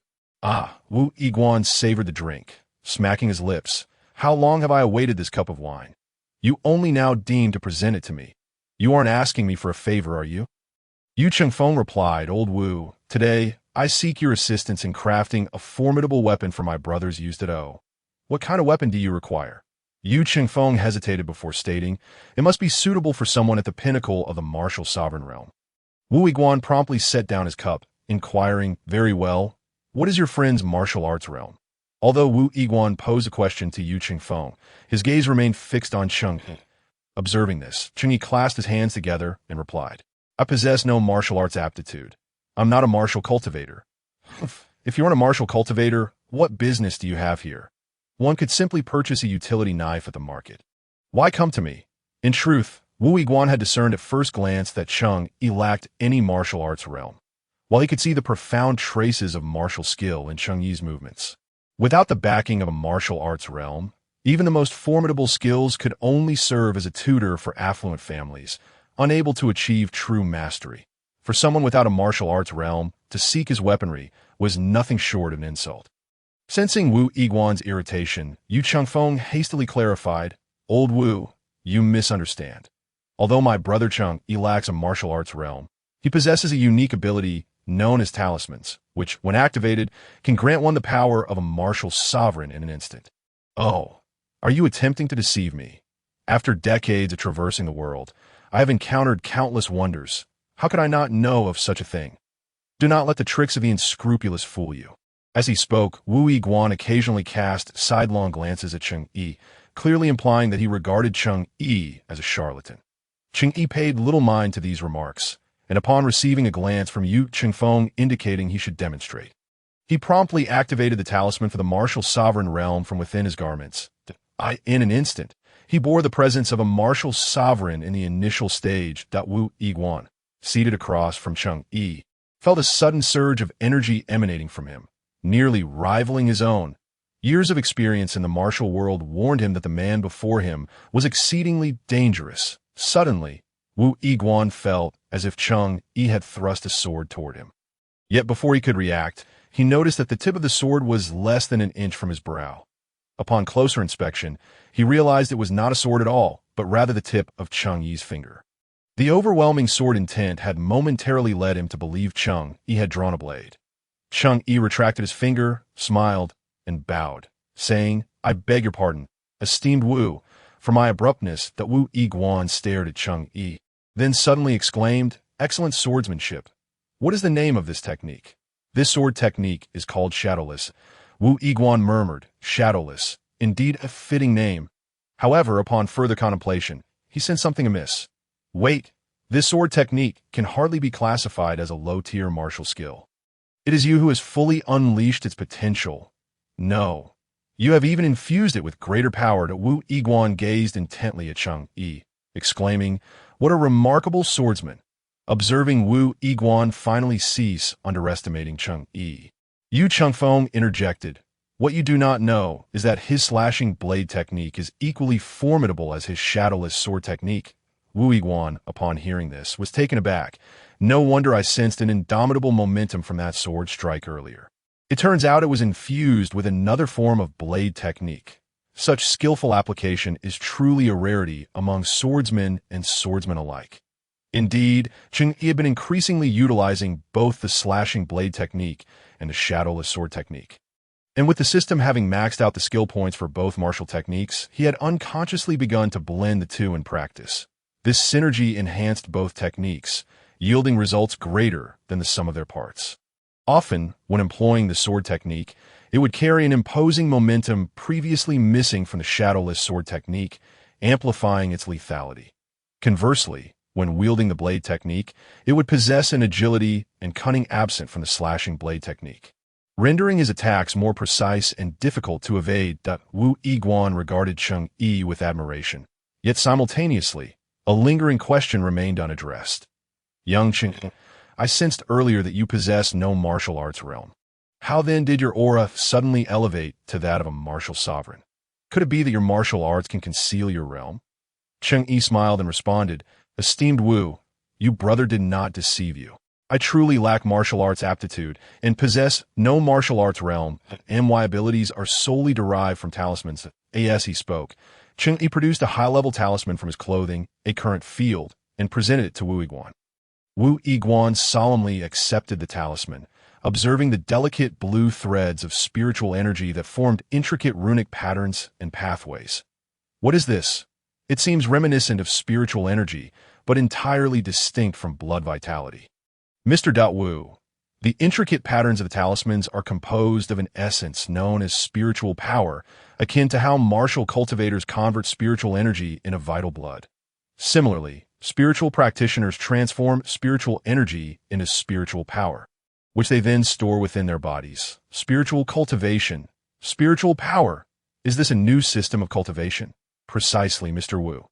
Wu Yiguan savored the drink, smacking his lips. "How long have I awaited this cup of wine? You only now deign to present it to me. You aren't asking me for a favor, are you?" Yu Feng replied, "Old Wu, today I seek your assistance in crafting a formidable weapon for my brothers used at O. What kind of weapon do you require?" Yu Feng hesitated before stating, "It must be suitable for someone at the pinnacle of the martial sovereign realm." Wu Yiguan promptly set down his cup, inquiring, "Very well. What is your friend's martial arts realm?" Although Wu Yiguan posed a question to Yu Qingfeng, his gaze remained fixed on Cheng Yi. Observing this, Cheng Yi clasped his hands together and replied, I possess no martial arts aptitude. I'm not a martial cultivator. If you aren't a martial cultivator, what business do you have here? One could simply purchase a utility knife at the market. Why come to me? In truth, Wu Yiguan had discerned at first glance that Cheng Yi lacked any martial arts realm, while he could see the profound traces of martial skill in Cheng Yi's movements. Without the backing of a martial arts realm, even the most formidable skills could only serve as a tutor for affluent families, unable to achieve true mastery. For someone without a martial arts realm, to seek his weaponry was nothing short of an insult. Sensing Wu Yiguan's irritation, Yu Qingfeng hastily clarified, Old Wu, you misunderstand. Although my brother Cheng Yi lacks a martial arts realm, he possesses a unique ability known as talismans, which, when activated, can grant one the power of a martial sovereign in an instant. Oh, are you attempting to deceive me? After decades of traversing the world, I have encountered countless wonders. How could I not know of such a thing? Do not let the tricks of the unscrupulous fool you. As he spoke, Wu Yiguan occasionally cast sidelong glances at Cheng Yi, clearly implying that he regarded Cheng Yi as a charlatan. Cheng Yi paid little mind to these remarks, and upon receiving a glance from Yu Qingfeng indicating he should demonstrate, he promptly activated the talisman for the martial sovereign realm from within his garments. In an instant, he bore the presence of a martial sovereign in the initial stage. Wu Yiguan, seated across from Cheng Yi, felt a sudden surge of energy emanating from him, nearly rivaling his own. Years of experience in the martial world warned him that the man before him was exceedingly dangerous. Suddenly, Wu Yiguan felt as if Cheng Yi had thrust a sword toward him. Yet before he could react, he noticed that the tip of the sword was less than an inch from his brow. Upon closer inspection, he realized it was not a sword at all, but rather the tip of Cheng Yi's finger. The overwhelming sword intent had momentarily led him to believe Cheng Yi had drawn a blade. Cheng Yi retracted his finger, smiled, and bowed, saying, I beg your pardon, esteemed Wu, for my abruptness. Wu Yiguan stared at Cheng Yi, then suddenly exclaimed, Excellent swordsmanship. What is the name of this technique? This sword technique is called shadowless. Wu Yiguan murmured, Shadowless, indeed a fitting name. However, upon further contemplation, he sensed something amiss. Wait, this sword technique can hardly be classified as a low-tier martial skill. It is you who has fully unleashed its potential. No, you have even infused it with greater power. Wu Yiguan gazed intently at Cheng Yi, exclaiming, What a remarkable swordsman! Observing Wu Yiguan finally cease underestimating Cheng Yi, Yu Qingfeng interjected, What you do not know is that his slashing blade technique is equally formidable as his shadowless sword technique. Wu Yiguan, upon hearing this, was taken aback. No wonder I sensed an indomitable momentum from that sword strike earlier. It turns out it was infused with another form of blade technique. Such skillful application is truly a rarity among swordsmen and swordsmen alike. Indeed, Cheng Yi had been increasingly utilizing both the slashing blade technique and the shadowless sword technique. And with the system having maxed out the skill points for both martial techniques, he had unconsciously begun to blend the two in practice. This synergy enhanced both techniques, yielding results greater than the sum of their parts. Often, when employing the sword technique, it would carry an imposing momentum previously missing from the shadowless sword technique, amplifying its lethality. Conversely, when wielding the blade technique, it would possess an agility and cunning absent from the slashing blade technique, rendering his attacks more precise and difficult to evade. Wu Yiguan regarded Cheng Yi with admiration. Yet simultaneously, a lingering question remained unaddressed. Young Cheng, I sensed earlier that you possess no martial arts realm. How then did your aura suddenly elevate to that of a martial sovereign? Could it be that your martial arts can conceal your realm? Cheng Yi smiled and responded, Esteemed Wu, you brother did not deceive you. I truly lack martial arts aptitude and possess no martial arts realm, and my abilities are solely derived from talismans. As he spoke, Cheng Yi produced a high-level talisman from his clothing, a current field, and presented it to Wu Yiguan. Wu Yiguan solemnly accepted the talisman, observing the delicate blue threads of spiritual energy that formed intricate runic patterns and pathways. What is this? It seems reminiscent of spiritual energy, but entirely distinct from blood vitality. Mr. Wu, The intricate patterns of the talismans are composed of an essence known as spiritual power, akin to how martial cultivators convert spiritual energy into vital blood. Similarly, spiritual practitioners transform spiritual energy into spiritual power, which they then store within their bodies. Spiritual cultivation. Spiritual power. Is this a new system of cultivation? Precisely, Mr. Wu.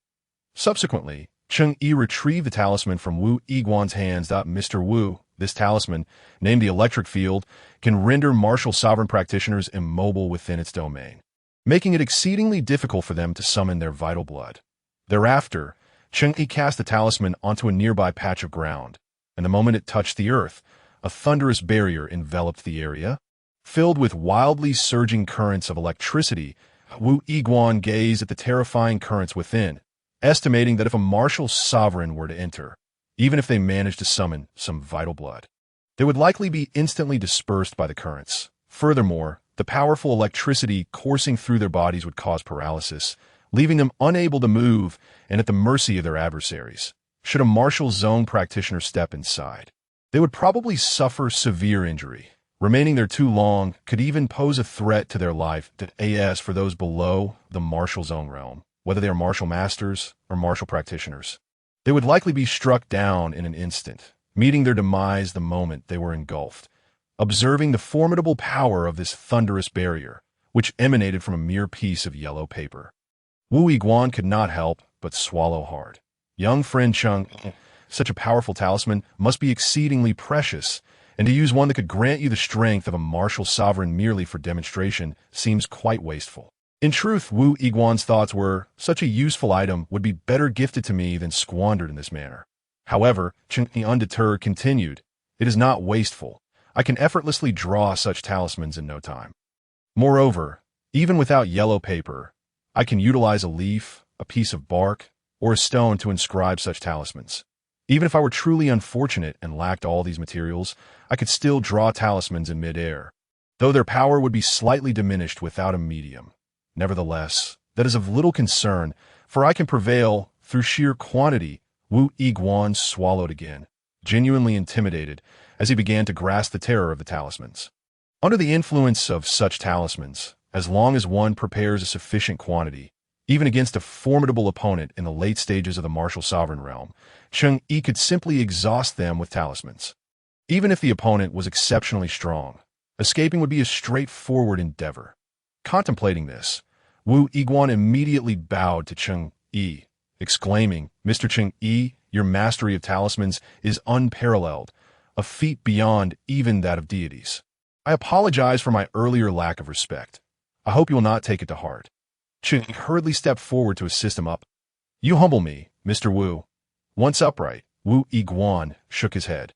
Subsequently, Cheng Yi retrieved the talisman from Wu Yiguan's hands. Mr. Wu, this talisman, named the electric field, can render martial sovereign practitioners immobile within its domain, making it exceedingly difficult for them to summon their vital blood. Thereafter, Cheng Yi cast the talisman onto a nearby patch of ground, and the moment it touched the earth, a thunderous barrier enveloped the area. Filled with wildly surging currents of electricity, Wu Yiguan gazed at the terrifying currents within, estimating that if a martial sovereign were to enter, even if they managed to summon some vital blood, they would likely be instantly dispersed by the currents. Furthermore, the powerful electricity coursing through their bodies would cause paralysis, leaving them unable to move and at the mercy of their adversaries. Should a martial zone practitioner step inside, they would probably suffer severe injury. Remaining there too long could even pose a threat to their life. As for those below the martial zone realm, whether they are martial masters or martial practitioners, they would likely be struck down in an instant, meeting their demise the moment they were engulfed. Observing the formidable power of this thunderous barrier, which emanated from a mere piece of yellow paper, Wu Yiguan could not help but swallow hard. Young friend Cheng, such a powerful talisman must be exceedingly precious, and to use one that could grant you the strength of a martial sovereign merely for demonstration seems quite wasteful. In truth, Wu Yiguan's thoughts were, such a useful item would be better gifted to me than squandered in this manner. However, Cheng Yi undeterred continued, it is not wasteful. I can effortlessly draw such talismans in no time. Moreover, even without yellow paper, I can utilize a leaf, a piece of bark, or a stone to inscribe such talismans. Even if I were truly unfortunate and lacked all these materials, I could still draw talismans in mid-air, though their power would be slightly diminished without a medium. Nevertheless, that is of little concern, for I can prevail through sheer quantity. Wu Yiguan swallowed again, genuinely intimidated, as he began to grasp the terror of the talismans. Under the influence of such talismans, as long as one prepares a sufficient quantity, even against a formidable opponent in the late stages of the martial sovereign realm, Cheng Yi could simply exhaust them with talismans. Even if the opponent was exceptionally strong, escaping would be a straightforward endeavor. Contemplating this, Wu Yiguan immediately bowed to Cheng Yi, exclaiming, Mr. Cheng Yi, your mastery of talismans is unparalleled, a feat beyond even that of deities. I apologize for my earlier lack of respect. I hope you will not take it to heart. Cheng hurriedly stepped forward to assist him up. You humble me, Mr. Wu. Once upright, Wu Yiguan shook his head.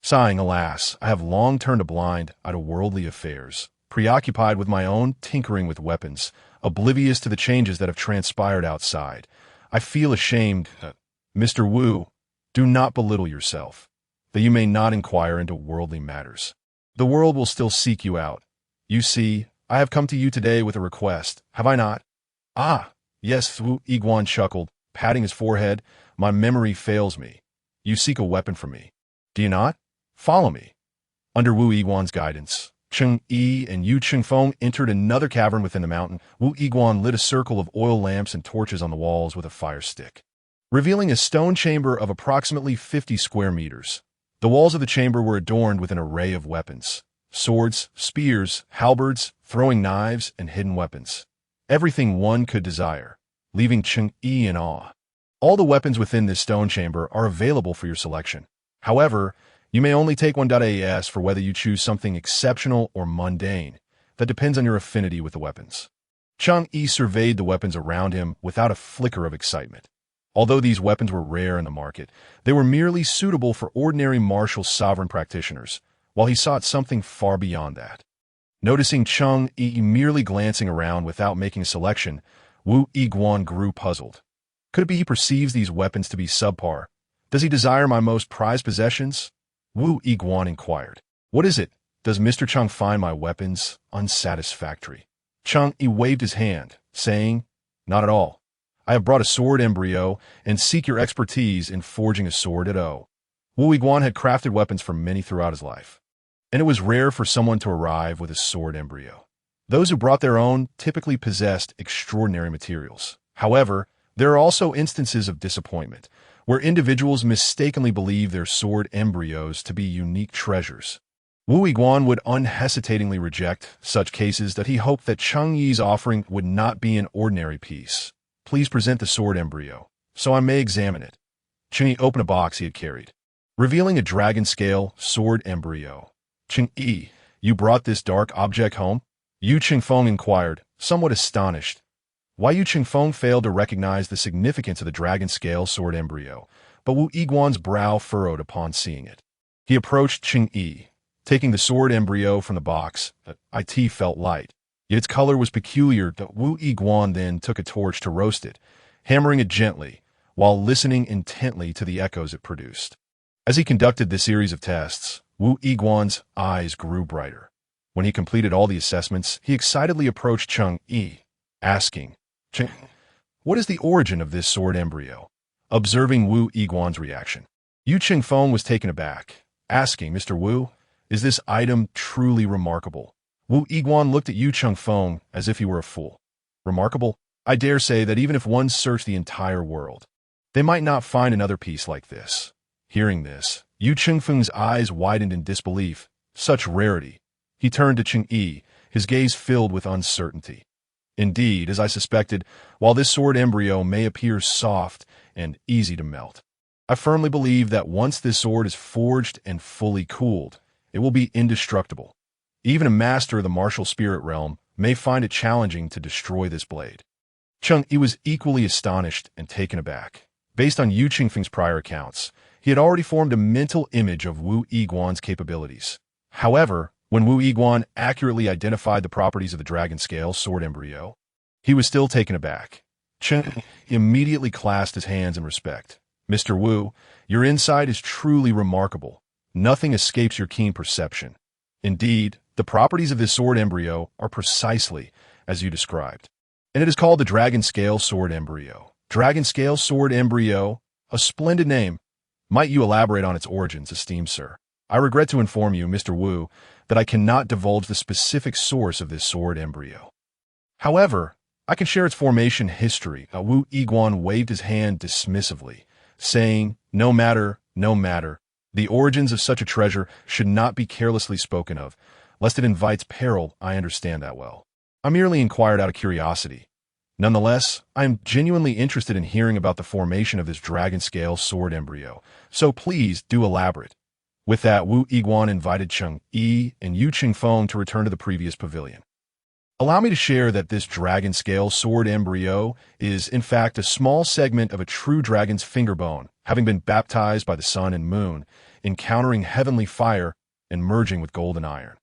Sighing, alas, I have long turned a blind eye to worldly affairs, preoccupied with my own tinkering with weapons, oblivious to the changes that have transpired outside. I feel ashamed. Mr. Wu, do not belittle yourself, that you may not inquire into worldly matters. The world will still seek you out. You see, I have come to you today with a request, have I not? Ah, yes, Wu Yiguan chuckled, patting his forehead. My memory fails me. You seek a weapon from me. Do you not? Follow me. Under Wu Yiguan's guidance, Cheng Yi and Yu Feng entered another cavern within the mountain. Wu Yiguan lit a circle of oil lamps and torches on the walls with a fire stick, revealing a stone chamber of approximately 50 square meters. The walls of the chamber were adorned with an array of weapons: swords, spears, halberds, throwing knives, and hidden weapons. Everything one could desire, leaving Cheng Yi in awe. All the weapons within this stone chamber are available for your selection. However, you may only take one. As for whether you choose something exceptional or mundane, that depends on your affinity with the weapons. Cheng Yi surveyed the weapons around him without a flicker of excitement. Although these weapons were rare in the market, they were merely suitable for ordinary martial sovereign practitioners, while he sought something far beyond that. Noticing Cheng Yi merely glancing around without making a selection, Wu Yiguan grew puzzled. Could it be he perceives these weapons to be subpar? Does he desire my most prized possessions? Wu Yiguan inquired. What is it? Does Mr. Cheng find my weapons unsatisfactory? Cheng Yi waved his hand, saying, Not at all. I have brought a sword embryo and seek your expertise in forging a sword at O. Wu Yiguan had crafted weapons for many throughout his life. and it was rare for someone to arrive with a sword embryo. Those who brought their own typically possessed extraordinary materials. However, there are also instances of disappointment, where individuals mistakenly believe their sword embryos to be unique treasures. Wu Yiguan would unhesitatingly reject such cases that he hoped that Cheng Yi's offering would not be an ordinary piece. Please present the sword embryo, so I may examine it. Cheng Yi opened a box he had carried, revealing a dragon-scale sword embryo. Cheng Yi, you brought this dark object home? Yu Qingfeng inquired, somewhat astonished. Why Yu Qingfeng failed to recognize the significance of the dragon-scale sword embryo, but Wu Yiguan's brow furrowed upon seeing it. He approached Cheng Yi, taking the sword embryo from the box. It felt light, yet its color was peculiar. Wu Yiguan then took a torch to roast it, hammering it gently, while listening intently to the echoes it produced. As he conducted this series of tests, Wu Yiguan's eyes grew brighter. When he completed all the assessments, he excitedly approached Cheng Yi, asking, what is the origin of this sword embryo? Observing Wu Yiguan's reaction, Yu Qingfeng was taken aback, asking, Mr. Wu, is this item truly remarkable? Wu Yiguan looked at Yu Qingfeng as if he were a fool. Remarkable? I dare say that even if one searched the entire world, they might not find another piece like this. Hearing this, Yu Qingfeng's eyes widened in disbelief. Such rarity. He turned to Cheng Yi, his gaze filled with uncertainty. Indeed, as I suspected, while this sword embryo may appear soft and easy to melt, I firmly believe that once this sword is forged and fully cooled, it will be indestructible. Even a master of the martial spirit realm may find it challenging to destroy this blade. Cheng Yi was equally astonished and taken aback. Based on Yu Qingfeng's prior accounts, he had already formed a mental image of Wu Yiguan's capabilities. However, when Wu Yiguan accurately identified the properties of the dragon-scale sword embryo, he was still taken aback. Cheng immediately clasped his hands in respect. Mr. Wu, your insight is truly remarkable. Nothing escapes your keen perception. Indeed, the properties of this sword embryo are precisely as you described. And it is called the dragon-scale sword embryo. Dragon-scale sword embryo, a splendid name. Might you elaborate on its origins, esteemed sir? I regret to inform you, Mr. Wu, that I cannot divulge the specific source of this sword embryo. However, I can share its formation history. Wu Yiguan waved his hand dismissively, saying, no matter. The origins of such a treasure should not be carelessly spoken of, lest it invites peril. I understand that well. I merely inquired out of curiosity. Nonetheless, I am genuinely interested in hearing about the formation of this dragon-scale sword embryo, so please do elaborate. With that, Wu Yiguan invited Cheng Yi and Yu Qingfeng to return to the previous pavilion. Allow me to share that this dragon-scale sword embryo is, in fact, a small segment of a true dragon's finger bone, having been baptized by the sun and moon, encountering heavenly fire and merging with golden iron.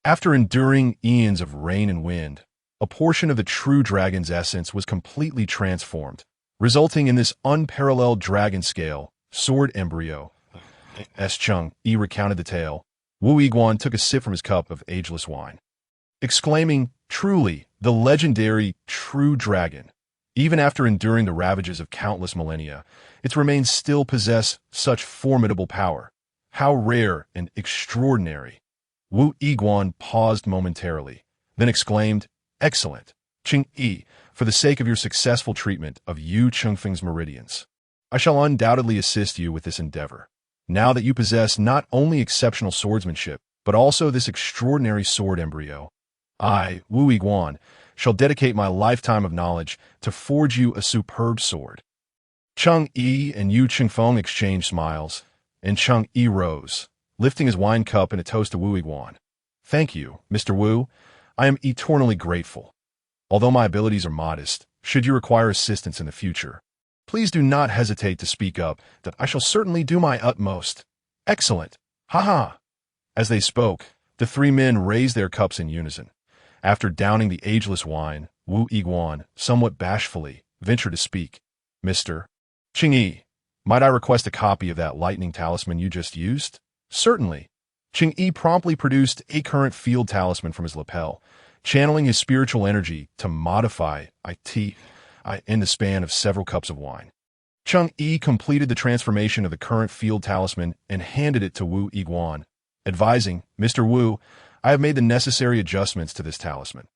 After enduring eons of rain and wind, a portion of the true dragon's essence was completely transformed, resulting in this unparalleled dragon-scale sword embryo. As Cheng Yi recounted the tale, Wu Yiguan took a sip from his cup of ageless wine, exclaiming, truly, the legendary true dragon. Even after enduring the ravages of countless millennia, its remains still possess such formidable power. How rare and extraordinary. Wu Yiguan paused momentarily, then exclaimed, excellent, Cheng Yi, for the sake of your successful treatment of Yu Qingfeng's meridians. I shall undoubtedly assist you with this endeavor. Now that you possess not only exceptional swordsmanship, but also this extraordinary sword embryo, I, Wu Yiguan, shall dedicate my lifetime of knowledge to forge you a superb sword. Cheng Yi and Yu Qingfeng exchanged smiles, and Cheng Yi rose, lifting his wine cup in a toast to Wu Yiguan. Thank you, Mr. Wu. I am eternally grateful. Although my abilities are modest, should you require assistance in the future, please do not hesitate to speak up, that I shall certainly do my utmost. Excellent. Ha. As they spoke, the three men raised their cups in unison. After downing the ageless wine, Wu Yiguan, somewhat bashfully, ventured to speak. Mr. Cheng Yi, might I request a copy of that lightning talisman you just used? Certainly. Cheng Yi promptly produced a current field talisman from his lapel, channeling his spiritual energy to modify it in the span of several cups of wine. Cheng Yi completed the transformation of the current field talisman and handed it to Wu Yiguan. advising, "Mr. Wu, I have made the necessary adjustments to this talisman.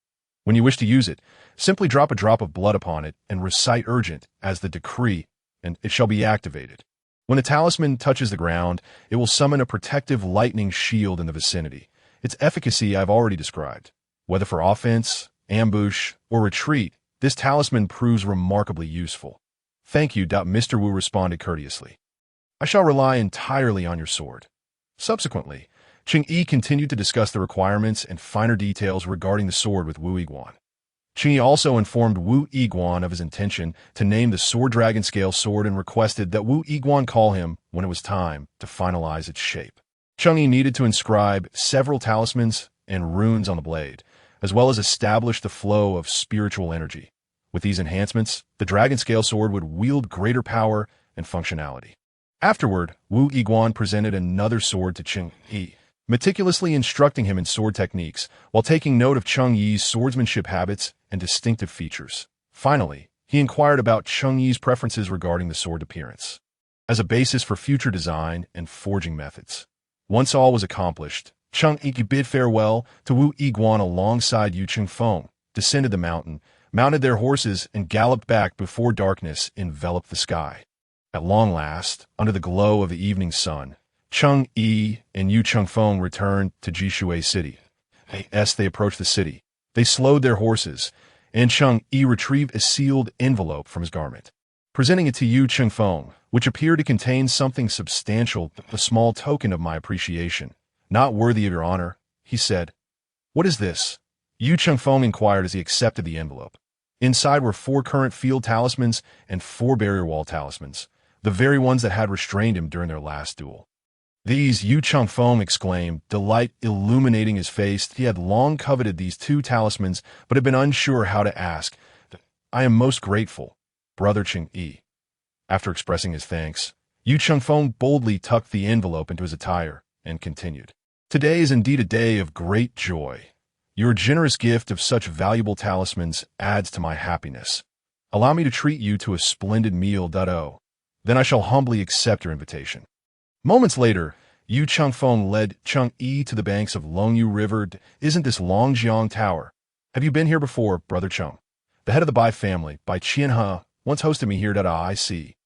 When you wish to use it, simply drop a drop of blood upon it and recite urgent as the decree, and it shall be activated. When the talisman touches the ground, it will summon a protective lightning shield in the vicinity. Its efficacy I have already described. Whether for offense, ambush, or retreat, this talisman proves remarkably useful." "Thank you," Mr. Wu responded courteously. "I shall rely entirely on your sword." Subsequently, Cheng Yi continued to discuss the requirements and finer details regarding the sword with Wu Yiguan. Cheng Yi also informed Wu Yiguan of his intention to name the sword dragon scale sword and requested that Wu Yiguan call him when it was time to finalize its shape. Cheng Yi needed to inscribe several talismans and runes on the blade, as well as establish the flow of spiritual energy. With these enhancements, the dragon scale sword would wield greater power and functionality. Afterward, Wu Yiguan presented another sword to Cheng Yi, meticulously instructing him in sword techniques while taking note of Cheng Yi's swordsmanship habits and distinctive features. Finally, he inquired about Cheng Yi's preferences regarding the sword appearance, as a basis for future design and forging methods. Once all was accomplished, Cheng Yi bid farewell to Wu Yiguan alongside Yu Feng, descended the mountain, mounted their horses, and galloped back before darkness enveloped the sky. At long last, under the glow of the evening sun, Cheng Yi and Yu Feng returned to Jishui City. As they approached the city, they slowed their horses, and Cheng Yi retrieved a sealed envelope from his garment, presenting it to Yu Feng, which appeared to contain something substantial, a small token of my appreciation. "Not worthy of your honor," he said. "What is this?" Yu Feng inquired as he accepted the envelope. Inside were 4 current field talismans and 4 barrier wall talismans, the very ones that had restrained him during their last duel. "These," Yu Feng exclaimed, delight illuminating his face. He had long coveted these 2 talismans, but had been unsure how to ask. "I am most grateful, Brother Cheng Yi." After expressing his thanks, Yu Feng boldly tucked the envelope into his attire and continued. "Today is indeed a day of great joy. Your generous gift of such valuable talismans adds to my happiness. Allow me to treat you to a splendid meal. Then I shall humbly accept your invitation." Moments later, Yu Feng led Cheng Yi to the banks of Longyu River. "Isn't this Longjiang Tower? Have you been here before, Brother Cheng? The head of the Bai family, Bai Qianhe, once hosted me here. I see.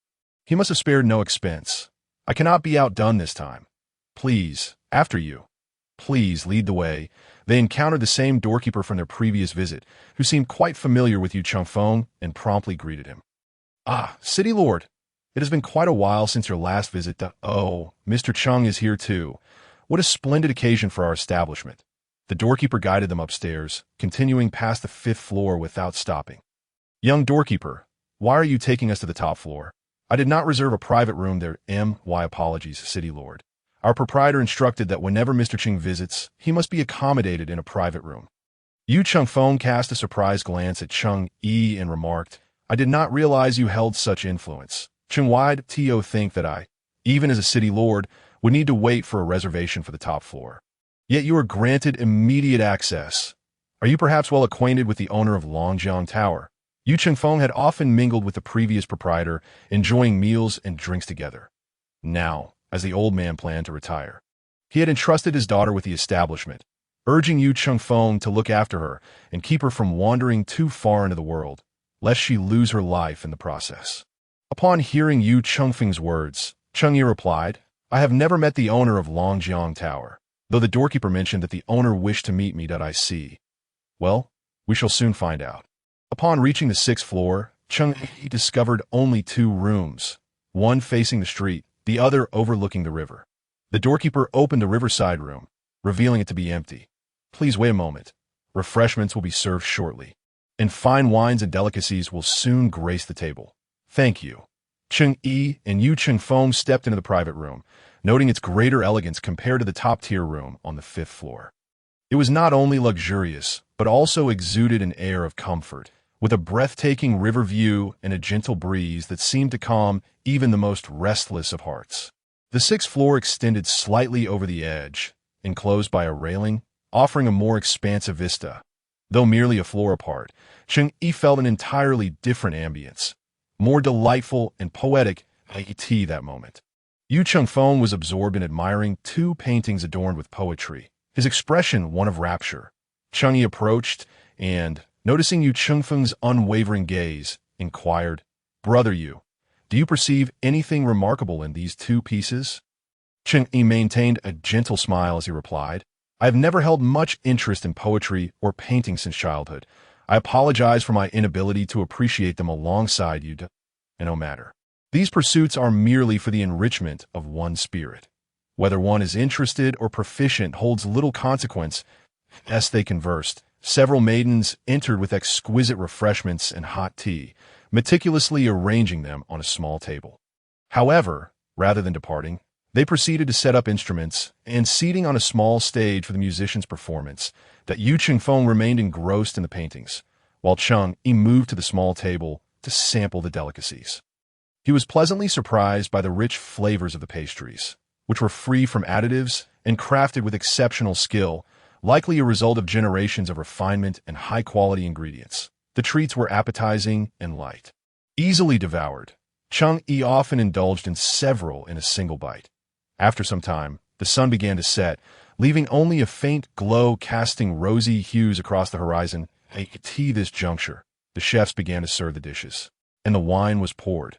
He must have spared no expense. I cannot be outdone this time. Please, after you. Please lead the way." They encountered the same doorkeeper from their previous visit, who seemed quite familiar with Yu Feng and promptly greeted him. "Ah, City Lord. It has been quite a while since your last visit. Oh, Mr. Cheng is here too. What a splendid occasion for our establishment." The doorkeeper guided them upstairs, continuing past the 5th floor without stopping. "Young doorkeeper, why are you taking us to the top floor? I did not reserve a private room there. My apologies, City Lord. Our proprietor instructed that whenever Mr. Cheng visits, he must be accommodated in a private room." Yu Feng cast a surprised glance at Cheng Yi and remarked, "I did not realize you held such influence. Why'd Tio think that I, even as a city lord, would need to wait for a reservation for the top floor? Yet you are granted immediate access. Are you perhaps well acquainted with the owner of Longjiang Tower?" Yu Feng had often mingled with the previous proprietor, enjoying meals and drinks together. Now, as the old man planned to retire, he had entrusted his daughter with the establishment, urging Yu Feng to look after her and keep her from wandering too far into the world, lest she lose her life in the process. Upon hearing Yu Feng's words, Cheng Yi replied, "I have never met the owner of Longjiang Tower, though the doorkeeper mentioned that the owner wished to meet me. I see. Well, we shall soon find out." Upon reaching the 6th floor, Cheng Yi discovered only 2 rooms, one facing the street, the other overlooking the river. The doorkeeper opened the riverside room, revealing it to be empty. "Please wait a moment. Refreshments will be served shortly, and fine wines and delicacies will soon grace the table. Thank you." Cheng Yi and Yu Feng stepped into the private room, noting its greater elegance compared to the top-tier room on the 5th floor. It was not only luxurious, but also exuded an air of comfort, with a breathtaking river view and a gentle breeze that seemed to calm even the most restless of hearts. The 6th floor extended slightly over the edge, enclosed by a railing, offering a more expansive vista. Though merely a floor apart, Cheng Yi felt an entirely different ambience, more delightful and poetic that moment. Yu Chengfeng was absorbed in admiring two paintings adorned with poetry, his expression one of rapture. Cheng Yi approached and, noticing Yu Chengfeng's unwavering gaze, inquired, "Brother Yu, do you perceive anything remarkable in these two pieces?" Cheng Yi maintained a gentle smile as he replied, "I have never held much interest in poetry or painting since childhood. I apologize for my inability to appreciate them alongside you, and no matter. These pursuits are merely for the enrichment of one's spirit. Whether one is interested or proficient holds little consequence." As they conversed, several maidens entered with exquisite refreshments and hot tea, meticulously arranging them on a small table. However, rather than departing, they proceeded to set up instruments and seating on a small stage for the musician's performance, that Yu Chengfeng remained engrossed in the paintings, while Cheng Yi moved to the small table to sample the delicacies. He was pleasantly surprised by the rich flavors of the pastries, which were free from additives and crafted with exceptional skill, likely a result of generations of refinement and high-quality ingredients. The treats were appetizing and light. Easily devoured, Cheng Yi often indulged in several in a single bite. After some time, the sun began to set, leaving only a faint glow casting rosy hues across the horizon. At this juncture, the chefs began to serve the dishes, and the wine was poured.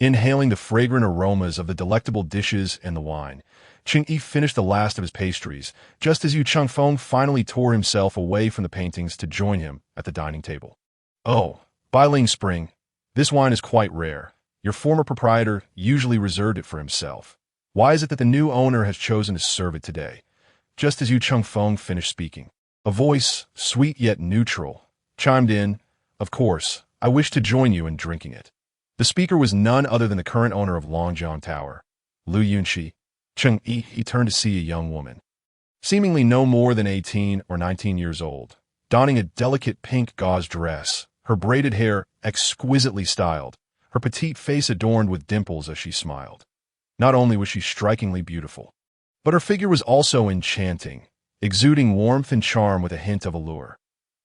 Inhaling the fragrant aromas of the delectable dishes and the wine, Cheng Yi finished the last of his pastries, just as Yu Chengfeng finally tore himself away from the paintings to join him at the dining table. "Oh, Bailing Spring, this wine is quite rare. Your former proprietor usually reserved it for himself. Why is it that the new owner has chosen to serve it today?" Just as Yu Chengfeng finished speaking, a voice, sweet yet neutral, chimed in, "Of course, I wish to join you in drinking it." The speaker was none other than the current owner of Longjiang Tower, Lu Yunxi. Cheng Yi turned to see a young woman, seemingly no more than 18 or 19 years old, donning a delicate pink gauze dress, her braided hair exquisitely styled, her petite face adorned with dimples as she smiled. Not only was she strikingly beautiful, but her figure was also enchanting, exuding warmth and charm with a hint of allure.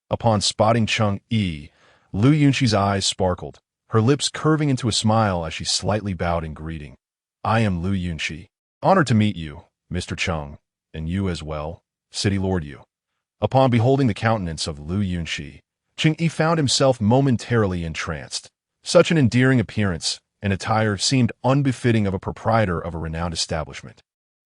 Upon spotting Cheng Yi, Lu Yunxi's eyes sparkled, her lips curving into a smile as she slightly bowed in greeting. "I am Lu Yunxi. Honored to meet you, Mr. Cheng, and you as well, City Lord Yu." Upon beholding the countenance of Lu Yunxi, Cheng Yi found himself momentarily entranced. Such an endearing appearance and attire seemed unbefitting of a proprietor of a renowned establishment.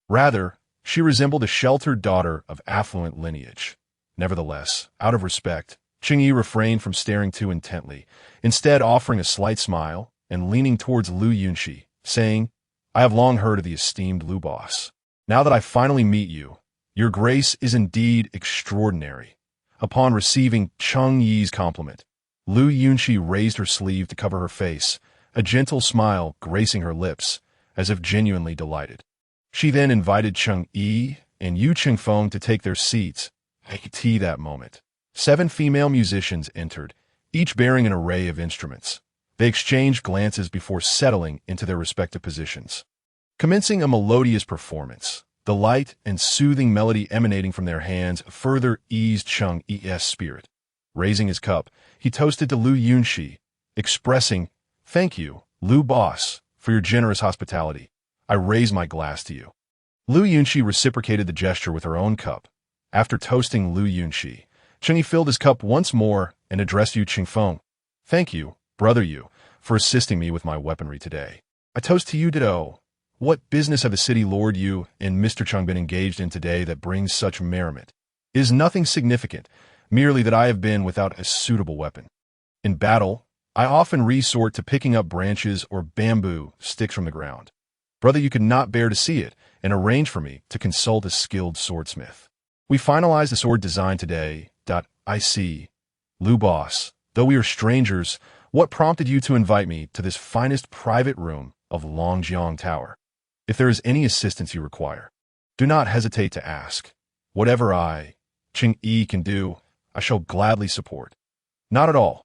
Rather, she resembled a sheltered daughter of affluent lineage. Nevertheless, out of respect, Cheng Yi refrained from staring too intently, instead offering a slight smile and leaning towards Lu Yunxi, saying, "I have long heard of the esteemed Lu boss. Now that I finally meet you, your grace is indeed extraordinary." Upon receiving Cheng Yi's compliment, Lu Yunxi raised her sleeve to cover her face, a gentle smile gracing her lips, as if genuinely delighted. She then invited Cheng Yi and Yu Chengfeng to take their seats. At that moment, 7 female musicians entered, each bearing an array of instruments. They exchanged glances before settling into their respective positions. Commencing a melodious performance, the light and soothing melody emanating from their hands further eased Cheng Yi's spirit. Raising his cup, he toasted to Lu Yunxi, expressing, "Thank you, Lu boss, for your generous hospitality. I raise my glass to you." Lu Yunxi reciprocated the gesture with her own cup. After toasting Lu Yunxi, Cheng Yi filled his cup once more and addressed Yu Chengfeng. "Thank you, Brother Yu, for assisting me with my weaponry today. I toast to you ditto. What business have the City Lord Yu and Mr. Cheng been engaged in today that brings such merriment? It is nothing significant, merely that I have been without a suitable weapon. In battle, I often resort to picking up branches or bamboo sticks from the ground. Brother Yu could not bear to see it and arranged for me to consult a skilled swordsmith. We finalized the sword design today. I see. Lu boss, though we are strangers, what prompted you to invite me to this finest private room of Longjiang Tower? If there is any assistance you require, do not hesitate to ask. Whatever I, Cheng Yi, can do, I shall gladly support." "Not at all.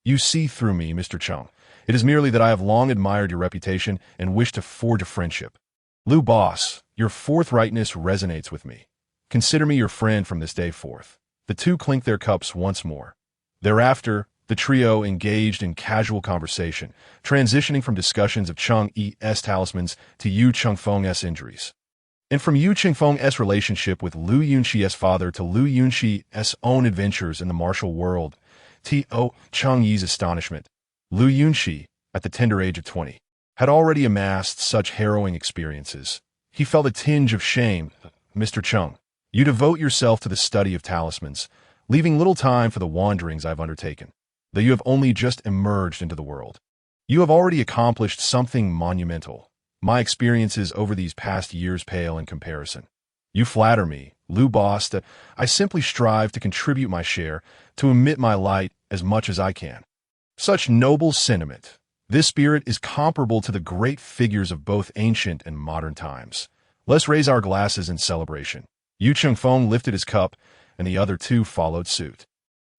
You see through me, Mr. Cheng. It is merely that I have long admired your reputation and wish to forge a friendship. Lu boss, your forthrightness resonates with me. Consider me your friend from this day forth." The two clinked their cups once more. Thereafter, The trio engaged in casual conversation, transitioning from discussions of Cheng Yi's talismans to Yu Chengfeng's injuries. And from Yu Chengfeng's relationship with Lu Yunxi's father to Lu Yunxi's own adventures in the martial world, to Cheng Yi's astonishment, Lu Yunxi, at the tender age of 20, had already amassed such harrowing experiences. He felt a tinge of shame. Mr. Cheng, you devote yourself to the study of talismans, leaving little time for the wanderings I've undertaken. Though you have only just emerged into the world, you have already accomplished something monumental. My experiences over these past years pale in comparison. You flatter me, Lu Boss, that I simply strive to contribute my share, to emit my light as much as I can. Such noble sentiment. This spirit is comparable to the great figures of both ancient and modern times. Let's raise our glasses in celebration. Yu Chengfeng lifted his cup, and the other two followed suit.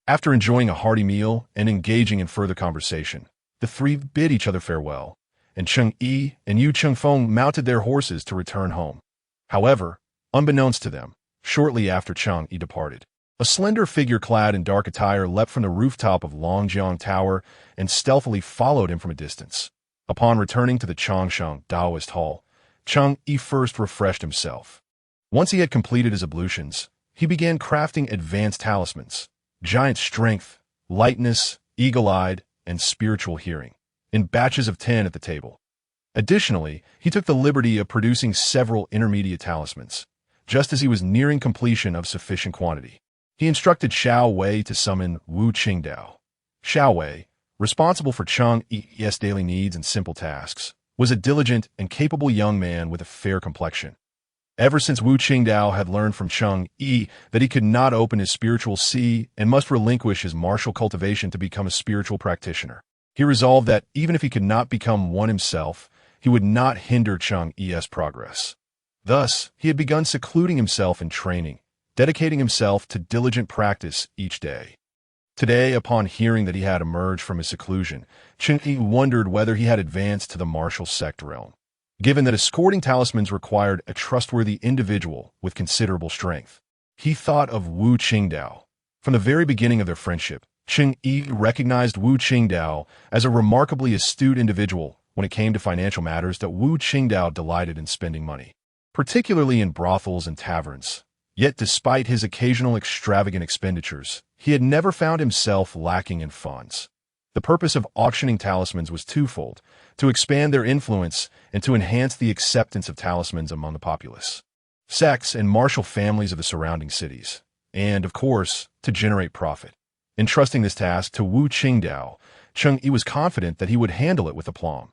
After enjoying a hearty meal and engaging in further conversation, the three bid each other farewell, and Cheng Yi and Yu Chengfeng mounted their horses to return home. However, unbeknownst to them, shortly after Cheng Yi departed, a slender figure clad in dark attire leapt from the rooftop of Longjiang Tower and stealthily followed him from a distance. Upon returning to the Changsheng Taoist Hall, Cheng Yi first refreshed himself. Once he had completed his ablutions, he began crafting advanced talismans, giant strength, lightness, eagle-eyed, and spiritual hearing, in batches of 10 at the table. Additionally, he took the liberty of producing several intermediate talismans, just as he was nearing completion of sufficient quantity. He instructed Xiao Wei to summon Wu Qingdao. Xiao Wei, responsible for Cheng Yi's daily needs and simple tasks, was a diligent and capable young man with a fair complexion. Ever since Wu Qingdao had learned from Cheng Yi that he could not open his spiritual sea and must relinquish his martial cultivation to become a spiritual practitioner, he resolved that even if he could not become one himself, he would not hinder Cheng Yi's progress. Thus, he had begun secluding himself in training, dedicating himself to diligent practice each day. Today, upon hearing that he had emerged from his seclusion, Cheng Yi wondered whether he had advanced to the martial sect realm. Given that escorting talismans required a trustworthy individual with considerable strength, he thought of Wu Qingdao. From the very beginning of their friendship, Cheng Yi recognized Wu Qingdao as a remarkably astute individual when it came to financial matters. That Wu Qingdao delighted in spending money, particularly in brothels and taverns. Yet despite his occasional extravagant expenditures, he had never found himself lacking in funds. The purpose of auctioning talismans was twofold: to expand their influence and to enhance the acceptance of talismans among the populace, sects, and martial families of the surrounding cities, and, of course, to generate profit. Entrusting this task to Wu Qingdao, Cheng Yi was confident that he would handle it with aplomb.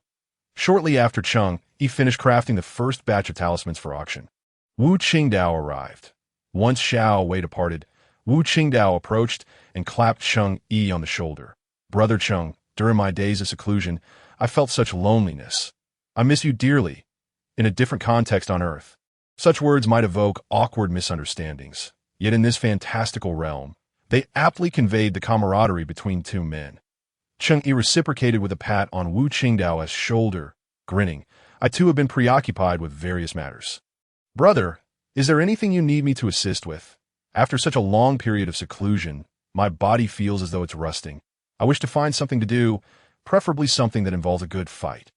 Shortly after Cheng Yi finished crafting the first batch of talismans for auction, Wu Qingdao arrived. Once Xiao Wei departed, Wu Qingdao approached and clapped Cheng Yi on the shoulder. "Brother Cheng, during my days of seclusion, I felt such loneliness. I miss you dearly. In a different context on Earth, such words might evoke awkward misunderstandings. Yet in this fantastical realm, they aptly conveyed the camaraderie between two men." Cheng Yi reciprocated with a pat on Wu Qingdao's shoulder, grinning. "I too have been preoccupied with various matters. Brother, is there anything you need me to assist with? After such a long period of seclusion, my body feels as though it's rusting. I wish to find something to do, preferably something that involves a good fight."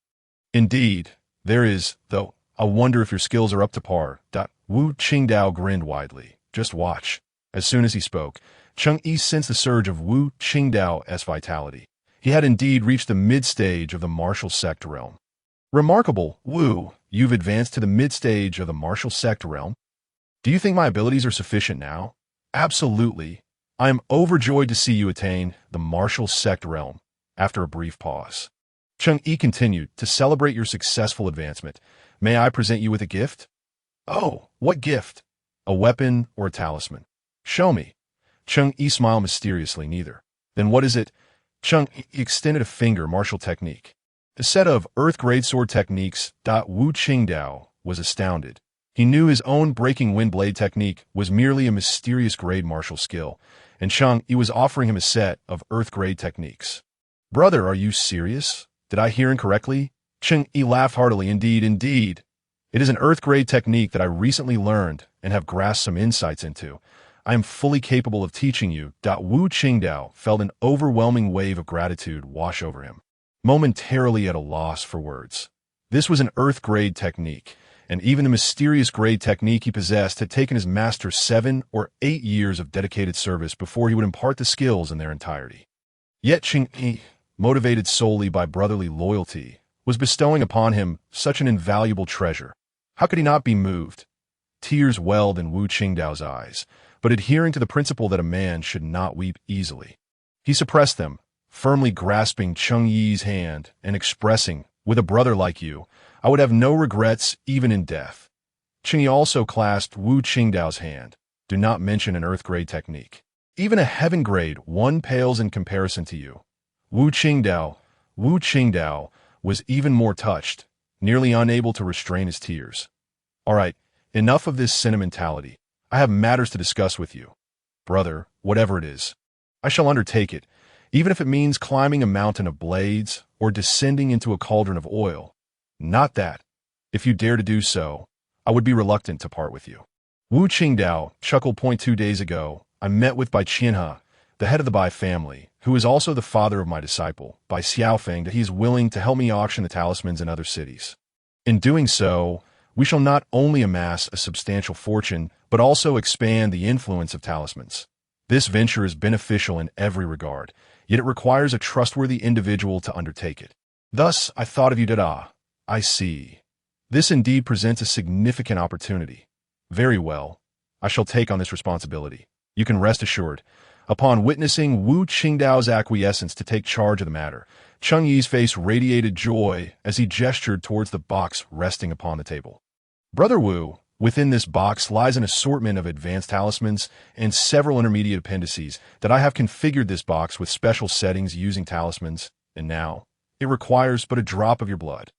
"Indeed, there is, though. I wonder if your skills are up to par." Wu Qingdao grinned widely. "Just watch." As soon as he spoke, Cheng Yi sensed the surge of Wu Qingdao's vitality. He had indeed reached the mid-stage of the martial sect realm. "Remarkable, Wu. You've advanced to the mid-stage of the martial sect realm. Do you think my abilities are sufficient now?" "Absolutely. I am overjoyed to see you attain the martial sect realm." After a brief pause, Cheng Yi continued, "To celebrate your successful advancement, may I present you with a gift?" "Oh, what gift? A weapon or a talisman? Show me." Cheng Yi smiled mysteriously. "Neither." "Then what is it?" Cheng Yi extended a finger. "Martial technique. A set of earth-grade sword techniques." Wu Qingdao was astounded. He knew his own breaking wind blade technique was merely a mysterious grade martial skill, and Cheng Yi was offering him a set of earth-grade techniques. "Brother, are you serious? Did I hear incorrectly?" Cheng Yi laughed heartily. Indeed. It is an earth-grade technique that I recently learned and have grasped some insights into. I am fully capable of teaching you. Wu Qingdao felt an overwhelming wave of gratitude wash over him, momentarily at a loss for words. This was an earth-grade technique, and even the mysterious grade technique he possessed had taken his master 7 or 8 years of dedicated service before he would impart the skills in their entirety. Yet Cheng Yi, motivated solely by brotherly loyalty, was bestowing upon him such an invaluable treasure. How could he not be moved? Tears welled in Wu Qingdao's eyes, but adhering to the principle that a man should not weep easily. He suppressed them, firmly grasping Cheng Yi's hand and expressing, "With a brother like you, I would have no regrets even in death." Cheng Yi also clasped Wu Qingdao's hand. "Do not mention an earth-grade technique. Even a heaven-grade one pales in comparison to you." Wu Qingdao was even more touched, nearly unable to restrain his tears. "All right, enough of this sentimentality. I have matters to discuss with you. Brother, whatever it is, I shall undertake it, even if it means climbing a mountain of blades or descending into a cauldron of oil. Not that, if you dare to do so, I would be reluctant to part with you." Wu Qingdao chuckled. 2 days ago, I met with Bai Qianhe, the head of the Bai family, who is also the father of my disciple, Bai Xiaofeng, that he is willing to help me auction the talismans in other cities. In doing so, we shall not only amass a substantial fortune, but also expand the influence of talismans. This venture is beneficial in every regard, yet it requires a trustworthy individual to undertake it. Thus, I thought of you. I see. This indeed presents a significant opportunity. Very well. I shall take on this responsibility. You can rest assured. Upon witnessing Wu Qingdao's acquiescence to take charge of the matter, Cheng Yi's face radiated joy as he gestured towards the box resting upon the table. "Brother Wu, within this box lies an assortment of advanced talismans and several intermediate appendices that I have configured this box with special settings using talismans, and now it requires but a drop of your blood."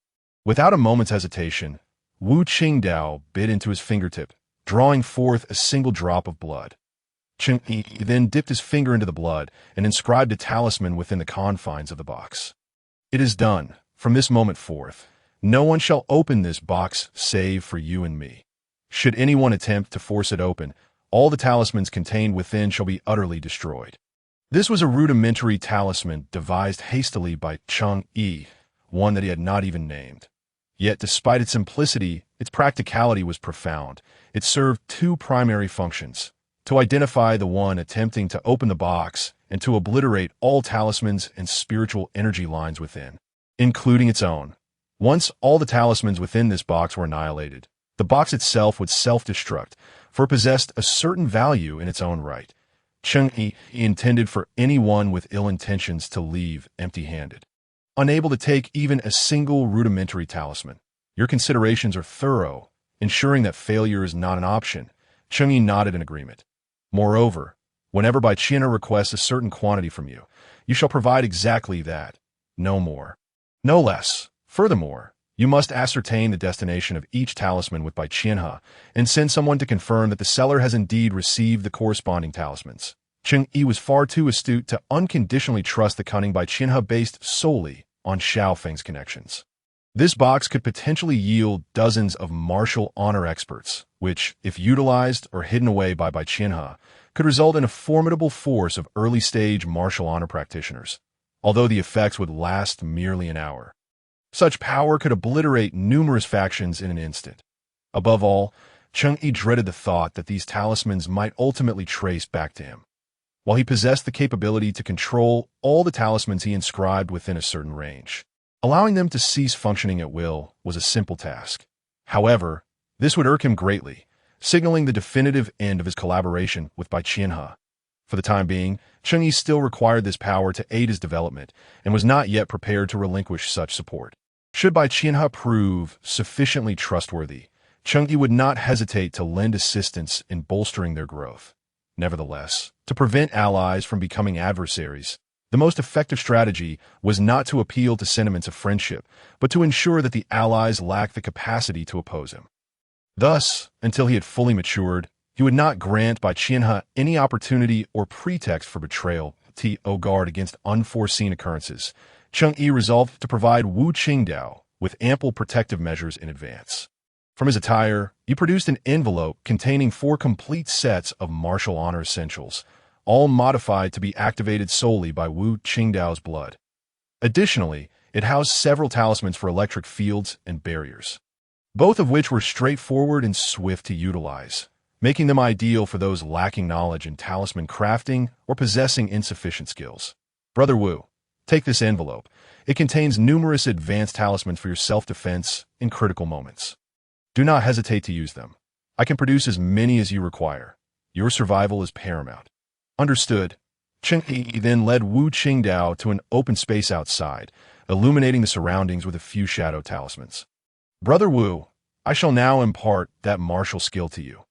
Without a moment's hesitation, Wu Qingdao bit into his fingertip, drawing forth a single drop of blood. Cheng Yi then dipped his finger into the blood and inscribed a talisman within the confines of the box. "It is done. From this moment forth, no one shall open this box save for you and me. Should anyone attempt to force it open, all the talismans contained within shall be utterly destroyed." This was a rudimentary talisman devised hastily by Cheng Yi, one that he had not even named. Yet, despite its simplicity, its practicality was profound. It served 2 primary functions: to identify the one attempting to open the box and to obliterate all talismans and spiritual energy lines within, including its own. Once all the talismans within this box were annihilated, the box itself would self-destruct, for it possessed a certain value in its own right. Cheng Yi intended for anyone with ill intentions to leave empty-handed, unable to take even a single rudimentary talisman. "Your considerations are thorough, ensuring that failure is not an option." Cheng Yi nodded in agreement. "Moreover, whenever Bai Qianhe requests a certain quantity from you, you shall provide exactly that, no more, no less. Furthermore, you must ascertain the destination of each talisman with Bai Qianhe and send someone to confirm that the seller has indeed received the corresponding talismans." Cheng Yi was far too astute to unconditionally trust the cunning Bai Qianhe based solely on Xiaofeng's connections. This box could potentially yield dozens of martial honor experts, which, if utilized or hidden away by Bai Qianhe, could result in a formidable force of early-stage martial honor practitioners, although the effects would last merely an hour. Such power could obliterate numerous factions in an instant. Above all, Cheng Yi dreaded the thought that these talismans might ultimately trace back to him. While he possessed the capability to control all the talismans he inscribed within a certain range, allowing them to cease functioning at will was a simple task. However, this would irk him greatly, signaling the definitive end of his collaboration with Bai Qianhe. For the time being, Cheng Yi still required this power to aid his development and was not yet prepared to relinquish such support. Should Bai Qianhe prove sufficiently trustworthy, Cheng Yi would not hesitate to lend assistance in bolstering their growth. Nevertheless, to prevent allies from becoming adversaries, the most effective strategy was not to appeal to sentiments of friendship, but to ensure that the allies lacked the capacity to oppose him. Thus, until he had fully matured, he would not grant Bai Qianhe any opportunity or pretext for betrayal. To guard against unforeseen occurrences, Cheng Yi resolved to provide Wu Qingdao with ample protective measures in advance. From his attire, he produced an envelope containing 4 complete sets of martial honor essentials, all modified to be activated solely by Wu Qingdao's blood. Additionally, it housed several talismans for electric fields and barriers, both of which were straightforward and swift to utilize, making them ideal for those lacking knowledge in talisman crafting or possessing insufficient skills. Brother Wu, take this envelope. It contains numerous advanced talismans for your self-defense in critical moments. Do not hesitate to use them. I can produce as many as you require. Your survival is paramount. Understood. Cheng Yi then led Wu Qingdao to an open space outside, illuminating the surroundings with a few shadow talismans. Brother Wu, I shall now impart that martial skill to you.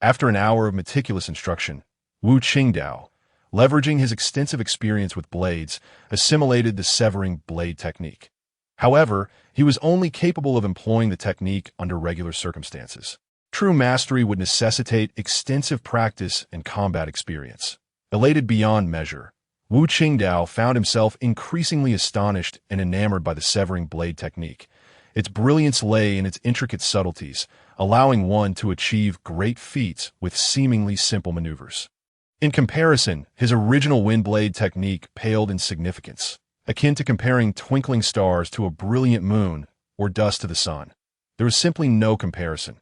After an hour of meticulous instruction, Wu Qingdao, leveraging his extensive experience with blades, assimilated the severing blade technique. However, he was only capable of employing the technique under regular circumstances. True mastery would necessitate extensive practice and combat experience. Elated beyond measure, Wu Qingdao found himself increasingly astonished and enamored by the severing blade technique. Its brilliance lay in its intricate subtleties, allowing one to achieve great feats with seemingly simple maneuvers. In comparison, his original wind blade technique paled in significance, akin to comparing twinkling stars to a brilliant moon or dust to the sun. There was simply no comparison.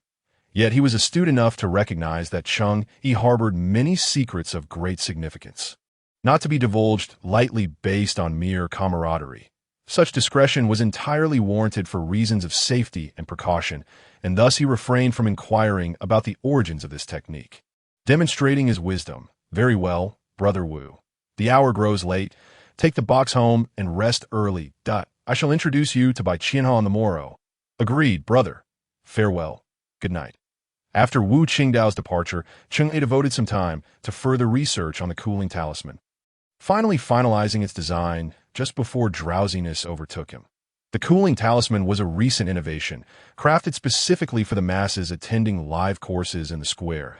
Yet he was astute enough to recognize that Cheng Yi harbored many secrets of great significance, not to be divulged lightly based on mere camaraderie. Such discretion was entirely warranted for reasons of safety and precaution, and thus he refrained from inquiring about the origins of this technique. Demonstrating his wisdom, very well, Brother Wu. The hour grows late. Take the box home and rest early. I shall introduce you to Bai Qianhe on the morrow. Agreed, brother. Farewell. Good night. After Wu Qingdao's departure, Cheng Yi devoted some time to further research on the cooling talisman, finally finalizing its design just before drowsiness overtook him. The cooling talisman was a recent innovation, crafted specifically for the masses attending live courses in the square.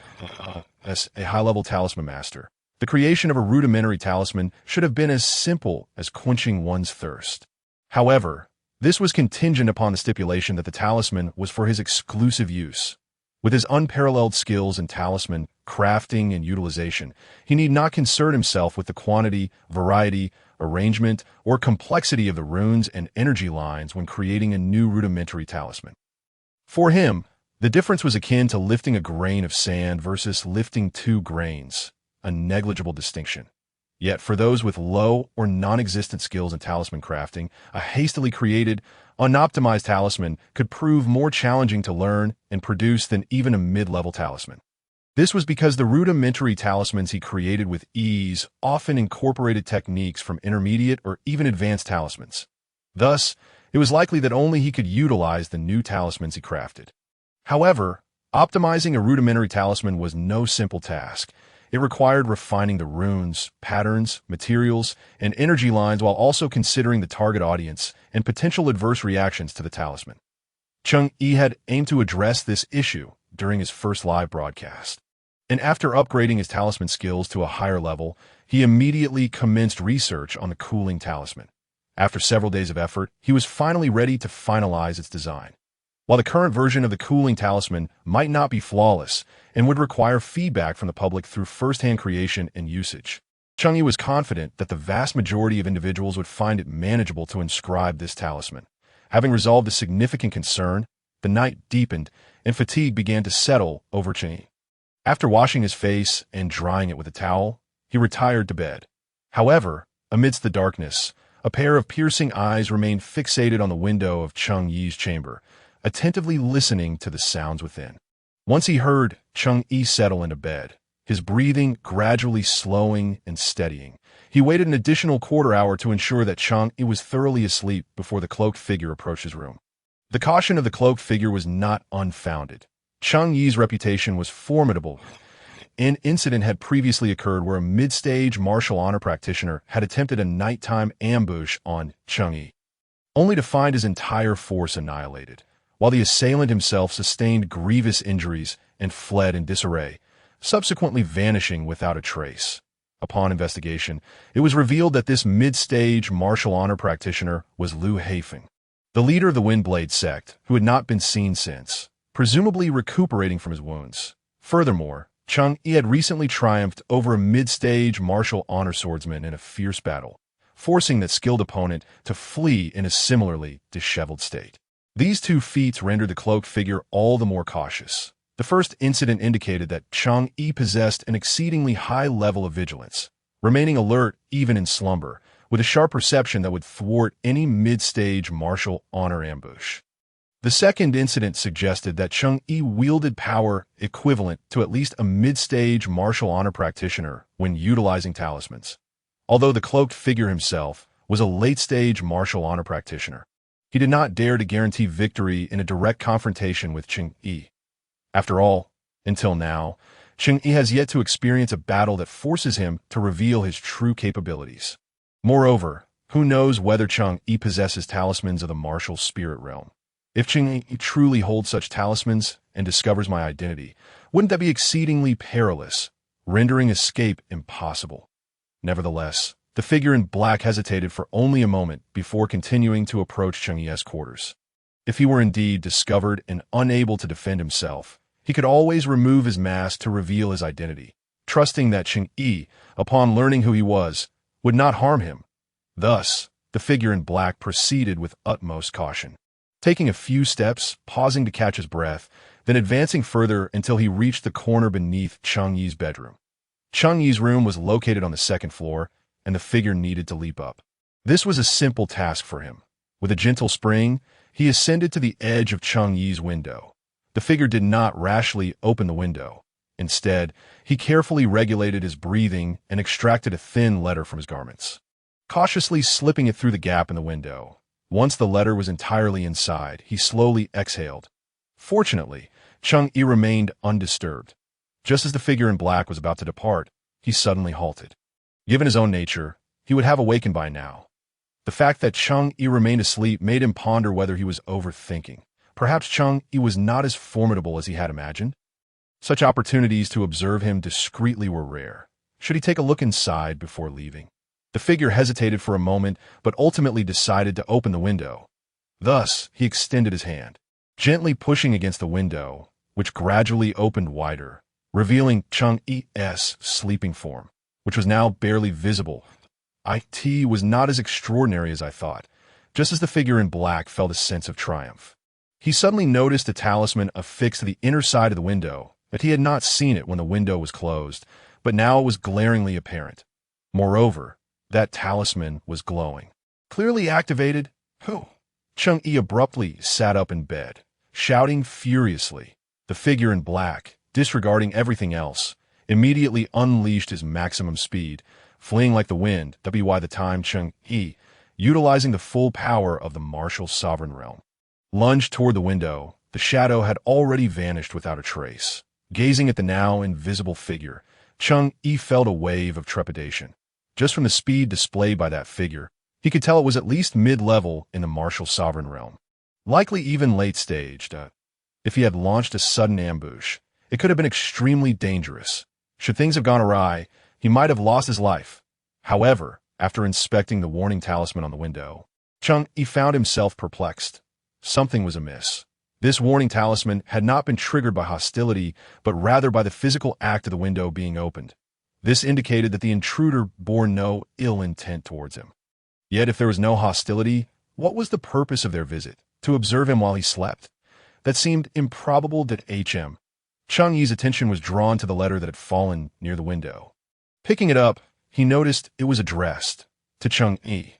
As a high-level talisman master, the creation of a rudimentary talisman should have been as simple as quenching one's thirst. However, this was contingent upon the stipulation that the talisman was for his exclusive use. With his unparalleled skills in talisman crafting and utilization, he need not concern himself with the quantity, variety, arrangement, or complexity of the runes and energy lines when creating a new rudimentary talisman. For him, the difference was akin to lifting a grain of sand versus lifting 2 grains, a negligible distinction. Yet for those with low or non-existent skills in talisman crafting, a hastily created, unoptimized talisman could prove more challenging to learn and produce than even a mid-level talisman. This was because the rudimentary talismans he created with ease often incorporated techniques from intermediate or even advanced talismans. Thus, it was likely that only he could utilize the new talismans he crafted. However, optimizing a rudimentary talisman was no simple task. It required refining the runes, patterns, materials, and energy lines while also considering the target audience and potential adverse reactions to the talisman. Cheng Yi had aimed to address this issue during his first live broadcast, and after upgrading his talisman skills to a higher level, he immediately commenced research on the cooling talisman. After several days of effort, he was finally ready to finalize its design. While the current version of the cooling talisman might not be flawless and would require feedback from the public through first-hand creation and usage, Cheng Yi was confident that the vast majority of individuals would find it manageable to inscribe this talisman. Having resolved a significant concern, the night deepened and fatigue began to settle over Cheng Yi. After washing his face and drying it with a towel, he retired to bed. However, amidst the darkness, a pair of piercing eyes remained fixated on the window of Cheng Yi's chamber, attentively listening to the sounds within. Once he heard Cheng Yi settle into bed, his breathing gradually slowing and steadying, he waited an additional quarter hour to ensure that Cheng Yi was thoroughly asleep before the cloaked figure approached his room. The caution of the cloaked figure was not unfounded. Cheng Yi's reputation was formidable. An incident had previously occurred where a mid-stage martial honor practitioner had attempted a nighttime ambush on Cheng Yi, only to find his entire force annihilated, while the assailant himself sustained grievous injuries and fled in disarray, subsequently vanishing without a trace. Upon investigation, it was revealed that this mid-stage martial honor practitioner was Feng, the leader of the Windblade sect, who had not been seen since. presumably recuperating from his wounds. Furthermore, Cheng Yi had recently triumphed over a mid-stage martial honor swordsman in a fierce battle, forcing that skilled opponent to flee in a similarly disheveled state. These two feats rendered the cloaked figure all the more cautious. The first incident indicated that Cheng Yi possessed an exceedingly high level of vigilance, remaining alert even in slumber, with a sharp perception that would thwart any mid-stage martial honor ambush. The second incident suggested that Cheng Yi wielded power equivalent to at least a mid-stage martial honor practitioner when utilizing talismans, although the cloaked figure himself was a late-stage martial honor practitioner. He did not dare to guarantee victory in a direct confrontation with Cheng Yi. After all, until now, Cheng Yi has yet to experience a battle that forces him to reveal his true capabilities. Moreover, who knows whether Cheng Yi possesses talismans of the martial spirit realm? If Cheng Yi truly holds such talismans and discovers my identity, wouldn't that be exceedingly perilous, rendering escape impossible? Nevertheless, the figure in black hesitated for only a moment before continuing to approach Cheng Yi's quarters. If he were indeed discovered and unable to defend himself, he could always remove his mask to reveal his identity, trusting that Cheng Yi, upon learning who he was, would not harm him. Thus, the figure in black proceeded with utmost caution, taking a few steps, pausing to catch his breath, then advancing further until he reached the corner beneath Cheng Yi's bedroom. Cheng Yi's room was located on the second floor, and the figure needed to leap up. This was a simple task for him. With a gentle spring, he ascended to the edge of Cheng Yi's window. The figure did not rashly open the window. Instead, he carefully regulated his breathing and extracted a thin letter from his garments, cautiously slipping it through the gap in the window. Once the letter was entirely inside, he slowly exhaled. Fortunately, Cheng Yi remained undisturbed. Just as the figure in black was about to depart, he suddenly halted. Given his own nature, he would have awakened by now. The fact that Cheng Yi remained asleep made him ponder whether he was overthinking. Perhaps Cheng Yi was not as formidable as he had imagined. Such opportunities to observe him discreetly were rare. Should he take a look inside before leaving? The figure hesitated for a moment, but ultimately decided to open the window. Thus, he extended his hand, gently pushing against the window, which gradually opened wider, revealing Cheng Yi's sleeping form, which was now barely visible. It was not as extraordinary as I thought. Just as the figure in black felt a sense of triumph, he suddenly noticed a talisman affixed to the inner side of the window, that he had not seen it when the window was closed, but now it was glaringly apparent. Moreover, that talisman was glowing. Clearly activated. Who? Cheng Yi abruptly sat up in bed, shouting furiously. The figure in black, disregarding everything else, immediately unleashed his maximum speed, fleeing like the wind. By the time Cheng Yi, utilizing the full power of the martial sovereign realm, lunged toward the window, the shadow had already vanished without a trace. Gazing at the now invisible figure, Cheng Yi felt a wave of trepidation. Just from the speed displayed by that figure, he could tell it was at least mid-level in the martial sovereign realm, likely even late-staged. If he had launched a sudden ambush, it could have been extremely dangerous. Should things have gone awry, he might have lost his life. However, after inspecting the warning talisman on the window, Cheng Yi found himself perplexed. Something was amiss. This warning talisman had not been triggered by hostility, but rather by the physical act of the window being opened. This indicated that the intruder bore no ill intent towards him. Yet if there was no hostility, what was the purpose of their visit? To observe him while he slept? That seemed improbable. Cheng Yi's attention was drawn to the letter that had fallen near the window. Picking it up, he noticed it was addressed to Cheng Yi.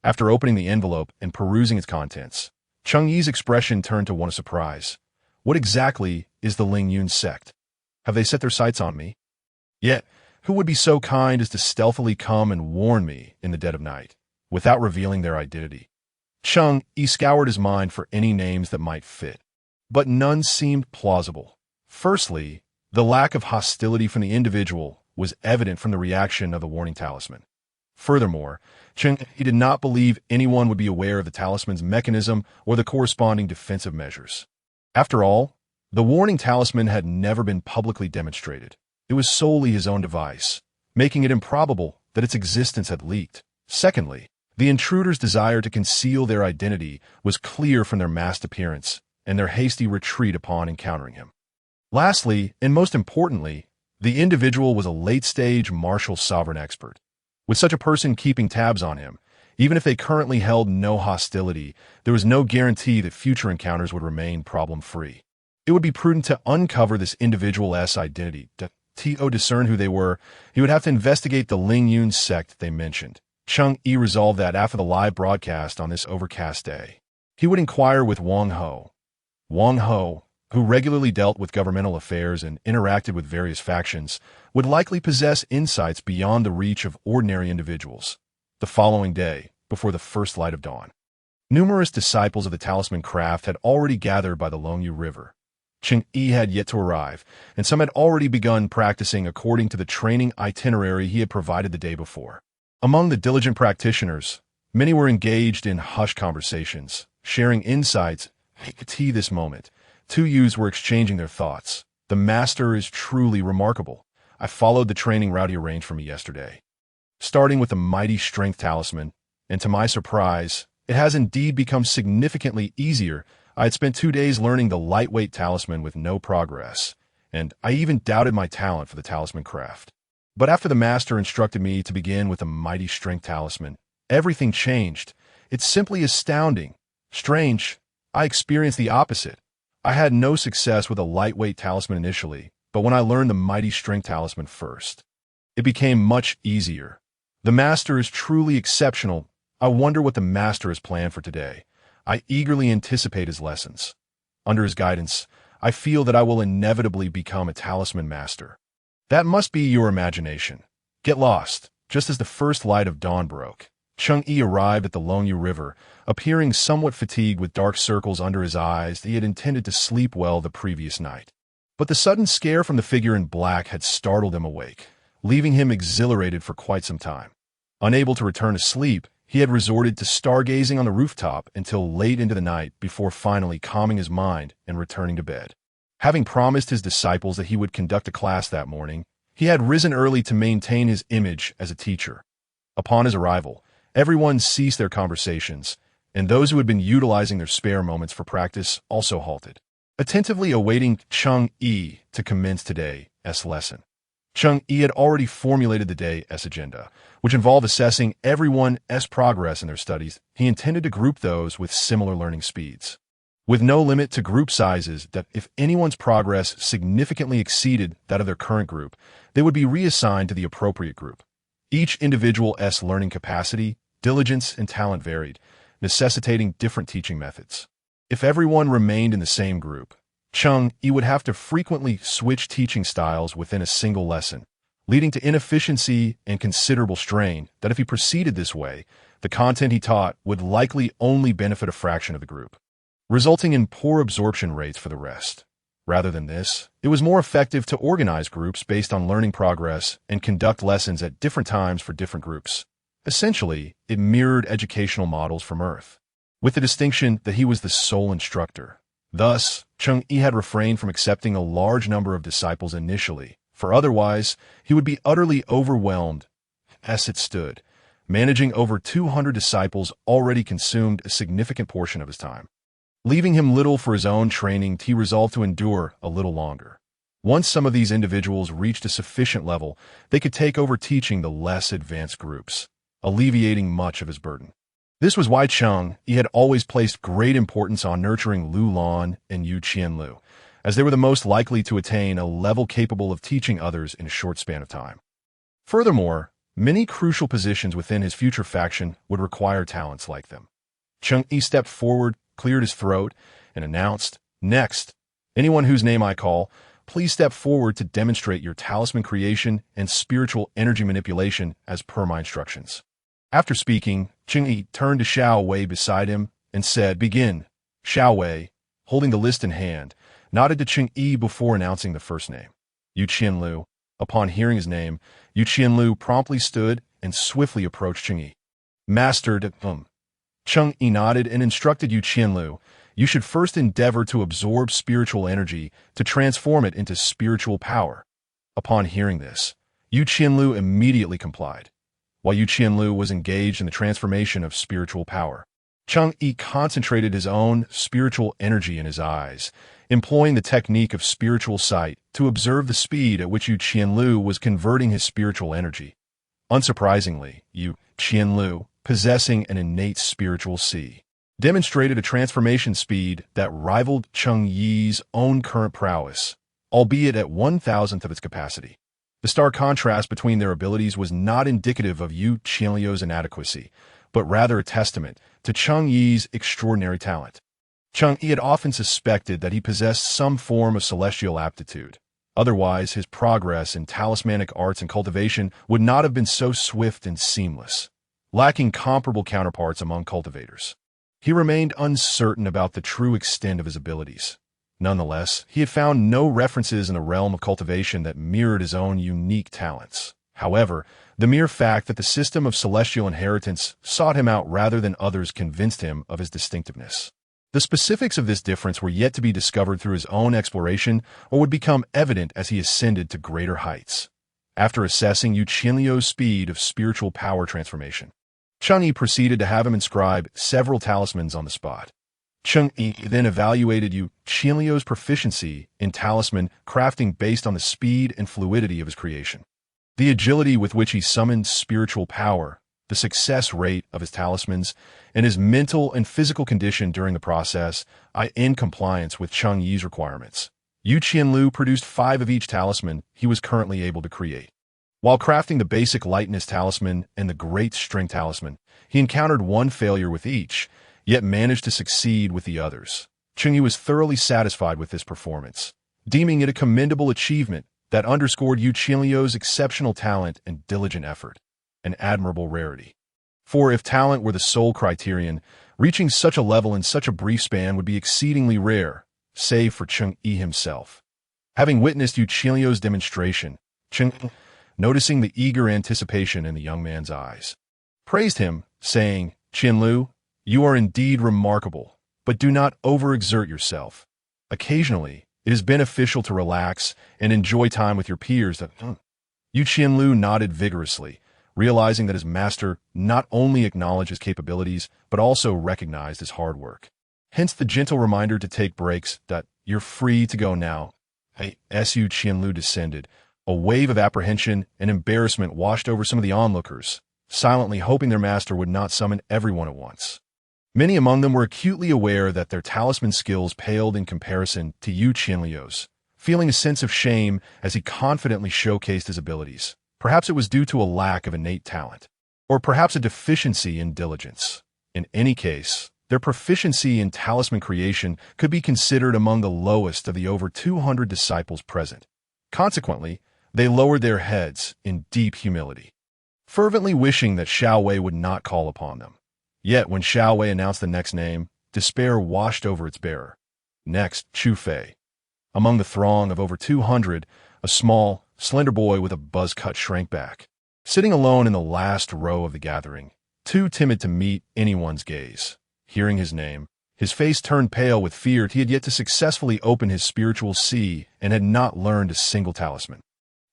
After opening the envelope and perusing its contents, Cheng Yi's expression turned to one of surprise. What exactly is the Ling Yun sect? Have they set their sights on me? Yet, who would be so kind as to stealthily come and warn me in the dead of night, without revealing their identity? Cheng Yi scoured his mind for any names that might fit, but none seemed plausible. Firstly, the lack of hostility from the individual was evident from the reaction of the warning talisman. Furthermore, Cheng Yi did not believe anyone would be aware of the talisman's mechanism or the corresponding defensive measures. After all, the warning talisman had never been publicly demonstrated. It was solely his own device, making it improbable that its existence had leaked. Secondly, the intruder's desire to conceal their identity was clear from their masked appearance, and their hasty retreat upon encountering him. Lastly, and most importantly, the individual was a late-stage martial sovereign expert. With such a person keeping tabs on him, even if they currently held no hostility, there was no guarantee that future encounters would remain problem-free. It would be prudent to uncover this individual's identity. To discern who they were, he would have to investigate the Ling Yun's sect they mentioned. Cheng Yi resolved that after the live broadcast on this overcast day, he would inquire with Wang Ho. Wang Ho, who regularly dealt with governmental affairs and interacted with various factions, would likely possess insights beyond the reach of ordinary individuals. The following day, before the first light of dawn, numerous disciples of the talisman craft had already gathered by the Longyu River. Cheng Yi had yet to arrive, and some had already begun practicing according to the training itinerary he had provided the day before. Among the diligent practitioners, many were engaged in hushed conversations, sharing insights. At this moment, two youths were exchanging their thoughts. The master is truly remarkable. I followed the training route he arranged for me yesterday, starting with the mighty strength talisman, and to my surprise, it has indeed become significantly easier. I had spent 2 days learning the lightweight talisman with no progress, and I even doubted my talent for the talisman craft. But after the master instructed me to begin with the mighty strength talisman, everything changed. It's simply astounding. Strange, I experienced the opposite. I had no success with a lightweight talisman initially, but when I learned the mighty strength talisman first, it became much easier. The master is truly exceptional. I wonder what the master has planned for today. I eagerly anticipate his lessons. Under his guidance, I feel that I will inevitably become a talisman master. That must be your imagination. Get lost. Just as the first light of dawn broke, Cheng Yi arrived at the Longyu River, appearing somewhat fatigued with dark circles under his eyes that he had intended to sleep well the previous night. But the sudden scare from the figure in black had startled him awake, leaving him exhilarated for quite some time. Unable to return to sleep, he had resorted to stargazing on the rooftop until late into the night before finally calming his mind and returning to bed. Having promised his disciples that he would conduct a class that morning, he had risen early to maintain his image as a teacher. Upon his arrival, everyone ceased their conversations, and those who had been utilizing their spare moments for practice also halted, attentively awaiting Cheng Yi to commence today's lesson. Cheng Yi had already formulated the day's agenda, which involved assessing everyone's progress in their studies. He intended to group those with similar learning speeds, with no limit to group sizes, that if anyone's progress significantly exceeded that of their current group, they would be reassigned to the appropriate group. Each individual's learning capacity, diligence, and talent varied, necessitating different teaching methods. If everyone remained in the same group, Cheng Yi would have to frequently switch teaching styles within a single lesson, leading to inefficiency and considerable strain that if he proceeded this way, the content he taught would likely only benefit a fraction of the group, resulting in poor absorption rates for the rest. Rather than this, it was more effective to organize groups based on learning progress and conduct lessons at different times for different groups. Essentially, it mirrored educational models from Earth, with the distinction that he was the sole instructor. Thus, Cheng Yi had refrained from accepting a large number of disciples initially, for otherwise he would be utterly overwhelmed. As it stood, managing over 200 disciples already consumed a significant portion of his time. Leaving him little for his own training, he resolved to endure a little longer. Once some of these individuals reached a sufficient level, they could take over teaching the less advanced groups, alleviating much of his burden. This was why Cheng Yi had always placed great importance on nurturing Lu Lan and Yu Qianlu, as they were the most likely to attain a level capable of teaching others in a short span of time. Furthermore, many crucial positions within his future faction would require talents like them. Cheng Yi stepped forward, cleared his throat, and announced, "Next, anyone whose name I call, please step forward to demonstrate your talisman creation and spiritual energy manipulation as per my instructions." After speaking, Cheng Yi turned to Xiao Wei beside him and said, "Begin." Xiao Wei, holding the list in hand, nodded to Cheng Yi before announcing the first name, Yu Qianlu. Upon hearing his name, Yu Qianlu promptly stood and swiftly approached Cheng Yi. "Master Cheng Yi nodded and instructed Yu Qianlu, "You should first endeavor to absorb spiritual energy to transform it into spiritual power." Upon hearing this, Yu Qianlu immediately complied. While Yu Qianlu was engaged in the transformation of spiritual power, Cheng Yi concentrated his own spiritual energy in his eyes, employing the technique of spiritual sight to observe the speed at which Yu Qianlu was converting his spiritual energy. Unsurprisingly, Yu Qianlu, possessing an innate spiritual see, demonstrated a transformation speed that rivaled Cheng Yi's own current prowess, albeit at 1,000th of its capacity. The stark contrast between their abilities was not indicative of Yu Qianlu's inadequacy, but rather a testament to Cheng Yi's extraordinary talent. Cheng Yi had often suspected that he possessed some form of celestial aptitude. Otherwise, his progress in talismanic arts and cultivation would not have been so swift and seamless, lacking comparable counterparts among cultivators. He remained uncertain about the true extent of his abilities. Nonetheless, he had found no references in the realm of cultivation that mirrored his own unique talents. However, the mere fact that the system of celestial inheritance sought him out rather than others convinced him of his distinctiveness. The specifics of this difference were yet to be discovered through his own exploration or would become evident as he ascended to greater heights. After assessing Yu Qianlu's speed of spiritual power transformation, Cheng Yi proceeded to have him inscribe several talismans on the spot. Cheng Yi then evaluated Yu Qianlu's proficiency in talisman crafting based on the speed and fluidity of his creation. The agility with which he summoned spiritual power, the success rate of his talismans, and his mental and physical condition during the process, in compliance with Cheng Yi's requirements. Yu Qianlu produced 5 of each talisman he was currently able to create. While crafting the basic lightness talisman and the great strength talisman, he encountered one failure with each, yet managed to succeed with the others. Cheng Yi was thoroughly satisfied with this performance, deeming it a commendable achievement that underscored Yu Qianlu's exceptional talent and diligent effort, an admirable rarity. For if talent were the sole criterion, reaching such a level in such a brief span would be exceedingly rare, save for Cheng Yi himself. Having witnessed Yu Qianlu's demonstration, Cheng Yi, noticing the eager anticipation in the young man's eyes, praised him, saying, "Qianlu, you are indeed remarkable, but do not overexert yourself. Occasionally, it is beneficial to relax and enjoy time with your peers." Yu Qianlu nodded vigorously, realizing that his master not only acknowledged his capabilities, but also recognized his hard work. Hence the gentle reminder to take breaks, that "you're free to go now." As Yu Qianlu descended, a wave of apprehension and embarrassment washed over some of the onlookers, silently hoping their master would not summon everyone at once. Many among them were acutely aware that their talisman skills paled in comparison to Yu Qianlu's, feeling a sense of shame as he confidently showcased his abilities. Perhaps it was due to a lack of innate talent, or perhaps a deficiency in diligence. In any case, their proficiency in talisman creation could be considered among the lowest of the over 200 disciples present. Consequently, they lowered their heads in deep humility, fervently wishing that Xiao Wei would not call upon them. Yet when Xiao Wei announced the next name, despair washed over its bearer. Next, Chu Fei. Among the throng of over 200, a small, slender boy with a buzz-cut shrank back, sitting alone in the last row of the gathering, too timid to meet anyone's gaze. Hearing his name, his face turned pale with fear. He had yet to successfully open his spiritual sea and had not learned a single talisman.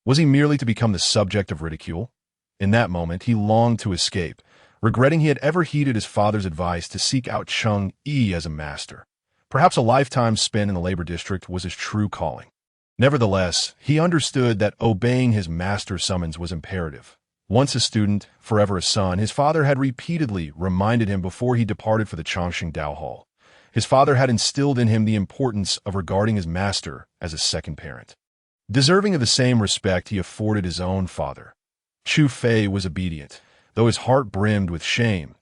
Was he merely to become the subject of ridicule? In that moment, he longed to escape, regretting he had ever heeded his father's advice to seek out Cheng Yi as a master. Perhaps a lifetime spent in the labor district was his true calling. Nevertheless, he understood that obeying his master's summons was imperative. Once a student, forever a son, his father had repeatedly reminded him before he departed for the Chongqing Dao Hall. His father had instilled in him the importance of regarding his master as a second parent. Deserving of the same respect he afforded his own father. Chu Fei was obedient, though his heart brimmed with shame.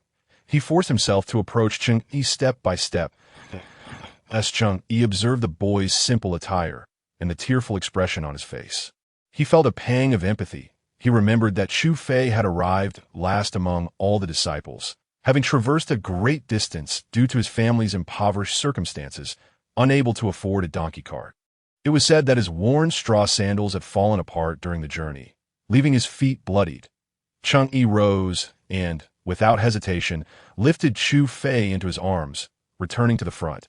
He forced himself to approach Cheng Yi step by step. As Cheng Yi observed the boy's simple attire and the tearful expression on his face, he felt a pang of empathy. He remembered that Chu Fei had arrived last among all the disciples, having traversed a great distance due to his family's impoverished circumstances, unable to afford a donkey cart. It was said that his worn straw sandals had fallen apart during the journey, leaving his feet bloodied. Cheng Yi rose and, without hesitation, lifted Chu Fei into his arms, returning to the front.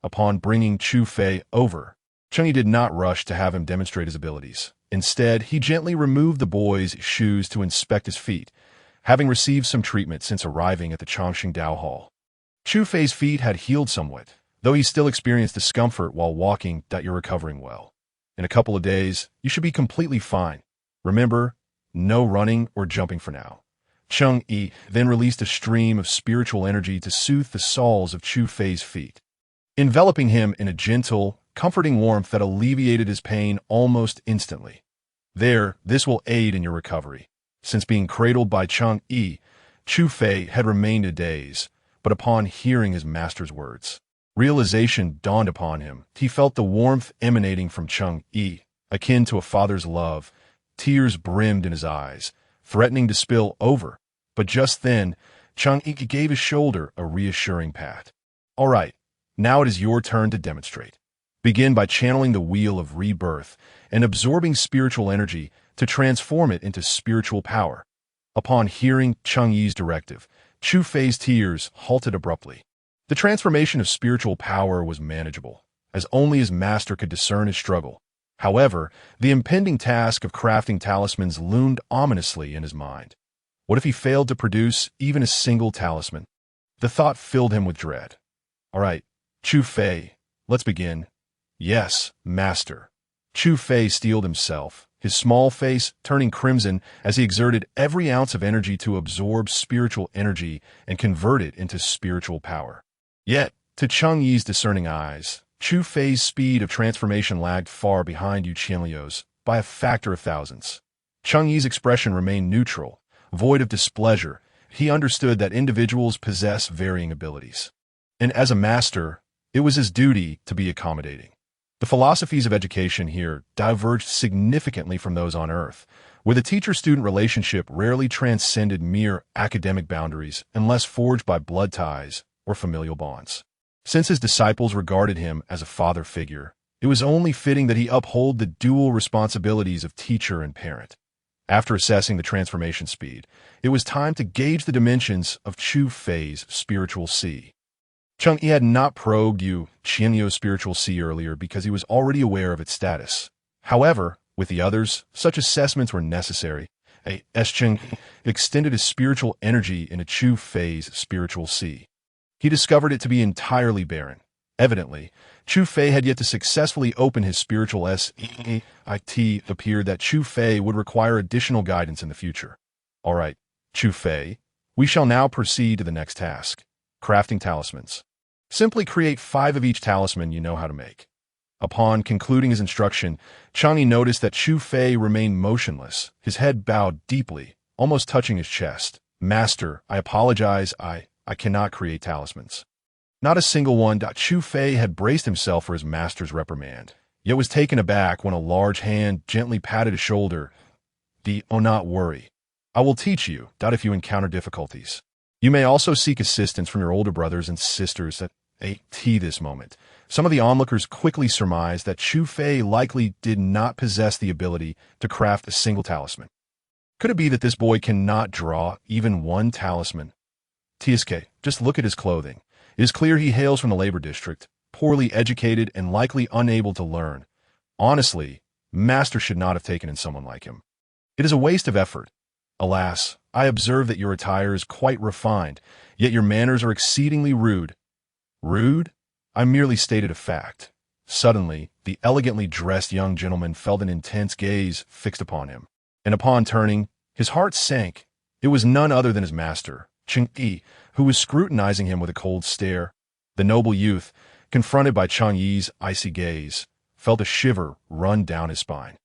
Upon bringing Chu Fei over, Cheng Yi did not rush to have him demonstrate his abilities. Instead, he gently removed the boy's shoes to inspect his feet, having received some treatment since arriving at the Chongqing Dao Hall. Chu Fei's feet had healed somewhat, though he still experienced discomfort while walking. You're recovering well. In a couple of days, you should be completely fine. Remember, no running or jumping for now. Cheng Yi then released a stream of spiritual energy to soothe the soles of Chu Fei's feet, enveloping him in a gentle, comforting warmth that alleviated his pain almost instantly. This will aid in your recovery. Since being cradled by Cheng Yi, Chu Fei had remained a daze, but upon hearing his master's words, realization dawned upon him. He felt the warmth emanating from Cheng Yi, akin to a father's love. Tears brimmed in his eyes, threatening to spill over. But just then, Cheng Yi gave his shoulder a reassuring pat. All right, now it is your turn to demonstrate. Begin by channeling the wheel of rebirth and absorbing spiritual energy to transform it into spiritual power. Upon hearing Cheng Yi's directive, Chu Fei's tears halted abruptly. The transformation of spiritual power was manageable, as only his master could discern his struggle. However, the impending task of crafting talismans loomed ominously in his mind. What if he failed to produce even a single talisman? The thought filled him with dread. All right, Chu Fei, let's begin. Yes, master. Chu Fei steeled himself, his small face turning crimson as he exerted every ounce of energy to absorb spiritual energy and convert it into spiritual power. Yet, to Cheng Yi's discerning eyes, Chu Fei's speed of transformation lagged far behind Yu Qianliu's by a factor of thousands. Cheng Yi's expression remained neutral, void of displeasure. He understood that individuals possess varying abilities, and as a master, it was his duty to be accommodating. The philosophies of education here diverged significantly from those on Earth, where the teacher-student relationship rarely transcended mere academic boundaries unless forged by blood ties or familial bonds. Since his disciples regarded him as a father figure, it was only fitting that he uphold the dual responsibilities of teacher and parent. After assessing the transformation speed, it was time to gauge the dimensions of Chu Fei's spiritual sea. Cheng Yi had not probed Yu Qianliu's spiritual sea earlier because he was already aware of its status. However, with the others, such assessments were necessary. Cheng Yi extended his spiritual energy into Chu Fei's spiritual sea. He discovered it to be entirely barren. Evidently, Chu Fei had yet to successfully open his spiritual sect. It appeared that Chu Fei would require additional guidance in the future. All right, Chu Fei, we shall now proceed to the next task, crafting talismans. Simply create 5 of each talisman you know how to make. Upon concluding his instruction, Cheng Yi noticed that Chu Fei remained motionless, his head bowed deeply, almost touching his chest. Master, I apologize, I cannot create talismans. Not a single one. Chu Fei had braced himself for his master's reprimand, yet was taken aback when a large hand gently patted his shoulder. Oh, not worry. I will teach you, if you encounter difficulties. You may also seek assistance from your older brothers and sisters at this moment. Some of the onlookers quickly surmised that Chu Fei likely did not possess the ability to craft a single talisman. Could it be that this boy cannot draw even one talisman? Just look at his clothing. It is clear he hails from the labor district, poorly educated and likely unable to learn. Honestly, master should not have taken in someone like him. It is a waste of effort. Alas, I observe that your attire is quite refined, yet your manners are exceedingly rude. Rude? I merely stated a fact. Suddenly, the elegantly dressed young gentleman felt an intense gaze fixed upon him, and upon turning, his heart sank. It was none other than his master, Cheng Yi, who was scrutinizing him with a cold stare. The noble youth, confronted by Cheng Yi's icy gaze, felt a shiver run down his spine.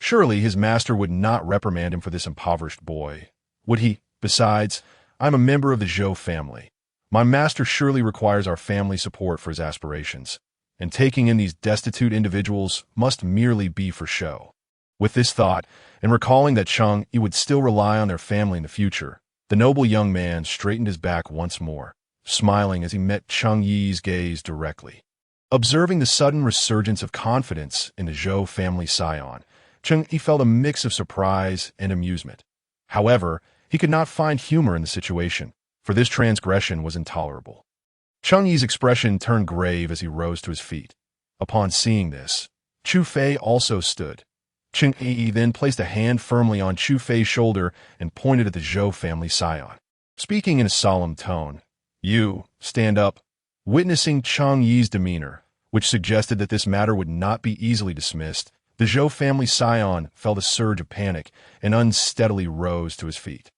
Surely his master would not reprimand him for this impoverished boy, would he? Besides, I'm a member of the Zhou family. My master surely requires our family support for his aspirations, and taking in these destitute individuals must merely be for show. With this thought, and recalling that Cheng Yi would still rely on their family in the future, the noble young man straightened his back once more, smiling as he met Cheng Yi's gaze directly. Observing the sudden resurgence of confidence in the Zhou family scion, Cheng Yi felt a mix of surprise and amusement. However, he could not find humor in the situation, for this transgression was intolerable. Cheng Yi's expression turned grave as he rose to his feet. Upon seeing this, Chu Fei also stood. Cheng Yi then placed a hand firmly on Chu Fei's shoulder and pointed at the Zhou family scion. Speaking in a solemn tone, You, stand up. Witnessing Cheng Yi's demeanor, which suggested that this matter would not be easily dismissed, the Zhou family scion felt a surge of panic and unsteadily rose to his feet.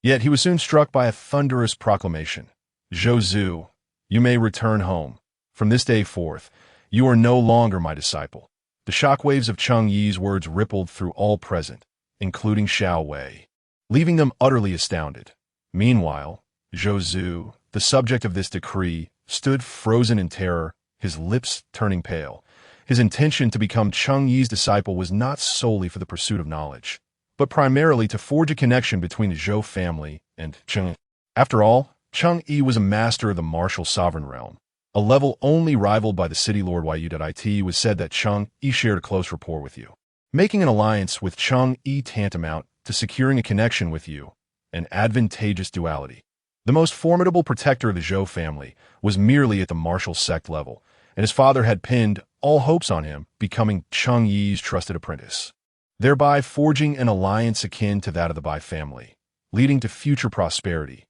Yet he was soon struck by a thunderous proclamation. Zhou Zhu, you may return home. From this day forth, you are no longer my disciple. The shockwaves of Cheng Yi's words rippled through all present, including Xiao Wei, leaving them utterly astounded. Meanwhile, Zhou Zhu, the subject of this decree, stood frozen in terror, his lips turning pale. His intention to become Cheng Yi's disciple was not solely for the pursuit of knowledge, but primarily to forge a connection between the Zhou family and Cheng. After all, Cheng Yi was a master of the martial sovereign realm, a level only rivaled by the city lord Yu.It was said that Cheng Yi shared a close rapport with you. Making an alliance with Cheng Yi tantamount to securing a connection with you, an advantageous duality. The most formidable protector of the Zhou family was merely at the martial sect level, and his father had pinned all hopes on him becoming Cheng Yi's trusted apprentice, thereby forging an alliance akin to that of the Bai family, leading to future prosperity.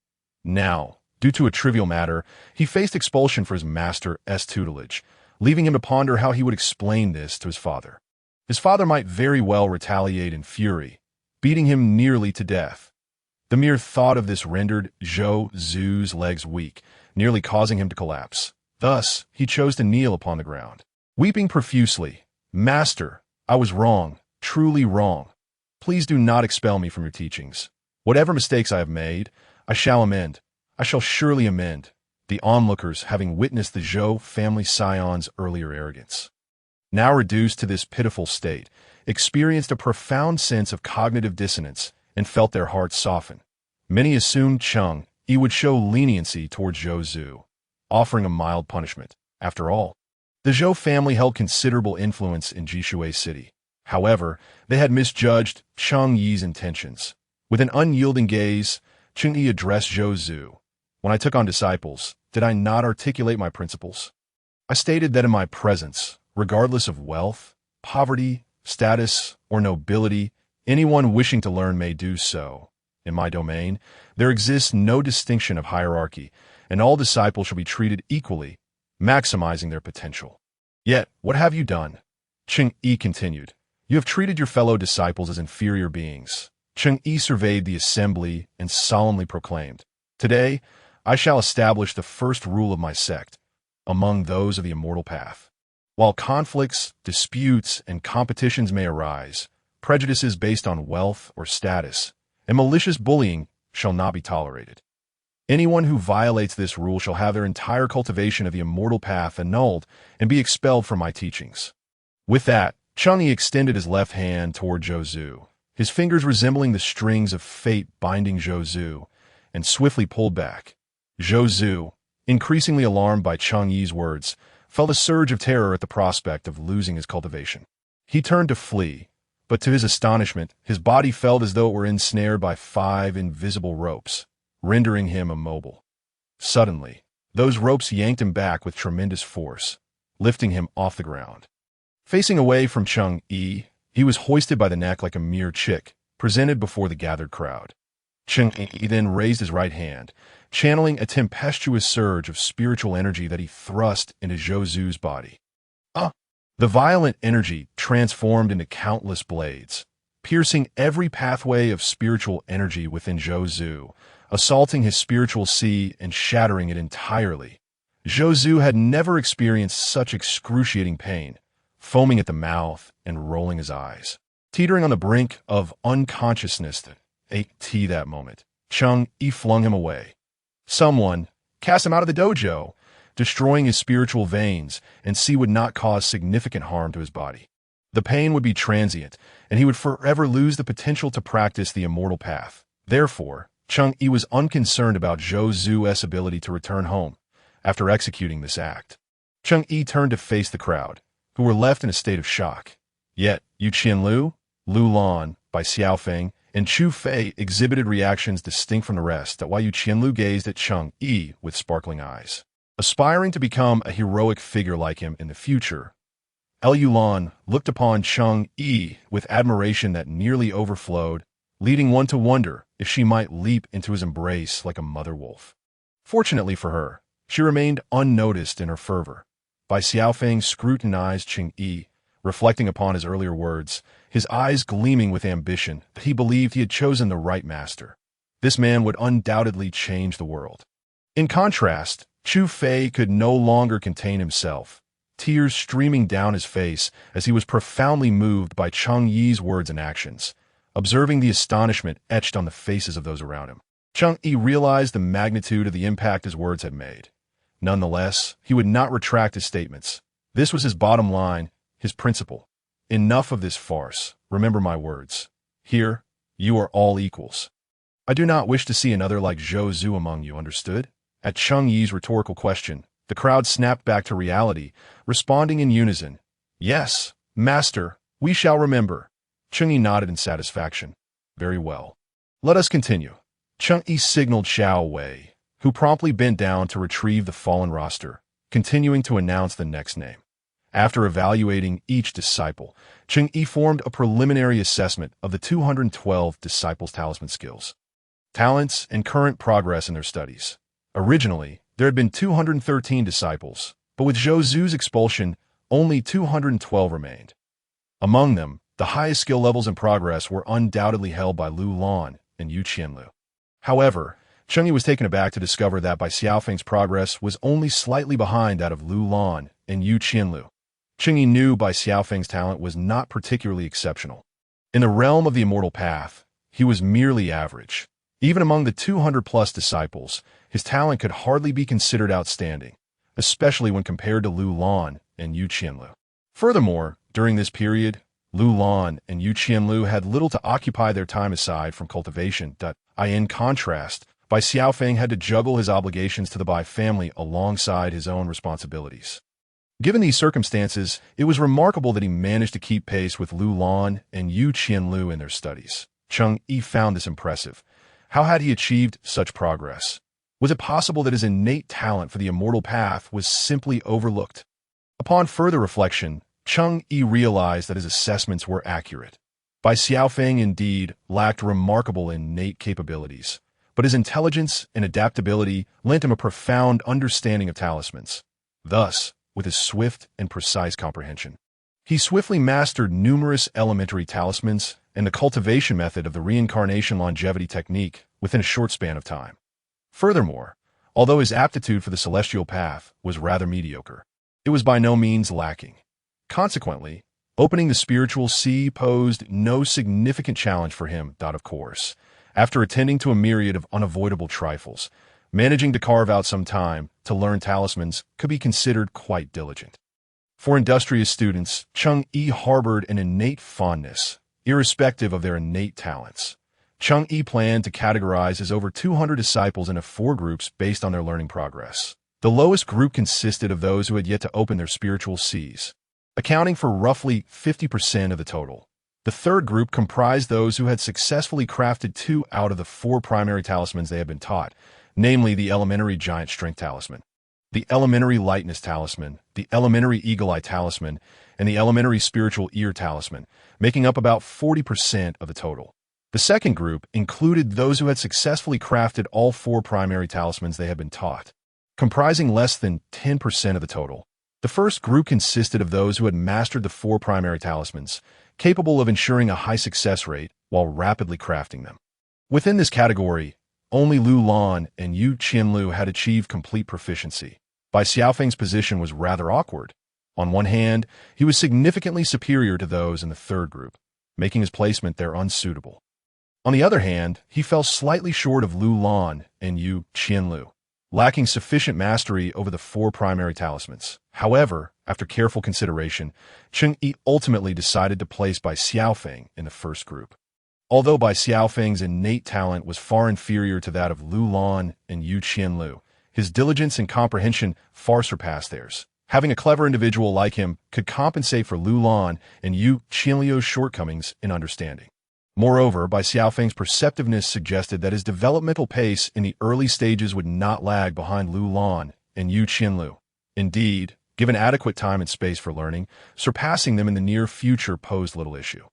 Now, due to a trivial matter, he faced expulsion for his master's tutelage, leaving him to ponder how he would explain this to his father. His father might very well retaliate in fury, beating him nearly to death. The mere thought of this rendered Zhou Zhu's legs weak, nearly causing him to collapse. Thus, he chose to kneel upon the ground, weeping profusely. Master, I was wrong, truly wrong. Please do not expel me from your teachings. Whatever mistakes I have made, I shall amend. I shall surely amend. The onlookers, having witnessed the Zhou family scion's earlier arrogance, now reduced to this pitiful state, experienced a profound sense of cognitive dissonance and felt their hearts soften. Many assumed Cheng Yi would show leniency towards Zhou Zhu, offering a mild punishment. After all, the Zhou family held considerable influence in Jishui City. However, they had misjudged Cheng Yi's intentions. With an unyielding gaze, Cheng Yi addressed Zhou Zhu. When I took on disciples, did I not articulate my principles? I stated that in my presence, regardless of wealth, poverty, status, or nobility, anyone wishing to learn may do so. In my domain, there exists no distinction of hierarchy, and all disciples shall be treated equally, maximizing their potential. Yet, what have you done? Cheng Yi continued. You have treated your fellow disciples as inferior beings. Cheng Yi surveyed the assembly and solemnly proclaimed, Today, I shall establish the first rule of my sect, among those of the immortal path. While conflicts, disputes, and competitions may arise, prejudices based on wealth or status, and malicious bullying shall not be tolerated. Anyone who violates this rule shall have their entire cultivation of the immortal path annulled and be expelled from my teachings. With that, Cheng Yi extended his left hand toward Zhou Zhu, his fingers resembling the strings of fate binding Zhou Zhu, and swiftly pulled back. Zhou Zhu, increasingly alarmed by Cheng Yi's words, felt a surge of terror at the prospect of losing his cultivation. He turned to flee, but to his astonishment, his body felt as though it were ensnared by 5 invisible ropes, rendering him immobile. Suddenly, those ropes yanked him back with tremendous force, lifting him off the ground. Facing away from Cheng Yi, he was hoisted by the neck like a mere chick, presented before the gathered crowd. Cheng Yi then raised his right hand, channeling a tempestuous surge of spiritual energy that he thrust into Zhou Zhu's body. The violent energy transformed into countless blades, piercing every pathway of spiritual energy within Zhou Zhu, assaulting his spiritual sea and shattering it entirely. Zhou Zhu had never experienced such excruciating pain, foaming at the mouth and rolling his eyes. Teetering on the brink of unconsciousness at that moment, Cheng Yi flung him away. Someone cast him out of the dojo, destroying his spiritual veins, and C would not cause significant harm to his body. The pain would be transient, and he would forever lose the potential to practice the immortal path. Therefore, Cheng Yi was unconcerned about Zhou Zhu's ability to return home after executing this act. Cheng Yi turned to face the crowd, who were left in a state of shock. Yet, Yu Qianlu, Lu Lan, by Xiao Feng, and Chu Fei exhibited reactions distinct from the rest, while Yu Qianlu gazed at Cheng Yi with sparkling eyes. Aspiring to become a heroic figure like him in the future, El Yulan looked upon Cheng Yi with admiration that nearly overflowed, leading one to wonder if she might leap into his embrace like a mother wolf. Fortunately for her, she remained unnoticed in her fervor. Bai Xiaofeng scrutinized Cheng Yi, reflecting upon his earlier words, his eyes gleaming with ambition that he believed he had chosen the right master. This man would undoubtedly change the world. In contrast, Chu Fei could no longer contain himself, tears streaming down his face as he was profoundly moved by Cheng Yi's words and actions, observing the astonishment etched on the faces of those around him. Cheng Yi realized the magnitude of the impact his words had made. Nonetheless, he would not retract his statements. This was his bottom line, his principle. Enough of this farce. Remember my words. Here, you are all equals. I do not wish to see another like Zhou Zhu among you, understood? At Cheng Yi's rhetorical question, the crowd snapped back to reality, responding in unison. Yes, master, we shall remember. Cheng Yi nodded in satisfaction. Very well. Let us continue. Cheng Yi signaled Xiao Wei, who promptly bent down to retrieve the fallen roster, continuing to announce the next name. After evaluating each disciple, Cheng Yi formed a preliminary assessment of the 212 disciples' talisman skills, talents, and current progress in their studies. Originally, there had been 213 disciples, but with Zhou Zhu's expulsion, only 212 remained. Among them, the highest skill levels and progress were undoubtedly held by Lu Lan and Yu Qianlu. However, Cheng Yi was taken aback to discover that Bai Xiaofeng's progress was only slightly behind that of Lu Lan and Yu Qianlu. Cheng Yi knew Bai Xiaofeng's talent was not particularly exceptional. In the realm of the immortal path, he was merely average. Even among the 200-plus disciples, his talent could hardly be considered outstanding, especially when compared to Lu Lan and Yu Qianlu. Furthermore, during this period, Lu Lan and Yu Qianlu had little to occupy their time aside from cultivation. In contrast, Bai Xiaofeng had to juggle his obligations to the Bai family alongside his own responsibilities. Given these circumstances, it was remarkable that he managed to keep pace with Lu Lan and Yu Qianlu in their studies. Cheng Yi found this impressive. How had he achieved such progress? Was it possible that his innate talent for the immortal path was simply overlooked? Upon further reflection, Cheng Yi realized that his assessments were accurate. Bai Xiaofeng indeed lacked remarkable innate capabilities, but his intelligence and adaptability lent him a profound understanding of talismans. Thus, with his swift and precise comprehension, he swiftly mastered numerous elementary talismans and the cultivation method of the reincarnation longevity technique within a short span of time. Furthermore, although his aptitude for the celestial path was rather mediocre, it was by no means lacking. Consequently, opening the spiritual sea posed no significant challenge for him. Of course, after attending to a myriad of unavoidable trifles, managing to carve out some time to learn talismans could be considered quite diligent. For industrious students, Cheng Yi harbored an innate fondness, irrespective of their innate talents. Cheng Yi planned to categorize his over 200 disciples into 4 groups based on their learning progress. The lowest group consisted of those who had yet to open their spiritual seas, accounting for roughly 50% of the total. The third group comprised those who had successfully crafted 2 out of the 4 primary talismans they had been taught, namely the elementary giant strength talisman, the elementary lightness talisman, the elementary eagle eye talisman, and the elementary spiritual ear talisman, making up about 40% of the total. The second group included those who had successfully crafted all 4 primary talismans they had been taught, comprising less than 10% of the total. The first group consisted of those who had mastered the 4 primary talismans, capable of ensuring a high success rate while rapidly crafting them. Within this category, only Lu Lan and Yu Qianlu had achieved complete proficiency. Bai Xiaofeng's position was rather awkward. On one hand, he was significantly superior to those in the third group, making his placement there unsuitable. On the other hand, he fell slightly short of Lu Lan and Yu Qianlu, lacking sufficient mastery over the 4 primary talismans. However, after careful consideration, Cheng Yi ultimately decided to place Bai Xiaofeng in the first group. Although Bai Xiaofeng's innate talent was far inferior to that of Lu Lan and Yu Qianlu, his diligence and comprehension far surpassed theirs. Having a clever individual like him could compensate for Lu Lan and Yu Qianlu's shortcomings in understanding. Moreover, Bai Xiaofeng's perceptiveness suggested that his developmental pace in the early stages would not lag behind Lu Lan and Yu Qianlu. Indeed, given adequate time and space for learning, surpassing them in the near future posed little issue.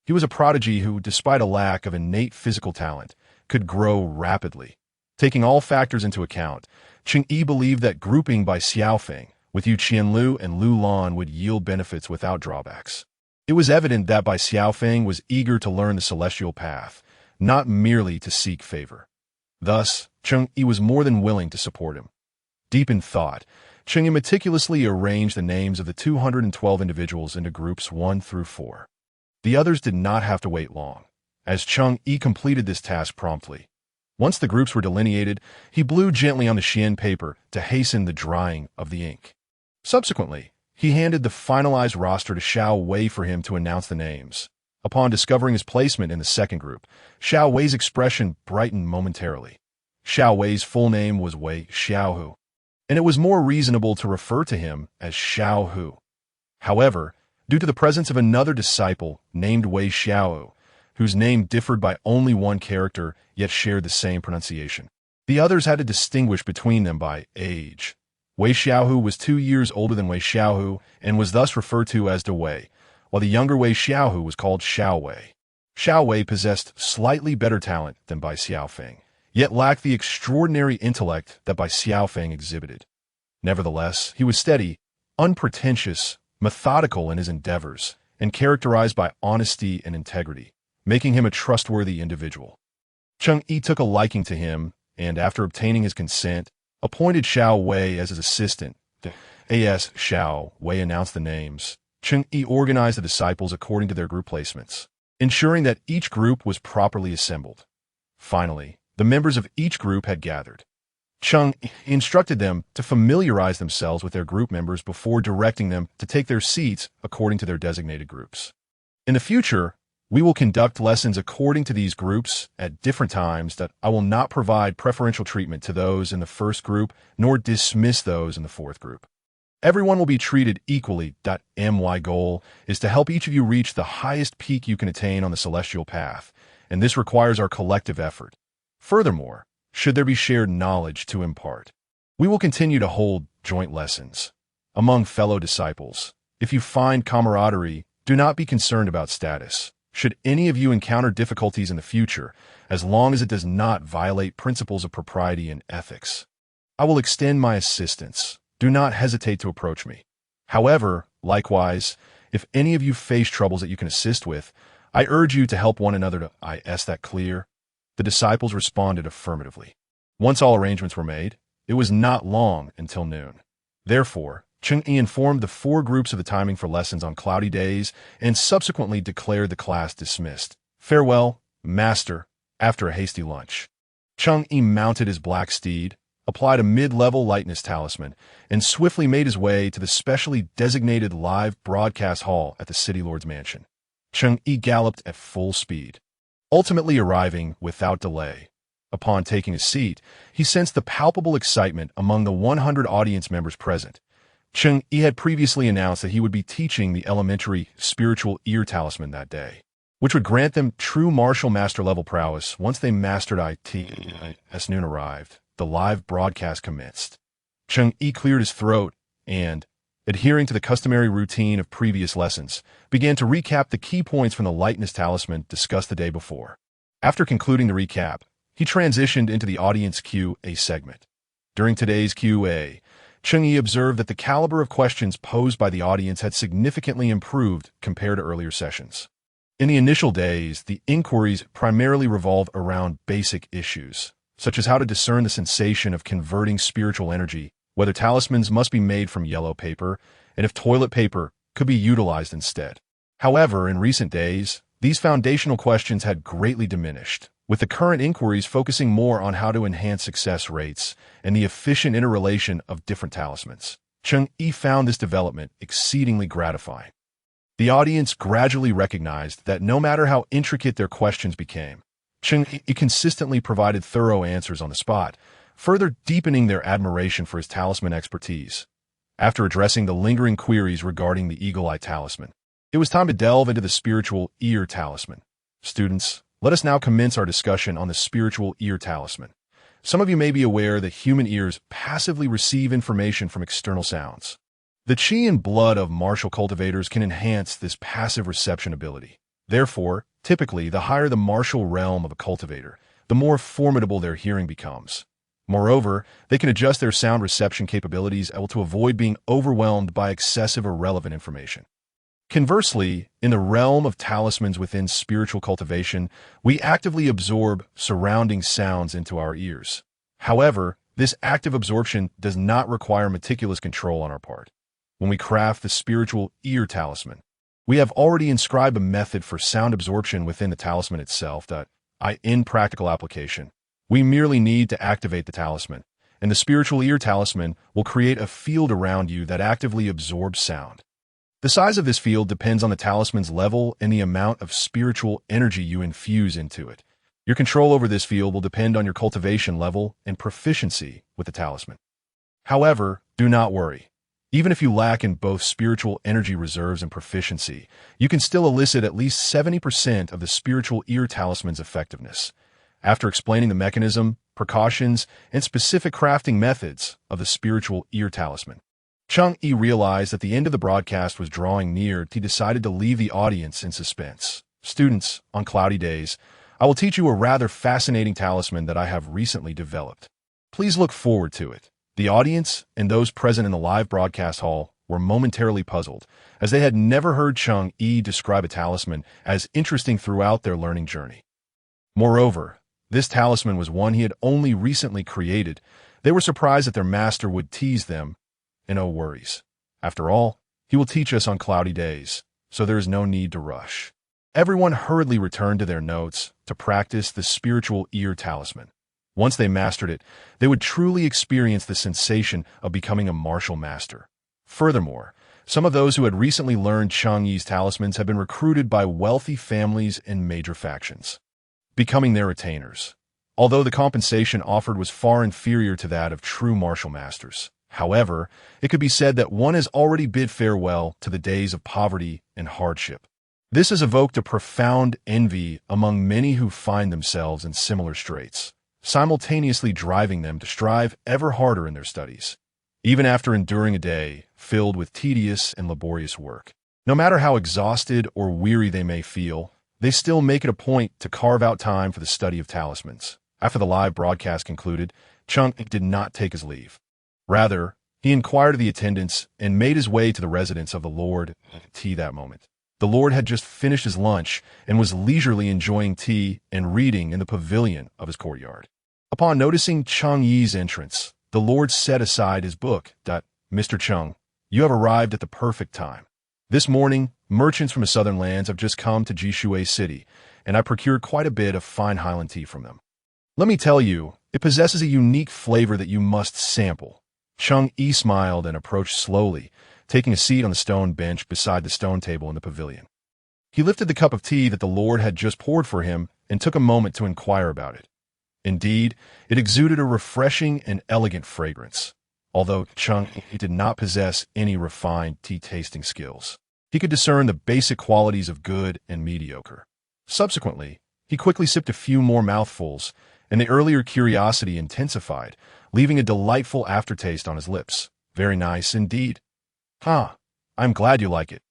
He was a prodigy who, despite a lack of innate physical talent, could grow rapidly. Taking all factors into account, Cheng Yi believed that grouping by Xiaofeng with Yu Qianlu and Lu Lan would yield benefits without drawbacks. It was evident that Bai Xiaofeng was eager to learn the celestial path, not merely to seek favor. Thus, Cheng Yi was more than willing to support him. Deep in thought, Cheng Yi meticulously arranged the names of the 212 individuals into groups 1 through 4. The others did not have to wait long, as Cheng Yi completed this task promptly. Once the groups were delineated, he blew gently on the Xian paper to hasten the drying of the ink. Subsequently, he handed the finalized roster to Xiao Wei for him to announce the names. Upon discovering his placement in the second group, Xiao Wei's expression brightened momentarily. Xiao Wei's full name was Wei Xiaohu, and it was more reasonable to refer to him as Xiaohu. However, due to the presence of another disciple named Wei Xiaohu, whose name differed by only one character yet shared the same pronunciation, the others had to distinguish between them by age. Wei Xiaohu was 2 years older than Wei Xiaohu and was thus referred to as De Wei, while the younger Wei Xiaohu was called Xiao Wei. Xiao Wei possessed slightly better talent than Bai Xiaofeng, yet lacked the extraordinary intellect that Bai Xiaofeng exhibited. Nevertheless, he was steady, unpretentious, methodical in his endeavors, and characterized by honesty and integrity, making him a trustworthy individual. Cheng Yi took a liking to him, and after obtaining his consent, appointed Xiao Wei as his assistant. As Xiao Wei announced the names, Cheng Yi organized the disciples according to their group placements, ensuring that each group was properly assembled. Finally, the members of each group had gathered. Cheng Yi instructed them to familiarize themselves with their group members before directing them to take their seats according to their designated groups. In the future, we will conduct lessons according to these groups at different times that I will not provide preferential treatment to those in the first group nor dismiss those in the fourth group. Everyone will be treated equally. My goal is to help each of you reach the highest peak you can attain on the celestial path, and this requires our collective effort. Furthermore, should there be shared knowledge to impart, we will continue to hold joint lessons among fellow disciples. If you find camaraderie, do not be concerned about status. Should any of you encounter difficulties in the future, as long as it does not violate principles of propriety and ethics, I will extend my assistance. Do not hesitate to approach me. However, likewise, if any of you face troubles that you can assist with, I urge you to help one another. Is that clear? The disciples responded affirmatively. Once all arrangements were made, it was not long until noon. Therefore, Cheng Yi informed the 4 groups of the timing for lessons on cloudy days and subsequently declared the class dismissed. Farewell, Master, after a hasty lunch. Cheng Yi mounted his black steed, applied a mid-level lightness talisman, and swiftly made his way to the specially designated live broadcast hall at the City Lord's mansion. Cheng Yi galloped at full speed, ultimately arriving without delay. Upon taking a seat, he sensed the palpable excitement among the 100 audience members present. Cheng Yi had previously announced that he would be teaching the elementary spiritual ear talisman that day, which would grant them true martial master level prowess once they mastered it. As noon arrived, the live broadcast commenced. Cheng Yi cleared his throat and, adhering to the customary routine of previous lessons, began to recap the key points from the lightness talisman discussed the day before. After concluding the recap, he transitioned into the audience Q&A segment. During today's Q&A, Cheng Yi observed that the caliber of questions posed by the audience had significantly improved compared to earlier sessions. In the initial days, the inquiries primarily revolved around basic issues, such as how to discern the sensation of converting spiritual energy, whether talismans must be made from yellow paper, and if toilet paper could be utilized instead. However, in recent days, these foundational questions had greatly diminished, with the current inquiries focusing more on how to enhance success rates and the efficient interrelation of different talismans. Cheng Yi found this development exceedingly gratifying. The audience gradually recognized that no matter how intricate their questions became, Cheng Yi consistently provided thorough answers on the spot, further deepening their admiration for his talisman expertise. After addressing the lingering queries regarding the eagle eye talisman, it was time to delve into the spiritual ear talisman. Students, let us now commence our discussion on the spiritual ear talisman. Some of you may be aware that human ears passively receive information from external sounds. The qi and blood of martial cultivators can enhance this passive reception ability. Therefore, typically, the higher the martial realm of a cultivator, the more formidable their hearing becomes. Moreover, they can adjust their sound reception capabilities to avoid being overwhelmed by excessive or irrelevant information. Conversely, in the realm of talismans within spiritual cultivation, we actively absorb surrounding sounds into our ears. However, this active absorption does not require meticulous control on our part. When we craft the spiritual ear talisman, we have already inscribed a method for sound absorption within the talisman itself in practical application. We merely need to activate the talisman, and the spiritual ear talisman will create a field around you that actively absorbs sound. The size of this field depends on the talisman's level and the amount of spiritual energy you infuse into it. Your control over this field will depend on your cultivation level and proficiency with the talisman. However, do not worry. Even if you lack in both spiritual energy reserves and proficiency, you can still elicit at least 70% of the spiritual ear talisman's effectiveness. After explaining the mechanism, precautions, and specific crafting methods of the spiritual ear talisman, Cheng Yi realized that the end of the broadcast was drawing near. He decided to leave the audience in suspense. Students, on cloudy days, I will teach you a rather fascinating talisman that I have recently developed. Please look forward to it. The audience and those present in the live broadcast hall were momentarily puzzled, as they had never heard Cheng Yi describe a talisman as interesting throughout their learning journey. Moreover, this talisman was one he had only recently created. They were surprised that their master would tease them. And no worries. After all, he will teach us on cloudy days, so there is no need to rush. Everyone hurriedly returned to their notes to practice the spiritual ear talisman. Once they mastered it, they would truly experience the sensation of becoming a martial master. Furthermore, some of those who had recently learned Cheng Yi's talismans had been recruited by wealthy families and major factions, becoming their retainers. Although the compensation offered was far inferior to that of true martial masters. However, it could be said that one has already bid farewell to the days of poverty and hardship. This has evoked a profound envy among many who find themselves in similar straits, simultaneously driving them to strive ever harder in their studies, even after enduring a day filled with tedious and laborious work. No matter how exhausted or weary they may feel, they still make it a point to carve out time for the study of talismans. After the live broadcast concluded, Cheng did not take his leave. Rather, he inquired of the attendants and made his way to the residence of the Lord tea that moment. The Lord had just finished his lunch and was leisurely enjoying tea and reading in the pavilion of his courtyard. Upon noticing Cheng Yi's entrance, the Lord set aside his book. Mr. Cheng, you have arrived at the perfect time. This morning, merchants from the southern lands have just come to Jishui City, and I procured quite a bit of fine Highland tea from them. Let me tell you, it possesses a unique flavor that you must sample. Cheng Yi smiled and approached slowly, taking a seat on the stone bench beside the stone table in the pavilion. He lifted the cup of tea that the Lord had just poured for him and took a moment to inquire about it. Indeed, it exuded a refreshing and elegant fragrance. Although Cheng Yi did not possess any refined tea-tasting skills, he could discern the basic qualities of good and mediocre. Subsequently, he quickly sipped a few more mouthfuls, and the earlier curiosity intensified, leaving a delightful aftertaste on his lips. Very nice indeed. I'm glad you like it.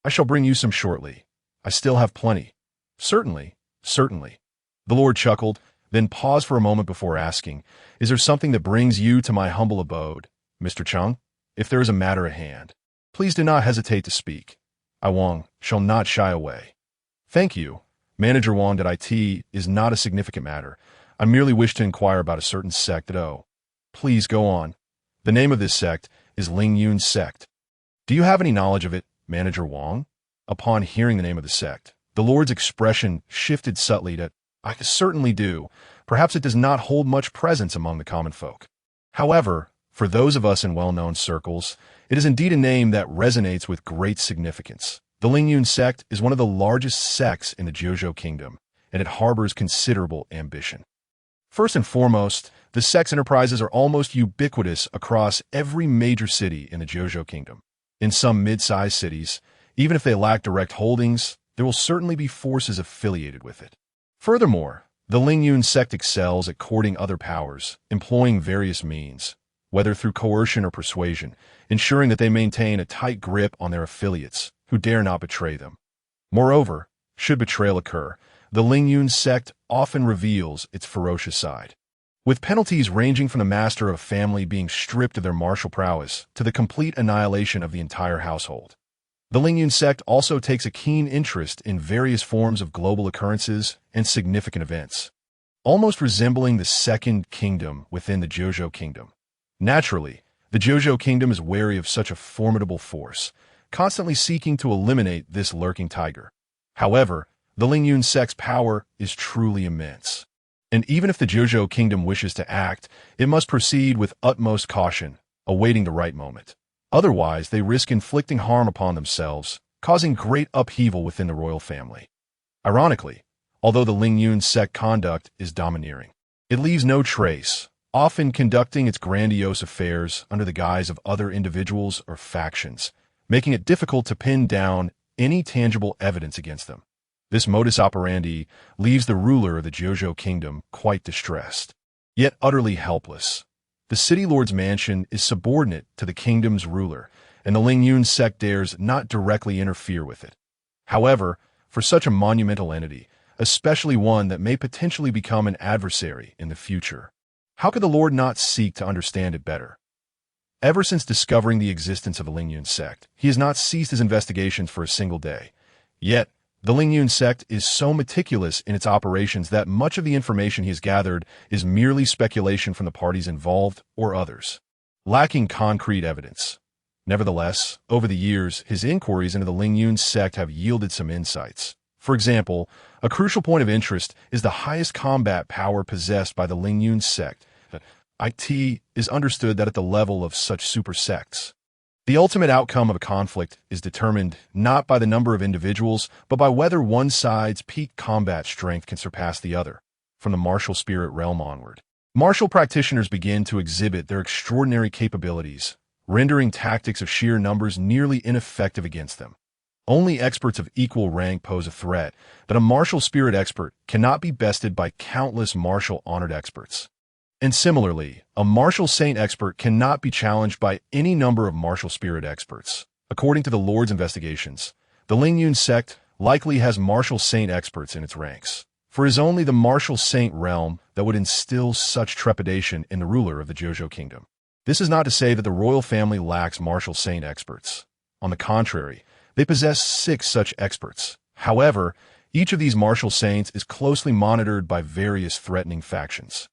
I shall bring you some shortly. I still have plenty. Certainly. The Lord chuckled, then paused for a moment before asking, Is there something that brings you to my humble abode, Mr. Cheng? If there is a matter at hand, please do not hesitate to speak. I, Wang, shall not shy away. Thank you. Manager Wang, that IT is not a significant matter. I merely wish to inquire about a certain sect Please go on. The name of this sect is Lingyun's sect. Do you have any knowledge of it, Manager Wang? Upon hearing the name of the sect, the Lord's expression shifted subtly to, I certainly do. Perhaps it does not hold much presence among the common folk. However, for those of us in well-known circles, it is indeed a name that resonates with great significance. The Lingyun sect is one of the largest sects in the Dojo kingdom, and it harbors considerable ambition. First and foremost, the sect's enterprises are almost ubiquitous across every major city in the Dojo kingdom. In some mid-sized cities, even if they lack direct holdings, there will certainly be forces affiliated with it. Furthermore, the Lingyun sect excels at courting other powers, employing various means, whether through coercion or persuasion, ensuring that they maintain a tight grip on their affiliates, who dare not betray them. Moreover, should betrayal occur, the Lingyun sect often reveals its ferocious side. With penalties ranging from the master of a family being stripped of their martial prowess to the complete annihilation of the entire household. The Lingyun sect also takes a keen interest in various forms of global occurrences and significant events, almost resembling the second kingdom within the Dojo kingdom. Naturally, the Dojo kingdom is wary of such a formidable force, constantly seeking to eliminate this lurking tiger. However, the Lingyun sect's power is truly immense. And even if the Dojo kingdom wishes to act, it must proceed with utmost caution, awaiting the right moment. Otherwise, they risk inflicting harm upon themselves, causing great upheaval within the royal family. Ironically, although the Lingyun sect conduct is domineering, it leaves no trace, often conducting its grandiose affairs under the guise of other individuals or factions, making it difficult to pin down any tangible evidence against them. This modus operandi leaves the ruler of the Dojo kingdom quite distressed, yet utterly helpless. The city lord's mansion is subordinate to the kingdom's ruler, and the Lingyun sect dares not directly interfere with it. However, for such a monumental entity, especially one that may potentially become an adversary in the future, how could the lord not seek to understand it better? Ever since discovering the existence of the Lingyun sect, he has not ceased his investigations for a single day. Yet, the Lingyun sect is so meticulous in its operations that much of the information he has gathered is merely speculation from the parties involved or others, lacking concrete evidence. Nevertheless, over the years, his inquiries into the Lingyun sect have yielded some insights. For example, a crucial point of interest is the highest combat power possessed by the Lingyun sect. It is understood that at the level of such super sects, the ultimate outcome of a conflict is determined not by the number of individuals, but by whether one side's peak combat strength can surpass the other. From the martial spirit realm onward, martial practitioners begin to exhibit their extraordinary capabilities, rendering tactics of sheer numbers nearly ineffective against them. Only experts of equal rank pose a threat, but a martial spirit expert cannot be bested by countless martial honored experts. And similarly, a martial saint expert cannot be challenged by any number of martial spirit experts. According to the Lord's investigations, the Lingyun sect likely has martial saint experts in its ranks, for it is only the martial saint realm that would instill such trepidation in the ruler of the Dojo kingdom. This is not to say that the royal family lacks martial saint experts. On the contrary, they possess 6 such experts. However, each of these martial saints is closely monitored by various threatening factions,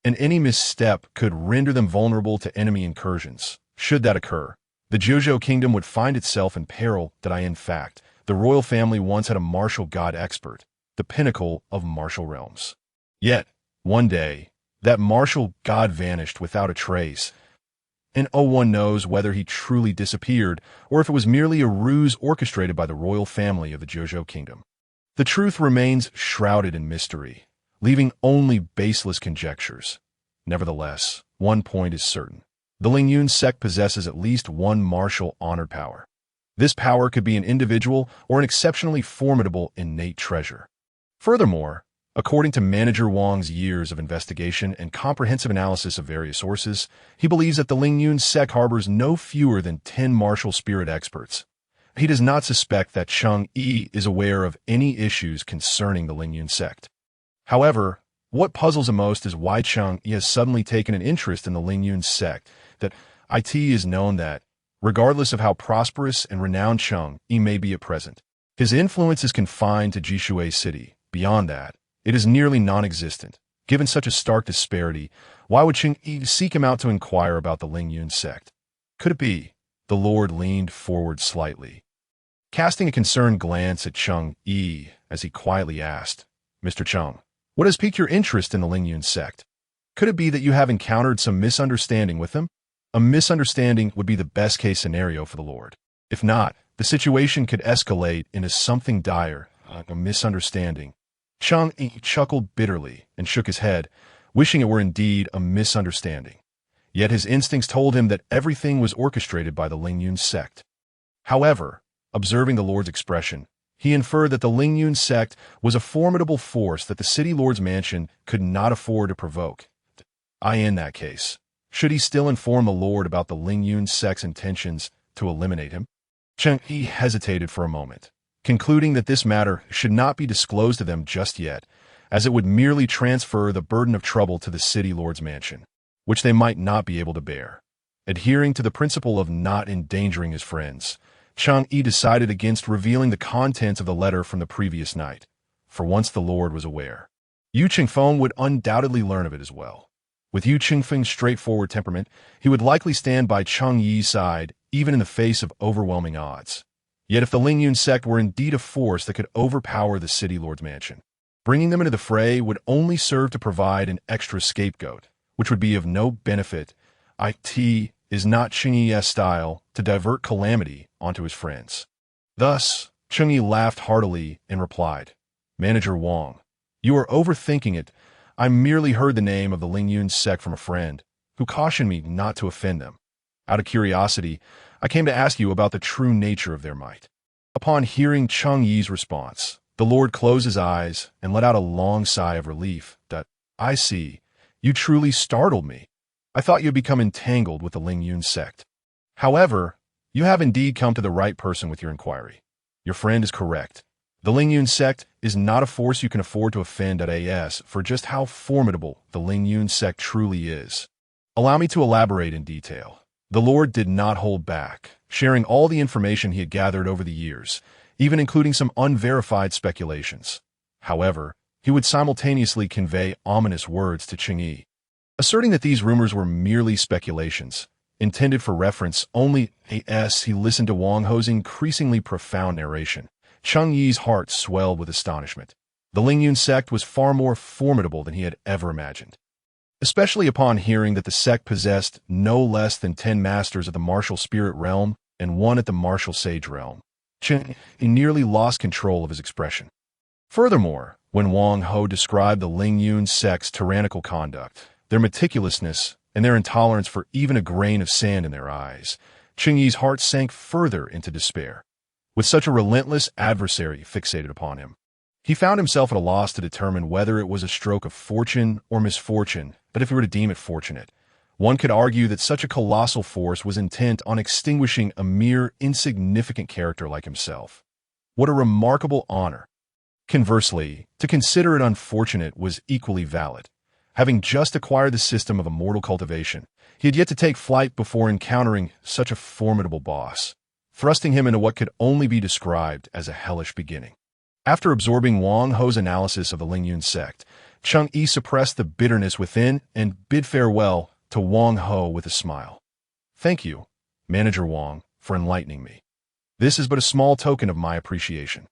and any misstep could render them vulnerable to enemy incursions. Should that occur, the Dojo kingdom would find itself in peril. In fact, the royal family once had a martial god expert, the pinnacle of martial realms. Yet, one day, that martial god vanished without a trace, and no one knows whether he truly disappeared or if it was merely a ruse orchestrated by the royal family of the Dojo kingdom. The truth remains shrouded in mystery, leaving only baseless conjectures. Nevertheless, one point is certain. The Lingyun sect possesses at least one martial honored power. This power could be an individual or an exceptionally formidable innate treasure. Furthermore, according to Manager Wang's years of investigation and comprehensive analysis of various sources, he believes that the Lingyun sect harbors no fewer than 10 martial spirit experts. He does not suspect that Cheng Yi is aware of any issues concerning the Lingyun sect. However, what puzzles him most is why Cheng Yi has suddenly taken an interest in the Lingyun sect. That it is known that, regardless of how prosperous and renowned Cheng Yi may be at present, his influence is confined to Jishui City. Beyond that, it is nearly non-existent. Given such a stark disparity, why would Cheng Yi seek him out to inquire about the Lingyun sect? Could it be? The Lord leaned forward slightly, casting a concerned glance at Cheng Yi as he quietly asked, "Mr. Cheng, what has piqued your interest in the Lingyun sect? Could it be that you have encountered some misunderstanding with them?" A misunderstanding would be the best-case scenario for the Lord. If not, the situation could escalate into something dire, a misunderstanding. Cheng Yi chuckled bitterly and shook his head, wishing it were indeed a misunderstanding. Yet his instincts told him that everything was orchestrated by the Lingyun sect. However, observing the Lord's expression, he inferred that the Lingyun sect was a formidable force that the city lord's mansion could not afford to provoke. In that case, should he still inform the Lord about the Lingyun sect's intentions to eliminate him? Cheng Yi hesitated for a moment, concluding that this matter should not be disclosed to them just yet, as it would merely transfer the burden of trouble to the city lord's mansion, which they might not be able to bear. Adhering to the principle of not endangering his friends, Cheng Yi decided against revealing the contents of the letter from the previous night, for once the Lord was aware. Yu Qingfeng would undoubtedly learn of it as well. With Yu Qingfeng's straightforward temperament, he would likely stand by Cheng Yi's side even in the face of overwhelming odds. Yet if the Lingyun sect were indeed a force that could overpower the city lord's mansion, bringing them into the fray would only serve to provide an extra scapegoat, which would be of no benefit. It is not Cheng Yi's style to divert calamity onto his friends. Thus, Cheng Yi laughed heartily and replied, "Manager Wang, you are overthinking it. I merely heard the name of the Lingyun sect from a friend, who cautioned me not to offend them. Out of curiosity, I came to ask you about the true nature of their might." Upon hearing Cheng Yi's response, the Lord closed his eyes and let out a long sigh of relief. "I see. You truly startled me. I thought you had become entangled with the Lingyun sect. However, you have indeed come to the right person with your inquiry. Your friend is correct. The Lingyun sect is not a force you can afford to offend for just how formidable the Lingyun sect truly is. Allow me to elaborate in detail." The Lord did not hold back, sharing all the information he had gathered over the years, even including some unverified speculations. However, he would simultaneously convey ominous words to Cheng Yi, asserting that these rumors were merely speculations, intended for reference only as he listened to Wang Ho's increasingly profound narration. Cheng Yi's heart swelled with astonishment. The Lingyun sect was far more formidable than he had ever imagined, especially upon hearing that the sect possessed no less than 10 masters of the martial spirit realm and 1 at the martial sage realm. Cheng Yi nearly lost control of his expression. Furthermore, when Wang Ho described the Lingyun sect's tyrannical conduct, their meticulousness, and their intolerance for even a grain of sand in their eyes, Cheng Yi's heart sank further into despair. With such a relentless adversary fixated upon him, he found himself at a loss to determine whether it was a stroke of fortune or misfortune. But if he were to deem it fortunate, one could argue that such a colossal force was intent on extinguishing a mere insignificant character like himself. What a remarkable honor! Conversely, to consider it unfortunate was equally valid. Having just acquired the system of immortal cultivation, he had yet to take flight before encountering such a formidable boss, thrusting him into what could only be described as a hellish beginning. After absorbing Wang Ho's analysis of the Lingyun sect, Cheng Yi suppressed the bitterness within and bid farewell to Wang Ho with a smile. "Thank you, Manager Wang, for enlightening me. This is but a small token of my appreciation."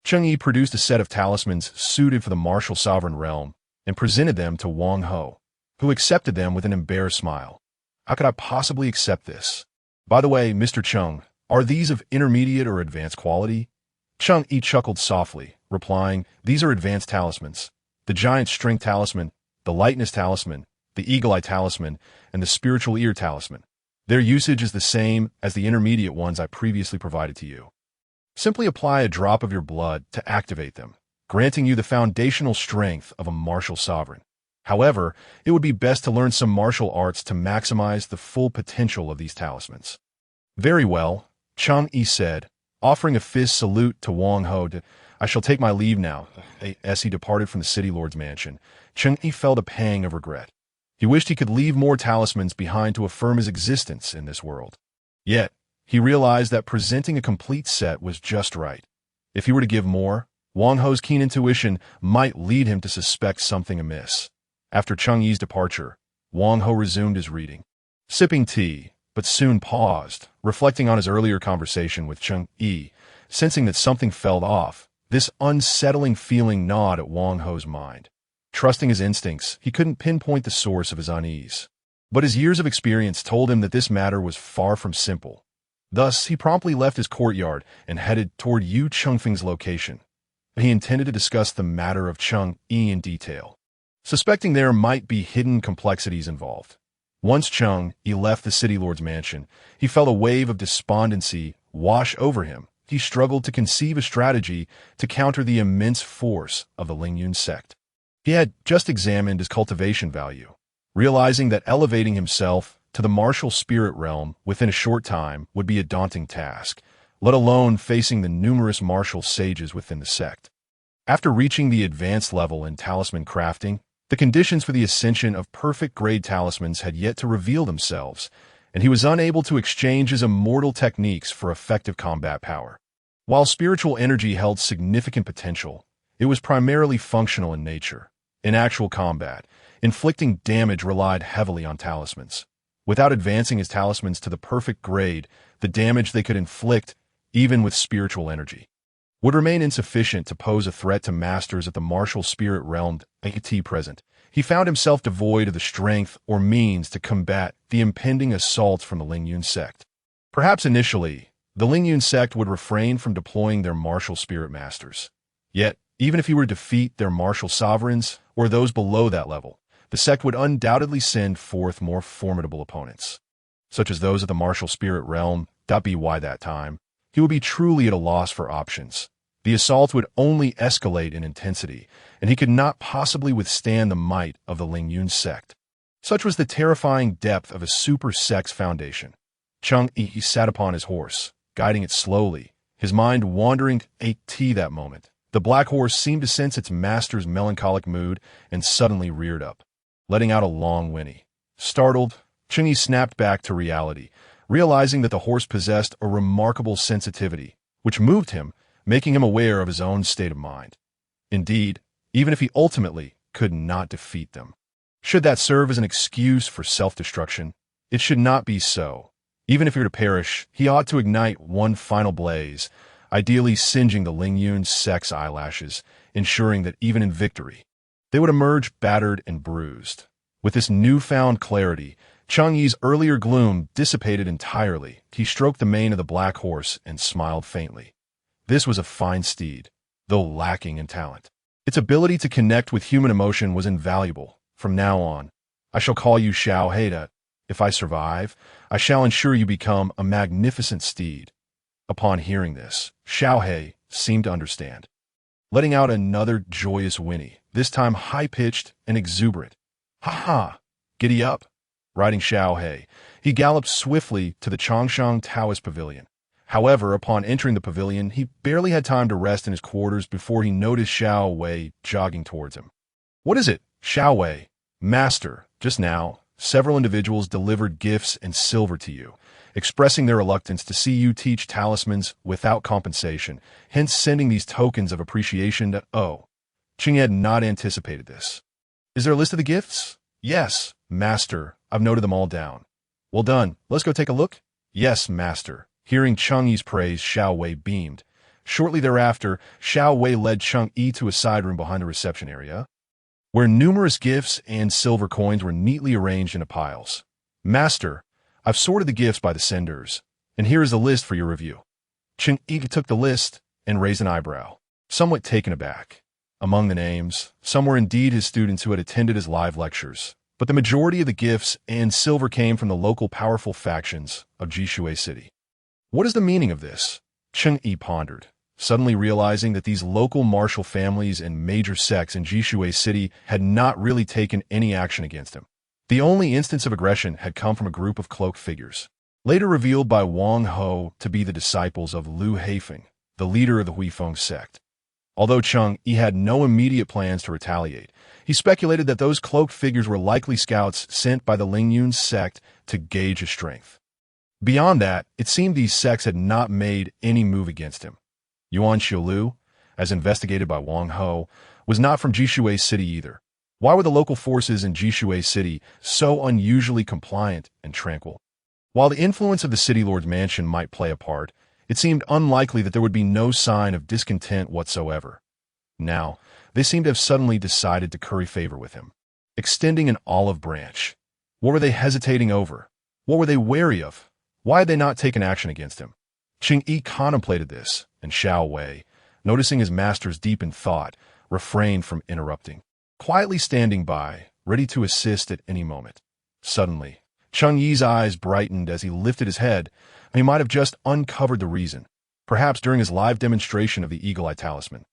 Cheng Yi produced a set of talismans suited for the martial sovereign realm and presented them to Wang Ho, who accepted them with an embarrassed smile. "How could I possibly accept this? By the way, Mr. Cheng, are these of intermediate or advanced quality?" Cheng Yi chuckled softly, replying, "These are advanced talismans. The giant strength talisman, the lightness talisman, the eagle eye talisman, and the spiritual ear talisman. Their usage is the same as the intermediate ones I previously provided to you. Simply apply a drop of your blood to activate them, granting you the foundational strength of a martial sovereign. However, it would be best to learn some martial arts to maximize the full potential of these talismans." "Very well," Cheng Yi said, offering a fist salute to Wang Ho. "I shall take my leave now." As he departed from the city lord's mansion, Cheng Yi felt a pang of regret. He wished he could leave more talismans behind to affirm his existence in this world. Yet, he realized that presenting a complete set was just right. If he were to give more, Wang Ho's keen intuition might lead him to suspect something amiss. After Cheng Yi's departure, Wang Ho resumed his reading, sipping tea, but soon paused, reflecting on his earlier conversation with Cheng Yi. Sensing that something felt off, this unsettling feeling gnawed at Wang Ho's mind. Trusting his instincts, he couldn't pinpoint the source of his unease. But his years of experience told him that this matter was far from simple. Thus, he promptly left his courtyard and headed toward Yu Qingfeng's location. He intended to discuss the matter of Cheng Yi in detail, suspecting there might be hidden complexities involved. Once Cheng Yi left the city lord's mansion, he felt a wave of despondency wash over him. He struggled to conceive a strategy to counter the immense force of the Lingyun sect. He had just examined his cultivation value, realizing that elevating himself to the martial spirit realm within a short time would be a daunting task. let alone facing the numerous martial sages within the sect. After reaching the advanced level in talisman crafting, the conditions for the ascension of perfect-grade talismans had yet to reveal themselves, and he was unable to exchange his immortal techniques for effective combat power. While spiritual energy held significant potential, it was primarily functional in nature. In actual combat, inflicting damage relied heavily on talismans. Without advancing his talismans to the perfect grade, the damage they could inflict, even with spiritual energy, would remain insufficient to pose a threat to masters at the martial spirit realm at present. He found himself devoid of the strength or means to combat the impending assault from the Lingyun sect. Perhaps initially, the Lingyun sect would refrain from deploying their martial spirit masters. Yet, even if he were to defeat their martial sovereigns or those below that level, the sect would undoubtedly send forth more formidable opponents, such as those of the martial spirit realm. By that time, he would be truly at a loss for options. The assault would only escalate in intensity, and he could not possibly withstand the might of the Lingyun sect. Such was the terrifying depth of a super sect's foundation. Cheng Yi sat upon his horse, guiding it slowly, his mind wandering at that moment. The black horse seemed to sense its master's melancholic mood and suddenly reared up, letting out a long whinny. Startled, Cheng Yi snapped back to reality, realizing that the horse possessed a remarkable sensitivity, which moved him, making him aware of his own state of mind. Indeed, even if he ultimately could not defeat them, should that serve as an excuse for self-destruction, it should not be so. Even if he were to perish, he ought to ignite one final blaze, ideally singeing the Lingyun sect's eyelashes, ensuring that even in victory, they would emerge battered and bruised. With this newfound clarity, Cheng Yi's earlier gloom dissipated entirely. He stroked the mane of the black horse and smiled faintly. This was a fine steed, though lacking in talent. Its ability to connect with human emotion was invaluable. From now on, I shall call you Xiao Heida. If I survive, I shall ensure you become a magnificent steed. Upon hearing this, Xiao He seemed to understand, letting out another joyous whinny, this time high-pitched and exuberant. Ha ha! Giddy up! Riding Xiao He, he galloped swiftly to the Changshan Taoist pavilion. However, upon entering the pavilion, he barely had time to rest in his quarters before he noticed Xiao Wei jogging towards him. What is it, Xiao Wei? Master, just now, several individuals delivered gifts and silver to you, expressing their reluctance to see you teach talismans without compensation, hence sending these tokens of appreciation to Cheng had not anticipated this. Is there a list of the gifts? Yes, Master. I've noted them all down. Well done. Let's go take a look. Yes, Master. Hearing Cheng Yi's praise, Xiao Wei beamed. Shortly thereafter, Xiao Wei led Cheng Yi to a side room behind the reception area, where numerous gifts and silver coins were neatly arranged into piles. Master, I've sorted the gifts by the senders, and here is the list for your review. Cheng Yi took the list and raised an eyebrow, somewhat taken aback. Among the names, some were indeed his students who had attended his live lectures, but the majority of the gifts and silver came from the local powerful factions of Jishui City. What is the meaning of this? Cheng Yi pondered, suddenly realizing that these local martial families and major sects in Jishui City had not really taken any action against him. The only instance of aggression had come from a group of cloaked figures, later revealed by Wang Ho to be the disciples of Lu Haifeng, the leader of the Huifeng sect. Although Cheng Yi had no immediate plans to retaliate, he speculated that those cloaked figures were likely scouts sent by the Lingyun sect to gauge his strength. Beyond that, it seemed these sects had not made any move against him. Yuan Xiulu, as investigated by Wang Ho, was not from Jishui City either. Why were the local forces in Jishui City so unusually compliant and tranquil? While the influence of the city lord's mansion might play a part, it seemed unlikely that there would be no sign of discontent whatsoever. Now, they seemed to have suddenly decided to curry favor with him, extending an olive branch. What were they hesitating over? What were they wary of? Why had they not taken action against him? Cheng Yi contemplated this, and Xiao Wei, noticing his master's deep in thought, refrained from interrupting, quietly standing by, ready to assist at any moment. Suddenly, Cheng Yi's eyes brightened as he lifted his head, and he might have just uncovered the reason, perhaps during his live demonstration of the Eagle Eye Talisman.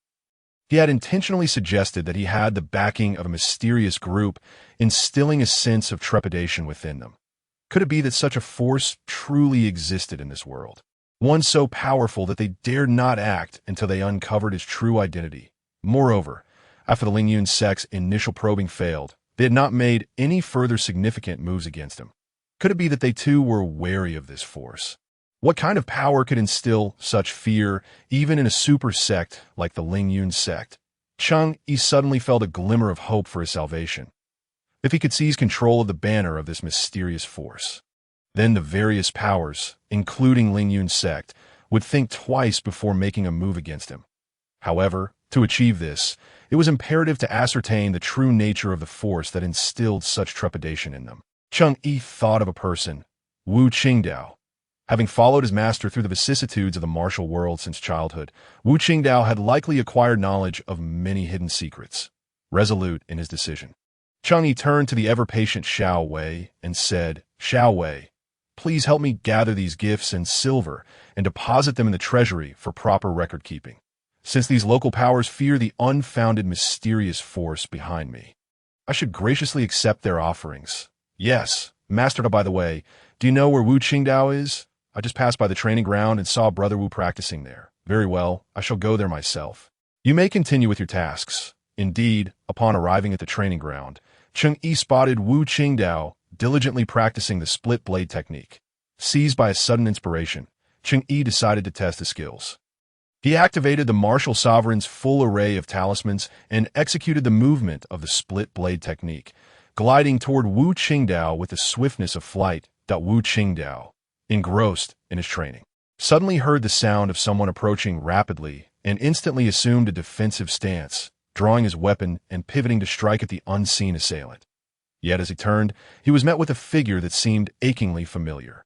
He had intentionally suggested that he had the backing of a mysterious group, instilling a sense of trepidation within them. Could it be that such a force truly existed in this world? one so powerful that they dared not act until they uncovered his true identity. Moreover, after the Lingyun sect's initial probing failed, they had not made any further significant moves against him. Could it be that they too were wary of this force? What kind of power could instill such fear even in a super sect like the Lingyun sect? Cheng Yi suddenly felt a glimmer of hope for his salvation. If he could seize control of the banner of this mysterious force, then the various powers, including Lingyun sect, would think twice before making a move against him. However, to achieve this, it was imperative to ascertain the true nature of the force that instilled such trepidation in them. Cheng Yi thought of a person, Wu Qingdao. Having followed his master through the vicissitudes of the martial world since childhood, Wu Qingdao had likely acquired knowledge of many hidden secrets. Resolute in his decision, Cheng Yi turned to the ever-patient Xiao Wei and said, Xiao Wei, please help me gather these gifts and silver and deposit them in the treasury for proper record-keeping, since these local powers fear the unfounded mysterious force behind me. I should graciously accept their offerings. Yes, Master, by the way, do you know where Wu Qingdao is? I just passed by the training ground and saw Brother Wu practicing there. Very well, I shall go there myself. You may continue with your tasks. Indeed, upon arriving at the training ground, Cheng Yi spotted Wu Qingdao diligently practicing the split blade technique. Seized by a sudden inspiration, Cheng Yi decided to test his skills. He activated the martial sovereign's full array of talismans and executed the movement of the split blade technique, gliding toward Wu Qingdao with the swiftness of flight. Wu Qingdao, engrossed in his training, suddenly heard the sound of someone approaching rapidly and instantly assumed a defensive stance, drawing his weapon and pivoting to strike at the unseen assailant. Yet as he turned, he was met with a figure that seemed achingly familiar.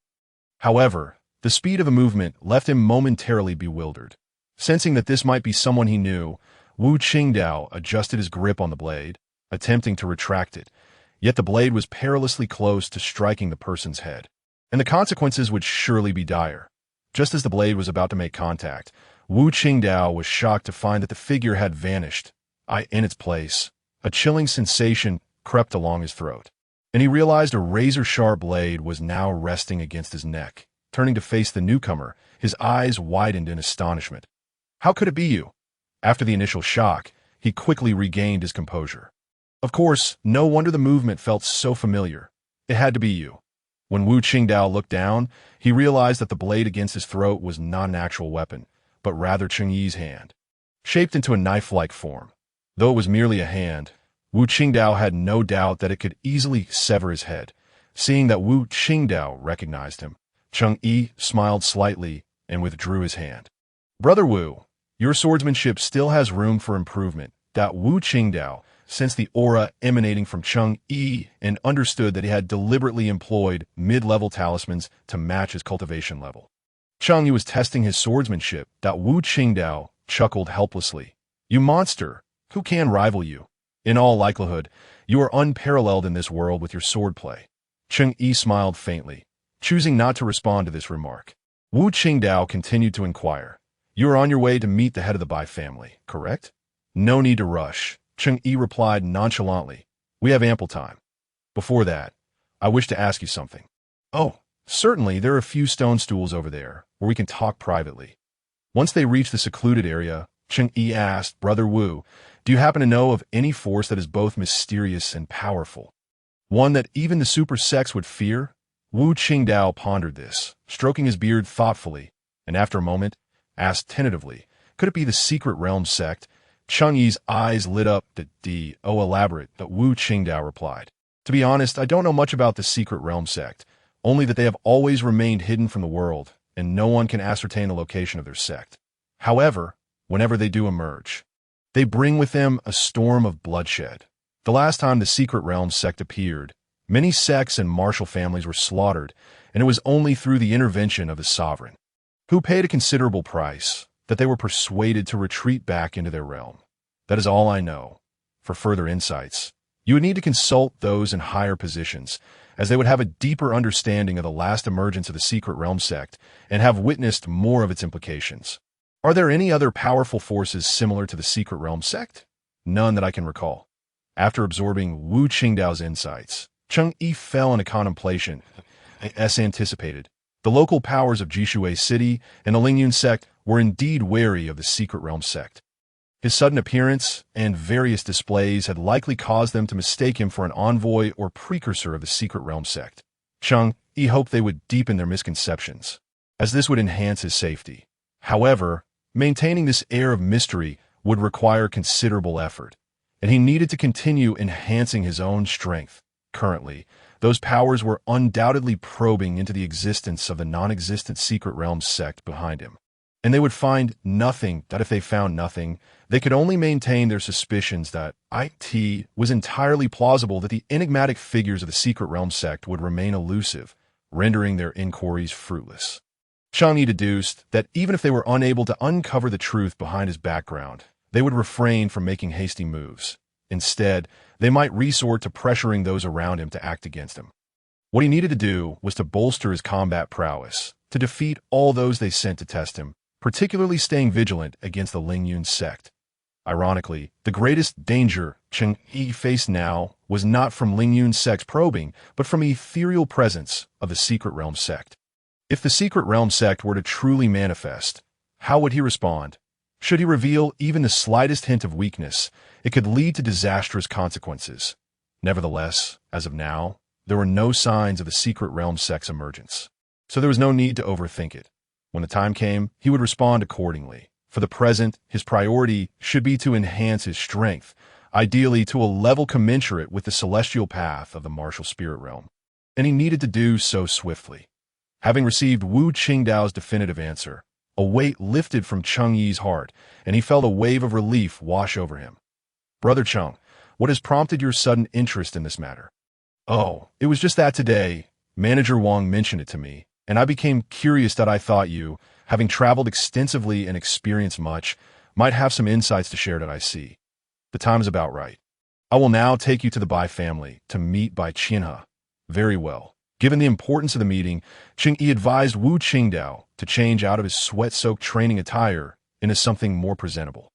However, the speed of the movement left him momentarily bewildered. Sensing that this might be someone he knew, Wu Qingdao adjusted his grip on the blade, attempting to retract it, yet the blade was perilously close to striking the person's head, and the consequences would surely be dire. Just as the blade was about to make contact, Wu Qingdao was shocked to find that the figure had vanished. In its place, a chilling sensation crept along his throat, and he realized a razor-sharp blade was now resting against his neck. Turning to face the newcomer, his eyes widened in astonishment. How could it be you? After the initial shock, he quickly regained his composure. Of course, no wonder the movement felt so familiar. It had to be you. When Wu Qingdao looked down, he realized that the blade against his throat was not an actual weapon, but rather Cheng Yi's hand, shaped into a knife-like form. Though it was merely a hand, Wu Qingdao had no doubt that it could easily sever his head. Seeing that Wu Qingdao recognized him, Cheng Yi smiled slightly and withdrew his hand. Brother Wu, your swordsmanship still has room for improvement. Wu Qingdao sensed the aura emanating from Cheng Yi and understood that he had deliberately employed mid-level talismans to match his cultivation level. Cheng Yi was testing his swordsmanship. Wu Qingdao chuckled helplessly. You monster! Who can rival you? In all likelihood, you are unparalleled in this world with your swordplay. Cheng Yi smiled faintly, choosing not to respond to this remark. Wu Qingdao continued to inquire. You are on your way to meet the head of the Bai family, correct? No need to rush, Cheng Yi replied nonchalantly. We have ample time. Before that, I wish to ask you something. Oh, certainly, there are a few stone stools over there, where we can talk privately. Once they reached the secluded area, Cheng Yi asked, Brother Wu, do you happen to know of any force that is both mysterious and powerful? One that even the super sects would fear? Wu Qingdao pondered this, stroking his beard thoughtfully, and after a moment, asked tentatively, could it be the secret realm sect? Cheng Yi's eyes lit up. Elaborate, Wu Qingdao replied. To be honest, I don't know much about the secret realm sect, only that they have always remained hidden from the world, and no one can ascertain the location of their sect. However, whenever they do emerge, they bring with them a storm of bloodshed. The last time the secret realm sect appeared, many sects and martial families were slaughtered, and it was only through the intervention of the sovereign, who paid a considerable price, that they were persuaded to retreat back into their realm. That is all I know. For further insights, you would need to consult those in higher positions, as they would have a deeper understanding of the last emergence of the secret realm sect and have witnessed more of its implications. Are there any other powerful forces similar to the secret realm sect? None that I can recall. After absorbing Wu Qingdao's insights, Cheng Yi fell into contemplation, as anticipated. The local powers of Jishui City and the Lingyun sect were indeed wary of the Secret Realm sect. His sudden appearance and various displays had likely caused them to mistake him for an envoy or precursor of the Secret Realm sect. Cheng Yi hoped they would deepen their misconceptions, as this would enhance his safety. However, maintaining this air of mystery would require considerable effort, and he needed to continue enhancing his own strength. Currently, those powers were undoubtedly probing into the existence of the non-existent Secret Realm sect behind him. And they would find nothing that if they found nothing, they could only maintain their suspicions that it was entirely plausible that the enigmatic figures of the Secret Realm sect would remain elusive, rendering their inquiries fruitless. Cheng Yi deduced that even if they were unable to uncover the truth behind his background, they would refrain from making hasty moves. Instead, they might resort to pressuring those around him to act against him. What he needed to do was to bolster his combat prowess, to defeat all those they sent to test him, particularly staying vigilant against the Lingyun sect. Ironically, the greatest danger Cheng Yi faced now was not from Lingyun sect's probing, but from the ethereal presence of the Secret Realm sect. If the Secret Realm sect were to truly manifest, how would he respond? Should he reveal even the slightest hint of weakness, it could lead to disastrous consequences. Nevertheless, as of now, there were no signs of the Secret Realm sect's emergence, so there was no need to overthink it. When the time came, he would respond accordingly. For the present, his priority should be to enhance his strength, ideally to a level commensurate with the celestial path of the martial spirit realm. And he needed to do so swiftly. Having received Wu Qingdao's definitive answer, a weight lifted from Cheng Yi's heart, and he felt a wave of relief wash over him. Brother Cheng, what has prompted your sudden interest in this matter? Oh, it was just that today, Manager Wang mentioned it to me, and I became curious that I thought you, having traveled extensively and experienced much, might have some insights to share that I see. The time is about right. I will now take you to the Bai family to meet Bai Qianhe. Very well. Given the importance of the meeting, Cheng Yi advised Wu Qingdao to change out of his sweat-soaked training attire into something more presentable.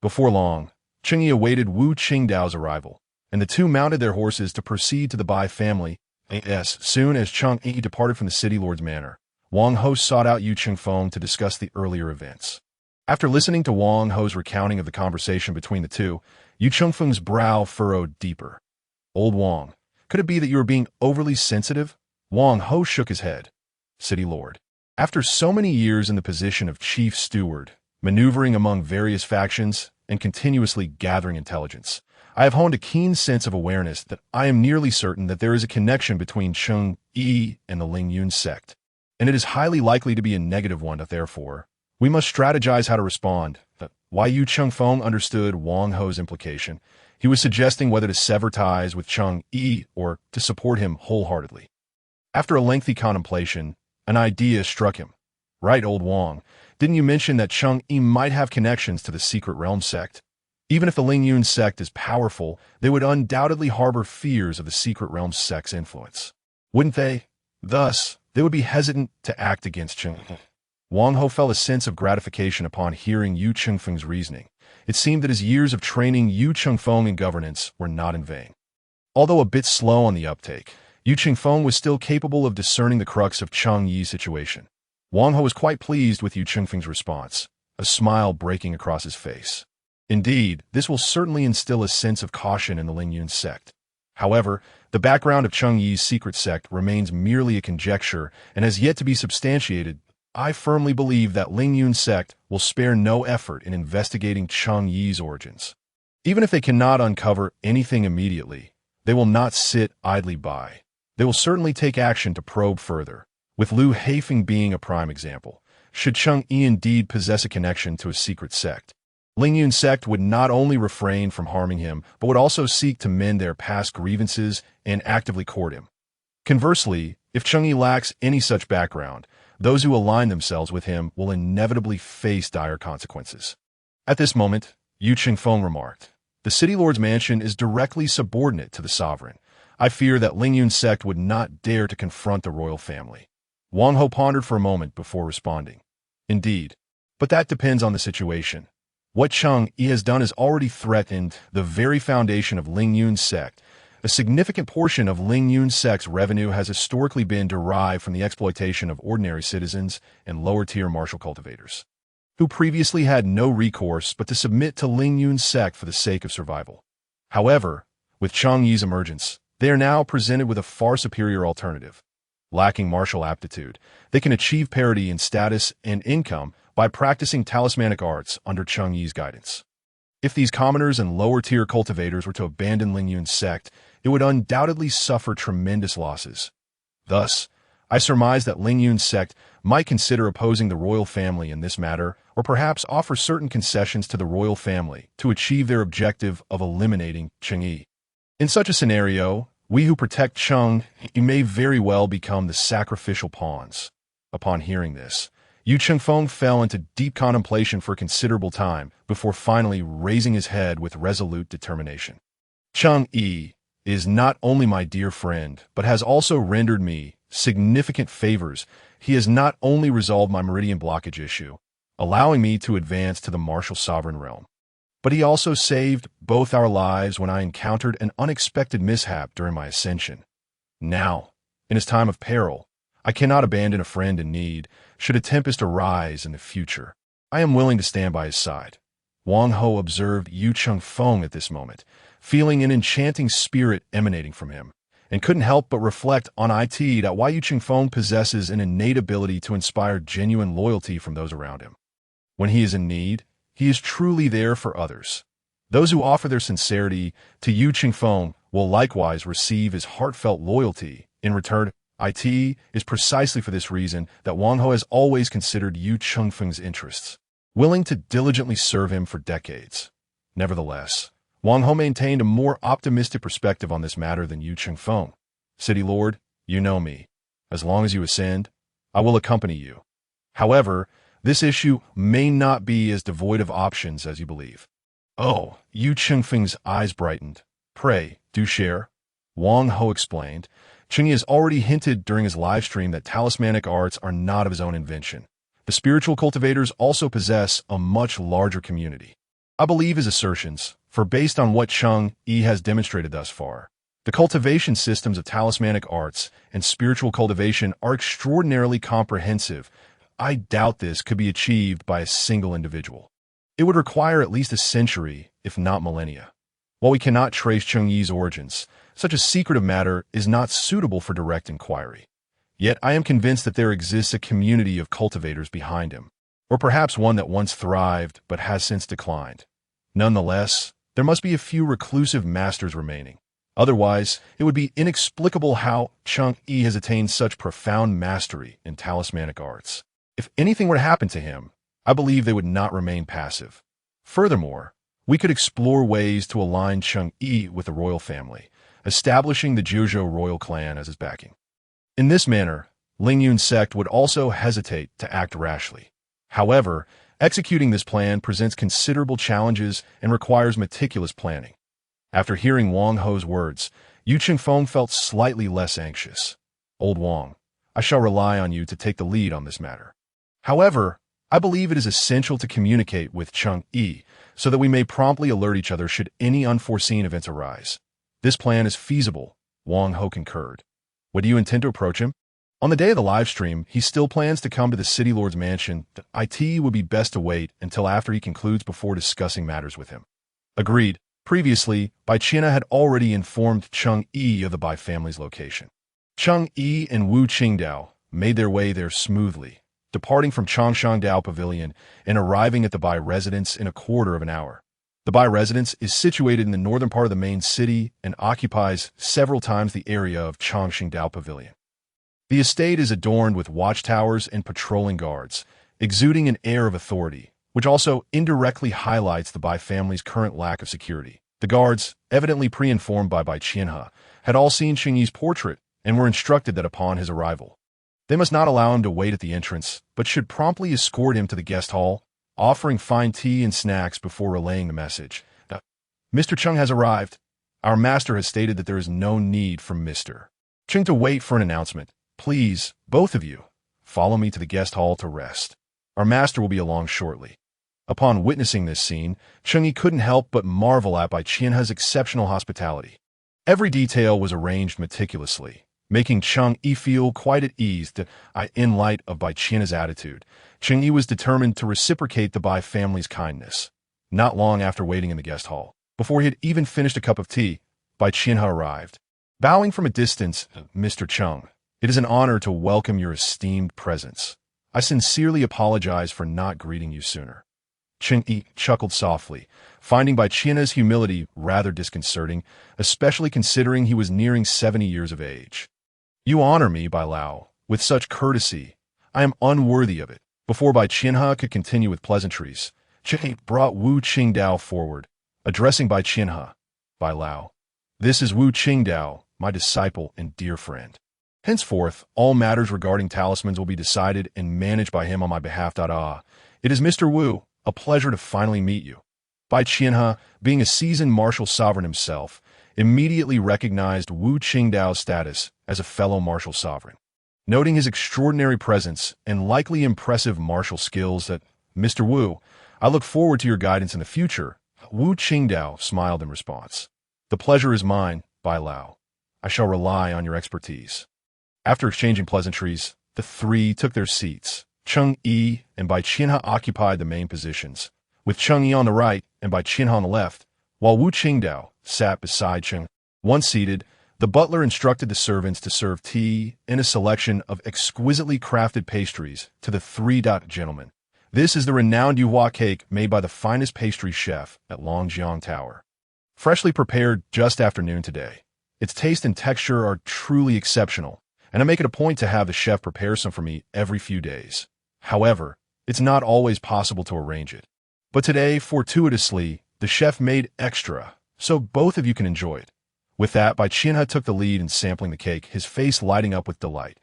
Before long, Cheng Yi awaited Wu Qingdao's arrival, and the two mounted their horses to proceed to the Bai family. As soon as Cheng Yi departed from the city lord's manor, Wang Ho sought out Yu Chengfeng to discuss the earlier events. After listening to Wang Ho's recounting of the conversation between the two, Yu Chengfeng's brow furrowed deeper. Old Wang, could it be that you were being overly sensitive? Wang Ho shook his head. City lord, after so many years in the position of chief steward, maneuvering among various factions and continuously gathering intelligence, I have honed a keen sense of awareness that I am nearly certain that there is a connection between Cheng Yi and the Lingyun sect, and it is highly likely to be a negative one. That therefore, we must strategize how to respond. Why Yu Chengfeng understood Wang Ho's implication. He was suggesting whether to sever ties with Cheng Yi or to support him wholeheartedly. After a lengthy contemplation, an idea struck him. Right, old Wang, didn't you mention that Cheng Yi might have connections to the Secret Realm sect? Even if the Lingyun sect is powerful, they would undoubtedly harbor fears of the Secret Realm sect's influence. Wouldn't they? Thus, they would be hesitant to act against Cheng Yi. Wang Ho felt a sense of gratification upon hearing Yu Chengfeng's reasoning. It seemed that his years of training Yu Chengfeng in governance were not in vain. Although a bit slow on the uptake, Yu Chengfeng was still capable of discerning the crux of Cheng Yi's situation. Wang Ho was quite pleased with Yu Chengfeng's response, a smile breaking across his face. Indeed, this will certainly instill a sense of caution in the Lingyun sect. However, the background of Cheng Yi's secret sect remains merely a conjecture and has yet to be substantiated. I firmly believe that Lingyun sect will spare no effort in investigating Cheng Yi's origins. Even if they cannot uncover anything immediately, they will not sit idly by. They will certainly take action to probe further, with Liu Haifeng being a prime example. Should Cheng Yi indeed possess a connection to a secret sect, Lingyun sect would not only refrain from harming him, but would also seek to mend their past grievances and actively court him. Conversely, if Cheng Yi lacks any such background, those who align themselves with him will inevitably face dire consequences. At this moment, Yu Chengfeng remarked, "The city lord's mansion is directly subordinate to the sovereign. I fear that Lingyun sect would not dare to confront the royal family." Wang Ho pondered for a moment before responding. Indeed, but that depends on the situation. What Cheng Yi has done has already threatened the very foundation of Lingyun sect. A significant portion of Ling Yun's sect's revenue has historically been derived from the exploitation of ordinary citizens and lower-tier martial cultivators, who previously had no recourse but to submit to Ling Yun's sect for the sake of survival. However, with Cheng Yi's emergence, they are now presented with a far superior alternative. Lacking martial aptitude, they can achieve parity in status and income by practicing talismanic arts under Cheng Yi's guidance. If these commoners and lower-tier cultivators were to abandon Ling Yun's sect, it would undoubtedly suffer tremendous losses. Thus, I surmise that Ling Yun's sect might consider opposing the royal family in this matter, or perhaps offer certain concessions to the royal family to achieve their objective of eliminating Cheng Yi. In such a scenario, we who protect Cheng Yi may very well become the sacrificial pawns. Upon hearing this, Yu Chengfeng fell into deep contemplation for a considerable time before finally raising his head with resolute determination. Cheng Yi is not only my dear friend, but has also rendered me significant favors. He has not only resolved my meridian blockage issue, allowing me to advance to the martial sovereign realm, but he also saved both our lives when I encountered an unexpected mishap during my ascension. Now, in his time of peril, I cannot abandon a friend in need should a tempest arise in the future. I am willing to stand by his side. Wang Ho observed Yu Chengfeng at this moment, feeling an enchanting spirit emanating from him, and couldn't help but reflect on it that why Yu Chengfeng possesses an innate ability to inspire genuine loyalty from those around him. When he is in need, he is truly there for others. Those who offer their sincerity to Yu Chengfeng will likewise receive his heartfelt loyalty in return. It is precisely for this reason that Wang Ho has always considered Yu Chengfeng's interests, willing to diligently serve him for decades. Nevertheless, Wang Ho maintained a more optimistic perspective on this matter than Yu Chengfeng. City Lord, you know me. As long as you ascend, I will accompany you. However, this issue may not be as devoid of options as you believe. Oh, Yu Chengfeng's eyes brightened. Pray, do share. Wang Ho explained. Cheng Yi has already hinted during his live stream that talismanic arts are not of his own invention. The spiritual cultivators also possess a much larger community. I believe his assertions, for based on what Cheng Yi has demonstrated thus far, the cultivation systems of talismanic arts and spiritual cultivation are extraordinarily comprehensive. I doubt this could be achieved by a single individual. It would require at least a century, if not millennia. While we cannot trace Cheng Yi's origins, such a secretive matter is not suitable for direct inquiry. Yet I am convinced that there exists a community of cultivators behind him, or perhaps one that once thrived but has since declined. Nonetheless, there must be a few reclusive masters remaining. Otherwise, it would be inexplicable how Cheng Yi has attained such profound mastery in talismanic arts. If anything were to happen to him, I believe they would not remain passive. Furthermore, we could explore ways to align Cheng Yi with the royal family, establishing the dojo royal clan as his backing. In this manner, Ling Yun's sect would also hesitate to act rashly. However, executing this plan presents considerable challenges and requires meticulous planning. After hearing Wang Ho's words, Yu Chengfeng felt slightly less anxious. Old Wang, I shall rely on you to take the lead on this matter. However, I believe it is essential to communicate with Cheng Yi so that we may promptly alert each other should any unforeseen events arise. This plan is feasible, Wang Ho concurred. When do you intend to approach him? On the day of the live stream, he still plans to come to the City Lord's mansion. It would be best to wait until after he concludes before discussing matters with him. Agreed. Previously, Bai Qianhe had already informed Cheng Yi of the Bai family's location. Cheng Yi and Wu Qingdao made their way there smoothly, departing from Changshangdao Pavilion and arriving at the Bai residence in a quarter of an hour. The Bai residence is situated in the northern part of the main city and occupies several times the area of Changshangdao Pavilion. The estate is adorned with watchtowers and patrolling guards, exuding an air of authority, which also indirectly highlights the Bai family's current lack of security. The guards, evidently pre-informed by Bai Qianhe, had all seen Cheng Yi's portrait and were instructed that upon his arrival, they must not allow him to wait at the entrance, but should promptly escort him to the guest hall, offering fine tea and snacks before relaying the message. Mr. Cheng has arrived. Our master has stated that there is no need for Mr. Cheng to wait for an announcement. Please, both of you, follow me to the guest hall to rest. Our master will be along shortly. Upon witnessing this scene, Cheng Yi couldn't help but marvel at Bai Qianhe's exceptional hospitality. Every detail was arranged meticulously, making Cheng Yi feel quite at ease in light of Bai Qian's attitude. Cheng Yi was determined to reciprocate the Bai family's kindness. Not long after waiting in the guest hall, before he had even finished a cup of tea, Bai Qianhe arrived. Bowing from a distance, "Mr. Cheng, it is an honor to welcome your esteemed presence. I sincerely apologize for not greeting you sooner." Cheng Yi chuckled softly, finding Bai Qianhe's humility rather disconcerting, especially considering he was nearing 70 years of age. "You honor me, Bai Lao, with such courtesy. I am unworthy of it." Before Bai Qianhe could continue with pleasantries, Cheng Yi brought Wu Qingdao forward, addressing Bai Qianhe. "Bai Lao, this is Wu Qingdao, my disciple and dear friend. Henceforth, all matters regarding talismans will be decided and managed by him on my behalf. It is Mr. Wu, a pleasure to finally meet you." Bai Qianhe, being a seasoned martial sovereign himself, immediately recognized Wu Qingdao's status as a fellow martial sovereign. Noting his extraordinary presence and likely impressive martial skills, "Mr. Wu, I look forward to your guidance in the future," Wu Qingdao smiled in response. "The pleasure is mine, Bai Lao. I shall rely on your expertise." After exchanging pleasantries, the three took their seats. Cheng Yi and Bai Qianhe occupied the main positions, with Cheng Yi on the right and Bai Qianhe on the left, while Wu Qingdao sat beside Cheng. Once seated, the butler instructed the servants to serve tea and a selection of exquisitely crafted pastries to the three gentlemen. "This is the renowned yuhua cake made by the finest pastry chef at Longjiang Tower. Freshly prepared just after noon today. Its taste and texture are truly exceptional, and I make it a point to have the chef prepare some for me every few days. However, it's not always possible to arrange it. But today, fortuitously, the chef made extra, so both of you can enjoy it." With that, Bai Qianhe took the lead in sampling the cake, his face lighting up with delight.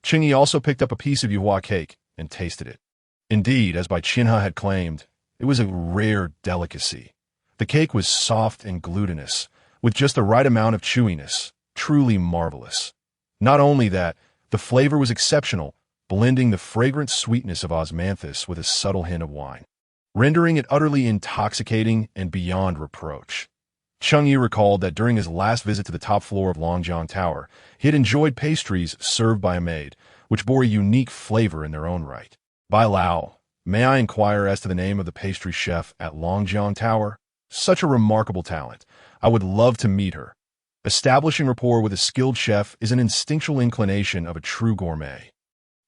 Cheng Yi also picked up a piece of yuhua cake and tasted it. Indeed, as Bai Qianhe had claimed, it was a rare delicacy. The cake was soft and glutinous, with just the right amount of chewiness, truly marvelous. Not only that, the flavor was exceptional, blending the fragrant sweetness of osmanthus with a subtle hint of wine, rendering it utterly intoxicating and beyond reproach. Cheng Yi recalled that during his last visit to the top floor of Longjiang Tower, he had enjoyed pastries served by a maid, which bore a unique flavor in their own right. "Bai Lao, may I inquire as to the name of the pastry chef at Longjiang Tower? Such a remarkable talent. I would love to meet her." Establishing rapport with a skilled chef is an instinctual inclination of a true gourmet.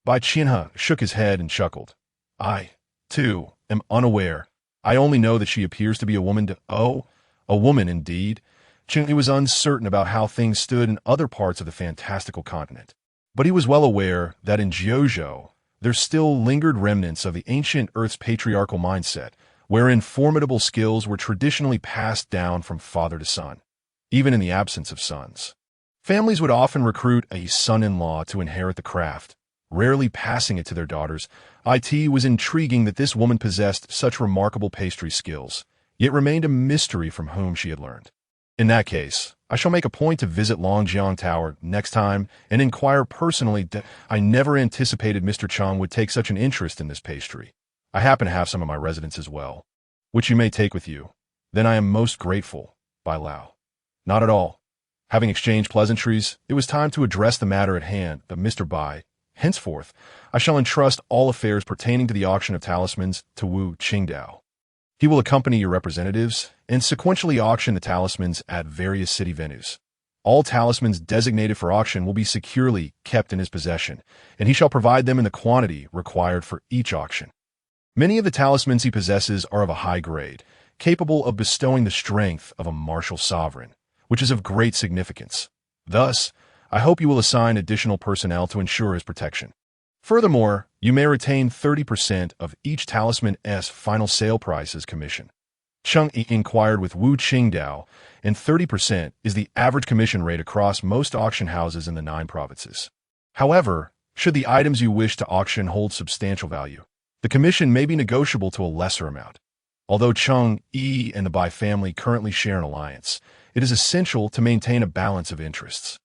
Bai Qianhe shook his head and chuckled. "I, too, am unaware. I only know that she appears to be a woman. Oh, a woman indeed." Cheng Yi was uncertain about how things stood in other parts of the fantastical continent, but he was well aware that in Jiuzhou, there still lingered remnants of the ancient Earth's patriarchal mindset, wherein formidable skills were traditionally passed down from father to son, even in the absence of sons. Families would often recruit a son-in-law to inherit the craft, rarely passing it to their daughters. It was intriguing that this woman possessed such remarkable pastry skills, yet remained a mystery from whom she had learned. In that case, I shall make a point to visit Longjiang Tower next time and inquire personally. I never anticipated Mr. Cheng would take such an interest in this pastry. I happen to have some in my residence as well, which you may take with you. Then I am most grateful, Bai Lao. Not at all. Having exchanged pleasantries, it was time to address the matter at hand. But Mr. Bai, henceforth, I shall entrust all affairs pertaining to the auction of talismans to Wu Qingdao. He will accompany your representatives and sequentially auction the talismans at various city venues. All talismans designated for auction will be securely kept in his possession, and he shall provide them in the quantity required for each auction. Many of the talismans he possesses are of a high grade, capable of bestowing the strength of a martial sovereign, which is of great significance. Thus, I hope you will assign additional personnel to ensure his protection. Furthermore, you may retain 30% of each talisman's final sale price as commission. Cheng Yi inquired with Wu Qingdao, and 30% is the average commission rate across most auction houses in the 9 provinces. However, should the items you wish to auction hold substantial value, the commission may be negotiable to a lesser amount. Although Cheng Yi and the Bai family currently share an alliance, it is essential to maintain a balance of interests.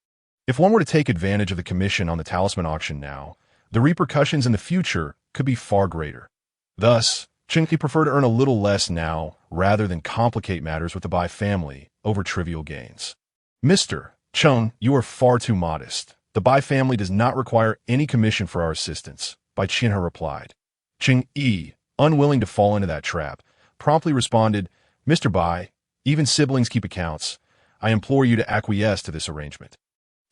If one were to take advantage of the commission on the talisman auction now, the repercussions in the future could be far greater. Thus, Cheng Yi preferred to earn a little less now rather than complicate matters with the Bai family over trivial gains. Mr. Cheng, you are far too modest. The Bai family does not require any commission for our assistance, Bai Qianhe replied. Cheng Yi, unwilling to fall into that trap, promptly responded, Mr. Bai, even siblings keep accounts. I implore you to acquiesce to this arrangement.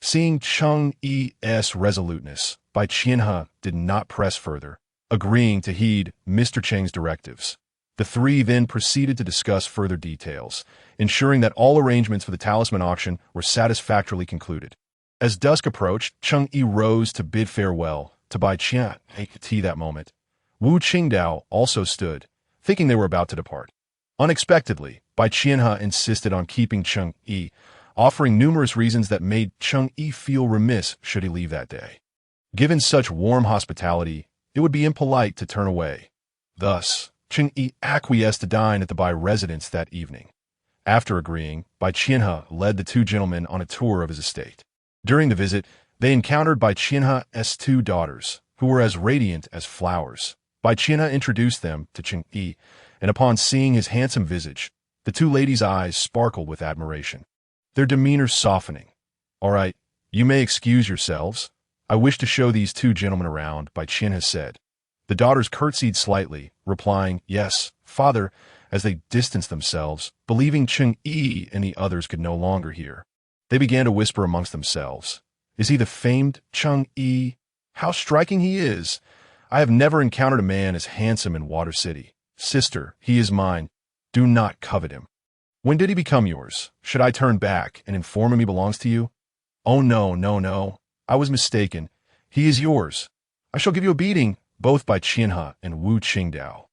Seeing Cheng Yi's resoluteness, Bai Qianhe did not press further, agreeing to heed Mr. Cheng's directives. The three then proceeded to discuss further details, ensuring that all arrangements for the talisman auction were satisfactorily concluded. As dusk approached, Cheng Yi rose to bid farewell to Bai Qianhe at that moment. Wu Qingdao also stood, thinking they were about to depart. Unexpectedly, Bai Qianhe insisted on keeping Cheng Yi, offering numerous reasons that made Cheng Yi feel remiss should he leave that day. Given such warm hospitality, it would be impolite to turn away. Thus, Cheng Yi acquiesced to dine at the Bai residence that evening. After agreeing, Bai Qianhe led the two gentlemen on a tour of his estate. During the visit, they encountered Bai Qianhe's two daughters, who were as radiant as flowers. Bai Qianhe introduced them to Cheng Yi, and upon seeing his handsome visage, the two ladies' eyes sparkled with admiration, their demeanor softening. All right, you may excuse yourselves. I wish to show these two gentlemen around, Bai Qianhe said. The daughters curtsied slightly, replying, Yes, father, as they distanced themselves, believing Cheng Yi and the others could no longer hear. They began to whisper amongst themselves, Is he the famed Cheng Yi? How striking he is! I have never encountered a man as handsome in Water City. Sister, he is mine. Do not covet him. When did he become yours? Should I turn back and inform him he belongs to you? Oh no, no, no. I was mistaken. He is yours. I shall give you a beating, both Bai Qianhe and Wu Qingdao.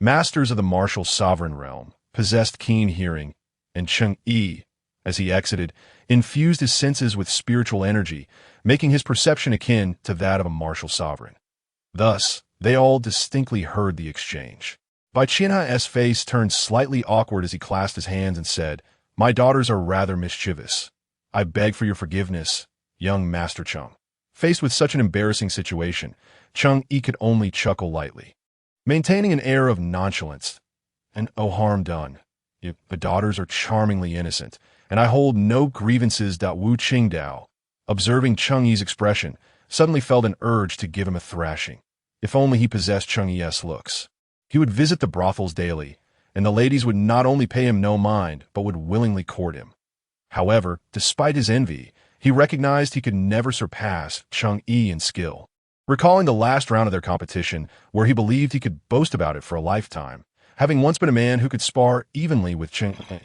Masters of the martial sovereign realm, possessed keen hearing, and Cheng Yi, as he exited, infused his senses with spiritual energy, making his perception akin to that of a martial sovereign. Thus, they all distinctly heard the exchange. Bai Qianhe's face turned slightly awkward as he clasped his hands and said, My daughters are rather mischievous. I beg for your forgiveness, young Master Cheng. Faced with such an embarrassing situation, Cheng Yi could only chuckle lightly, maintaining an air of nonchalance. And oh harm done. The daughters are charmingly innocent, and I hold no grievances. Wu Qingdao, observing Cheng Yi's expression, suddenly felt an urge to give him a thrashing. If only he possessed Cheng Yi's looks. He would visit the brothels daily, and the ladies would not only pay him no mind, but would willingly court him. However, despite his envy, he recognized he could never surpass Cheng Yi in skill. Recalling the last round of their competition, where he believed he could boast about it for a lifetime, having once been a man who could spar evenly with Cheng Yi.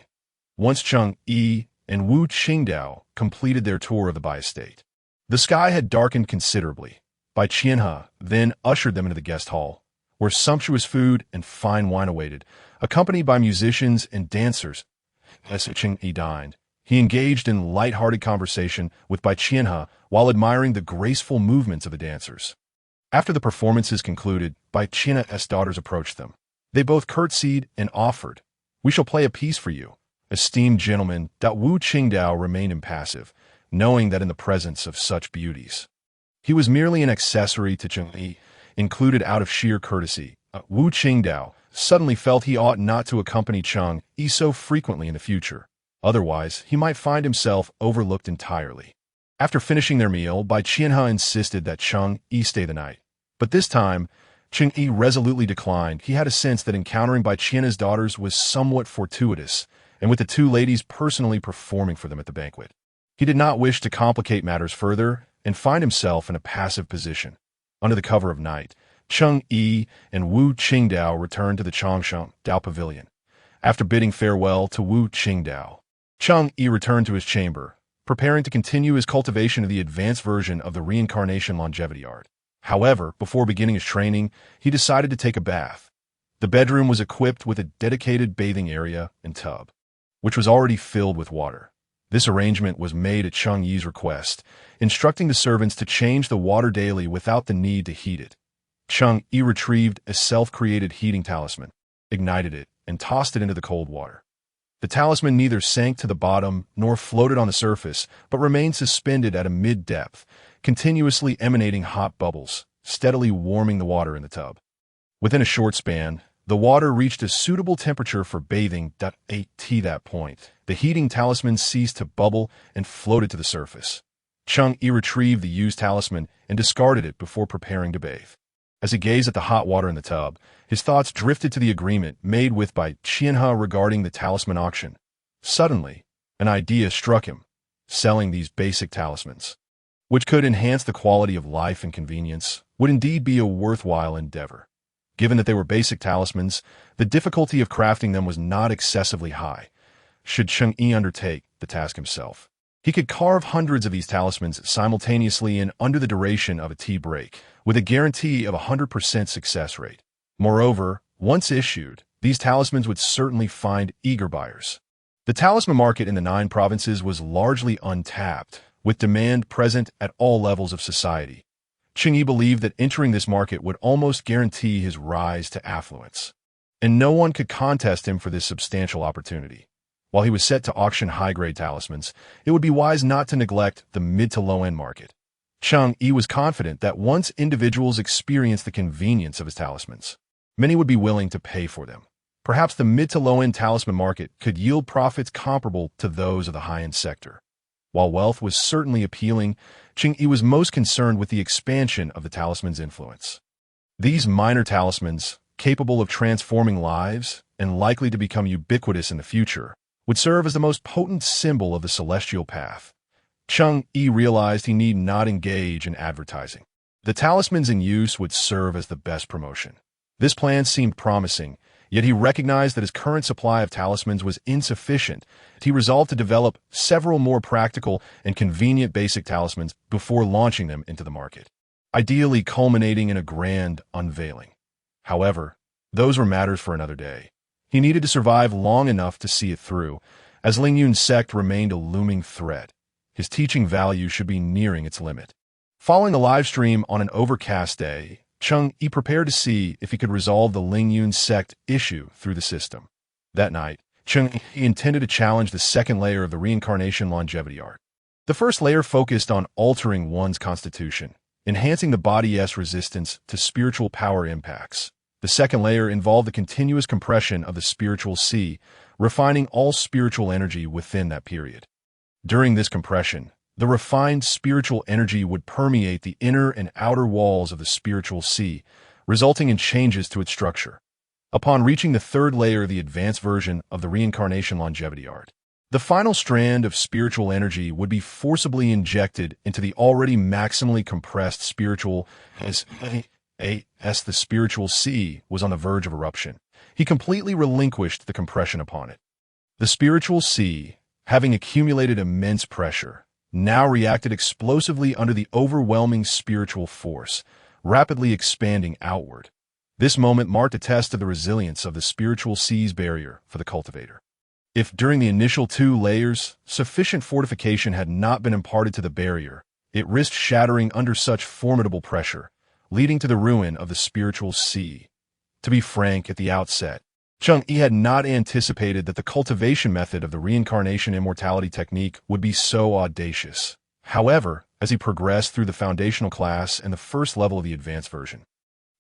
Once Cheng Yi and Wu Qingdao completed their tour of the Bai estate, the sky had darkened considerably. Bai Qianhe then ushered them into the guest hall, where sumptuous food and fine wine awaited, accompanied by musicians and dancers. As Cheng Yi dined, he engaged in light-hearted conversation with Bai Qianhe while admiring the graceful movements of the dancers. After the performances concluded, Bai Qianhe's daughters approached them. They both curtsied and offered, We shall play a piece for you. Esteemed gentlemen, Wu Qingdao remained impassive, knowing that in the presence of such beauties, he was merely an accessory to Cheng Yi, included out of sheer courtesy. Wu Qingdao suddenly felt he ought not to accompany Cheng Yi so frequently in the future. Otherwise, he might find himself overlooked entirely. After finishing their meal, Bai Qianhe insisted that Cheng Yi stay the night. But this time, Cheng Yi resolutely declined. He had a sense that encountering Bai Qianhe's daughters was somewhat fortuitous, and with the two ladies personally performing for them at the banquet. He did not wish to complicate matters further and find himself in a passive position. Under the cover of night, Cheng Yi and Wu Qingdao returned to the Changsheng Dao Pavilion. After bidding farewell to Wu Qingdao, Cheng Yi returned to his chamber, preparing to continue his cultivation of the advanced version of the reincarnation longevity art. However, before beginning his training, he decided to take a bath. The bedroom was equipped with a dedicated bathing area and tub, which was already filled with water. This arrangement was made at Cheng Yi's request, instructing the servants to change the water daily without the need to heat it. Cheng Yi retrieved a self-created heating talisman, ignited it, and tossed it into the cold water. The talisman neither sank to the bottom nor floated on the surface, but remained suspended at a mid-depth, continuously emanating hot bubbles, steadily warming the water in the tub. Within a short span, The water reached a suitable temperature for bathing. At that point, the heating talisman ceased to bubble and floated to the surface. Cheng Yi retrieved the used talisman and discarded it before preparing to bathe. As he gazed at the hot water in the tub, his thoughts drifted to the agreement made with by Qianhe regarding the talisman auction. Suddenly, an idea struck him: selling these basic talismans, which could enhance the quality of life and convenience, would indeed be a worthwhile endeavor. Given that they were basic talismans, the difficulty of crafting them was not excessively high. Should Cheng Yi undertake the task himself, he could carve hundreds of these talismans simultaneously and under the duration of a tea break, with a guarantee of 100% success rate. Moreover, once issued, these talismans would certainly find eager buyers. The talisman market in the 9 provinces was largely untapped, with demand present at all levels of society. Cheng Yi believed that entering this market would almost guarantee his rise to affluence, and no one could contest him for this substantial opportunity. While he was set to auction high-grade talismans, it would be wise not to neglect the mid to low-end market. Cheng Yi was confident that once individuals experienced the convenience of his talismans, many would be willing to pay for them. Perhaps the mid to low-end talisman market could yield profits comparable to those of the high-end sector. While wealth was certainly appealing, Cheng Yi was most concerned with the expansion of the talisman's influence. These minor talismans, capable of transforming lives and likely to become ubiquitous in the future, would serve as the most potent symbol of the celestial path. Cheng Yi realized he need not engage in advertising. The talismans in use would serve as the best promotion. This plan seemed promising, yet he recognized that his current supply of talismans was insufficient. He resolved to develop several more practical and convenient basic talismans before launching them into the market, ideally culminating in a grand unveiling. However, those were matters for another day. He needed to survive long enough to see it through, as Lingyun's sect remained a looming threat. His teaching value should be nearing its limit. Following the live stream on an overcast day, Cheng Yi prepared to see if he could resolve the Lingyun sect issue through the system. That night, Cheng Yi intended to challenge the second layer of the reincarnation longevity art. The first layer focused on altering one's constitution, enhancing the body's resistance to spiritual power impacts. The second layer involved the continuous compression of the spiritual sea, refining all spiritual energy within that period. During this compression, the refined spiritual energy would permeate the inner and outer walls of the spiritual sea, resulting in changes to its structure. Upon reaching the third layer, the advanced version of the reincarnation longevity art, the final strand of spiritual energy would be forcibly injected into the already maximally compressed spiritual as the spiritual sea was on the verge of eruption. He completely relinquished the compression upon it. The spiritual sea, having accumulated immense pressure, now reacted explosively under the overwhelming spiritual force, rapidly expanding outward. This moment marked a test of the resilience of the spiritual sea's barrier for the cultivator. If during the initial 2 layers, sufficient fortification had not been imparted to the barrier, it risked shattering under such formidable pressure, leading to the ruin of the spiritual sea. To be frank at the outset, Cheng Yi had not anticipated that the cultivation method of the reincarnation immortality technique would be so audacious. However, as he progressed through the foundational class and the first level of the advanced version,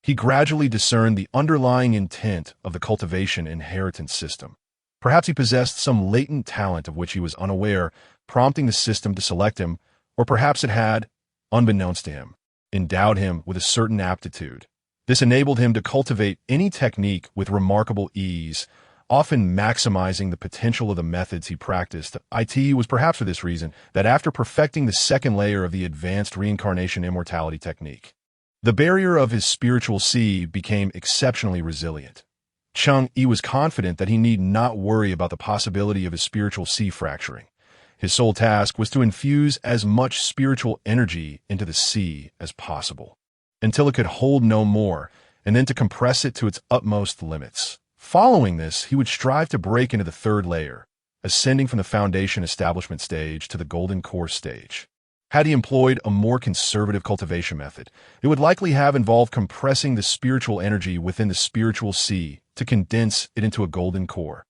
he gradually discerned the underlying intent of the cultivation inheritance system. Perhaps he possessed some latent talent of which he was unaware, prompting the system to select him, or perhaps it had, unbeknownst to him, endowed him with a certain aptitude. This enabled him to cultivate any technique with remarkable ease, often maximizing the potential of the methods he practiced. It was perhaps for this reason that after perfecting the second layer of the advanced reincarnation immortality technique, the barrier of his spiritual sea became exceptionally resilient. Cheng Yi was confident that he need not worry about the possibility of his spiritual sea fracturing. His sole task was to infuse as much spiritual energy into the sea as possible, until it could hold no more, and then to compress it to its utmost limits. Following this, he would strive to break into the third layer, ascending from the foundation establishment stage to the golden core stage. Had he employed a more conservative cultivation method, it would likely have involved compressing the spiritual energy within the spiritual sea to condense it into a golden core.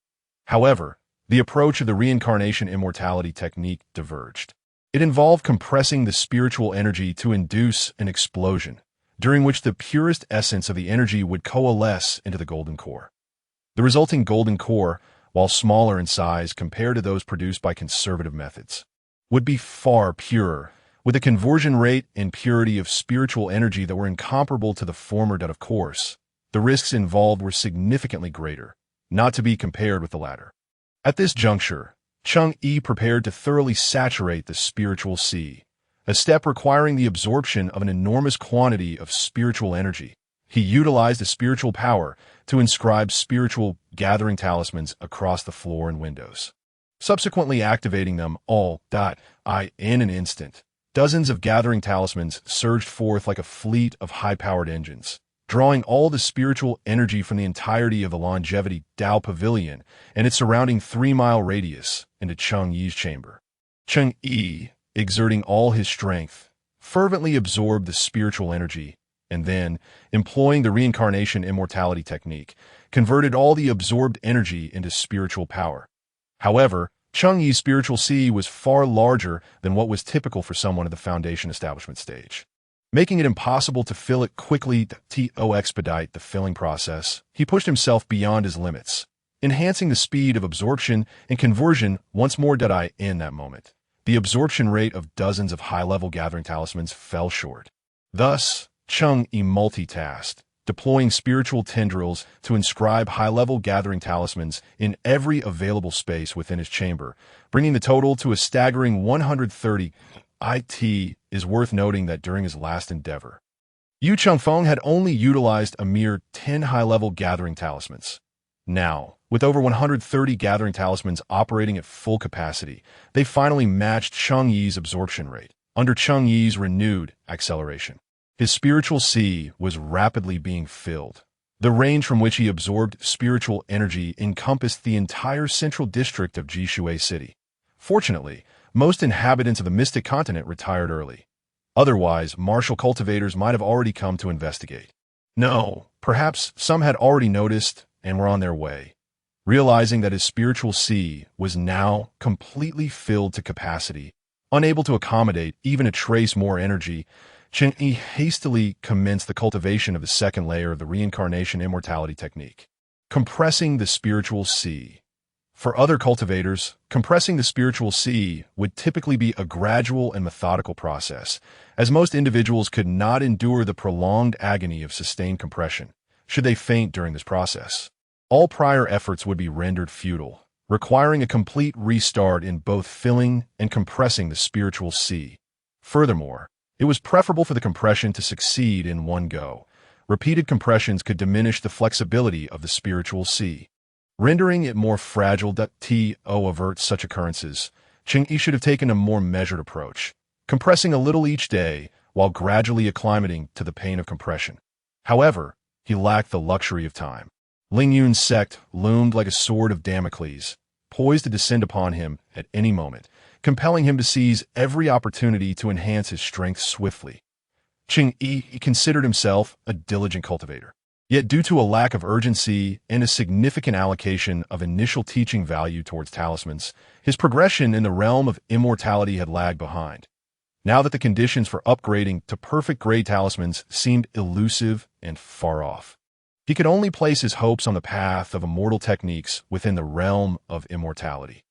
However, the approach of the reincarnation immortality technique diverged. It involved compressing the spiritual energy to induce an explosion, during which the purest essence of the energy would coalesce into the golden core. The resulting golden core, while smaller in size compared to those produced by conservative methods, would be far purer, with a conversion rate and purity of spiritual energy that were incomparable to the former. Of course, the risks involved were significantly greater, not to be compared with the latter. At this juncture, Cheng Yi prepared to thoroughly saturate the spiritual sea, a step requiring the absorption of an enormous quantity of spiritual energy. He utilized the spiritual power to inscribe spiritual gathering talismans across the floor and windows, subsequently activating them all in an instant. Dozens of gathering talismans surged forth like a fleet of high-powered engines, drawing all the spiritual energy from the entirety of the longevity Dao Pavilion and its surrounding 3-mile radius into Cheng Yi's chamber. Cheng Yi, exerting all his strength, fervently absorbed the spiritual energy, and then, employing the reincarnation immortality technique, converted all the absorbed energy into spiritual power. However, Cheng Yi's spiritual sea was far larger than what was typical for someone at the foundation establishment stage, making it impossible to fill it quickly. To expedite the filling process, he pushed himself beyond his limits, enhancing the speed of absorption and conversion once more. In that moment, the absorption rate of dozens of high-level gathering talismans fell short. Thus, Cheng Yi multitasked, deploying spiritual tendrils to inscribe high-level gathering talismans in every available space within his chamber, bringing the total to a staggering 130. It is worth noting that during his last endeavor, Feng had only utilized a mere 10 high-level gathering talismans. Now, with over 130 gathering talismans operating at full capacity, they finally matched Cheng Yi's absorption rate. Under Cheng Yi's renewed acceleration, his spiritual sea was rapidly being filled. The range from which he absorbed spiritual energy encompassed the entire central district of Jishui City. Fortunately, most inhabitants of the Mystic Continent retired early. Otherwise, martial cultivators might have already come to investigate. No, perhaps some had already noticed and were on their way. Realizing that his spiritual sea was now completely filled to capacity, unable to accommodate even a trace more energy, Cheng Yi hastily commenced the cultivation of the second layer of the reincarnation immortality technique, compressing the spiritual sea. For other cultivators, compressing the spiritual sea would typically be a gradual and methodical process, as most individuals could not endure the prolonged agony of sustained compression, should they faint during this process. All prior efforts would be rendered futile, requiring a complete restart in both filling and compressing the spiritual sea. Furthermore, it was preferable for the compression to succeed in one go. Repeated compressions could diminish the flexibility of the spiritual sea, rendering it more fragile. To avert such occurrences, Cheng Yi should have taken a more measured approach, compressing a little each day while gradually acclimating to the pain of compression. However, he lacked the luxury of time. Ling Yun's sect loomed like a sword of Damocles, poised to descend upon him at any moment, compelling him to seize every opportunity to enhance his strength swiftly. Cheng Yi considered himself a diligent cultivator. Yet due to a lack of urgency and a significant allocation of initial teaching value towards talismans, his progression in the realm of immortality had lagged behind. Now that the conditions for upgrading to perfect-grade talismans seemed elusive and far off, he could only place his hopes on the path of immortal techniques within the realm of immortality.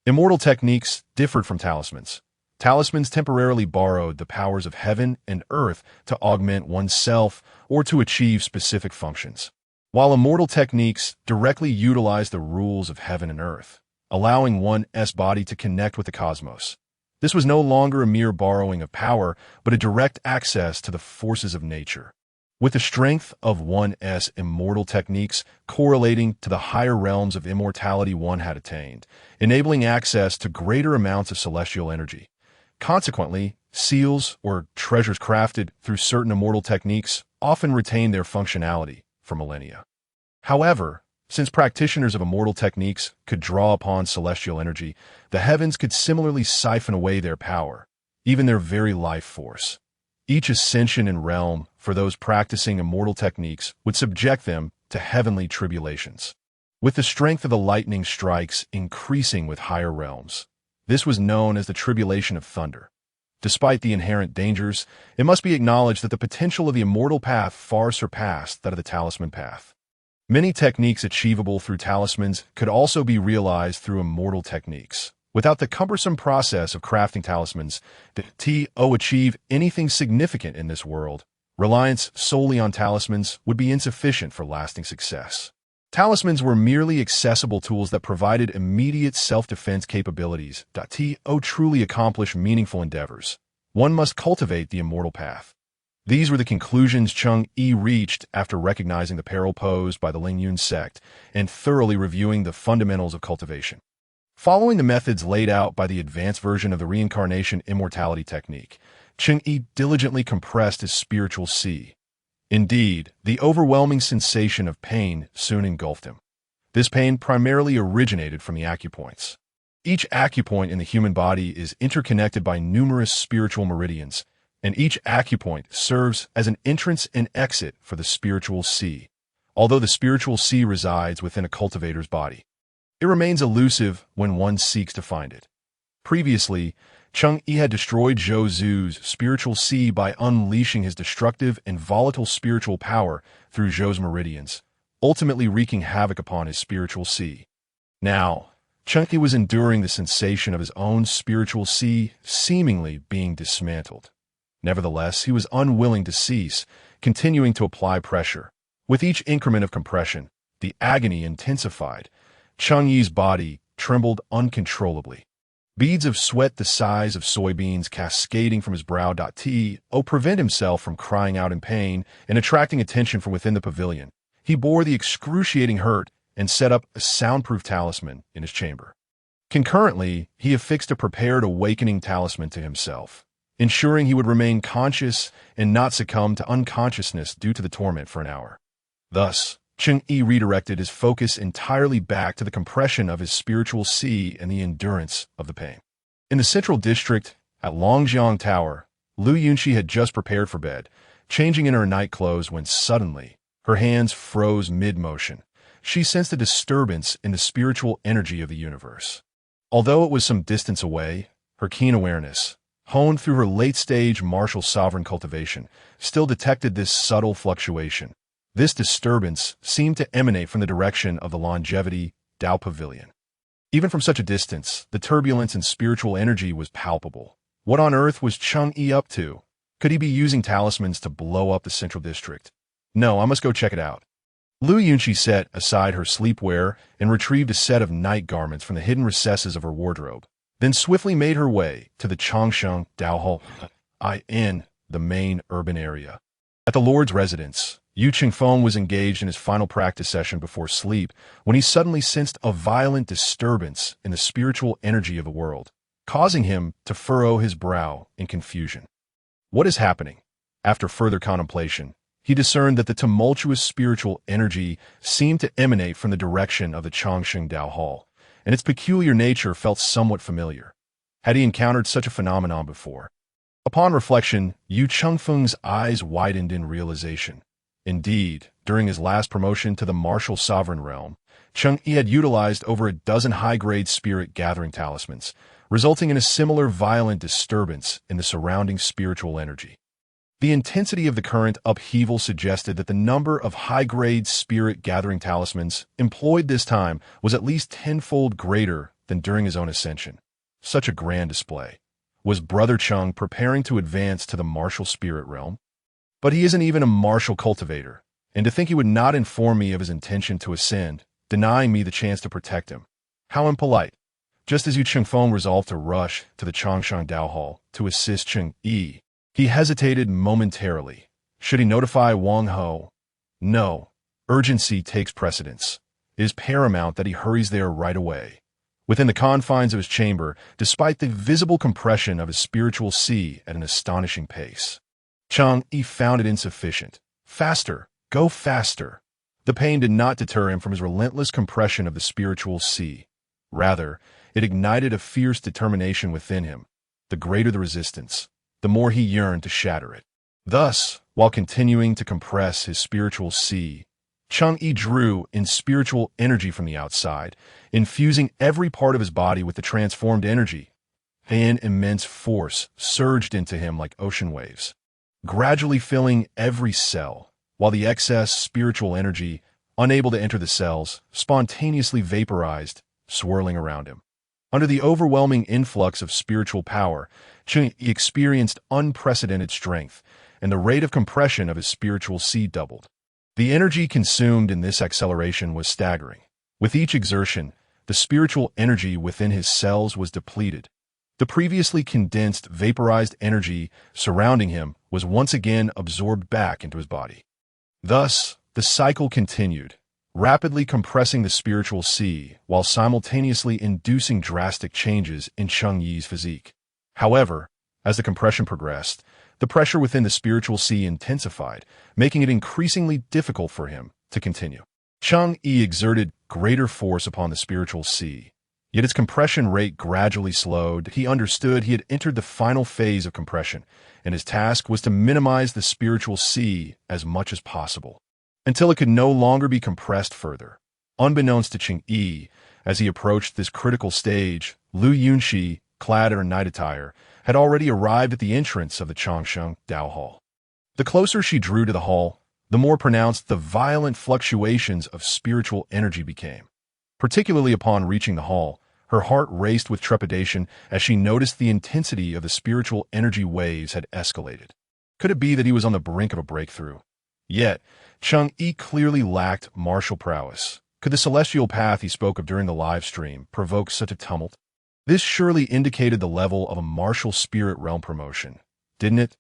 Immortal techniques differed from talismans. Talismans temporarily borrowed the powers of heaven and earth to augment oneself or to achieve specific functions, while immortal techniques directly utilized the rules of heaven and earth, allowing one's body to connect with the cosmos. This was no longer a mere borrowing of power, but a direct access to the forces of nature, with the strength of one's immortal techniques correlating to the higher realms of immortality one had attained, enabling access to greater amounts of celestial energy. Consequently, seals or treasures crafted through certain immortal techniques often retain their functionality for millennia. However, since practitioners of immortal techniques could draw upon celestial energy, the heavens could similarly siphon away their power, even their very life force. Each ascension and realm for those practicing immortal techniques would subject them to heavenly tribulations, with the strength of the lightning strikes increasing with higher realms. This was known as the tribulation of thunder. Despite the inherent dangers, it must be acknowledged that the potential of the immortal path far surpassed that of the talisman path. Many techniques achievable through talismans could also be realized through immortal techniques. Without the cumbersome process of crafting talismans to achieve anything significant in this world, reliance solely on talismans would be insufficient for lasting success. Talismans were merely accessible tools that provided immediate self-defense capabilities. To truly accomplish meaningful endeavors, one must cultivate the immortal path. These were the conclusions Cheng Yi reached after recognizing the peril posed by the Lingyun sect and thoroughly reviewing the fundamentals of cultivation. Following the methods laid out by the advanced version of the reincarnation immortality technique, Cheng Yi diligently compressed his spiritual sea. Indeed, the overwhelming sensation of pain soon engulfed him. This pain primarily originated from the acupoints. Each acupoint in the human body is interconnected by numerous spiritual meridians, and each acupoint serves as an entrance and exit for the spiritual sea. Although the spiritual sea resides within a cultivator's body, it remains elusive when one seeks to find it. Previously, Cheng Yi had destroyed Zhou Zu's spiritual sea by unleashing his destructive and volatile spiritual power through Zhou's meridians, ultimately wreaking havoc upon his spiritual sea. Now, Cheng Yi was enduring the sensation of his own spiritual sea seemingly being dismantled. Nevertheless, he was unwilling to cease, continuing to apply pressure. With each increment of compression, the agony intensified. Cheng Yi's body trembled uncontrollably. Beads of sweat the size of soybeans cascading from his brow. To prevent himself from crying out in pain and attracting attention from within the pavilion, he bore the excruciating hurt and set up a soundproof talisman in his chamber. Concurrently, he affixed a prepared awakening talisman to himself, ensuring he would remain conscious and not succumb to unconsciousness due to the torment for an hour. Thus, Cheng Yi redirected his focus entirely back to the compression of his spiritual sea and the endurance of the pain. In the central district, at Longjiang Tower, Lu Yunxi had just prepared for bed, changing in her night clothes when suddenly, her hands froze mid-motion. She sensed a disturbance in the spiritual energy of the universe. Although it was some distance away, her keen awareness, honed through her late-stage martial sovereign cultivation, still detected this subtle fluctuation. This disturbance seemed to emanate from the direction of the longevity Dao Pavilion. Even from such a distance, the turbulence in spiritual energy was palpable. What on earth was Cheng Yi up to? Could he be using talismans to blow up the central district? No, I must go check it out. Lu Yunxi set aside her sleepwear and retrieved a set of night garments from the hidden recesses of her wardrobe, then swiftly made her way to the Changsheng Dao Hall in the main urban area. At the Lord's residence, Feng was engaged in his final practice session before sleep when he suddenly sensed a violent disturbance in the spiritual energy of the world, causing him to furrow his brow in confusion. What is happening? After further contemplation, he discerned that the tumultuous spiritual energy seemed to emanate from the direction of the Changsheng Dao Hall, and its peculiar nature felt somewhat familiar. Had he encountered such a phenomenon before? Upon reflection, Feng's eyes widened in realization. Indeed, during his last promotion to the martial sovereign realm, Cheng Yi had utilized over a dozen high-grade spirit-gathering talismans, resulting in a similar violent disturbance in the surrounding spiritual energy. The intensity of the current upheaval suggested that the number of high-grade spirit-gathering talismans employed this time was at least tenfold greater than during his own ascension. Such a grand display. Was Brother Cheng preparing to advance to the martial spirit realm? But he isn't even a martial cultivator, and to think he would not inform me of his intention to ascend, denying me the chance to protect him. How impolite. Just as Feng resolved to rush to the Changsheng Dao Hall to assist Cheng Yi, he hesitated momentarily. Should he notify Wang Ho? No. Urgency takes precedence. It is paramount that he hurries there right away. Within the confines of his chamber, despite the visible compression of his spiritual sea at an astonishing pace, Cheng Yi found it insufficient. Faster! Go faster! The pain did not deter him from his relentless compression of the spiritual sea. Rather, it ignited a fierce determination within him. The greater the resistance, the more he yearned to shatter it. Thus, while continuing to compress his spiritual sea, Cheng Yi drew in spiritual energy from the outside, infusing every part of his body with the transformed energy. An immense force surged into him like ocean waves, gradually filling every cell, while the excess spiritual energy, unable to enter the cells, spontaneously vaporized, swirling around him. Under the overwhelming influx of spiritual power, Cheng Yi experienced unprecedented strength, and the rate of compression of his spiritual sea doubled. The energy consumed in this acceleration was staggering. With each exertion, the spiritual energy within his cells was depleted. The previously condensed, vaporized energy surrounding him was once again absorbed back into his body. Thus, the cycle continued, rapidly compressing the spiritual sea while simultaneously inducing drastic changes in Cheng Yi's physique. However, as the compression progressed, the pressure within the spiritual sea intensified, making it increasingly difficult for him to continue. Cheng Yi exerted greater force upon the spiritual sea, yet its compression rate gradually slowed. He understood he had entered the final phase of compression, and his task was to minimize the spiritual sea as much as possible, until it could no longer be compressed further. Unbeknownst to Cheng Yi, as he approached this critical stage, Lu Yunxi, clad in her night attire, had already arrived at the entrance of the Changsheng Dao Hall. The closer she drew to the hall, the more pronounced the violent fluctuations of spiritual energy became. Particularly upon reaching the hall, her heart raced with trepidation as she noticed the intensity of the spiritual energy waves had escalated. Could it be that he was on the brink of a breakthrough? Yet, Cheng Yi clearly lacked martial prowess. Could the celestial path he spoke of during the live stream provoke such a tumult? This surely indicated the level of a martial spirit realm promotion, didn't it?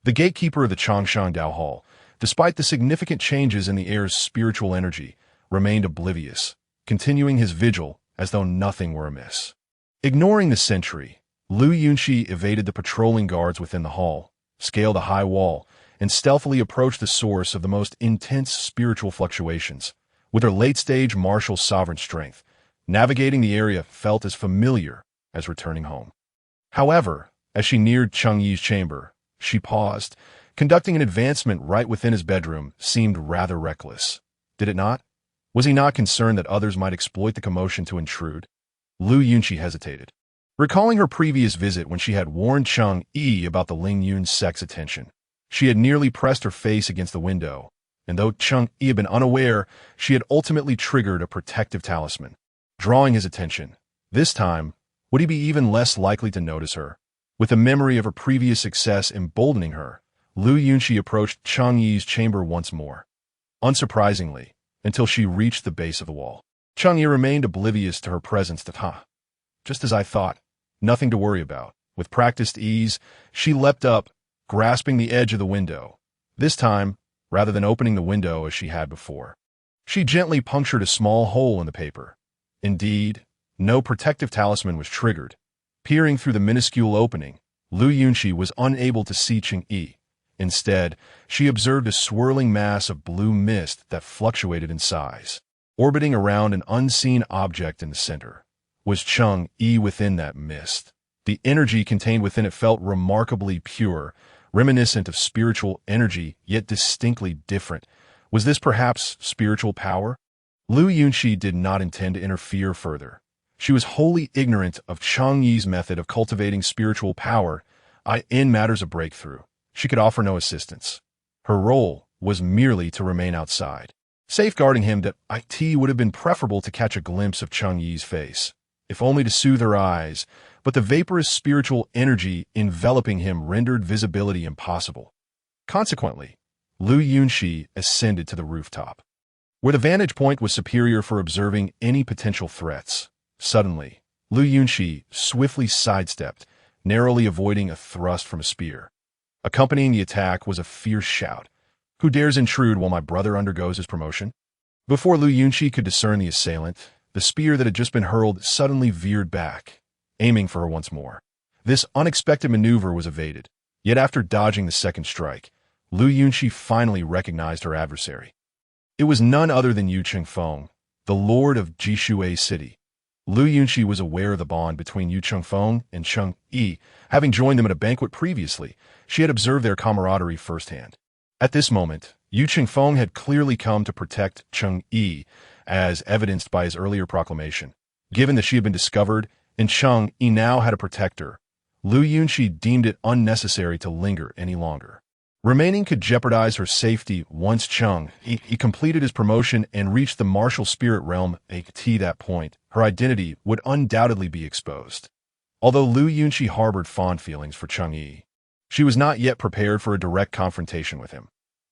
The gatekeeper of the Changsheng Dao Hall, despite the significant changes in the air's spiritual energy, remained oblivious, continuing his vigil as though nothing were amiss. Ignoring the sentry, Lu Yunxi evaded the patrolling guards within the hall, scaled a high wall, and stealthily approached the source of the most intense spiritual fluctuations. With her late-stage martial sovereign strength, navigating the area felt as familiar as returning home. However, as she neared Cheng Yi's chamber, she paused. Conducting an advancement right within his bedroom seemed rather reckless. Did it not? Was he not concerned that others might exploit the commotion to intrude? Lu Yunxi hesitated, recalling her previous visit when she had warned Cheng Yi about the Ling Yun's sect's attention. She had nearly pressed her face against the window, and though Cheng Yi had been unaware, she had ultimately triggered a protective talisman, drawing his attention. This time, would he be even less likely to notice her? With the memory of her previous success emboldening her, Lu Yunxi approached Cheng Yi's chamber once more. Unsurprisingly, until she reached the base of the wall, Cheng Yi remained oblivious to her presence. Just as I thought, nothing to worry about. With practiced ease, she leapt up, grasping the edge of the window. This time, rather than opening the window as she had before, she gently punctured a small hole in the paper. Indeed, no protective talisman was triggered. Peering through the minuscule opening, Lu Yunxi was unable to see Cheng Yi. Instead, she observed a swirling mass of blue mist that fluctuated in size. Orbiting around an unseen object in the center was Cheng Yi within that mist. The energy contained within it felt remarkably pure, reminiscent of spiritual energy, yet distinctly different. Was this perhaps spiritual power? Lu Yunxi did not intend to interfere further. She was wholly ignorant of Cheng Yi's method of cultivating spiritual power. In matters of breakthrough, she could offer no assistance. Her role was merely to remain outside, safeguarding him. That it would have been preferable to catch a glimpse of Cheng Yi's face, if only to soothe her eyes, but the vaporous spiritual energy enveloping him rendered visibility impossible. Consequently, Lu Yunxi ascended to the rooftop, where the vantage point was superior for observing any potential threats. Suddenly, Lu Yunxi swiftly sidestepped, narrowly avoiding a thrust from a spear. Accompanying the attack was a fierce shout. "Who dares intrude while my brother undergoes his promotion?" Before Lu Yunxi could discern the assailant, the spear that had just been hurled suddenly veered back, aiming for her once more. This unexpected maneuver was evaded, yet after dodging the second strike, Lu Yunxi finally recognized her adversary. It was none other than Feng, the lord of Jishuai City. Lu Yunxi was aware of the bond between Feng and Cheng Yi. Having joined them at a banquet previously, she had observed their camaraderie firsthand. At this moment, Feng had clearly come to protect Cheng Yi, as evidenced by his earlier proclamation. Given that she had been discovered, and Cheng Yi now had a protector, Lu Yunxi deemed it unnecessary to linger any longer. Remaining could jeopardize her safety once Cheng Yi completed his promotion and reached the martial spirit realm. At that point, her identity would undoubtedly be exposed. Although Lu Yunxi harbored fond feelings for Cheng Yi, she was not yet prepared for a direct confrontation with him.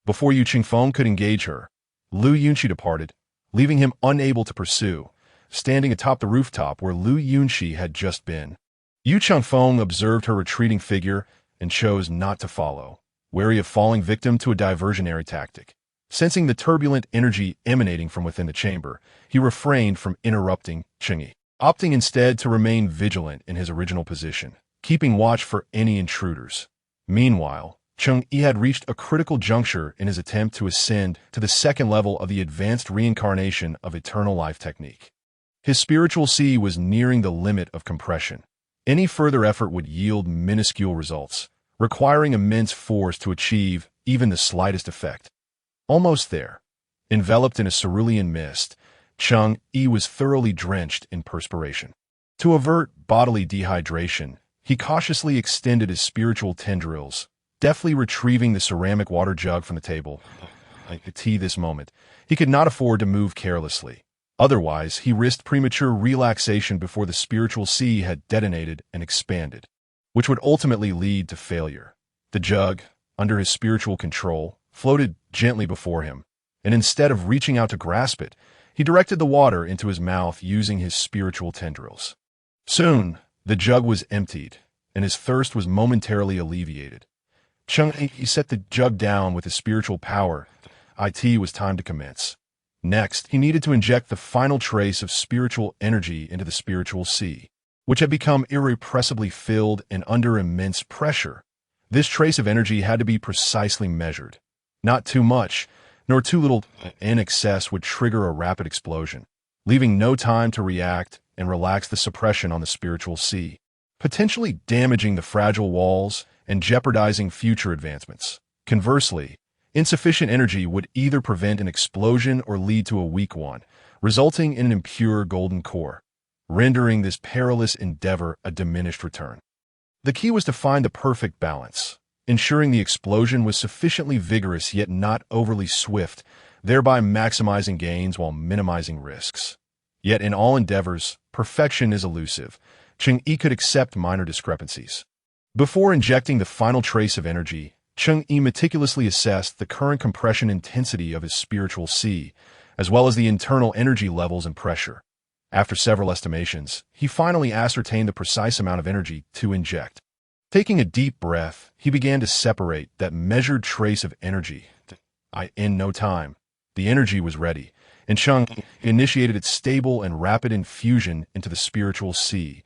Before Yu Qingfeng could engage her, Lu Yunxi departed, leaving him unable to pursue, standing atop the rooftop where Lu Yunxi had just been. Yu Qingfeng observed her retreating figure and chose not to follow, wary of falling victim to a diversionary tactic. Sensing the turbulent energy emanating from within the chamber, he refrained from interrupting Cheng Yi, opting instead to remain vigilant in his original position, keeping watch for any intruders. Meanwhile, Cheng Yi had reached a critical juncture in his attempt to ascend to the second level of the advanced reincarnation of eternal life technique. His spiritual sea was nearing the limit of compression. Any further effort would yield minuscule results, requiring immense force to achieve even the slightest effect. Almost there, enveloped in a cerulean mist, Cheng Yi was thoroughly drenched in perspiration. To avert bodily dehydration, he cautiously extended his spiritual tendrils, deftly retrieving the ceramic water jug from the table. At this moment, he could not afford to move carelessly. Otherwise, he risked premature relaxation before the spiritual sea had detonated and expanded, which would ultimately lead to failure. The jug, under his spiritual control, floated gently before him, and instead of reaching out to grasp it, he directed the water into his mouth using his spiritual tendrils. Soon, the jug was emptied, and his thirst was momentarily alleviated. Cheng Yi set the jug down with his spiritual power. It was time to commence. Next, he needed to inject the final trace of spiritual energy into the spiritual sea, which had become irrepressibly filled and under immense pressure. This trace of energy had to be precisely measured. Not too much, nor too little. In excess would trigger a rapid explosion, leaving no time to react and relax the suppression on the spiritual sea, potentially damaging the fragile walls and jeopardizing future advancements. Conversely, insufficient energy would either prevent an explosion or lead to a weak one, resulting in an impure golden core, rendering this perilous endeavor a diminished return. The key was to find the perfect balance, ensuring the explosion was sufficiently vigorous yet not overly swift, thereby maximizing gains while minimizing risks. Yet in all endeavors, perfection is elusive. Cheng Yi could accept minor discrepancies. Before injecting the final trace of energy, Cheng Yi meticulously assessed the current compression intensity of his spiritual sea, as well as the internal energy levels and pressure. After several estimations, he finally ascertained the precise amount of energy to inject. Taking a deep breath, he began to separate that measured trace of energy. In no time, the energy was ready, and Cheng Yi initiated its stable and rapid infusion into the spiritual sea,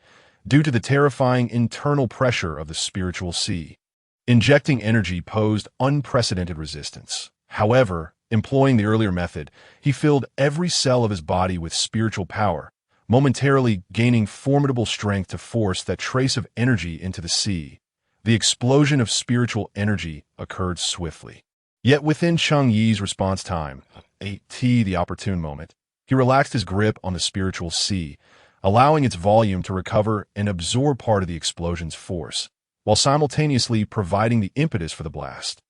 due to the terrifying internal pressure of the spiritual sea. Injecting energy posed unprecedented resistance. However, employing the earlier method, he filled every cell of his body with spiritual power, momentarily gaining formidable strength to force that trace of energy into the sea. The explosion of spiritual energy occurred swiftly. Yet within Cheng Yi's response time, the opportune moment, he relaxed his grip on the spiritual sea, allowing its volume to recover and absorb part of the explosion's force, while simultaneously providing the impetus for the blast.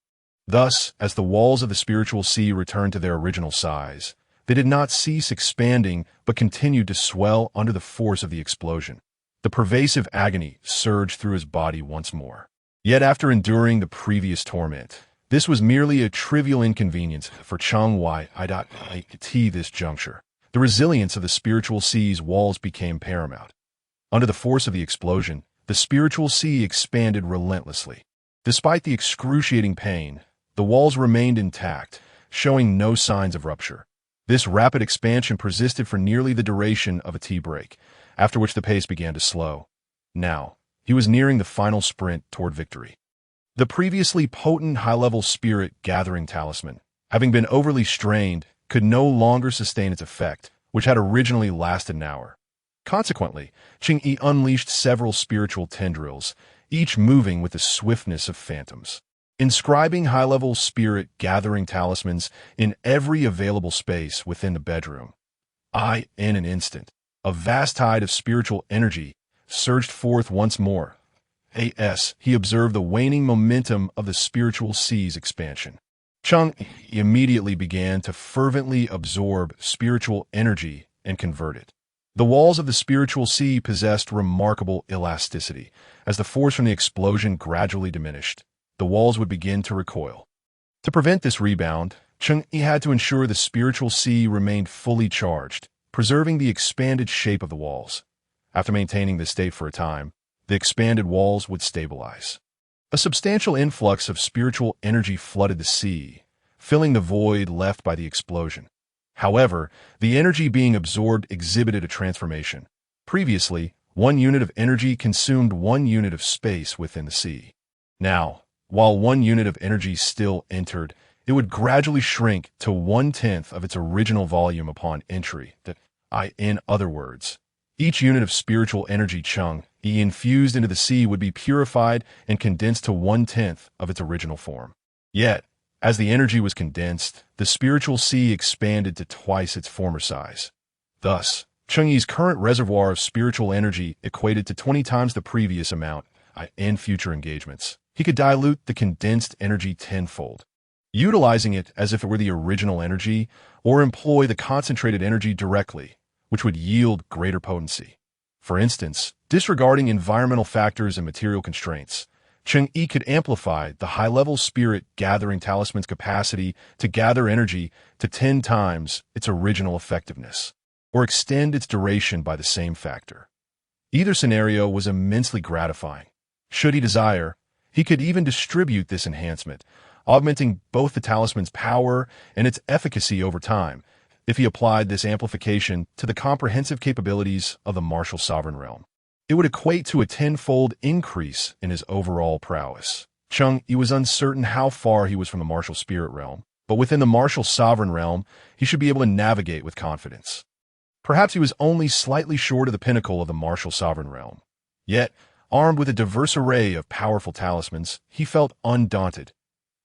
Thus, as the walls of the spiritual sea returned to their original size, they did not cease expanding but continued to swell under the force of the explosion. The pervasive agony surged through his body once more. Yet after enduring the previous torment, this was merely a trivial inconvenience for Cheng Yi. This juncture, the resilience of the spiritual sea's walls became paramount. Under the force of the explosion, the spiritual sea expanded relentlessly. Despite the excruciating pain, the walls remained intact, showing no signs of rupture. This rapid expansion persisted for nearly the duration of a tea break, after which the pace began to slow. Now, he was nearing the final sprint toward victory. The previously potent high-level spirit-gathering talisman, having been overly strained, could no longer sustain its effect, which had originally lasted an hour. Consequently, Cheng Yi unleashed several spiritual tendrils, each moving with the swiftness of phantoms, inscribing high-level spirit-gathering talismans in every available space within the bedroom. In an instant, a vast tide of spiritual energy surged forth once more. as he observed the waning momentum of the spiritual sea's expansion. Cheng immediately began to fervently absorb spiritual energy and convert it. The walls of the spiritual sea possessed remarkable elasticity. As the force from the explosion gradually diminished, the walls would begin to recoil. To prevent this rebound, Cheng Yi had to ensure the spiritual sea remained fully charged, preserving the expanded shape of the walls. After maintaining this state for a time, the expanded walls would stabilize. A substantial influx of spiritual energy flooded the sea, filling the void left by the explosion. However, the energy being absorbed exhibited a transformation. Previously, 1 unit of energy consumed 1 unit of space within the sea. Now, while 1 unit of energy still entered, it would gradually shrink to 1/10 of its original volume upon entry. In other words, each unit of spiritual energy Cheng Yi infused into the sea would be purified and condensed to 1/10 of its original form. Yet, as the energy was condensed, the spiritual sea expanded to twice its former size. Thus, Cheng Yi's current reservoir of spiritual energy equated to 20 times the previous amount. In future engagements, he could dilute the condensed energy tenfold, utilizing it as if it were the original energy, or employ the concentrated energy directly, which would yield greater potency. For instance, disregarding environmental factors and material constraints, Cheng Yi could amplify the high-level spirit gathering talisman's capacity to gather energy to 10 times its original effectiveness, or extend its duration by the same factor. Either scenario was immensely gratifying. Should he desire, he could even distribute this enhancement, augmenting both the talisman's power and its efficacy over time, if he applied this amplification to the comprehensive capabilities of the martial sovereign realm. It would equate to a 10-fold increase in his overall prowess. Cheng Yi was uncertain how far he was from the martial spirit realm, but within the martial sovereign realm, he should be able to navigate with confidence. Perhaps he was only slightly short of the pinnacle of the martial sovereign realm. Yet, armed with a diverse array of powerful talismans, he felt undaunted.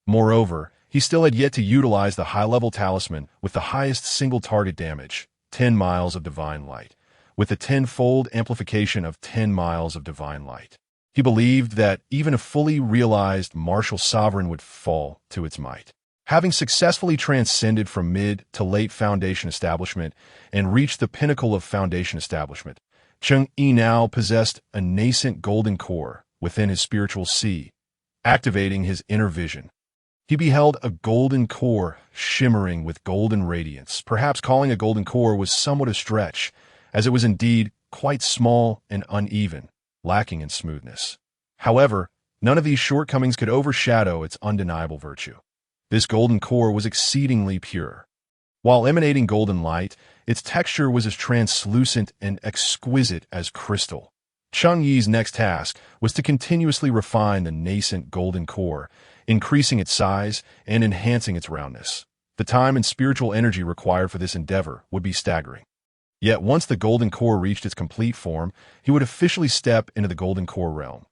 Moreover, he still had yet to utilize the high-level talisman with the highest single target damage, 10 miles of divine light, with a 10-fold amplification of 10 miles of divine light. He believed that even a fully realized martial sovereign would fall to its might. Having successfully transcended from mid to late foundation establishment and reached the pinnacle of foundation establishment, Cheng Yi now possessed a nascent golden core within his spiritual sea, activating his inner vision. He beheld a golden core shimmering with golden radiance. Perhaps calling a golden core was somewhat a stretch, as it was indeed quite small and uneven, lacking in smoothness. However, none of these shortcomings could overshadow its undeniable virtue. This golden core was exceedingly pure. While emanating golden light, its texture was as translucent and exquisite as crystal. Cheng Yi's next task was to continuously refine the nascent golden core, increasing its size and enhancing its roundness. The time and spiritual energy required for this endeavor would be staggering. Yet once the golden core reached its complete form, he would officially step into the golden core realm.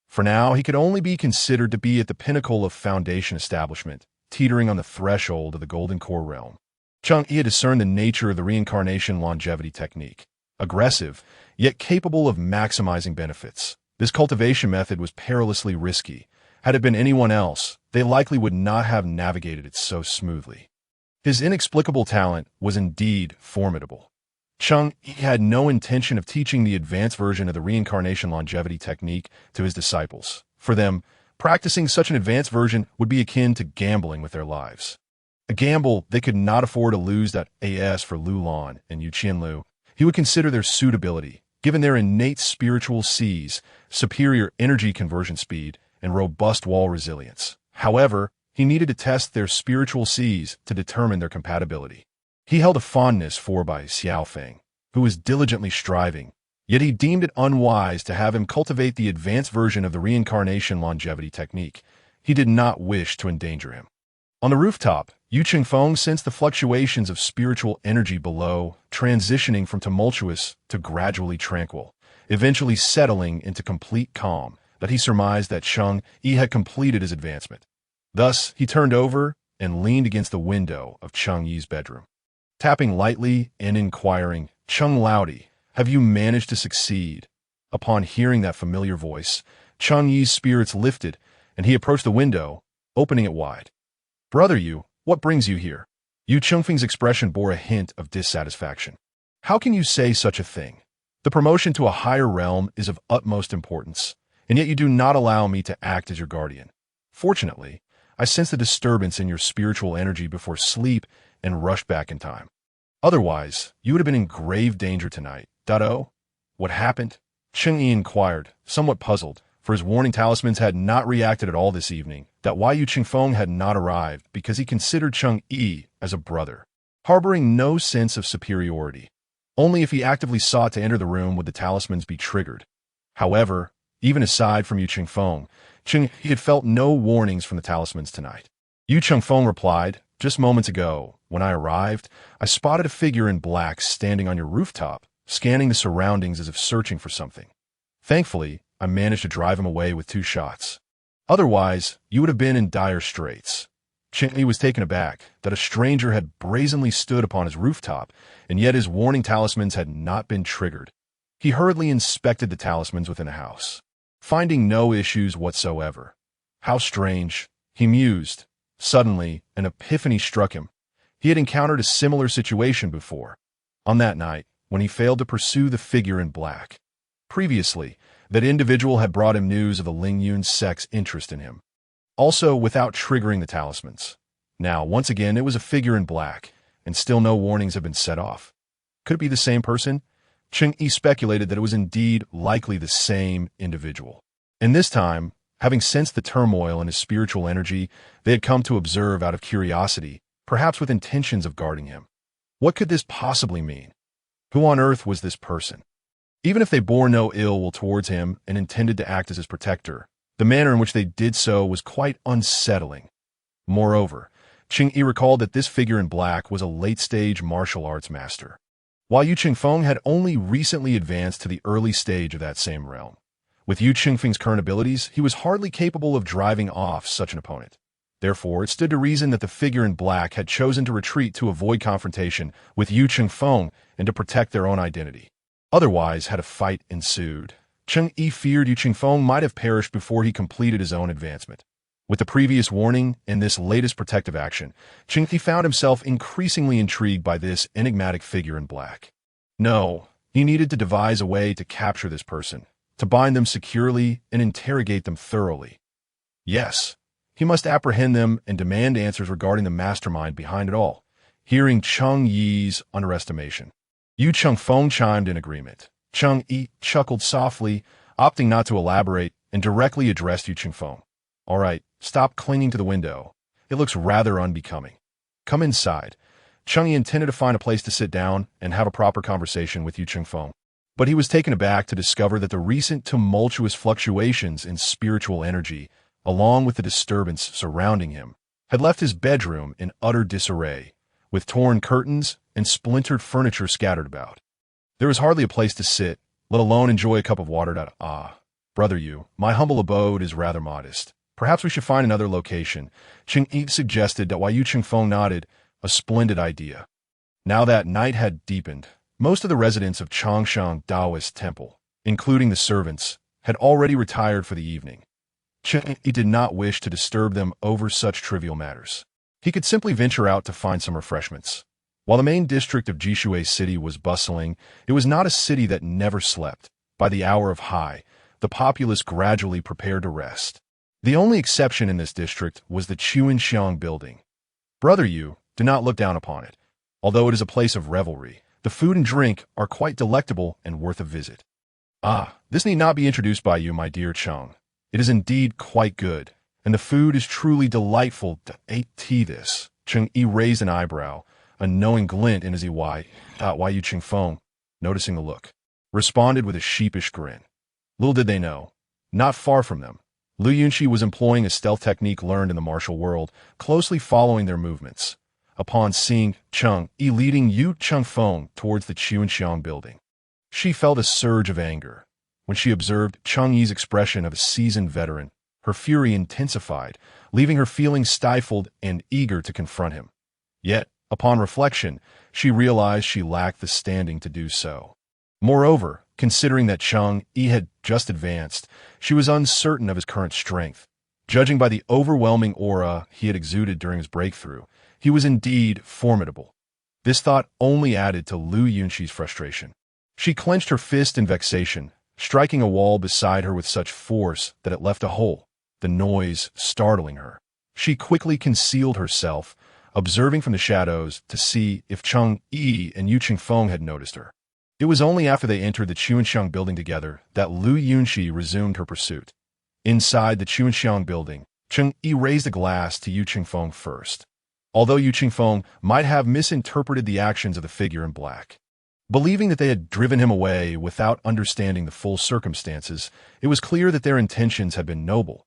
For now, he could only be considered to be at the pinnacle of foundation establishment, teetering on the threshold of the golden core realm. Cheng Yi had discerned the nature of the reincarnation longevity technique. Aggressive, yet capable of maximizing benefits. This cultivation method was perilously risky. Had it been anyone else, they likely would not have navigated it so smoothly. His inexplicable talent was indeed formidable. Cheng Yi had no intention of teaching the advanced version of the reincarnation longevity technique to his disciples. For them, practicing such an advanced version would be akin to gambling with their lives. A gamble they could not afford to lose. As for Lu Lan and Yu Qianlu, he would consider their suitability, given their innate spiritual seas, superior energy conversion speed, and robust wall resilience. However, he needed to test their spiritual seas to determine their compatibility. He held a fondness for Feng, who was diligently striving, yet he deemed it unwise to have him cultivate the advanced version of the reincarnation longevity technique. He did not wish to endanger him. On the rooftop, Feng sensed the fluctuations of spiritual energy below, transitioning from tumultuous to gradually tranquil, eventually settling into complete calm. That he surmised that Cheng Yi had completed his advancement. Thus, he turned over and leaned against the window of Cheng Yi's bedroom. Tapping lightly and inquiring, "Cheng Laudi, have you managed to succeed?" Upon hearing that familiar voice, Cheng Yi's spirits lifted, and he approached the window, opening it wide. "Brother Yu, what brings you here?" Yu Chengfeng's expression bore a hint of dissatisfaction. "How can you say such a thing? The promotion to a higher realm is of utmost importance, and yet you do not allow me to act as your guardian. Fortunately, I sensed a disturbance in your spiritual energy before sleep and rushed back in time. Otherwise, you would have been in grave danger tonight. Dao? What happened?" Cheng Yi inquired, somewhat puzzled, for his warning talismans had not reacted at all this evening, that Yu Chengfeng had not arrived because he considered Cheng Yi as a brother, harboring no sense of superiority. Only if he actively sought to enter the room would the talismans be triggered. However, even aside from Yu Chengfeng, Cheng Yi had felt no warnings from the talismans tonight. Yu Chengfeng replied, "Just moments ago, when I arrived, I spotted a figure in black standing on your rooftop, scanning the surroundings as if searching for something. Thankfully, I managed to drive him away with 2 shots. Otherwise, you would have been in dire straits." Cheng Yi was taken aback that a stranger had brazenly stood upon his rooftop, and yet his warning talismans had not been triggered. He hurriedly inspected the talismans within the house, finding no issues whatsoever. How strange, he mused. Suddenly, an epiphany struck him. He had encountered a similar situation before, on that night when he failed to pursue the figure in black. Previously, that individual had brought him news of the Lingyun sect's interest in him, also without triggering the talismans. Now, once again, it was a figure in black, and still no warnings had been set off. Could it be the same person? Cheng Yi speculated that it was indeed likely the same individual. And this time, having sensed the turmoil in his spiritual energy, they had come to observe out of curiosity, perhaps with intentions of guarding him. What could this possibly mean? Who on earth was this person? Even if they bore no ill will towards him and intended to act as his protector, the manner in which they did so was quite unsettling. Moreover, Cheng Yi recalled that this figure in black was a late-stage martial arts master, while Yu Chengfeng had only recently advanced to the early stage of that same realm. With Yu Chengfeng's current abilities, he was hardly capable of driving off such an opponent. Therefore, it stood to reason that the figure in black had chosen to retreat to avoid confrontation with Yu Chengfeng and to protect their own identity. Otherwise, had a fight ensued, Cheng Yi feared Yu Chengfeng might have perished before he completed his own advancement. With the previous warning and this latest protective action, Cheng Yi found himself increasingly intrigued by this enigmatic figure in black. No, he needed to devise a way to capture this person, to bind them securely and interrogate them thoroughly. Yes, he must apprehend them and demand answers regarding the mastermind behind it all, hearing Cheng Yi's underestimation. Yu Chengfeng chimed in agreement. Cheng Yi chuckled softly, opting not to elaborate, and directly addressed Yu Chengfeng. "All right, stop clinging to the window. It looks rather unbecoming. Come inside." Cheng Yi intended to find a place to sit down and have a proper conversation with Yu Chengfeng, but he was taken aback to discover that the recent tumultuous fluctuations in spiritual energy, along with the disturbance surrounding him, had left his bedroom in utter disarray, with torn curtains and splintered furniture scattered about. There was hardly a place to sit, let alone enjoy a cup of water. Brother Yu, my humble abode is rather modest. Perhaps we should find another location." Cheng Yi suggested, that while Yu Chengfeng nodded, a splendid idea. Now that night had deepened, most of the residents of Changshan Taoist Temple, including the servants, had already retired for the evening. Cheng Yi did not wish to disturb them over such trivial matters. He could simply venture out to find some refreshments. While the main district of Jishui City was bustling, it was not a city that never slept. By the hour of high, the populace gradually prepared to rest. The only exception in this district was the Chuanxiang building. Brother Yu, do not look down upon it. Although it is a place of revelry, the food and drink are quite delectable and worth a visit. This need not be introduced by you, my dear Cheng. It is indeed quite good, and the food is truly delightful. This. Cheng Yi raised an eyebrow, a knowing glint in his eye. Yu Chengfeng, noticing the look, responded with a sheepish grin. Little did they know, not far from them, Lu Yunxi was employing a stealth technique learned in the martial world, closely following their movements. Upon seeing Cheng Yi leading Yu Chengfeng towards the Chuanxiang building, she felt a surge of anger. When she observed Cheng Yi's expression of a seasoned veteran, her fury intensified, leaving her feeling stifled and eager to confront him. Yet, upon reflection, she realized she lacked the standing to do so. Moreover, Considering that Cheng Yi had just advanced, she was uncertain of his current strength. Judging by the overwhelming aura he had exuded during his breakthrough, he was indeed formidable. This thought only added to Lu Yunxi's frustration. She clenched her fist in vexation, striking a wall beside her with such force that it left a hole, the noise startling her. She quickly concealed herself, observing from the shadows to see if Cheng Yi and Yu Feng had noticed her. It was only after they entered the Chuanxiang building together that Lu Yunxi resumed her pursuit. Inside the Chuanxiang building, Cheng Yi raised a glass to Yu Feng first, although Yu Feng might have misinterpreted the actions of the figure in black. Believing that they had driven him away without understanding the full circumstances, it was clear that their intentions had been noble.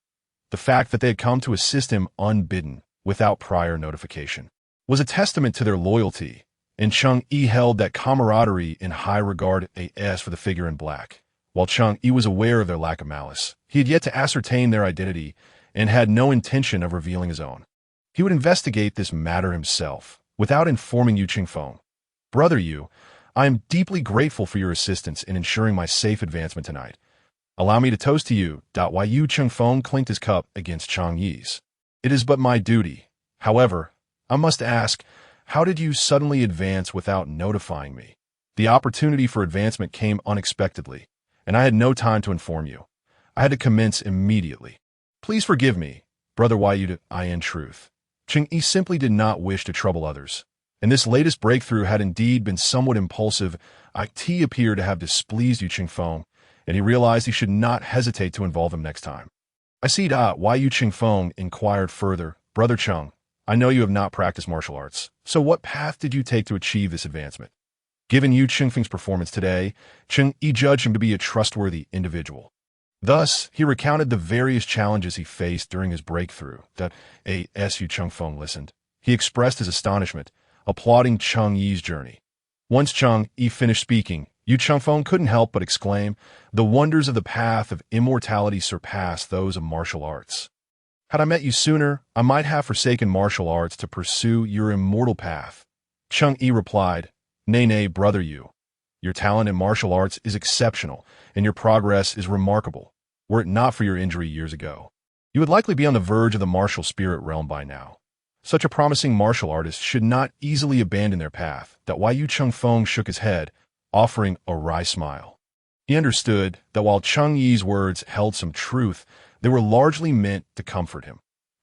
The fact that they had come to assist him unbidden, without prior notification, was a testament to their loyalty, and Cheng Yi held that camaraderie in high regard as for the figure in black. While Cheng Yi was aware of their lack of malice, he had yet to ascertain their identity and had no intention of revealing his own. He would investigate this matter himself, without informing Yu Feng. Brother Yu, I am deeply grateful for your assistance in ensuring my safe advancement tonight. Allow me to toast to you. While Yu Feng clinked his cup against Cheng Yi's. It is but my duty. However, I must ask, how did you suddenly advance without notifying me? The opportunity for advancement came unexpectedly, and I had no time to inform you. I had to commence immediately. Please forgive me, Brother Yu. I in truth. Cheng Yi simply did not wish to trouble others, and this latest breakthrough had indeed been somewhat impulsive. It appeared to have displeased Yu Feng, and he realized he should not hesitate to involve him next time. I see. Why Yu Feng inquired further, Brother Cheng, I know you have not practiced martial arts, so what path did you take to achieve this advancement? Given Yu Feng's performance today, Cheng Yi judged him to be a trustworthy individual. Thus, he recounted the various challenges he faced during his breakthrough. Yu Feng listened. He expressed his astonishment, applauding Cheng Yi's journey. Once Cheng Yi finished speaking, Yu Feng couldn't help but exclaim, the wonders of the path of immortality surpass those of martial arts. Had I met you sooner, I might have forsaken martial arts to pursue your immortal path. Cheng Yi replied, Nay, Brother Yu. Your talent in martial arts is exceptional, and your progress is remarkable. Were it not for your injury years ago, you would likely be on the verge of the martial spirit realm by now. Such a promising martial artist should not easily abandon their path. Yu Feng shook his head, offering a wry smile. He understood that while Cheng Yi's words held some truth, they were largely meant to comfort him.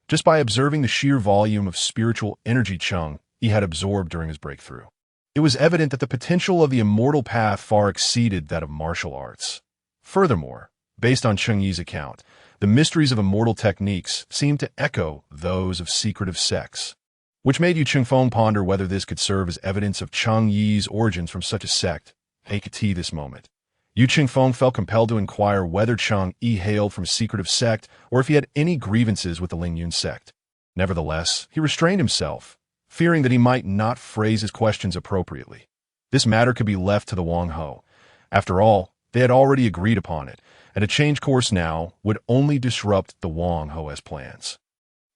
Just by observing the sheer volume of spiritual energy Cheng Yi had absorbed during his breakthrough, it was evident that the potential of the immortal path far exceeded that of martial arts. Furthermore, based on Cheng Yi's account, the mysteries of immortal techniques seemed to echo those of secretive sects, which made Yu Feng ponder whether this could serve as evidence of Cheng Yi's origins from such a sect. This moment, Yu Feng felt compelled to inquire whether Cheng Yi hailed from a secretive sect or if he had any grievances with the Lingyun sect. Nevertheless, he restrained himself, fearing that he might not phrase his questions appropriately. This matter could be left to the Wang Ho. After all, they had already agreed upon it, and a change course now would only disrupt the Wang Ho's plans.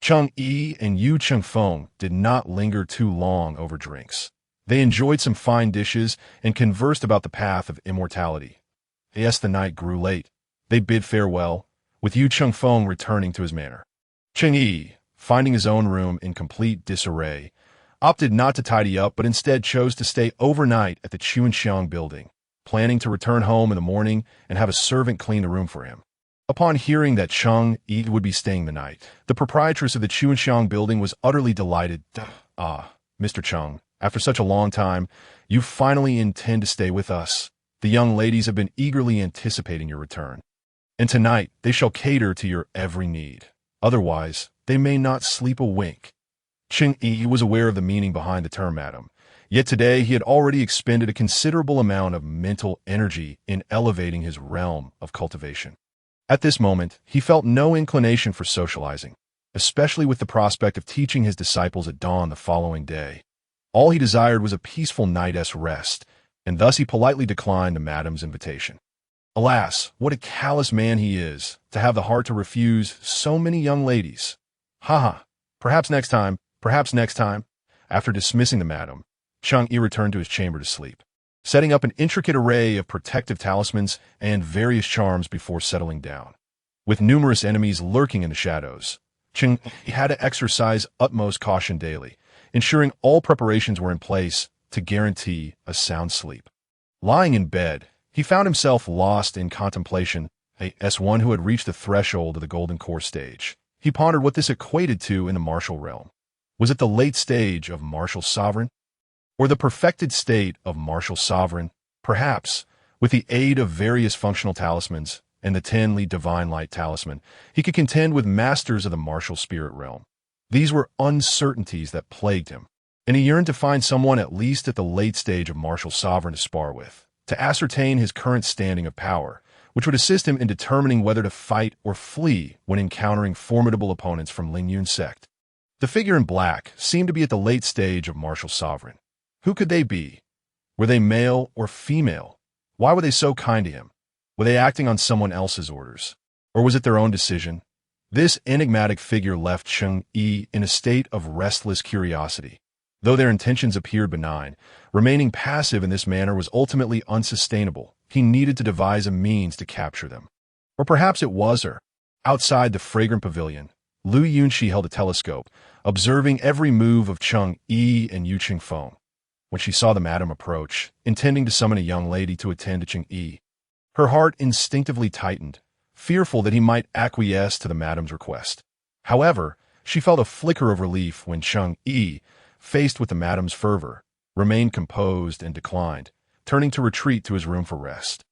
Cheng Yi and Yu Feng did not linger too long over drinks. They enjoyed some fine dishes and conversed about the path of immortality. As the night grew late, they bid farewell, with Yu Feng returning to his manor. Cheng Yi, finding his own room in complete disarray, opted not to tidy up but instead chose to stay overnight at the Chuanxiang building, planning to return home in the morning and have a servant clean the room for him. Upon hearing that Cheng Yi would be staying the night, the proprietress of the Chuanxiang building was utterly delighted. Mr. Cheng, after such a long time, you finally intend to stay with us. The young ladies have been eagerly anticipating your return, and tonight they shall cater to your every need. Otherwise, they may not sleep a wink. Cheng Yi was aware of the meaning behind the term madam, yet today he had already expended a considerable amount of mental energy in elevating his realm of cultivation. At this moment, he felt no inclination for socializing, especially with the prospect of teaching his disciples at dawn the following day. All he desired was a peaceful night's rest, and thus he politely declined the madam's invitation. Alas, what a callous man he is, to have the heart to refuse so many young ladies. Perhaps next time. After dismissing the madam, Cheng Yi returned to his chamber to sleep. setting up an intricate array of protective talismans and various charms before settling down. With numerous enemies lurking in the shadows, Cheng Yi had to exercise utmost caution daily, ensuring all preparations were in place to guarantee a sound sleep. Lying in bed, he found himself lost in contemplation, as one who had reached the threshold of the golden core stage. He pondered what this equated to in the martial realm. Was it the late stage of martial sovereign? Or the perfected state of martial sovereign? Perhaps, with the aid of various functional talismans and the 10 divine light talisman, he could contend with masters of the martial spirit realm. These were uncertainties that plagued him, and he yearned to find someone at least at the late stage of martial sovereign to spar with, to ascertain his current standing of power, which would assist him in determining whether to fight or flee when encountering formidable opponents from Lingyun's sect. The figure in black seemed to be at the late stage of martial sovereign. Who could they be? Were they male or female? Why were they so kind to him? Were they acting on someone else's orders? Or was it their own decision? This enigmatic figure left Cheng Yi in a state of restless curiosity. Though their intentions appeared benign, remaining passive in this manner was ultimately unsustainable. He needed to devise a means to capture them. Or perhaps it was her. Outside the fragrant pavilion, Lu Yunxi held a telescope, observing every move of Cheng Yi and Yu Qingfeng. When she saw the madam approach, intending to summon a young lady to attend to Cheng Yi, her heart instinctively tightened, fearful that he might acquiesce to the madam's request. However, she felt a flicker of relief when Cheng Yi, faced with the madam's fervor, remained composed and declined, turning to retreat to his room for rest.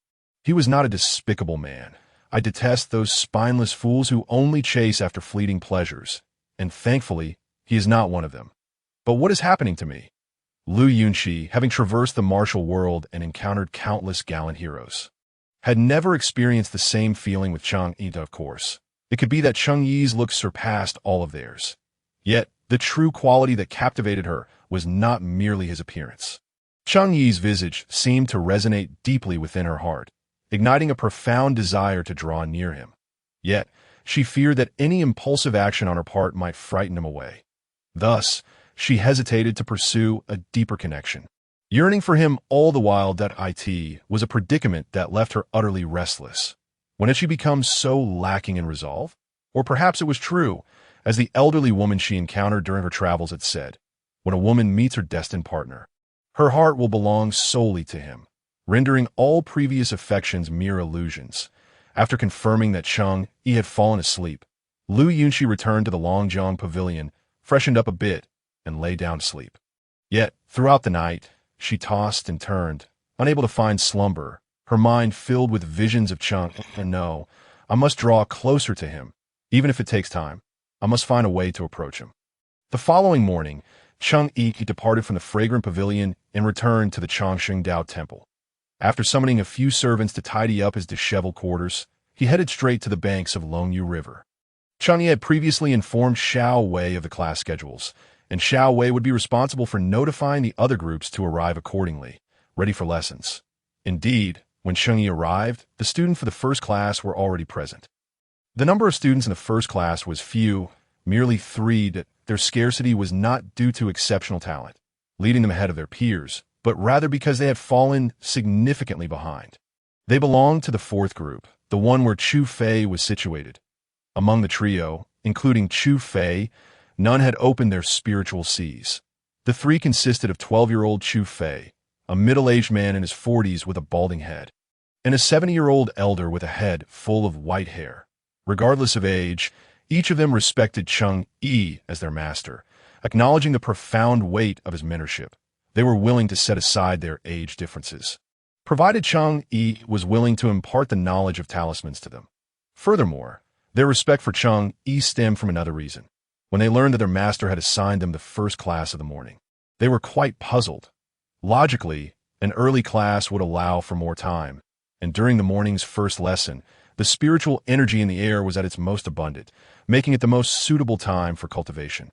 He was not a despicable man. I detest those spineless fools who only chase after fleeting pleasures, and thankfully, he is not one of them. But what is happening to me? Lu Yunxi, having traversed the martial world and encountered countless gallant heroes, had never experienced the same feeling with Cheng Yi, of course. It could be that Cheng Yi's looks surpassed all of theirs. Yet, the true quality that captivated her was not merely his appearance. Cheng Yi's visage seemed to resonate deeply within her heart, igniting a profound desire to draw near him. Yet, she feared that any impulsive action on her part might frighten him away. Thus, she hesitated to pursue a deeper connection. Yearning for him all the while it was a predicament that left her utterly restless. When had she become so lacking in resolve? Or perhaps it was true, as the elderly woman she encountered during her travels had said, when a woman meets her destined partner, her heart will belong solely to him, rendering all previous affections mere illusions. After confirming that Cheng Yi had fallen asleep, Lu Yunxi returned to the Longjiang pavilion, freshened up a bit, and lay down to sleep. Yet, throughout the night, she tossed and turned, unable to find slumber, her mind filled with visions of Cheng Yi. No, I must draw closer to him, even if it takes time. I must find a way to approach him. The following morning, Cheng Yi departed from the fragrant pavilion and returned to the Changsheng Dao Temple. After summoning a few servants to tidy up his disheveled quarters, he headed straight to the banks of Longyu River. Cheng Yi had previously informed Xiao Wei of the class schedules, and Xiao Wei would be responsible for notifying the other groups to arrive accordingly, ready for lessons. Indeed, when Cheng Yi arrived, the students for the first class were already present. The number of students in the first class was few, merely 3. Their scarcity was not due to exceptional talent, leading them ahead of their peers, but rather because they had fallen significantly behind. They belonged to the fourth group, the one where Chu Fei was situated. Among the trio, including Chu Fei, none had opened their spiritual seas. The 3 consisted of 12-year-old Chu Fei, a middle-aged man in his 40s with a balding head, and a 70-year-old elder with a head full of white hair. Regardless of age, each of them respected Cheng Yi as their master, acknowledging the profound weight of his mentorship. They were willing to set aside their age differences, provided Cheng Yi was willing to impart the knowledge of talismans to them. Furthermore, their respect for Cheng Yi stemmed from another reason. When they learned that their master had assigned them the first class of the morning, they were quite puzzled. Logically, an early class would allow for more time, and during the morning's first lesson, the spiritual energy in the air was at its most abundant, making it the most suitable time for cultivation.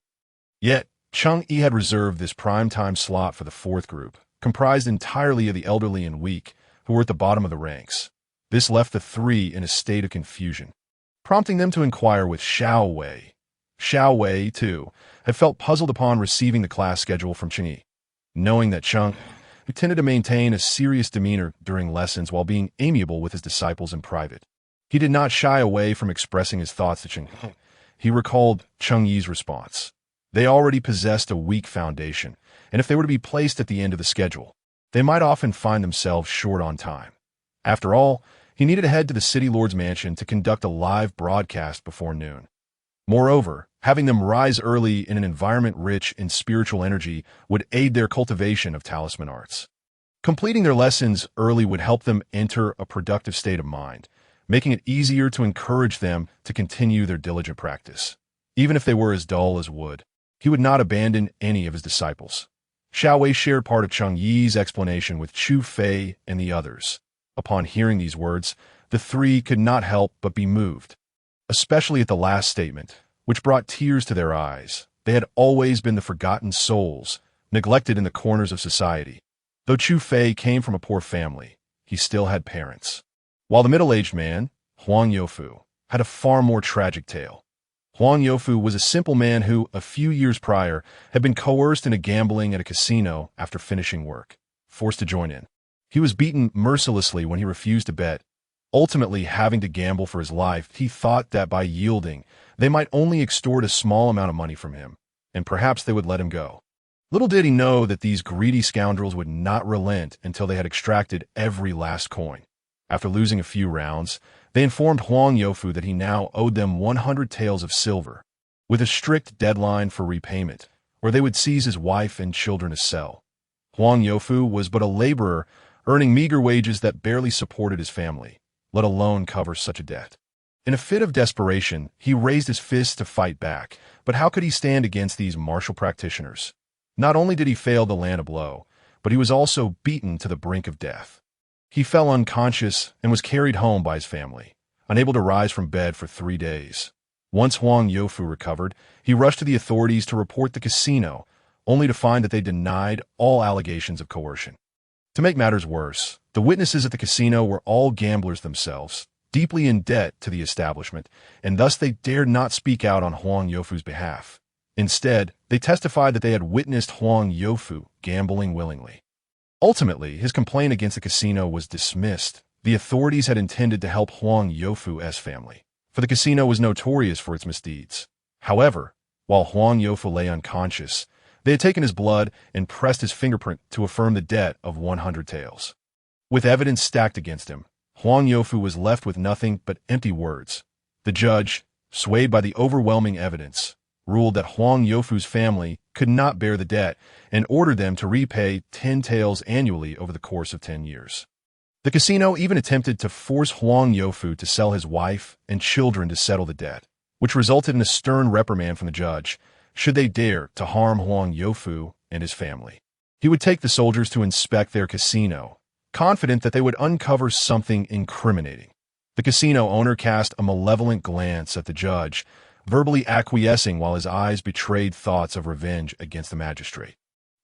Yet, Cheng Yi had reserved this prime time slot for the fourth group, comprised entirely of the elderly and weak, who were at the bottom of the ranks. This left the 3 in a state of confusion, prompting them to inquire with Xiao Wei. Xiao Wei, too, had felt puzzled upon receiving the class schedule from Cheng Yi. Knowing that Cheng who tended to maintain a serious demeanor during lessons while being amiable with his disciples in private. He did not shy away from expressing his thoughts to Cheng Yi. He recalled Cheng Yi's response. They already possessed a weak foundation, and if they were to be placed at the end of the schedule, they might often find themselves short on time. After all, he needed to head to the city lord's mansion to conduct a live broadcast before noon. Moreover, having them rise early in an environment rich in spiritual energy would aid their cultivation of talisman arts. Completing their lessons early would help them enter a productive state of mind, making it easier to encourage them to continue their diligent practice. Even if they were as dull as wood, he would not abandon any of his disciples. Xiao Wei shared part of Cheng Yi's explanation with Chu Fei and the others. Upon hearing these words, the three could not help but be moved, especially at the last statement, which brought tears to their eyes. They had always been the forgotten souls, neglected in the corners of society. Though Chu Fei came from a poor family, he still had parents. While the middle-aged man, Huang Youfu, had a far more tragic tale. Huang Youfu was a simple man who, a few years prior, had been coerced into gambling at a casino after finishing work, forced to join in. He was beaten mercilessly when he refused to bet. Ultimately, having to gamble for his life, he thought that by yielding, they might only extort a small amount of money from him, and perhaps they would let him go. Little did he know that these greedy scoundrels would not relent until they had extracted every last coin. After losing a few rounds, they informed Huang Youfu that he now owed them 100 taels of silver, with a strict deadline for repayment, or they would seize his wife and children as sell. Huang Youfu was but a laborer, earning meager wages that barely supported his family, let alone cover such a debt. In a fit of desperation, he raised his fists to fight back, but how could he stand against these martial practitioners? Not only did he fail to land a blow, but he was also beaten to the brink of death. He fell unconscious and was carried home by his family, unable to rise from bed for 3 days. Once Huang Youfu recovered, he rushed to the authorities to report the casino, only to find that they denied all allegations of coercion. To make matters worse, the witnesses at the casino were all gamblers themselves, deeply in debt to the establishment, and thus they dared not speak out on Huang Youfu's behalf. Instead, they testified that they had witnessed Huang Youfu gambling willingly. Ultimately, his complaint against the casino was dismissed. The authorities had intended to help Huang Youfu's family, for the casino was notorious for its misdeeds. However, while Huang Youfu lay unconscious, they had taken his blood and pressed his fingerprint to affirm the debt of 100 taels. With evidence stacked against him, Huang Youfu was left with nothing but empty words. The judge, swayed by the overwhelming evidence, ruled that Huang Youfu's family could not bear the debt and ordered them to repay 10 taels annually over the course of 10 years. The casino even attempted to force Huang Youfu to sell his wife and children to settle the debt, which resulted in a stern reprimand from the judge, should they dare to harm Huang Youfu and his family. He would take the soldiers to inspect their casino, confident that they would uncover something incriminating. The casino owner cast a malevolent glance at the judge, verbally acquiescing while his eyes betrayed thoughts of revenge against the magistrate.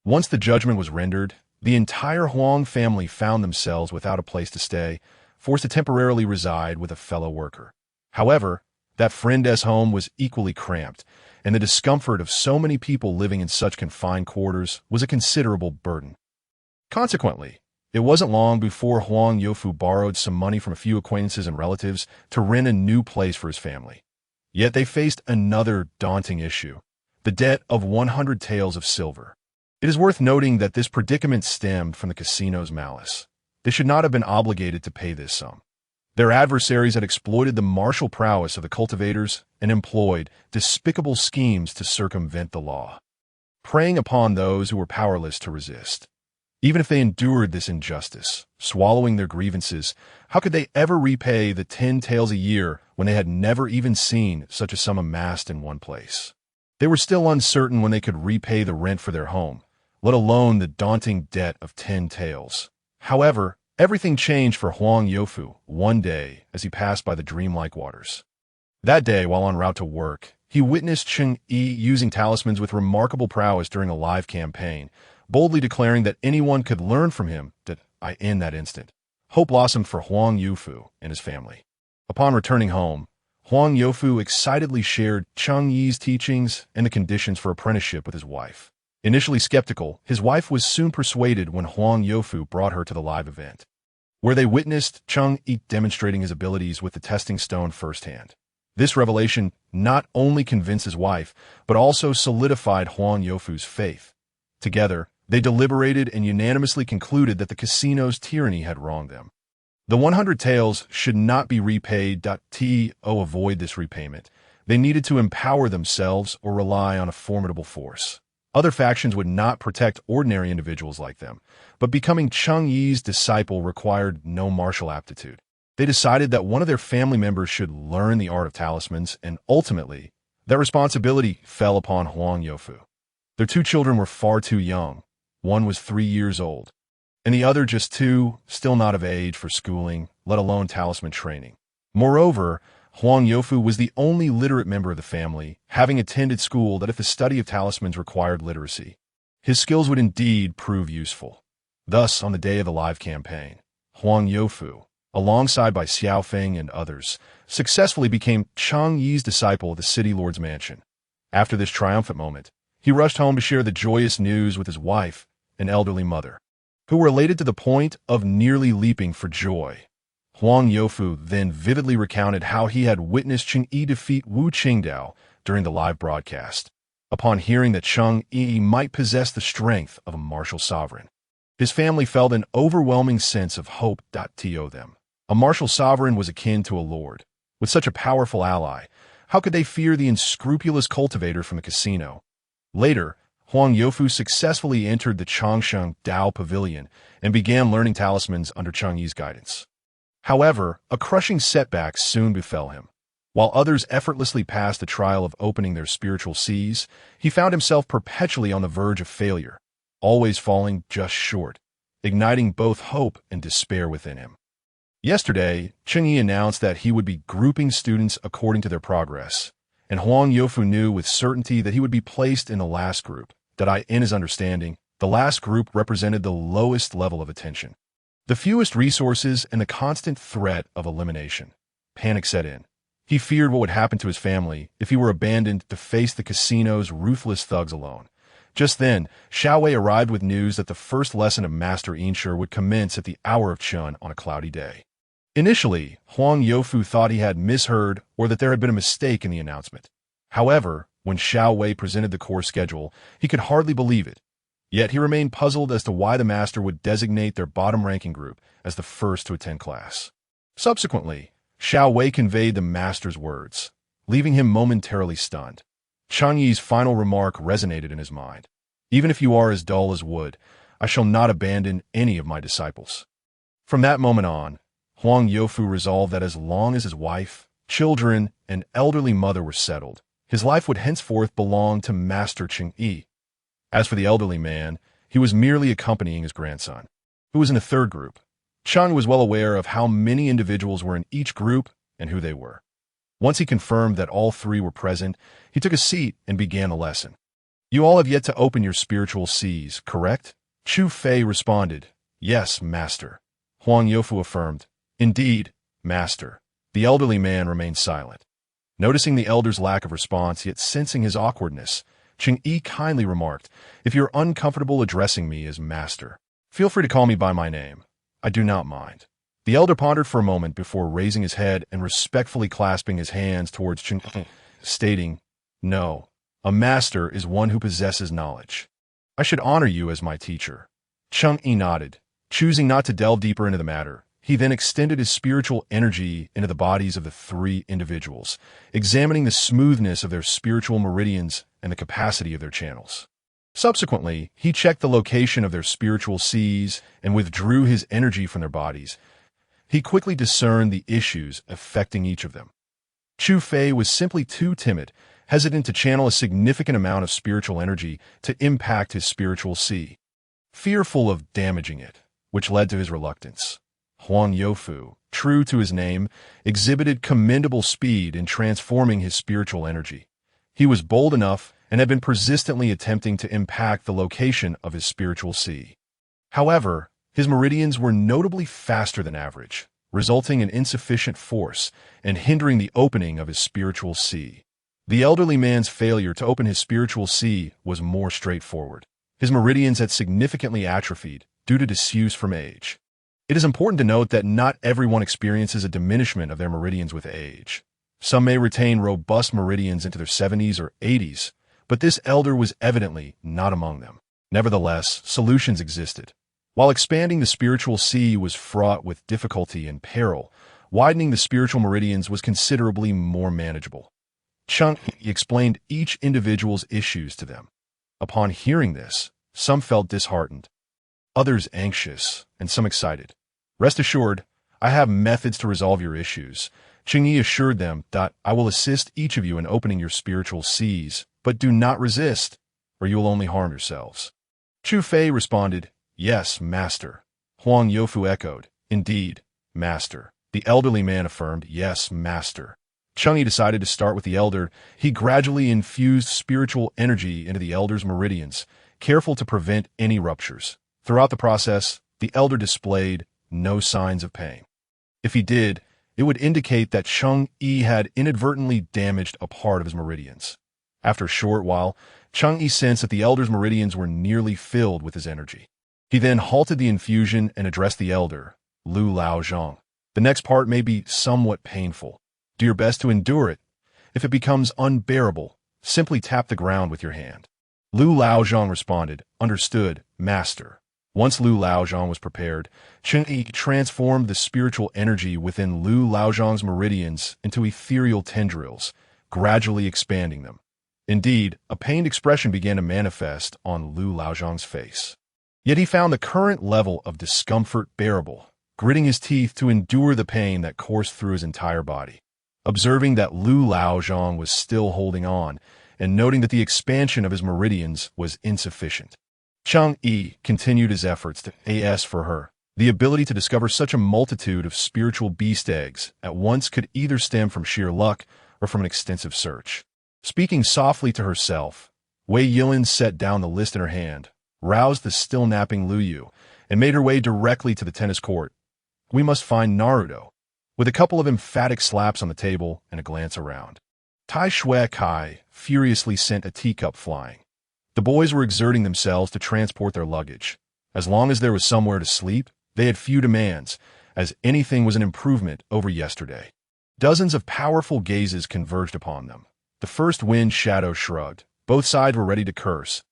Once the judgment was rendered, the entire Huang family found themselves without a place to stay, forced to temporarily reside with a fellow worker. However, that friend's home was equally cramped, and the discomfort of so many people living in such confined quarters was a considerable burden. Consequently, it wasn't long before Huang Youfu borrowed some money from a few acquaintances and relatives to rent a new place for his family. Yet they faced another daunting issue, the debt of 100 taels of silver. It is worth noting that this predicament stemmed from the casino's malice. They should not have been obligated to pay this sum. Their adversaries had exploited the martial prowess of the cultivators and employed despicable schemes to circumvent the law, preying upon those who were powerless to resist. Even if they endured this injustice, swallowing their grievances, how could they ever repay the 10 taels a year when they had never even seen such a sum amassed in one place? They were still uncertain when they could repay the rent for their home, let alone the daunting debt of 10 taels. However, everything changed for Huang Youfu one day as he passed by the dreamlike waters. That day, while en route to work, he witnessed Cheng Yi using talismans with remarkable prowess during a live campaign, boldly declaring that anyone could learn from him. In that instant, hope blossomed for Huang Youfu and his family. Upon returning home, Huang Youfu excitedly shared Cheng Yi's teachings and the conditions for apprenticeship with his wife. Initially skeptical, his wife was soon persuaded when Huang Youfu brought her to the live event, where they witnessed Cheng Yi demonstrating his abilities with the testing stone firsthand. This revelation not only convinced his wife, but also solidified Huang Youfu's faith. Together, they deliberated and unanimously concluded that the casino's tyranny had wronged them. The 100 taels should not be repaid. To avoid this repayment, they needed to empower themselves or rely on a formidable force. Other factions would not protect ordinary individuals like them, but becoming Cheng Yi's disciple required no martial aptitude. They decided that one of their family members should learn the art of talismans, and ultimately, that responsibility fell upon Huang Youfu. Their 2 children were far too young. One was 3 years old, and the other just 2, still not of age for schooling, let alone talisman training. Moreover, Huang Youfu was the only literate member of the family, having attended school that if the study of talismans required literacy, his skills would indeed prove useful. Thus, on the day of the live campaign, Huang Youfu, alongside by Feng and others, successfully became Cheng Yi's disciple at the city lord's mansion. After this triumphant moment, he rushed home to share the joyous news with his wife and elderly mother, who were elated to the point of nearly leaping for joy. Huang Youfu then vividly recounted how he had witnessed Cheng Yi defeat Wu Qingdao during the live broadcast. Upon hearing that Cheng Yi might possess the strength of a martial sovereign, his family felt an overwhelming sense of hope. To them, a martial sovereign was akin to a lord. With such a powerful ally, how could they fear the unscrupulous cultivator from the casino? Later, Huang Youfu successfully entered the Changsheng Dao Pavilion and began learning talismans under Cheng Yi's guidance. However, a crushing setback soon befell him. While others effortlessly passed the trial of opening their spiritual seas, he found himself perpetually on the verge of failure, always falling just short, igniting both hope and despair within him. Yesterday, Cheng Yi announced that he would be grouping students according to their progress, and Huang Youfu knew with certainty that he would be placed in the last group. In his understanding, the last group represented the lowest level of attention, the fewest resources, and the constant threat of elimination. Panic set in. He feared what would happen to his family if he were abandoned to face the casino's ruthless thugs alone. Just then, Xiaowei arrived with news that the first lesson of Master Insure would commence at the hour of Chun on a cloudy day. Initially, Huang Youfu thought he had misheard or that there had been a mistake in the announcement. However, when Xiaowei presented the course schedule, he could hardly believe it. Yet he remained puzzled as to why the master would designate their bottom-ranking group as the first to attend class. Subsequently, Xiaowei conveyed the master's words, leaving him momentarily stunned. Cheng Yi's final remark resonated in his mind. Even if you are as dull as wood, I shall not abandon any of my disciples. From that moment on, Huang Youfu resolved that as long as his wife, children, and elderly mother were settled, his life would henceforth belong to Master Cheng Yi. As for the elderly man, he was merely accompanying his grandson, who was in a third group. Cheng was well aware of how many individuals were in each group and who they were. Once he confirmed that all 3 were present, he took a seat and began the lesson. You all have yet to open your spiritual seas, correct? Chu Fei responded, Yes, Master. Huang Youfu affirmed, Indeed, Master. The elderly man remained silent. Noticing the elder's lack of response, yet sensing his awkwardness, Cheng Yi kindly remarked, If you're uncomfortable addressing me as Master, feel free to call me by my name. I do not mind. The elder pondered for a moment before raising his head and respectfully clasping his hands towards Cheng Yi, stating, No, a master is one who possesses knowledge. I should honor you as my teacher. Cheng Yi nodded, choosing not to delve deeper into the matter. He then extended his spiritual energy into the bodies of the 3 individuals, examining the smoothness of their spiritual meridians and the capacity of their channels. Subsequently, he checked the location of their spiritual seas and withdrew his energy from their bodies. He quickly discerned the issues affecting each of them. Chu Fei was simply too timid, hesitant to channel a significant amount of spiritual energy to impact his spiritual sea, fearful of damaging it, which led to his reluctance. Huang Youfu, true to his name, exhibited commendable speed in transforming his spiritual energy. He was bold enough and had been persistently attempting to impact the location of his spiritual sea. However, his meridians were notably faster than average, resulting in insufficient force and hindering the opening of his spiritual sea. The elderly man's failure to open his spiritual sea was more straightforward. His meridians had significantly atrophied due to disuse from age. It is important to note that not everyone experiences a diminishment of their meridians with age. Some may retain robust meridians into their 70s or 80s, but this elder was evidently not among them. Nevertheless, solutions existed. While expanding the spiritual sea was fraught with difficulty and peril, widening the spiritual meridians was considerably more manageable. Cheng Yi explained each individual's issues to them. Upon hearing this, some felt disheartened, others anxious, and some excited. Rest assured, I have methods to resolve your issues. Cheng Yi assured them that I will assist each of you in opening your spiritual seas, but do not resist, or you will only harm yourselves. Chu Fei responded, Yes, Master. Huang Youfu echoed, Indeed, Master. The elderly man affirmed, Yes, Master. Cheng Yi decided to start with the elder. He gradually infused spiritual energy into the elder's meridians, careful to prevent any ruptures. Throughout the process, the elder displayed no signs of pain. If he did, it would indicate that Cheng Yi had inadvertently damaged a part of his meridians. After a short while, Cheng Yi sensed that the elder's meridians were nearly filled with his energy. He then halted the infusion and addressed the elder, Lu Lao Zhang. The next part may be somewhat painful. Do your best to endure it. If it becomes unbearable, simply tap the ground with your hand. Lu Lao Zhang responded, Understood, Master. Once Lu Lao Zhang was prepared, Cheng Yi transformed the spiritual energy within Lu Lao Zhang's meridians into ethereal tendrils, gradually expanding them. Indeed, a pained expression began to manifest on Lu Lao Zhang's face. Yet he found the current level of discomfort bearable, gritting his teeth to endure the pain that coursed through his entire body. Observing that Lu Lao Zhang was still holding on, and noting that the expansion of his meridians was insufficient, Cheng Yi continued his efforts to as for her. The ability to discover such a multitude of spiritual beast eggs at once could either stem from sheer luck or from an extensive search. Speaking softly to herself, Wei Yilin set down the list in her hand, roused the still-napping Lu Yu, and made her way directly to the tennis court. We must find Naruto. With a couple of emphatic slaps on the table and a glance around, Tai Shui Kai furiously sent a teacup flying. The boys were exerting themselves to transport their luggage. As long as there was somewhere to sleep, they had few demands, as anything was an improvement over yesterday. Dozens of powerful gazes converged upon them. The first wind shadow shrugged. Both sides were ready to curse.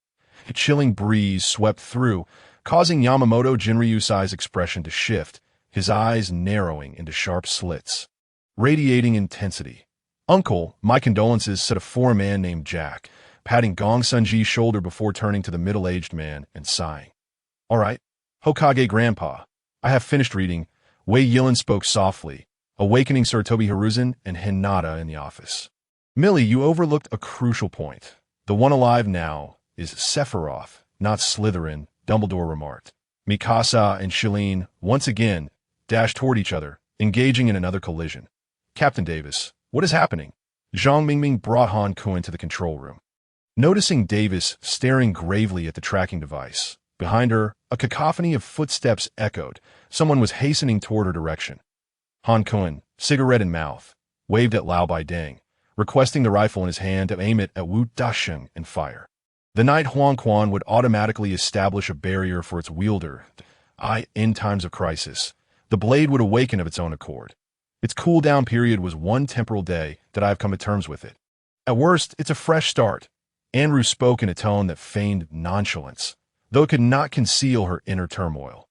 A chilling breeze swept through, causing Yamamoto Jinryusai's expression to shift, his eyes narrowing into sharp slits, radiating intensity. Uncle, my condolences, said a foreign man named Jack, patting Gong Sunji's shoulder before turning to the middle-aged man and sighing. All right, Hokage Grandpa, I have finished reading. Wei Yilin spoke softly, awakening Sir Toby Hiruzen and Hinata in the office. Millie, you overlooked a crucial point. The one alive now is Sephiroth, not Slytherin, Dumbledore remarked. Mikasa and Shilin, once again, dashed toward each other, engaging in another collision. Captain Davis, what is happening? Zhang Mingming brought Han Kun to the control room. Noticing Davis staring gravely at the tracking device, behind her, a cacophony of footsteps echoed. Someone was hastening toward her direction. Han Kun, cigarette in mouth, waved at Lao Baideng, requesting the rifle in his hand to aim it at Wu Dasheng and fire. The Knight Huang Quan would automatically establish a barrier for its wielder. In times of crisis, the blade would awaken of its own accord. Its cool-down period was one temporal day that I have come to terms with it. At worst, it's a fresh start. Anru spoke in a tone that feigned nonchalance, though it could not conceal her inner turmoil.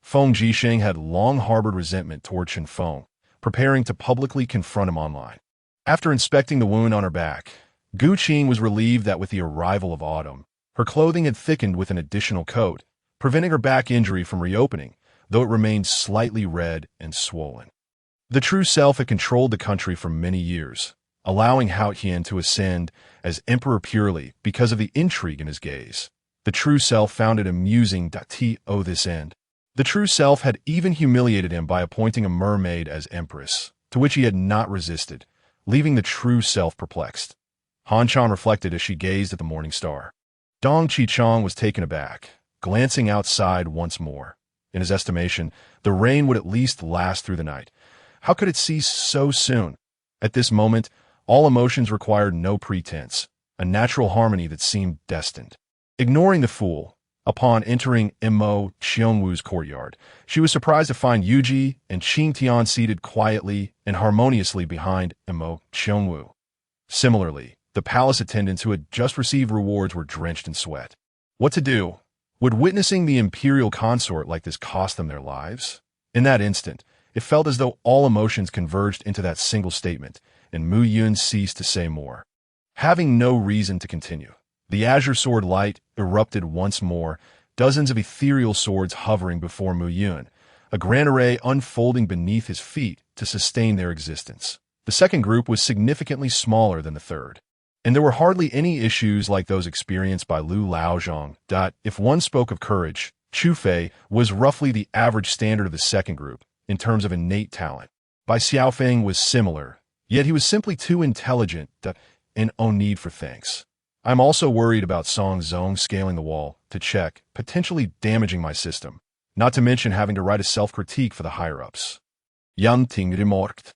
Feng Jisheng had long harbored resentment toward Chen Feng, preparing to publicly confront him online. After inspecting the wound on her back, Gu Qing was relieved that with the arrival of autumn, her clothing had thickened with an additional coat, preventing her back injury from reopening, though it remained slightly red and swollen. The true self had controlled the country for many years, allowing Hao Qian to ascend as emperor purely because of the intrigue in his gaze. The true self found it amusing to this end. The true self had even humiliated him by appointing a mermaid as empress, to which he had not resisted, leaving the true self perplexed. Han Chan reflected as she gazed at the morning star. Dong Qichong was taken aback, glancing outside once more. In his estimation, the rain would at least last through the night. How could it cease so soon? At this moment, all emotions required no pretense, a natural harmony that seemed destined. Ignoring the fool, Upon entering Mo Qiongwu's courtyard, she was surprised to find Yuji and Qing Tian seated quietly and harmoniously behind Mo Qiongwu. Similarly, the palace attendants who had just received rewards were drenched in sweat. What to do? Would witnessing the imperial consort like this cost them their lives? In that instant, it felt as though all emotions converged into that single statement, and Mu Yun ceased to say more. Having no reason to continue, the azure sword light erupted once more, dozens of ethereal swords hovering before Mu Yun, a grand array unfolding beneath his feet to sustain their existence. The second group was significantly smaller than the third, and there were hardly any issues like those experienced by Lu Laozhong. If one spoke of courage, Chu Fei was roughly the average standard of the second group in terms of innate talent. Bai Xiaofeng was similar, yet he was simply too intelligent and no need for thanks. I'm also worried about Song Zong scaling the wall to check, potentially damaging my system, not to mention having to write a self-critique for the higher-ups. Yan Ting remarked.